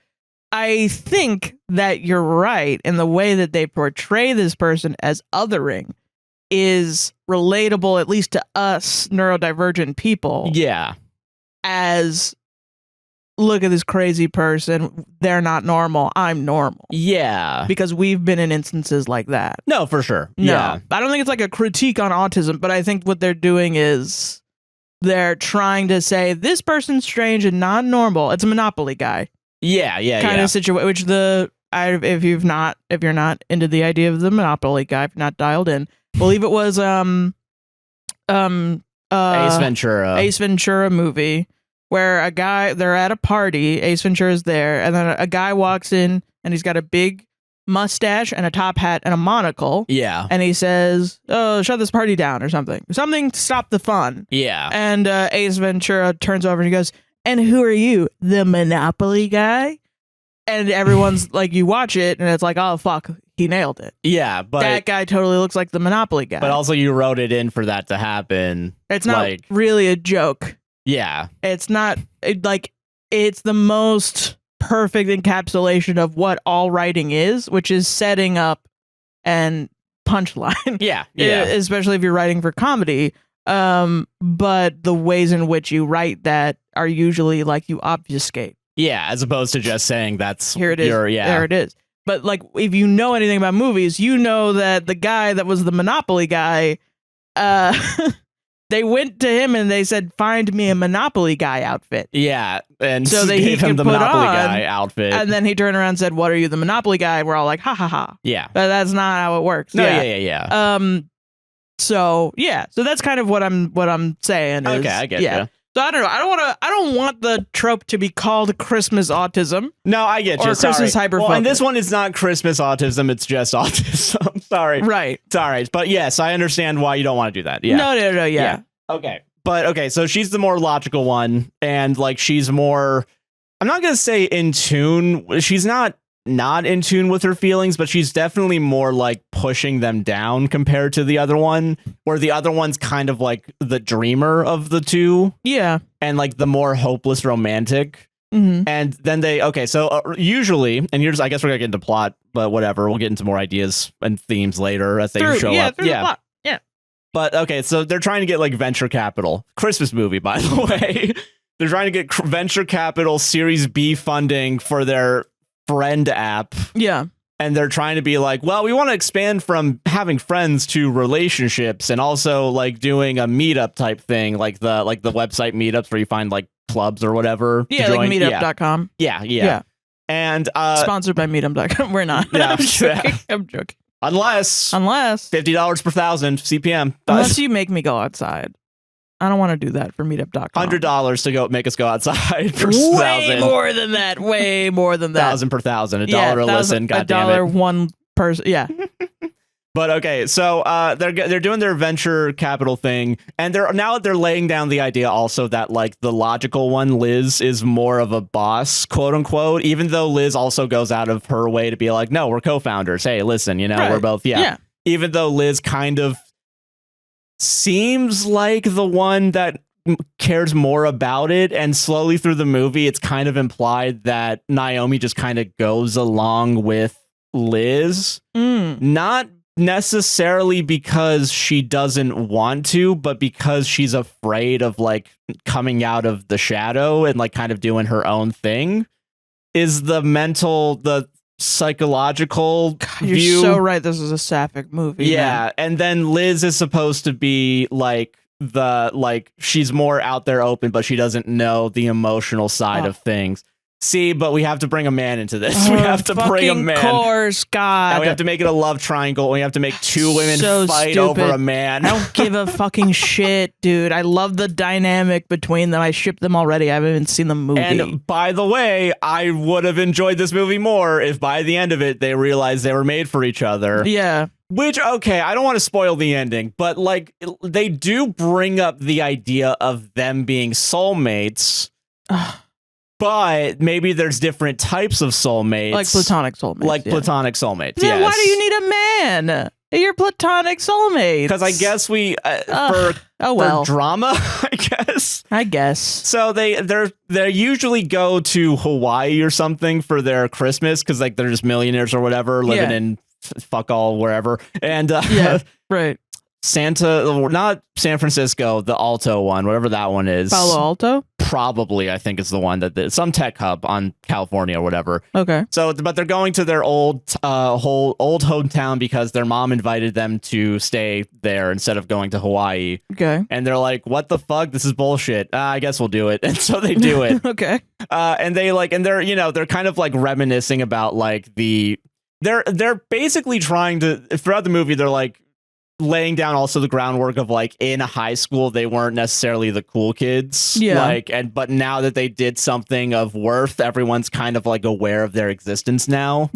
Speaker 2: I think that you're right in the way that they portray this person as othering is relatable, at least to us neurodivergent people.
Speaker 1: Yeah.
Speaker 2: As, look at this crazy person. They're not normal. I'm normal.
Speaker 1: Yeah.
Speaker 2: Because we've been in instances like that.
Speaker 1: No, for sure.
Speaker 2: No,
Speaker 1: Yeah.
Speaker 2: I don't think it's like a critique on autism, but I think what they're doing is they're trying to say this person's strange and not normal. It's a Monopoly guy.
Speaker 1: Yeah.
Speaker 2: Kind of situation, which if you're not into the idea of the Monopoly guy, if you're not dialed in, believe it was
Speaker 1: Ace Ventura
Speaker 2: movie where they're at a party, Ace Ventura's there, and then a guy walks in and he's got a big mustache and a top hat and a monocle.
Speaker 1: Yeah.
Speaker 2: And he says, "Oh, shut this party down," or something to stop the fun.
Speaker 1: Yeah.
Speaker 2: And Ace Ventura turns over and he goes, "And who are you, the Monopoly guy?" And everyone's like, you watch it and it's like, oh fuck, he nailed it.
Speaker 1: Yeah, but
Speaker 2: that guy totally looks like the Monopoly guy.
Speaker 1: But also you wrote it in for that to happen.
Speaker 2: It's not really a joke.
Speaker 1: Yeah.
Speaker 2: It's not it's the most perfect encapsulation of what all writing is, which is setting up and punchline.
Speaker 1: Yeah.
Speaker 2: Especially if you're writing for comedy. But the ways in which you write that are usually like you obfuscate.
Speaker 1: Yeah, as opposed to just saying that's
Speaker 2: here it is. There it is. But like, if you know anything about movies, you know that the guy that was the Monopoly guy, they went to him and they said, "Find me a Monopoly guy outfit."
Speaker 1: Yeah, and
Speaker 2: so
Speaker 1: they gave him the Monopoly guy outfit.
Speaker 2: And then he turned around and said, "What are you, the Monopoly guy?" And we're all like, "Ha ha ha."
Speaker 1: Yeah,
Speaker 2: but that's not how it works.
Speaker 1: No, yeah.
Speaker 2: So that's kind of what I'm saying.
Speaker 1: Okay, I get you.
Speaker 2: So I don't know. I don't want the trope to be called Christmas autism.
Speaker 1: No, I get you.
Speaker 2: Or Christmas hyperfocus.
Speaker 1: Well, and this one is not Christmas autism. It's just autism. Sorry.
Speaker 2: Right.
Speaker 1: Sorry. But yes, I understand why you don't want to do that. Yeah.
Speaker 2: No. Yeah.
Speaker 1: Okay. But okay. So she's the more logical one, and like she's more. I'm not gonna say in tune. She's not in tune with her feelings, but she's definitely more like pushing them down compared to the other one, where the other one's kind of like the dreamer of the two.
Speaker 2: Yeah.
Speaker 1: And like the more hopeless romantic.
Speaker 2: Mm-hmm.
Speaker 1: And then usually, and here's, I guess we're gonna get into plot, but whatever, we'll get into more ideas and themes later as they show up.
Speaker 2: The plot. Yeah.
Speaker 1: But okay, so they're trying to get like venture capital. Christmas movie, by the way. They're trying to get venture capital Series B funding for their friend app.
Speaker 2: Yeah.
Speaker 1: And they're trying to be like, well, we want to expand from having friends to relationships, and also like doing a meetup type thing, like the website meetups where you find like clubs or whatever.
Speaker 2: Yeah, like meetup.com.
Speaker 1: Yeah. And
Speaker 2: sponsored by meetup.com. We're not.
Speaker 1: Yeah,
Speaker 2: I'm joking.
Speaker 1: Unless $50 per thousand CPM.
Speaker 2: Unless you make me go outside. I don't want to do that for meetup.com.
Speaker 1: $100 to go make us go outside for
Speaker 2: way more than that. Way more than that.
Speaker 1: 1,000 per thousand. $1 to listen. God damn it.
Speaker 2: $1 one person. Yeah.
Speaker 1: But okay, so they're doing their venture capital thing, and they're laying down the idea also that like the logical one, Liz, is more of a boss, quote unquote. Even though Liz also goes out of her way to be like, no, we're co-founders. Hey, listen, we're both Even though Liz kind of seems like the one that cares more about it, and slowly through the movie it's kind of implied that Naomi just kind of goes along with Liz, not necessarily because she doesn't want to, but because she's afraid of like coming out of the shadow and like kind of doing her own thing, is the psychological
Speaker 2: You're
Speaker 1: view.
Speaker 2: So right, this is a sapphic movie.
Speaker 1: Yeah,
Speaker 2: man.
Speaker 1: and then Liz is supposed to be like she's more out there open, but she doesn't know the emotional side of things. See, but we have to bring a man into this. We have to bring a man. Of
Speaker 2: course, God.
Speaker 1: And we have to make it a love triangle. We have to make two women fight
Speaker 2: stupid.
Speaker 1: over a man.
Speaker 2: I don't give a fucking shit, dude. I love the dynamic between them. I ship them already. I haven't even seen the movie.
Speaker 1: And by the way, I would have enjoyed this movie more if by the end of it they realized they were made for each other.
Speaker 2: Yeah.
Speaker 1: Which, okay, I don't want to spoil the ending, but like they do bring up the idea of them being soulmates. But maybe there's different types of soulmates.
Speaker 2: Like platonic soulmates.
Speaker 1: Platonic soulmates,
Speaker 2: then
Speaker 1: yes.
Speaker 2: why do you need a man? You're platonic soulmates.
Speaker 1: Because I guess we
Speaker 2: for
Speaker 1: drama, I guess. So they usually go to Hawaii or something for their Christmas because like they're just millionaires or whatever living in fuck all wherever. And
Speaker 2: right.
Speaker 1: Not San Francisco, the Alto one, whatever that one is.
Speaker 2: Palo Alto?
Speaker 1: Probably, I think it's the one some tech hub on California or whatever.
Speaker 2: Okay.
Speaker 1: So, but they're going to their old hometown because their mom invited them to stay there instead of going to Hawaii.
Speaker 2: Okay.
Speaker 1: And they're like, "What the fuck? This is bullshit. I guess we'll do it." And so they do it.
Speaker 2: Okay.
Speaker 1: And they're kind of like reminiscing about like they're basically trying to throughout the movie. They're like laying down also the groundwork of like in high school they weren't necessarily the cool kids, but now that they did something of worth, everyone's kind of like aware of their existence now.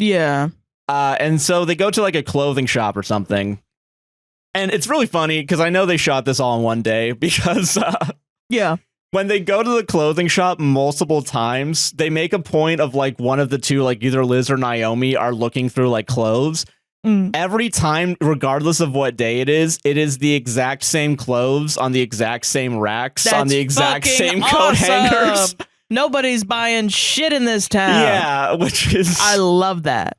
Speaker 1: And so they go to like a clothing shop or something, and it's really funny because I know they shot this all in one day because when they go to the clothing shop multiple times, they make a point of like one of the two, like either Liz or Naomi, are looking through like clothes. Every time, regardless of what day it is the exact same clothes on the exact same racks. That's on the exact same coat hangers.
Speaker 2: Nobody's buying shit in this town.
Speaker 1: Yeah, which is...
Speaker 2: I love that.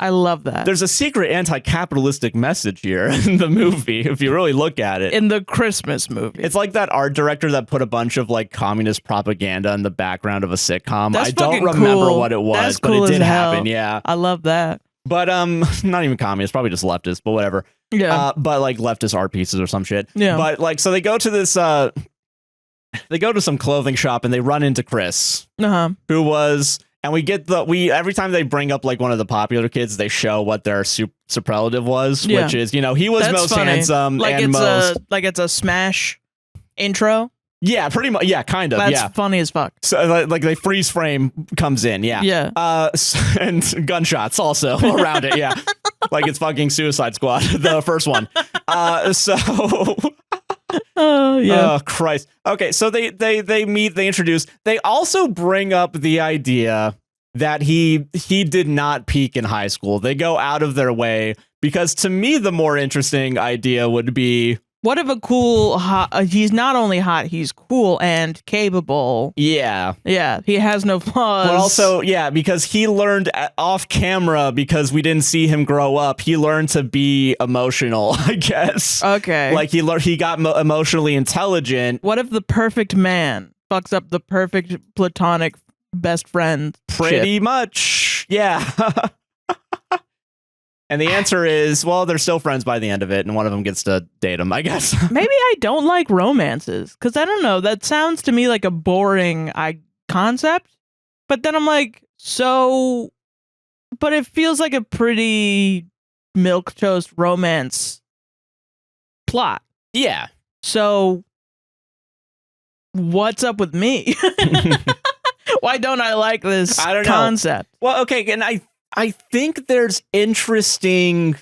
Speaker 2: There's
Speaker 1: a secret anti-capitalistic message here in the movie, if you really look at it.
Speaker 2: In the Christmas movie.
Speaker 1: It's like that art director that put a bunch of like communist propaganda in the background of a sitcom.
Speaker 2: That's
Speaker 1: I don't remember what it was,
Speaker 2: That's
Speaker 1: but
Speaker 2: cool
Speaker 1: it did
Speaker 2: hell.
Speaker 1: happen, yeah.
Speaker 2: I love that.
Speaker 1: But not even communist, probably just leftist, but whatever.
Speaker 2: Yeah.
Speaker 1: But like leftist art pieces or some shit.
Speaker 2: Yeah.
Speaker 1: But like, so they go to this they go to some clothing shop and they run into Chris. Who was, and every time they bring up like one of the popular kids, they show what their superlative was, which is, he was
Speaker 2: That's
Speaker 1: most
Speaker 2: funny.
Speaker 1: handsome
Speaker 2: like
Speaker 1: and
Speaker 2: it's a Smash intro.
Speaker 1: Yeah, pretty much. Yeah, kind of.
Speaker 2: That's funny as fuck.
Speaker 1: So like they freeze frame comes in. Yeah.
Speaker 2: Yeah.
Speaker 1: And gunshots also around it. Yeah. Like it's fucking Suicide Squad, the first one. Oh Christ. Okay, so they meet, they introduce. They also bring up the idea that he did not peak in high school. They go out of their way because to me the more interesting idea would be,
Speaker 2: what if he's not only hot, he's cool and capable.
Speaker 1: Yeah.
Speaker 2: Yeah, he has no flaws.
Speaker 1: But also, because he learned off camera, because we didn't see him grow up, he learned to be emotional, I guess.
Speaker 2: Okay.
Speaker 1: Like he got emotionally intelligent.
Speaker 2: What if the perfect man fucks up the perfect platonic best friend?
Speaker 1: Pretty much. Yeah. And the answer is, well, they're still friends by the end of it, and one of them gets to date him, I guess.
Speaker 2: Maybe I don't like romances, because I don't know. That sounds to me like a boring concept. But then I'm like, but it feels like a pretty milquetoast romance plot.
Speaker 1: Yeah.
Speaker 2: So what's up with me? Why don't I like this concept?
Speaker 1: Well, okay, and I think there's interesting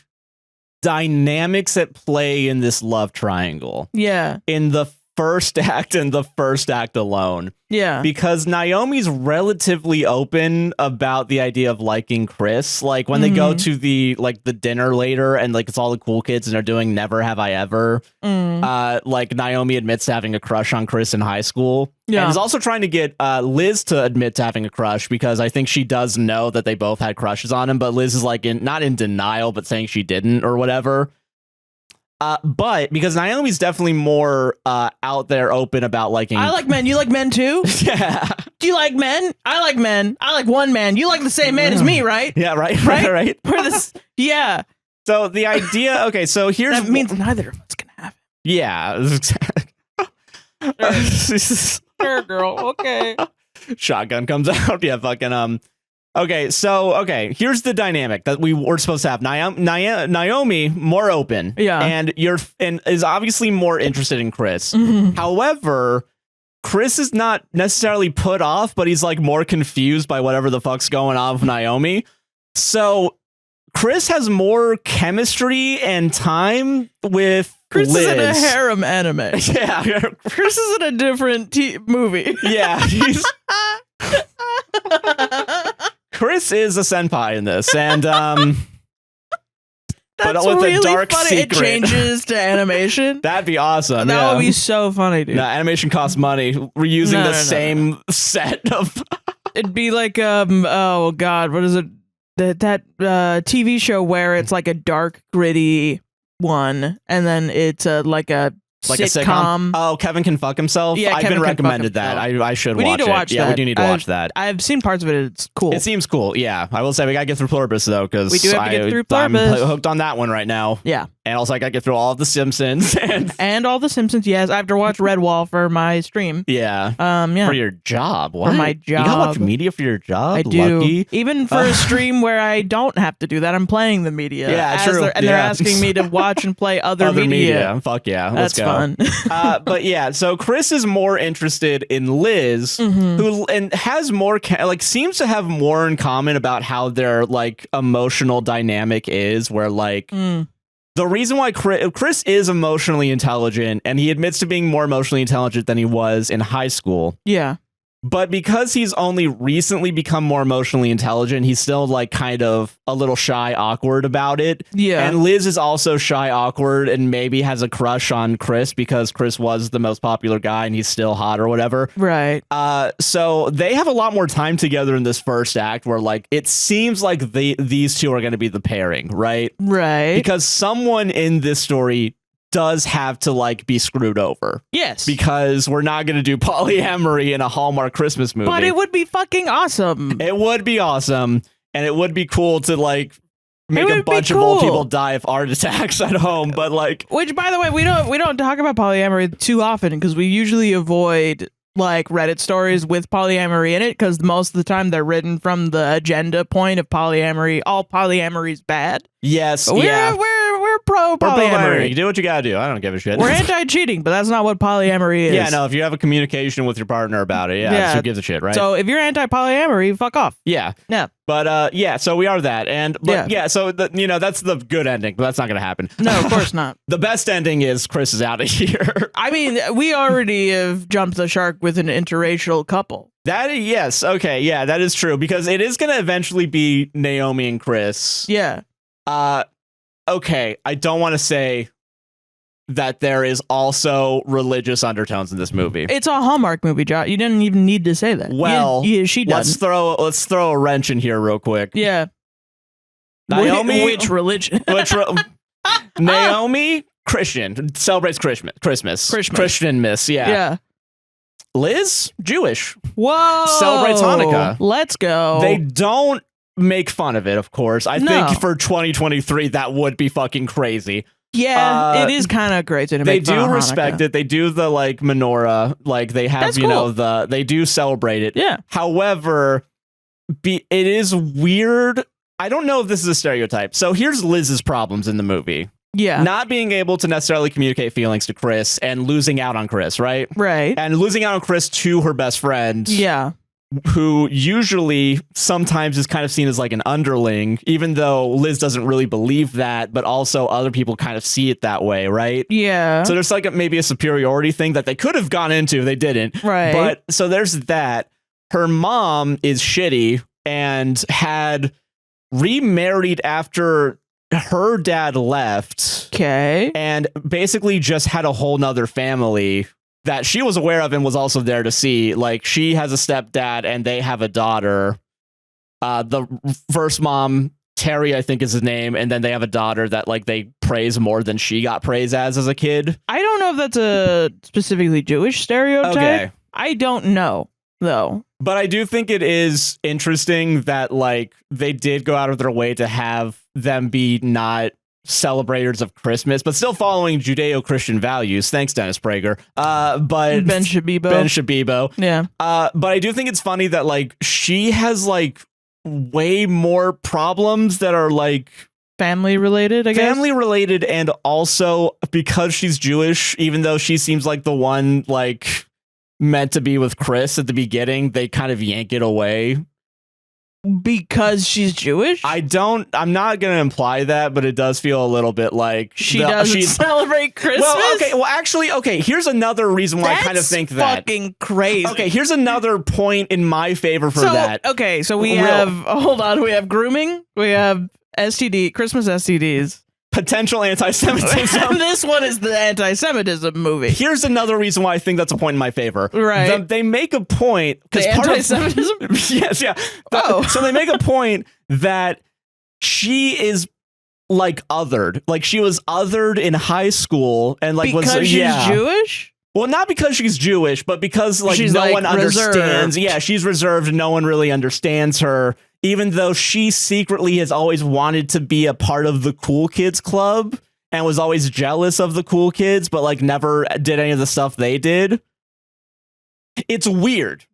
Speaker 1: dynamics at play in this love triangle.
Speaker 2: Yeah.
Speaker 1: In the first act and the first act alone.
Speaker 2: Yeah.
Speaker 1: Because Naomi's relatively open about the idea of liking Chris. Like when they go to the dinner later and like it's all the cool kids and they're doing Never Have I Ever. Like Naomi admits to having a crush on Chris in high school. Yeah. And is also trying to get Liz to admit to having a crush because I think she does know that they both had crushes on him, but Liz is like not in denial, but saying she didn't or whatever. But because Naomi's definitely more out there, open about liking.
Speaker 2: I like men. You like men too?
Speaker 1: Yeah.
Speaker 2: Do you like men? I like men. I like one man. You like the same man as me, right?
Speaker 1: Yeah, right.
Speaker 2: We're this. Yeah.
Speaker 1: So the idea. Okay, so here's
Speaker 2: that means neither of us can have it.
Speaker 1: Yeah.
Speaker 2: Sure, girl. Okay.
Speaker 1: Shotgun comes out. Yeah, fucking Okay, here's the dynamic that we were supposed to have. Naomi more open, and is obviously more interested in Chris. However, Chris is not necessarily put off, but he's like more confused by whatever the fuck's going on with Naomi. So Chris has more chemistry and time with
Speaker 2: Chris
Speaker 1: Liz.
Speaker 2: is in a harem anime.
Speaker 1: Yeah,
Speaker 2: Chris is in a different movie.
Speaker 1: Yeah, Chris is a senpai in this, and
Speaker 2: That's
Speaker 1: with
Speaker 2: really
Speaker 1: a dark
Speaker 2: funny.
Speaker 1: secret.
Speaker 2: It changes to animation.
Speaker 1: That'd be awesome.
Speaker 2: That would be so funny, dude.
Speaker 1: No, animation costs money. We're using the same set of.
Speaker 2: It'd be like oh god, what is it? That TV show where it's like a dark, gritty one, and then it's like a sitcom.
Speaker 1: Oh, Kevin Can Fuck Himself?
Speaker 2: Yeah,
Speaker 1: I've been recommended that. I should watch it.
Speaker 2: We need to watch that.
Speaker 1: Yeah, we do need to watch that.
Speaker 2: I've seen parts of it. It's cool.
Speaker 1: It seems cool. Yeah. I will say we got to get through Pluribus, though, because
Speaker 2: we do have to get through Pluribus.
Speaker 1: I'm hooked on that one right now.
Speaker 2: Yeah.
Speaker 1: And also, I got to get through all of The Simpsons.
Speaker 2: And all The Simpsons, yes. I have to watch Redwall for my stream.
Speaker 1: Yeah.
Speaker 2: Yeah.
Speaker 1: For your job. What?
Speaker 2: For my job.
Speaker 1: You got to watch media for your job?
Speaker 2: I do.
Speaker 1: Lucky.
Speaker 2: Even for a stream where I don't have to do that, I'm playing the media.
Speaker 1: Yeah, true.
Speaker 2: They're asking me to watch and play other media.
Speaker 1: Fuck yeah. Let's
Speaker 2: go. That's
Speaker 1: fun. But yeah, so Chris is more interested in Liz, who has more, seems to have more in common about how their, emotional dynamic is, where, the reason why Chris is emotionally intelligent, and he admits to being more emotionally intelligent than he was in high school.
Speaker 2: Yeah.
Speaker 1: But because he's only recently become more emotionally intelligent, he's still kind of a little shy, awkward about it.
Speaker 2: Yeah.
Speaker 1: And Liz is also shy, awkward, and maybe has a crush on Chris because Chris was the most popular guy and he's still hot or whatever.
Speaker 2: Right.
Speaker 1: So they have a lot more time together in this first act where it seems like these two are going to be the pairing, right?
Speaker 2: Right.
Speaker 1: Because someone in this story does have to be screwed over.
Speaker 2: Yes.
Speaker 1: Because we're not going to do polyamory in a Hallmark Christmas movie.
Speaker 2: But it would be fucking awesome.
Speaker 1: It would be awesome. And it would be cool to make a bunch of old people die of heart attacks at home. But
Speaker 2: which, by the way, we don't talk about polyamory too often because we usually avoid Reddit stories with polyamory in it because most of the time they're written from the agenda point of polyamory. All polyamory is bad.
Speaker 1: Yes.
Speaker 2: But we're pro polyamory.
Speaker 1: You do what you gotta do. I don't give a shit.
Speaker 2: We're anti-cheating, but that's not what polyamory is.
Speaker 1: Yeah, no, if you have a communication with your partner about it, who gives a shit, right?
Speaker 2: So if you're anti-polyamory, fuck off.
Speaker 1: Yeah.
Speaker 2: Yeah.
Speaker 1: But so we are that. So that's the good ending, but that's not gonna happen.
Speaker 2: No, of course not.
Speaker 1: The best ending is Chris is out of here.
Speaker 2: I mean, we already have jumped the shark with an interracial couple.
Speaker 1: Yes, okay, yeah, that is true, because it is gonna eventually be Naomi and Chris.
Speaker 2: Yeah.
Speaker 1: Okay, I don't want to say that there is also religious undertones in this movie.
Speaker 2: It's a Hallmark movie, Josh. You didn't even need to say that.
Speaker 1: Well,
Speaker 2: she does.
Speaker 1: Let's throw a wrench in here real quick.
Speaker 2: Yeah.
Speaker 1: Naomi,
Speaker 2: which religion?
Speaker 1: Naomi, Christian, celebrates Christmas. Christian miss, yeah.
Speaker 2: Yeah.
Speaker 1: Liz, Jewish.
Speaker 2: Whoa.
Speaker 1: Celebrates Hanukkah.
Speaker 2: Let's go.
Speaker 1: They don't make fun of it, of course. I think for 2023 that would be fucking crazy.
Speaker 2: Yeah, it is kind of crazy to make fun of Hanukkah. They do respect
Speaker 1: it. They do the menorah, they have cool. They do celebrate it.
Speaker 2: Yeah.
Speaker 1: However, it is weird. I don't know if this is a stereotype. So here's Liz's problems in the movie.
Speaker 2: Yeah.
Speaker 1: Not being able to necessarily communicate feelings to Chris and losing out on Chris, right?
Speaker 2: Right.
Speaker 1: And losing out on Chris to her best friend.
Speaker 2: Yeah.
Speaker 1: Who usually sometimes is kind of seen as an underling, even though Liz doesn't really believe that, but also other people kind of see it that way, right?
Speaker 2: Yeah.
Speaker 1: So there's maybe a superiority thing that they could have gone into, they didn't.
Speaker 2: Right.
Speaker 1: But so there's that. Her mom is shitty and had remarried after her dad left.
Speaker 2: Okay.
Speaker 1: And basically just had a whole nother family that she was aware of and was also there to see. She has a stepdad and they have a daughter. The first mom, Terry, I think is his name. And then they have a daughter that they praise more than she got praised as a kid.
Speaker 2: I don't know if that's a specifically Jewish stereotype. Okay. I don't know, though.
Speaker 1: But I do think it is interesting that they did go out of their way to have them be not celebrators of Christmas, but still following Judeo-Christian values. Thanks, Dennis Prager. But
Speaker 2: Ben Shabibo.
Speaker 1: Yeah. But I do think it's funny that she has way more problems that are
Speaker 2: family related, I guess.
Speaker 1: Family related, and also because she's Jewish, even though she seems like the one meant to be with Chris at the beginning, they kind of yank it away.
Speaker 2: Because she's Jewish?
Speaker 1: I'm not going to imply that, but it does feel a little bit like
Speaker 2: she doesn't celebrate Christmas.
Speaker 1: Okay, here's another reason why I kind of think that.
Speaker 2: Fucking crazy.
Speaker 1: Okay, here's another point in my favor for that.
Speaker 2: Okay, so we have grooming, we have Christmas STDs,
Speaker 1: potential anti-Semitism.
Speaker 2: This one is the anti-Semitism movie.
Speaker 1: Here's another reason why I think that's a point in my favor.
Speaker 2: Right.
Speaker 1: They make a point because
Speaker 2: anti-Semitism.
Speaker 1: Yes, yeah. So they make a point that she is like othered. Like she was othered in high school and like
Speaker 2: because she's Jewish.
Speaker 1: Well, not because she's Jewish, but because like
Speaker 2: she's
Speaker 1: no
Speaker 2: like
Speaker 1: one
Speaker 2: reserved.
Speaker 1: understands. Yeah, she's reserved. No one really understands her, even though she secretly has always wanted to be a part of the cool kids club and was always jealous of the cool kids, but like never did any of the stuff they did. It's weird.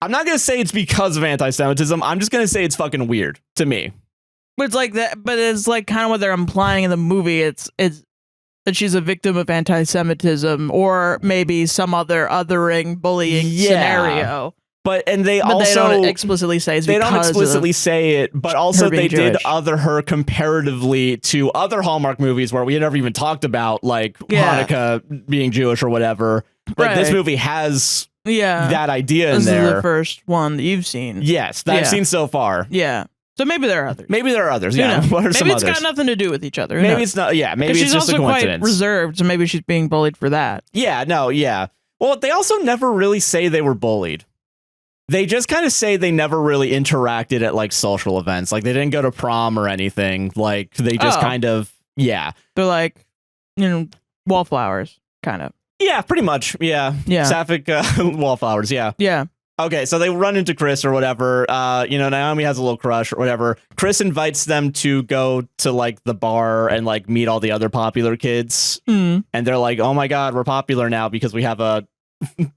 Speaker 1: I'm not going to say it's because of anti-Semitism. I'm just going to say it's fucking weird to me.
Speaker 2: But it's like that. But it's like kind of what they're implying in the movie. It's that she's a victim of anti-Semitism or maybe some other othering, bullying scenario.
Speaker 1: But they
Speaker 2: don't explicitly say it's
Speaker 1: they don't explicitly say it, but also they did
Speaker 2: Jewish.
Speaker 1: other her comparatively to other Hallmark movies where we had never even talked about like Hanukkah being Jewish or whatever. But this movie has that idea in there.
Speaker 2: This is the first one that you've seen.
Speaker 1: Yes, that I've seen so far.
Speaker 2: Yeah. So maybe there are others.
Speaker 1: Maybe there are others. Yeah.
Speaker 2: What are maybe it's got nothing to do with each other.
Speaker 1: Maybe it's not. Yeah. Maybe it's just a coincidence.
Speaker 2: She's also quite reserved, so maybe she's being bullied for that.
Speaker 1: Yeah. No. Yeah. Well, they also never really say they were bullied. They just kind of say they never really interacted at like social events. Like they didn't go to prom or anything. Like they just kind of They're
Speaker 2: like, wallflowers, kind of.
Speaker 1: Yeah. Pretty much. Yeah.
Speaker 2: Yeah.
Speaker 1: Sapphic wallflowers. Yeah.
Speaker 2: Yeah.
Speaker 1: Okay, so they run into Chris or whatever. Naomi has a little crush or whatever. Chris invites them to go to like the bar and like meet all the other popular kids. And they're like, oh my God, we're popular now because we have a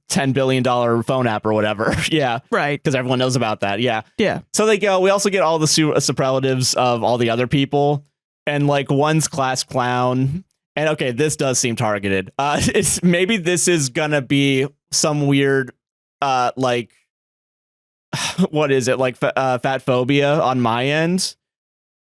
Speaker 1: $10 billion phone app or whatever. Yeah.
Speaker 2: Right.
Speaker 1: Because everyone knows about that. Yeah.
Speaker 2: Yeah.
Speaker 1: So they go. We also get all the superlatives of all the other people. And like one's class clown. And okay, this does seem targeted. Maybe this is going to be some weird like what is it, like fat phobia on my end.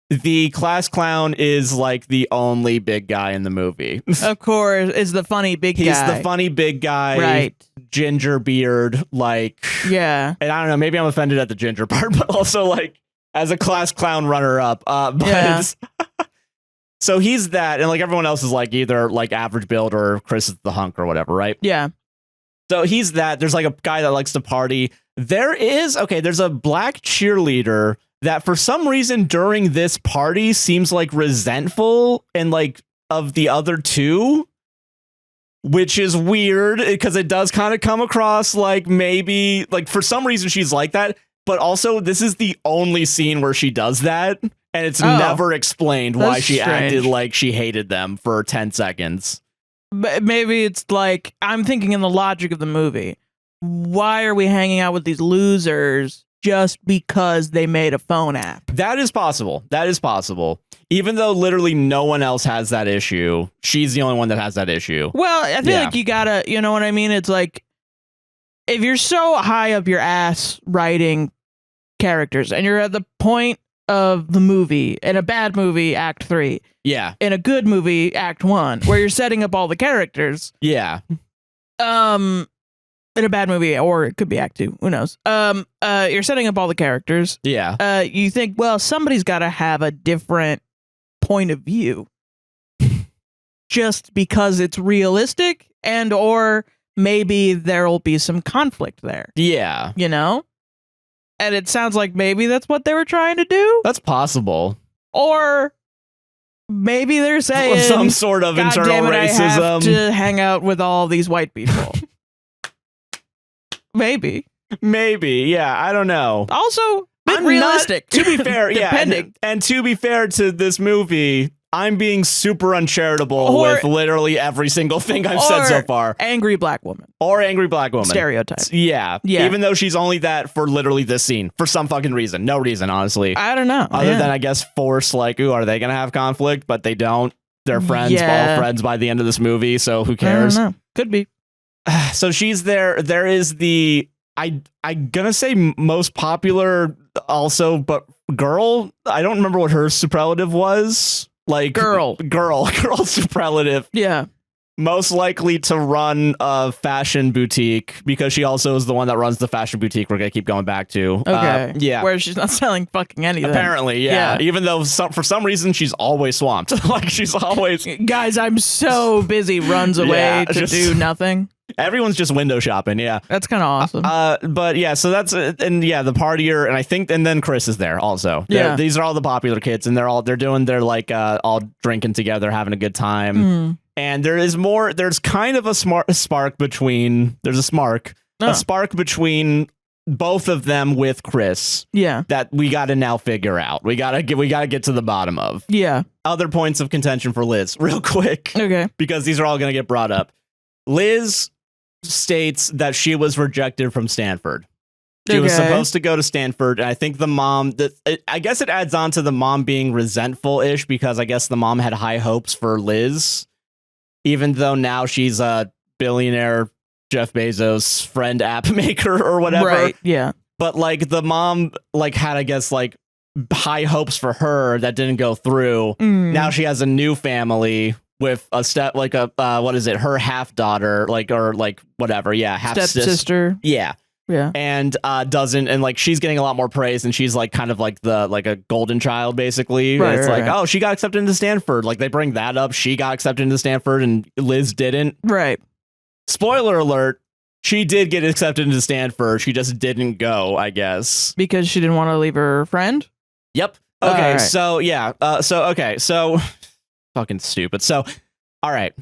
Speaker 1: The class clown is like the only big guy in the movie.
Speaker 2: Of course, is the funny big guy.
Speaker 1: He's the funny big guy,
Speaker 2: right?
Speaker 1: Ginger beard, like
Speaker 2: yeah.
Speaker 1: And I don't know, maybe I'm offended at the ginger part, but also like as a class clown runner up. So he's that, and like everyone else is like either like average build or Chris is the hunk or whatever, right?
Speaker 2: Yeah.
Speaker 1: So he's that. There's like a guy that likes to party. There's a black cheerleader that for some reason during this party seems like resentful and like of the other two, which is weird because it does kind of come across like maybe like for some reason she's like that. But also this is the only scene where she does that. And it's never explained why she acted like she hated them for 10 seconds.
Speaker 2: But maybe it's like, I'm thinking in the logic of the movie, why are we hanging out with these losers just because they made a phone app?
Speaker 1: That is possible. Even though literally no one else has that issue, she's the only one that has that issue.
Speaker 2: Well, I feel like you gotta, you know what I mean? It's like, if you're so high up your ass writing characters and you're at the point of the movie, in a bad movie, Act 3.
Speaker 1: Yeah.
Speaker 2: In a good movie, Act 1, where you're setting up all the characters.
Speaker 1: Yeah.
Speaker 2: In a bad movie, or it could be Act 2. Who knows? You're setting up all the characters.
Speaker 1: Yeah.
Speaker 2: You think, well, somebody's got to have a different point of view. Just because it's realistic, and or maybe there'll be some conflict there.
Speaker 1: Yeah.
Speaker 2: You know? And it sounds like maybe that's what they were trying to do.
Speaker 1: That's possible.
Speaker 2: Or maybe they're saying
Speaker 1: some sort of internal
Speaker 2: damn it,
Speaker 1: racism.
Speaker 2: I have to hang out with all these white people. Maybe.
Speaker 1: Yeah, I don't know.
Speaker 2: Also, realistic.
Speaker 1: To be fair,
Speaker 2: depending.
Speaker 1: Yeah, and to be fair to this movie, I'm being super uncharitable with literally every single thing I've said so far.
Speaker 2: Angry black woman.
Speaker 1: Stereotype. Yeah. Even though she's only that for literally this scene. For some fucking reason. No reason, honestly.
Speaker 2: I don't know.
Speaker 1: Other than, I guess, force, like, ooh, are they going to have conflict? But they don't. They're friends, all friends by the end of this movie, so who cares?
Speaker 2: I don't know. Could be.
Speaker 1: So she's there. There is the, I'm going to say most popular also, but girl. I don't remember what her superlative was. Like
Speaker 2: girl
Speaker 1: superlative.
Speaker 2: Yeah.
Speaker 1: most likely to run a fashion boutique because she also is the one that runs the fashion boutique we're gonna keep going back to.
Speaker 2: Okay.
Speaker 1: Yeah.
Speaker 2: Where she's not selling fucking anything.
Speaker 1: Apparently, yeah. Even though for some reason she's always swamped. Like she's always
Speaker 2: guys, I'm so busy, runs away to do nothing.
Speaker 1: Everyone's just window shopping, yeah.
Speaker 2: That's kind of awesome.
Speaker 1: But yeah, so that's and yeah, the partier, and then Chris is there also. These are all the popular kids, and they're doing their like all drinking together, having a good time. And there's kind of a spark between both of them with Chris.
Speaker 2: Yeah,
Speaker 1: that we got to now figure out. We gotta get to the bottom of.
Speaker 2: Yeah. Other
Speaker 1: points of contention for Liz, real quick.
Speaker 2: Okay.
Speaker 1: Because these are all gonna get brought up. Liz states that she was rejected from Stanford. She was supposed to go to Stanford, and I think the mom, I guess it adds on to the mom being resentful-ish because I guess the mom had high hopes for Liz, even though now she's a billionaire Jeff Bezos friend app maker or whatever.
Speaker 2: Right, yeah.
Speaker 1: But like the mom like had, I guess, like high hopes for her that didn't go through. Now she has a new family with a her half daughter, half
Speaker 2: sister.
Speaker 1: Yeah. And she's getting a lot more praise, and she's like kind of like a golden child basically.
Speaker 2: Right,
Speaker 1: it's
Speaker 2: right,
Speaker 1: oh, she got accepted into Stanford. Like they bring that up. She got accepted into Stanford and Liz didn't.
Speaker 2: Right.
Speaker 1: Spoiler alert. She did get accepted into Stanford. She just didn't go, I guess.
Speaker 2: Because she didn't want to leave her friend?
Speaker 1: Yep. Okay, right. So yeah. So fucking stupid. So, all right.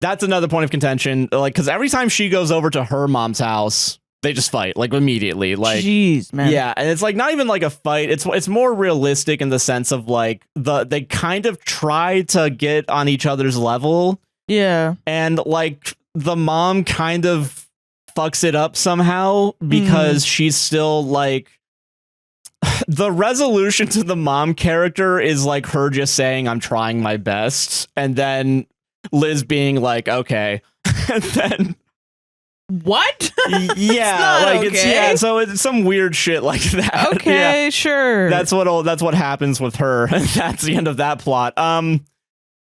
Speaker 1: That's another point of contention. Like, because every time she goes over to her mom's house, they just fight, like, immediately. Like,
Speaker 2: jeez, man.
Speaker 1: Yeah, and it's like not even like a fight. It's more realistic in the sense of like they kind of try to get on each other's level.
Speaker 2: Yeah.
Speaker 1: And like the mom kind of fucks it up somehow because she's still like the resolution to the mom character is like her just saying I'm trying my best, and then Liz being like, okay. And then
Speaker 2: what?
Speaker 1: Yeah, like
Speaker 2: okay.
Speaker 1: It's so it's some weird shit like that.
Speaker 2: Okay, sure.
Speaker 1: That's what happens with her. That's the end of that plot.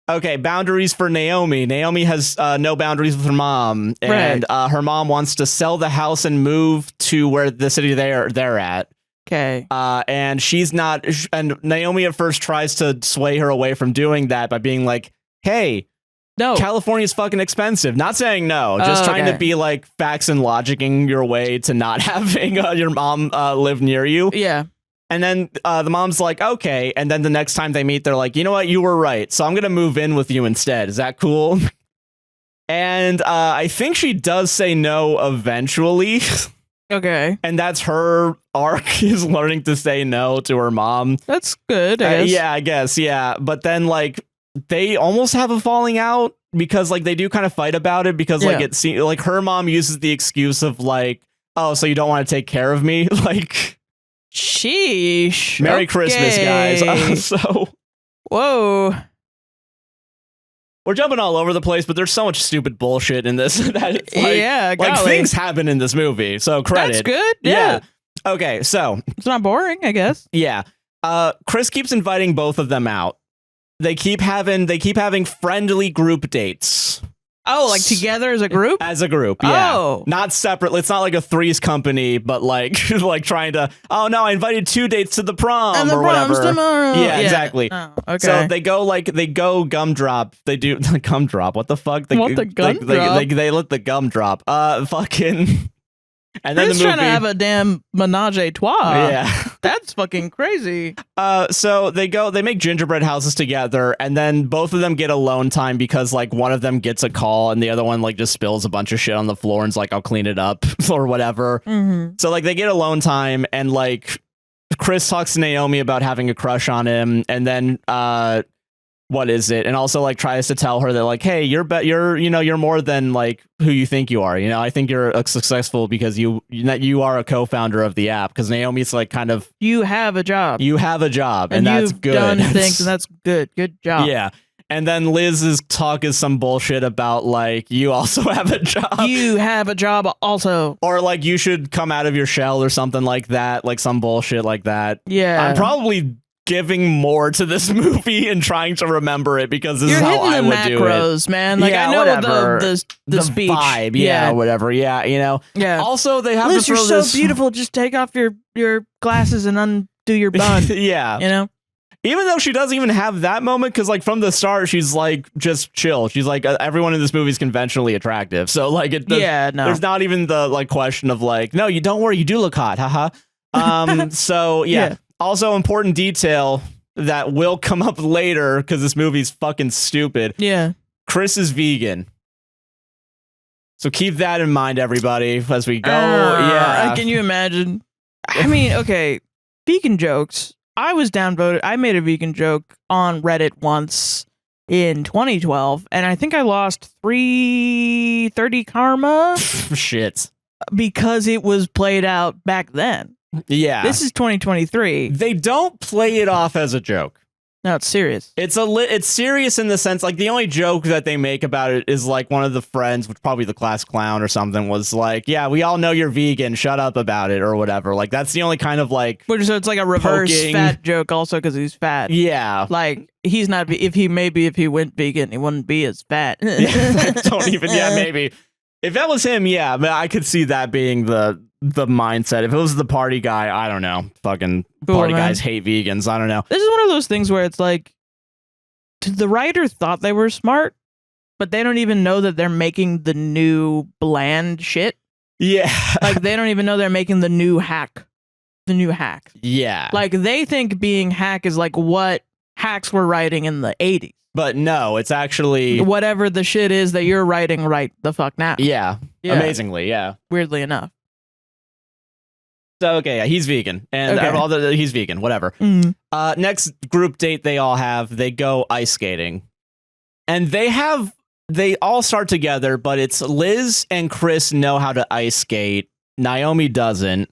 Speaker 1: Okay, boundaries for Naomi. Naomi has no boundaries with her mom, and her mom wants to sell the house and move to where the city they're at.
Speaker 2: Okay.
Speaker 1: And she's not. And Naomi at first tries to sway her away from doing that by being like, "Hey, no, California's fucking expensive." Not saying no, just trying to be like facts and logicking your way to not having your mom live near you.
Speaker 2: Yeah.
Speaker 1: And then the mom's like, okay. And then the next time they meet, they're like, you know what? You were right. So I'm going to move in with you instead. Is that cool? And I think she does say no eventually.
Speaker 2: Okay.
Speaker 1: And that's her arc, is learning to say no to her mom.
Speaker 2: That's good, I guess.
Speaker 1: Yeah, I guess. Yeah. But then like they almost have a falling out because like they do kind of fight about it because like it seems like her mom uses the excuse of like, oh, so you don't want to take care of me? Like,
Speaker 2: sheesh.
Speaker 1: Merry Christmas, guys. So,
Speaker 2: whoa.
Speaker 1: We're jumping all over the place, but there's so much stupid bullshit in this that it's like, like things happen in this movie. So credit.
Speaker 2: That's good. Yeah.
Speaker 1: Okay, so
Speaker 2: it's not boring, I guess.
Speaker 1: Yeah. Chris keeps inviting both of them out. They keep having friendly group dates.
Speaker 2: Oh, like together as a group?
Speaker 1: As a group, yeah.
Speaker 2: Oh.
Speaker 1: Not separately. It's not like a Three's Company, but like like trying to, oh no, I invited 2 dates to the prom
Speaker 2: and the
Speaker 1: or
Speaker 2: prom's
Speaker 1: whatever.
Speaker 2: Tomorrow.
Speaker 1: Yeah, exactly.
Speaker 2: Oh, okay.
Speaker 1: So they go gumdrop. They do the gumdrop. What the fuck?
Speaker 2: What the gumdrop?
Speaker 1: They let the gumdrop. Fucking. And then
Speaker 2: Chris
Speaker 1: the movie,
Speaker 2: trying to have a damn menage a trois.
Speaker 1: Yeah.
Speaker 2: That's fucking crazy.
Speaker 1: So they make gingerbread houses together, and then both of them get alone time because like one of them gets a call and the other one like just spills a bunch of shit on the floor and's like, I'll clean it up or whatever. So like they get alone time, and like Chris talks to Naomi about having a crush on him, and then what is it? And also like tries to tell her that like, hey, you're more than like who you think you are. You know, I think you're successful because you are a co-founder of the app. Because Naomi's like kind of,
Speaker 2: you have a job.
Speaker 1: You have a job, and that's
Speaker 2: you've
Speaker 1: good.
Speaker 2: Done things, and that's good. Good job.
Speaker 1: Yeah. And then Liz's talk is some bullshit about like, you also have a job.
Speaker 2: You have a job also.
Speaker 1: Or like you should come out of your shell or something like that. Like some bullshit like that.
Speaker 2: Yeah.
Speaker 1: I'm probably giving more to this movie and trying to remember it because this is how I would do it.
Speaker 2: Macros, man. Like, I know the speech.
Speaker 1: Vibe, yeah, whatever. Yeah, you know.
Speaker 2: Yeah.
Speaker 1: Also, they have
Speaker 2: Liz,
Speaker 1: to throw
Speaker 2: you're
Speaker 1: this.
Speaker 2: so beautiful. Just take off your glasses and undo your bun.
Speaker 1: Yeah.
Speaker 2: You know?
Speaker 1: Even though she doesn't even have that moment, because like from the start, she's like just chill. She's like everyone in this movie is conventionally attractive. So like there's not even the like question of like, no, you don't worry, you do look hot, haha. So yeah. Also important detail that will come up later because this movie's fucking stupid.
Speaker 2: Yeah.
Speaker 1: Chris is vegan. So keep that in mind, everybody, as we go. Yeah.
Speaker 2: Can you imagine? I mean, okay, vegan jokes. I was downvoted. I made a vegan joke on Reddit once in 2012, and I think I lost 330 karma.
Speaker 1: Shit.
Speaker 2: Because it was played out back then.
Speaker 1: Yeah.
Speaker 2: This is 2023.
Speaker 1: They don't play it off as a joke.
Speaker 2: No, it's serious.
Speaker 1: It's serious in the sense, like, the only joke that they make about it is, like, one of the friends, which probably the class clown or something, was like, yeah, we all know you're vegan, shut up about it, or whatever. Like, that's the only kind of, like,
Speaker 2: so it's like a reverse
Speaker 1: poking.
Speaker 2: fat joke also because he's fat.
Speaker 1: Yeah.
Speaker 2: Like, he's not, if he went vegan, he wouldn't be as fat.
Speaker 1: Maybe. If that was him, yeah, but I could see that being the mindset. If it was the party guy, I don't know. Fucking party guys hate vegans. I don't know.
Speaker 2: This is one of those things where it's like, the writer thought they were smart, but they don't even know that they're making the new bland shit.
Speaker 1: Yeah.
Speaker 2: Like, they don't even know they're making the new hack. The new hack.
Speaker 1: Yeah.
Speaker 2: Like, they think being hack is like what hacks were writing in the 80s.
Speaker 1: But no, it's actually
Speaker 2: whatever the shit is that you're writing right the fuck now.
Speaker 1: Yeah. Amazingly, yeah.
Speaker 2: Weirdly enough.
Speaker 1: So, okay, yeah, he's vegan. And he's vegan, whatever. Next group date they all have, they go ice skating. And they all start together, but it's Liz and Chris know how to ice skate. Naomi doesn't.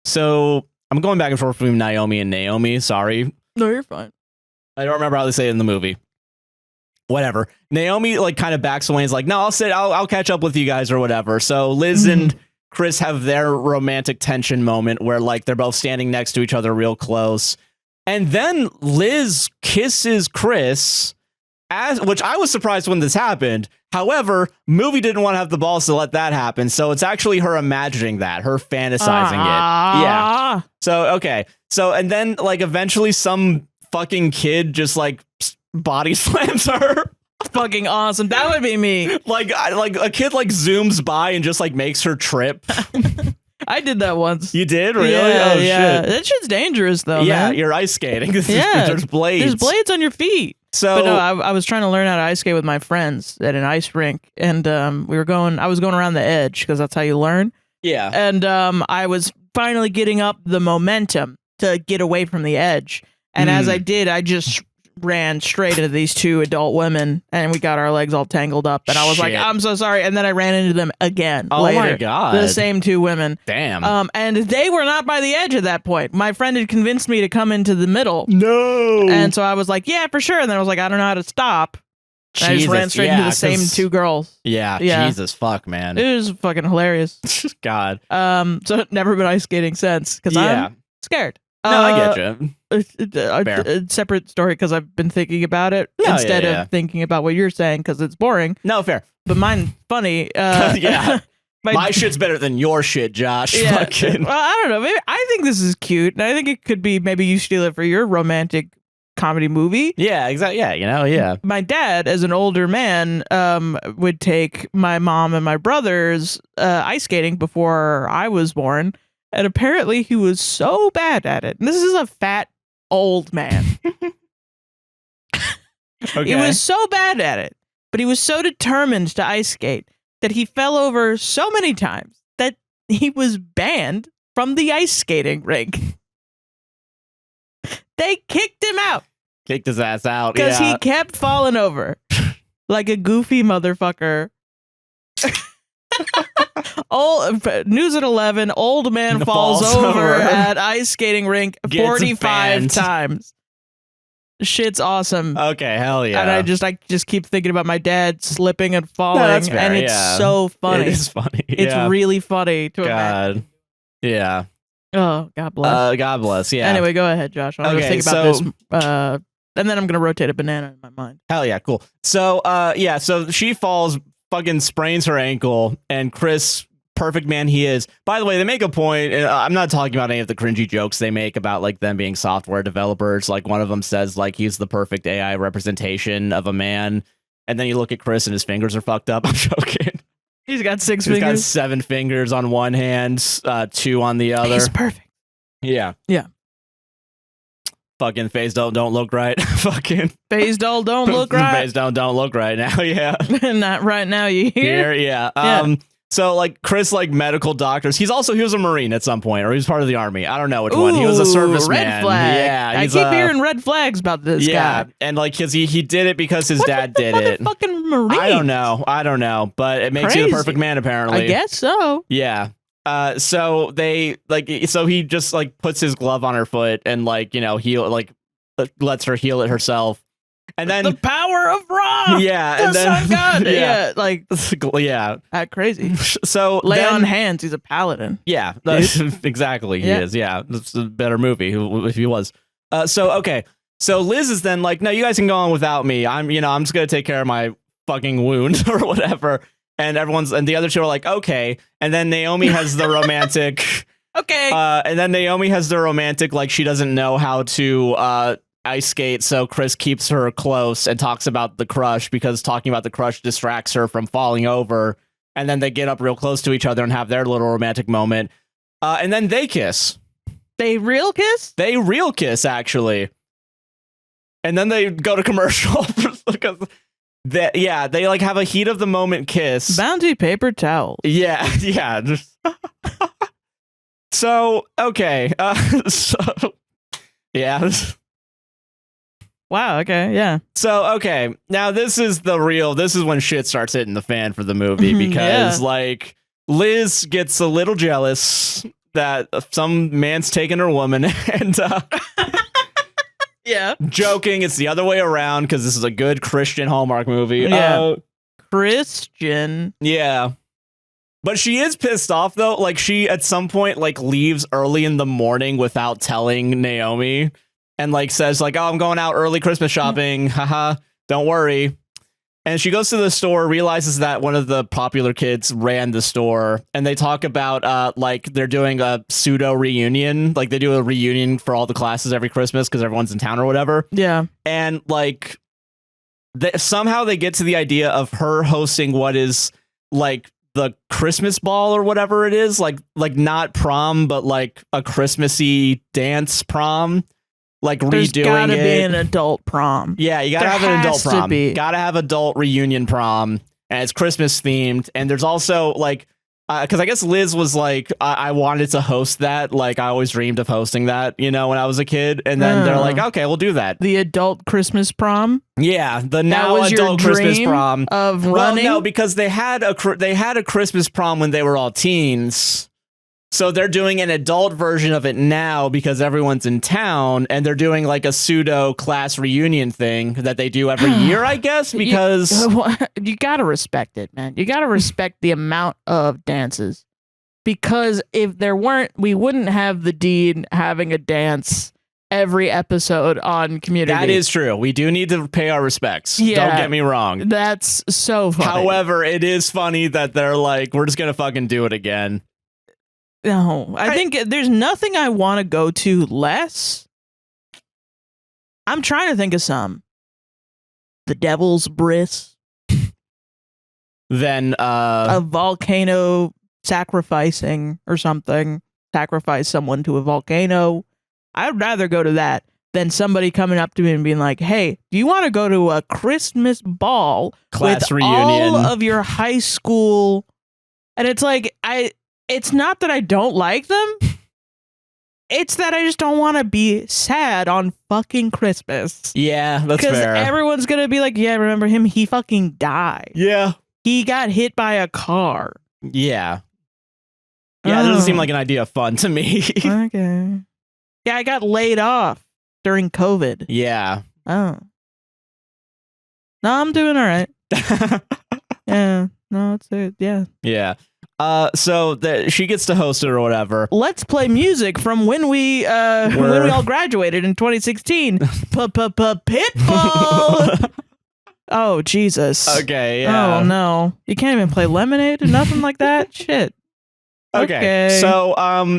Speaker 1: So, I'm going back and forth between Naomi and Naomi, sorry.
Speaker 2: No, you're fine.
Speaker 1: I don't remember how they say it in the movie. Whatever. Naomi like kind of backs away and is like, no, I'll catch up with you guys or whatever. So Liz and Chris have their romantic tension moment where like they're both standing next to each other real close. And then Liz kisses Chris, which I was surprised when this happened. However, movie didn't want to have the balls to let that happen. So it's actually her imagining that, her fantasizing it. Yeah. So, okay. So, and then like eventually some fucking kid just like body slams her.
Speaker 2: Fucking awesome. That would be me.
Speaker 1: Like a kid like zooms by and just like makes her trip.
Speaker 2: I did that once.
Speaker 1: You did? Really?
Speaker 2: Yeah,
Speaker 1: oh
Speaker 2: yeah.
Speaker 1: shit.
Speaker 2: That shit's dangerous though.
Speaker 1: Yeah,
Speaker 2: man.
Speaker 1: you're ice skating.
Speaker 2: There's
Speaker 1: blades.
Speaker 2: There's blades on your feet.
Speaker 1: So,
Speaker 2: but no, I was trying to learn how to ice skate with my friends at an ice rink, and I was going around the edge because that's how you learn.
Speaker 1: Yeah.
Speaker 2: And I was finally getting up the momentum to get away from the edge, and as I did, I just ran straight into these two adult women, and we got our legs all tangled up, and I was like, I'm so sorry, and then I ran into them again.
Speaker 1: Oh
Speaker 2: later.
Speaker 1: My god.
Speaker 2: The same two women.
Speaker 1: Damn.
Speaker 2: And they were not by the edge at that point. My friend had convinced me to come into the middle.
Speaker 1: No.
Speaker 2: And so I was like, yeah, for sure. And then I was like, I don't know how to stop. And I just ran straight into the same two girls.
Speaker 1: Yeah, Jesus, fuck, man.
Speaker 2: It was fucking hilarious.
Speaker 1: God.
Speaker 2: So never been ice skating since, because I'm scared.
Speaker 1: No, I get you.
Speaker 2: A separate story because I've been thinking about it instead of thinking about what you're saying because it's boring.
Speaker 1: No, fair.
Speaker 2: But mine's funny.
Speaker 1: Yeah. My shit's better than your shit, Josh.
Speaker 2: Yeah.
Speaker 1: Fucking.
Speaker 2: Well, I don't know. Maybe I think this is cute, and I think it could be maybe you steal it for your romantic comedy movie.
Speaker 1: Yeah, exactly. Yeah, yeah.
Speaker 2: My dad, as an older man, would take my mom and my brothers ice skating before I was born. And apparently he was so bad at it. And this is a fat old man.
Speaker 1: Okay.
Speaker 2: He was so bad at it, but he was so determined to ice skate that he fell over so many times that he was banned from the ice skating rink. They kicked him out.
Speaker 1: Kicked his ass out.
Speaker 2: Because he kept falling over like a goofy motherfucker. News at 11, old man falls over at ice skating rink 45 times. Shit's awesome.
Speaker 1: Okay, hell yeah.
Speaker 2: And I just keep thinking about my dad slipping and falling,
Speaker 1: that's fair,
Speaker 2: and it's so funny.
Speaker 1: It is funny.
Speaker 2: It's really funny to imagine.
Speaker 1: God. Yeah.
Speaker 2: Oh, God bless.
Speaker 1: God bless. Yeah.
Speaker 2: Anyway, go ahead, Josh. I'm gonna think about this. And then I'm gonna rotate a banana in my mind.
Speaker 1: Hell yeah, cool. So so she falls, fucking sprains her ankle, and Chris, perfect man he is. By the way, they make a point. I'm not talking about any of the cringy jokes they make about like them being software developers. Like one of them says like he's the perfect AI representation of a man, and then you look at Chris and his fingers are fucked up. I'm joking.
Speaker 2: He's got 6 fingers.
Speaker 1: He's got 7 fingers on one hand, 2 on the other.
Speaker 2: He's perfect.
Speaker 1: Yeah.
Speaker 2: Yeah.
Speaker 1: Fucking phase don't look right. Fucking
Speaker 2: phase don't look right.
Speaker 1: Phase don't look right now. Yeah.
Speaker 2: Not right now. You hear?
Speaker 1: Yeah. So like Chris, like medical doctors. He was a Marine at some point, or he was part of the army. I don't know which one. He was a serviceman.
Speaker 2: Red flag.
Speaker 1: Yeah.
Speaker 2: I keep hearing red flags about this guy.
Speaker 1: And like because he did it because his dad did it.
Speaker 2: Fucking Marine.
Speaker 1: I don't know, but it makes you the perfect man apparently.
Speaker 2: I guess so.
Speaker 1: Yeah. So he just like puts his glove on her foot and like, lets her heal it herself. And then
Speaker 2: the power of Ra.
Speaker 1: Yeah. And then
Speaker 2: God. Yeah. Like,
Speaker 1: yeah.
Speaker 2: That crazy.
Speaker 1: So
Speaker 2: lay on hands. He's a paladin.
Speaker 1: Yeah. Exactly. He is. Yeah. It's a better movie if he was. Okay. So Liz is then like, no, you guys can go on without me. I'm just going to take care of my fucking wound or whatever. And the other two are like, okay. And then Naomi has the romantic.
Speaker 2: Okay.
Speaker 1: And then Naomi has the romantic, like she doesn't know how to ice skate. So Chris keeps her close and talks about the crush because talking about the crush distracts her from falling over. And then they get up real close to each other and have their little romantic moment. And then they kiss.
Speaker 2: They real kiss?
Speaker 1: They real kiss, actually. And then they go to commercial because they like have a heat of the moment kiss.
Speaker 2: Bounty paper towel.
Speaker 1: Yeah. So okay. Yeah.
Speaker 2: Wow. Okay. Yeah.
Speaker 1: So okay. Now this is when shit starts hitting the fan for the movie because like Liz gets a little jealous that some man's taking her woman and
Speaker 2: yeah.
Speaker 1: Joking, it's the other way around because this is a good Christian Hallmark movie.
Speaker 2: Yeah. Christian.
Speaker 1: Yeah. But she is pissed off though. Like she at some point like leaves early in the morning without telling Naomi and like says like, oh, I'm going out early Christmas shopping. Haha. Don't worry. And she goes to the store, realizes that one of the popular kids ran the store, and they talk about like they're doing a pseudo reunion, like they do a reunion for all the classes every Christmas because everyone's in town or whatever.
Speaker 2: Yeah.
Speaker 1: And like somehow they get to the idea of her hosting what is like the Christmas ball or whatever it is, like not prom, but like a Christmassy dance prom. Like
Speaker 2: There's
Speaker 1: redoing
Speaker 2: gotta
Speaker 1: it.
Speaker 2: be an adult prom.
Speaker 1: Yeah, you gotta have an adult prom. Gotta have adult reunion prom, and it's Christmas themed. And there's also like, because I guess Liz was like, I wanted to host that. Like I always dreamed of hosting that, when I was a kid. And then they're like, okay, we'll do that.
Speaker 2: The adult Christmas prom.
Speaker 1: Yeah, the now adult Christmas prom
Speaker 2: of running.
Speaker 1: Well, no, because they had a Christmas prom when they were all teens. So they're doing an adult version of it now because everyone's in town, and they're doing like a pseudo class reunion thing that they do every year, I guess, because
Speaker 2: you gotta respect it, man. You gotta respect the amount of dances, because if there weren't, we wouldn't have the Dean having a dance every episode on Community.
Speaker 1: That is true. We do need to pay our respects.
Speaker 2: Yeah,
Speaker 1: don't get me wrong.
Speaker 2: That's so funny.
Speaker 1: However, it is funny that they're like, we're just gonna fucking do it again.
Speaker 2: No, I think there's nothing I want to go to less. I'm trying to think of some. The Devil's Bris.
Speaker 1: Then
Speaker 2: a volcano sacrificing or something. Sacrifice someone to a volcano. I'd rather go to that than somebody coming up to me and being like, hey, do you want to go to a Christmas ball
Speaker 1: class
Speaker 2: with
Speaker 1: reunion
Speaker 2: all of your high school? And it's like, it's not that I don't like them. It's that I just don't want to be sad on fucking Christmas.
Speaker 1: Yeah, that's fair.
Speaker 2: Because everyone's going to be like, yeah, remember him? He fucking died.
Speaker 1: Yeah.
Speaker 2: He got hit by a car.
Speaker 1: Yeah. Yeah, that doesn't seem like an idea of fun to me.
Speaker 2: Okay. Yeah, I got laid off during COVID.
Speaker 1: Yeah.
Speaker 2: Oh. No, I'm doing all right. Yeah. No, it's it. Yeah.
Speaker 1: Yeah. So she gets to host it or whatever.
Speaker 2: Let's play music from when we all graduated in 2016. Pitbull. Oh Jesus.
Speaker 1: Okay. Yeah.
Speaker 2: Oh no. You can't even play Lemonade or nothing like that. Shit.
Speaker 1: Okay. So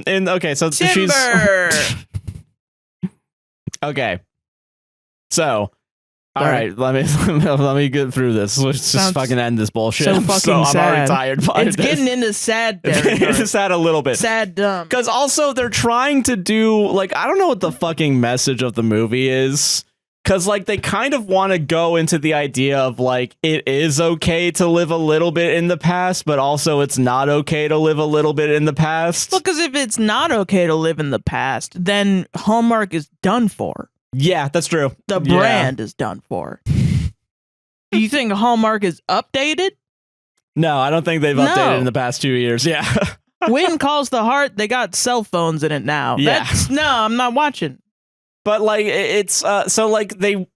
Speaker 2: Timber.
Speaker 1: she's okay. So. All right, let me get through this. Let's just fucking end this bullshit.
Speaker 2: So fucking
Speaker 1: I'm
Speaker 2: sad.
Speaker 1: already tired.
Speaker 2: It's getting into sad territory.
Speaker 1: It's sad a little bit.
Speaker 2: Sad dumb.
Speaker 1: Because also they're trying to do like I don't know what the fucking message of the movie is. Because like they kind of want to go into the idea of like it is okay to live a little bit in the past, but also it's not okay to live a little bit in the past.
Speaker 2: Well, because if it's not okay to live in the past, then Hallmark is done for.
Speaker 1: Yeah, that's true.
Speaker 2: The brand is done for. Do you think Hallmark is updated?
Speaker 1: No, I don't think they've updated in the past 2 years. Yeah.
Speaker 2: When Calls the Heart, they got cell phones in it now.
Speaker 1: Yeah.
Speaker 2: No, I'm not watching.
Speaker 1: But like it's so like they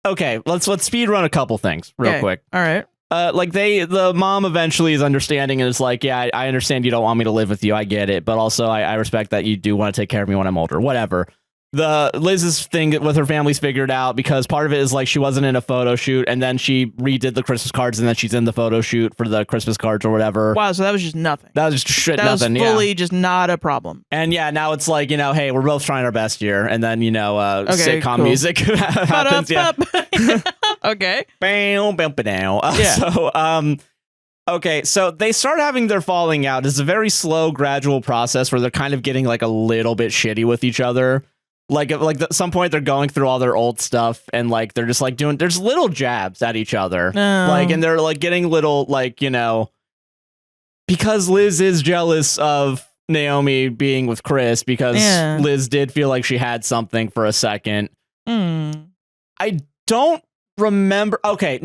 Speaker 1: okay, let's speed run a couple things real quick.
Speaker 2: All right.
Speaker 1: Like the mom eventually is understanding and is like, yeah, I understand you don't want me to live with you. I get it. But also I respect that you do want to take care of me when I'm older. Whatever. The Liz's thing with her family's figured out because part of it is like she wasn't in a photo shoot and then she redid the Christmas cards and then she's in the photo shoot for the Christmas cards or whatever.
Speaker 2: Wow, so that was just nothing.
Speaker 1: That was just shit.
Speaker 2: That
Speaker 1: nothing.
Speaker 2: was fully just not a problem.
Speaker 1: And yeah, now it's like, hey, we're both trying our best here. And then, sitcom music happens. Yeah.
Speaker 2: Okay.
Speaker 1: Okay, so they start having their falling out. It's a very slow, gradual process where they're kind of getting like a little bit shitty with each other. Like at some point they're going through all their old stuff and like they're just like there's little jabs at each other. Like, and they're like getting little like, because Liz is jealous of Naomi being with Chris because Liz did feel like she had something for a second. I don't remember. Okay,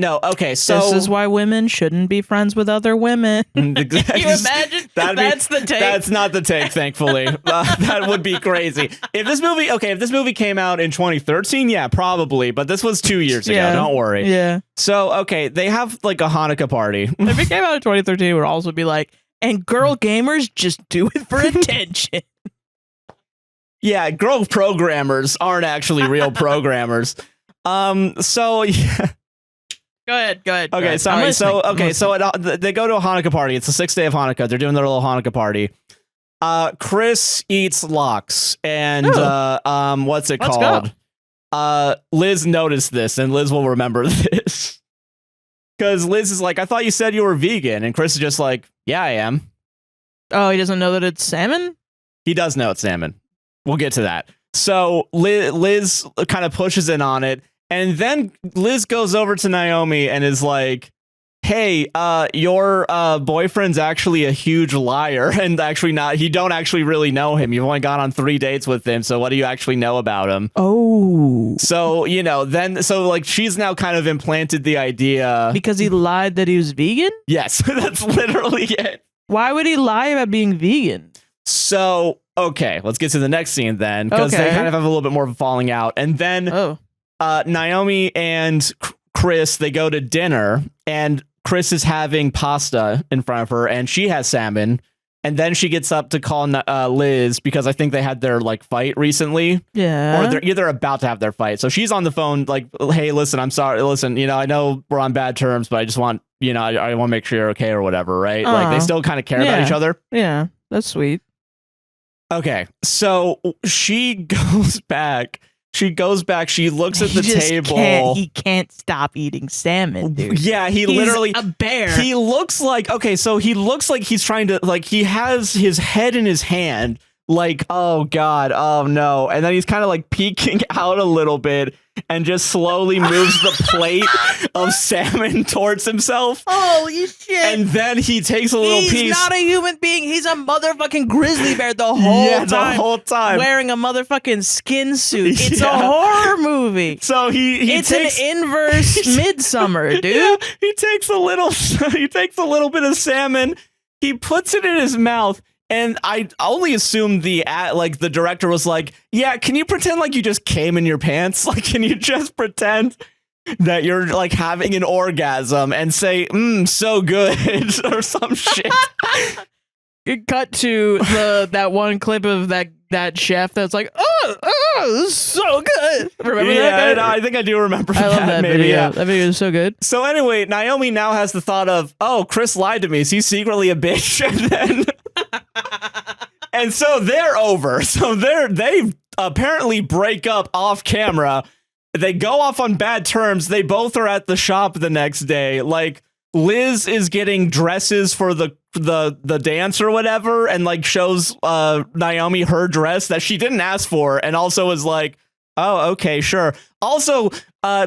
Speaker 1: so
Speaker 2: this is why women shouldn't be friends with other women. Can you imagine? That's the take.
Speaker 1: That's not the take, thankfully. That would be crazy. If this movie came out in 2013, yeah, probably, but this was 2 years ago. Don't worry.
Speaker 2: Yeah.
Speaker 1: So, okay, they have like a Hanukkah party.
Speaker 2: If it came out in 2013, it would also be like, and girl gamers just do it for attention.
Speaker 1: Yeah, girl programmers aren't actually real programmers. So yeah.
Speaker 2: Go ahead.
Speaker 1: Okay, sorry. So they go to a Hanukkah party. It's the 6th day of Hanukkah. They're doing their little Hanukkah party. Chris eats lox, and what's it called? Liz noticed this, and Liz will remember this because Liz is like, "I thought you said you were vegan," and Chris is just like, "Yeah, I am."
Speaker 2: Oh, he doesn't know that it's salmon?
Speaker 1: He does know it's salmon. We'll get to that. So Liz kind of pushes in on it. And then Liz goes over to Naomi and is like, hey, your boyfriend's actually a huge liar and you don't actually really know him. You've only gone on 3 dates with him. So what do you actually know about him?
Speaker 2: Oh.
Speaker 1: So, she's now kind of implanted the idea.
Speaker 2: Because he lied that he was vegan?
Speaker 1: Yes, that's literally it.
Speaker 2: Why would he lie about being vegan?
Speaker 1: So, okay, let's get to the next scene then. Because they kind of have a little bit more of a falling out. And then Naomi and Chris, they go to dinner and Chris is having pasta in front of her and she has salmon. And then she gets up to call Liz because I think they had their fight recently.
Speaker 2: Yeah.
Speaker 1: Or they're either about to have their fight. So she's on the phone like, hey, listen, I'm sorry. Listen, I know we're on bad terms, but I just want, I want to make sure you're okay or whatever, right? Like they still kind of care about each other.
Speaker 2: Yeah, that's sweet.
Speaker 1: Okay, so she goes back. She looks at the table.
Speaker 2: He can't stop eating salmon, dude.
Speaker 1: Yeah, he's
Speaker 2: literally a bear.
Speaker 1: He looks like he's trying to he has his head in his hand, like, oh God, oh no. And then he's kind of peeking out a little bit and just slowly moves the plate of salmon towards himself.
Speaker 2: Holy shit.
Speaker 1: And then he takes a little piece.
Speaker 2: He's not a human being. He's a motherfucking grizzly bear the whole time. Wearing a motherfucking skin suit. It's a horror movie.
Speaker 1: So
Speaker 2: it's an inverse Midsummer, dude. Yeah,
Speaker 1: he takes a little bit of salmon. He puts it in his mouth. And I only assume the director was like, yeah, can you pretend like you just came in your pants? Like, can you just pretend? that you're like having an orgasm and say, so good or some shit.
Speaker 2: It cut to that one clip of that chef that's like, this is so good. Remember that?
Speaker 1: Yeah, I think I do remember that.
Speaker 2: I love that
Speaker 1: maybe,
Speaker 2: video.
Speaker 1: yeah.
Speaker 2: That video is so good.
Speaker 1: So anyway, Naomi now has the thought of, Chris lied to me. Is he secretly a bitch? And then, and so they're over. So they apparently break up off camera. They go off on bad terms. They both are at the shop the next day. Like, Liz is getting dresses for the dance or whatever, and like shows Naomi her dress that she didn't ask for, and also is like, oh, okay, sure. Also,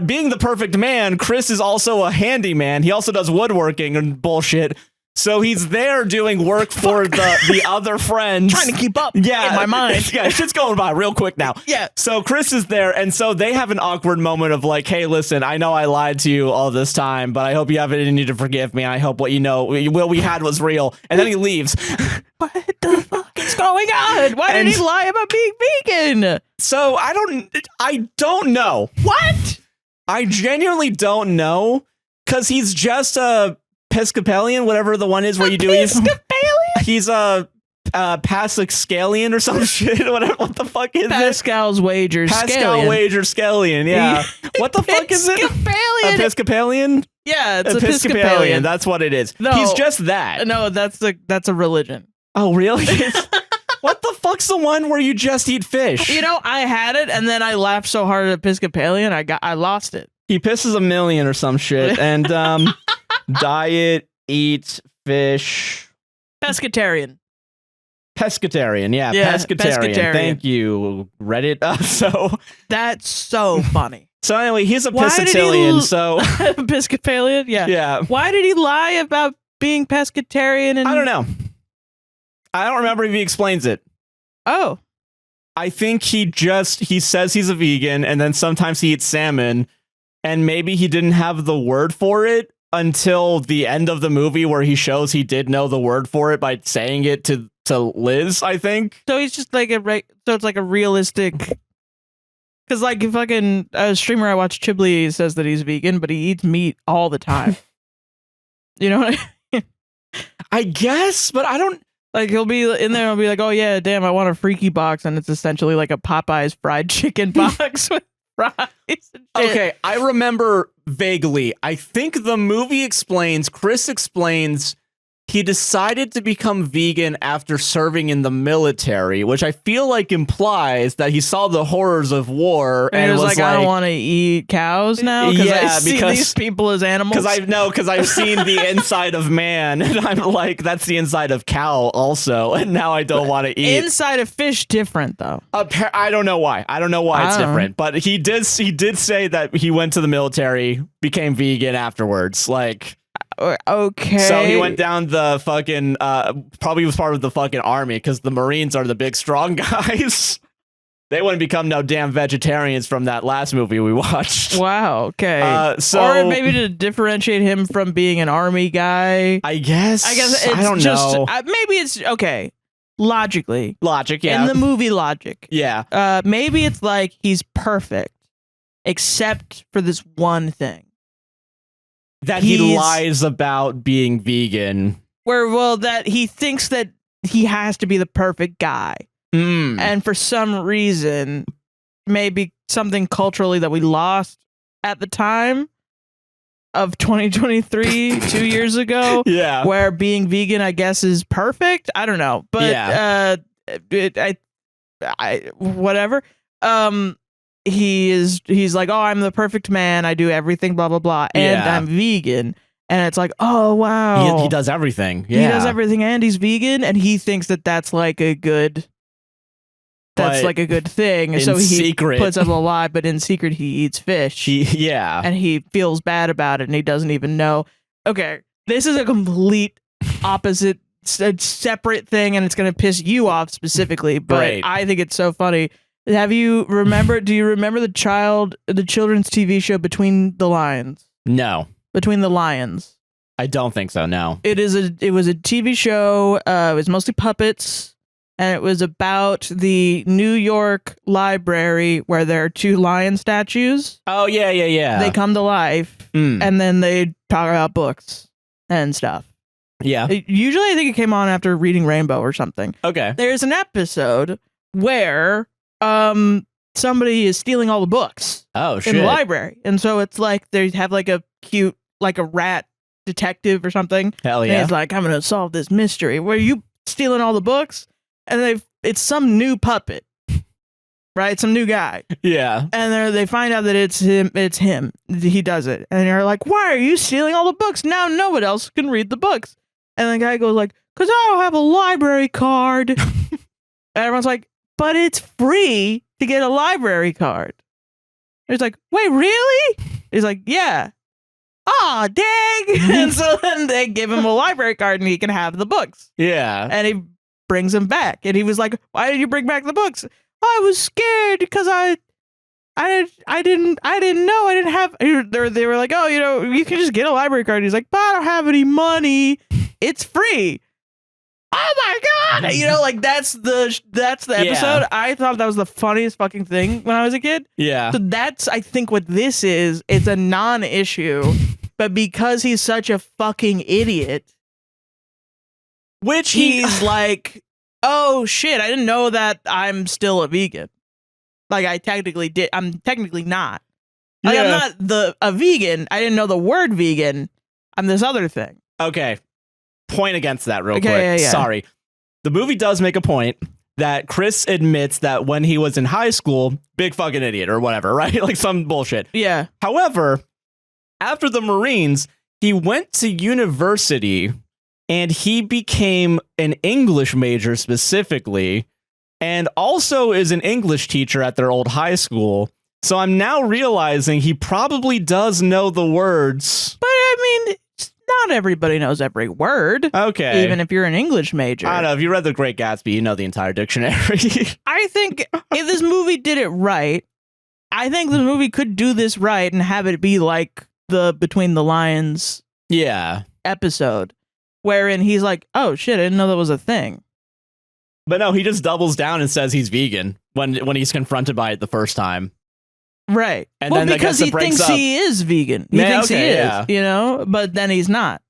Speaker 1: being the perfect man, Chris is also a handyman. He also does woodworking and bullshit. So he's there doing work for the other friends.
Speaker 2: Trying to keep up in my mind.
Speaker 1: Yeah, shit's going by real quick now.
Speaker 2: Yeah.
Speaker 1: So Chris is there, and so they have an awkward moment of like, hey, listen, I know I lied to you all this time, but I hope you have it in you to forgive me. I hope what we had was real. And then he leaves.
Speaker 2: What the fuck is going on? Why did he lie about being vegan?
Speaker 1: So I don't know.
Speaker 2: What?
Speaker 1: I genuinely don't know, because he's just a Episcopalian, whatever the one is where you do he's a Pascalian or some shit. Whatever. What the fuck is
Speaker 2: Pascal's wager.
Speaker 1: Pascal wager scallion. Yeah. What the fuck is it? Episcopalian.
Speaker 2: Yeah, it's
Speaker 1: Episcopalian. That's what it is.
Speaker 2: No,
Speaker 1: he's just that.
Speaker 2: No, that's a religion.
Speaker 1: Oh, really? What the fuck's the one where you just eat fish?
Speaker 2: You know, I had it, and then I laughed so hard at Episcopalian, I lost it.
Speaker 1: He pisses a million or some shit, and diet, eat fish.
Speaker 2: Pescatarian.
Speaker 1: Pescatarian, yeah, pescatarian. Thank you, Reddit. So
Speaker 2: that's so funny.
Speaker 1: So anyway, he's a Episcopalian. So
Speaker 2: Episcopalian, yeah. Why did he lie about being pescatarian? And
Speaker 1: I don't know. I don't remember if he explains it.
Speaker 2: Oh,
Speaker 1: I think he says he's a vegan, and then sometimes he eats salmon, and maybe he didn't have the word for it until the end of the movie, where he shows he did know the word for it by saying it to Liz, I think.
Speaker 2: So he's just like so it's like a realistic, because like fucking a streamer I watch, Chiblee, says that he's vegan, but he eats meat all the time. You know what I mean?
Speaker 1: I guess, but I don't.
Speaker 2: Like, he'll be in there and be like, oh yeah, damn, I want a freaky box, and it's essentially like a Popeye's fried chicken box with fries and shit.
Speaker 1: Okay, I remember vaguely. I think the movie Chris explains he decided to become vegan after serving in the military, which I feel like implies that he saw the horrors of war
Speaker 2: and was like, I don't want to eat cows now because I see these people as animals.
Speaker 1: Because I've seen the inside of man, and I'm like, that's the inside of cow also, and now I don't want to eat.
Speaker 2: Inside of fish different though.
Speaker 1: I don't know why. I don't know why it's different, but he did say that he went to the military, became vegan afterwards, like.
Speaker 2: Okay.
Speaker 1: So he went down the fucking, probably was part of the fucking army, because the Marines are the big strong guys. They wouldn't become no damn vegetarians from that last movie we watched.
Speaker 2: Wow, okay.
Speaker 1: Or
Speaker 2: maybe to differentiate him from being an army guy.
Speaker 1: I guess
Speaker 2: it's
Speaker 1: I don't know.
Speaker 2: Maybe it's, okay, logically.
Speaker 1: Logic, yeah.
Speaker 2: In the movie logic.
Speaker 1: Yeah.
Speaker 2: Maybe it's like he's perfect, except for this one thing.
Speaker 1: That he lies about being vegan.
Speaker 2: That he thinks that he has to be the perfect guy. And for some reason, maybe something culturally that we lost at the time of 2023, 2 years ago, where being vegan, I guess, is perfect. I don't know. But whatever. He's like, oh, I'm the perfect man, I do everything, blah blah blah, and I'm vegan, and it's like, oh wow,
Speaker 1: he does everything.
Speaker 2: He does everything, and he's vegan, and he thinks that that's like a good thing, and so he puts up a lie, but in secret he eats fish. And he feels bad about it, and he doesn't even know. Okay, this is a complete opposite, separate thing, and it's gonna piss you off specifically, but I think it's so funny. Do you remember the children's TV show Between the Lions?
Speaker 1: No.
Speaker 2: Between the Lions.
Speaker 1: I don't think so, no.
Speaker 2: It was a TV show, it was mostly puppets, and it was about the New York library where there are 2 lion statues.
Speaker 1: Oh, yeah.
Speaker 2: They come to life, and then they talk about books and stuff.
Speaker 1: Yeah.
Speaker 2: Usually I think it came on after Reading Rainbow or something.
Speaker 1: Okay.
Speaker 2: There's an episode where somebody is stealing all the books in the library. And so it's like they have like a cute, like a rat detective or something.
Speaker 1: Hell yeah.
Speaker 2: And he's like, I'm going to solve this mystery. Where you stealing all the books? And it's some new puppet, right? Some new guy.
Speaker 1: Yeah.
Speaker 2: And they find out that it's him. He does it. And they're like, why are you stealing all the books? Now no one else can read the books. And the guy goes like, because I don't have a library card. And everyone's like, but it's free to get a library card. He's like, wait, really? He's like, yeah. Aw, dang. And so then they give him a library card and he can have the books.
Speaker 1: Yeah.
Speaker 2: And he brings them back. And he was like, why did you bring back the books? I was scared because I didn't know I didn't have. They were like, oh, you can just get a library card. He's like, but I don't have any money. It's free. Oh my god! Like that's the episode.
Speaker 1: Yeah.
Speaker 2: I thought that was the funniest fucking thing when I was a kid.
Speaker 1: Yeah.
Speaker 2: So that's, I think, what this is. It's a non-issue, but because he's such a fucking idiot,
Speaker 1: which
Speaker 2: he's like, oh shit, I didn't know that I'm still a vegan. Like I'm technically not. Like I'm not a vegan. I didn't know the word vegan. I'm this other thing.
Speaker 1: Okay. Point against that real quick.
Speaker 2: Yeah.
Speaker 1: Sorry. The movie does make a point that Chris admits that when he was in high school, big fucking idiot or whatever, right? Like some bullshit.
Speaker 2: Yeah.
Speaker 1: However, after the Marines, he went to university and he became an English major specifically, and also is an English teacher at their old high school. So I'm now realizing he probably does know the words.
Speaker 2: But I mean, not everybody knows every word.
Speaker 1: Okay.
Speaker 2: Even if you're an English major.
Speaker 1: I don't know. If you read The Great Gatsby, you know the entire dictionary.
Speaker 2: I think if this movie did it right, I think the movie could do this right and have it be like the Between the Lions episode, wherein he's like, oh shit, I didn't know that was a thing.
Speaker 1: But no, he just doubles down and says he's vegan when he's confronted by it the first time.
Speaker 2: Right.
Speaker 1: And
Speaker 2: well,
Speaker 1: then
Speaker 2: because he thinks he is vegan. He thinks he is, but then he's not.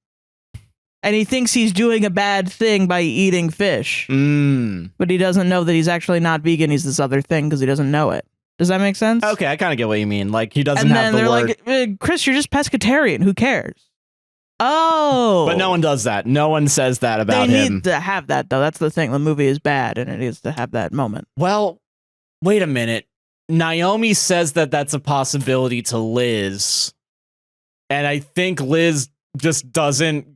Speaker 2: And he thinks he's doing a bad thing by eating fish. But he doesn't know that he's actually not vegan. He's this other thing because he doesn't know it. Does that make sense?
Speaker 1: Okay, I kind of get what you mean. Like, he doesn't have the word.
Speaker 2: And then they're like, Chris, you're just pescatarian. Who cares? Oh.
Speaker 1: But no one does that. No one says that about him.
Speaker 2: They need to have that, though. That's the thing. The movie is bad, and it needs to have that moment.
Speaker 1: Well, wait a minute. Naomi says that that's a possibility to Liz. And I think Liz just doesn't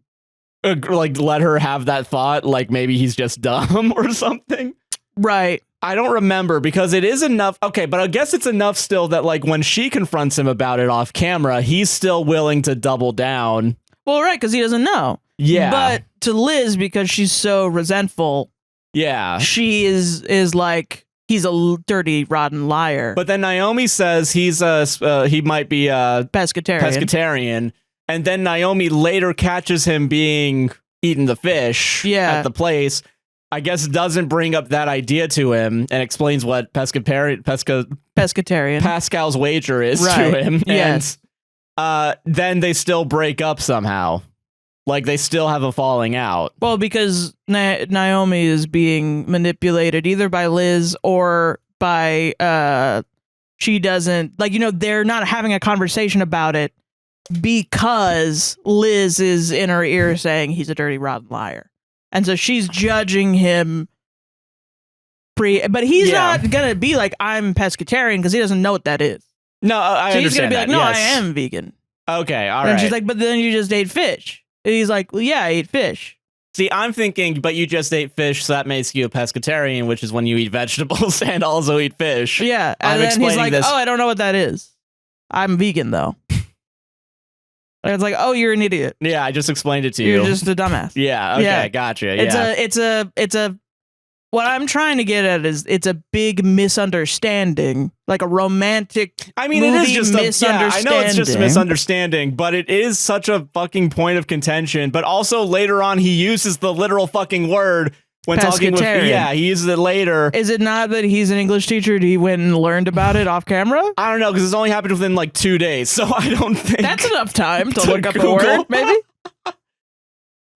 Speaker 1: let her have that thought. Like, maybe he's just dumb or something.
Speaker 2: Right.
Speaker 1: I don't remember, because it is enough. Okay, but I guess it's enough still that, like, when she confronts him about it off camera, he's still willing to double down.
Speaker 2: Well, right, because he doesn't know.
Speaker 1: Yeah.
Speaker 2: But to Liz, because she's so resentful, she is like, he's a dirty, rotten liar.
Speaker 1: But then Naomi says he might be a pescatarian. And then Naomi later catches him eating the fish at the place. I guess doesn't bring up that idea to him and explains what pescatarian Pascal's wager is to him.
Speaker 2: Yes.
Speaker 1: And then they still break up somehow. Like, they still have a falling out.
Speaker 2: Well, because Naomi is being manipulated either by Liz or by she doesn't, like, they're not having a conversation about it because Liz is in her ear saying he's a dirty, rotten liar. And so she's judging him but he's not going to be like, I'm pescatarian, because he doesn't know what that is.
Speaker 1: No, I understand.
Speaker 2: He's going to be like, no,
Speaker 1: yes.
Speaker 2: I am vegan.
Speaker 1: Okay, all right.
Speaker 2: And she's like, but then you just ate fish. And he's like, well, yeah, I ate fish.
Speaker 1: See, I'm thinking, but you just ate fish, so that makes you a pescatarian, which is when you eat vegetables and also eat fish.
Speaker 2: Yeah, and then he's like, oh, I don't know what that is. I'm vegan, though. And it's like, oh, you're an idiot.
Speaker 1: Yeah, I just explained it to you.
Speaker 2: You're just a dumbass.
Speaker 1: Yeah, okay, gotcha. Yeah.
Speaker 2: It's a what I'm trying to get at is it's a big misunderstanding, like a romantic
Speaker 1: it is just
Speaker 2: misunderstanding.
Speaker 1: I know it's just a misunderstanding, but it is such a fucking point of contention. But also later on, he uses the literal fucking word when talking with,
Speaker 2: Pescatarian.
Speaker 1: he uses it later.
Speaker 2: Is it not that he's an English teacher and he went and learned about it off camera?
Speaker 1: I don't know, because it's only happened within like 2 days, so I don't think
Speaker 2: That's enough time to look up
Speaker 1: Google.
Speaker 2: a word, maybe?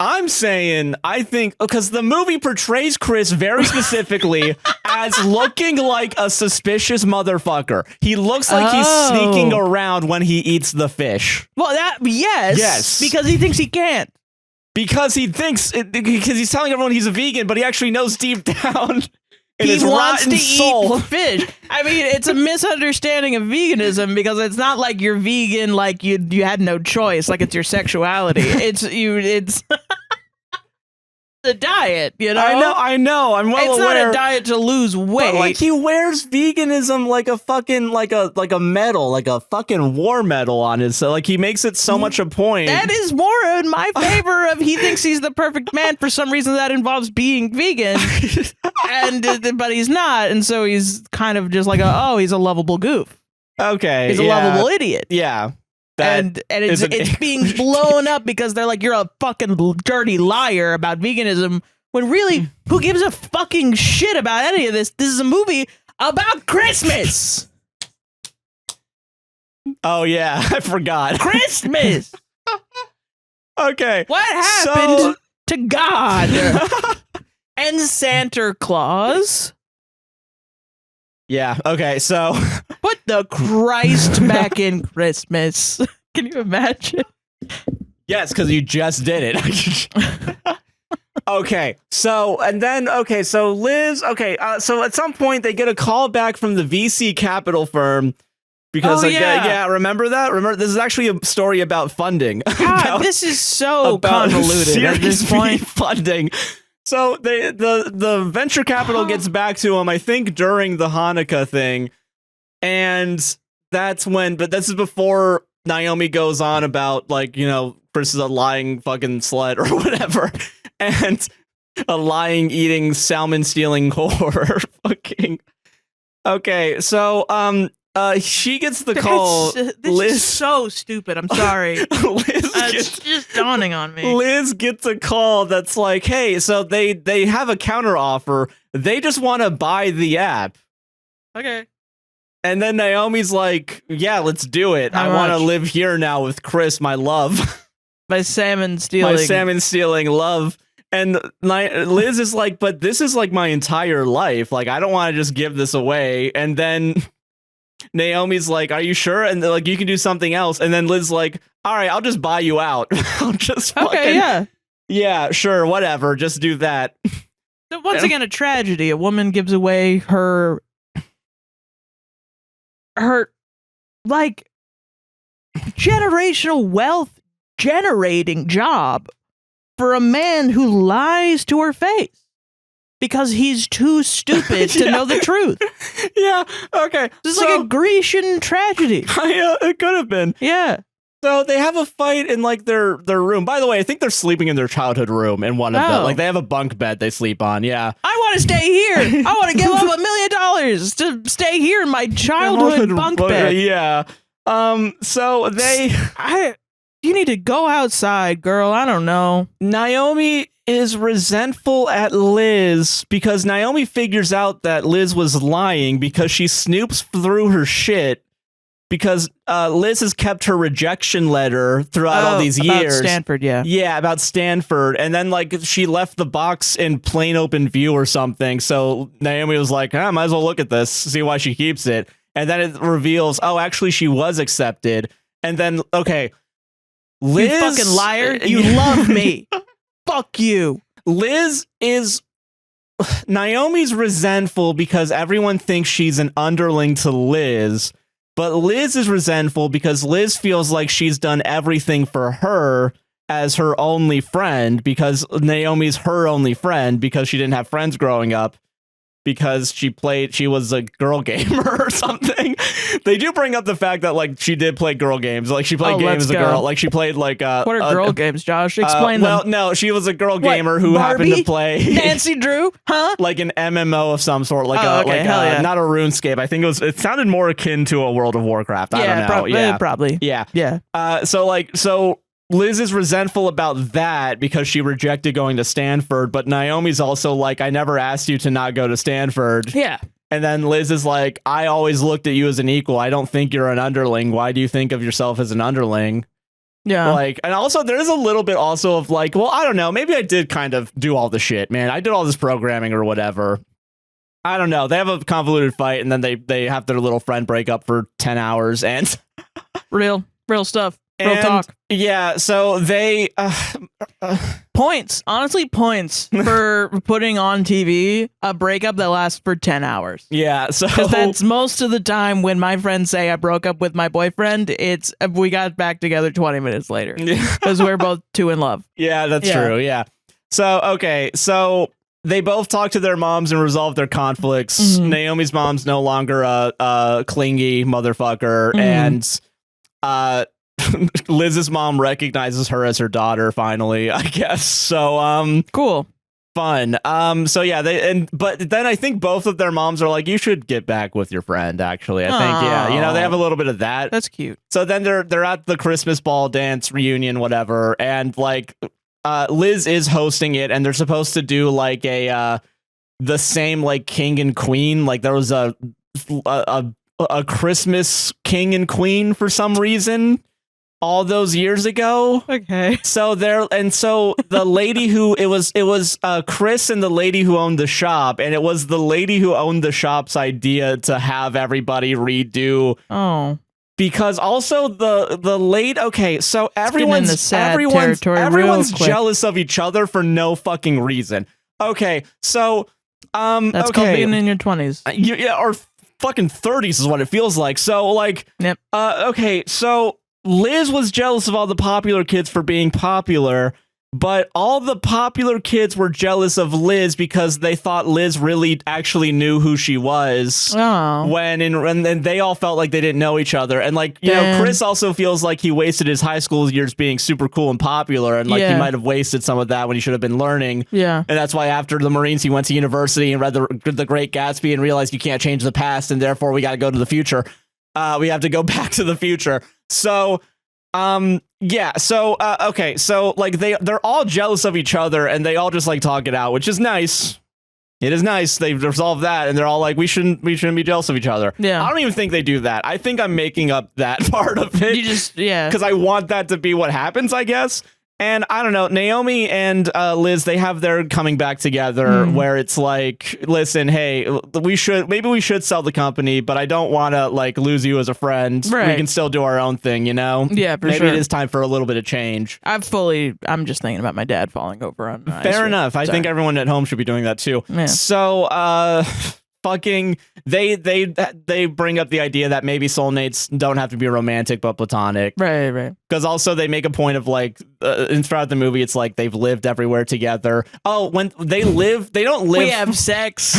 Speaker 1: I'm saying, I think, because the movie portrays Chris very specifically as looking like a suspicious motherfucker. He looks like he's sneaking around when he eats the fish.
Speaker 2: Well, yes. Because he thinks he can't.
Speaker 1: Because he thinks, because he's telling everyone he's a vegan, but he actually knows deep down in his
Speaker 2: wants
Speaker 1: rotten
Speaker 2: to
Speaker 1: soul.
Speaker 2: eat fish. I mean, it's a misunderstanding of veganism because it's not like you're vegan like you had no choice, like it's your sexuality. It's the diet, you know?
Speaker 1: I know. I'm well aware.
Speaker 2: It's not a diet to lose weight.
Speaker 1: But like he wears veganism like a fucking like a medal, like a fucking war medal on his. So like he makes it so much a point.
Speaker 2: That is more in my favor of he thinks he's the perfect man. For some reason that involves being vegan, but he's not, and so he's kind of just like he's a lovable goof.
Speaker 1: Okay,
Speaker 2: he's a lovable idiot.
Speaker 1: Yeah.
Speaker 2: And it's being blown up because they're like, you're a fucking dirty liar about veganism, when really, who gives a fucking shit about any of this? This is a movie about Christmas.
Speaker 1: Oh yeah, I forgot.
Speaker 2: Christmas.
Speaker 1: Okay.
Speaker 2: What happened to God and Santa Claus?
Speaker 1: Yeah, okay, so
Speaker 2: put the Christ back in Christmas. Can you imagine?
Speaker 1: Yes, because you just did it. Okay, so Liz, so at some point they get a call back from the VC capital firm because remember that? Remember, this is actually a story about funding.
Speaker 2: God, this is so convoluted at this point.
Speaker 1: Funding. So the venture capital gets back to him, I think, during the Hanukkah thing, and that's when. But this is before Naomi goes on about like, you know, Chris is a lying fucking slut or whatever, and a lying eating salmon stealing whore. Fucking okay. So she gets the call.
Speaker 2: This is so stupid. I'm sorry. It's just dawning on me.
Speaker 1: Liz gets a call that's like, hey, so they have a counter offer. They just want to buy the app.
Speaker 2: Okay.
Speaker 1: And then Naomi's like, yeah, let's do it. I want to live here now with Chris, my love.
Speaker 2: My salmon stealing
Speaker 1: love. And Liz is like, but this is like my entire life. Like, I don't want to just give this away. And then Naomi's like, are you sure? And they're like, you can do something else. And then Liz's like, all right, I'll just buy you out. I'll just yeah, sure, whatever. Just do that.
Speaker 2: So once again, a tragedy. A woman gives away her like generational wealth generating job for a man who lies to her face because he's too stupid to know the truth.
Speaker 1: Yeah, okay.
Speaker 2: This is like a Grecian tragedy.
Speaker 1: It could have been.
Speaker 2: Yeah.
Speaker 1: So they have a fight in like their room. By the way, I think they're sleeping in their childhood room in one of them. Like they have a bunk bed they sleep on. Yeah.
Speaker 2: I want to stay here. I want to give up $1 million to stay here in my childhood bunk bed.
Speaker 1: Yeah. So
Speaker 2: you need to go outside, girl. I don't know.
Speaker 1: Naomi is resentful at Liz because Naomi figures out that Liz was lying because she snoops through her shit. Because Liz has kept her rejection letter throughout all these years.
Speaker 2: About Stanford, yeah.
Speaker 1: Yeah, about Stanford. And then, like, she left the box in plain open view or something. So Naomi was like, I might as well look at this, see why she keeps it. And then it reveals, actually, she was accepted. And then, okay, Liz...
Speaker 2: You fucking liar. You love me. Fuck you.
Speaker 1: Liz is... Naomi's resentful because everyone thinks she's an underling to Liz. But Liz is resentful because Liz feels like she's done everything for her as her only friend because Naomi's her only friend because she didn't have friends growing up because she was a girl gamer or something. They do bring up the fact that like she did play girl games. Like she played games as a girl. Like she played like
Speaker 2: what are girl games, Josh? Explain them.
Speaker 1: Well, no, she was a girl gamer who
Speaker 2: Barbie?
Speaker 1: happened to play
Speaker 2: Nancy Drew, huh?
Speaker 1: Like an MMO of some sort, like not a RuneScape. I think it sounded more akin to a World of Warcraft. I don't know.
Speaker 2: Probably.
Speaker 1: Yeah. So Liz is resentful about that because she rejected going to Stanford, but Naomi's also like, I never asked you to not go to Stanford.
Speaker 2: Yeah.
Speaker 1: And then Liz is like, I always looked at you as an equal. I don't think you're an underling. Why do you think of yourself as an underling?
Speaker 2: Yeah.
Speaker 1: Like, and also there's a little bit also of like, well, I don't know. Maybe I did kind of do all the shit, man. I did all this programming or whatever. I don't know. They have a convoluted fight and then they have their little friend break up for 10 hours and
Speaker 2: real stuff. Real talk.
Speaker 1: Yeah, so they
Speaker 2: points, honestly, points for putting on TV a breakup that lasts for 10 hours.
Speaker 1: Yeah, so
Speaker 2: because that's most of the time when my friends say I broke up with my boyfriend, it's we got back together 20 minutes later because we're both too in love.
Speaker 1: Yeah, that's true. Yeah. So okay, so they both talk to their moms and resolve their conflicts. Naomi's mom's no longer a clingy motherfucker, and Liz's mom recognizes her as her daughter finally, I guess. So
Speaker 2: cool.
Speaker 1: Fun. So yeah, but then I think both of their moms are like, you should get back with your friend, actually. I think, yeah, they have a little bit of that.
Speaker 2: That's cute.
Speaker 1: So then they're at the Christmas ball dance reunion, whatever, and like Liz is hosting it, and they're supposed to do like the same like king and queen. Like there was a Christmas king and queen for some reason all those years ago.
Speaker 2: Okay.
Speaker 1: So the lady who it was Chris and the lady who owned the shop, and it was the lady who owned the shop's idea to have everybody redo.
Speaker 2: Oh.
Speaker 1: Because also the late so everyone's jealous of each other for no fucking reason. Okay, so
Speaker 2: that's called being in your 20s.
Speaker 1: Yeah, or fucking 30s is what it feels like. So like,
Speaker 2: yep.
Speaker 1: Okay, so Liz was jealous of all the popular kids for being popular, but all the popular kids were jealous of Liz because they thought Liz really actually knew who she was.
Speaker 2: Oh.
Speaker 1: And they all felt like they didn't know each other. And like, you know, Chris also feels like he wasted his high school years being super cool and popular, and like he might have wasted some of that when he should have been learning.
Speaker 2: Yeah.
Speaker 1: And that's why after the Marines he went to university and read the Great Gatsby and realized you can't change the past, and therefore we got to go to the future. We have to go back to the future. So, okay, so like they're all jealous of each other, and they all just like talk it out, which is nice. It is nice. They've resolved that, and they're all like, we shouldn't be jealous of each other.
Speaker 2: Yeah.
Speaker 1: I don't even think they do that. I think I'm making up that part of it. Because I want that to be what happens, I guess. And I don't know, Naomi and Liz, they have their coming back together where it's like, listen, hey, maybe we should sell the company, but I don't want to like lose you as a friend.
Speaker 2: Right.
Speaker 1: We can still do our own thing, you know?
Speaker 2: Yeah, for
Speaker 1: maybe
Speaker 2: sure.
Speaker 1: it is time for a little bit of change.
Speaker 2: I'm just thinking about my dad falling over on
Speaker 1: Fair enough. I think everyone at home should be doing that too.
Speaker 2: Yeah.
Speaker 1: So, fucking they bring up the idea that maybe soulmates don't have to be romantic but platonic,
Speaker 2: right,
Speaker 1: because also they make a point of like throughout the movie it's like they've lived everywhere together. When they don't live,
Speaker 2: we have sex.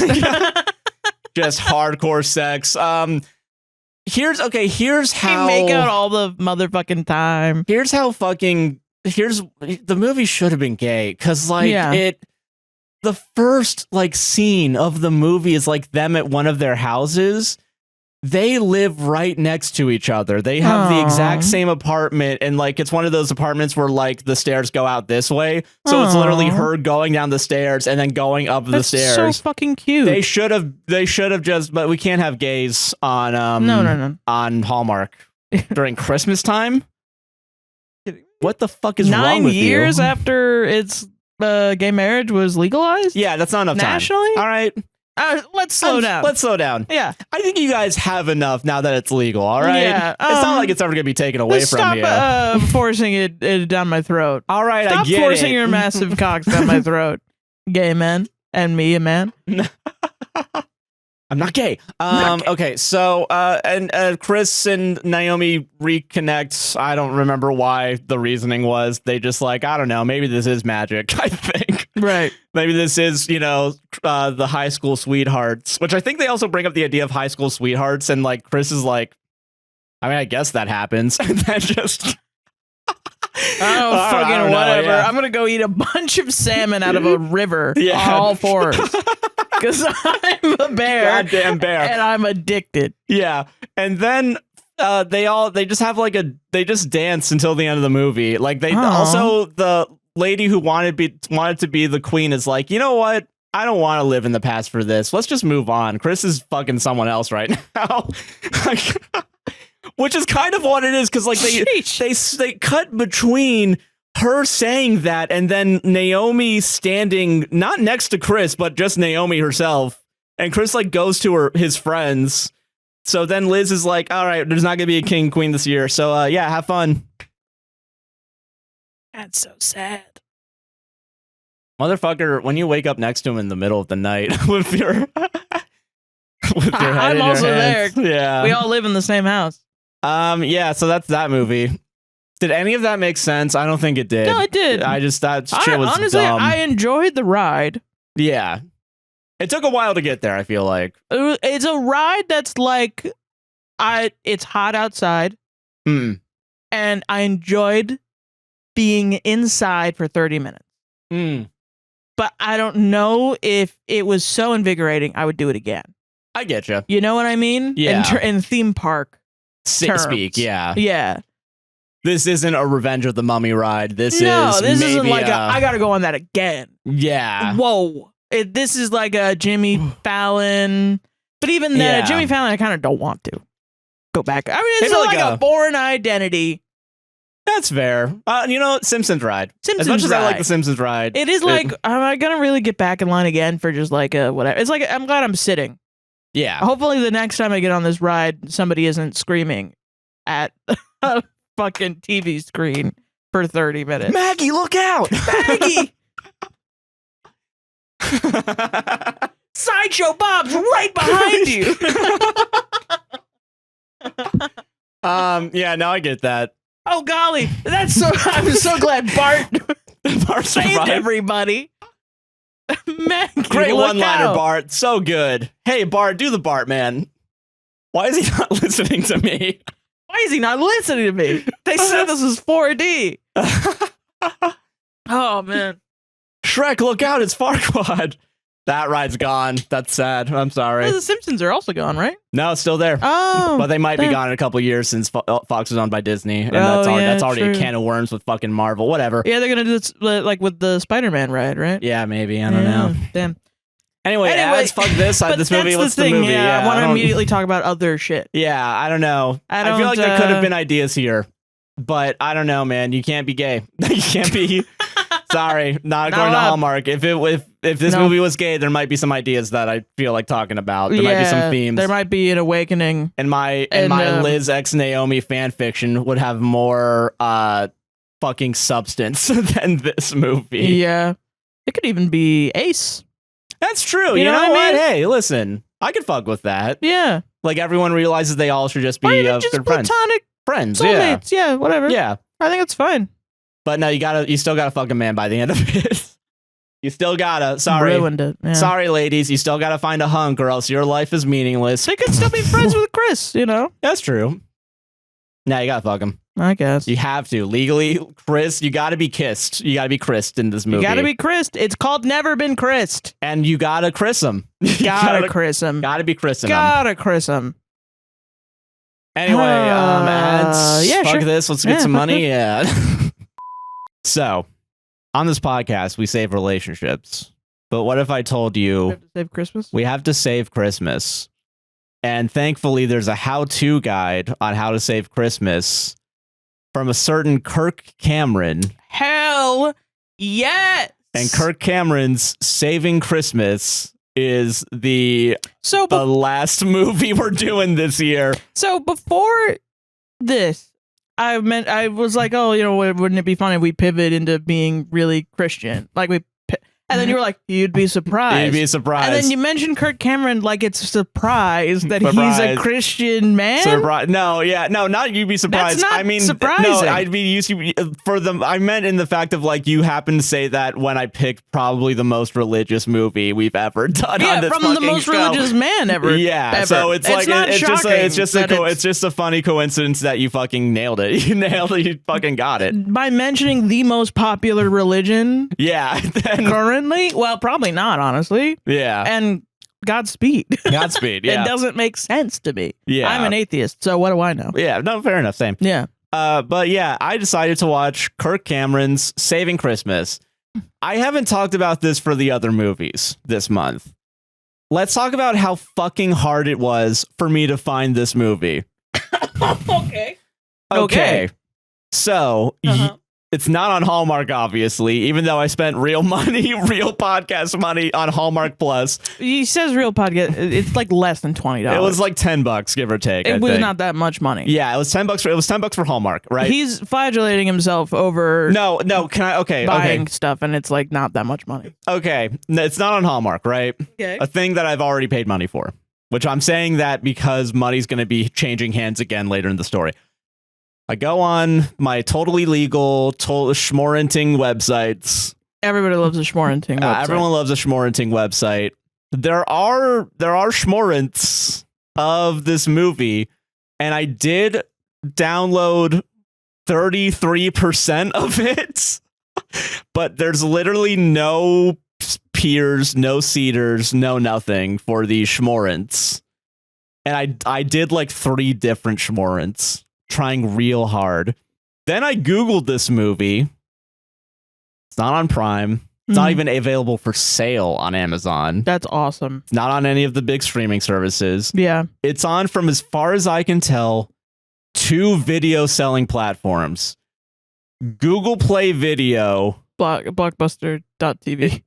Speaker 1: Just hardcore sex. Here's how
Speaker 2: we make out all the motherfucking time.
Speaker 1: Here's the movie should have been gay, because like the first like scene of the movie is like them at one of their houses. They live right next to each other. They have the exact same apartment, and like it's one of those apartments where like the stairs go out this way. So it's literally her going down the stairs and then going up the stairs.
Speaker 2: So fucking cute.
Speaker 1: They should have just, but we can't have gays on
Speaker 2: no.
Speaker 1: on Hallmark during Christmas time. What the fuck is wrong with you?
Speaker 2: 9 years after it's gay marriage was legalized?
Speaker 1: Yeah, that's not enough time.
Speaker 2: Nationally?
Speaker 1: All right.
Speaker 2: Let's slow down.
Speaker 1: Let's slow down.
Speaker 2: Yeah.
Speaker 1: I think you guys have enough now that it's legal, all right?
Speaker 2: Yeah.
Speaker 1: It's not like it's ever going to be taken away from you.
Speaker 2: Stop forcing it down my throat.
Speaker 1: All right,
Speaker 2: Stop
Speaker 1: I get
Speaker 2: forcing
Speaker 1: it.
Speaker 2: your massive cocks down my throat. Gay men. And me, a man.
Speaker 1: I'm not gay. Okay, so and Chris and Naomi reconnect. I don't remember why the reasoning was. They just like, I don't know, maybe this is magic, I think.
Speaker 2: Right.
Speaker 1: Maybe this is, the high school sweethearts, which I think they also bring up the idea of high school sweethearts, and like Chris is like, I mean, I guess that happens. And then just
Speaker 2: oh, fucking whatever. Yeah. I'm going to go eat a bunch of salmon out of a river on all fours. Because I'm a bear.
Speaker 1: Goddamn bear.
Speaker 2: And I'm addicted.
Speaker 1: Yeah. And then they just have like they just dance until the end of the movie. Like also the lady who wanted to be the queen is like, you know what? I don't want to live in the past for this. Let's just move on. Chris is fucking someone else right now. Which is kind of what it is, because like they cut between her saying that and then Naomi standing not next to Chris, but just Naomi herself. And Chris like goes to his friends. So then Liz is like, all right, there's not gonna be a king queen this year. So yeah, have fun.
Speaker 2: That's so sad.
Speaker 1: Motherfucker, when you wake up next to him in the middle of the night with your head
Speaker 2: I'm
Speaker 1: in
Speaker 2: also
Speaker 1: your hands.
Speaker 2: there.
Speaker 1: Yeah.
Speaker 2: We all live in the same house.
Speaker 1: Yeah, so that's that movie. Did any of that make sense? I don't think it did.
Speaker 2: No, it did.
Speaker 1: That shit was
Speaker 2: honestly,
Speaker 1: dumb.
Speaker 2: I enjoyed the ride.
Speaker 1: Yeah. It took a while to get there, I feel like.
Speaker 2: It's a ride that's like, it's hot outside.
Speaker 1: Mm.
Speaker 2: And I enjoyed being inside for 30 minutes.
Speaker 1: Mm.
Speaker 2: But I don't know if it was so invigorating, I would do it again.
Speaker 1: I get you.
Speaker 2: You know what I mean?
Speaker 1: Yeah.
Speaker 2: In theme park terms.
Speaker 1: Speak, yeah.
Speaker 2: Yeah.
Speaker 1: This isn't a Revenge of the Mummy ride. This
Speaker 2: isn't
Speaker 1: maybe
Speaker 2: like I gotta go on that again.
Speaker 1: Yeah.
Speaker 2: Whoa. This is like a Jimmy Fallon. But even then, Jimmy Fallon, I kind of don't want to go back. I mean, it's like a Born Identity.
Speaker 1: That's fair. You know, Simpsons ride. As much as I like the Simpsons ride.
Speaker 2: It is like, am I going to really get back in line again for just like a whatever? It's like, I'm glad I'm sitting.
Speaker 1: Yeah.
Speaker 2: Hopefully the next time I get on this ride, somebody isn't screaming at a fucking TV screen for 30 minutes.
Speaker 1: Maggie, look out!
Speaker 2: Maggie! Sideshow Bob's right behind you.
Speaker 1: Yeah, now I get that.
Speaker 2: Oh golly, I'm so glad Bart saved everybody. Maggie,
Speaker 1: great one-liner, Bart. So good. Hey, Bart, do the Bart, man. Why is he not listening to me?
Speaker 2: Why is he not listening to me? They said this was 4D. Oh man.
Speaker 1: Shrek, look out! It's Farquaad. That ride's gone. That's sad. I'm sorry.
Speaker 2: Well, the Simpsons are also gone, right?
Speaker 1: No, it's still there.
Speaker 2: Oh,
Speaker 1: but they might be gone in a couple years since Fox is owned by Disney, and that's already a can of worms with fucking Marvel. Whatever.
Speaker 2: Yeah, they're gonna do this like with the Spider-Man ride, right?
Speaker 1: Yeah, maybe. I don't know.
Speaker 2: Damn.
Speaker 1: Anyway, ads, fuck this. This movie. What's the movie?
Speaker 2: Yeah, I want to immediately talk about other shit.
Speaker 1: Yeah, I don't know. I feel like there could have been ideas here, but I don't know, man. You can't be gay. You can't be. Sorry, not according to Hallmark. If this movie was gay, there might be some ideas that I feel like talking about. There might be some themes.
Speaker 2: There might be an awakening.
Speaker 1: And my Liz X Naomi fan fiction would have more fucking substance than this movie.
Speaker 2: Yeah, it could even be Ace.
Speaker 1: That's true. You know what? Hey, listen, I could fuck with that.
Speaker 2: Yeah,
Speaker 1: like everyone realizes they all should just be
Speaker 2: good friends.
Speaker 1: Friends,
Speaker 2: soulmates. Yeah, whatever.
Speaker 1: Yeah,
Speaker 2: I think it's fine.
Speaker 1: But no, you still gotta fuck a man by the end of it. You still gotta. Sorry.
Speaker 2: Ruined it. Yeah.
Speaker 1: Sorry, ladies. You still gotta find a hunk, or else your life is meaningless.
Speaker 2: They could still be friends with Chris, you know?
Speaker 1: That's true. Now you gotta fuck him.
Speaker 2: I guess.
Speaker 1: You have to. Legally, Chris, you gotta be kissed. You gotta be Chrised in this movie.
Speaker 2: You gotta be Chrised. It's called Never Been Chrised.
Speaker 1: And you gotta Chris him.
Speaker 2: Gotta Chris him.
Speaker 1: Gotta be Chrising him.
Speaker 2: Gotta Chris him.
Speaker 1: Anyway, ads.
Speaker 2: Yeah,
Speaker 1: fuck
Speaker 2: sure.
Speaker 1: this. Let's get some money. Yeah. So, on this podcast, we save relationships. But what if I told you...
Speaker 2: We have to save Christmas?
Speaker 1: We have to save Christmas. And thankfully, there's a how-to guide on how to save Christmas from a certain Kirk Cameron.
Speaker 2: Hell yes!
Speaker 1: And Kirk Cameron's Saving Christmas is the last movie we're doing this year.
Speaker 2: So before this, I was like, oh, you know, wouldn't it be funny if we pivot into being really Christian? Like and then you were like, you'd be surprised.
Speaker 1: You'd be surprised.
Speaker 2: And then you mentioned Kirk Cameron like it's a surprise that he's a Christian man.
Speaker 1: No, not you'd be surprised.
Speaker 2: That's not
Speaker 1: I mean,
Speaker 2: surprising.
Speaker 1: No, I'd be used to I meant in the fact of like you happen to say that when I picked probably the most religious movie we've ever done on this
Speaker 2: from the most religious man ever.
Speaker 1: Yeah,
Speaker 2: ever.
Speaker 1: so it's like it's just a funny coincidence that you fucking nailed it. You nailed it. You fucking got it
Speaker 2: by mentioning the most popular religion.
Speaker 1: Yeah.
Speaker 2: Currently, well, probably not, honestly.
Speaker 1: Yeah.
Speaker 2: And Godspeed.
Speaker 1: Godspeed, yeah.
Speaker 2: It doesn't make sense to me.
Speaker 1: Yeah.
Speaker 2: I'm an atheist, so what do I know?
Speaker 1: Yeah, no, fair enough, same.
Speaker 2: Yeah.
Speaker 1: But yeah, I decided to watch Kirk Cameron's Saving Christmas. I haven't talked about this for the other movies this month. Let's talk about how fucking hard it was for me to find this movie. Okay. So, it's not on Hallmark, obviously, even though I spent real money, real podcast money on Hallmark Plus.
Speaker 2: He says real podcast. It's like less than $20.
Speaker 1: It was like $10, give or take.
Speaker 2: It was not that much money.
Speaker 1: Yeah, it was $10. It was $10 for Hallmark, right?
Speaker 2: He's flagellating himself over
Speaker 1: no. Can I?
Speaker 2: buying stuff, and it's like not that much money.
Speaker 1: Okay, it's not on Hallmark, right?
Speaker 2: Okay.
Speaker 1: A thing that I've already paid money for, which I'm saying that because money's going to be changing hands again later in the story. I go on my totally legal schmorenting websites.
Speaker 2: Everybody loves a schmorenting website.
Speaker 1: Everyone loves a schmorenting website. There are schmorents of this movie, and I did download 33% of it, but there's literally no peers, no cedars, no nothing for these schmorents. And I did like 3 different schmorents, trying real hard. Then I Googled this movie. It's not on Prime. It's not even available for sale on Amazon.
Speaker 2: That's awesome.
Speaker 1: It's not on any of the big streaming services.
Speaker 2: Yeah.
Speaker 1: It's on, from as far as I can tell, 2 video selling platforms. Google Play Video.
Speaker 2: Blockbuster.tv.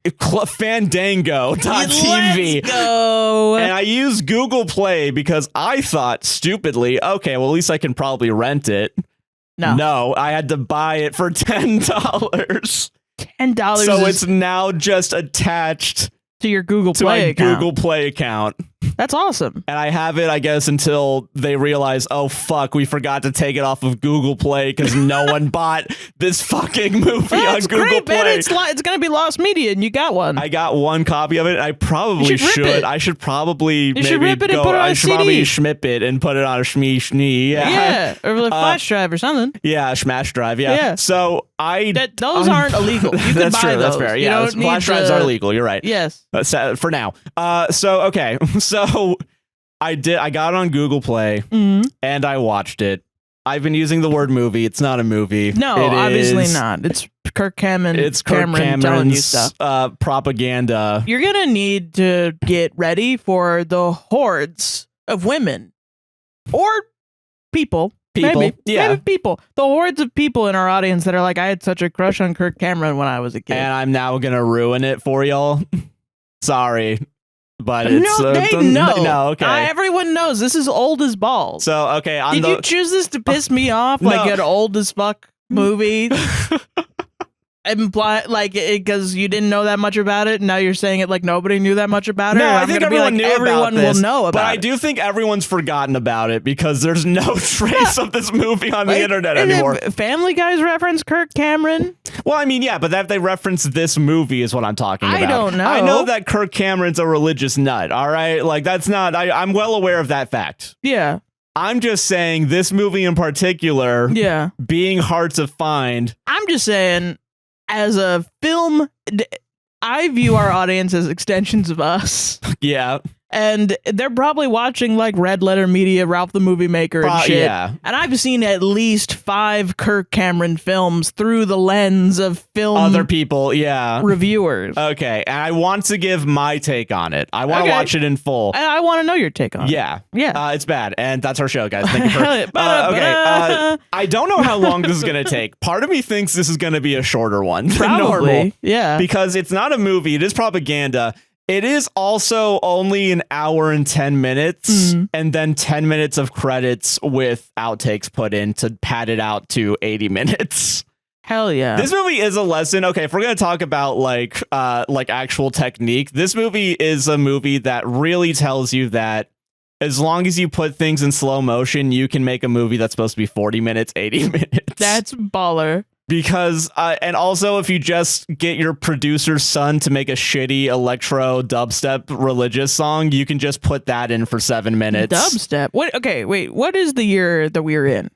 Speaker 1: Fandango.tv.
Speaker 2: Let's go.
Speaker 1: And I use Google Play because I thought stupidly, okay, well, at least I can probably rent it. No, I had to buy it for $10.
Speaker 2: $10.
Speaker 1: So it's now just attached
Speaker 2: to your Google
Speaker 1: to
Speaker 2: Play
Speaker 1: my
Speaker 2: account.
Speaker 1: Google Play account.
Speaker 2: That's awesome.
Speaker 1: And I have it, I guess, until they realize, oh, fuck, we forgot to take it off of Google Play because no one bought this fucking movie on Google
Speaker 2: great,
Speaker 1: Play.
Speaker 2: Man. It's going to be lost media, and you got one.
Speaker 1: I got one copy of it. I probably should. I should probably
Speaker 2: rip it and put it on
Speaker 1: I
Speaker 2: a
Speaker 1: should
Speaker 2: CD.
Speaker 1: Probably schmip it and put it on a shmee.
Speaker 2: Yeah, or a flash drive or something.
Speaker 1: Yeah, smash drive. Yeah. So
Speaker 2: those aren't illegal. You can
Speaker 1: that's
Speaker 2: buy
Speaker 1: true.
Speaker 2: those.
Speaker 1: That's fair.
Speaker 2: You
Speaker 1: Yeah,
Speaker 2: don't
Speaker 1: flash
Speaker 2: need
Speaker 1: drives are legal. You're right.
Speaker 2: Yes.
Speaker 1: For now. So okay. So I got it on Google Play and I watched it. I've been using the word movie. It's not a movie.
Speaker 2: No, obviously not. It's Kirk Cameron.
Speaker 1: It's Kirk Cameron's
Speaker 2: telling you stuff.
Speaker 1: Propaganda.
Speaker 2: You're gonna need to get ready for the hordes of women or people. Maybe people. The hordes of people in our audience that are like, I had such a crush on Kirk Cameron when I was a kid,
Speaker 1: and I'm now gonna ruin it for y'all. Sorry. But it's
Speaker 2: they know.
Speaker 1: No, okay.
Speaker 2: Everyone knows this is old as balls.
Speaker 1: So okay,
Speaker 2: did you choose this to piss me off? Like an old as fuck movie? Imply because you didn't know that much about it, and now you're saying it like nobody knew that much about it.
Speaker 1: No, I think everyone knew about this,
Speaker 2: will know about
Speaker 1: but I
Speaker 2: it.
Speaker 1: do think everyone's forgotten about it because there's no trace of this movie on the internet anymore.
Speaker 2: Family Guy's reference Kirk Cameron.
Speaker 1: Well, I mean, yeah, but that they reference this movie is what I'm talking about.
Speaker 2: I don't know.
Speaker 1: I know that Kirk Cameron's a religious nut. All right, like that's not. I'm well aware of that fact.
Speaker 2: Yeah.
Speaker 1: I'm just saying this movie in particular.
Speaker 2: Yeah.
Speaker 1: Being hard to find.
Speaker 2: I'm just saying. As a film, I view our audience as extensions of us.
Speaker 1: Yeah.
Speaker 2: And they're probably watching like Red Letter Media, Ralph the Movie Maker and shit.
Speaker 1: Yeah.
Speaker 2: And I've seen at least 5 Kirk Cameron films through the lens of film
Speaker 1: other people,
Speaker 2: reviewers.
Speaker 1: Okay, and I want to give my take on it. I want to watch it in full.
Speaker 2: And I want to know your take on it.
Speaker 1: Yeah.
Speaker 2: It's
Speaker 1: bad. And that's our show, guys. Thank you for okay. I don't know how long this is going to take. Part of me thinks this is going to be a shorter one than normal.
Speaker 2: Yeah.
Speaker 1: Because it's not a movie. It is propaganda. It is also only an hour and 10 minutes and then 10 minutes of credits with outtakes put in to pad it out to 80 minutes.
Speaker 2: Hell yeah.
Speaker 1: This movie is a lesson. Okay, if we're going to talk about like actual technique, this movie is a movie that really tells you that as long as you put things in slow motion, you can make a movie that's supposed to be 40 minutes, 80 minutes.
Speaker 2: That's baller.
Speaker 1: Because, and also if you just get your producer's son to make a shitty electro dubstep religious song, you can just put that in for 7 minutes.
Speaker 2: Dubstep? What? Okay, wait. What is the year that we're in?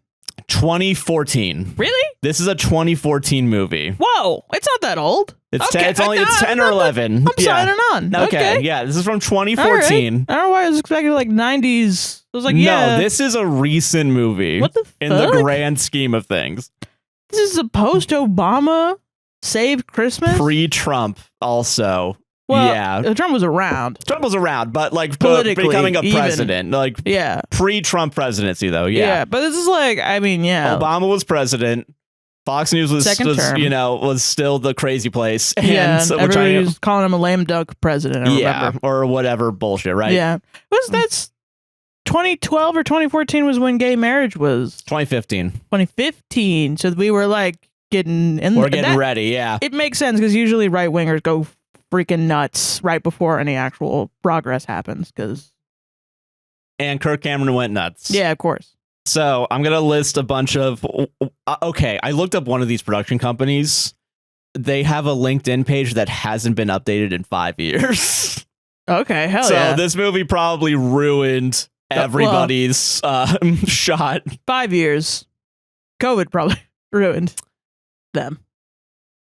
Speaker 1: 2014.
Speaker 2: Really?
Speaker 1: This is a 2014 movie.
Speaker 2: Whoa, it's not that old.
Speaker 1: It's 10 or 11.
Speaker 2: I'm signing on.
Speaker 1: Okay, yeah, this is from 2014.
Speaker 2: Right. I don't know why I was expecting like 90s. I was like,
Speaker 1: no, this is a recent movie.
Speaker 2: What the fuck?
Speaker 1: In the grand scheme of things.
Speaker 2: This is a post-Obama Save Christmas?
Speaker 1: Pre-Trump also.
Speaker 2: Well,
Speaker 1: yeah.
Speaker 2: Trump was around.
Speaker 1: Trump was around, but like
Speaker 2: politically
Speaker 1: becoming a president. Like pre-Trump presidency though. Yeah.
Speaker 2: But this is like, I mean,
Speaker 1: Obama was president. Fox News was still the crazy place. And so
Speaker 2: everybody was calling him a lame duck president. I remember.
Speaker 1: Or whatever bullshit, right?
Speaker 2: Yeah. That's 2012 or 2014 was when gay marriage was.
Speaker 1: 2015.
Speaker 2: 2015. So we were like getting in.
Speaker 1: We're getting ready. Yeah.
Speaker 2: It makes sense because usually right wingers go freaking nuts right before any actual progress happens.
Speaker 1: And Kirk Cameron went nuts.
Speaker 2: Yeah, of course.
Speaker 1: So I'm going to list a bunch of... Okay, I looked up one of these production companies. They have a LinkedIn page that hasn't been updated in 5 years.
Speaker 2: Okay, hell yeah.
Speaker 1: So this movie probably ruined everybody's shot.
Speaker 2: 5 years. COVID probably ruined them.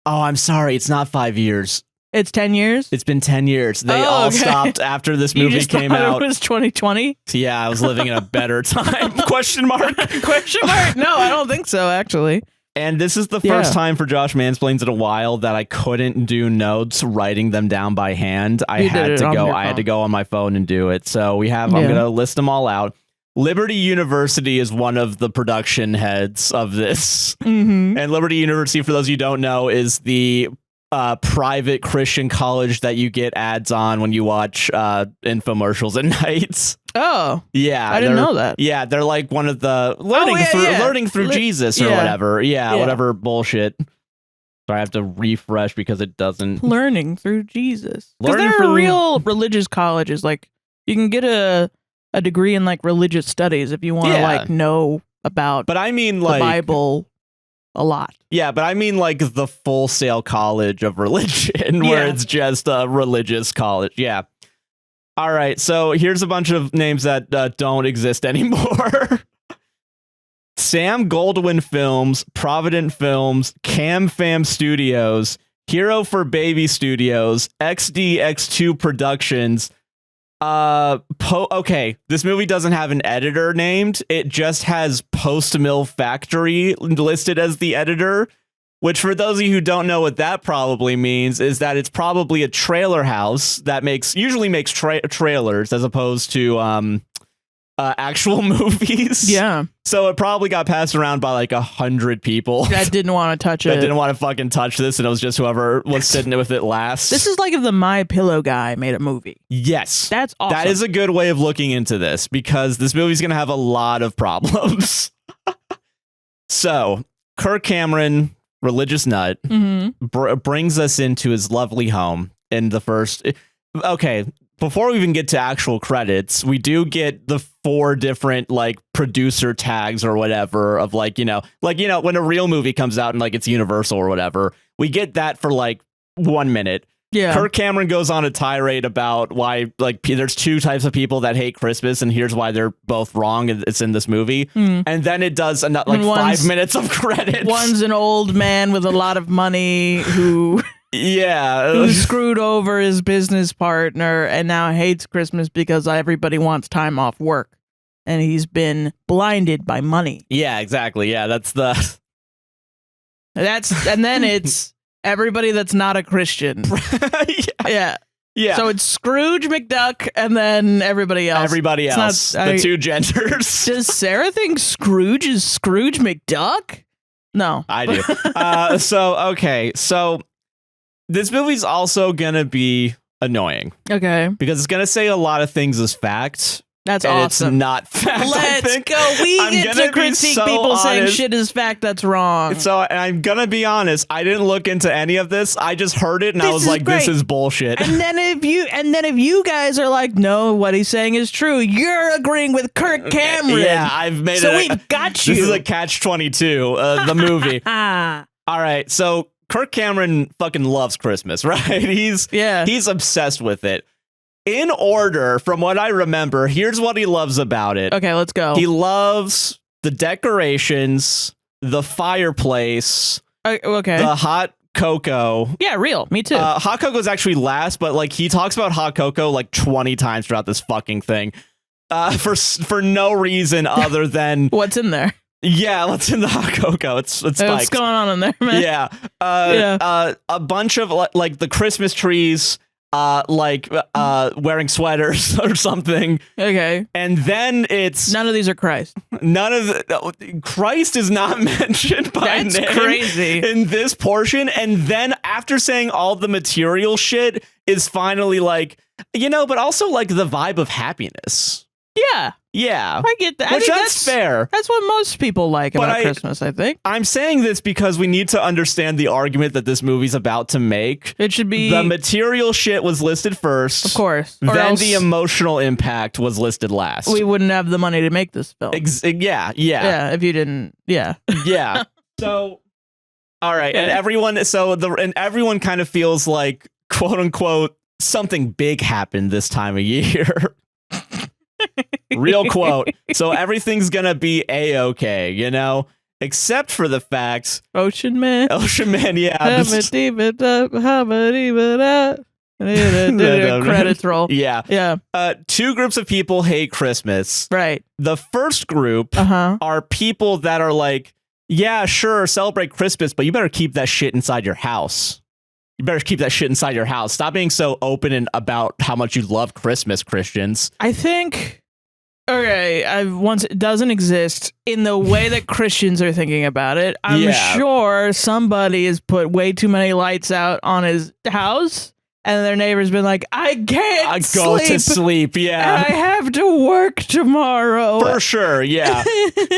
Speaker 1: Oh, I'm sorry. It's not 5 years.
Speaker 2: It's 10 years?
Speaker 1: It's been 10 years. They all stopped after this movie came out.
Speaker 2: It was 2020?
Speaker 1: Yeah, I was living in a better time. Question mark?
Speaker 2: Question mark? No, I don't think so, actually.
Speaker 1: And this is the first time for Josh Mansplains in a while that I couldn't do notes, writing them down by hand. I had to go on my phone and do it. So we have, I'm going to list them all out. Liberty University is one of the production heads of this.
Speaker 2: Mm-hmm.
Speaker 1: And Liberty University, for those of you who don't know, is the private Christian college that you get ads on when you watch infomercials at night.
Speaker 2: Oh,
Speaker 1: yeah,
Speaker 2: I didn't know that.
Speaker 1: Yeah, they're like one of the learning through Jesus or whatever. Yeah, whatever bullshit. So I have to refresh because it doesn't
Speaker 2: learning through Jesus. Because there are real religious colleges. Like you can get a degree in like religious studies if you want to like know about.
Speaker 1: But I mean,
Speaker 2: like the Bible. A lot.
Speaker 1: Yeah, but I mean like the Full Sail College of Religion where it's just a religious college. Yeah. All right. So here's a bunch of names that don't exist anymore. Sam Goldwyn Films, Provident Films, Cam Fam Studios, Hero for Baby Studios, XDX2 Productions. Okay, this movie doesn't have an editor named. It just has Post Mill Factory listed as the editor, which for those of you who don't know what that probably means is that it's probably a trailer house that usually makes trailers as opposed to actual movies.
Speaker 2: Yeah.
Speaker 1: So it probably got passed around by like 100 people
Speaker 2: that didn't want to touch it.
Speaker 1: That didn't want to fucking touch this, and it was just whoever was sitting with it last.
Speaker 2: This is like if the My Pillow guy made a movie.
Speaker 1: Yes.
Speaker 2: That's awesome.
Speaker 1: That is a good way of looking into this because this movie's going to have a lot of problems. So, Kirk Cameron, religious nut, brings us into his lovely home in the first... Okay, before we even get to actual credits, we do get the 4 different like producer tags or whatever of like, when a real movie comes out and like it's Universal or whatever, we get that for like 1 minute.
Speaker 2: Yeah.
Speaker 1: Kirk Cameron goes on a tirade about why like there's 2 types of people that hate Christmas and here's why they're both wrong. It's in this movie. And then it does like 5 minutes of credits.
Speaker 2: One's an old man with a lot of money who... who screwed over his business partner and now hates Christmas because everybody wants time off work and he's been blinded by money.
Speaker 1: Yeah, exactly. Yeah,
Speaker 2: and then it's everybody that's not a Christian. Yeah. So it's Scrooge McDuck and then everybody else. The 2 genders. Does Sarah think Scrooge is Scrooge McDuck? No.
Speaker 1: I do. So this movie's also gonna be annoying.
Speaker 2: Okay.
Speaker 1: Because it's gonna say a lot of things as fact.
Speaker 2: That's
Speaker 1: and
Speaker 2: awesome.
Speaker 1: It's not fact.
Speaker 2: Let's go. We get to critique people saying shit is fact that's wrong.
Speaker 1: So I'm gonna be honest. I didn't look into any of this. I just heard it and I was like, this is bullshit.
Speaker 2: And then if you guys are like, no, what he's saying is true, you're agreeing with Kirk Cameron.
Speaker 1: Yeah, I've made it.
Speaker 2: So we've got you.
Speaker 1: This is a catch-22, the movie. All right, so Kirk Cameron fucking loves Christmas, right? He's obsessed with it. In order, from what I remember, here's what he loves about it.
Speaker 2: Okay, let's go.
Speaker 1: He loves the decorations, the fireplace,
Speaker 2: okay,
Speaker 1: the hot cocoa.
Speaker 2: Yeah, real. Me too.
Speaker 1: Hot cocoa is actually last, but like he talks about hot cocoa like 20 times throughout this fucking thing. For no reason other than
Speaker 2: what's in there.
Speaker 1: Yeah, what's in the hot cocoa? It's
Speaker 2: what's going on in there, man?
Speaker 1: Yeah. A bunch of like the Christmas trees, wearing sweaters or something.
Speaker 2: Okay.
Speaker 1: And then it's
Speaker 2: none of these are Christ.
Speaker 1: Christ is not mentioned by name.
Speaker 2: That's crazy
Speaker 1: in this portion. And then after saying all the material shit is finally like, but also like the vibe of happiness.
Speaker 2: Yeah, I get that.
Speaker 1: Which that's fair.
Speaker 2: That's what most people like about Christmas, I think.
Speaker 1: I'm saying this because we need to understand the argument that this movie's about to make.
Speaker 2: It should be...
Speaker 1: The material shit was listed first.
Speaker 2: Of course.
Speaker 1: Then the emotional impact was listed last.
Speaker 2: We wouldn't have the money to make this film.
Speaker 1: Yeah, if
Speaker 2: you didn't... Yeah.
Speaker 1: Yeah. So, all right. And everyone kind of feels like, quote unquote, something big happened this time of year. Real quote. So everything's gonna be a-okay, except for the fact
Speaker 2: Ocean Man,
Speaker 1: yeah.
Speaker 2: Credits roll.
Speaker 1: Yeah. Two groups of people hate Christmas.
Speaker 2: Right.
Speaker 1: The first group are people that are like, yeah, sure, celebrate Christmas, but you better keep that shit inside your house. Stop being so open and about how much you love Christmas, Christians.
Speaker 2: I think, once it doesn't exist in the way that Christians are thinking about it, I'm sure somebody has put way too many lights out on his house. And their neighbor's been like, I can't
Speaker 1: go to sleep, yeah.
Speaker 2: And I have to work tomorrow.
Speaker 1: For sure, yeah.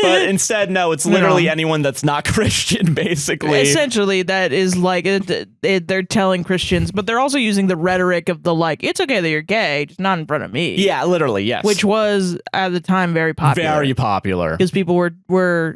Speaker 1: But instead, no, it's literally anyone that's not Christian, basically.
Speaker 2: Essentially, that is like, they're telling Christians, but they're also using the rhetoric of the like, it's okay that you're gay, just not in front of me.
Speaker 1: Yeah, literally, yes.
Speaker 2: Which was, at the time, very popular.
Speaker 1: Very popular.
Speaker 2: Because people were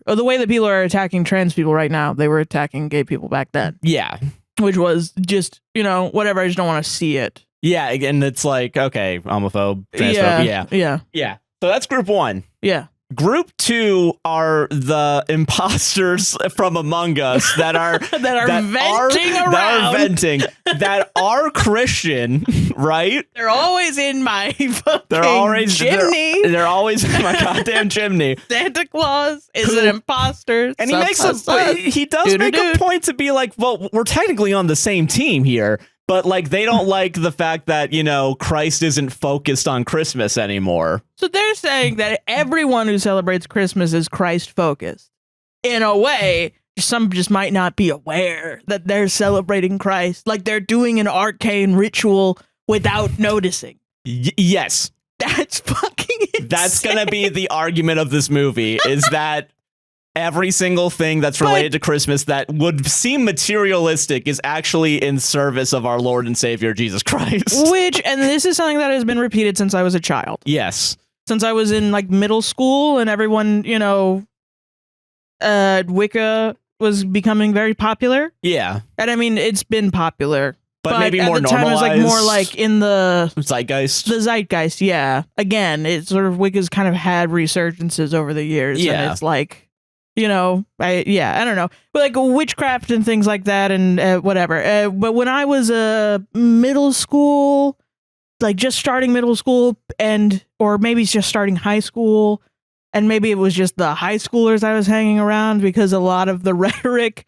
Speaker 2: the way that people are attacking trans people right now, they were attacking gay people back then.
Speaker 1: Yeah.
Speaker 2: Which was just, whatever, I just don't want to see it.
Speaker 1: Yeah, and it's like, okay, homophobe, transphobe, yeah. So that's group one.
Speaker 2: Yeah.
Speaker 1: Group two are the imposters from Among Us that are venting that are Christian, right?
Speaker 2: They're always in my fucking chimney.
Speaker 1: They're always in my goddamn chimney.
Speaker 2: Santa Claus is an imposter.
Speaker 1: And he does make a point to be like, well, we're technically on the same team here. But, like, they don't like the fact that, Christ isn't focused on Christmas anymore.
Speaker 2: So they're saying that everyone who celebrates Christmas is Christ-focused. In a way, some just might not be aware that they're celebrating Christ. Like, they're doing an arcane ritual without noticing.
Speaker 1: Yes.
Speaker 2: That's fucking insane.
Speaker 1: That's gonna be the argument of this movie, is that every single thing that's related to Christmas that would seem materialistic is actually in service of our Lord and Savior, Jesus Christ.
Speaker 2: And this is something that has been repeated since I was a child.
Speaker 1: Yes.
Speaker 2: Since I was in, like, middle school and everyone, Wicca was becoming very popular.
Speaker 1: Yeah.
Speaker 2: And I mean, it's been popular.
Speaker 1: But maybe more normalized.
Speaker 2: At the time, it was, like, more, like, in the...
Speaker 1: Zeitgeist.
Speaker 2: The zeitgeist, yeah. Again, it sort of, Wicca's kind of had resurgences over the years.
Speaker 1: Yeah.
Speaker 2: And it's like... I don't know. But like witchcraft and things like that and whatever. But when I was middle school, like just starting middle school or maybe just starting high school, and maybe it was just the high schoolers I was hanging around because a lot of the rhetoric,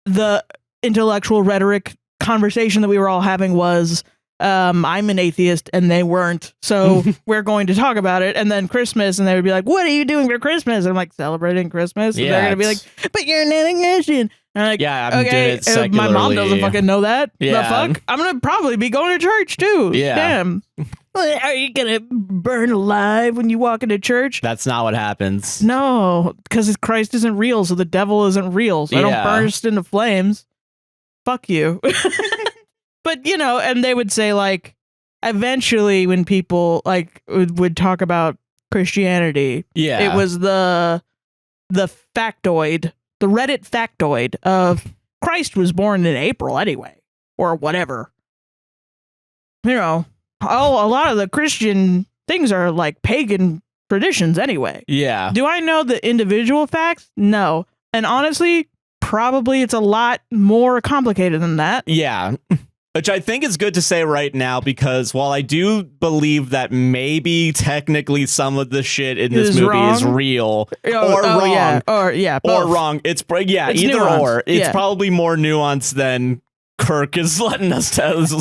Speaker 2: the intellectual rhetoric conversation that we were all having was, I'm an atheist and they weren't, so we're going to talk about it. And then Christmas, and they would be like, what are you doing for Christmas? And I'm like, celebrating Christmas. And they're gonna be like, but you're an Christian. And I'm like,
Speaker 1: yeah, I'm doing it secularly.
Speaker 2: My mom doesn't fucking know that.
Speaker 1: Yeah.
Speaker 2: The fuck? I'm gonna probably be going to church too.
Speaker 1: Yeah.
Speaker 2: Damn. Are you gonna burn alive when you walk into church?
Speaker 1: That's not what happens.
Speaker 2: No, because Christ isn't real, so the devil isn't real. So I don't burst into flames. Fuck you. But, and they would say, like, eventually when people, like, would talk about Christianity, it was the factoid, the Reddit factoid of Christ was born in April anyway, or whatever. A lot of the Christian things are, like, pagan traditions anyway.
Speaker 1: Yeah.
Speaker 2: Do I know the individual facts? No. And honestly, probably it's a lot more complicated than that.
Speaker 1: Yeah. Which I think is good to say right now, because while I do believe that maybe technically some of the shit in this movie is real or wrong, or wrong, it's either nuanced. Or. It's probably more nuanced than Kirk is letting us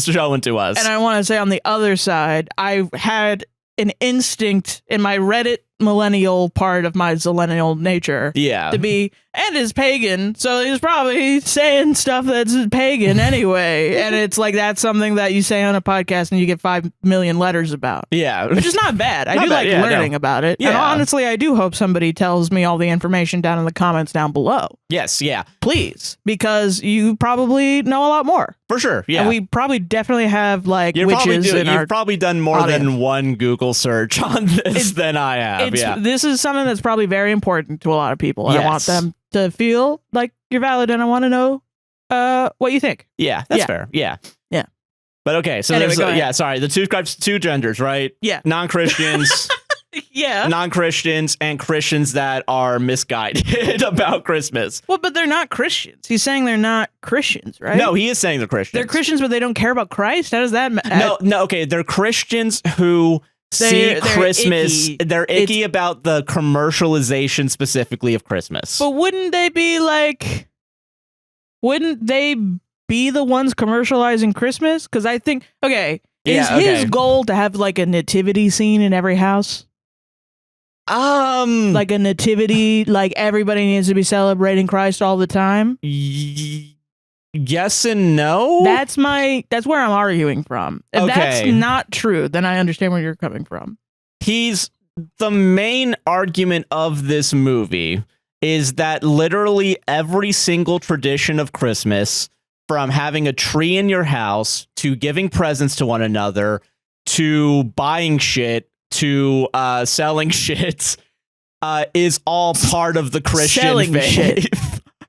Speaker 1: showing to us.
Speaker 2: And I want to say on the other side, I had an instinct in my Reddit millennial part of my zillennial nature to be, and is pagan, so he's probably saying stuff that's pagan anyway. And it's like, that's something that you say on a podcast and you get 5 million letters about.
Speaker 1: Yeah.
Speaker 2: Which is not bad. I do like learning about it. Yeah. And honestly, I do hope somebody tells me all the information down in the comments down below.
Speaker 1: Yes, yeah.
Speaker 2: Please, because you probably know a lot more.
Speaker 1: For sure, yeah.
Speaker 2: And we probably definitely have like witches in our
Speaker 1: You've probably done more audience. Than one Google search on this than I have.
Speaker 2: This is something that's probably very important to a lot of people. Yes. I want them to feel like you're valid, and I want to know what you think.
Speaker 1: Yeah, that's fair. Yeah. Yeah. But okay, so anyway, there's sorry, the two genders, right?
Speaker 2: Yeah.
Speaker 1: Non-Christians.
Speaker 2: Yeah.
Speaker 1: Non-Christians and Christians that are misguided about Christmas.
Speaker 2: Well, but they're not Christians. He's saying they're not Christians, right?
Speaker 1: No, he is saying they're Christians.
Speaker 2: They're Christians, but they don't care about Christ? How does that
Speaker 1: No, okay, they're Christians who see Christmas. Icky. They're icky about the commercialization specifically of Christmas.
Speaker 2: But wouldn't they be the ones commercializing Christmas? Because I think, is his goal to have like a nativity scene in every house? Like a nativity, like everybody needs to be celebrating Christ all the time?
Speaker 1: Yes and no.
Speaker 2: That's where I'm arguing from. If that's not true, then I understand where you're coming from.
Speaker 1: The main argument of this movie is that literally every single tradition of Christmas, from having a tree in your house to giving presents to one another to buying shit to selling shit, is all part of the Christian faith.
Speaker 2: Shit.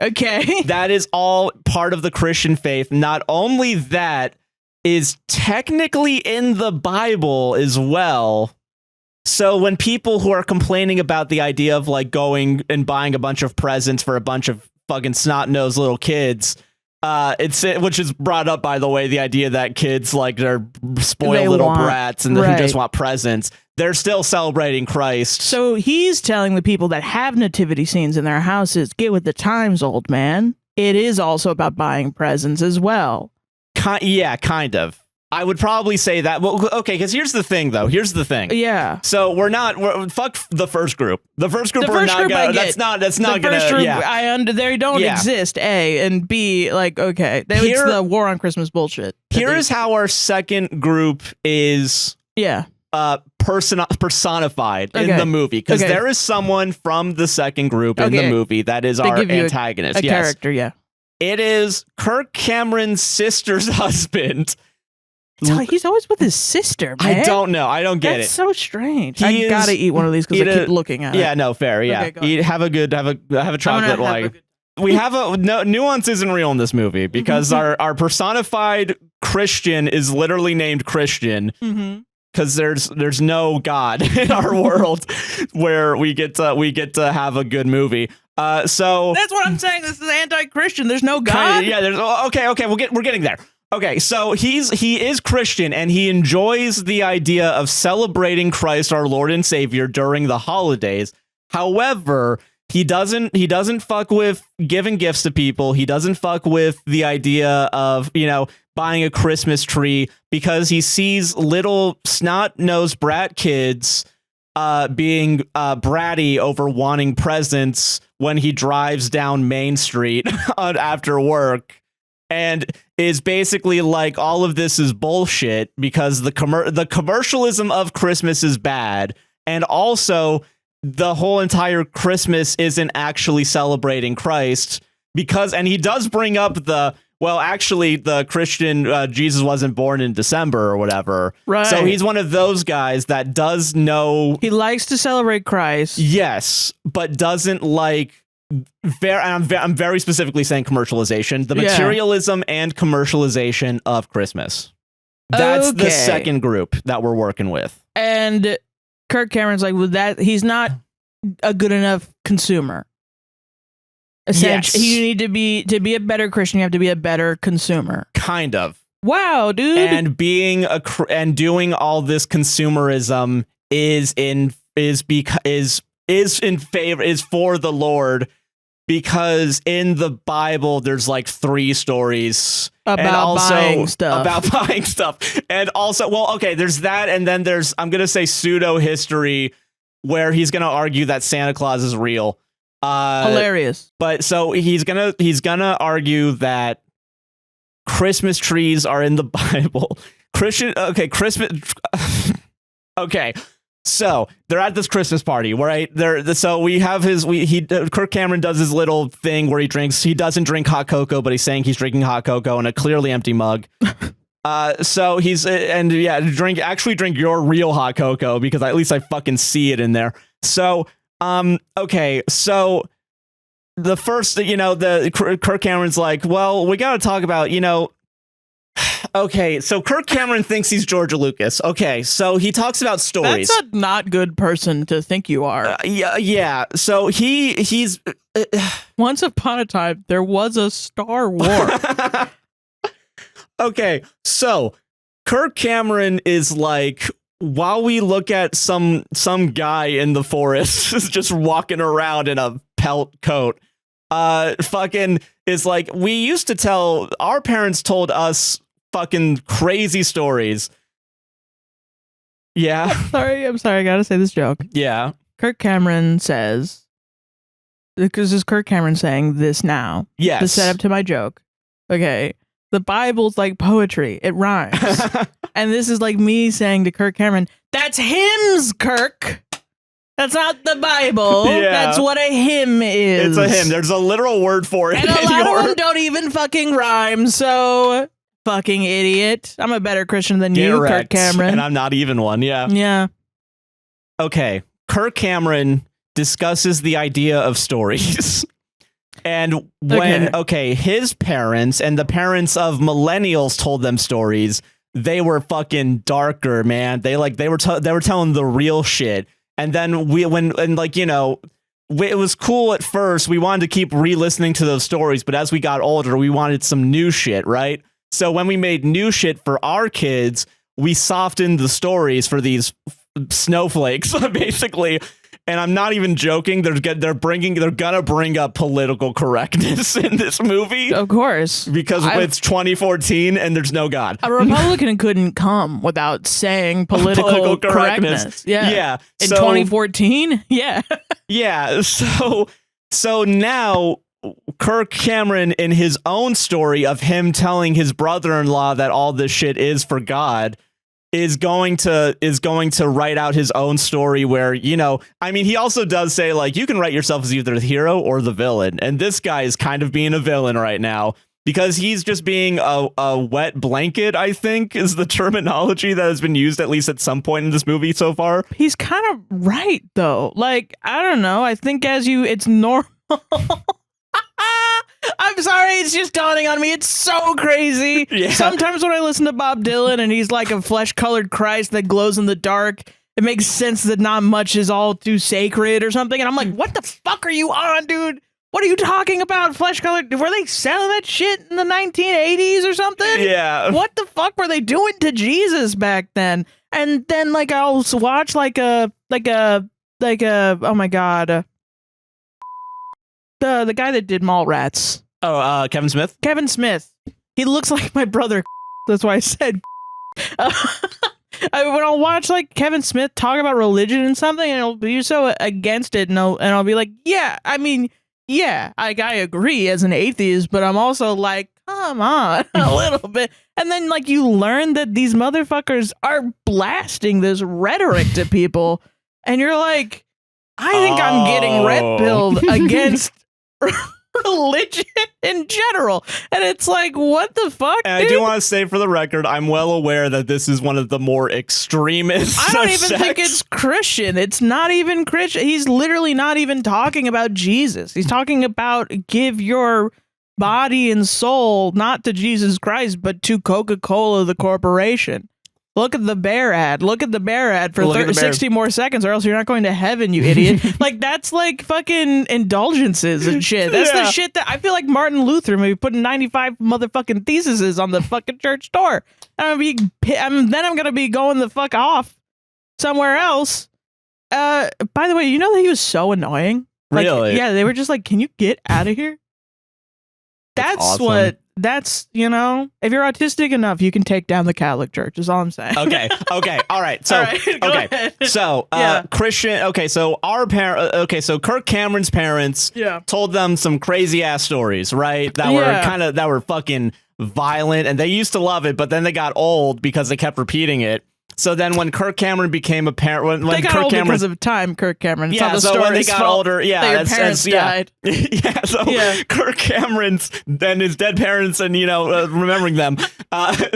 Speaker 2: Okay.
Speaker 1: That is all part of the Christian faith. Not only that, is technically in the Bible as well. So when people who are complaining about the idea of like going and buying a bunch of presents for a bunch of fucking snot-nosed little kids, which is brought up, by the way, the idea that kids like they're spoiled little brats and who just want presents. They're still celebrating Christ.
Speaker 2: So he's telling the people that have nativity scenes in their houses, get with the times, old man. It is also about buying presents as well.
Speaker 1: Kind of. I would probably say that. Well, okay, because here's the thing, though. Here's the thing.
Speaker 2: Yeah.
Speaker 1: So we're fuck the first group. The first group we're not gonna. That's not gonna. Yeah.
Speaker 2: They don't exist. A and B. Like it's the war on Christmas bullshit.
Speaker 1: Here's how our second group is.
Speaker 2: Yeah.
Speaker 1: Personified in the movie, because there is someone from the second group in the movie that is our antagonist.
Speaker 2: A character. Yeah.
Speaker 1: It is Kirk Cameron's sister's husband.
Speaker 2: He's always with his sister, man.
Speaker 1: I don't know. I don't get it.
Speaker 2: That's so strange. I gotta eat one of these because I keep looking at it.
Speaker 1: Yeah, no, fair. Yeah, have a chocolate. Nuance isn't real in this movie because our personified Christian is literally named Christian. Because there's no God in our world where we get to have a good movie. So
Speaker 2: that's what I'm saying. This is anti-Christian. There's no God.
Speaker 1: There's okay. We're getting there. Okay, so he is Christian, and he enjoys the idea of celebrating Christ, our Lord and Savior, during the holidays. However, he doesn't fuck with giving gifts to people. He doesn't fuck with the idea of buying a Christmas tree, because he sees little snot-nosed brat kids being bratty over wanting presents when he drives down Main Street after work. And is basically like, all of this is bullshit because the commercialism of Christmas is bad. And also the whole entire Christmas isn't actually celebrating Christ, and he does bring up actually the Christian Jesus wasn't born in December or whatever.
Speaker 2: Right.
Speaker 1: So he's one of those guys that does know.
Speaker 2: He likes to celebrate Christ.
Speaker 1: Yes, but doesn't like. I'm very specifically saying commercialization, the materialism and commercialization of Christmas. That's the second group that we're working with.
Speaker 2: And Kirk Cameron's like, well, that he's not a good enough consumer. Essentially, you need to be a better Christian. You have to be a better consumer.
Speaker 1: Kind of.
Speaker 2: Wow, dude.
Speaker 1: And doing all this consumerism is for the Lord, because in the Bible there's like 3 stories
Speaker 2: about buying stuff.
Speaker 1: And also, well, okay, there's that, and then there's, I'm gonna say, pseudo history where he's gonna argue that Santa Claus is real.
Speaker 2: Hilarious. But
Speaker 1: so he's gonna argue that Christmas trees are in the Bible. Christmas. Okay. So they're at this Christmas party, right? So we have Kirk Cameron does his little thing where he doesn't drink hot cocoa, but he's saying he's drinking hot cocoa in a clearly empty mug. So he's drink your real hot cocoa, because at least I fucking see it in there. So okay, so the first, Kirk Cameron's like, well, we got to talk about, okay, so Kirk Cameron thinks he's George Lucas. Okay, so he talks about stories.
Speaker 2: That's a not good person to think you are.
Speaker 1: Yeah. So he's
Speaker 2: once upon a time there was a Star Wars.
Speaker 1: Okay, so Kirk Cameron is like, while we look at some guy in the forest just walking around in a pelt coat, fucking is like, our parents told us fucking crazy stories. Yeah.
Speaker 2: I'm sorry, I gotta say this joke.
Speaker 1: Yeah.
Speaker 2: Kirk Cameron says, because this is Kirk Cameron saying this now.
Speaker 1: Yes.
Speaker 2: The setup to my joke. Okay. The Bible's like poetry. It rhymes. And this is like me saying to Kirk Cameron, that's hymns, Kirk. That's not the Bible. Yeah. That's what a hymn is.
Speaker 1: It's a hymn. There's a literal word for it.
Speaker 2: And a lot of them don't even fucking rhyme, so fucking idiot. I'm a better Christian than you, Kirk Cameron.
Speaker 1: And I'm not even one, yeah.
Speaker 2: Yeah.
Speaker 1: Okay. Kirk Cameron discusses the idea of stories. And when his parents and the parents of millennials told them stories, they were fucking darker, man. They were telling the real shit. And then it was cool at first. We wanted to keep re-listening to those stories, but as we got older, we wanted some new shit, right? So when we made new shit for our kids, we softened the stories for these snowflakes, basically. And I'm not even joking. They're gonna bring up political correctness in this movie,
Speaker 2: of course,
Speaker 1: because it's 2014 and there's no God.
Speaker 2: A Republican couldn't come without saying political correctness. Yeah. In 2014, yeah.
Speaker 1: Yeah. So now Kirk Cameron, in his own story of him telling his brother-in-law that all this shit is for God, is going to write out his own story where, he also does say, like, you can write yourself as either the hero or the villain. And this guy is kind of being a villain right now because he's just being a wet blanket, I think, is the terminology that has been used at least at some point in this movie so far.
Speaker 2: He's kind of right, though. Like, I don't know. I think it's normal. I'm sorry, it's just dawning on me. It's so crazy. Yeah. Sometimes when I listen to Bob Dylan and he's like a flesh-colored Christ that glows in the dark, it makes sense that not much is all too sacred or something. And I'm like, what the fuck are you on, dude? What are you talking about? Flesh-colored? Were they selling that shit in the 1980s or something?
Speaker 1: Yeah.
Speaker 2: What the fuck were they doing to Jesus back then? And then I'll watch like a oh my god. The guy that did Mallrats.
Speaker 1: Oh, Kevin Smith?
Speaker 2: Kevin Smith. He looks like my brother. That's why I said. When I'll watch Kevin Smith talk about religion and something, and he'll be so against it, and I'll be like, yeah, I agree as an atheist, but I'm also like, come on, a little bit. And then you learn that these motherfuckers are blasting this rhetoric to people, and you're like, I think I'm getting red pilled against religion in general. And it's like, what the fuck,
Speaker 1: and
Speaker 2: dude?
Speaker 1: I do want to say, for the record, I'm well aware that this is one of the more extremists.
Speaker 2: I don't even think it's Christian. It's not even Christian. He's literally not even talking about Jesus. He's talking about give your body and soul not to Jesus Christ, but to Coca-Cola, the corporation. Look at the bear ad. Look at the bear ad for 60 more seconds or else you're not going to heaven, you idiot. Like, that's like fucking indulgences and shit. That's the shit that I feel like Martin Luther maybe putting 95 motherfucking theses on the fucking church door. Then I'm going to be going the fuck off somewhere else. By the way, you know that he was so annoying? Like,
Speaker 1: really?
Speaker 2: Yeah, they were just like, can you get out of here? That's awesome. You know, if you're autistic enough, you can take down the Catholic Church, is all I'm saying.
Speaker 1: Okay, all right. So, so Christian, so so Kirk Cameron's parents told them some crazy ass stories, right? That were fucking violent, and they used to love it, but then they got old because they kept repeating it. So then when Kirk Cameron became a parent, when
Speaker 2: they got
Speaker 1: Kirk
Speaker 2: old
Speaker 1: Cameron,
Speaker 2: because of time, Kirk Cameron. It's
Speaker 1: so when they got older,
Speaker 2: their parents died.
Speaker 1: Kirk Cameron's then his dead parents and remembering them.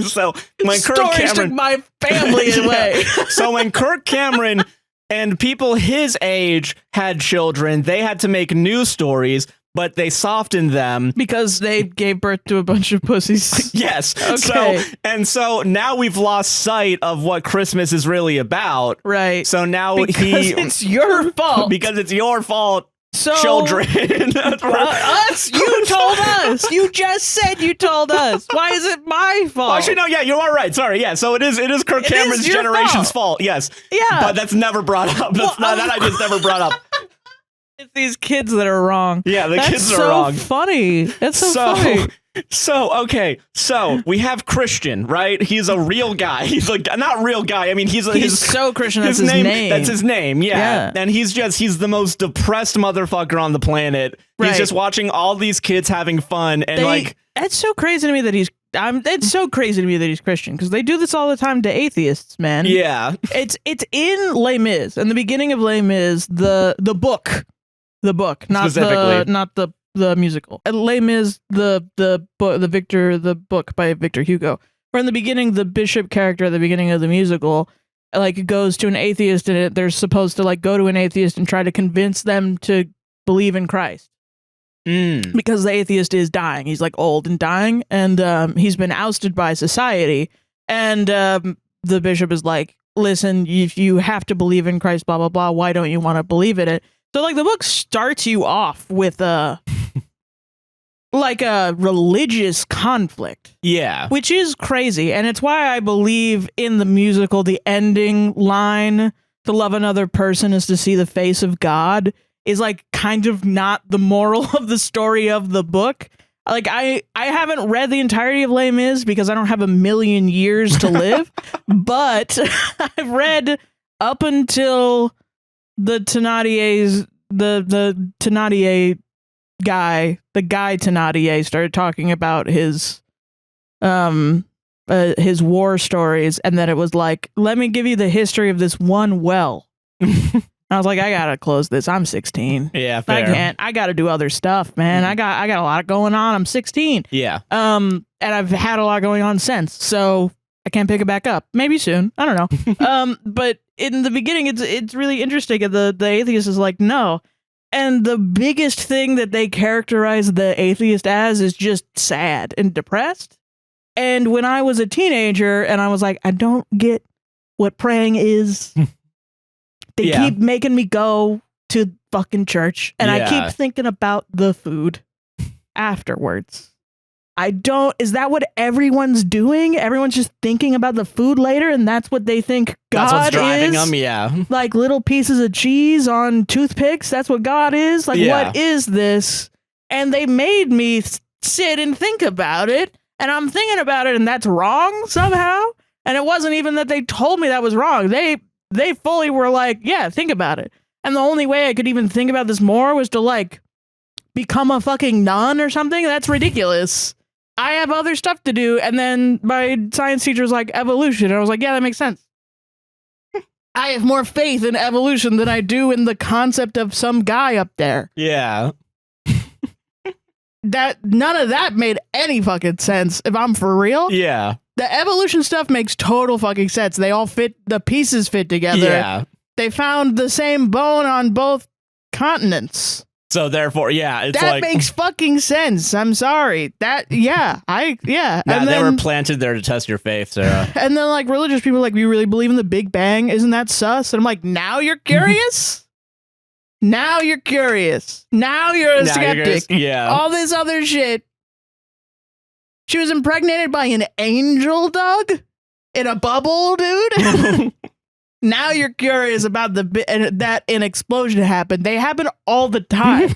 Speaker 1: So when Kirk Cameron
Speaker 2: took my family away.
Speaker 1: So when Kirk Cameron and people his age had children, they had to make new stories. But they softened them
Speaker 2: because they gave birth to a bunch of pussies.
Speaker 1: Yes.
Speaker 2: Okay.
Speaker 1: So now we've lost sight of what Christmas is really about.
Speaker 2: Right.
Speaker 1: So now
Speaker 2: it's your fault.
Speaker 1: Because it's your fault.
Speaker 2: So
Speaker 1: children.
Speaker 2: Us? You told us. You just said you told us. Why is it my fault?
Speaker 1: Actually, no. Yeah, you are right. Sorry. Yeah. So it is Kirk Cameron's generation's fault. Yes.
Speaker 2: Yeah.
Speaker 1: But that's never brought up. That idea's never brought up.
Speaker 2: It's these kids that are wrong.
Speaker 1: Yeah, kids are wrong.
Speaker 2: That's so funny. That's so funny.
Speaker 1: So we have Christian, right? He's a real guy. He's like not real guy. I mean, he's
Speaker 2: so Christian. That's his name.
Speaker 1: That's his name. Yeah. And he's the most depressed motherfucker on the planet. Right. He's just watching all these kids having fun and
Speaker 2: That's so crazy to me that it's so crazy to me that he's Christian because they do this all the time to atheists, man.
Speaker 1: Yeah.
Speaker 2: It's in Les Mis. In the beginning of Les Mis, the book. The book, not the musical. Les Mis, the book by Victor Hugo. Where in the beginning, the bishop character at the beginning of the musical, goes to an atheist, and they're supposed to go to an atheist and try to convince them to believe in Christ. Because the atheist is dying. He's old and dying, and he's been ousted by society. And the bishop is like, "Listen, if you have to believe in Christ, blah blah blah. Why don't you want to believe in it?" So the book starts you off with a religious conflict.
Speaker 1: Yeah.
Speaker 2: Which is crazy. And it's why I believe in the musical, the ending line, to love another person is to see the face of God, is kind of not the moral of the story of the book. I haven't read the entirety of Les Mis because I don't have a million years to live, but I've read up until the Thénardiers, the Thénardier guy, Thénardier started talking about his war stories, and then it was let me give you the history of this one well. I was like, I gotta close this. I'm 16.
Speaker 1: Yeah, fair.
Speaker 2: I can't. I gotta do other stuff, man. I got a lot going on. I'm 16.
Speaker 1: Yeah.
Speaker 2: And I've had a lot going on since, so I can't pick it back up. Maybe soon. I don't know. But in the beginning, it's really interesting. The atheist is like, no. And the biggest thing that they characterize the atheist as is just sad and depressed. And when I was a teenager and I was like, I don't get what praying is. They keep making me go to fucking church. And I keep thinking about the food afterwards. Is that what everyone's doing? Everyone's just thinking about the food later, and that's what they think God is?
Speaker 1: That's what's driving them, yeah.
Speaker 2: Little pieces of cheese on toothpicks, that's what God is? What is this? And they made me sit and think about it, and I'm thinking about it, and that's wrong somehow? And it wasn't even that they told me that was wrong. They fully were like, yeah, think about it. And the only way I could even think about this more was to, become a fucking nun or something? That's ridiculous. I have other stuff to do. And then my science teacher was like, evolution. And I was like, yeah, that makes sense. I have more faith in evolution than I do in the concept of some guy up there.
Speaker 1: Yeah.
Speaker 2: None of that made any fucking sense, if I'm for real.
Speaker 1: Yeah.
Speaker 2: The evolution stuff makes total fucking sense. They all fit, the pieces fit together.
Speaker 1: Yeah.
Speaker 2: They found the same bone on both continents.
Speaker 1: So therefore, yeah, it's
Speaker 2: that
Speaker 1: like
Speaker 2: makes fucking sense. I'm sorry.
Speaker 1: Nah,
Speaker 2: and
Speaker 1: they
Speaker 2: then
Speaker 1: were planted there to test your faith, Sarah.
Speaker 2: and then like religious people are like, you really believe in the Big Bang? Isn't that sus? And I'm like, now you're curious? Now you're curious. Now you're a skeptic.
Speaker 1: Yeah.
Speaker 2: All this other shit. She was impregnated by an angel, Doug? In a bubble, dude? Now you're curious about that an explosion happened. They happen all the time.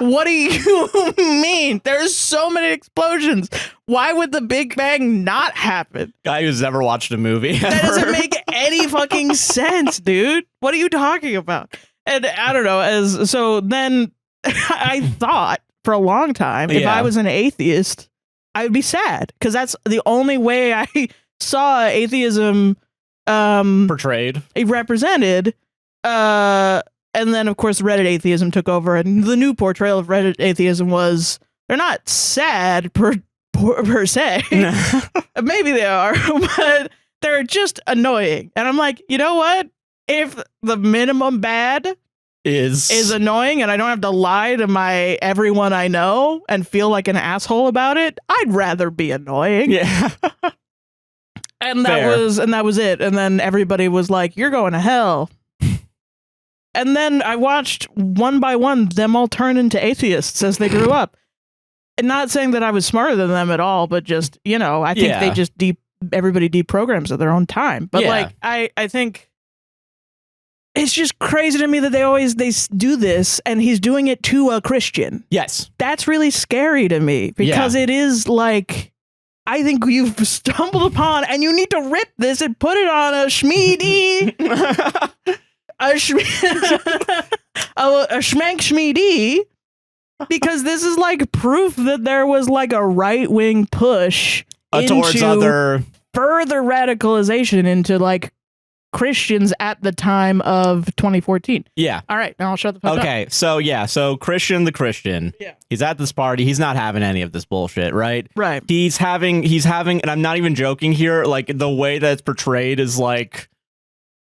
Speaker 2: What do you mean? There's so many explosions. Why would the Big Bang not happen?
Speaker 1: Guy who's never watched a movie ever.
Speaker 2: That doesn't make any fucking sense, dude. What are you talking about? And I don't know. So then I thought for a long time, if I was an atheist, I would be sad because that's the only way I saw atheism
Speaker 1: portrayed,
Speaker 2: represented. And then, of course, Reddit atheism took over, and the new portrayal of Reddit atheism was they're not sad per se. Maybe they are, but they're just annoying. And I'm like, you know what? If the minimum bad is annoying and I don't have to lie to everyone I know and feel like an asshole about it, I'd rather be annoying.
Speaker 1: Yeah.
Speaker 2: And that was it. And then everybody was like, you're going to hell. And then I watched one by one them all turn into atheists as they grew up. And not saying that I was smarter than them at all, but just, I think they just everybody deprograms at their own time. But like I think it's just crazy to me that they do this, and he's doing it to a Christian.
Speaker 1: Yes. That's
Speaker 2: really scary to me because it is like, I think you've stumbled upon, and you need to rip this and put it on a Schmeedy, a Schmank Schmeedy, because this is like proof that there was like a right-wing push
Speaker 1: towards
Speaker 2: further radicalization into like Christians at the time of 2014.
Speaker 1: Yeah.
Speaker 2: All right, now I'll shut the fuck up.
Speaker 1: Okay, so Christian the Christian.
Speaker 2: Yeah.
Speaker 1: He's at this party. He's not having any of this bullshit, right?
Speaker 2: Right.
Speaker 1: He's having, and I'm not even joking here, like the way that it's portrayed is like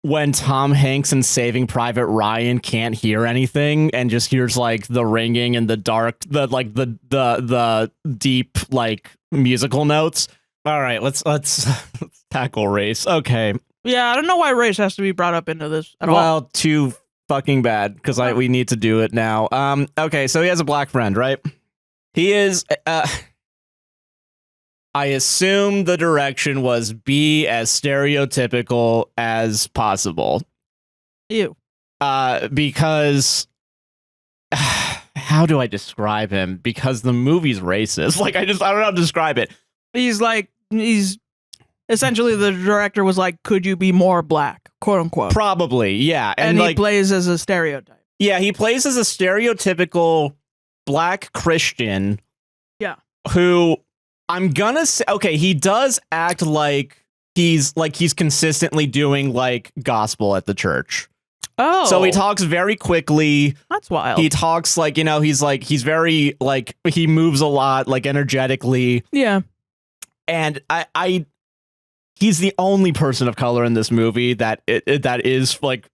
Speaker 1: when Tom Hanks in Saving Private Ryan can't hear anything and just hears like the ringing and the dark, the deep like musical notes. All right, let's tackle race. Okay.
Speaker 2: Yeah, I don't know why race has to be brought up into this at all.
Speaker 1: Well, too fucking bad, because we need to do it now. Okay, so he has a black friend, right? He is... I assume the direction was be as stereotypical as possible.
Speaker 2: Ew.
Speaker 1: Because... how do I describe him? Because the movie's racist. Like, I don't know how to describe it.
Speaker 2: He's... Essentially, the director was like, could you be more black, quote unquote?
Speaker 1: Probably, yeah.
Speaker 2: And he plays as a stereotype.
Speaker 1: Yeah, he plays as a stereotypical black Christian.
Speaker 2: Yeah.
Speaker 1: Who I'm gonna say, okay, he does act like he's consistently doing like gospel at the church.
Speaker 2: Oh.
Speaker 1: So he talks very quickly.
Speaker 2: That's wild.
Speaker 1: He talks like, he's very like, he moves a lot, like energetically.
Speaker 2: Yeah.
Speaker 1: And he's the only person of color in this movie that is like,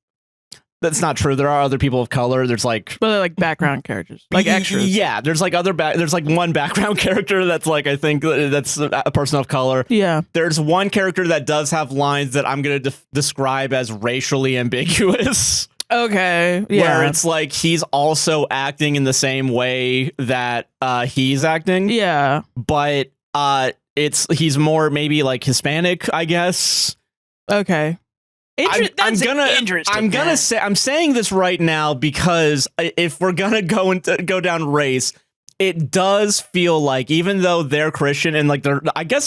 Speaker 1: that's not true. There are other people of color. There's like,
Speaker 2: but they're like background characters, like extras.
Speaker 1: Yeah, there's like there's like one background character that's like, I think that's a person of color.
Speaker 2: Yeah.
Speaker 1: There's one character that does have lines that I'm going to describe as racially ambiguous.
Speaker 2: Okay. Yeah.
Speaker 1: Where it's like he's also acting in the same way that he's acting.
Speaker 2: Yeah.
Speaker 1: But he's more maybe like Hispanic, I guess.
Speaker 2: Okay.
Speaker 1: I'm saying this right now because if we're gonna go down race, it does feel like, even though they're Christian and like I don't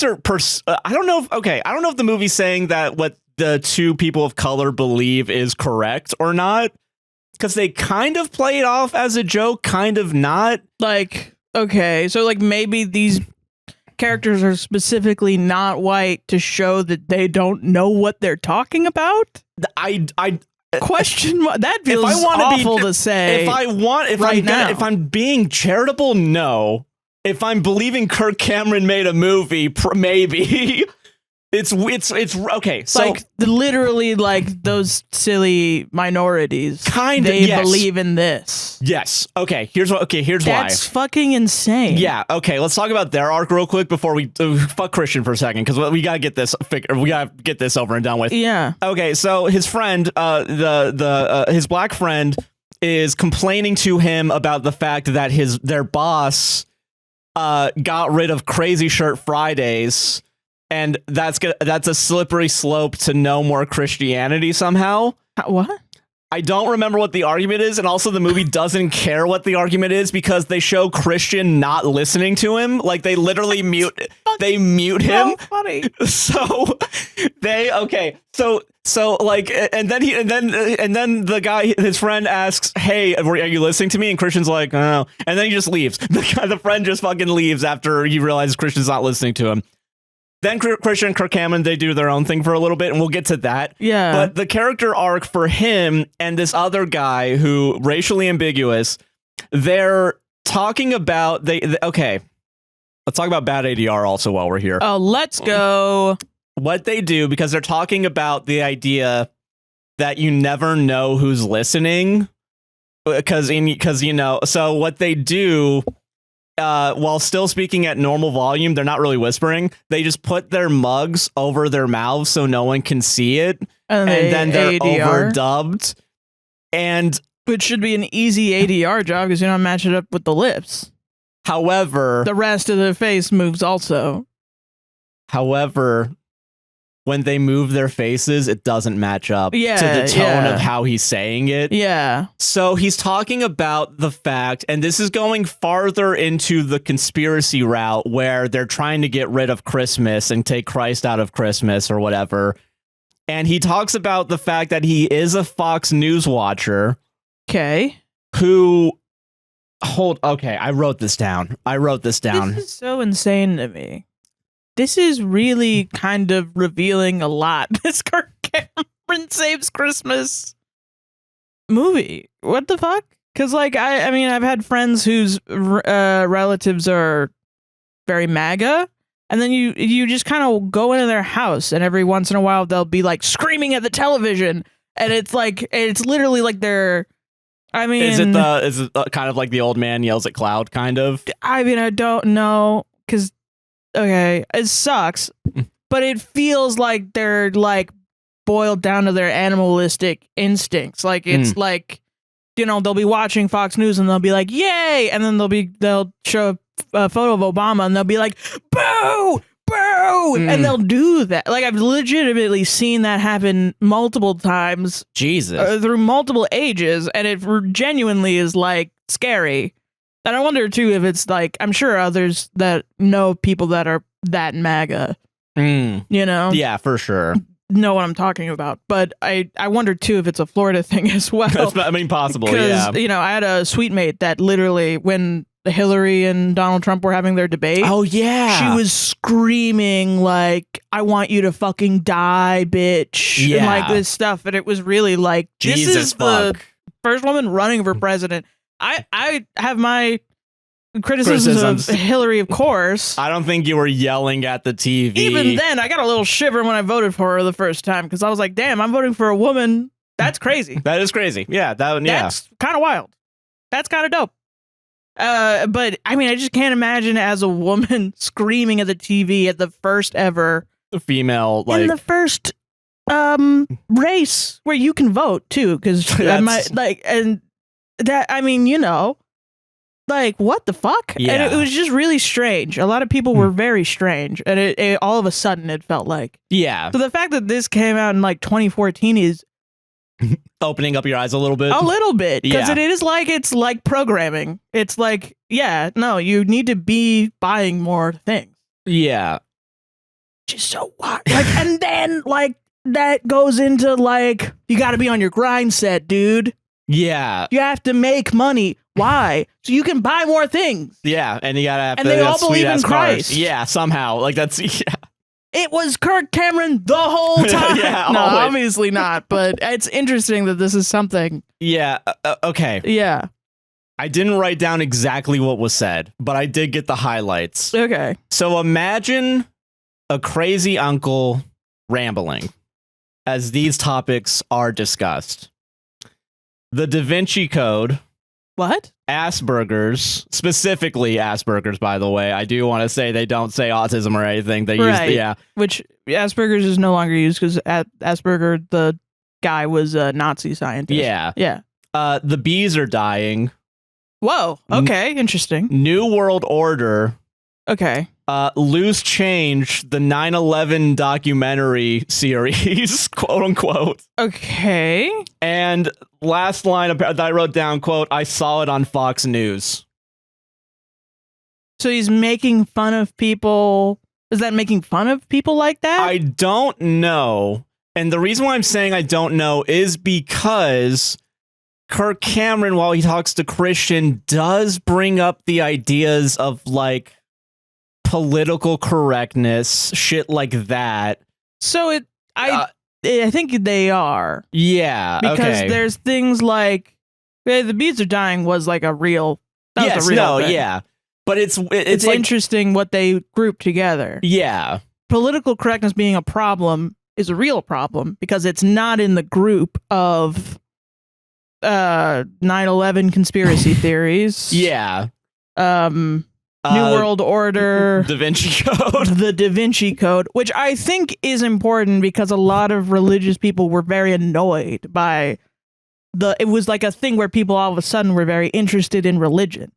Speaker 1: know if the movie's saying that what the two people of color believe is correct or not, because they kind of play it off as a joke, kind of not.
Speaker 2: Like, okay, so like maybe these characters are specifically not white to show that they don't know what they're talking about.
Speaker 1: I
Speaker 2: question that feels awful to say.
Speaker 1: If I'm being charitable, no. If I'm believing Kirk Cameron made a movie, maybe. It's okay. So
Speaker 2: like literally, like those silly minorities, they believe in this.
Speaker 1: Yes. Okay. Here's why.
Speaker 2: That's fucking insane.
Speaker 1: Yeah. Okay. Let's talk about their arc real quick before we fuck Christian for a second, because we gotta get this we gotta get this over and done with.
Speaker 2: Yeah.
Speaker 1: Okay. So his friend, his black friend, is complaining to him about the fact that their boss got rid of Crazy Shirt Fridays. And that's a slippery slope to no more Christianity somehow.
Speaker 2: What?
Speaker 1: I don't remember what the argument is, and also the movie doesn't care what the argument is because they show Christian not listening to him. Like they literally mute him.
Speaker 2: So funny.
Speaker 1: So like, and then the guy, his friend asks, "Hey, are you listening to me?" And Christian's like, "Oh," and then he just leaves. The friend just fucking leaves after he realizes Christian's not listening to him. Then Christian and Kirk Cameron, they do their own thing for a little bit, and we'll get to that.
Speaker 2: Yeah.
Speaker 1: But the character arc for him and this other guy who racially ambiguous, they're talking about okay. Let's talk about bad ADR also while we're here.
Speaker 2: Oh, let's go.
Speaker 1: What they do, because they're talking about the idea that you never know who's listening, because so what they do. While still speaking at normal volume, they're not really whispering. They just put their mugs over their mouths so no one can see it, and then they're
Speaker 2: ADR.
Speaker 1: overdubbed. And
Speaker 2: which should be an easy ADR job because you don't match it up with the lips.
Speaker 1: However,
Speaker 2: the rest of the face moves also.
Speaker 1: However, when they move their faces, it doesn't match up to the tone of how he's saying it.
Speaker 2: Yeah.
Speaker 1: So he's talking about the fact, and this is going farther into the conspiracy route where they're trying to get rid of Christmas and take Christ out of Christmas or whatever. And he talks about the fact that he is a Fox News watcher.
Speaker 2: Okay.
Speaker 1: Okay, I wrote this down. This
Speaker 2: is so insane to me. This is really kind of revealing a lot. This Kirk Cameron Saves Christmas movie. What the fuck? Because, like, I mean, I've had friends whose relatives are very MAGA, and then you just kind of go into their house, and every once in a while they'll be like screaming at the television, and it's literally like they're. I mean, is
Speaker 1: it kind of like the old man yells at cloud kind of?
Speaker 2: I mean, I don't know, because. Okay, it sucks, but it feels like they're like boiled down to their animalistic instincts. Like it's like, they'll be watching Fox News and they'll be like, "Yay!" and then they'll show a photo of Obama and they'll be like, "Boo! Boo!" and they'll do that. Like I've legitimately seen that happen multiple times.
Speaker 1: Jesus,
Speaker 2: through multiple ages, and it genuinely is like scary. And I wonder, too, if it's like, I'm sure others that know people that are that MAGA,
Speaker 1: Yeah, for sure.
Speaker 2: Know what I'm talking about. But I wonder, too, if it's a Florida thing as well.
Speaker 1: Possible, yeah.
Speaker 2: Because, I had a suite mate that literally, when Hillary and Donald Trump were having their debate.
Speaker 1: Oh, yeah.
Speaker 2: She was screaming, like, "I want you to fucking die, bitch."
Speaker 1: Yeah.
Speaker 2: And, like, this stuff. And it was really like, this is the first woman running for president. I have my criticisms of Hillary, of course.
Speaker 1: I don't think you were yelling at the TV.
Speaker 2: Even then, I got a little shiver when I voted for her the first time because I was like, damn, I'm voting for a woman. That's crazy.
Speaker 1: That is crazy. Yeah.
Speaker 2: That's kind of wild. That's kind of dope. But I mean, I just can't imagine as a woman screaming at the TV at the first ever
Speaker 1: female, like,
Speaker 2: in the first race where you can vote too, because and that, I mean, like, what the fuck?
Speaker 1: Yeah.
Speaker 2: And it was just really strange. A lot of people were very strange, and it all of a sudden it felt like.
Speaker 1: Yeah.
Speaker 2: So the fact that this came out in like 2014 is
Speaker 1: opening up your eyes a little bit.
Speaker 2: A little bit, because
Speaker 1: Yeah.
Speaker 2: it's like programming. It's like, yeah, no, you need to be buying more things.
Speaker 1: Yeah.
Speaker 2: Just so what? Like, and then like that goes into like, you got to be on your grind set, dude.
Speaker 1: Yeah.
Speaker 2: You have to make money. Why? So you can buy more things.
Speaker 1: Yeah, and you gotta have
Speaker 2: and they all believe in Christ.
Speaker 1: Cars. Yeah, somehow. Like that's
Speaker 2: It was Kirk Cameron the whole time.
Speaker 1: Yeah,
Speaker 2: no,
Speaker 1: always.
Speaker 2: obviously not. But it's interesting that this is something.
Speaker 1: Yeah. Okay.
Speaker 2: Yeah.
Speaker 1: I didn't write down exactly what was said, but I did get the highlights.
Speaker 2: Okay.
Speaker 1: So imagine a crazy uncle rambling as these topics are discussed. The Da Vinci Code.
Speaker 2: What?
Speaker 1: Asperger's, specifically Asperger's, by the way. I do want to say they don't say autism or anything. They use,
Speaker 2: Which Asperger's is no longer used because Asperger, the guy, was a Nazi scientist.
Speaker 1: Yeah. The bees are dying.
Speaker 2: Whoa. Okay. Interesting.
Speaker 1: New World Order.
Speaker 2: Okay.
Speaker 1: Loose Change, the 9/11 documentary series, quote unquote.
Speaker 2: Okay.
Speaker 1: And last line that I wrote down, quote, I saw it on Fox News.
Speaker 2: So he's making fun of people. Is that making fun of people like that?
Speaker 1: I don't know. And the reason why I'm saying I don't know is because Kirk Cameron, while he talks to Christian, does bring up the ideas of like political correctness, shit like that.
Speaker 2: So I think they are.
Speaker 1: Yeah,
Speaker 2: because there's things like the bees are dying was like a real. That was a real thing.
Speaker 1: Yeah, but it's like,
Speaker 2: interesting what they group together.
Speaker 1: Yeah,
Speaker 2: political correctness being a problem is a real problem because it's not in the group of 9/11 conspiracy theories.
Speaker 1: Yeah.
Speaker 2: New World Order,
Speaker 1: Da Vinci Code,
Speaker 2: the Da Vinci Code, which I think is important because a lot of religious people were very annoyed by it was like a thing where people all of a sudden were very interested in religion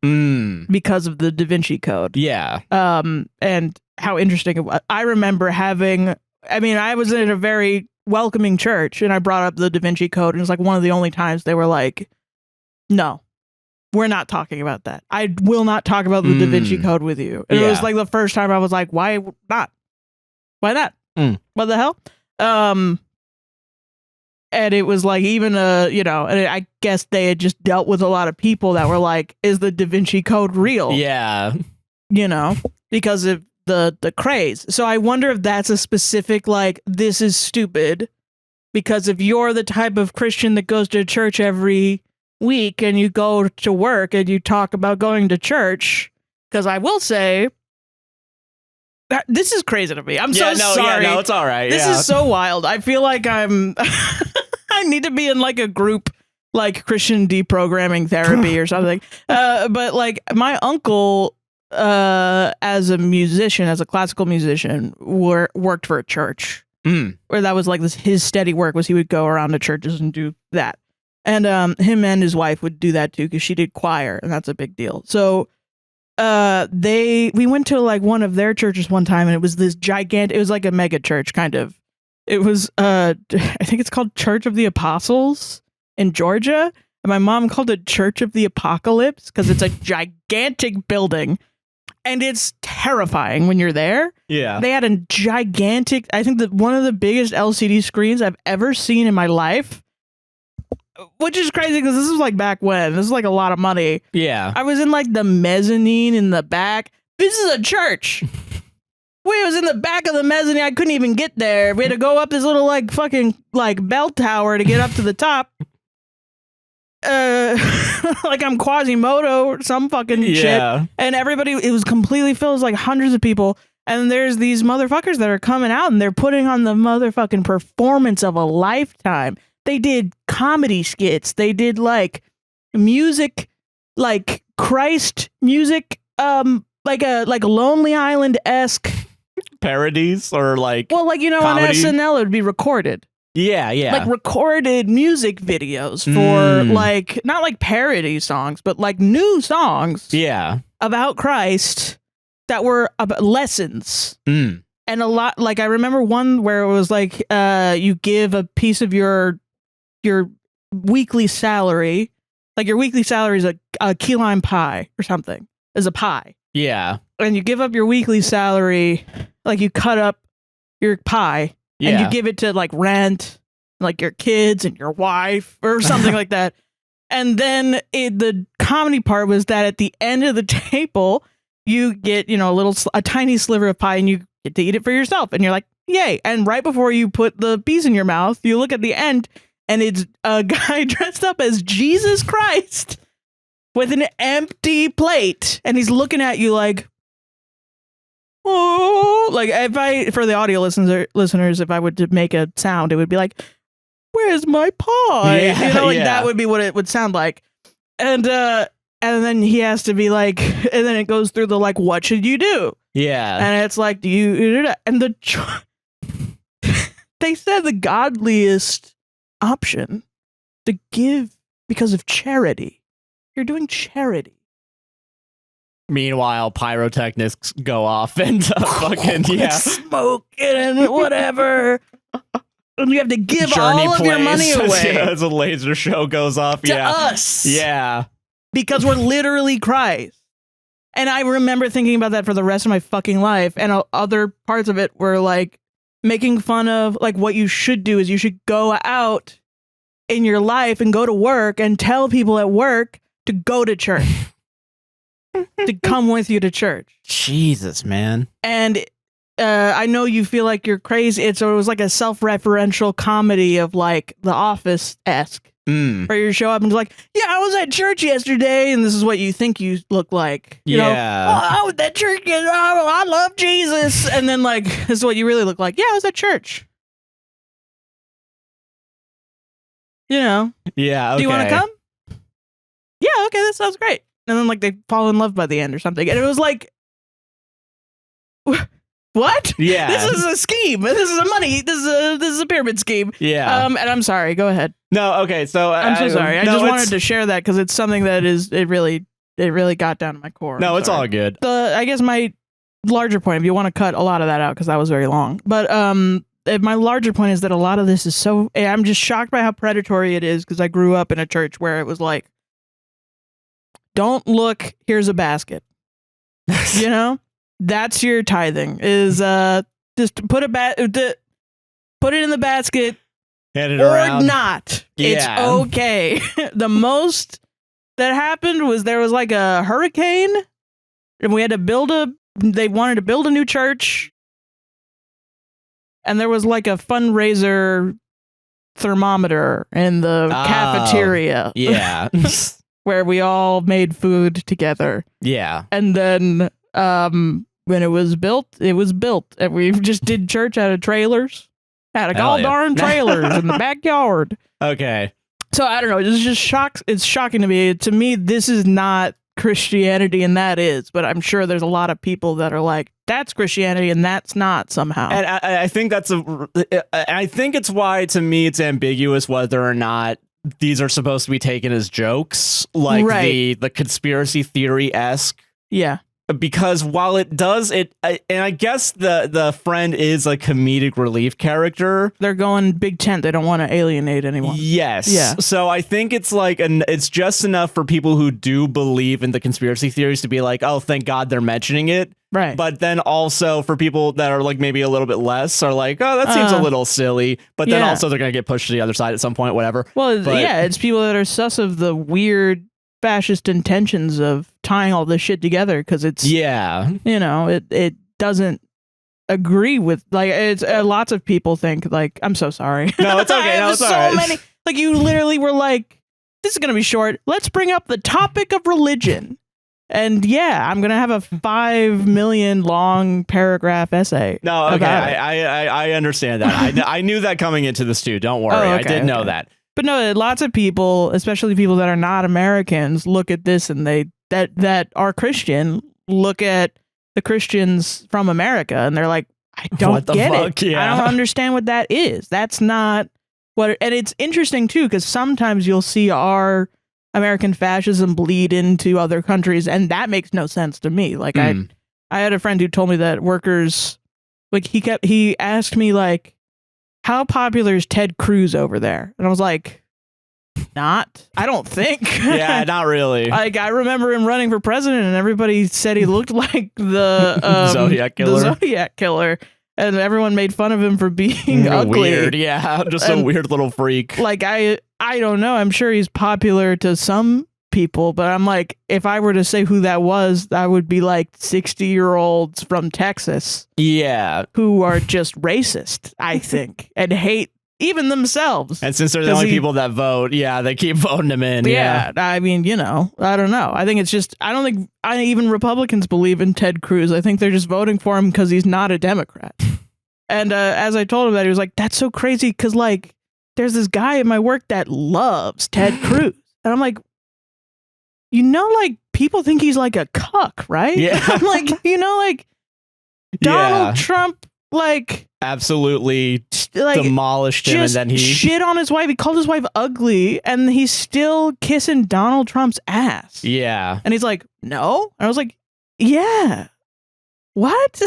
Speaker 2: because of the Da Vinci Code.
Speaker 1: Yeah.
Speaker 2: And how interesting it was. I remember I was in a very welcoming church and I brought up the Da Vinci Code and it was like one of the only times they were like, no. We're not talking about that. I will not talk about the Da Vinci Code with you. And it was like the first time I was like, why not? Why not? What the hell? And it was like even and I guess they had just dealt with a lot of people that were like, is the Da Vinci Code real?
Speaker 1: Yeah.
Speaker 2: Because of the craze. So I wonder if that's a specific like, this is stupid. Because if you're the type of Christian that goes to church every week and you go to work and you talk about going to church, because I will say this is crazy to me. I'm sorry.
Speaker 1: Yeah, no, it's all right.
Speaker 2: This is so wild. I feel like I'm I need to be in like a group like Christian deprogramming therapy or something. But like my uncle as a musician, as a classical musician, worked for a church. Where that was like his steady work was he would go around to churches and do that. And him and his wife would do that too because she did choir, and that's a big deal. So we went to like one of their churches one time, and it was this gigantic. It was like a mega church kind of. It was I think it's called Church of the Apostles in Georgia, and my mom called it Church of the Apocalypse because it's a gigantic building, and it's terrifying when you're there.
Speaker 1: Yeah,
Speaker 2: they had a gigantic. I think that one of the biggest LCD screens I've ever seen in my life. Which is crazy because this is like back when. This is like a lot of money.
Speaker 1: Yeah.
Speaker 2: I was in like the mezzanine in the back. This is a church. We was in the back of the mezzanine. I couldn't even get there. We had to go up this little like fucking like bell tower to get up to the top. Like I'm Quasimodo or some fucking shit. And everybody, it was completely filled. It was like hundreds of people. And there's these motherfuckers that are coming out and they're putting on the motherfucking performance of a lifetime. They did comedy skits. They did like music, like Christ music, like a Lonely Island-esque
Speaker 1: parodies or like
Speaker 2: on SNL it would be recorded.
Speaker 1: Yeah.
Speaker 2: Like recorded music videos for like not like parody songs, but like new songs.
Speaker 1: Yeah.
Speaker 2: About Christ that were about lessons. And a lot like I remember one where it was like you give a piece of your weekly salary, like your weekly salary is a key lime pie or something, is a pie.
Speaker 1: Yeah.
Speaker 2: And you give up your weekly salary, like you cut up your pie and you give it to like rent, like your kids and your wife or something like that. And then the comedy part was that at the end of the table, you get, a tiny sliver of pie and you get to eat it for yourself. And you're like, yay. And right before you put the piece in your mouth, you look at the end and it's a guy dressed up as Jesus Christ with an empty plate. And he's looking at you like, oh, like for the audio listeners, if I would to make a sound, it would be like, where's my pie?
Speaker 1: Yeah,
Speaker 2: you know, like that would be what it would sound like. And then he has to be like, and then it goes through the like, what should you do?
Speaker 1: Yeah.
Speaker 2: And it's like, do you, and they said the godliest option to give because of charity. You're doing charity.
Speaker 1: Meanwhile, pyrotechnics go off and fucking
Speaker 2: smoke and whatever. And you have to give all of your money away.
Speaker 1: As a laser show goes off.
Speaker 2: To us.
Speaker 1: Yeah.
Speaker 2: Because we're literally Christ. And I remember thinking about that for the rest of my fucking life. And other parts of it were like making fun of like what you should do is you should go out in your life and go to work and tell people at work to go to church. To come with you to church.
Speaker 1: Jesus, man.
Speaker 2: And I know you feel like you're crazy. It was like a self-referential comedy of like The Office-esque. Where you show up and it's like, yeah, I was at church yesterday, and this is what you think you look like. You know, I was at church. I love Jesus. And then like, this is what you really look like. Yeah, I was at church. You know.
Speaker 1: Yeah, okay.
Speaker 2: Do you want to come? Yeah, okay, that sounds great. And then like they fall in love by the end or something. And it was like, what?
Speaker 1: Yeah.
Speaker 2: This is a scheme. This is a money. This is a pyramid scheme.
Speaker 1: Yeah.
Speaker 2: And I'm sorry. Go ahead.
Speaker 1: No, okay. So
Speaker 2: I'm so sorry. I just wanted to share that because it's something that it really got down to my core.
Speaker 1: No, it's all good.
Speaker 2: I guess my larger point, if you want to cut a lot of that out because that was very long, but my larger point is that a lot of this is so. I'm just shocked by how predatory it is because I grew up in a church where it was like, don't look, here's a basket. You know? That's your tithing is just put it in the basket
Speaker 1: Hand it
Speaker 2: or
Speaker 1: around.
Speaker 2: Not.
Speaker 1: Yeah.
Speaker 2: It's okay. The most that happened was there was like a hurricane and we had to they wanted to build a new church and there was like a fundraiser thermometer in the cafeteria.
Speaker 1: Yeah.
Speaker 2: Where we all made food together.
Speaker 1: Yeah.
Speaker 2: And then when it was built, and we just did church out of trailers. Had a all darn trailers in the backyard.
Speaker 1: Okay.
Speaker 2: So I don't know. It's just it's shocking to me. To me, this is not Christianity, and that is. But I'm sure there's a lot of people that are like, that's Christianity, and that's not somehow.
Speaker 1: And I think I think it's why to me it's ambiguous whether or not these are supposed to be taken as jokes, like the conspiracy theory-esque.
Speaker 2: Yeah.
Speaker 1: Because while it does and I guess the friend is a comedic relief character.
Speaker 2: They're going big tent. They don't want to alienate anyone.
Speaker 1: Yes.
Speaker 2: Yeah.
Speaker 1: So I think it's like it's just enough for people who do believe in the conspiracy theories to be like, oh, thank God they're mentioning it.
Speaker 2: Right.
Speaker 1: But then also for people that are like maybe a little bit less are like, oh, that seems a little silly. But then also they're going to get pushed to the other side at some point, whatever.
Speaker 2: Well, it's people that are sus of the weird fascist intentions of tying all this shit together because it's you know it doesn't agree with like it's lots of people think like I'm so sorry.
Speaker 1: No, it's okay. No, it's all right.
Speaker 2: Many like you literally were like, this is gonna be short, let's bring up the topic of religion, and I'm gonna have a 5 million long paragraph essay.
Speaker 1: No, okay, I understand that. I knew that coming into this too, don't worry. I did know that.
Speaker 2: But no, lots of people, especially people that are not Americans, look at this and that are Christian, look at the Christians from America and they're like, I don't get it. Yeah. I don't understand what that is. That's not what, and it's interesting too, because sometimes you'll see our American fascism bleed into other countries and that makes no sense to me. Like I had a friend who told me that workers, like he asked me like, how popular is Ted Cruz over there? And I was like, not. I don't think.
Speaker 1: Yeah, not really.
Speaker 2: Like I remember him running for president, and everybody said he looked like the
Speaker 1: Zodiac killer.
Speaker 2: The Zodiac killer, and everyone made fun of him for being ugly.
Speaker 1: Weird, yeah, just a weird little freak.
Speaker 2: Like I don't know. I'm sure he's popular to some people, but I'm like, if I were to say who that was, I would be like 60-year-olds from Texas.
Speaker 1: Yeah.
Speaker 2: Who are just racist, I think, and hate even themselves.
Speaker 1: And since they're the only people that vote, they keep voting him in. Yeah.
Speaker 2: I mean, I don't know. I think it's just, I don't think even Republicans believe in Ted Cruz. I think they're just voting for him because he's not a Democrat. And as I told him that, he was like, that's so crazy because, like, there's this guy at my work that loves Ted Cruz. And I'm like, like, people think he's like a cuck, right?
Speaker 1: Yeah.
Speaker 2: I'm like, like, Donald Trump, like...
Speaker 1: absolutely demolished him, and then he
Speaker 2: shit on his wife. He called his wife ugly, and he's still kissing Donald Trump's ass.
Speaker 1: Yeah.
Speaker 2: And he's like, no? And I was like, yeah. What?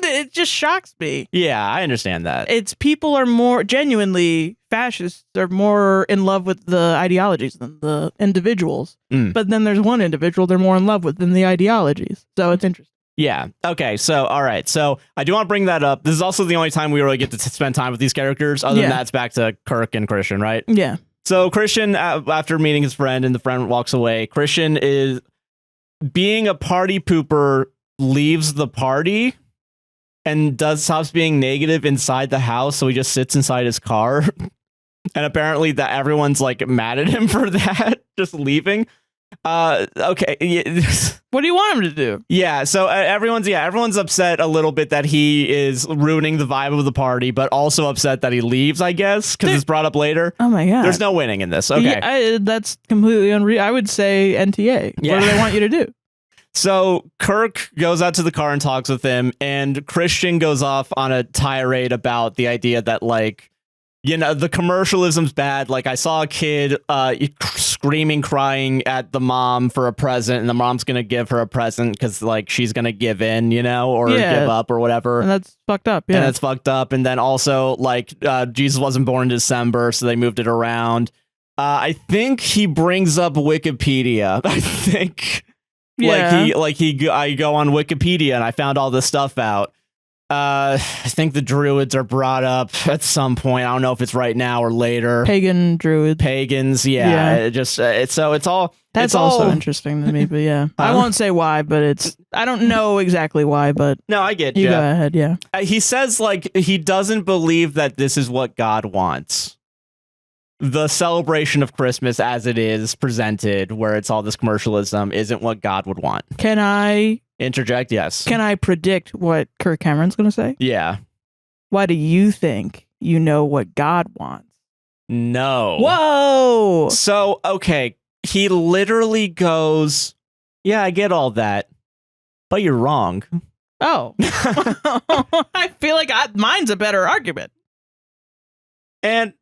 Speaker 2: It just shocks me.
Speaker 1: Yeah, I understand that.
Speaker 2: It's people are more genuinely fascists. They're more in love with the ideologies than the individuals. But then there's one individual they're more in love with than the ideologies. So it's interesting.
Speaker 1: Yeah. Okay. So, all right. So I do want to bring that up. This is also the only time we really get to spend time with these characters. Other than that, it's back to Kirk and Christian, right?
Speaker 2: Yeah.
Speaker 1: So Christian, after meeting his friend and the friend walks away, Christian is being a party pooper, leaves the party and stops being negative inside the house. So he just sits inside his car. And apparently that everyone's like mad at him for that, just leaving. Okay.
Speaker 2: What do you want him to do?
Speaker 1: Yeah, so everyone's upset a little bit that he is ruining the vibe of the party, but also upset that he leaves, I guess, because it's brought up later.
Speaker 2: Oh my god.
Speaker 1: There's no winning in this. Okay.
Speaker 2: Yeah, that's completely unreal. I would say NTA.
Speaker 1: Yeah.
Speaker 2: What do they want you to do?
Speaker 1: So Kirk goes out to the car and talks with him, and Christian goes off on a tirade about the idea that, like, the commercialism's bad. Like, I saw a kid screaming, crying at the mom for a present, and the mom's going to give her a present because, like, she's going to give in, or give up or whatever.
Speaker 2: And that's fucked up. Yeah.
Speaker 1: And that's fucked up. And then also, like, Jesus wasn't born in December, so they moved it around. I think he brings up Wikipedia. I think, I go on Wikipedia and I found all this stuff out. I think the Druids are brought up at some point. I don't know if it's right now or later.
Speaker 2: Pagan Druids.
Speaker 1: Pagans, yeah. It just it's all.
Speaker 2: That's also interesting to me, but yeah, I won't say why, but I don't know exactly why, but
Speaker 1: no, I get you.
Speaker 2: You go ahead, yeah.
Speaker 1: He says like he doesn't believe that this is what God wants. The celebration of Christmas as it is presented, where it's all this commercialism, isn't what God would want.
Speaker 2: Can I
Speaker 1: interject? Yes.
Speaker 2: Can I predict what Kirk Cameron's going to say?
Speaker 1: Yeah.
Speaker 2: Why do you think you know what God wants?
Speaker 1: No.
Speaker 2: Whoa.
Speaker 1: So, okay. He literally goes, yeah, I get all that, but you're wrong.
Speaker 2: Oh. I feel like mine's a better argument.
Speaker 1: And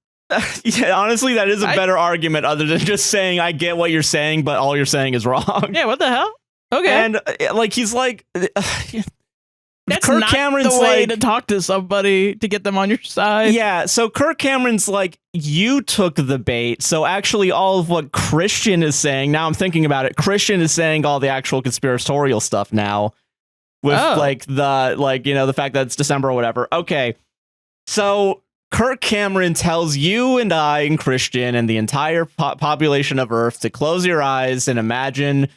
Speaker 1: yeah, honestly, that is a better argument other than just saying, I get what you're saying, but all you're saying is wrong.
Speaker 2: Yeah, what the hell? Okay.
Speaker 1: And like, he's like,
Speaker 2: that's
Speaker 1: Kirk
Speaker 2: not
Speaker 1: Cameron's
Speaker 2: the way
Speaker 1: like,
Speaker 2: to talk to somebody to get them on your side.
Speaker 1: Yeah, so Kirk Cameron's like, you took the bait. So actually all of what Christian is saying, now I'm thinking about it, Christian is saying all the actual conspiratorial stuff now with the fact that it's December or whatever. Okay. So Kirk Cameron tells you and I and Christian and the entire population of Earth to close your eyes and imagine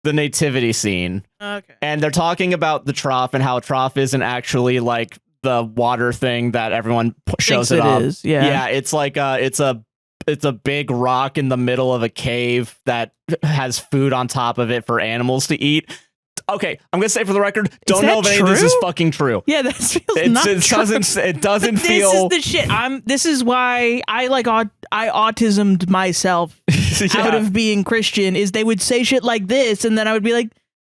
Speaker 1: the nativity scene.
Speaker 2: Okay.
Speaker 1: And they're talking about the trough and how a trough isn't actually like the water thing that everyone shows it up.
Speaker 2: Is, yeah.
Speaker 1: Yeah, it's like it's a big rock in the middle of a cave that has food on top of it for animals to eat. Okay, I'm gonna say for the record, don't know if any of this is fucking true.
Speaker 2: Yeah, that feels not true.
Speaker 1: It doesn't feel.
Speaker 2: This is the shit. This is why I autismed myself out of being Christian. Is they would say shit like this, and then I would be like,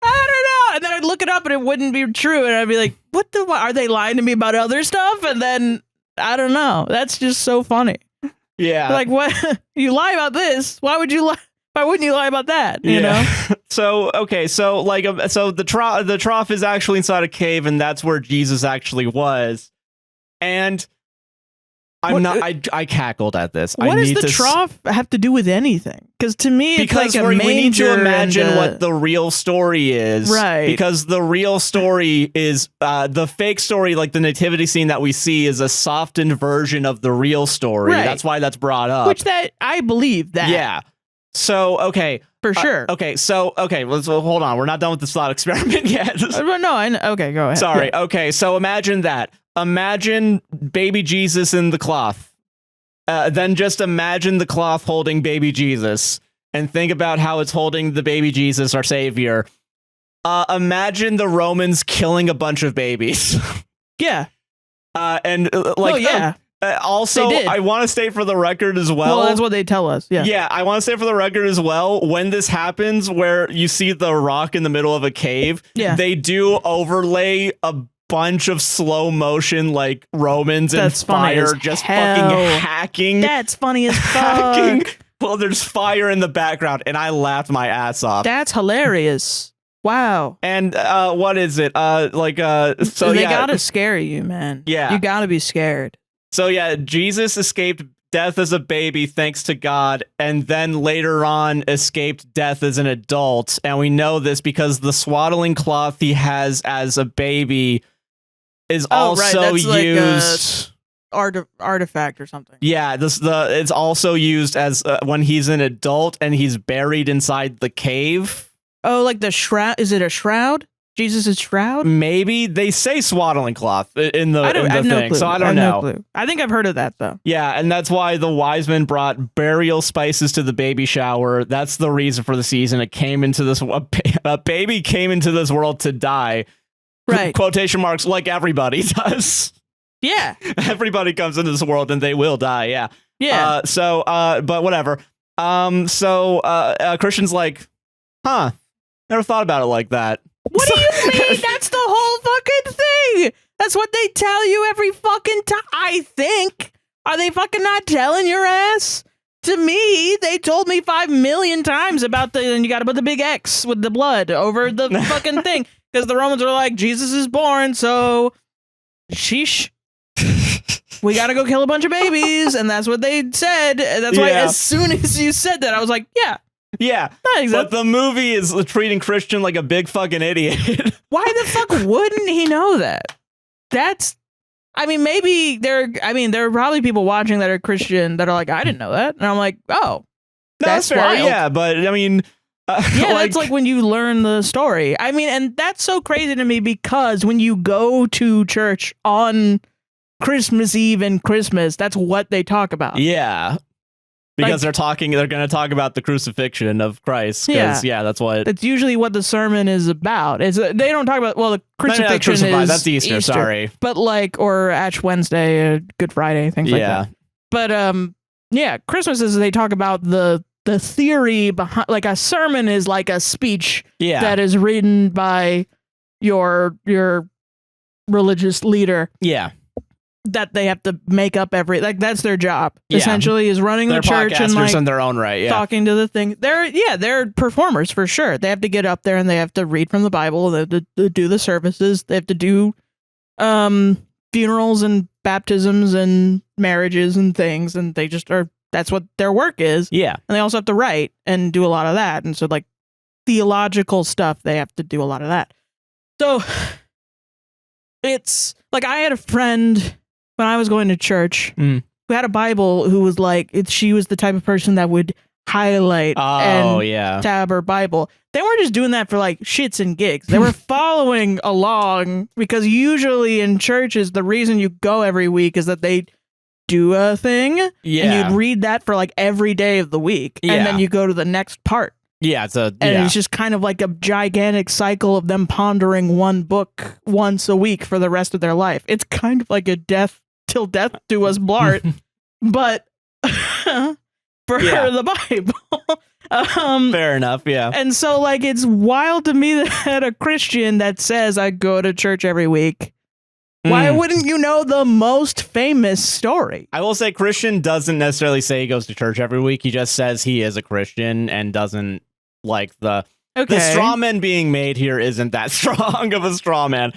Speaker 2: I don't know, and then I'd look it up, and it wouldn't be true, and I'd be like, what are they lying to me about other stuff? And then I don't know. That's just so funny.
Speaker 1: Yeah,
Speaker 2: like what you lie about this? Why would you lie? Why wouldn't you lie about that? You know?
Speaker 1: So, okay. So like, the trough is actually inside a cave, and that's where Jesus actually was. And I cackled at this.
Speaker 2: What does the trough have to do with anything? Because to me, it's
Speaker 1: because
Speaker 2: like a manger.
Speaker 1: We need to imagine what the real story is.
Speaker 2: Right.
Speaker 1: Because the real story is, the fake story, like the nativity scene that we see, is a softened version of the real story. Right. That's why that's brought up.
Speaker 2: Which I believe that.
Speaker 1: Yeah. So, okay.
Speaker 2: For sure.
Speaker 1: Okay, let's hold on. We're not done with this thought experiment yet.
Speaker 2: No, okay, go ahead.
Speaker 1: Sorry.
Speaker 2: Yeah.
Speaker 1: Okay, so imagine that. Imagine baby Jesus in the cloth. then just imagine the cloth holding baby Jesus and think about how it's holding the baby Jesus, our savior. Imagine the Romans killing a bunch of babies.
Speaker 2: Yeah.
Speaker 1: Also, I want to state for the record as well.
Speaker 2: Well, that's what they tell us. Yeah.
Speaker 1: Yeah, I want to say for the record as well, when this happens, where you see the rock in the middle of a cave, they do overlay a bunch of slow motion, like Romans and fire just fucking hacking.
Speaker 2: That's funny as fuck.
Speaker 1: Well, there's fire in the background, and I laughed my ass off.
Speaker 2: That's hilarious. Wow.
Speaker 1: And what is it? So
Speaker 2: they gotta scare you, man.
Speaker 1: Yeah.
Speaker 2: You gotta be scared.
Speaker 1: So yeah, Jesus escaped death as a baby thanks to God, and then later on escaped death as an adult. And we know this because the swaddling cloth he has as a baby is also used...
Speaker 2: artifact or something.
Speaker 1: Yeah, it's also used as when he's an adult and he's buried inside the cave.
Speaker 2: Oh, like the shroud? Is it a shroud? Jesus' shroud?
Speaker 1: Maybe. They say swaddling cloth in the thing, so I don't know.
Speaker 2: No clue. I think I've heard of that, though.
Speaker 1: Yeah, and that's why the wise men brought burial spices to the baby shower. That's the reason for the season. It came into this... A baby came into this world to die.
Speaker 2: Right.
Speaker 1: Quotation marks, like everybody does.
Speaker 2: Yeah.
Speaker 1: Everybody comes into this world and they will die, yeah.
Speaker 2: Yeah.
Speaker 1: But whatever. Christian's like, never thought about it like that.
Speaker 2: What do you mean? That's the whole fucking thing. That's what they tell you every fucking time, I think. Are they fucking not telling your ass? To me, they told me 5 million times about and you gotta put the big X with the blood over the fucking thing. Because the Romans are like, Jesus is born, so sheesh. We gotta go kill a bunch of babies, and that's what they said. That's why as soon as you said that, I was like, yeah.
Speaker 1: Yeah, but the movie is treating Christian like a big fucking idiot.
Speaker 2: Why the fuck wouldn't he know that? Maybe there are probably people watching that are Christian that are like, I didn't know that. And I'm like, oh, that's
Speaker 1: fair.
Speaker 2: wild.
Speaker 1: Yeah, but
Speaker 2: that's like when you learn the story. And that's so crazy to me because when you go to church on Christmas Eve and Christmas, that's what they talk about.
Speaker 1: Yeah. Because they're going to talk about the crucifixion of Christ. That's what...
Speaker 2: That's usually what the sermon is about. They don't talk about, the crucifixion is
Speaker 1: that's Easter, sorry.
Speaker 2: But or Ash Wednesday, Good Friday, things like that. But, Christmas is they talk about the theory behind, like a sermon is like a speech that is written by your religious leader.
Speaker 1: Yeah.
Speaker 2: That they have to make up that's their job essentially is running the church and
Speaker 1: in their own right,
Speaker 2: talking to the thing. They're performers for sure. They have to get up there and they have to read from the Bible. They have to do the services. They have to do funerals and baptisms and marriages and things. And they just are. That's what their work is.
Speaker 1: Yeah,
Speaker 2: and they also have to write and do a lot of that. And so theological stuff, they have to do a lot of that. So it's like I had a friend. When I was going to church, who had a Bible, who was she was the type of person that would highlight and tab her Bible. They weren't just doing that for shits and gigs. They were following along because usually in churches, the reason you go every week is that they do a thing and you'd read that for every day of the week. And then you go to the next part.
Speaker 1: Yeah,
Speaker 2: it's just kind of like a gigantic cycle of them pondering one book once a week for the rest of their life. It's kind of like a till death do us part, but for the Bible.
Speaker 1: Fair enough, yeah.
Speaker 2: And so it's wild to me that a Christian that says I go to church every week, why wouldn't you know the most famous story?
Speaker 1: I will say Christian doesn't necessarily say he goes to church every week. He just says he is a Christian and doesn't the straw man being made here isn't that strong of a straw man.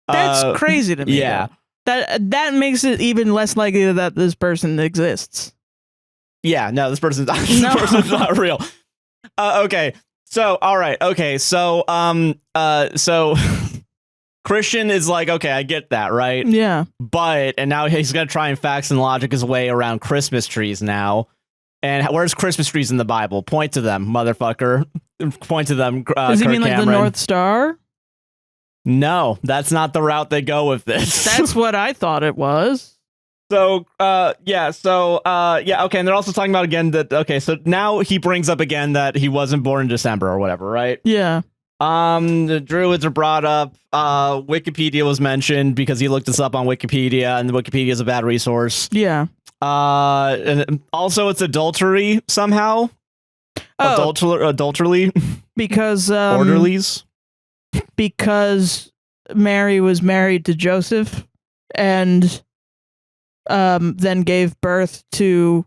Speaker 2: That's crazy to me.
Speaker 1: Yeah.
Speaker 2: That makes it even less likely that this person exists.
Speaker 1: Yeah, no, this person's not real. Okay. So, all right. Okay. So, so Christian is okay, I get that, right?
Speaker 2: Yeah.
Speaker 1: And now he's going to try and facts and logic his way around Christmas trees now. And where's Christmas trees in the Bible? Point to them, motherfucker. Point to them,
Speaker 2: Does he
Speaker 1: Kirk
Speaker 2: mean
Speaker 1: Cameron.
Speaker 2: the North Star?
Speaker 1: No, that's not the route they go with this.
Speaker 2: That's what I thought it was.
Speaker 1: So, okay, and they're also talking about again that, okay, so now he brings up again that he wasn't born in December or whatever, right?
Speaker 2: Yeah.
Speaker 1: The druids are brought up. Wikipedia was mentioned because he looked this up on Wikipedia, and Wikipedia is a bad resource.
Speaker 2: Yeah.
Speaker 1: And also it's adultery somehow. Adulterly.
Speaker 2: Because
Speaker 1: orderlies.
Speaker 2: Because Mary was married to Joseph and then gave birth to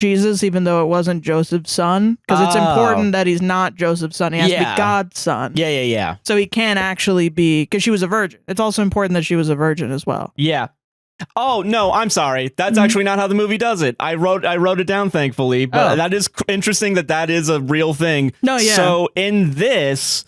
Speaker 2: Jesus, even though it wasn't Joseph's son, because it's important that he's not Joseph's son. He has to be God's son.
Speaker 1: Yeah.
Speaker 2: So he can't actually be, because she was a virgin. It's also important that she was a virgin as well.
Speaker 1: Yeah. Oh no, I'm sorry. That's actually not how the movie does it. I wrote it down, thankfully, but that is interesting that is a real thing.
Speaker 2: No, yeah.
Speaker 1: So in this,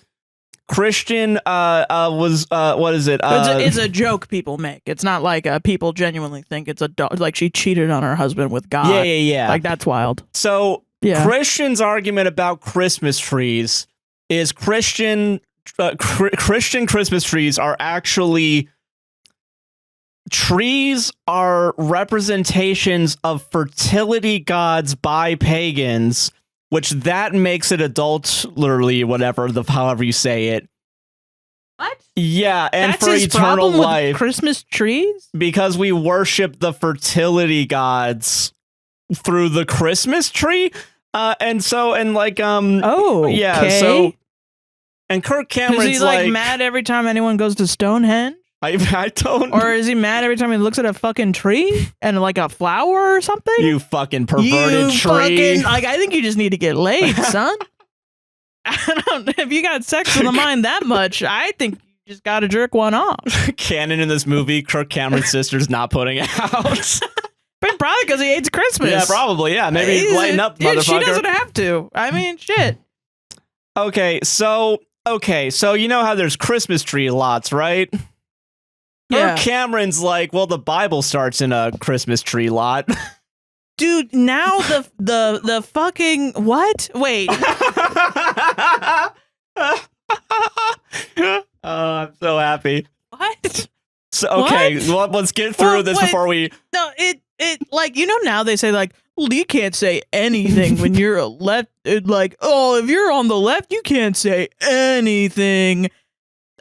Speaker 1: Christian was what is it?
Speaker 2: It's a joke people make. It's not like people genuinely think it's like she cheated on her husband with God.
Speaker 1: Yeah.
Speaker 2: Like that's wild.
Speaker 1: So Christian's argument about Christmas trees is Christian Christmas trees are actually trees are representations of fertility gods by pagans, which that makes it adulterally, whatever, however you say it.
Speaker 2: What?
Speaker 1: Yeah, and
Speaker 2: that's
Speaker 1: for
Speaker 2: his
Speaker 1: eternal
Speaker 2: problem
Speaker 1: life.
Speaker 2: With Christmas trees?
Speaker 1: Because we worship the fertility gods through the Christmas tree. And Kirk Cameron's
Speaker 2: is he like mad every time anyone goes to Stonehenge?
Speaker 1: I don't.
Speaker 2: Or is he mad every time he looks at a fucking tree and like a flower or something?
Speaker 1: You fucking perverted tree.
Speaker 2: I think you just need to get laid, son. If you got sex in the mind that much, I think you just got to jerk one off.
Speaker 1: Canon in this movie, Kirk Cameron's sister's not putting it out.
Speaker 2: But probably because he hates Christmas.
Speaker 1: Yeah, probably. Yeah, maybe lighten up, motherfucker.
Speaker 2: She doesn't have to. I mean, shit.
Speaker 1: Okay, so you know how there's Christmas tree lots, right?
Speaker 2: Yeah.
Speaker 1: Kirk Cameron's like, well, the Bible starts in a Christmas tree lot.
Speaker 2: Dude, now the fucking what? Wait.
Speaker 1: I'm so happy.
Speaker 2: What?
Speaker 1: So okay, let's get through this before we.
Speaker 2: No, it like now they say like, well, you can't say anything when you're a left. Like, oh, if you're on the left, you can't say anything.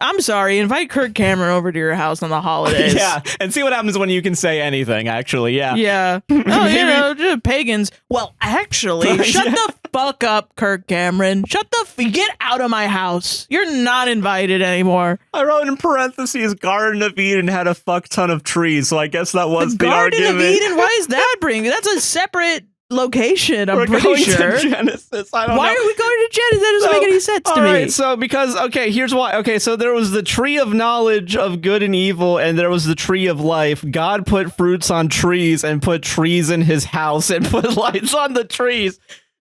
Speaker 2: I'm sorry, invite Kirk Cameron over to your house on the holidays.
Speaker 1: Yeah, and see what happens when you can say anything, actually, yeah.
Speaker 2: Yeah. Oh, just pagans. Well, actually, shut the fuck up, Kirk Cameron. Get out of my house. You're not invited anymore.
Speaker 1: I wrote in parentheses, Garden of Eden had a fuck ton of trees, so I guess that was the argument.
Speaker 2: Garden of Eden? Why is that bringing? That's a separate location, I'm pretty sure.
Speaker 1: To Genesis. I don't know.
Speaker 2: Why are we going to Genesis? That doesn't make any sense to me.
Speaker 1: All right, so because, okay, here's why. Okay, so there was the tree of knowledge of good and evil, and there was the tree of life. God put fruits on trees and put trees in his house and put lights on the trees.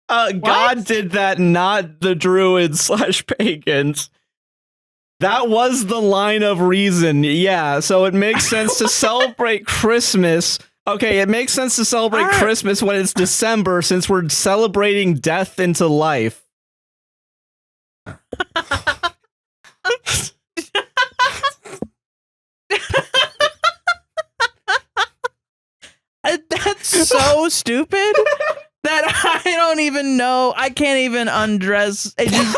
Speaker 1: God did that, not the druids / pagans. That was the line of reason. Yeah, so it makes sense to celebrate Christmas. Okay, it makes sense to celebrate Christmas when it's December, since we're celebrating death into life.
Speaker 2: That's so stupid that I don't even know. I can't even undress. It just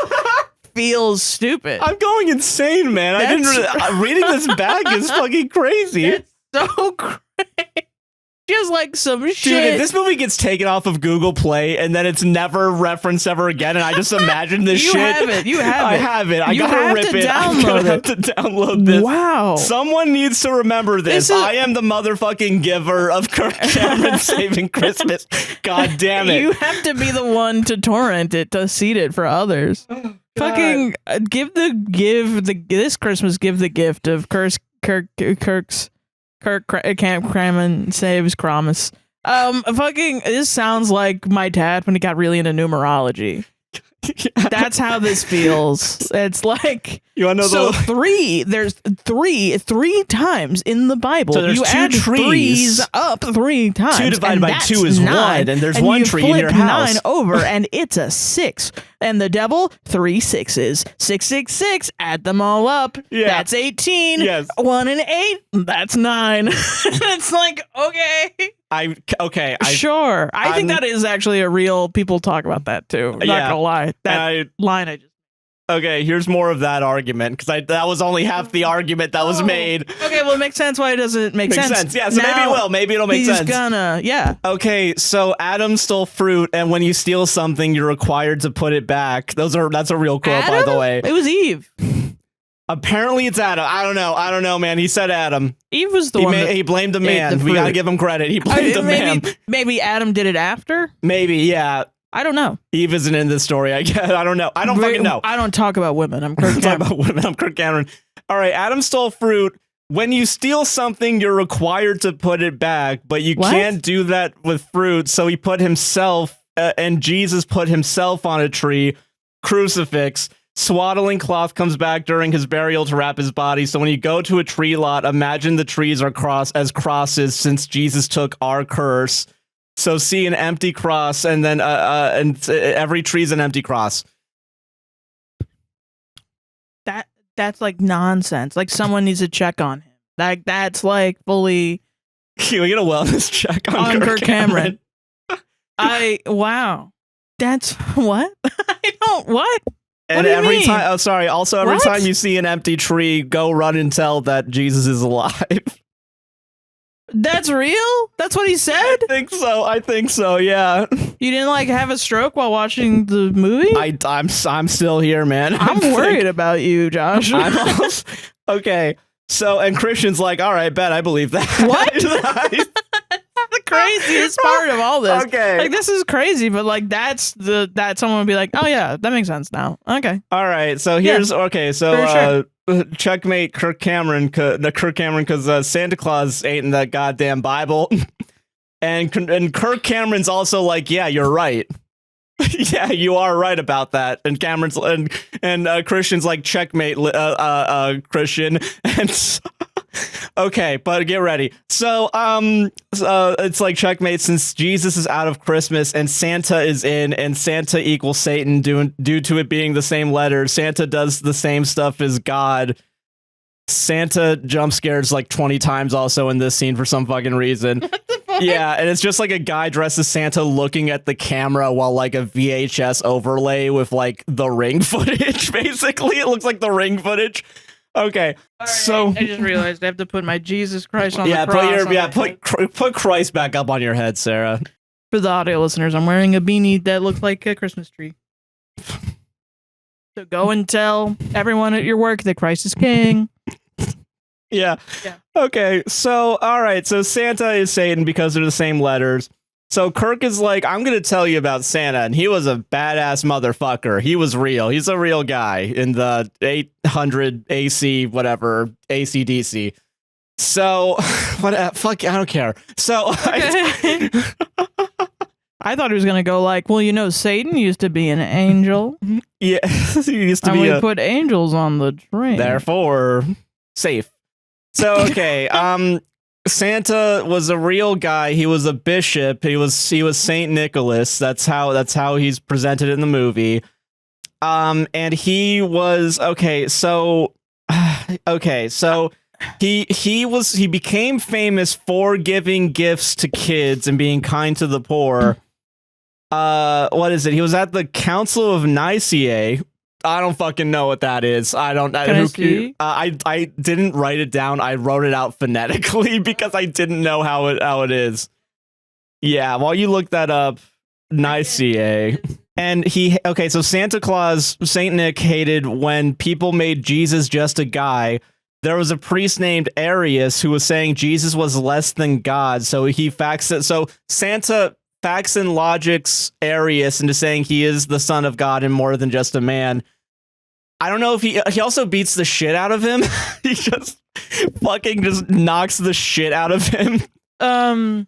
Speaker 2: feels stupid.
Speaker 1: I'm going insane, man. I didn't reading this back is fucking crazy.
Speaker 2: It's so crazy. Just like some shit.
Speaker 1: Dude, if this movie gets taken off of Google Play and then it's never referenced ever again, and I just imagine this shit.
Speaker 2: You have it.
Speaker 1: I have it. I gotta rip it.
Speaker 2: I'm gonna
Speaker 1: have to download this.
Speaker 2: Wow.
Speaker 1: Someone needs to remember this. I am the motherfucking giver of Kirk Cameron saving Christmas. God damn it.
Speaker 2: You have to be the one to torrent it, to seed it for others. Fucking this Christmas, give the gift of Kirk Cameron saves Promise. Fucking, this sounds like my dad when he got really into numerology. Yeah. That's how this feels. It's like,
Speaker 1: you wanna know
Speaker 2: there's three times in the Bible.
Speaker 1: So
Speaker 2: you add threes up 3 times.
Speaker 1: 2 divided by 2 is
Speaker 2: 9,
Speaker 1: 1, and there's one tree in your house.
Speaker 2: 9 over, and it's a 6. And the devil, 3 6s. 666, add them all up.
Speaker 1: Yeah.
Speaker 2: That's 18.
Speaker 1: Yes.
Speaker 2: 1 and 8, that's 9. It's like, okay. Sure. I think that is actually a real, people talk about that too. Not gonna lie. That line I just.
Speaker 1: Okay, here's more of that argument, because that was only half the argument that was made.
Speaker 2: Okay, well, it makes sense why it doesn't make sense.
Speaker 1: Yeah, so maybe it will. Maybe it'll make sense.
Speaker 2: He's gonna, yeah.
Speaker 1: Okay, so Adam stole fruit, and when you steal something, you're required to put it back. That's a real quote,
Speaker 2: Adam?
Speaker 1: by the way.
Speaker 2: It was Eve.
Speaker 1: Apparently it's Adam. I don't know, man. He said Adam.
Speaker 2: Eve was the one that
Speaker 1: he blamed the man. We gotta give him credit. He blamed the man.
Speaker 2: Maybe Adam did it after?
Speaker 1: Maybe, yeah.
Speaker 2: I don't know.
Speaker 1: Eve isn't in this story, I guess. I don't know. I don't fucking know.
Speaker 2: I don't talk about women. I'm Kirk Cameron.
Speaker 1: I'm Kirk Cameron. All right, Adam stole fruit. When you steal something, you're required to put it back, but you can't do that with fruit. So he put himself, and Jesus put himself on a tree, crucifix. Swaddling cloth comes back during his burial to wrap his body. So when you go to a tree lot, imagine the trees are as crosses, since Jesus took our curse. So see an empty cross, and then every tree's an empty cross.
Speaker 2: That's like nonsense. Like, someone needs to check on him. Like, that's like fully.
Speaker 1: Can we get a wellness check on Kirk Cameron?
Speaker 2: Wow. That's what? I don't what?
Speaker 1: And every time, every time you see an empty tree, go run and tell that Jesus is alive.
Speaker 2: That's real? That's what he said?
Speaker 1: I think so, yeah.
Speaker 2: You didn't like have a stroke while watching the movie?
Speaker 1: I'm still here, man.
Speaker 2: I'm worried about you, Josh.
Speaker 1: Okay. So, and Christian's like, all right, bet, I believe that.
Speaker 2: What? The craziest part of all this.
Speaker 1: Okay.
Speaker 2: Like, this is crazy, but like that someone would be like, oh yeah, that makes sense now. Okay.
Speaker 1: All right. So here's checkmate Kirk Cameron, because Santa Claus ain't in that goddamn Bible. and Kirk Cameron's also like, yeah, you're right. Yeah, you are right about that. And Cameron's and Christian's like, checkmate, Christian. And okay, but get ready. So it's like checkmate, since Jesus is out of Christmas and Santa is in, and Santa equals Satan due to it being the same letter. Santa does the same stuff as God. Santa jump scares like 20 times also in this scene for some fucking reason.
Speaker 2: What the fuck?
Speaker 1: Yeah, and it's just like a guy dressed as Santa looking at the camera while like a VHS overlay with like the Ring footage. Basically, it looks like the Ring footage. Okay,
Speaker 2: right,
Speaker 1: so
Speaker 2: I just realized I have to put my Jesus Christ on the cross.
Speaker 1: Put Christ back up on your head, Sarah.
Speaker 2: For the audio listeners, I'm wearing a beanie that looks like a Christmas tree. So go and tell everyone at your work that Christ is king.
Speaker 1: Yeah. Okay, so all right, so Santa is Satan because they're the same letters. So Kirk is like, I'm going to tell you about Santa, and he was a badass motherfucker. He was real. He's a real guy in the 800 AC, whatever, ACDC. So, fuck, I don't care. So,
Speaker 2: okay. I thought he was going to go like, well, you know, Satan used to be an angel.
Speaker 1: Yeah, he used to
Speaker 2: and
Speaker 1: be
Speaker 2: we put angels on the train.
Speaker 1: Therefore, safe. So, okay, Santa was a real guy. He was a bishop. He was Saint Nicholas. That's how he's presented in the movie. And he was he became famous for giving gifts to kids and being kind to the poor. What is it? He was at the Council of Nicaea. I don't fucking know what that is. I don't. I didn't write it down. I wrote it out phonetically because I didn't know how it is. Yeah, while you look that up, Nicaea. And so Santa Claus, Saint Nick hated when people made Jesus just a guy. There was a priest named Arius who was saying Jesus was less than God, so he facts it. So Santa facts and logics Arius into saying he is the son of God and more than just a man. I don't know if he also beats the shit out of him. He just knocks the shit out of him.
Speaker 2: The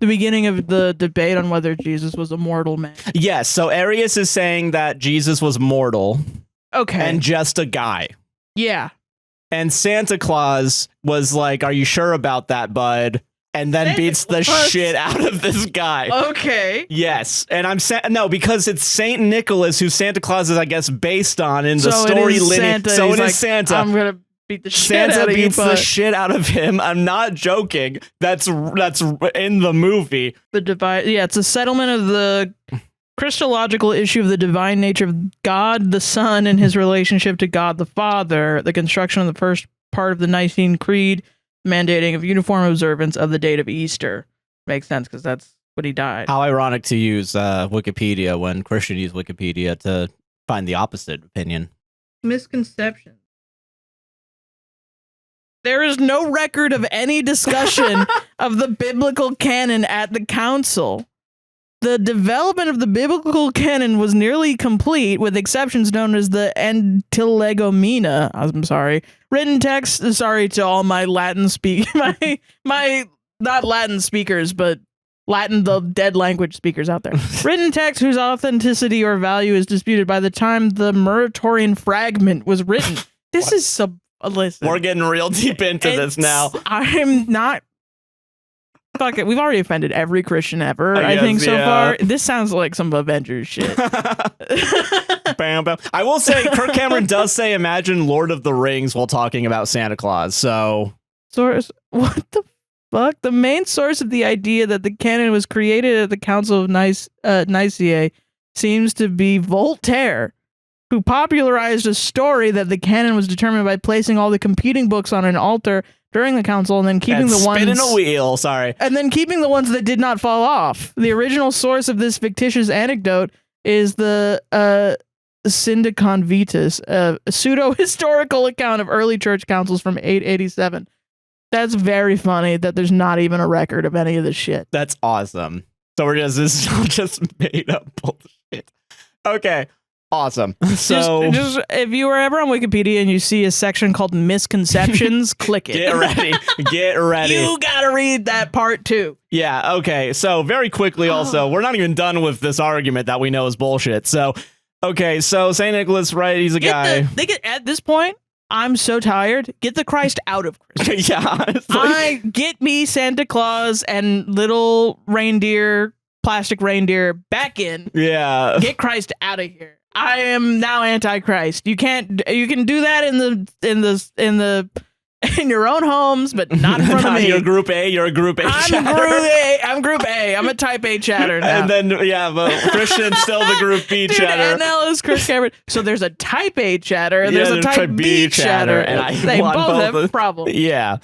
Speaker 2: beginning of the debate on whether Jesus was a mortal man.
Speaker 1: Yes, so Arius is saying that Jesus was mortal.
Speaker 2: Okay.
Speaker 1: And just a guy.
Speaker 2: Yeah.
Speaker 1: And Santa Claus was like, are you sure about that, bud? and then beats the shit out of this guy.
Speaker 2: Okay.
Speaker 1: Yes, and no, because it's Saint Nicholas, who Santa Claus is, I guess, based on in the story lineage. So it is Santa.
Speaker 2: I'm gonna beat the shit
Speaker 1: Santa
Speaker 2: out of you.
Speaker 1: Santa beats the shit out of him. I'm not joking. That's in the movie.
Speaker 2: It's a settlement of the Christological issue of the divine nature of God the Son and his relationship to God the Father. The construction of the first part of the Nicene Creed, mandating of uniform observance of the date of Easter. Makes sense because that's when he died.
Speaker 1: How ironic to use Wikipedia when Christians use Wikipedia to find the opposite opinion.
Speaker 2: Misconception. There is no record of any discussion of the biblical canon at the council. The development of the biblical canon was nearly complete, with exceptions known as the Antilegomena. I'm sorry. Written text. Sorry to all my Latin my not Latin speakers, but Latin, the dead language speakers out there. Written text whose authenticity or value is disputed by the time the Muratorian fragment was written. This is some. Listen,
Speaker 1: we're getting real deep into this now.
Speaker 2: I'm not. Fuck it. We've already offended every Christian ever, I think, so far. This sounds like some Avengers shit.
Speaker 1: Bam, bam. I will say, Kirk Cameron does say, imagine Lord of the Rings while talking about Santa Claus. So,
Speaker 2: what the fuck? The main source of the idea that the canon was created at the Council of Nicaea seems to be Voltaire, who popularized a story that the canon was determined by placing all the competing books on an altar during the council and then keeping the ones
Speaker 1: spinning a wheel,
Speaker 2: and then keeping the ones that did not fall off. The original source of this fictitious anecdote is the Syndicon Vitus, a pseudo-historical account of early church councils from 887. That's very funny that there's not even a record of any of this shit.
Speaker 1: That's awesome. So this is just made up bullshit. Okay. Awesome. So
Speaker 2: just if you were ever on Wikipedia and you see a section called misconceptions, click it.
Speaker 1: Get ready. Get ready.
Speaker 2: You gotta read that part too.
Speaker 1: Yeah. Okay. So very quickly, also, we're not even done with this argument that we know is bullshit. So, okay. So Saint Nicholas, right? He's a guy.
Speaker 2: At this point, I'm so tired. Get the Christ out of Christmas.
Speaker 1: Yeah. Honestly.
Speaker 2: Get me Santa Claus and little reindeer, plastic reindeer back in.
Speaker 1: Yeah.
Speaker 2: Get Christ out of here. I am now Antichrist. You can do that in your own homes, but not in front of me.
Speaker 1: You're Group A. You're a Group A.
Speaker 2: I'm Group A. I'm a Type A chatter now.
Speaker 1: And then but Christian's still the Group B chatter.
Speaker 2: NL is Kirk Cameron. So there's a Type A chatter and there's a Type B chatter, and they both have problems.
Speaker 1: Yeah.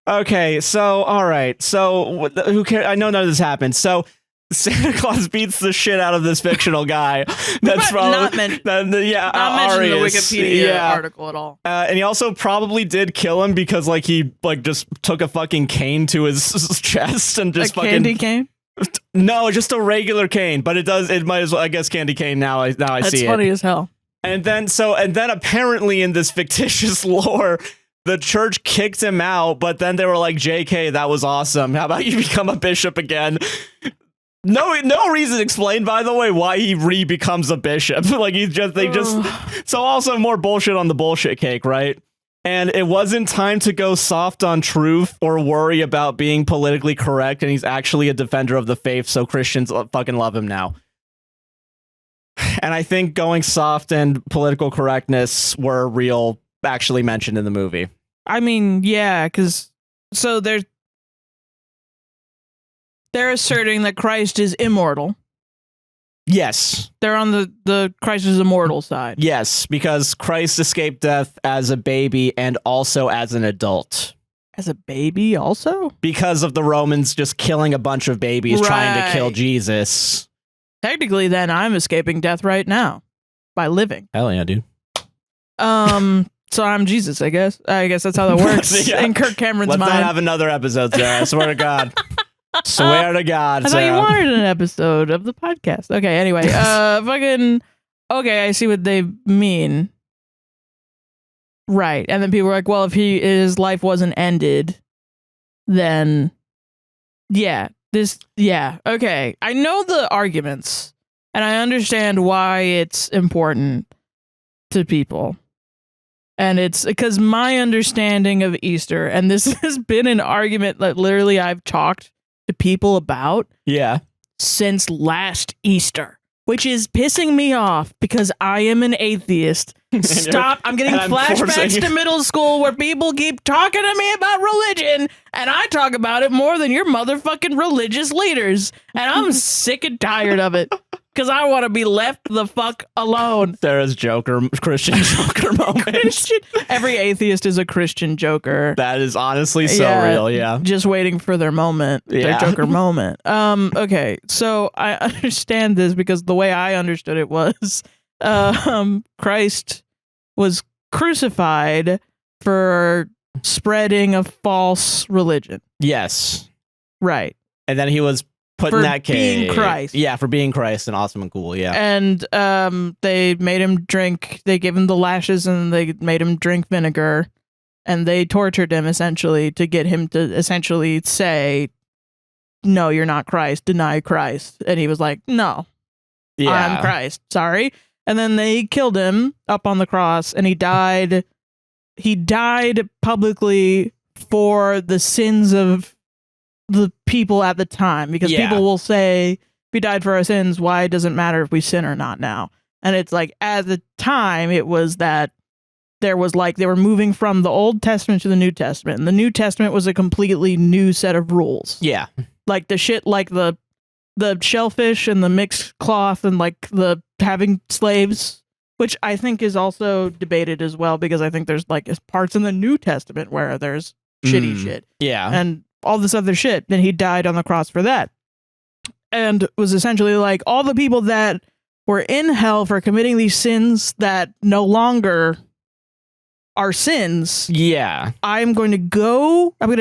Speaker 1: Okay. So all right. So who cares? I know none of this happened. So Santa Claus beats the shit out of this fictional guy. That's probably
Speaker 2: not mentioned in the Wikipedia article at all.
Speaker 1: And he also probably did kill him because he just took a fucking cane to his chest and just
Speaker 2: candy cane.
Speaker 1: No, just a regular cane. But it might as well. I guess candy cane. Now I see it.
Speaker 2: That's funny as hell.
Speaker 1: And then apparently in this fictitious lore, the church kicked him out. But then they were like, "JK, that was awesome. How about you become a bishop again?" No reason explained, by the way, why he becomes a bishop. So also more bullshit on the bullshit cake, right? And it wasn't time to go soft on truth or worry about being politically correct. And he's actually a defender of the faith. So Christians fucking love him now. And I think going soft and political correctness were actually mentioned in the movie.
Speaker 2: I mean, yeah, because they're asserting that Christ is immortal.
Speaker 1: Yes.
Speaker 2: They're on the Christ is immortal side.
Speaker 1: Yes, because Christ escaped death as a baby and also as an adult.
Speaker 2: As a baby also?
Speaker 1: Because of the Romans just killing a bunch of babies trying to kill Jesus.
Speaker 2: Technically, then, I'm escaping death right now by living.
Speaker 1: Hell yeah, dude.
Speaker 2: So I'm Jesus, I guess. I guess that's how that works.
Speaker 1: Yeah.
Speaker 2: In Kirk Cameron's mind.
Speaker 1: Let's not have another episode, Sarah. I swear to God. Swear to God,
Speaker 2: I thought you wanted an episode of the podcast. Okay, anyway, okay, I see what they mean. Right, and then people were like, well, if his life wasn't ended, then, okay. I know the arguments, and I understand why it's important to people. And it's because my understanding of Easter, and this has been an argument that literally I've talked to people about since last Easter, which is pissing me off because I am an atheist. Stop. I'm getting flashbacks to middle school where people keep talking to me about religion, and I talk about it more than your motherfucking religious leaders. And I'm sick and tired of it. Because I want to be left the fuck alone.
Speaker 1: Sarah's Christian Joker moment.
Speaker 2: Every atheist is a Christian Joker.
Speaker 1: That is honestly so real, yeah.
Speaker 2: Just waiting for their moment, their Joker moment. Okay, so I understand this because the way I understood it was Christ was crucified for spreading a false religion.
Speaker 1: Yes.
Speaker 2: Right.
Speaker 1: And then he was put in that cage.
Speaker 2: Being Christ.
Speaker 1: Yeah, for being Christ and awesome and cool, yeah.
Speaker 2: And they made him drink, they gave him the lashes and they made him drink vinegar, and they tortured him essentially to get him to essentially say, no, you're not Christ, deny Christ. And he was like, no, I'm Christ, sorry. And then they killed him up on the cross, and he died. He died publicly for the sins of the people at the time, because people will say, if he died for our sins, why does it matter if we sin or not now? And it's like, at the time, it was that there was like, they were moving from the Old Testament to the New Testament, and the New Testament was a completely new set of rules.
Speaker 1: Yeah.
Speaker 2: Like the shit, like the shellfish and the mixed cloth and like the having slaves, which I think is also debated as well, because I think there's like parts in the New Testament where there's shitty shit.
Speaker 1: Yeah.
Speaker 2: And all this other shit. Then he died on the cross for that. And was essentially like, all the people that were in hell for committing these sins that no longer are sins.
Speaker 1: Yeah.
Speaker 2: I'm going to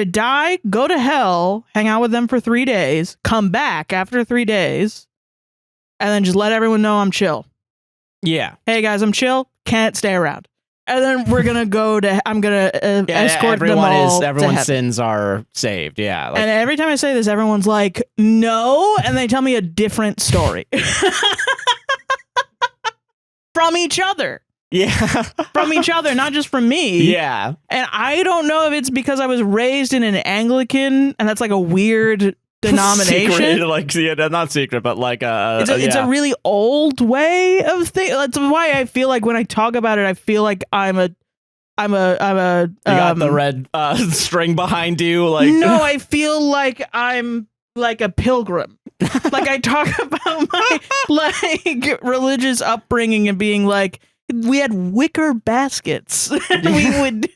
Speaker 2: die, go to hell, hang out with them for 3 days, come back after 3 days, and then just let everyone know I'm chill.
Speaker 1: Yeah.
Speaker 2: Hey guys, I'm chill. Can't stay around. And then we're going to go to, I'm going to escort them all.
Speaker 1: Everyone's sins are saved. Yeah.
Speaker 2: Like, and every time I say this, everyone's like, no. And they tell me a different story. From each other.
Speaker 1: Yeah.
Speaker 2: From each other, not just from me.
Speaker 1: Yeah.
Speaker 2: And I don't know if it's because I was raised in an Anglican, and that's like a weird denomination.
Speaker 1: Secret, like, yeah, not secret, but like
Speaker 2: it's a really old way of thing. That's why I feel like when I talk about it, I feel like I'm a you
Speaker 1: got the red string behind you, like.
Speaker 2: No, I feel like I'm like a pilgrim. Like I talk about my like religious upbringing and being like, we had wicker baskets that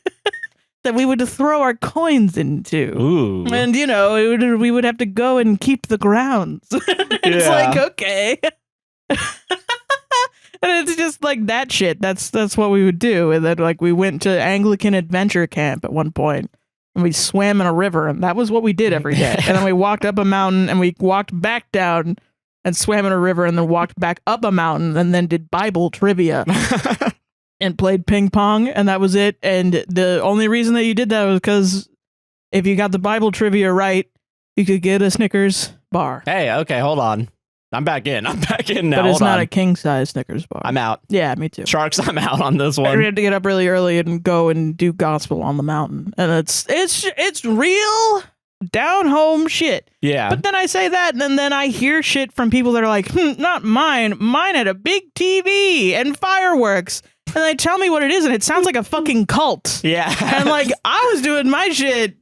Speaker 2: we would throw our coins into.
Speaker 1: Ooh.
Speaker 2: And, you know, we would have to go and keep the grounds. It's like, okay. And it's just like that shit. That's what we would do. And then, like, we went to Anglican adventure camp at one point, and we swam in a river, and that was what we did every day. And then we walked up a mountain, and we walked back down and swam in a river, and then walked back up a mountain, and then did Bible trivia. And played ping pong, and that was it. And the only reason that you did that was because if you got the Bible trivia right, you could get a Snickers bar.
Speaker 1: Hey, okay, hold on. I'm back in now.
Speaker 2: But it's not a king-size Snickers bar.
Speaker 1: I'm out.
Speaker 2: Yeah, me too.
Speaker 1: Sharks, I'm out on this one.
Speaker 2: We had to get up really early and go and do gospel on the mountain. And it's real down-home shit.
Speaker 1: Yeah.
Speaker 2: But then I say that, and then I hear shit from people that are like, not mine. Mine had a big TV and fireworks. And they tell me what it is, and it sounds like a fucking cult.
Speaker 1: Yeah.
Speaker 2: And like, I was doing my shit.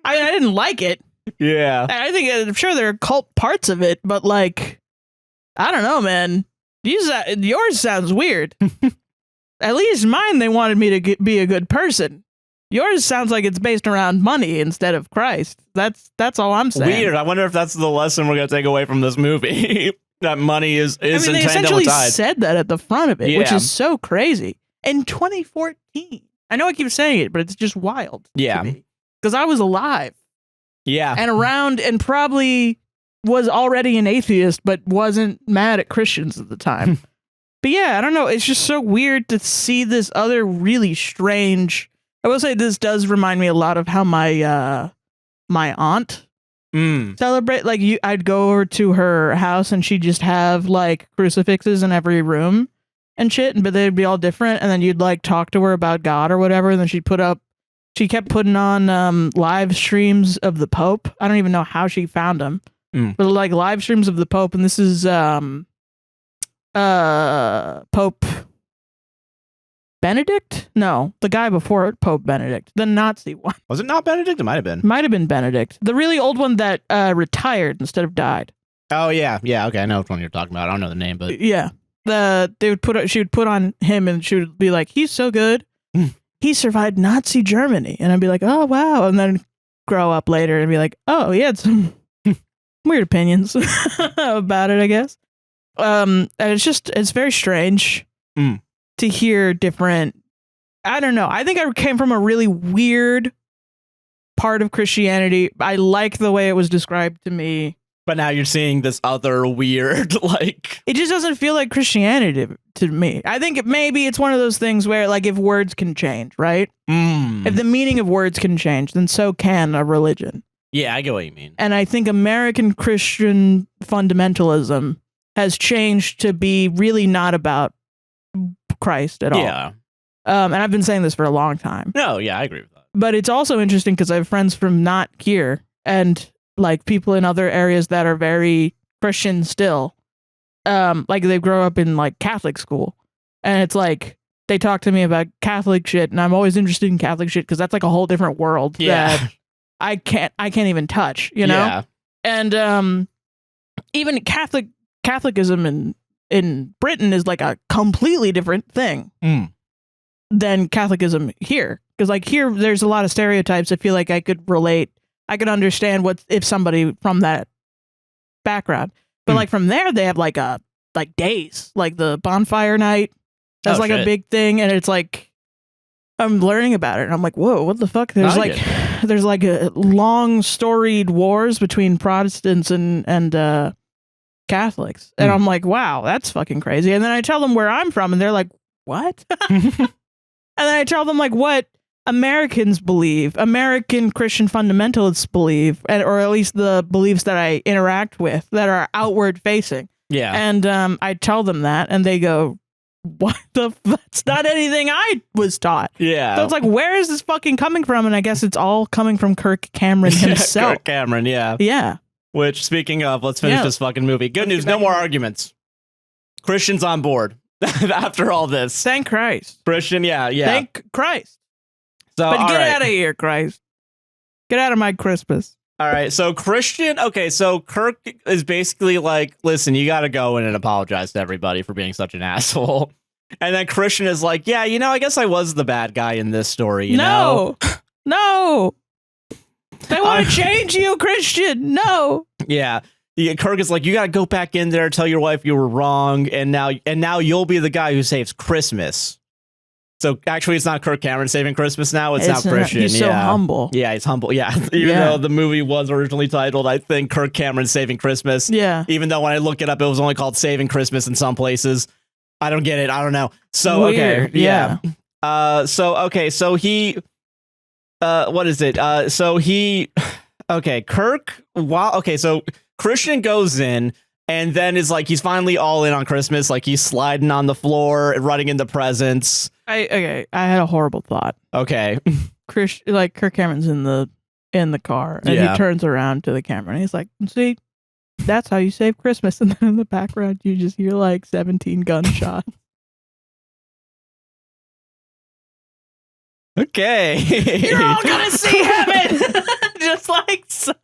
Speaker 2: I didn't like it.
Speaker 1: Yeah.
Speaker 2: I'm sure there are cult parts of it, but like, I don't know, man. Yours sounds weird. At least mine, they wanted me to be a good person. Yours sounds like it's based around money instead of Christ. That's all I'm saying.
Speaker 1: Weird. I wonder if that's the lesson we're going to take away from this movie. That money is
Speaker 2: they essentially said that at the front of it, which is so crazy. In 2014. I know I keep saying it, but it's just wild.
Speaker 1: Yeah.
Speaker 2: Because I was alive.
Speaker 1: Yeah.
Speaker 2: And around, and probably was already an atheist, but wasn't mad at Christians at the time. But yeah, I don't know. It's just so weird to see this other really strange. I will say this does remind me a lot of how my aunt celebrate. Like I'd go over to her house and she'd just have like crucifixes in every room, and shit, but they'd be all different. And then you'd like talk to her about God or whatever. And then she kept putting on live streams of the Pope. I don't even know how she found them, but like live streams of the Pope. And this is Pope Benedict? No, the guy before Pope Benedict, the Nazi one.
Speaker 1: Was it not Benedict? It might have been.
Speaker 2: Might have been Benedict, the really old one that retired instead of died.
Speaker 1: Oh yeah. Okay, I know which one you're talking about. I don't know the name, but
Speaker 2: yeah, she would put on him, and she would be like, "He's so good. He survived Nazi Germany," and I'd be like, "Oh wow," and then grow up later and be like, "Oh, he had some weird opinions about it, I guess." And it's very strange to hear different. I don't know. I think I came from a really weird part of Christianity. I like the way it was described to me.
Speaker 1: But now you're seeing this other weird, like...
Speaker 2: It just doesn't feel like Christianity to me. I think maybe it's one of those things where, like, if words can change, right? If the meaning of words can change, then so can a religion.
Speaker 1: Yeah, I get what you mean.
Speaker 2: And I think American Christian fundamentalism has changed to be really not about Christ at all.
Speaker 1: Yeah.
Speaker 2: And I've been saying this for a long time.
Speaker 1: No, yeah, I agree with that.
Speaker 2: But it's also interesting because I have friends from not here and like people in other areas that are very Christian still. Like they grow up in like Catholic school, and it's like they talk to me about Catholic shit, and I'm always interested in Catholic shit because that's like a whole different world that I can't even touch, you know?
Speaker 1: Yeah.
Speaker 2: And even Catholicism in Britain is like a completely different thing than Catholicism here. Because like here, there's a lot of stereotypes. I feel like I could relate. I could understand what if somebody from that background. But like from there, they have like days, like the bonfire night. That's a big thing, and it's like I'm learning about it, and I'm like, whoa, what the fuck? There's like a long storied wars between Protestants and Catholics, and I'm like, wow, that's fucking crazy. And then I tell them where I'm from, and they're like, what? And then I tell them like what Americans believe, American Christian fundamentalists believe, or at least the beliefs that I interact with that are outward facing.
Speaker 1: Yeah.
Speaker 2: And I tell them that, and they go, what the that's not anything I was taught.
Speaker 1: Yeah.
Speaker 2: So it's like, where is this fucking coming from? And I guess it's all coming from Kirk Cameron himself.
Speaker 1: Kirk Cameron, yeah.
Speaker 2: Yeah.
Speaker 1: Which, speaking of, let's finish this fucking movie. Good news, no more arguments. Christian's on board after all this.
Speaker 2: Thank Christ.
Speaker 1: Christian, yeah.
Speaker 2: Thank Christ.
Speaker 1: So,
Speaker 2: but get out of here, Christ. Get out of my Christmas.
Speaker 1: All right, so Christian, so Kirk is basically like, listen, you got to go in and apologize to everybody for being such an asshole. And then Christian is like, yeah, I guess I was the bad guy in this story, you know?
Speaker 2: No. They want to change you, Christian. No.
Speaker 1: Yeah. Kirk is like, you got to go back in there, tell your wife you were wrong, and now you'll be the guy who saves Christmas. So actually, it's not Kirk Cameron saving Christmas now. It's now Christian.
Speaker 2: He's so humble.
Speaker 1: Yeah, he's humble. Yeah, even though the movie was originally titled, I think, Kirk Cameron Saving Christmas.
Speaker 2: Yeah.
Speaker 1: Even though when I look it up, it was only called Saving Christmas in some places. I don't get it. I don't know. So,
Speaker 2: weird.
Speaker 1: Okay. Yeah. So he... what is it? Kirk... so Christian goes in... And then is like, he's finally all in on Christmas. Like he's sliding on the floor and running into presents.
Speaker 2: I had a horrible thought.
Speaker 1: Okay.
Speaker 2: Kirk Cameron's in the car and he turns around to the camera and he's like, see, that's how you save Christmas. And then in the background, you just hear like 17 gunshots.
Speaker 1: Okay.
Speaker 2: You're all gonna see heaven. Just like so.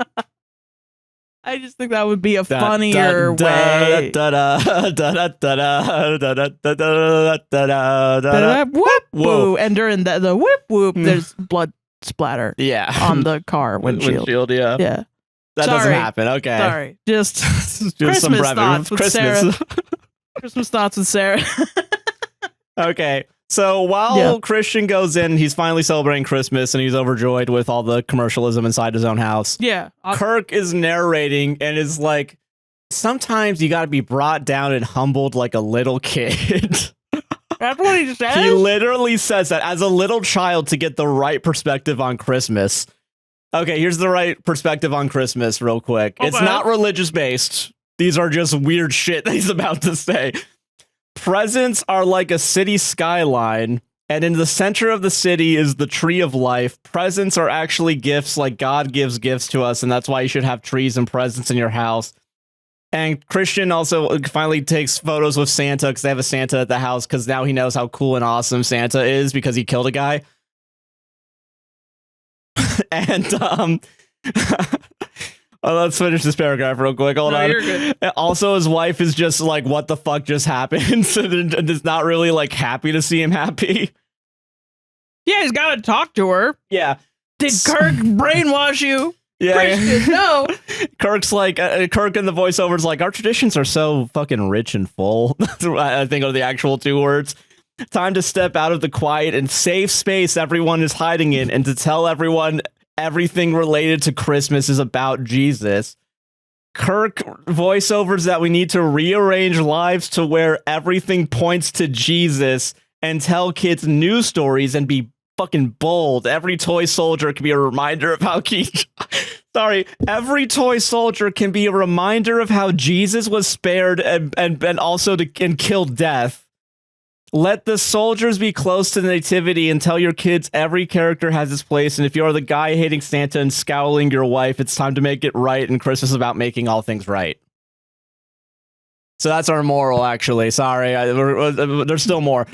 Speaker 2: I just think that would be a funnier way. Whoop whoop, and during the whoop whoop, there's blood splatter.
Speaker 1: Yeah,
Speaker 2: on the car windshield.
Speaker 1: Yeah,
Speaker 2: yeah.
Speaker 1: That doesn't happen. Okay,
Speaker 2: sorry. Just Christmas
Speaker 1: some
Speaker 2: thoughts with Sarah. Christmas thoughts with Sarah.
Speaker 1: Okay. So while Christian goes in, he's finally celebrating Christmas and he's overjoyed with all the commercialism inside his own house.
Speaker 2: Yeah.
Speaker 1: Kirk is narrating and is like, sometimes you got to be brought down and humbled like a little kid.
Speaker 2: That's what he says?
Speaker 1: He literally says that as a little child to get the right perspective on Christmas. Okay, here's the right perspective on Christmas real quick. Okay. It's not religious based. These are just weird shit that he's about to say. Presents are like a city skyline, and in the center of the city is the tree of life. Presents are actually gifts, like God gives gifts to us, and that's why you should have trees and presents in your house. And Christian also finally takes photos with Santa because they have a Santa at the house because now he knows how cool and awesome Santa is because he killed a guy. And let's finish this paragraph real quick. Hold on.
Speaker 2: You're good.
Speaker 1: Also, his wife is just like, what the fuck just happened? And is not really like happy to see him happy.
Speaker 2: Yeah, he's got to talk to her.
Speaker 1: Yeah.
Speaker 2: Did Kirk brainwash you?
Speaker 1: Yeah.
Speaker 2: Christian, no.
Speaker 1: Kirk's like, Kirk in the voiceovers like, our traditions are so fucking rich and full. I think are the actual 2 words. Time to step out of the quiet and safe space everyone is hiding in and to tell everyone everything related to Christmas is about Jesus. Kirk voiceovers that we need to rearrange lives to where everything points to Jesus and tell kids new stories and be fucking bold. Every toy soldier can be a reminder of how every toy soldier can be a reminder of how Jesus was spared and also and killed death. Let the soldiers be close to the nativity and tell your kids every character has its place. And if you're the guy hating Santa and scowling your wife, it's time to make it right. And Christmas is about making all things right. So that's our moral, actually. Sorry, there's still more.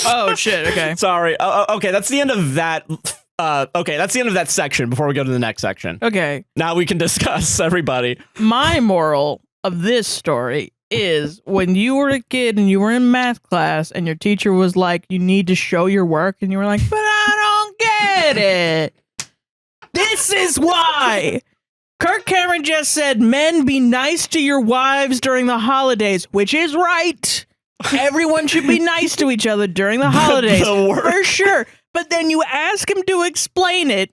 Speaker 2: Oh shit! Okay.
Speaker 1: Sorry. Okay, that's the end of that. Okay, that's the end of that section. Before we go to the next section.
Speaker 2: Okay.
Speaker 1: Now we can discuss everybody.
Speaker 2: My moral of this story is when you were a kid and you were in math class and your teacher was like, you need to show your work, and you were like, but I don't get it. This is why. Kirk Cameron just said, men, be nice to your wives during the holidays, which is right. Everyone should be nice to each other during the holidays, for sure. But then you ask him to explain it,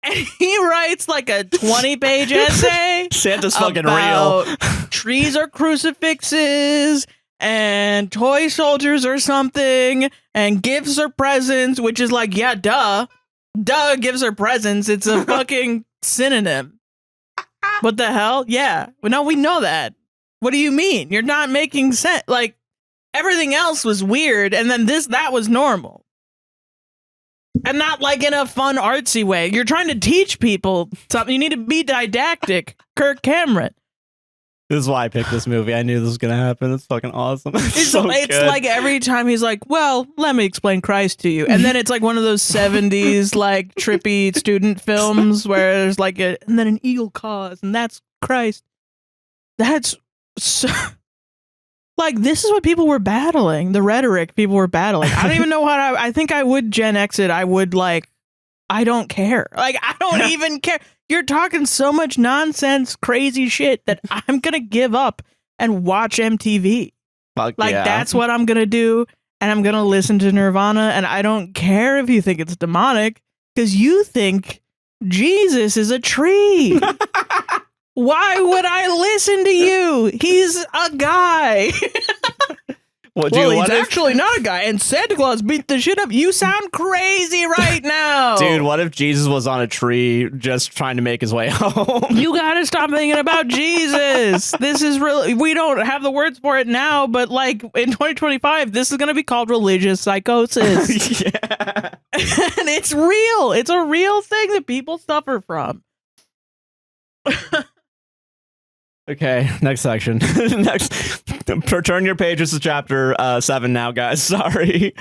Speaker 2: and he writes like a 20-page essay.
Speaker 1: Santa's fucking real.
Speaker 2: Trees are crucifixes, and toy soldiers or something, and gifts are presents, which is like, yeah, duh. Duh, gifts are presents. It's a fucking synonym. What the hell? Yeah. Well, no, we know that. What do you mean? You're not making sense. Like, everything else was weird, and then that was normal. And not like in a fun, artsy way. You're trying to teach people something. You need to be didactic. Kirk Cameron.
Speaker 1: This is why I picked this movie. I knew this was going to happen. It's fucking awesome. It's
Speaker 2: like every time he's like, well, let me explain Christ to you. And then it's like one of those 70s like trippy student films where there's like and then an eagle caws, and that's Christ. That's so... Like, this is what people were battling. The rhetoric people were battling. I don't even know what I think I would Gen X it. I would like, I don't care. Like, I don't even care. You're talking so much nonsense, crazy shit that I'm going to give up and watch MTV.
Speaker 1: Fuck
Speaker 2: like,
Speaker 1: yeah.
Speaker 2: That's what I'm going to do. And I'm going to listen to Nirvana. And I don't care if you think it's demonic because you think Jesus is a tree. Why would I listen to you? He's a guy.
Speaker 1: Well,
Speaker 2: he's actually not a guy, and Santa Claus beat the shit up. You sound crazy right now.
Speaker 1: Dude, what if Jesus was on a tree just trying to make his way home?
Speaker 2: You gotta stop thinking about Jesus. This is really, we don't have the words for it now, but like in 2025, this is gonna be called religious psychosis.
Speaker 1: Yeah.
Speaker 2: And it's real. It's a real thing that people suffer from.
Speaker 1: Okay, next section. Next, turn your pages to chapter 7 now, guys. Sorry.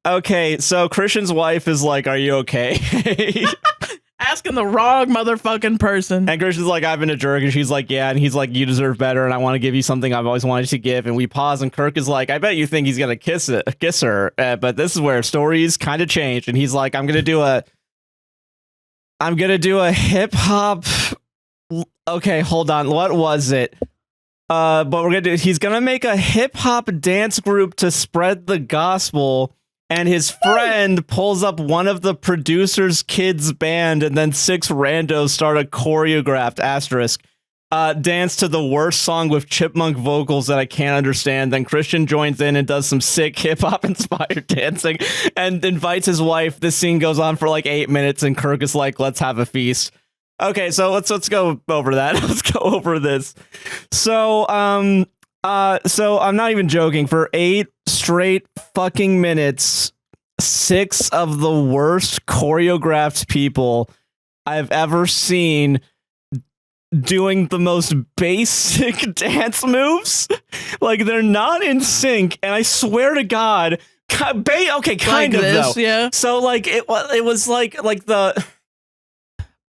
Speaker 1: Okay, so Christian's wife is like, "Are you okay?"
Speaker 2: Asking the wrong motherfucking person.
Speaker 1: And Christian's like, "I've been a jerk," and she's like, "Yeah," and he's like, "You deserve better, and I want to give you something I've always wanted to give." And we pause, and Kirk is like, "I bet you think he's gonna kiss her, but this is where stories kind of change." And he's like, "I'm gonna do a hip hop." Okay, hold on. What was it? But he's gonna make a hip hop dance group to spread the gospel, and his friend pulls up one of the producer's kids' band, and then 6 randos start a choreographed dance to the worst song with chipmunk vocals that I can't understand. Then Christian joins in and does some sick hip hop inspired dancing and invites his wife. This scene goes on for like 8 minutes, and Kirk is like, "Let's have a feast." Okay, so let's go over that. Let's go over this. So So I'm not even joking. For 8 straight fucking minutes, 6 of the worst choreographed people I've ever seen doing the most basic dance moves. Like, they're not in sync, and I swear to God, okay, kind
Speaker 2: like
Speaker 1: of
Speaker 2: this,
Speaker 1: though.
Speaker 2: Yeah.
Speaker 1: So like it was like the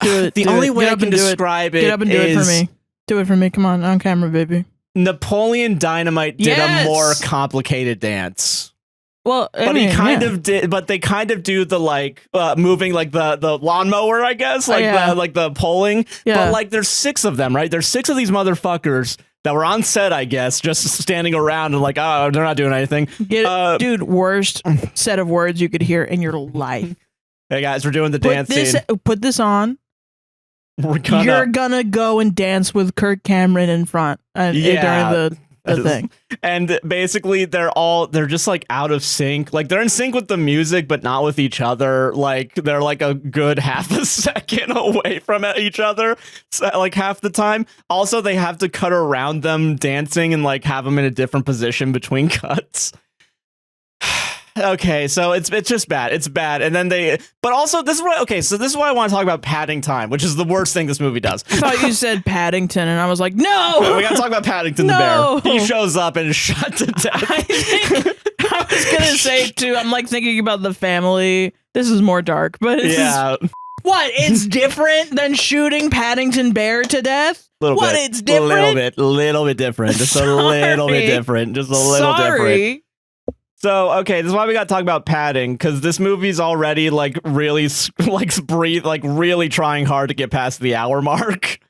Speaker 2: the
Speaker 1: only way I can describe it.
Speaker 2: Get up and do it for me. Do it for me. Come on camera, baby.
Speaker 1: Napoleon Dynamite did a more complicated dance.
Speaker 2: Well,
Speaker 1: but he kind of did, but they kind of do the like moving like the lawnmower, I guess, like the polling. Yeah. But like there's 6 of them, right? There's 6 of these motherfuckers that were on set, I guess, just standing around and like, oh, they're not doing anything.
Speaker 2: Dude, worst set of words you could hear in your life.
Speaker 1: Hey guys, we're doing the dance scene.
Speaker 2: Put this on. You're gonna go and dance with Kirk Cameron in front during the thing.
Speaker 1: And basically they're just like out of sync. Like they're in sync with the music but not with each other. Like they're like a good half a second away from each other, so, like half the time. Also, they have to cut around them dancing and like have them in a different position between cuts. Okay, so it's just bad. It's bad. And then but also this is why I want to talk about padding time, which is the worst thing this movie does.
Speaker 2: I thought you said Paddington and I was like, no!
Speaker 1: We gotta talk about Paddington the bear. He shows up and is shot to death.
Speaker 2: I was gonna say too, I'm like thinking about the family. This is more dark, but what? It's different than shooting Paddington Bear to death? It's different?
Speaker 1: A little bit different. Just a little bit different. Just a little different. So, okay, this is why we got to talk about padding, because this movie's already, like, really, really trying hard to get past the hour mark.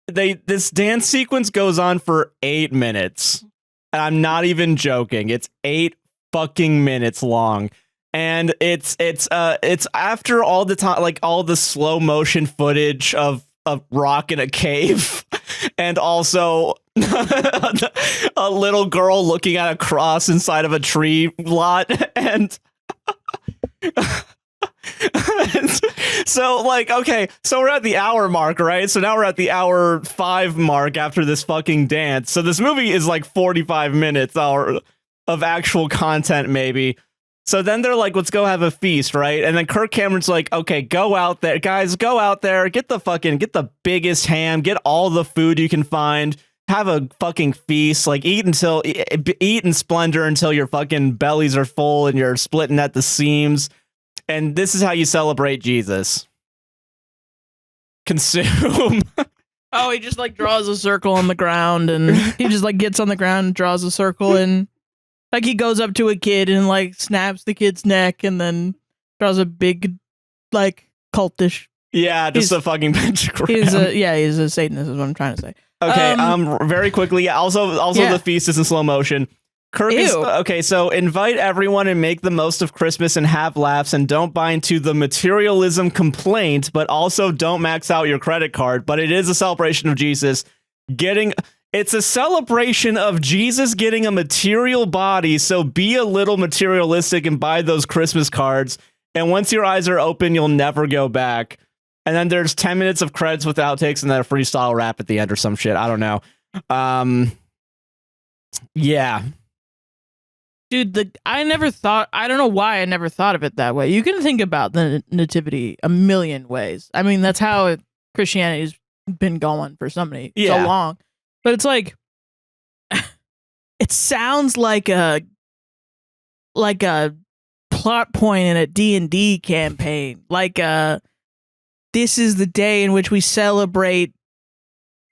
Speaker 1: This dance sequence goes on for 8 minutes. And I'm not even joking. It's 8 fucking minutes long. And it's after all the time, like, all the slow motion footage of rock in a cave, and also a little girl looking at a cross inside of a tree lot, and so like, okay, so we're at the hour mark, right? So now we're at the hour 5 mark after this fucking dance. So this movie is like 45 minutes of actual content, maybe. So then they're like, let's go have a feast, right? And then Kirk Cameron's like, okay, go out there, guys, go out there, get the biggest ham, get all the food you can find, have a fucking feast, like eat in splendor until your fucking bellies are full and you're splitting at the seams. And this is how you celebrate Jesus. Consume.
Speaker 2: Oh, he just like draws a circle on the ground, and he just like gets on the ground and draws a circle, and like he goes up to a kid and like snaps the kid's neck and then draws a big like cultish.
Speaker 1: Yeah, just a fucking pentagram.
Speaker 2: He's a Satanist is what I'm trying to say.
Speaker 1: Okay, very quickly. Yeah, also the feast is in slow motion. Kirk is okay, so invite everyone and make the most of Christmas and have laughs, and don't buy into the materialism complaint, but also don't max out your credit card. But it is a celebration of Jesus it's a celebration of Jesus getting a material body, so be a little materialistic and buy those Christmas cards. And once your eyes are open, you'll never go back. And then there's 10 minutes of credits with outtakes and then a freestyle rap at the end or some shit. I don't know. Yeah.
Speaker 2: Dude, I don't know why I never thought of it that way. You can think about the nativity a million ways. I mean, that's how Christianity's been going for so long. But it's like, it sounds like a plot point in a D&D campaign. Like, this is the day in which we celebrate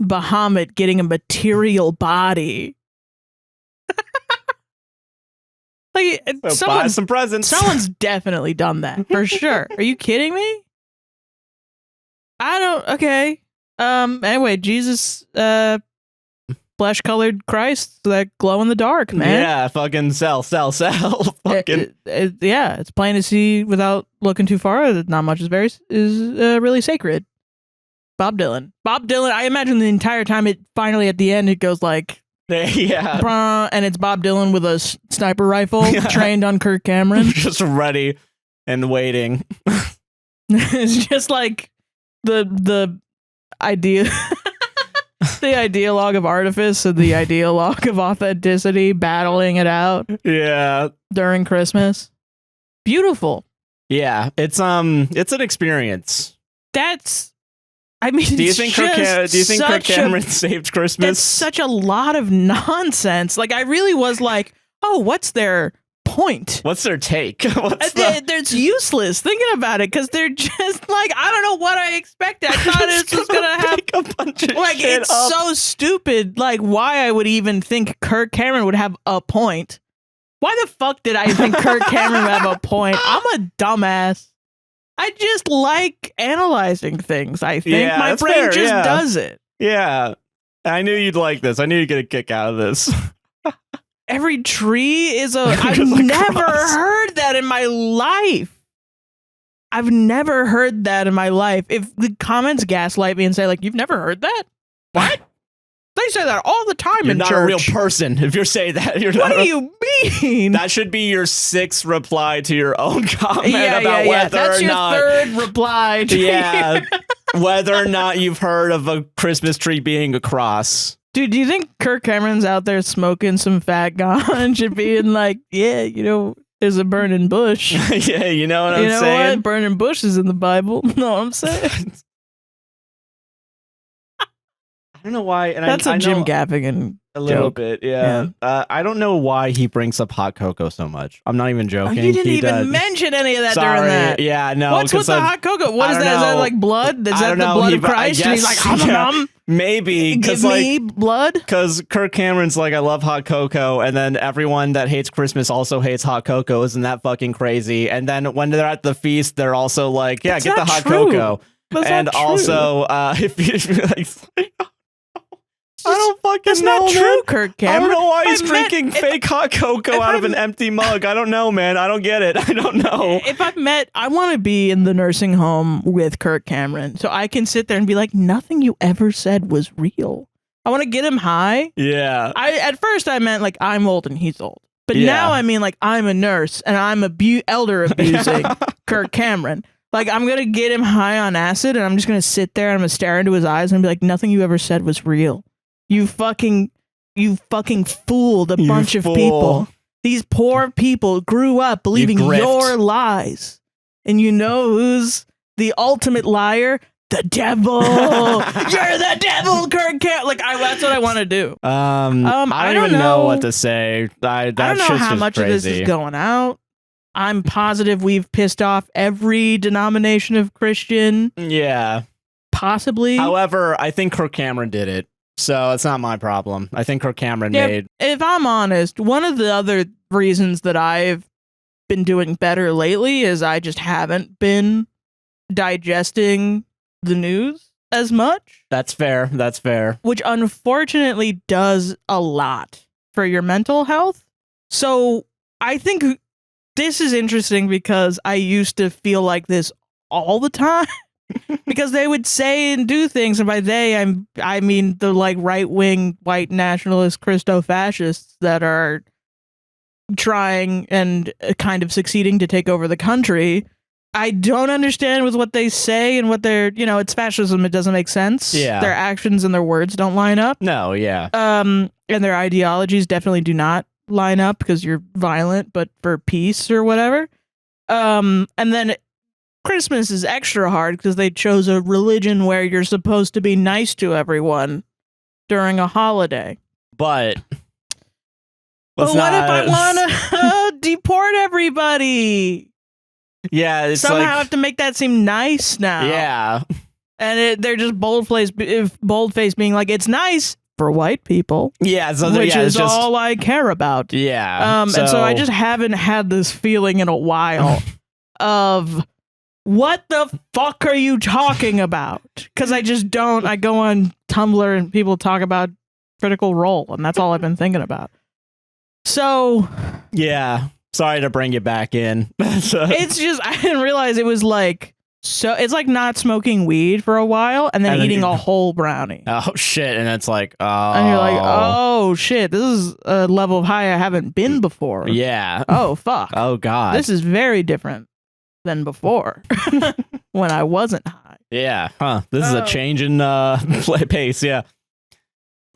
Speaker 2: Bahamut getting a material body. Like,
Speaker 1: buy some presents.
Speaker 2: Someone's definitely done that for sure. Are you kidding me? Okay. Anyway, Jesus, flesh-colored Christ that glow in the dark, man.
Speaker 1: Yeah, fucking sell. Fucking
Speaker 2: yeah, it's plain to see without looking too far that not much is really sacred. Bob Dylan. I imagine the entire time it finally at the end it goes like,
Speaker 1: yeah,
Speaker 2: and it's Bob Dylan with a sniper rifle trained on Kirk Cameron,
Speaker 1: just ready and waiting.
Speaker 2: It's just like the idea. The ideologue of artifice and the ideologue of authenticity battling it out.
Speaker 1: Yeah.
Speaker 2: During Christmas. Beautiful.
Speaker 1: Yeah, it's an experience.
Speaker 2: I mean,
Speaker 1: do you think Kirk Cameron saved Christmas?
Speaker 2: That's such a lot of nonsense. Like, I really was like, oh, what's their point?
Speaker 1: What's their take?
Speaker 2: It's useless thinking about it because they're just like, I don't know what I expected. I thought it was gonna have
Speaker 1: a bunch of
Speaker 2: like
Speaker 1: shit
Speaker 2: it's
Speaker 1: up.
Speaker 2: so stupid. Like, why I would even think Kirk Cameron would have a point. Why the fuck did I think Kirk Cameron would have a point? I'm a dumbass. I just like analyzing things. I think my brain just does it.
Speaker 1: Yeah. I knew you'd like this. I knew you'd get a kick out of this.
Speaker 2: Every tree is I've never heard that in my life. I've never heard that in my life. If the comments gaslight me and say, like, you've never heard that? What? They say that all the time in church.
Speaker 1: You're not a real person if you're saying that.
Speaker 2: What do you mean?
Speaker 1: That should be your 6th reply to your own comment about whether
Speaker 2: That's
Speaker 1: or not.
Speaker 2: That's your 3rd reply to
Speaker 1: whether or not you've heard of a Christmas tree being a cross.
Speaker 2: Dude, do you think Kirk Cameron's out there smoking some fat ganj and being like, yeah, there's a burning bush.
Speaker 1: Yeah, you know what I'm saying? You know what?
Speaker 2: Burning bush is in the Bible. Know what I'm saying?
Speaker 1: I don't know why. And
Speaker 2: that's
Speaker 1: I
Speaker 2: a Jim Gaffigan
Speaker 1: a little
Speaker 2: joke.
Speaker 1: bit, yeah. I don't know why he brings up hot cocoa so much. I'm not even joking.
Speaker 2: You didn't even mention any of that during that.
Speaker 1: Yeah, no.
Speaker 2: What's with the hot cocoa? What is that? Is that like blood? Is that the blood of Christ? And he's like,
Speaker 1: maybe.
Speaker 2: Give me blood?
Speaker 1: Because Kirk Cameron's like, I love hot cocoa. And then everyone that hates Christmas also hates hot cocoa. Isn't that fucking crazy? And then when they're at the feast, they're also like, yeah, get the hot cocoa. And also, if you like... I don't fucking
Speaker 2: That's
Speaker 1: know,
Speaker 2: not true,
Speaker 1: man.
Speaker 2: Kirk Cameron.
Speaker 1: I don't know why he's drinking fake hot cocoa out of an empty mug. I don't know, man. I don't get it. I don't know.
Speaker 2: If I want to be in the nursing home with Kirk Cameron so I can sit there and be like, nothing you ever said was real. I want to get him high.
Speaker 1: Yeah.
Speaker 2: At first I meant like I'm old and he's old. But now I mean like I'm a nurse and I'm elder abusing Kirk Cameron. Like, I'm going to get him high on acid and I'm just going to sit there and I'm going to stare into his eyes and be like, nothing you ever said was real. You fucking fooled a bunch of people. These poor people grew up believing your lies. And you know who's the ultimate liar? The devil. You're the devil, Kirk Cameron. Like, that's what I want to do.
Speaker 1: I don't even know what to say. I don't know
Speaker 2: how much of this is going out. I'm positive we've pissed off every denomination of Christian.
Speaker 1: Yeah.
Speaker 2: Possibly.
Speaker 1: However, I think Kirk Cameron did it. So it's not my problem. I think Kirk Cameron made...
Speaker 2: If I'm honest, one of the other reasons that I've been doing better lately is I just haven't been digesting the news as much.
Speaker 1: That's fair. That's fair.
Speaker 2: Which unfortunately does a lot for your mental health. So I think this is interesting because I used to feel like this all the time. Because they would say and do things, and by they I mean the like right-wing white nationalist Christo-fascists that are trying and kind of succeeding to take over the country. I don't understand with what they say and what they're, it's fascism. It doesn't make sense.
Speaker 1: Yeah.
Speaker 2: Their actions and their words don't line up.
Speaker 1: No, yeah.
Speaker 2: And their ideologies definitely do not line up because you're violent, but for peace or whatever. And then Christmas is extra hard because they chose a religion where you're supposed to be nice to everyone during a holiday.
Speaker 1: But
Speaker 2: what if I want to deport everybody?
Speaker 1: Yeah, it's
Speaker 2: somehow I have to make that seem nice now.
Speaker 1: Yeah,
Speaker 2: and they're just bold-faced being like, it's nice for white people.
Speaker 1: Yeah, so
Speaker 2: which is just all I care about.
Speaker 1: Yeah,
Speaker 2: and so I just haven't had this feeling in a while of. What the fuck are you talking about? Because I just don't. I go on Tumblr and people talk about Critical Role, and that's all I've been thinking about. So,
Speaker 1: yeah, sorry to bring you back in.
Speaker 2: It's just I didn't realize it was like so. It's like not smoking weed for a while and then eating a whole brownie.
Speaker 1: Oh shit! And it's like, oh,
Speaker 2: and you're like, oh shit, this is a level of high I haven't been before.
Speaker 1: Yeah.
Speaker 2: Oh fuck.
Speaker 1: Oh god.
Speaker 2: This is very different than before when I wasn't high.
Speaker 1: Yeah. Huh. This is a change in pace. Yeah.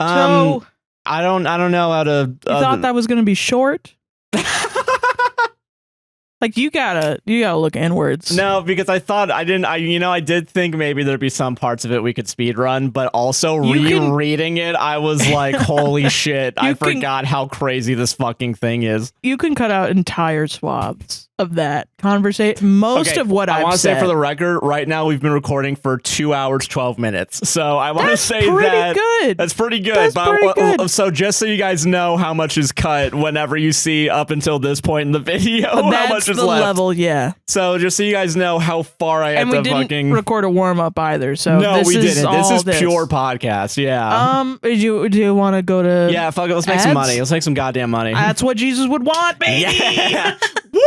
Speaker 2: So
Speaker 1: I don't know how to.
Speaker 2: You thought that was going to be short? Like you gotta look inwards.
Speaker 1: No, because I did think maybe there'd be some parts of it we could speed run, but also rereading it, I was like, holy shit, I forgot how crazy this fucking thing is.
Speaker 2: You can cut out entire swaths of that conversation. Most of what I
Speaker 1: want to
Speaker 2: say
Speaker 1: for the record, right now we've been recording for 2 hours 12 minutes. So I want to say that's pretty good.
Speaker 2: Good.
Speaker 1: So just so you guys know how much is cut whenever you see up until this point in the video, how much is
Speaker 2: the
Speaker 1: left.
Speaker 2: Level, yeah.
Speaker 1: So just so you guys know how far I have to fucking.
Speaker 2: And we didn't record a warm up either. So
Speaker 1: no, we didn't. This is pure podcast. Yeah.
Speaker 2: Do you want to go to?
Speaker 1: Yeah, fuck it. Let's make some money. Let's make some goddamn money.
Speaker 2: That's what Jesus would want, baby.
Speaker 1: Yeah. Woo!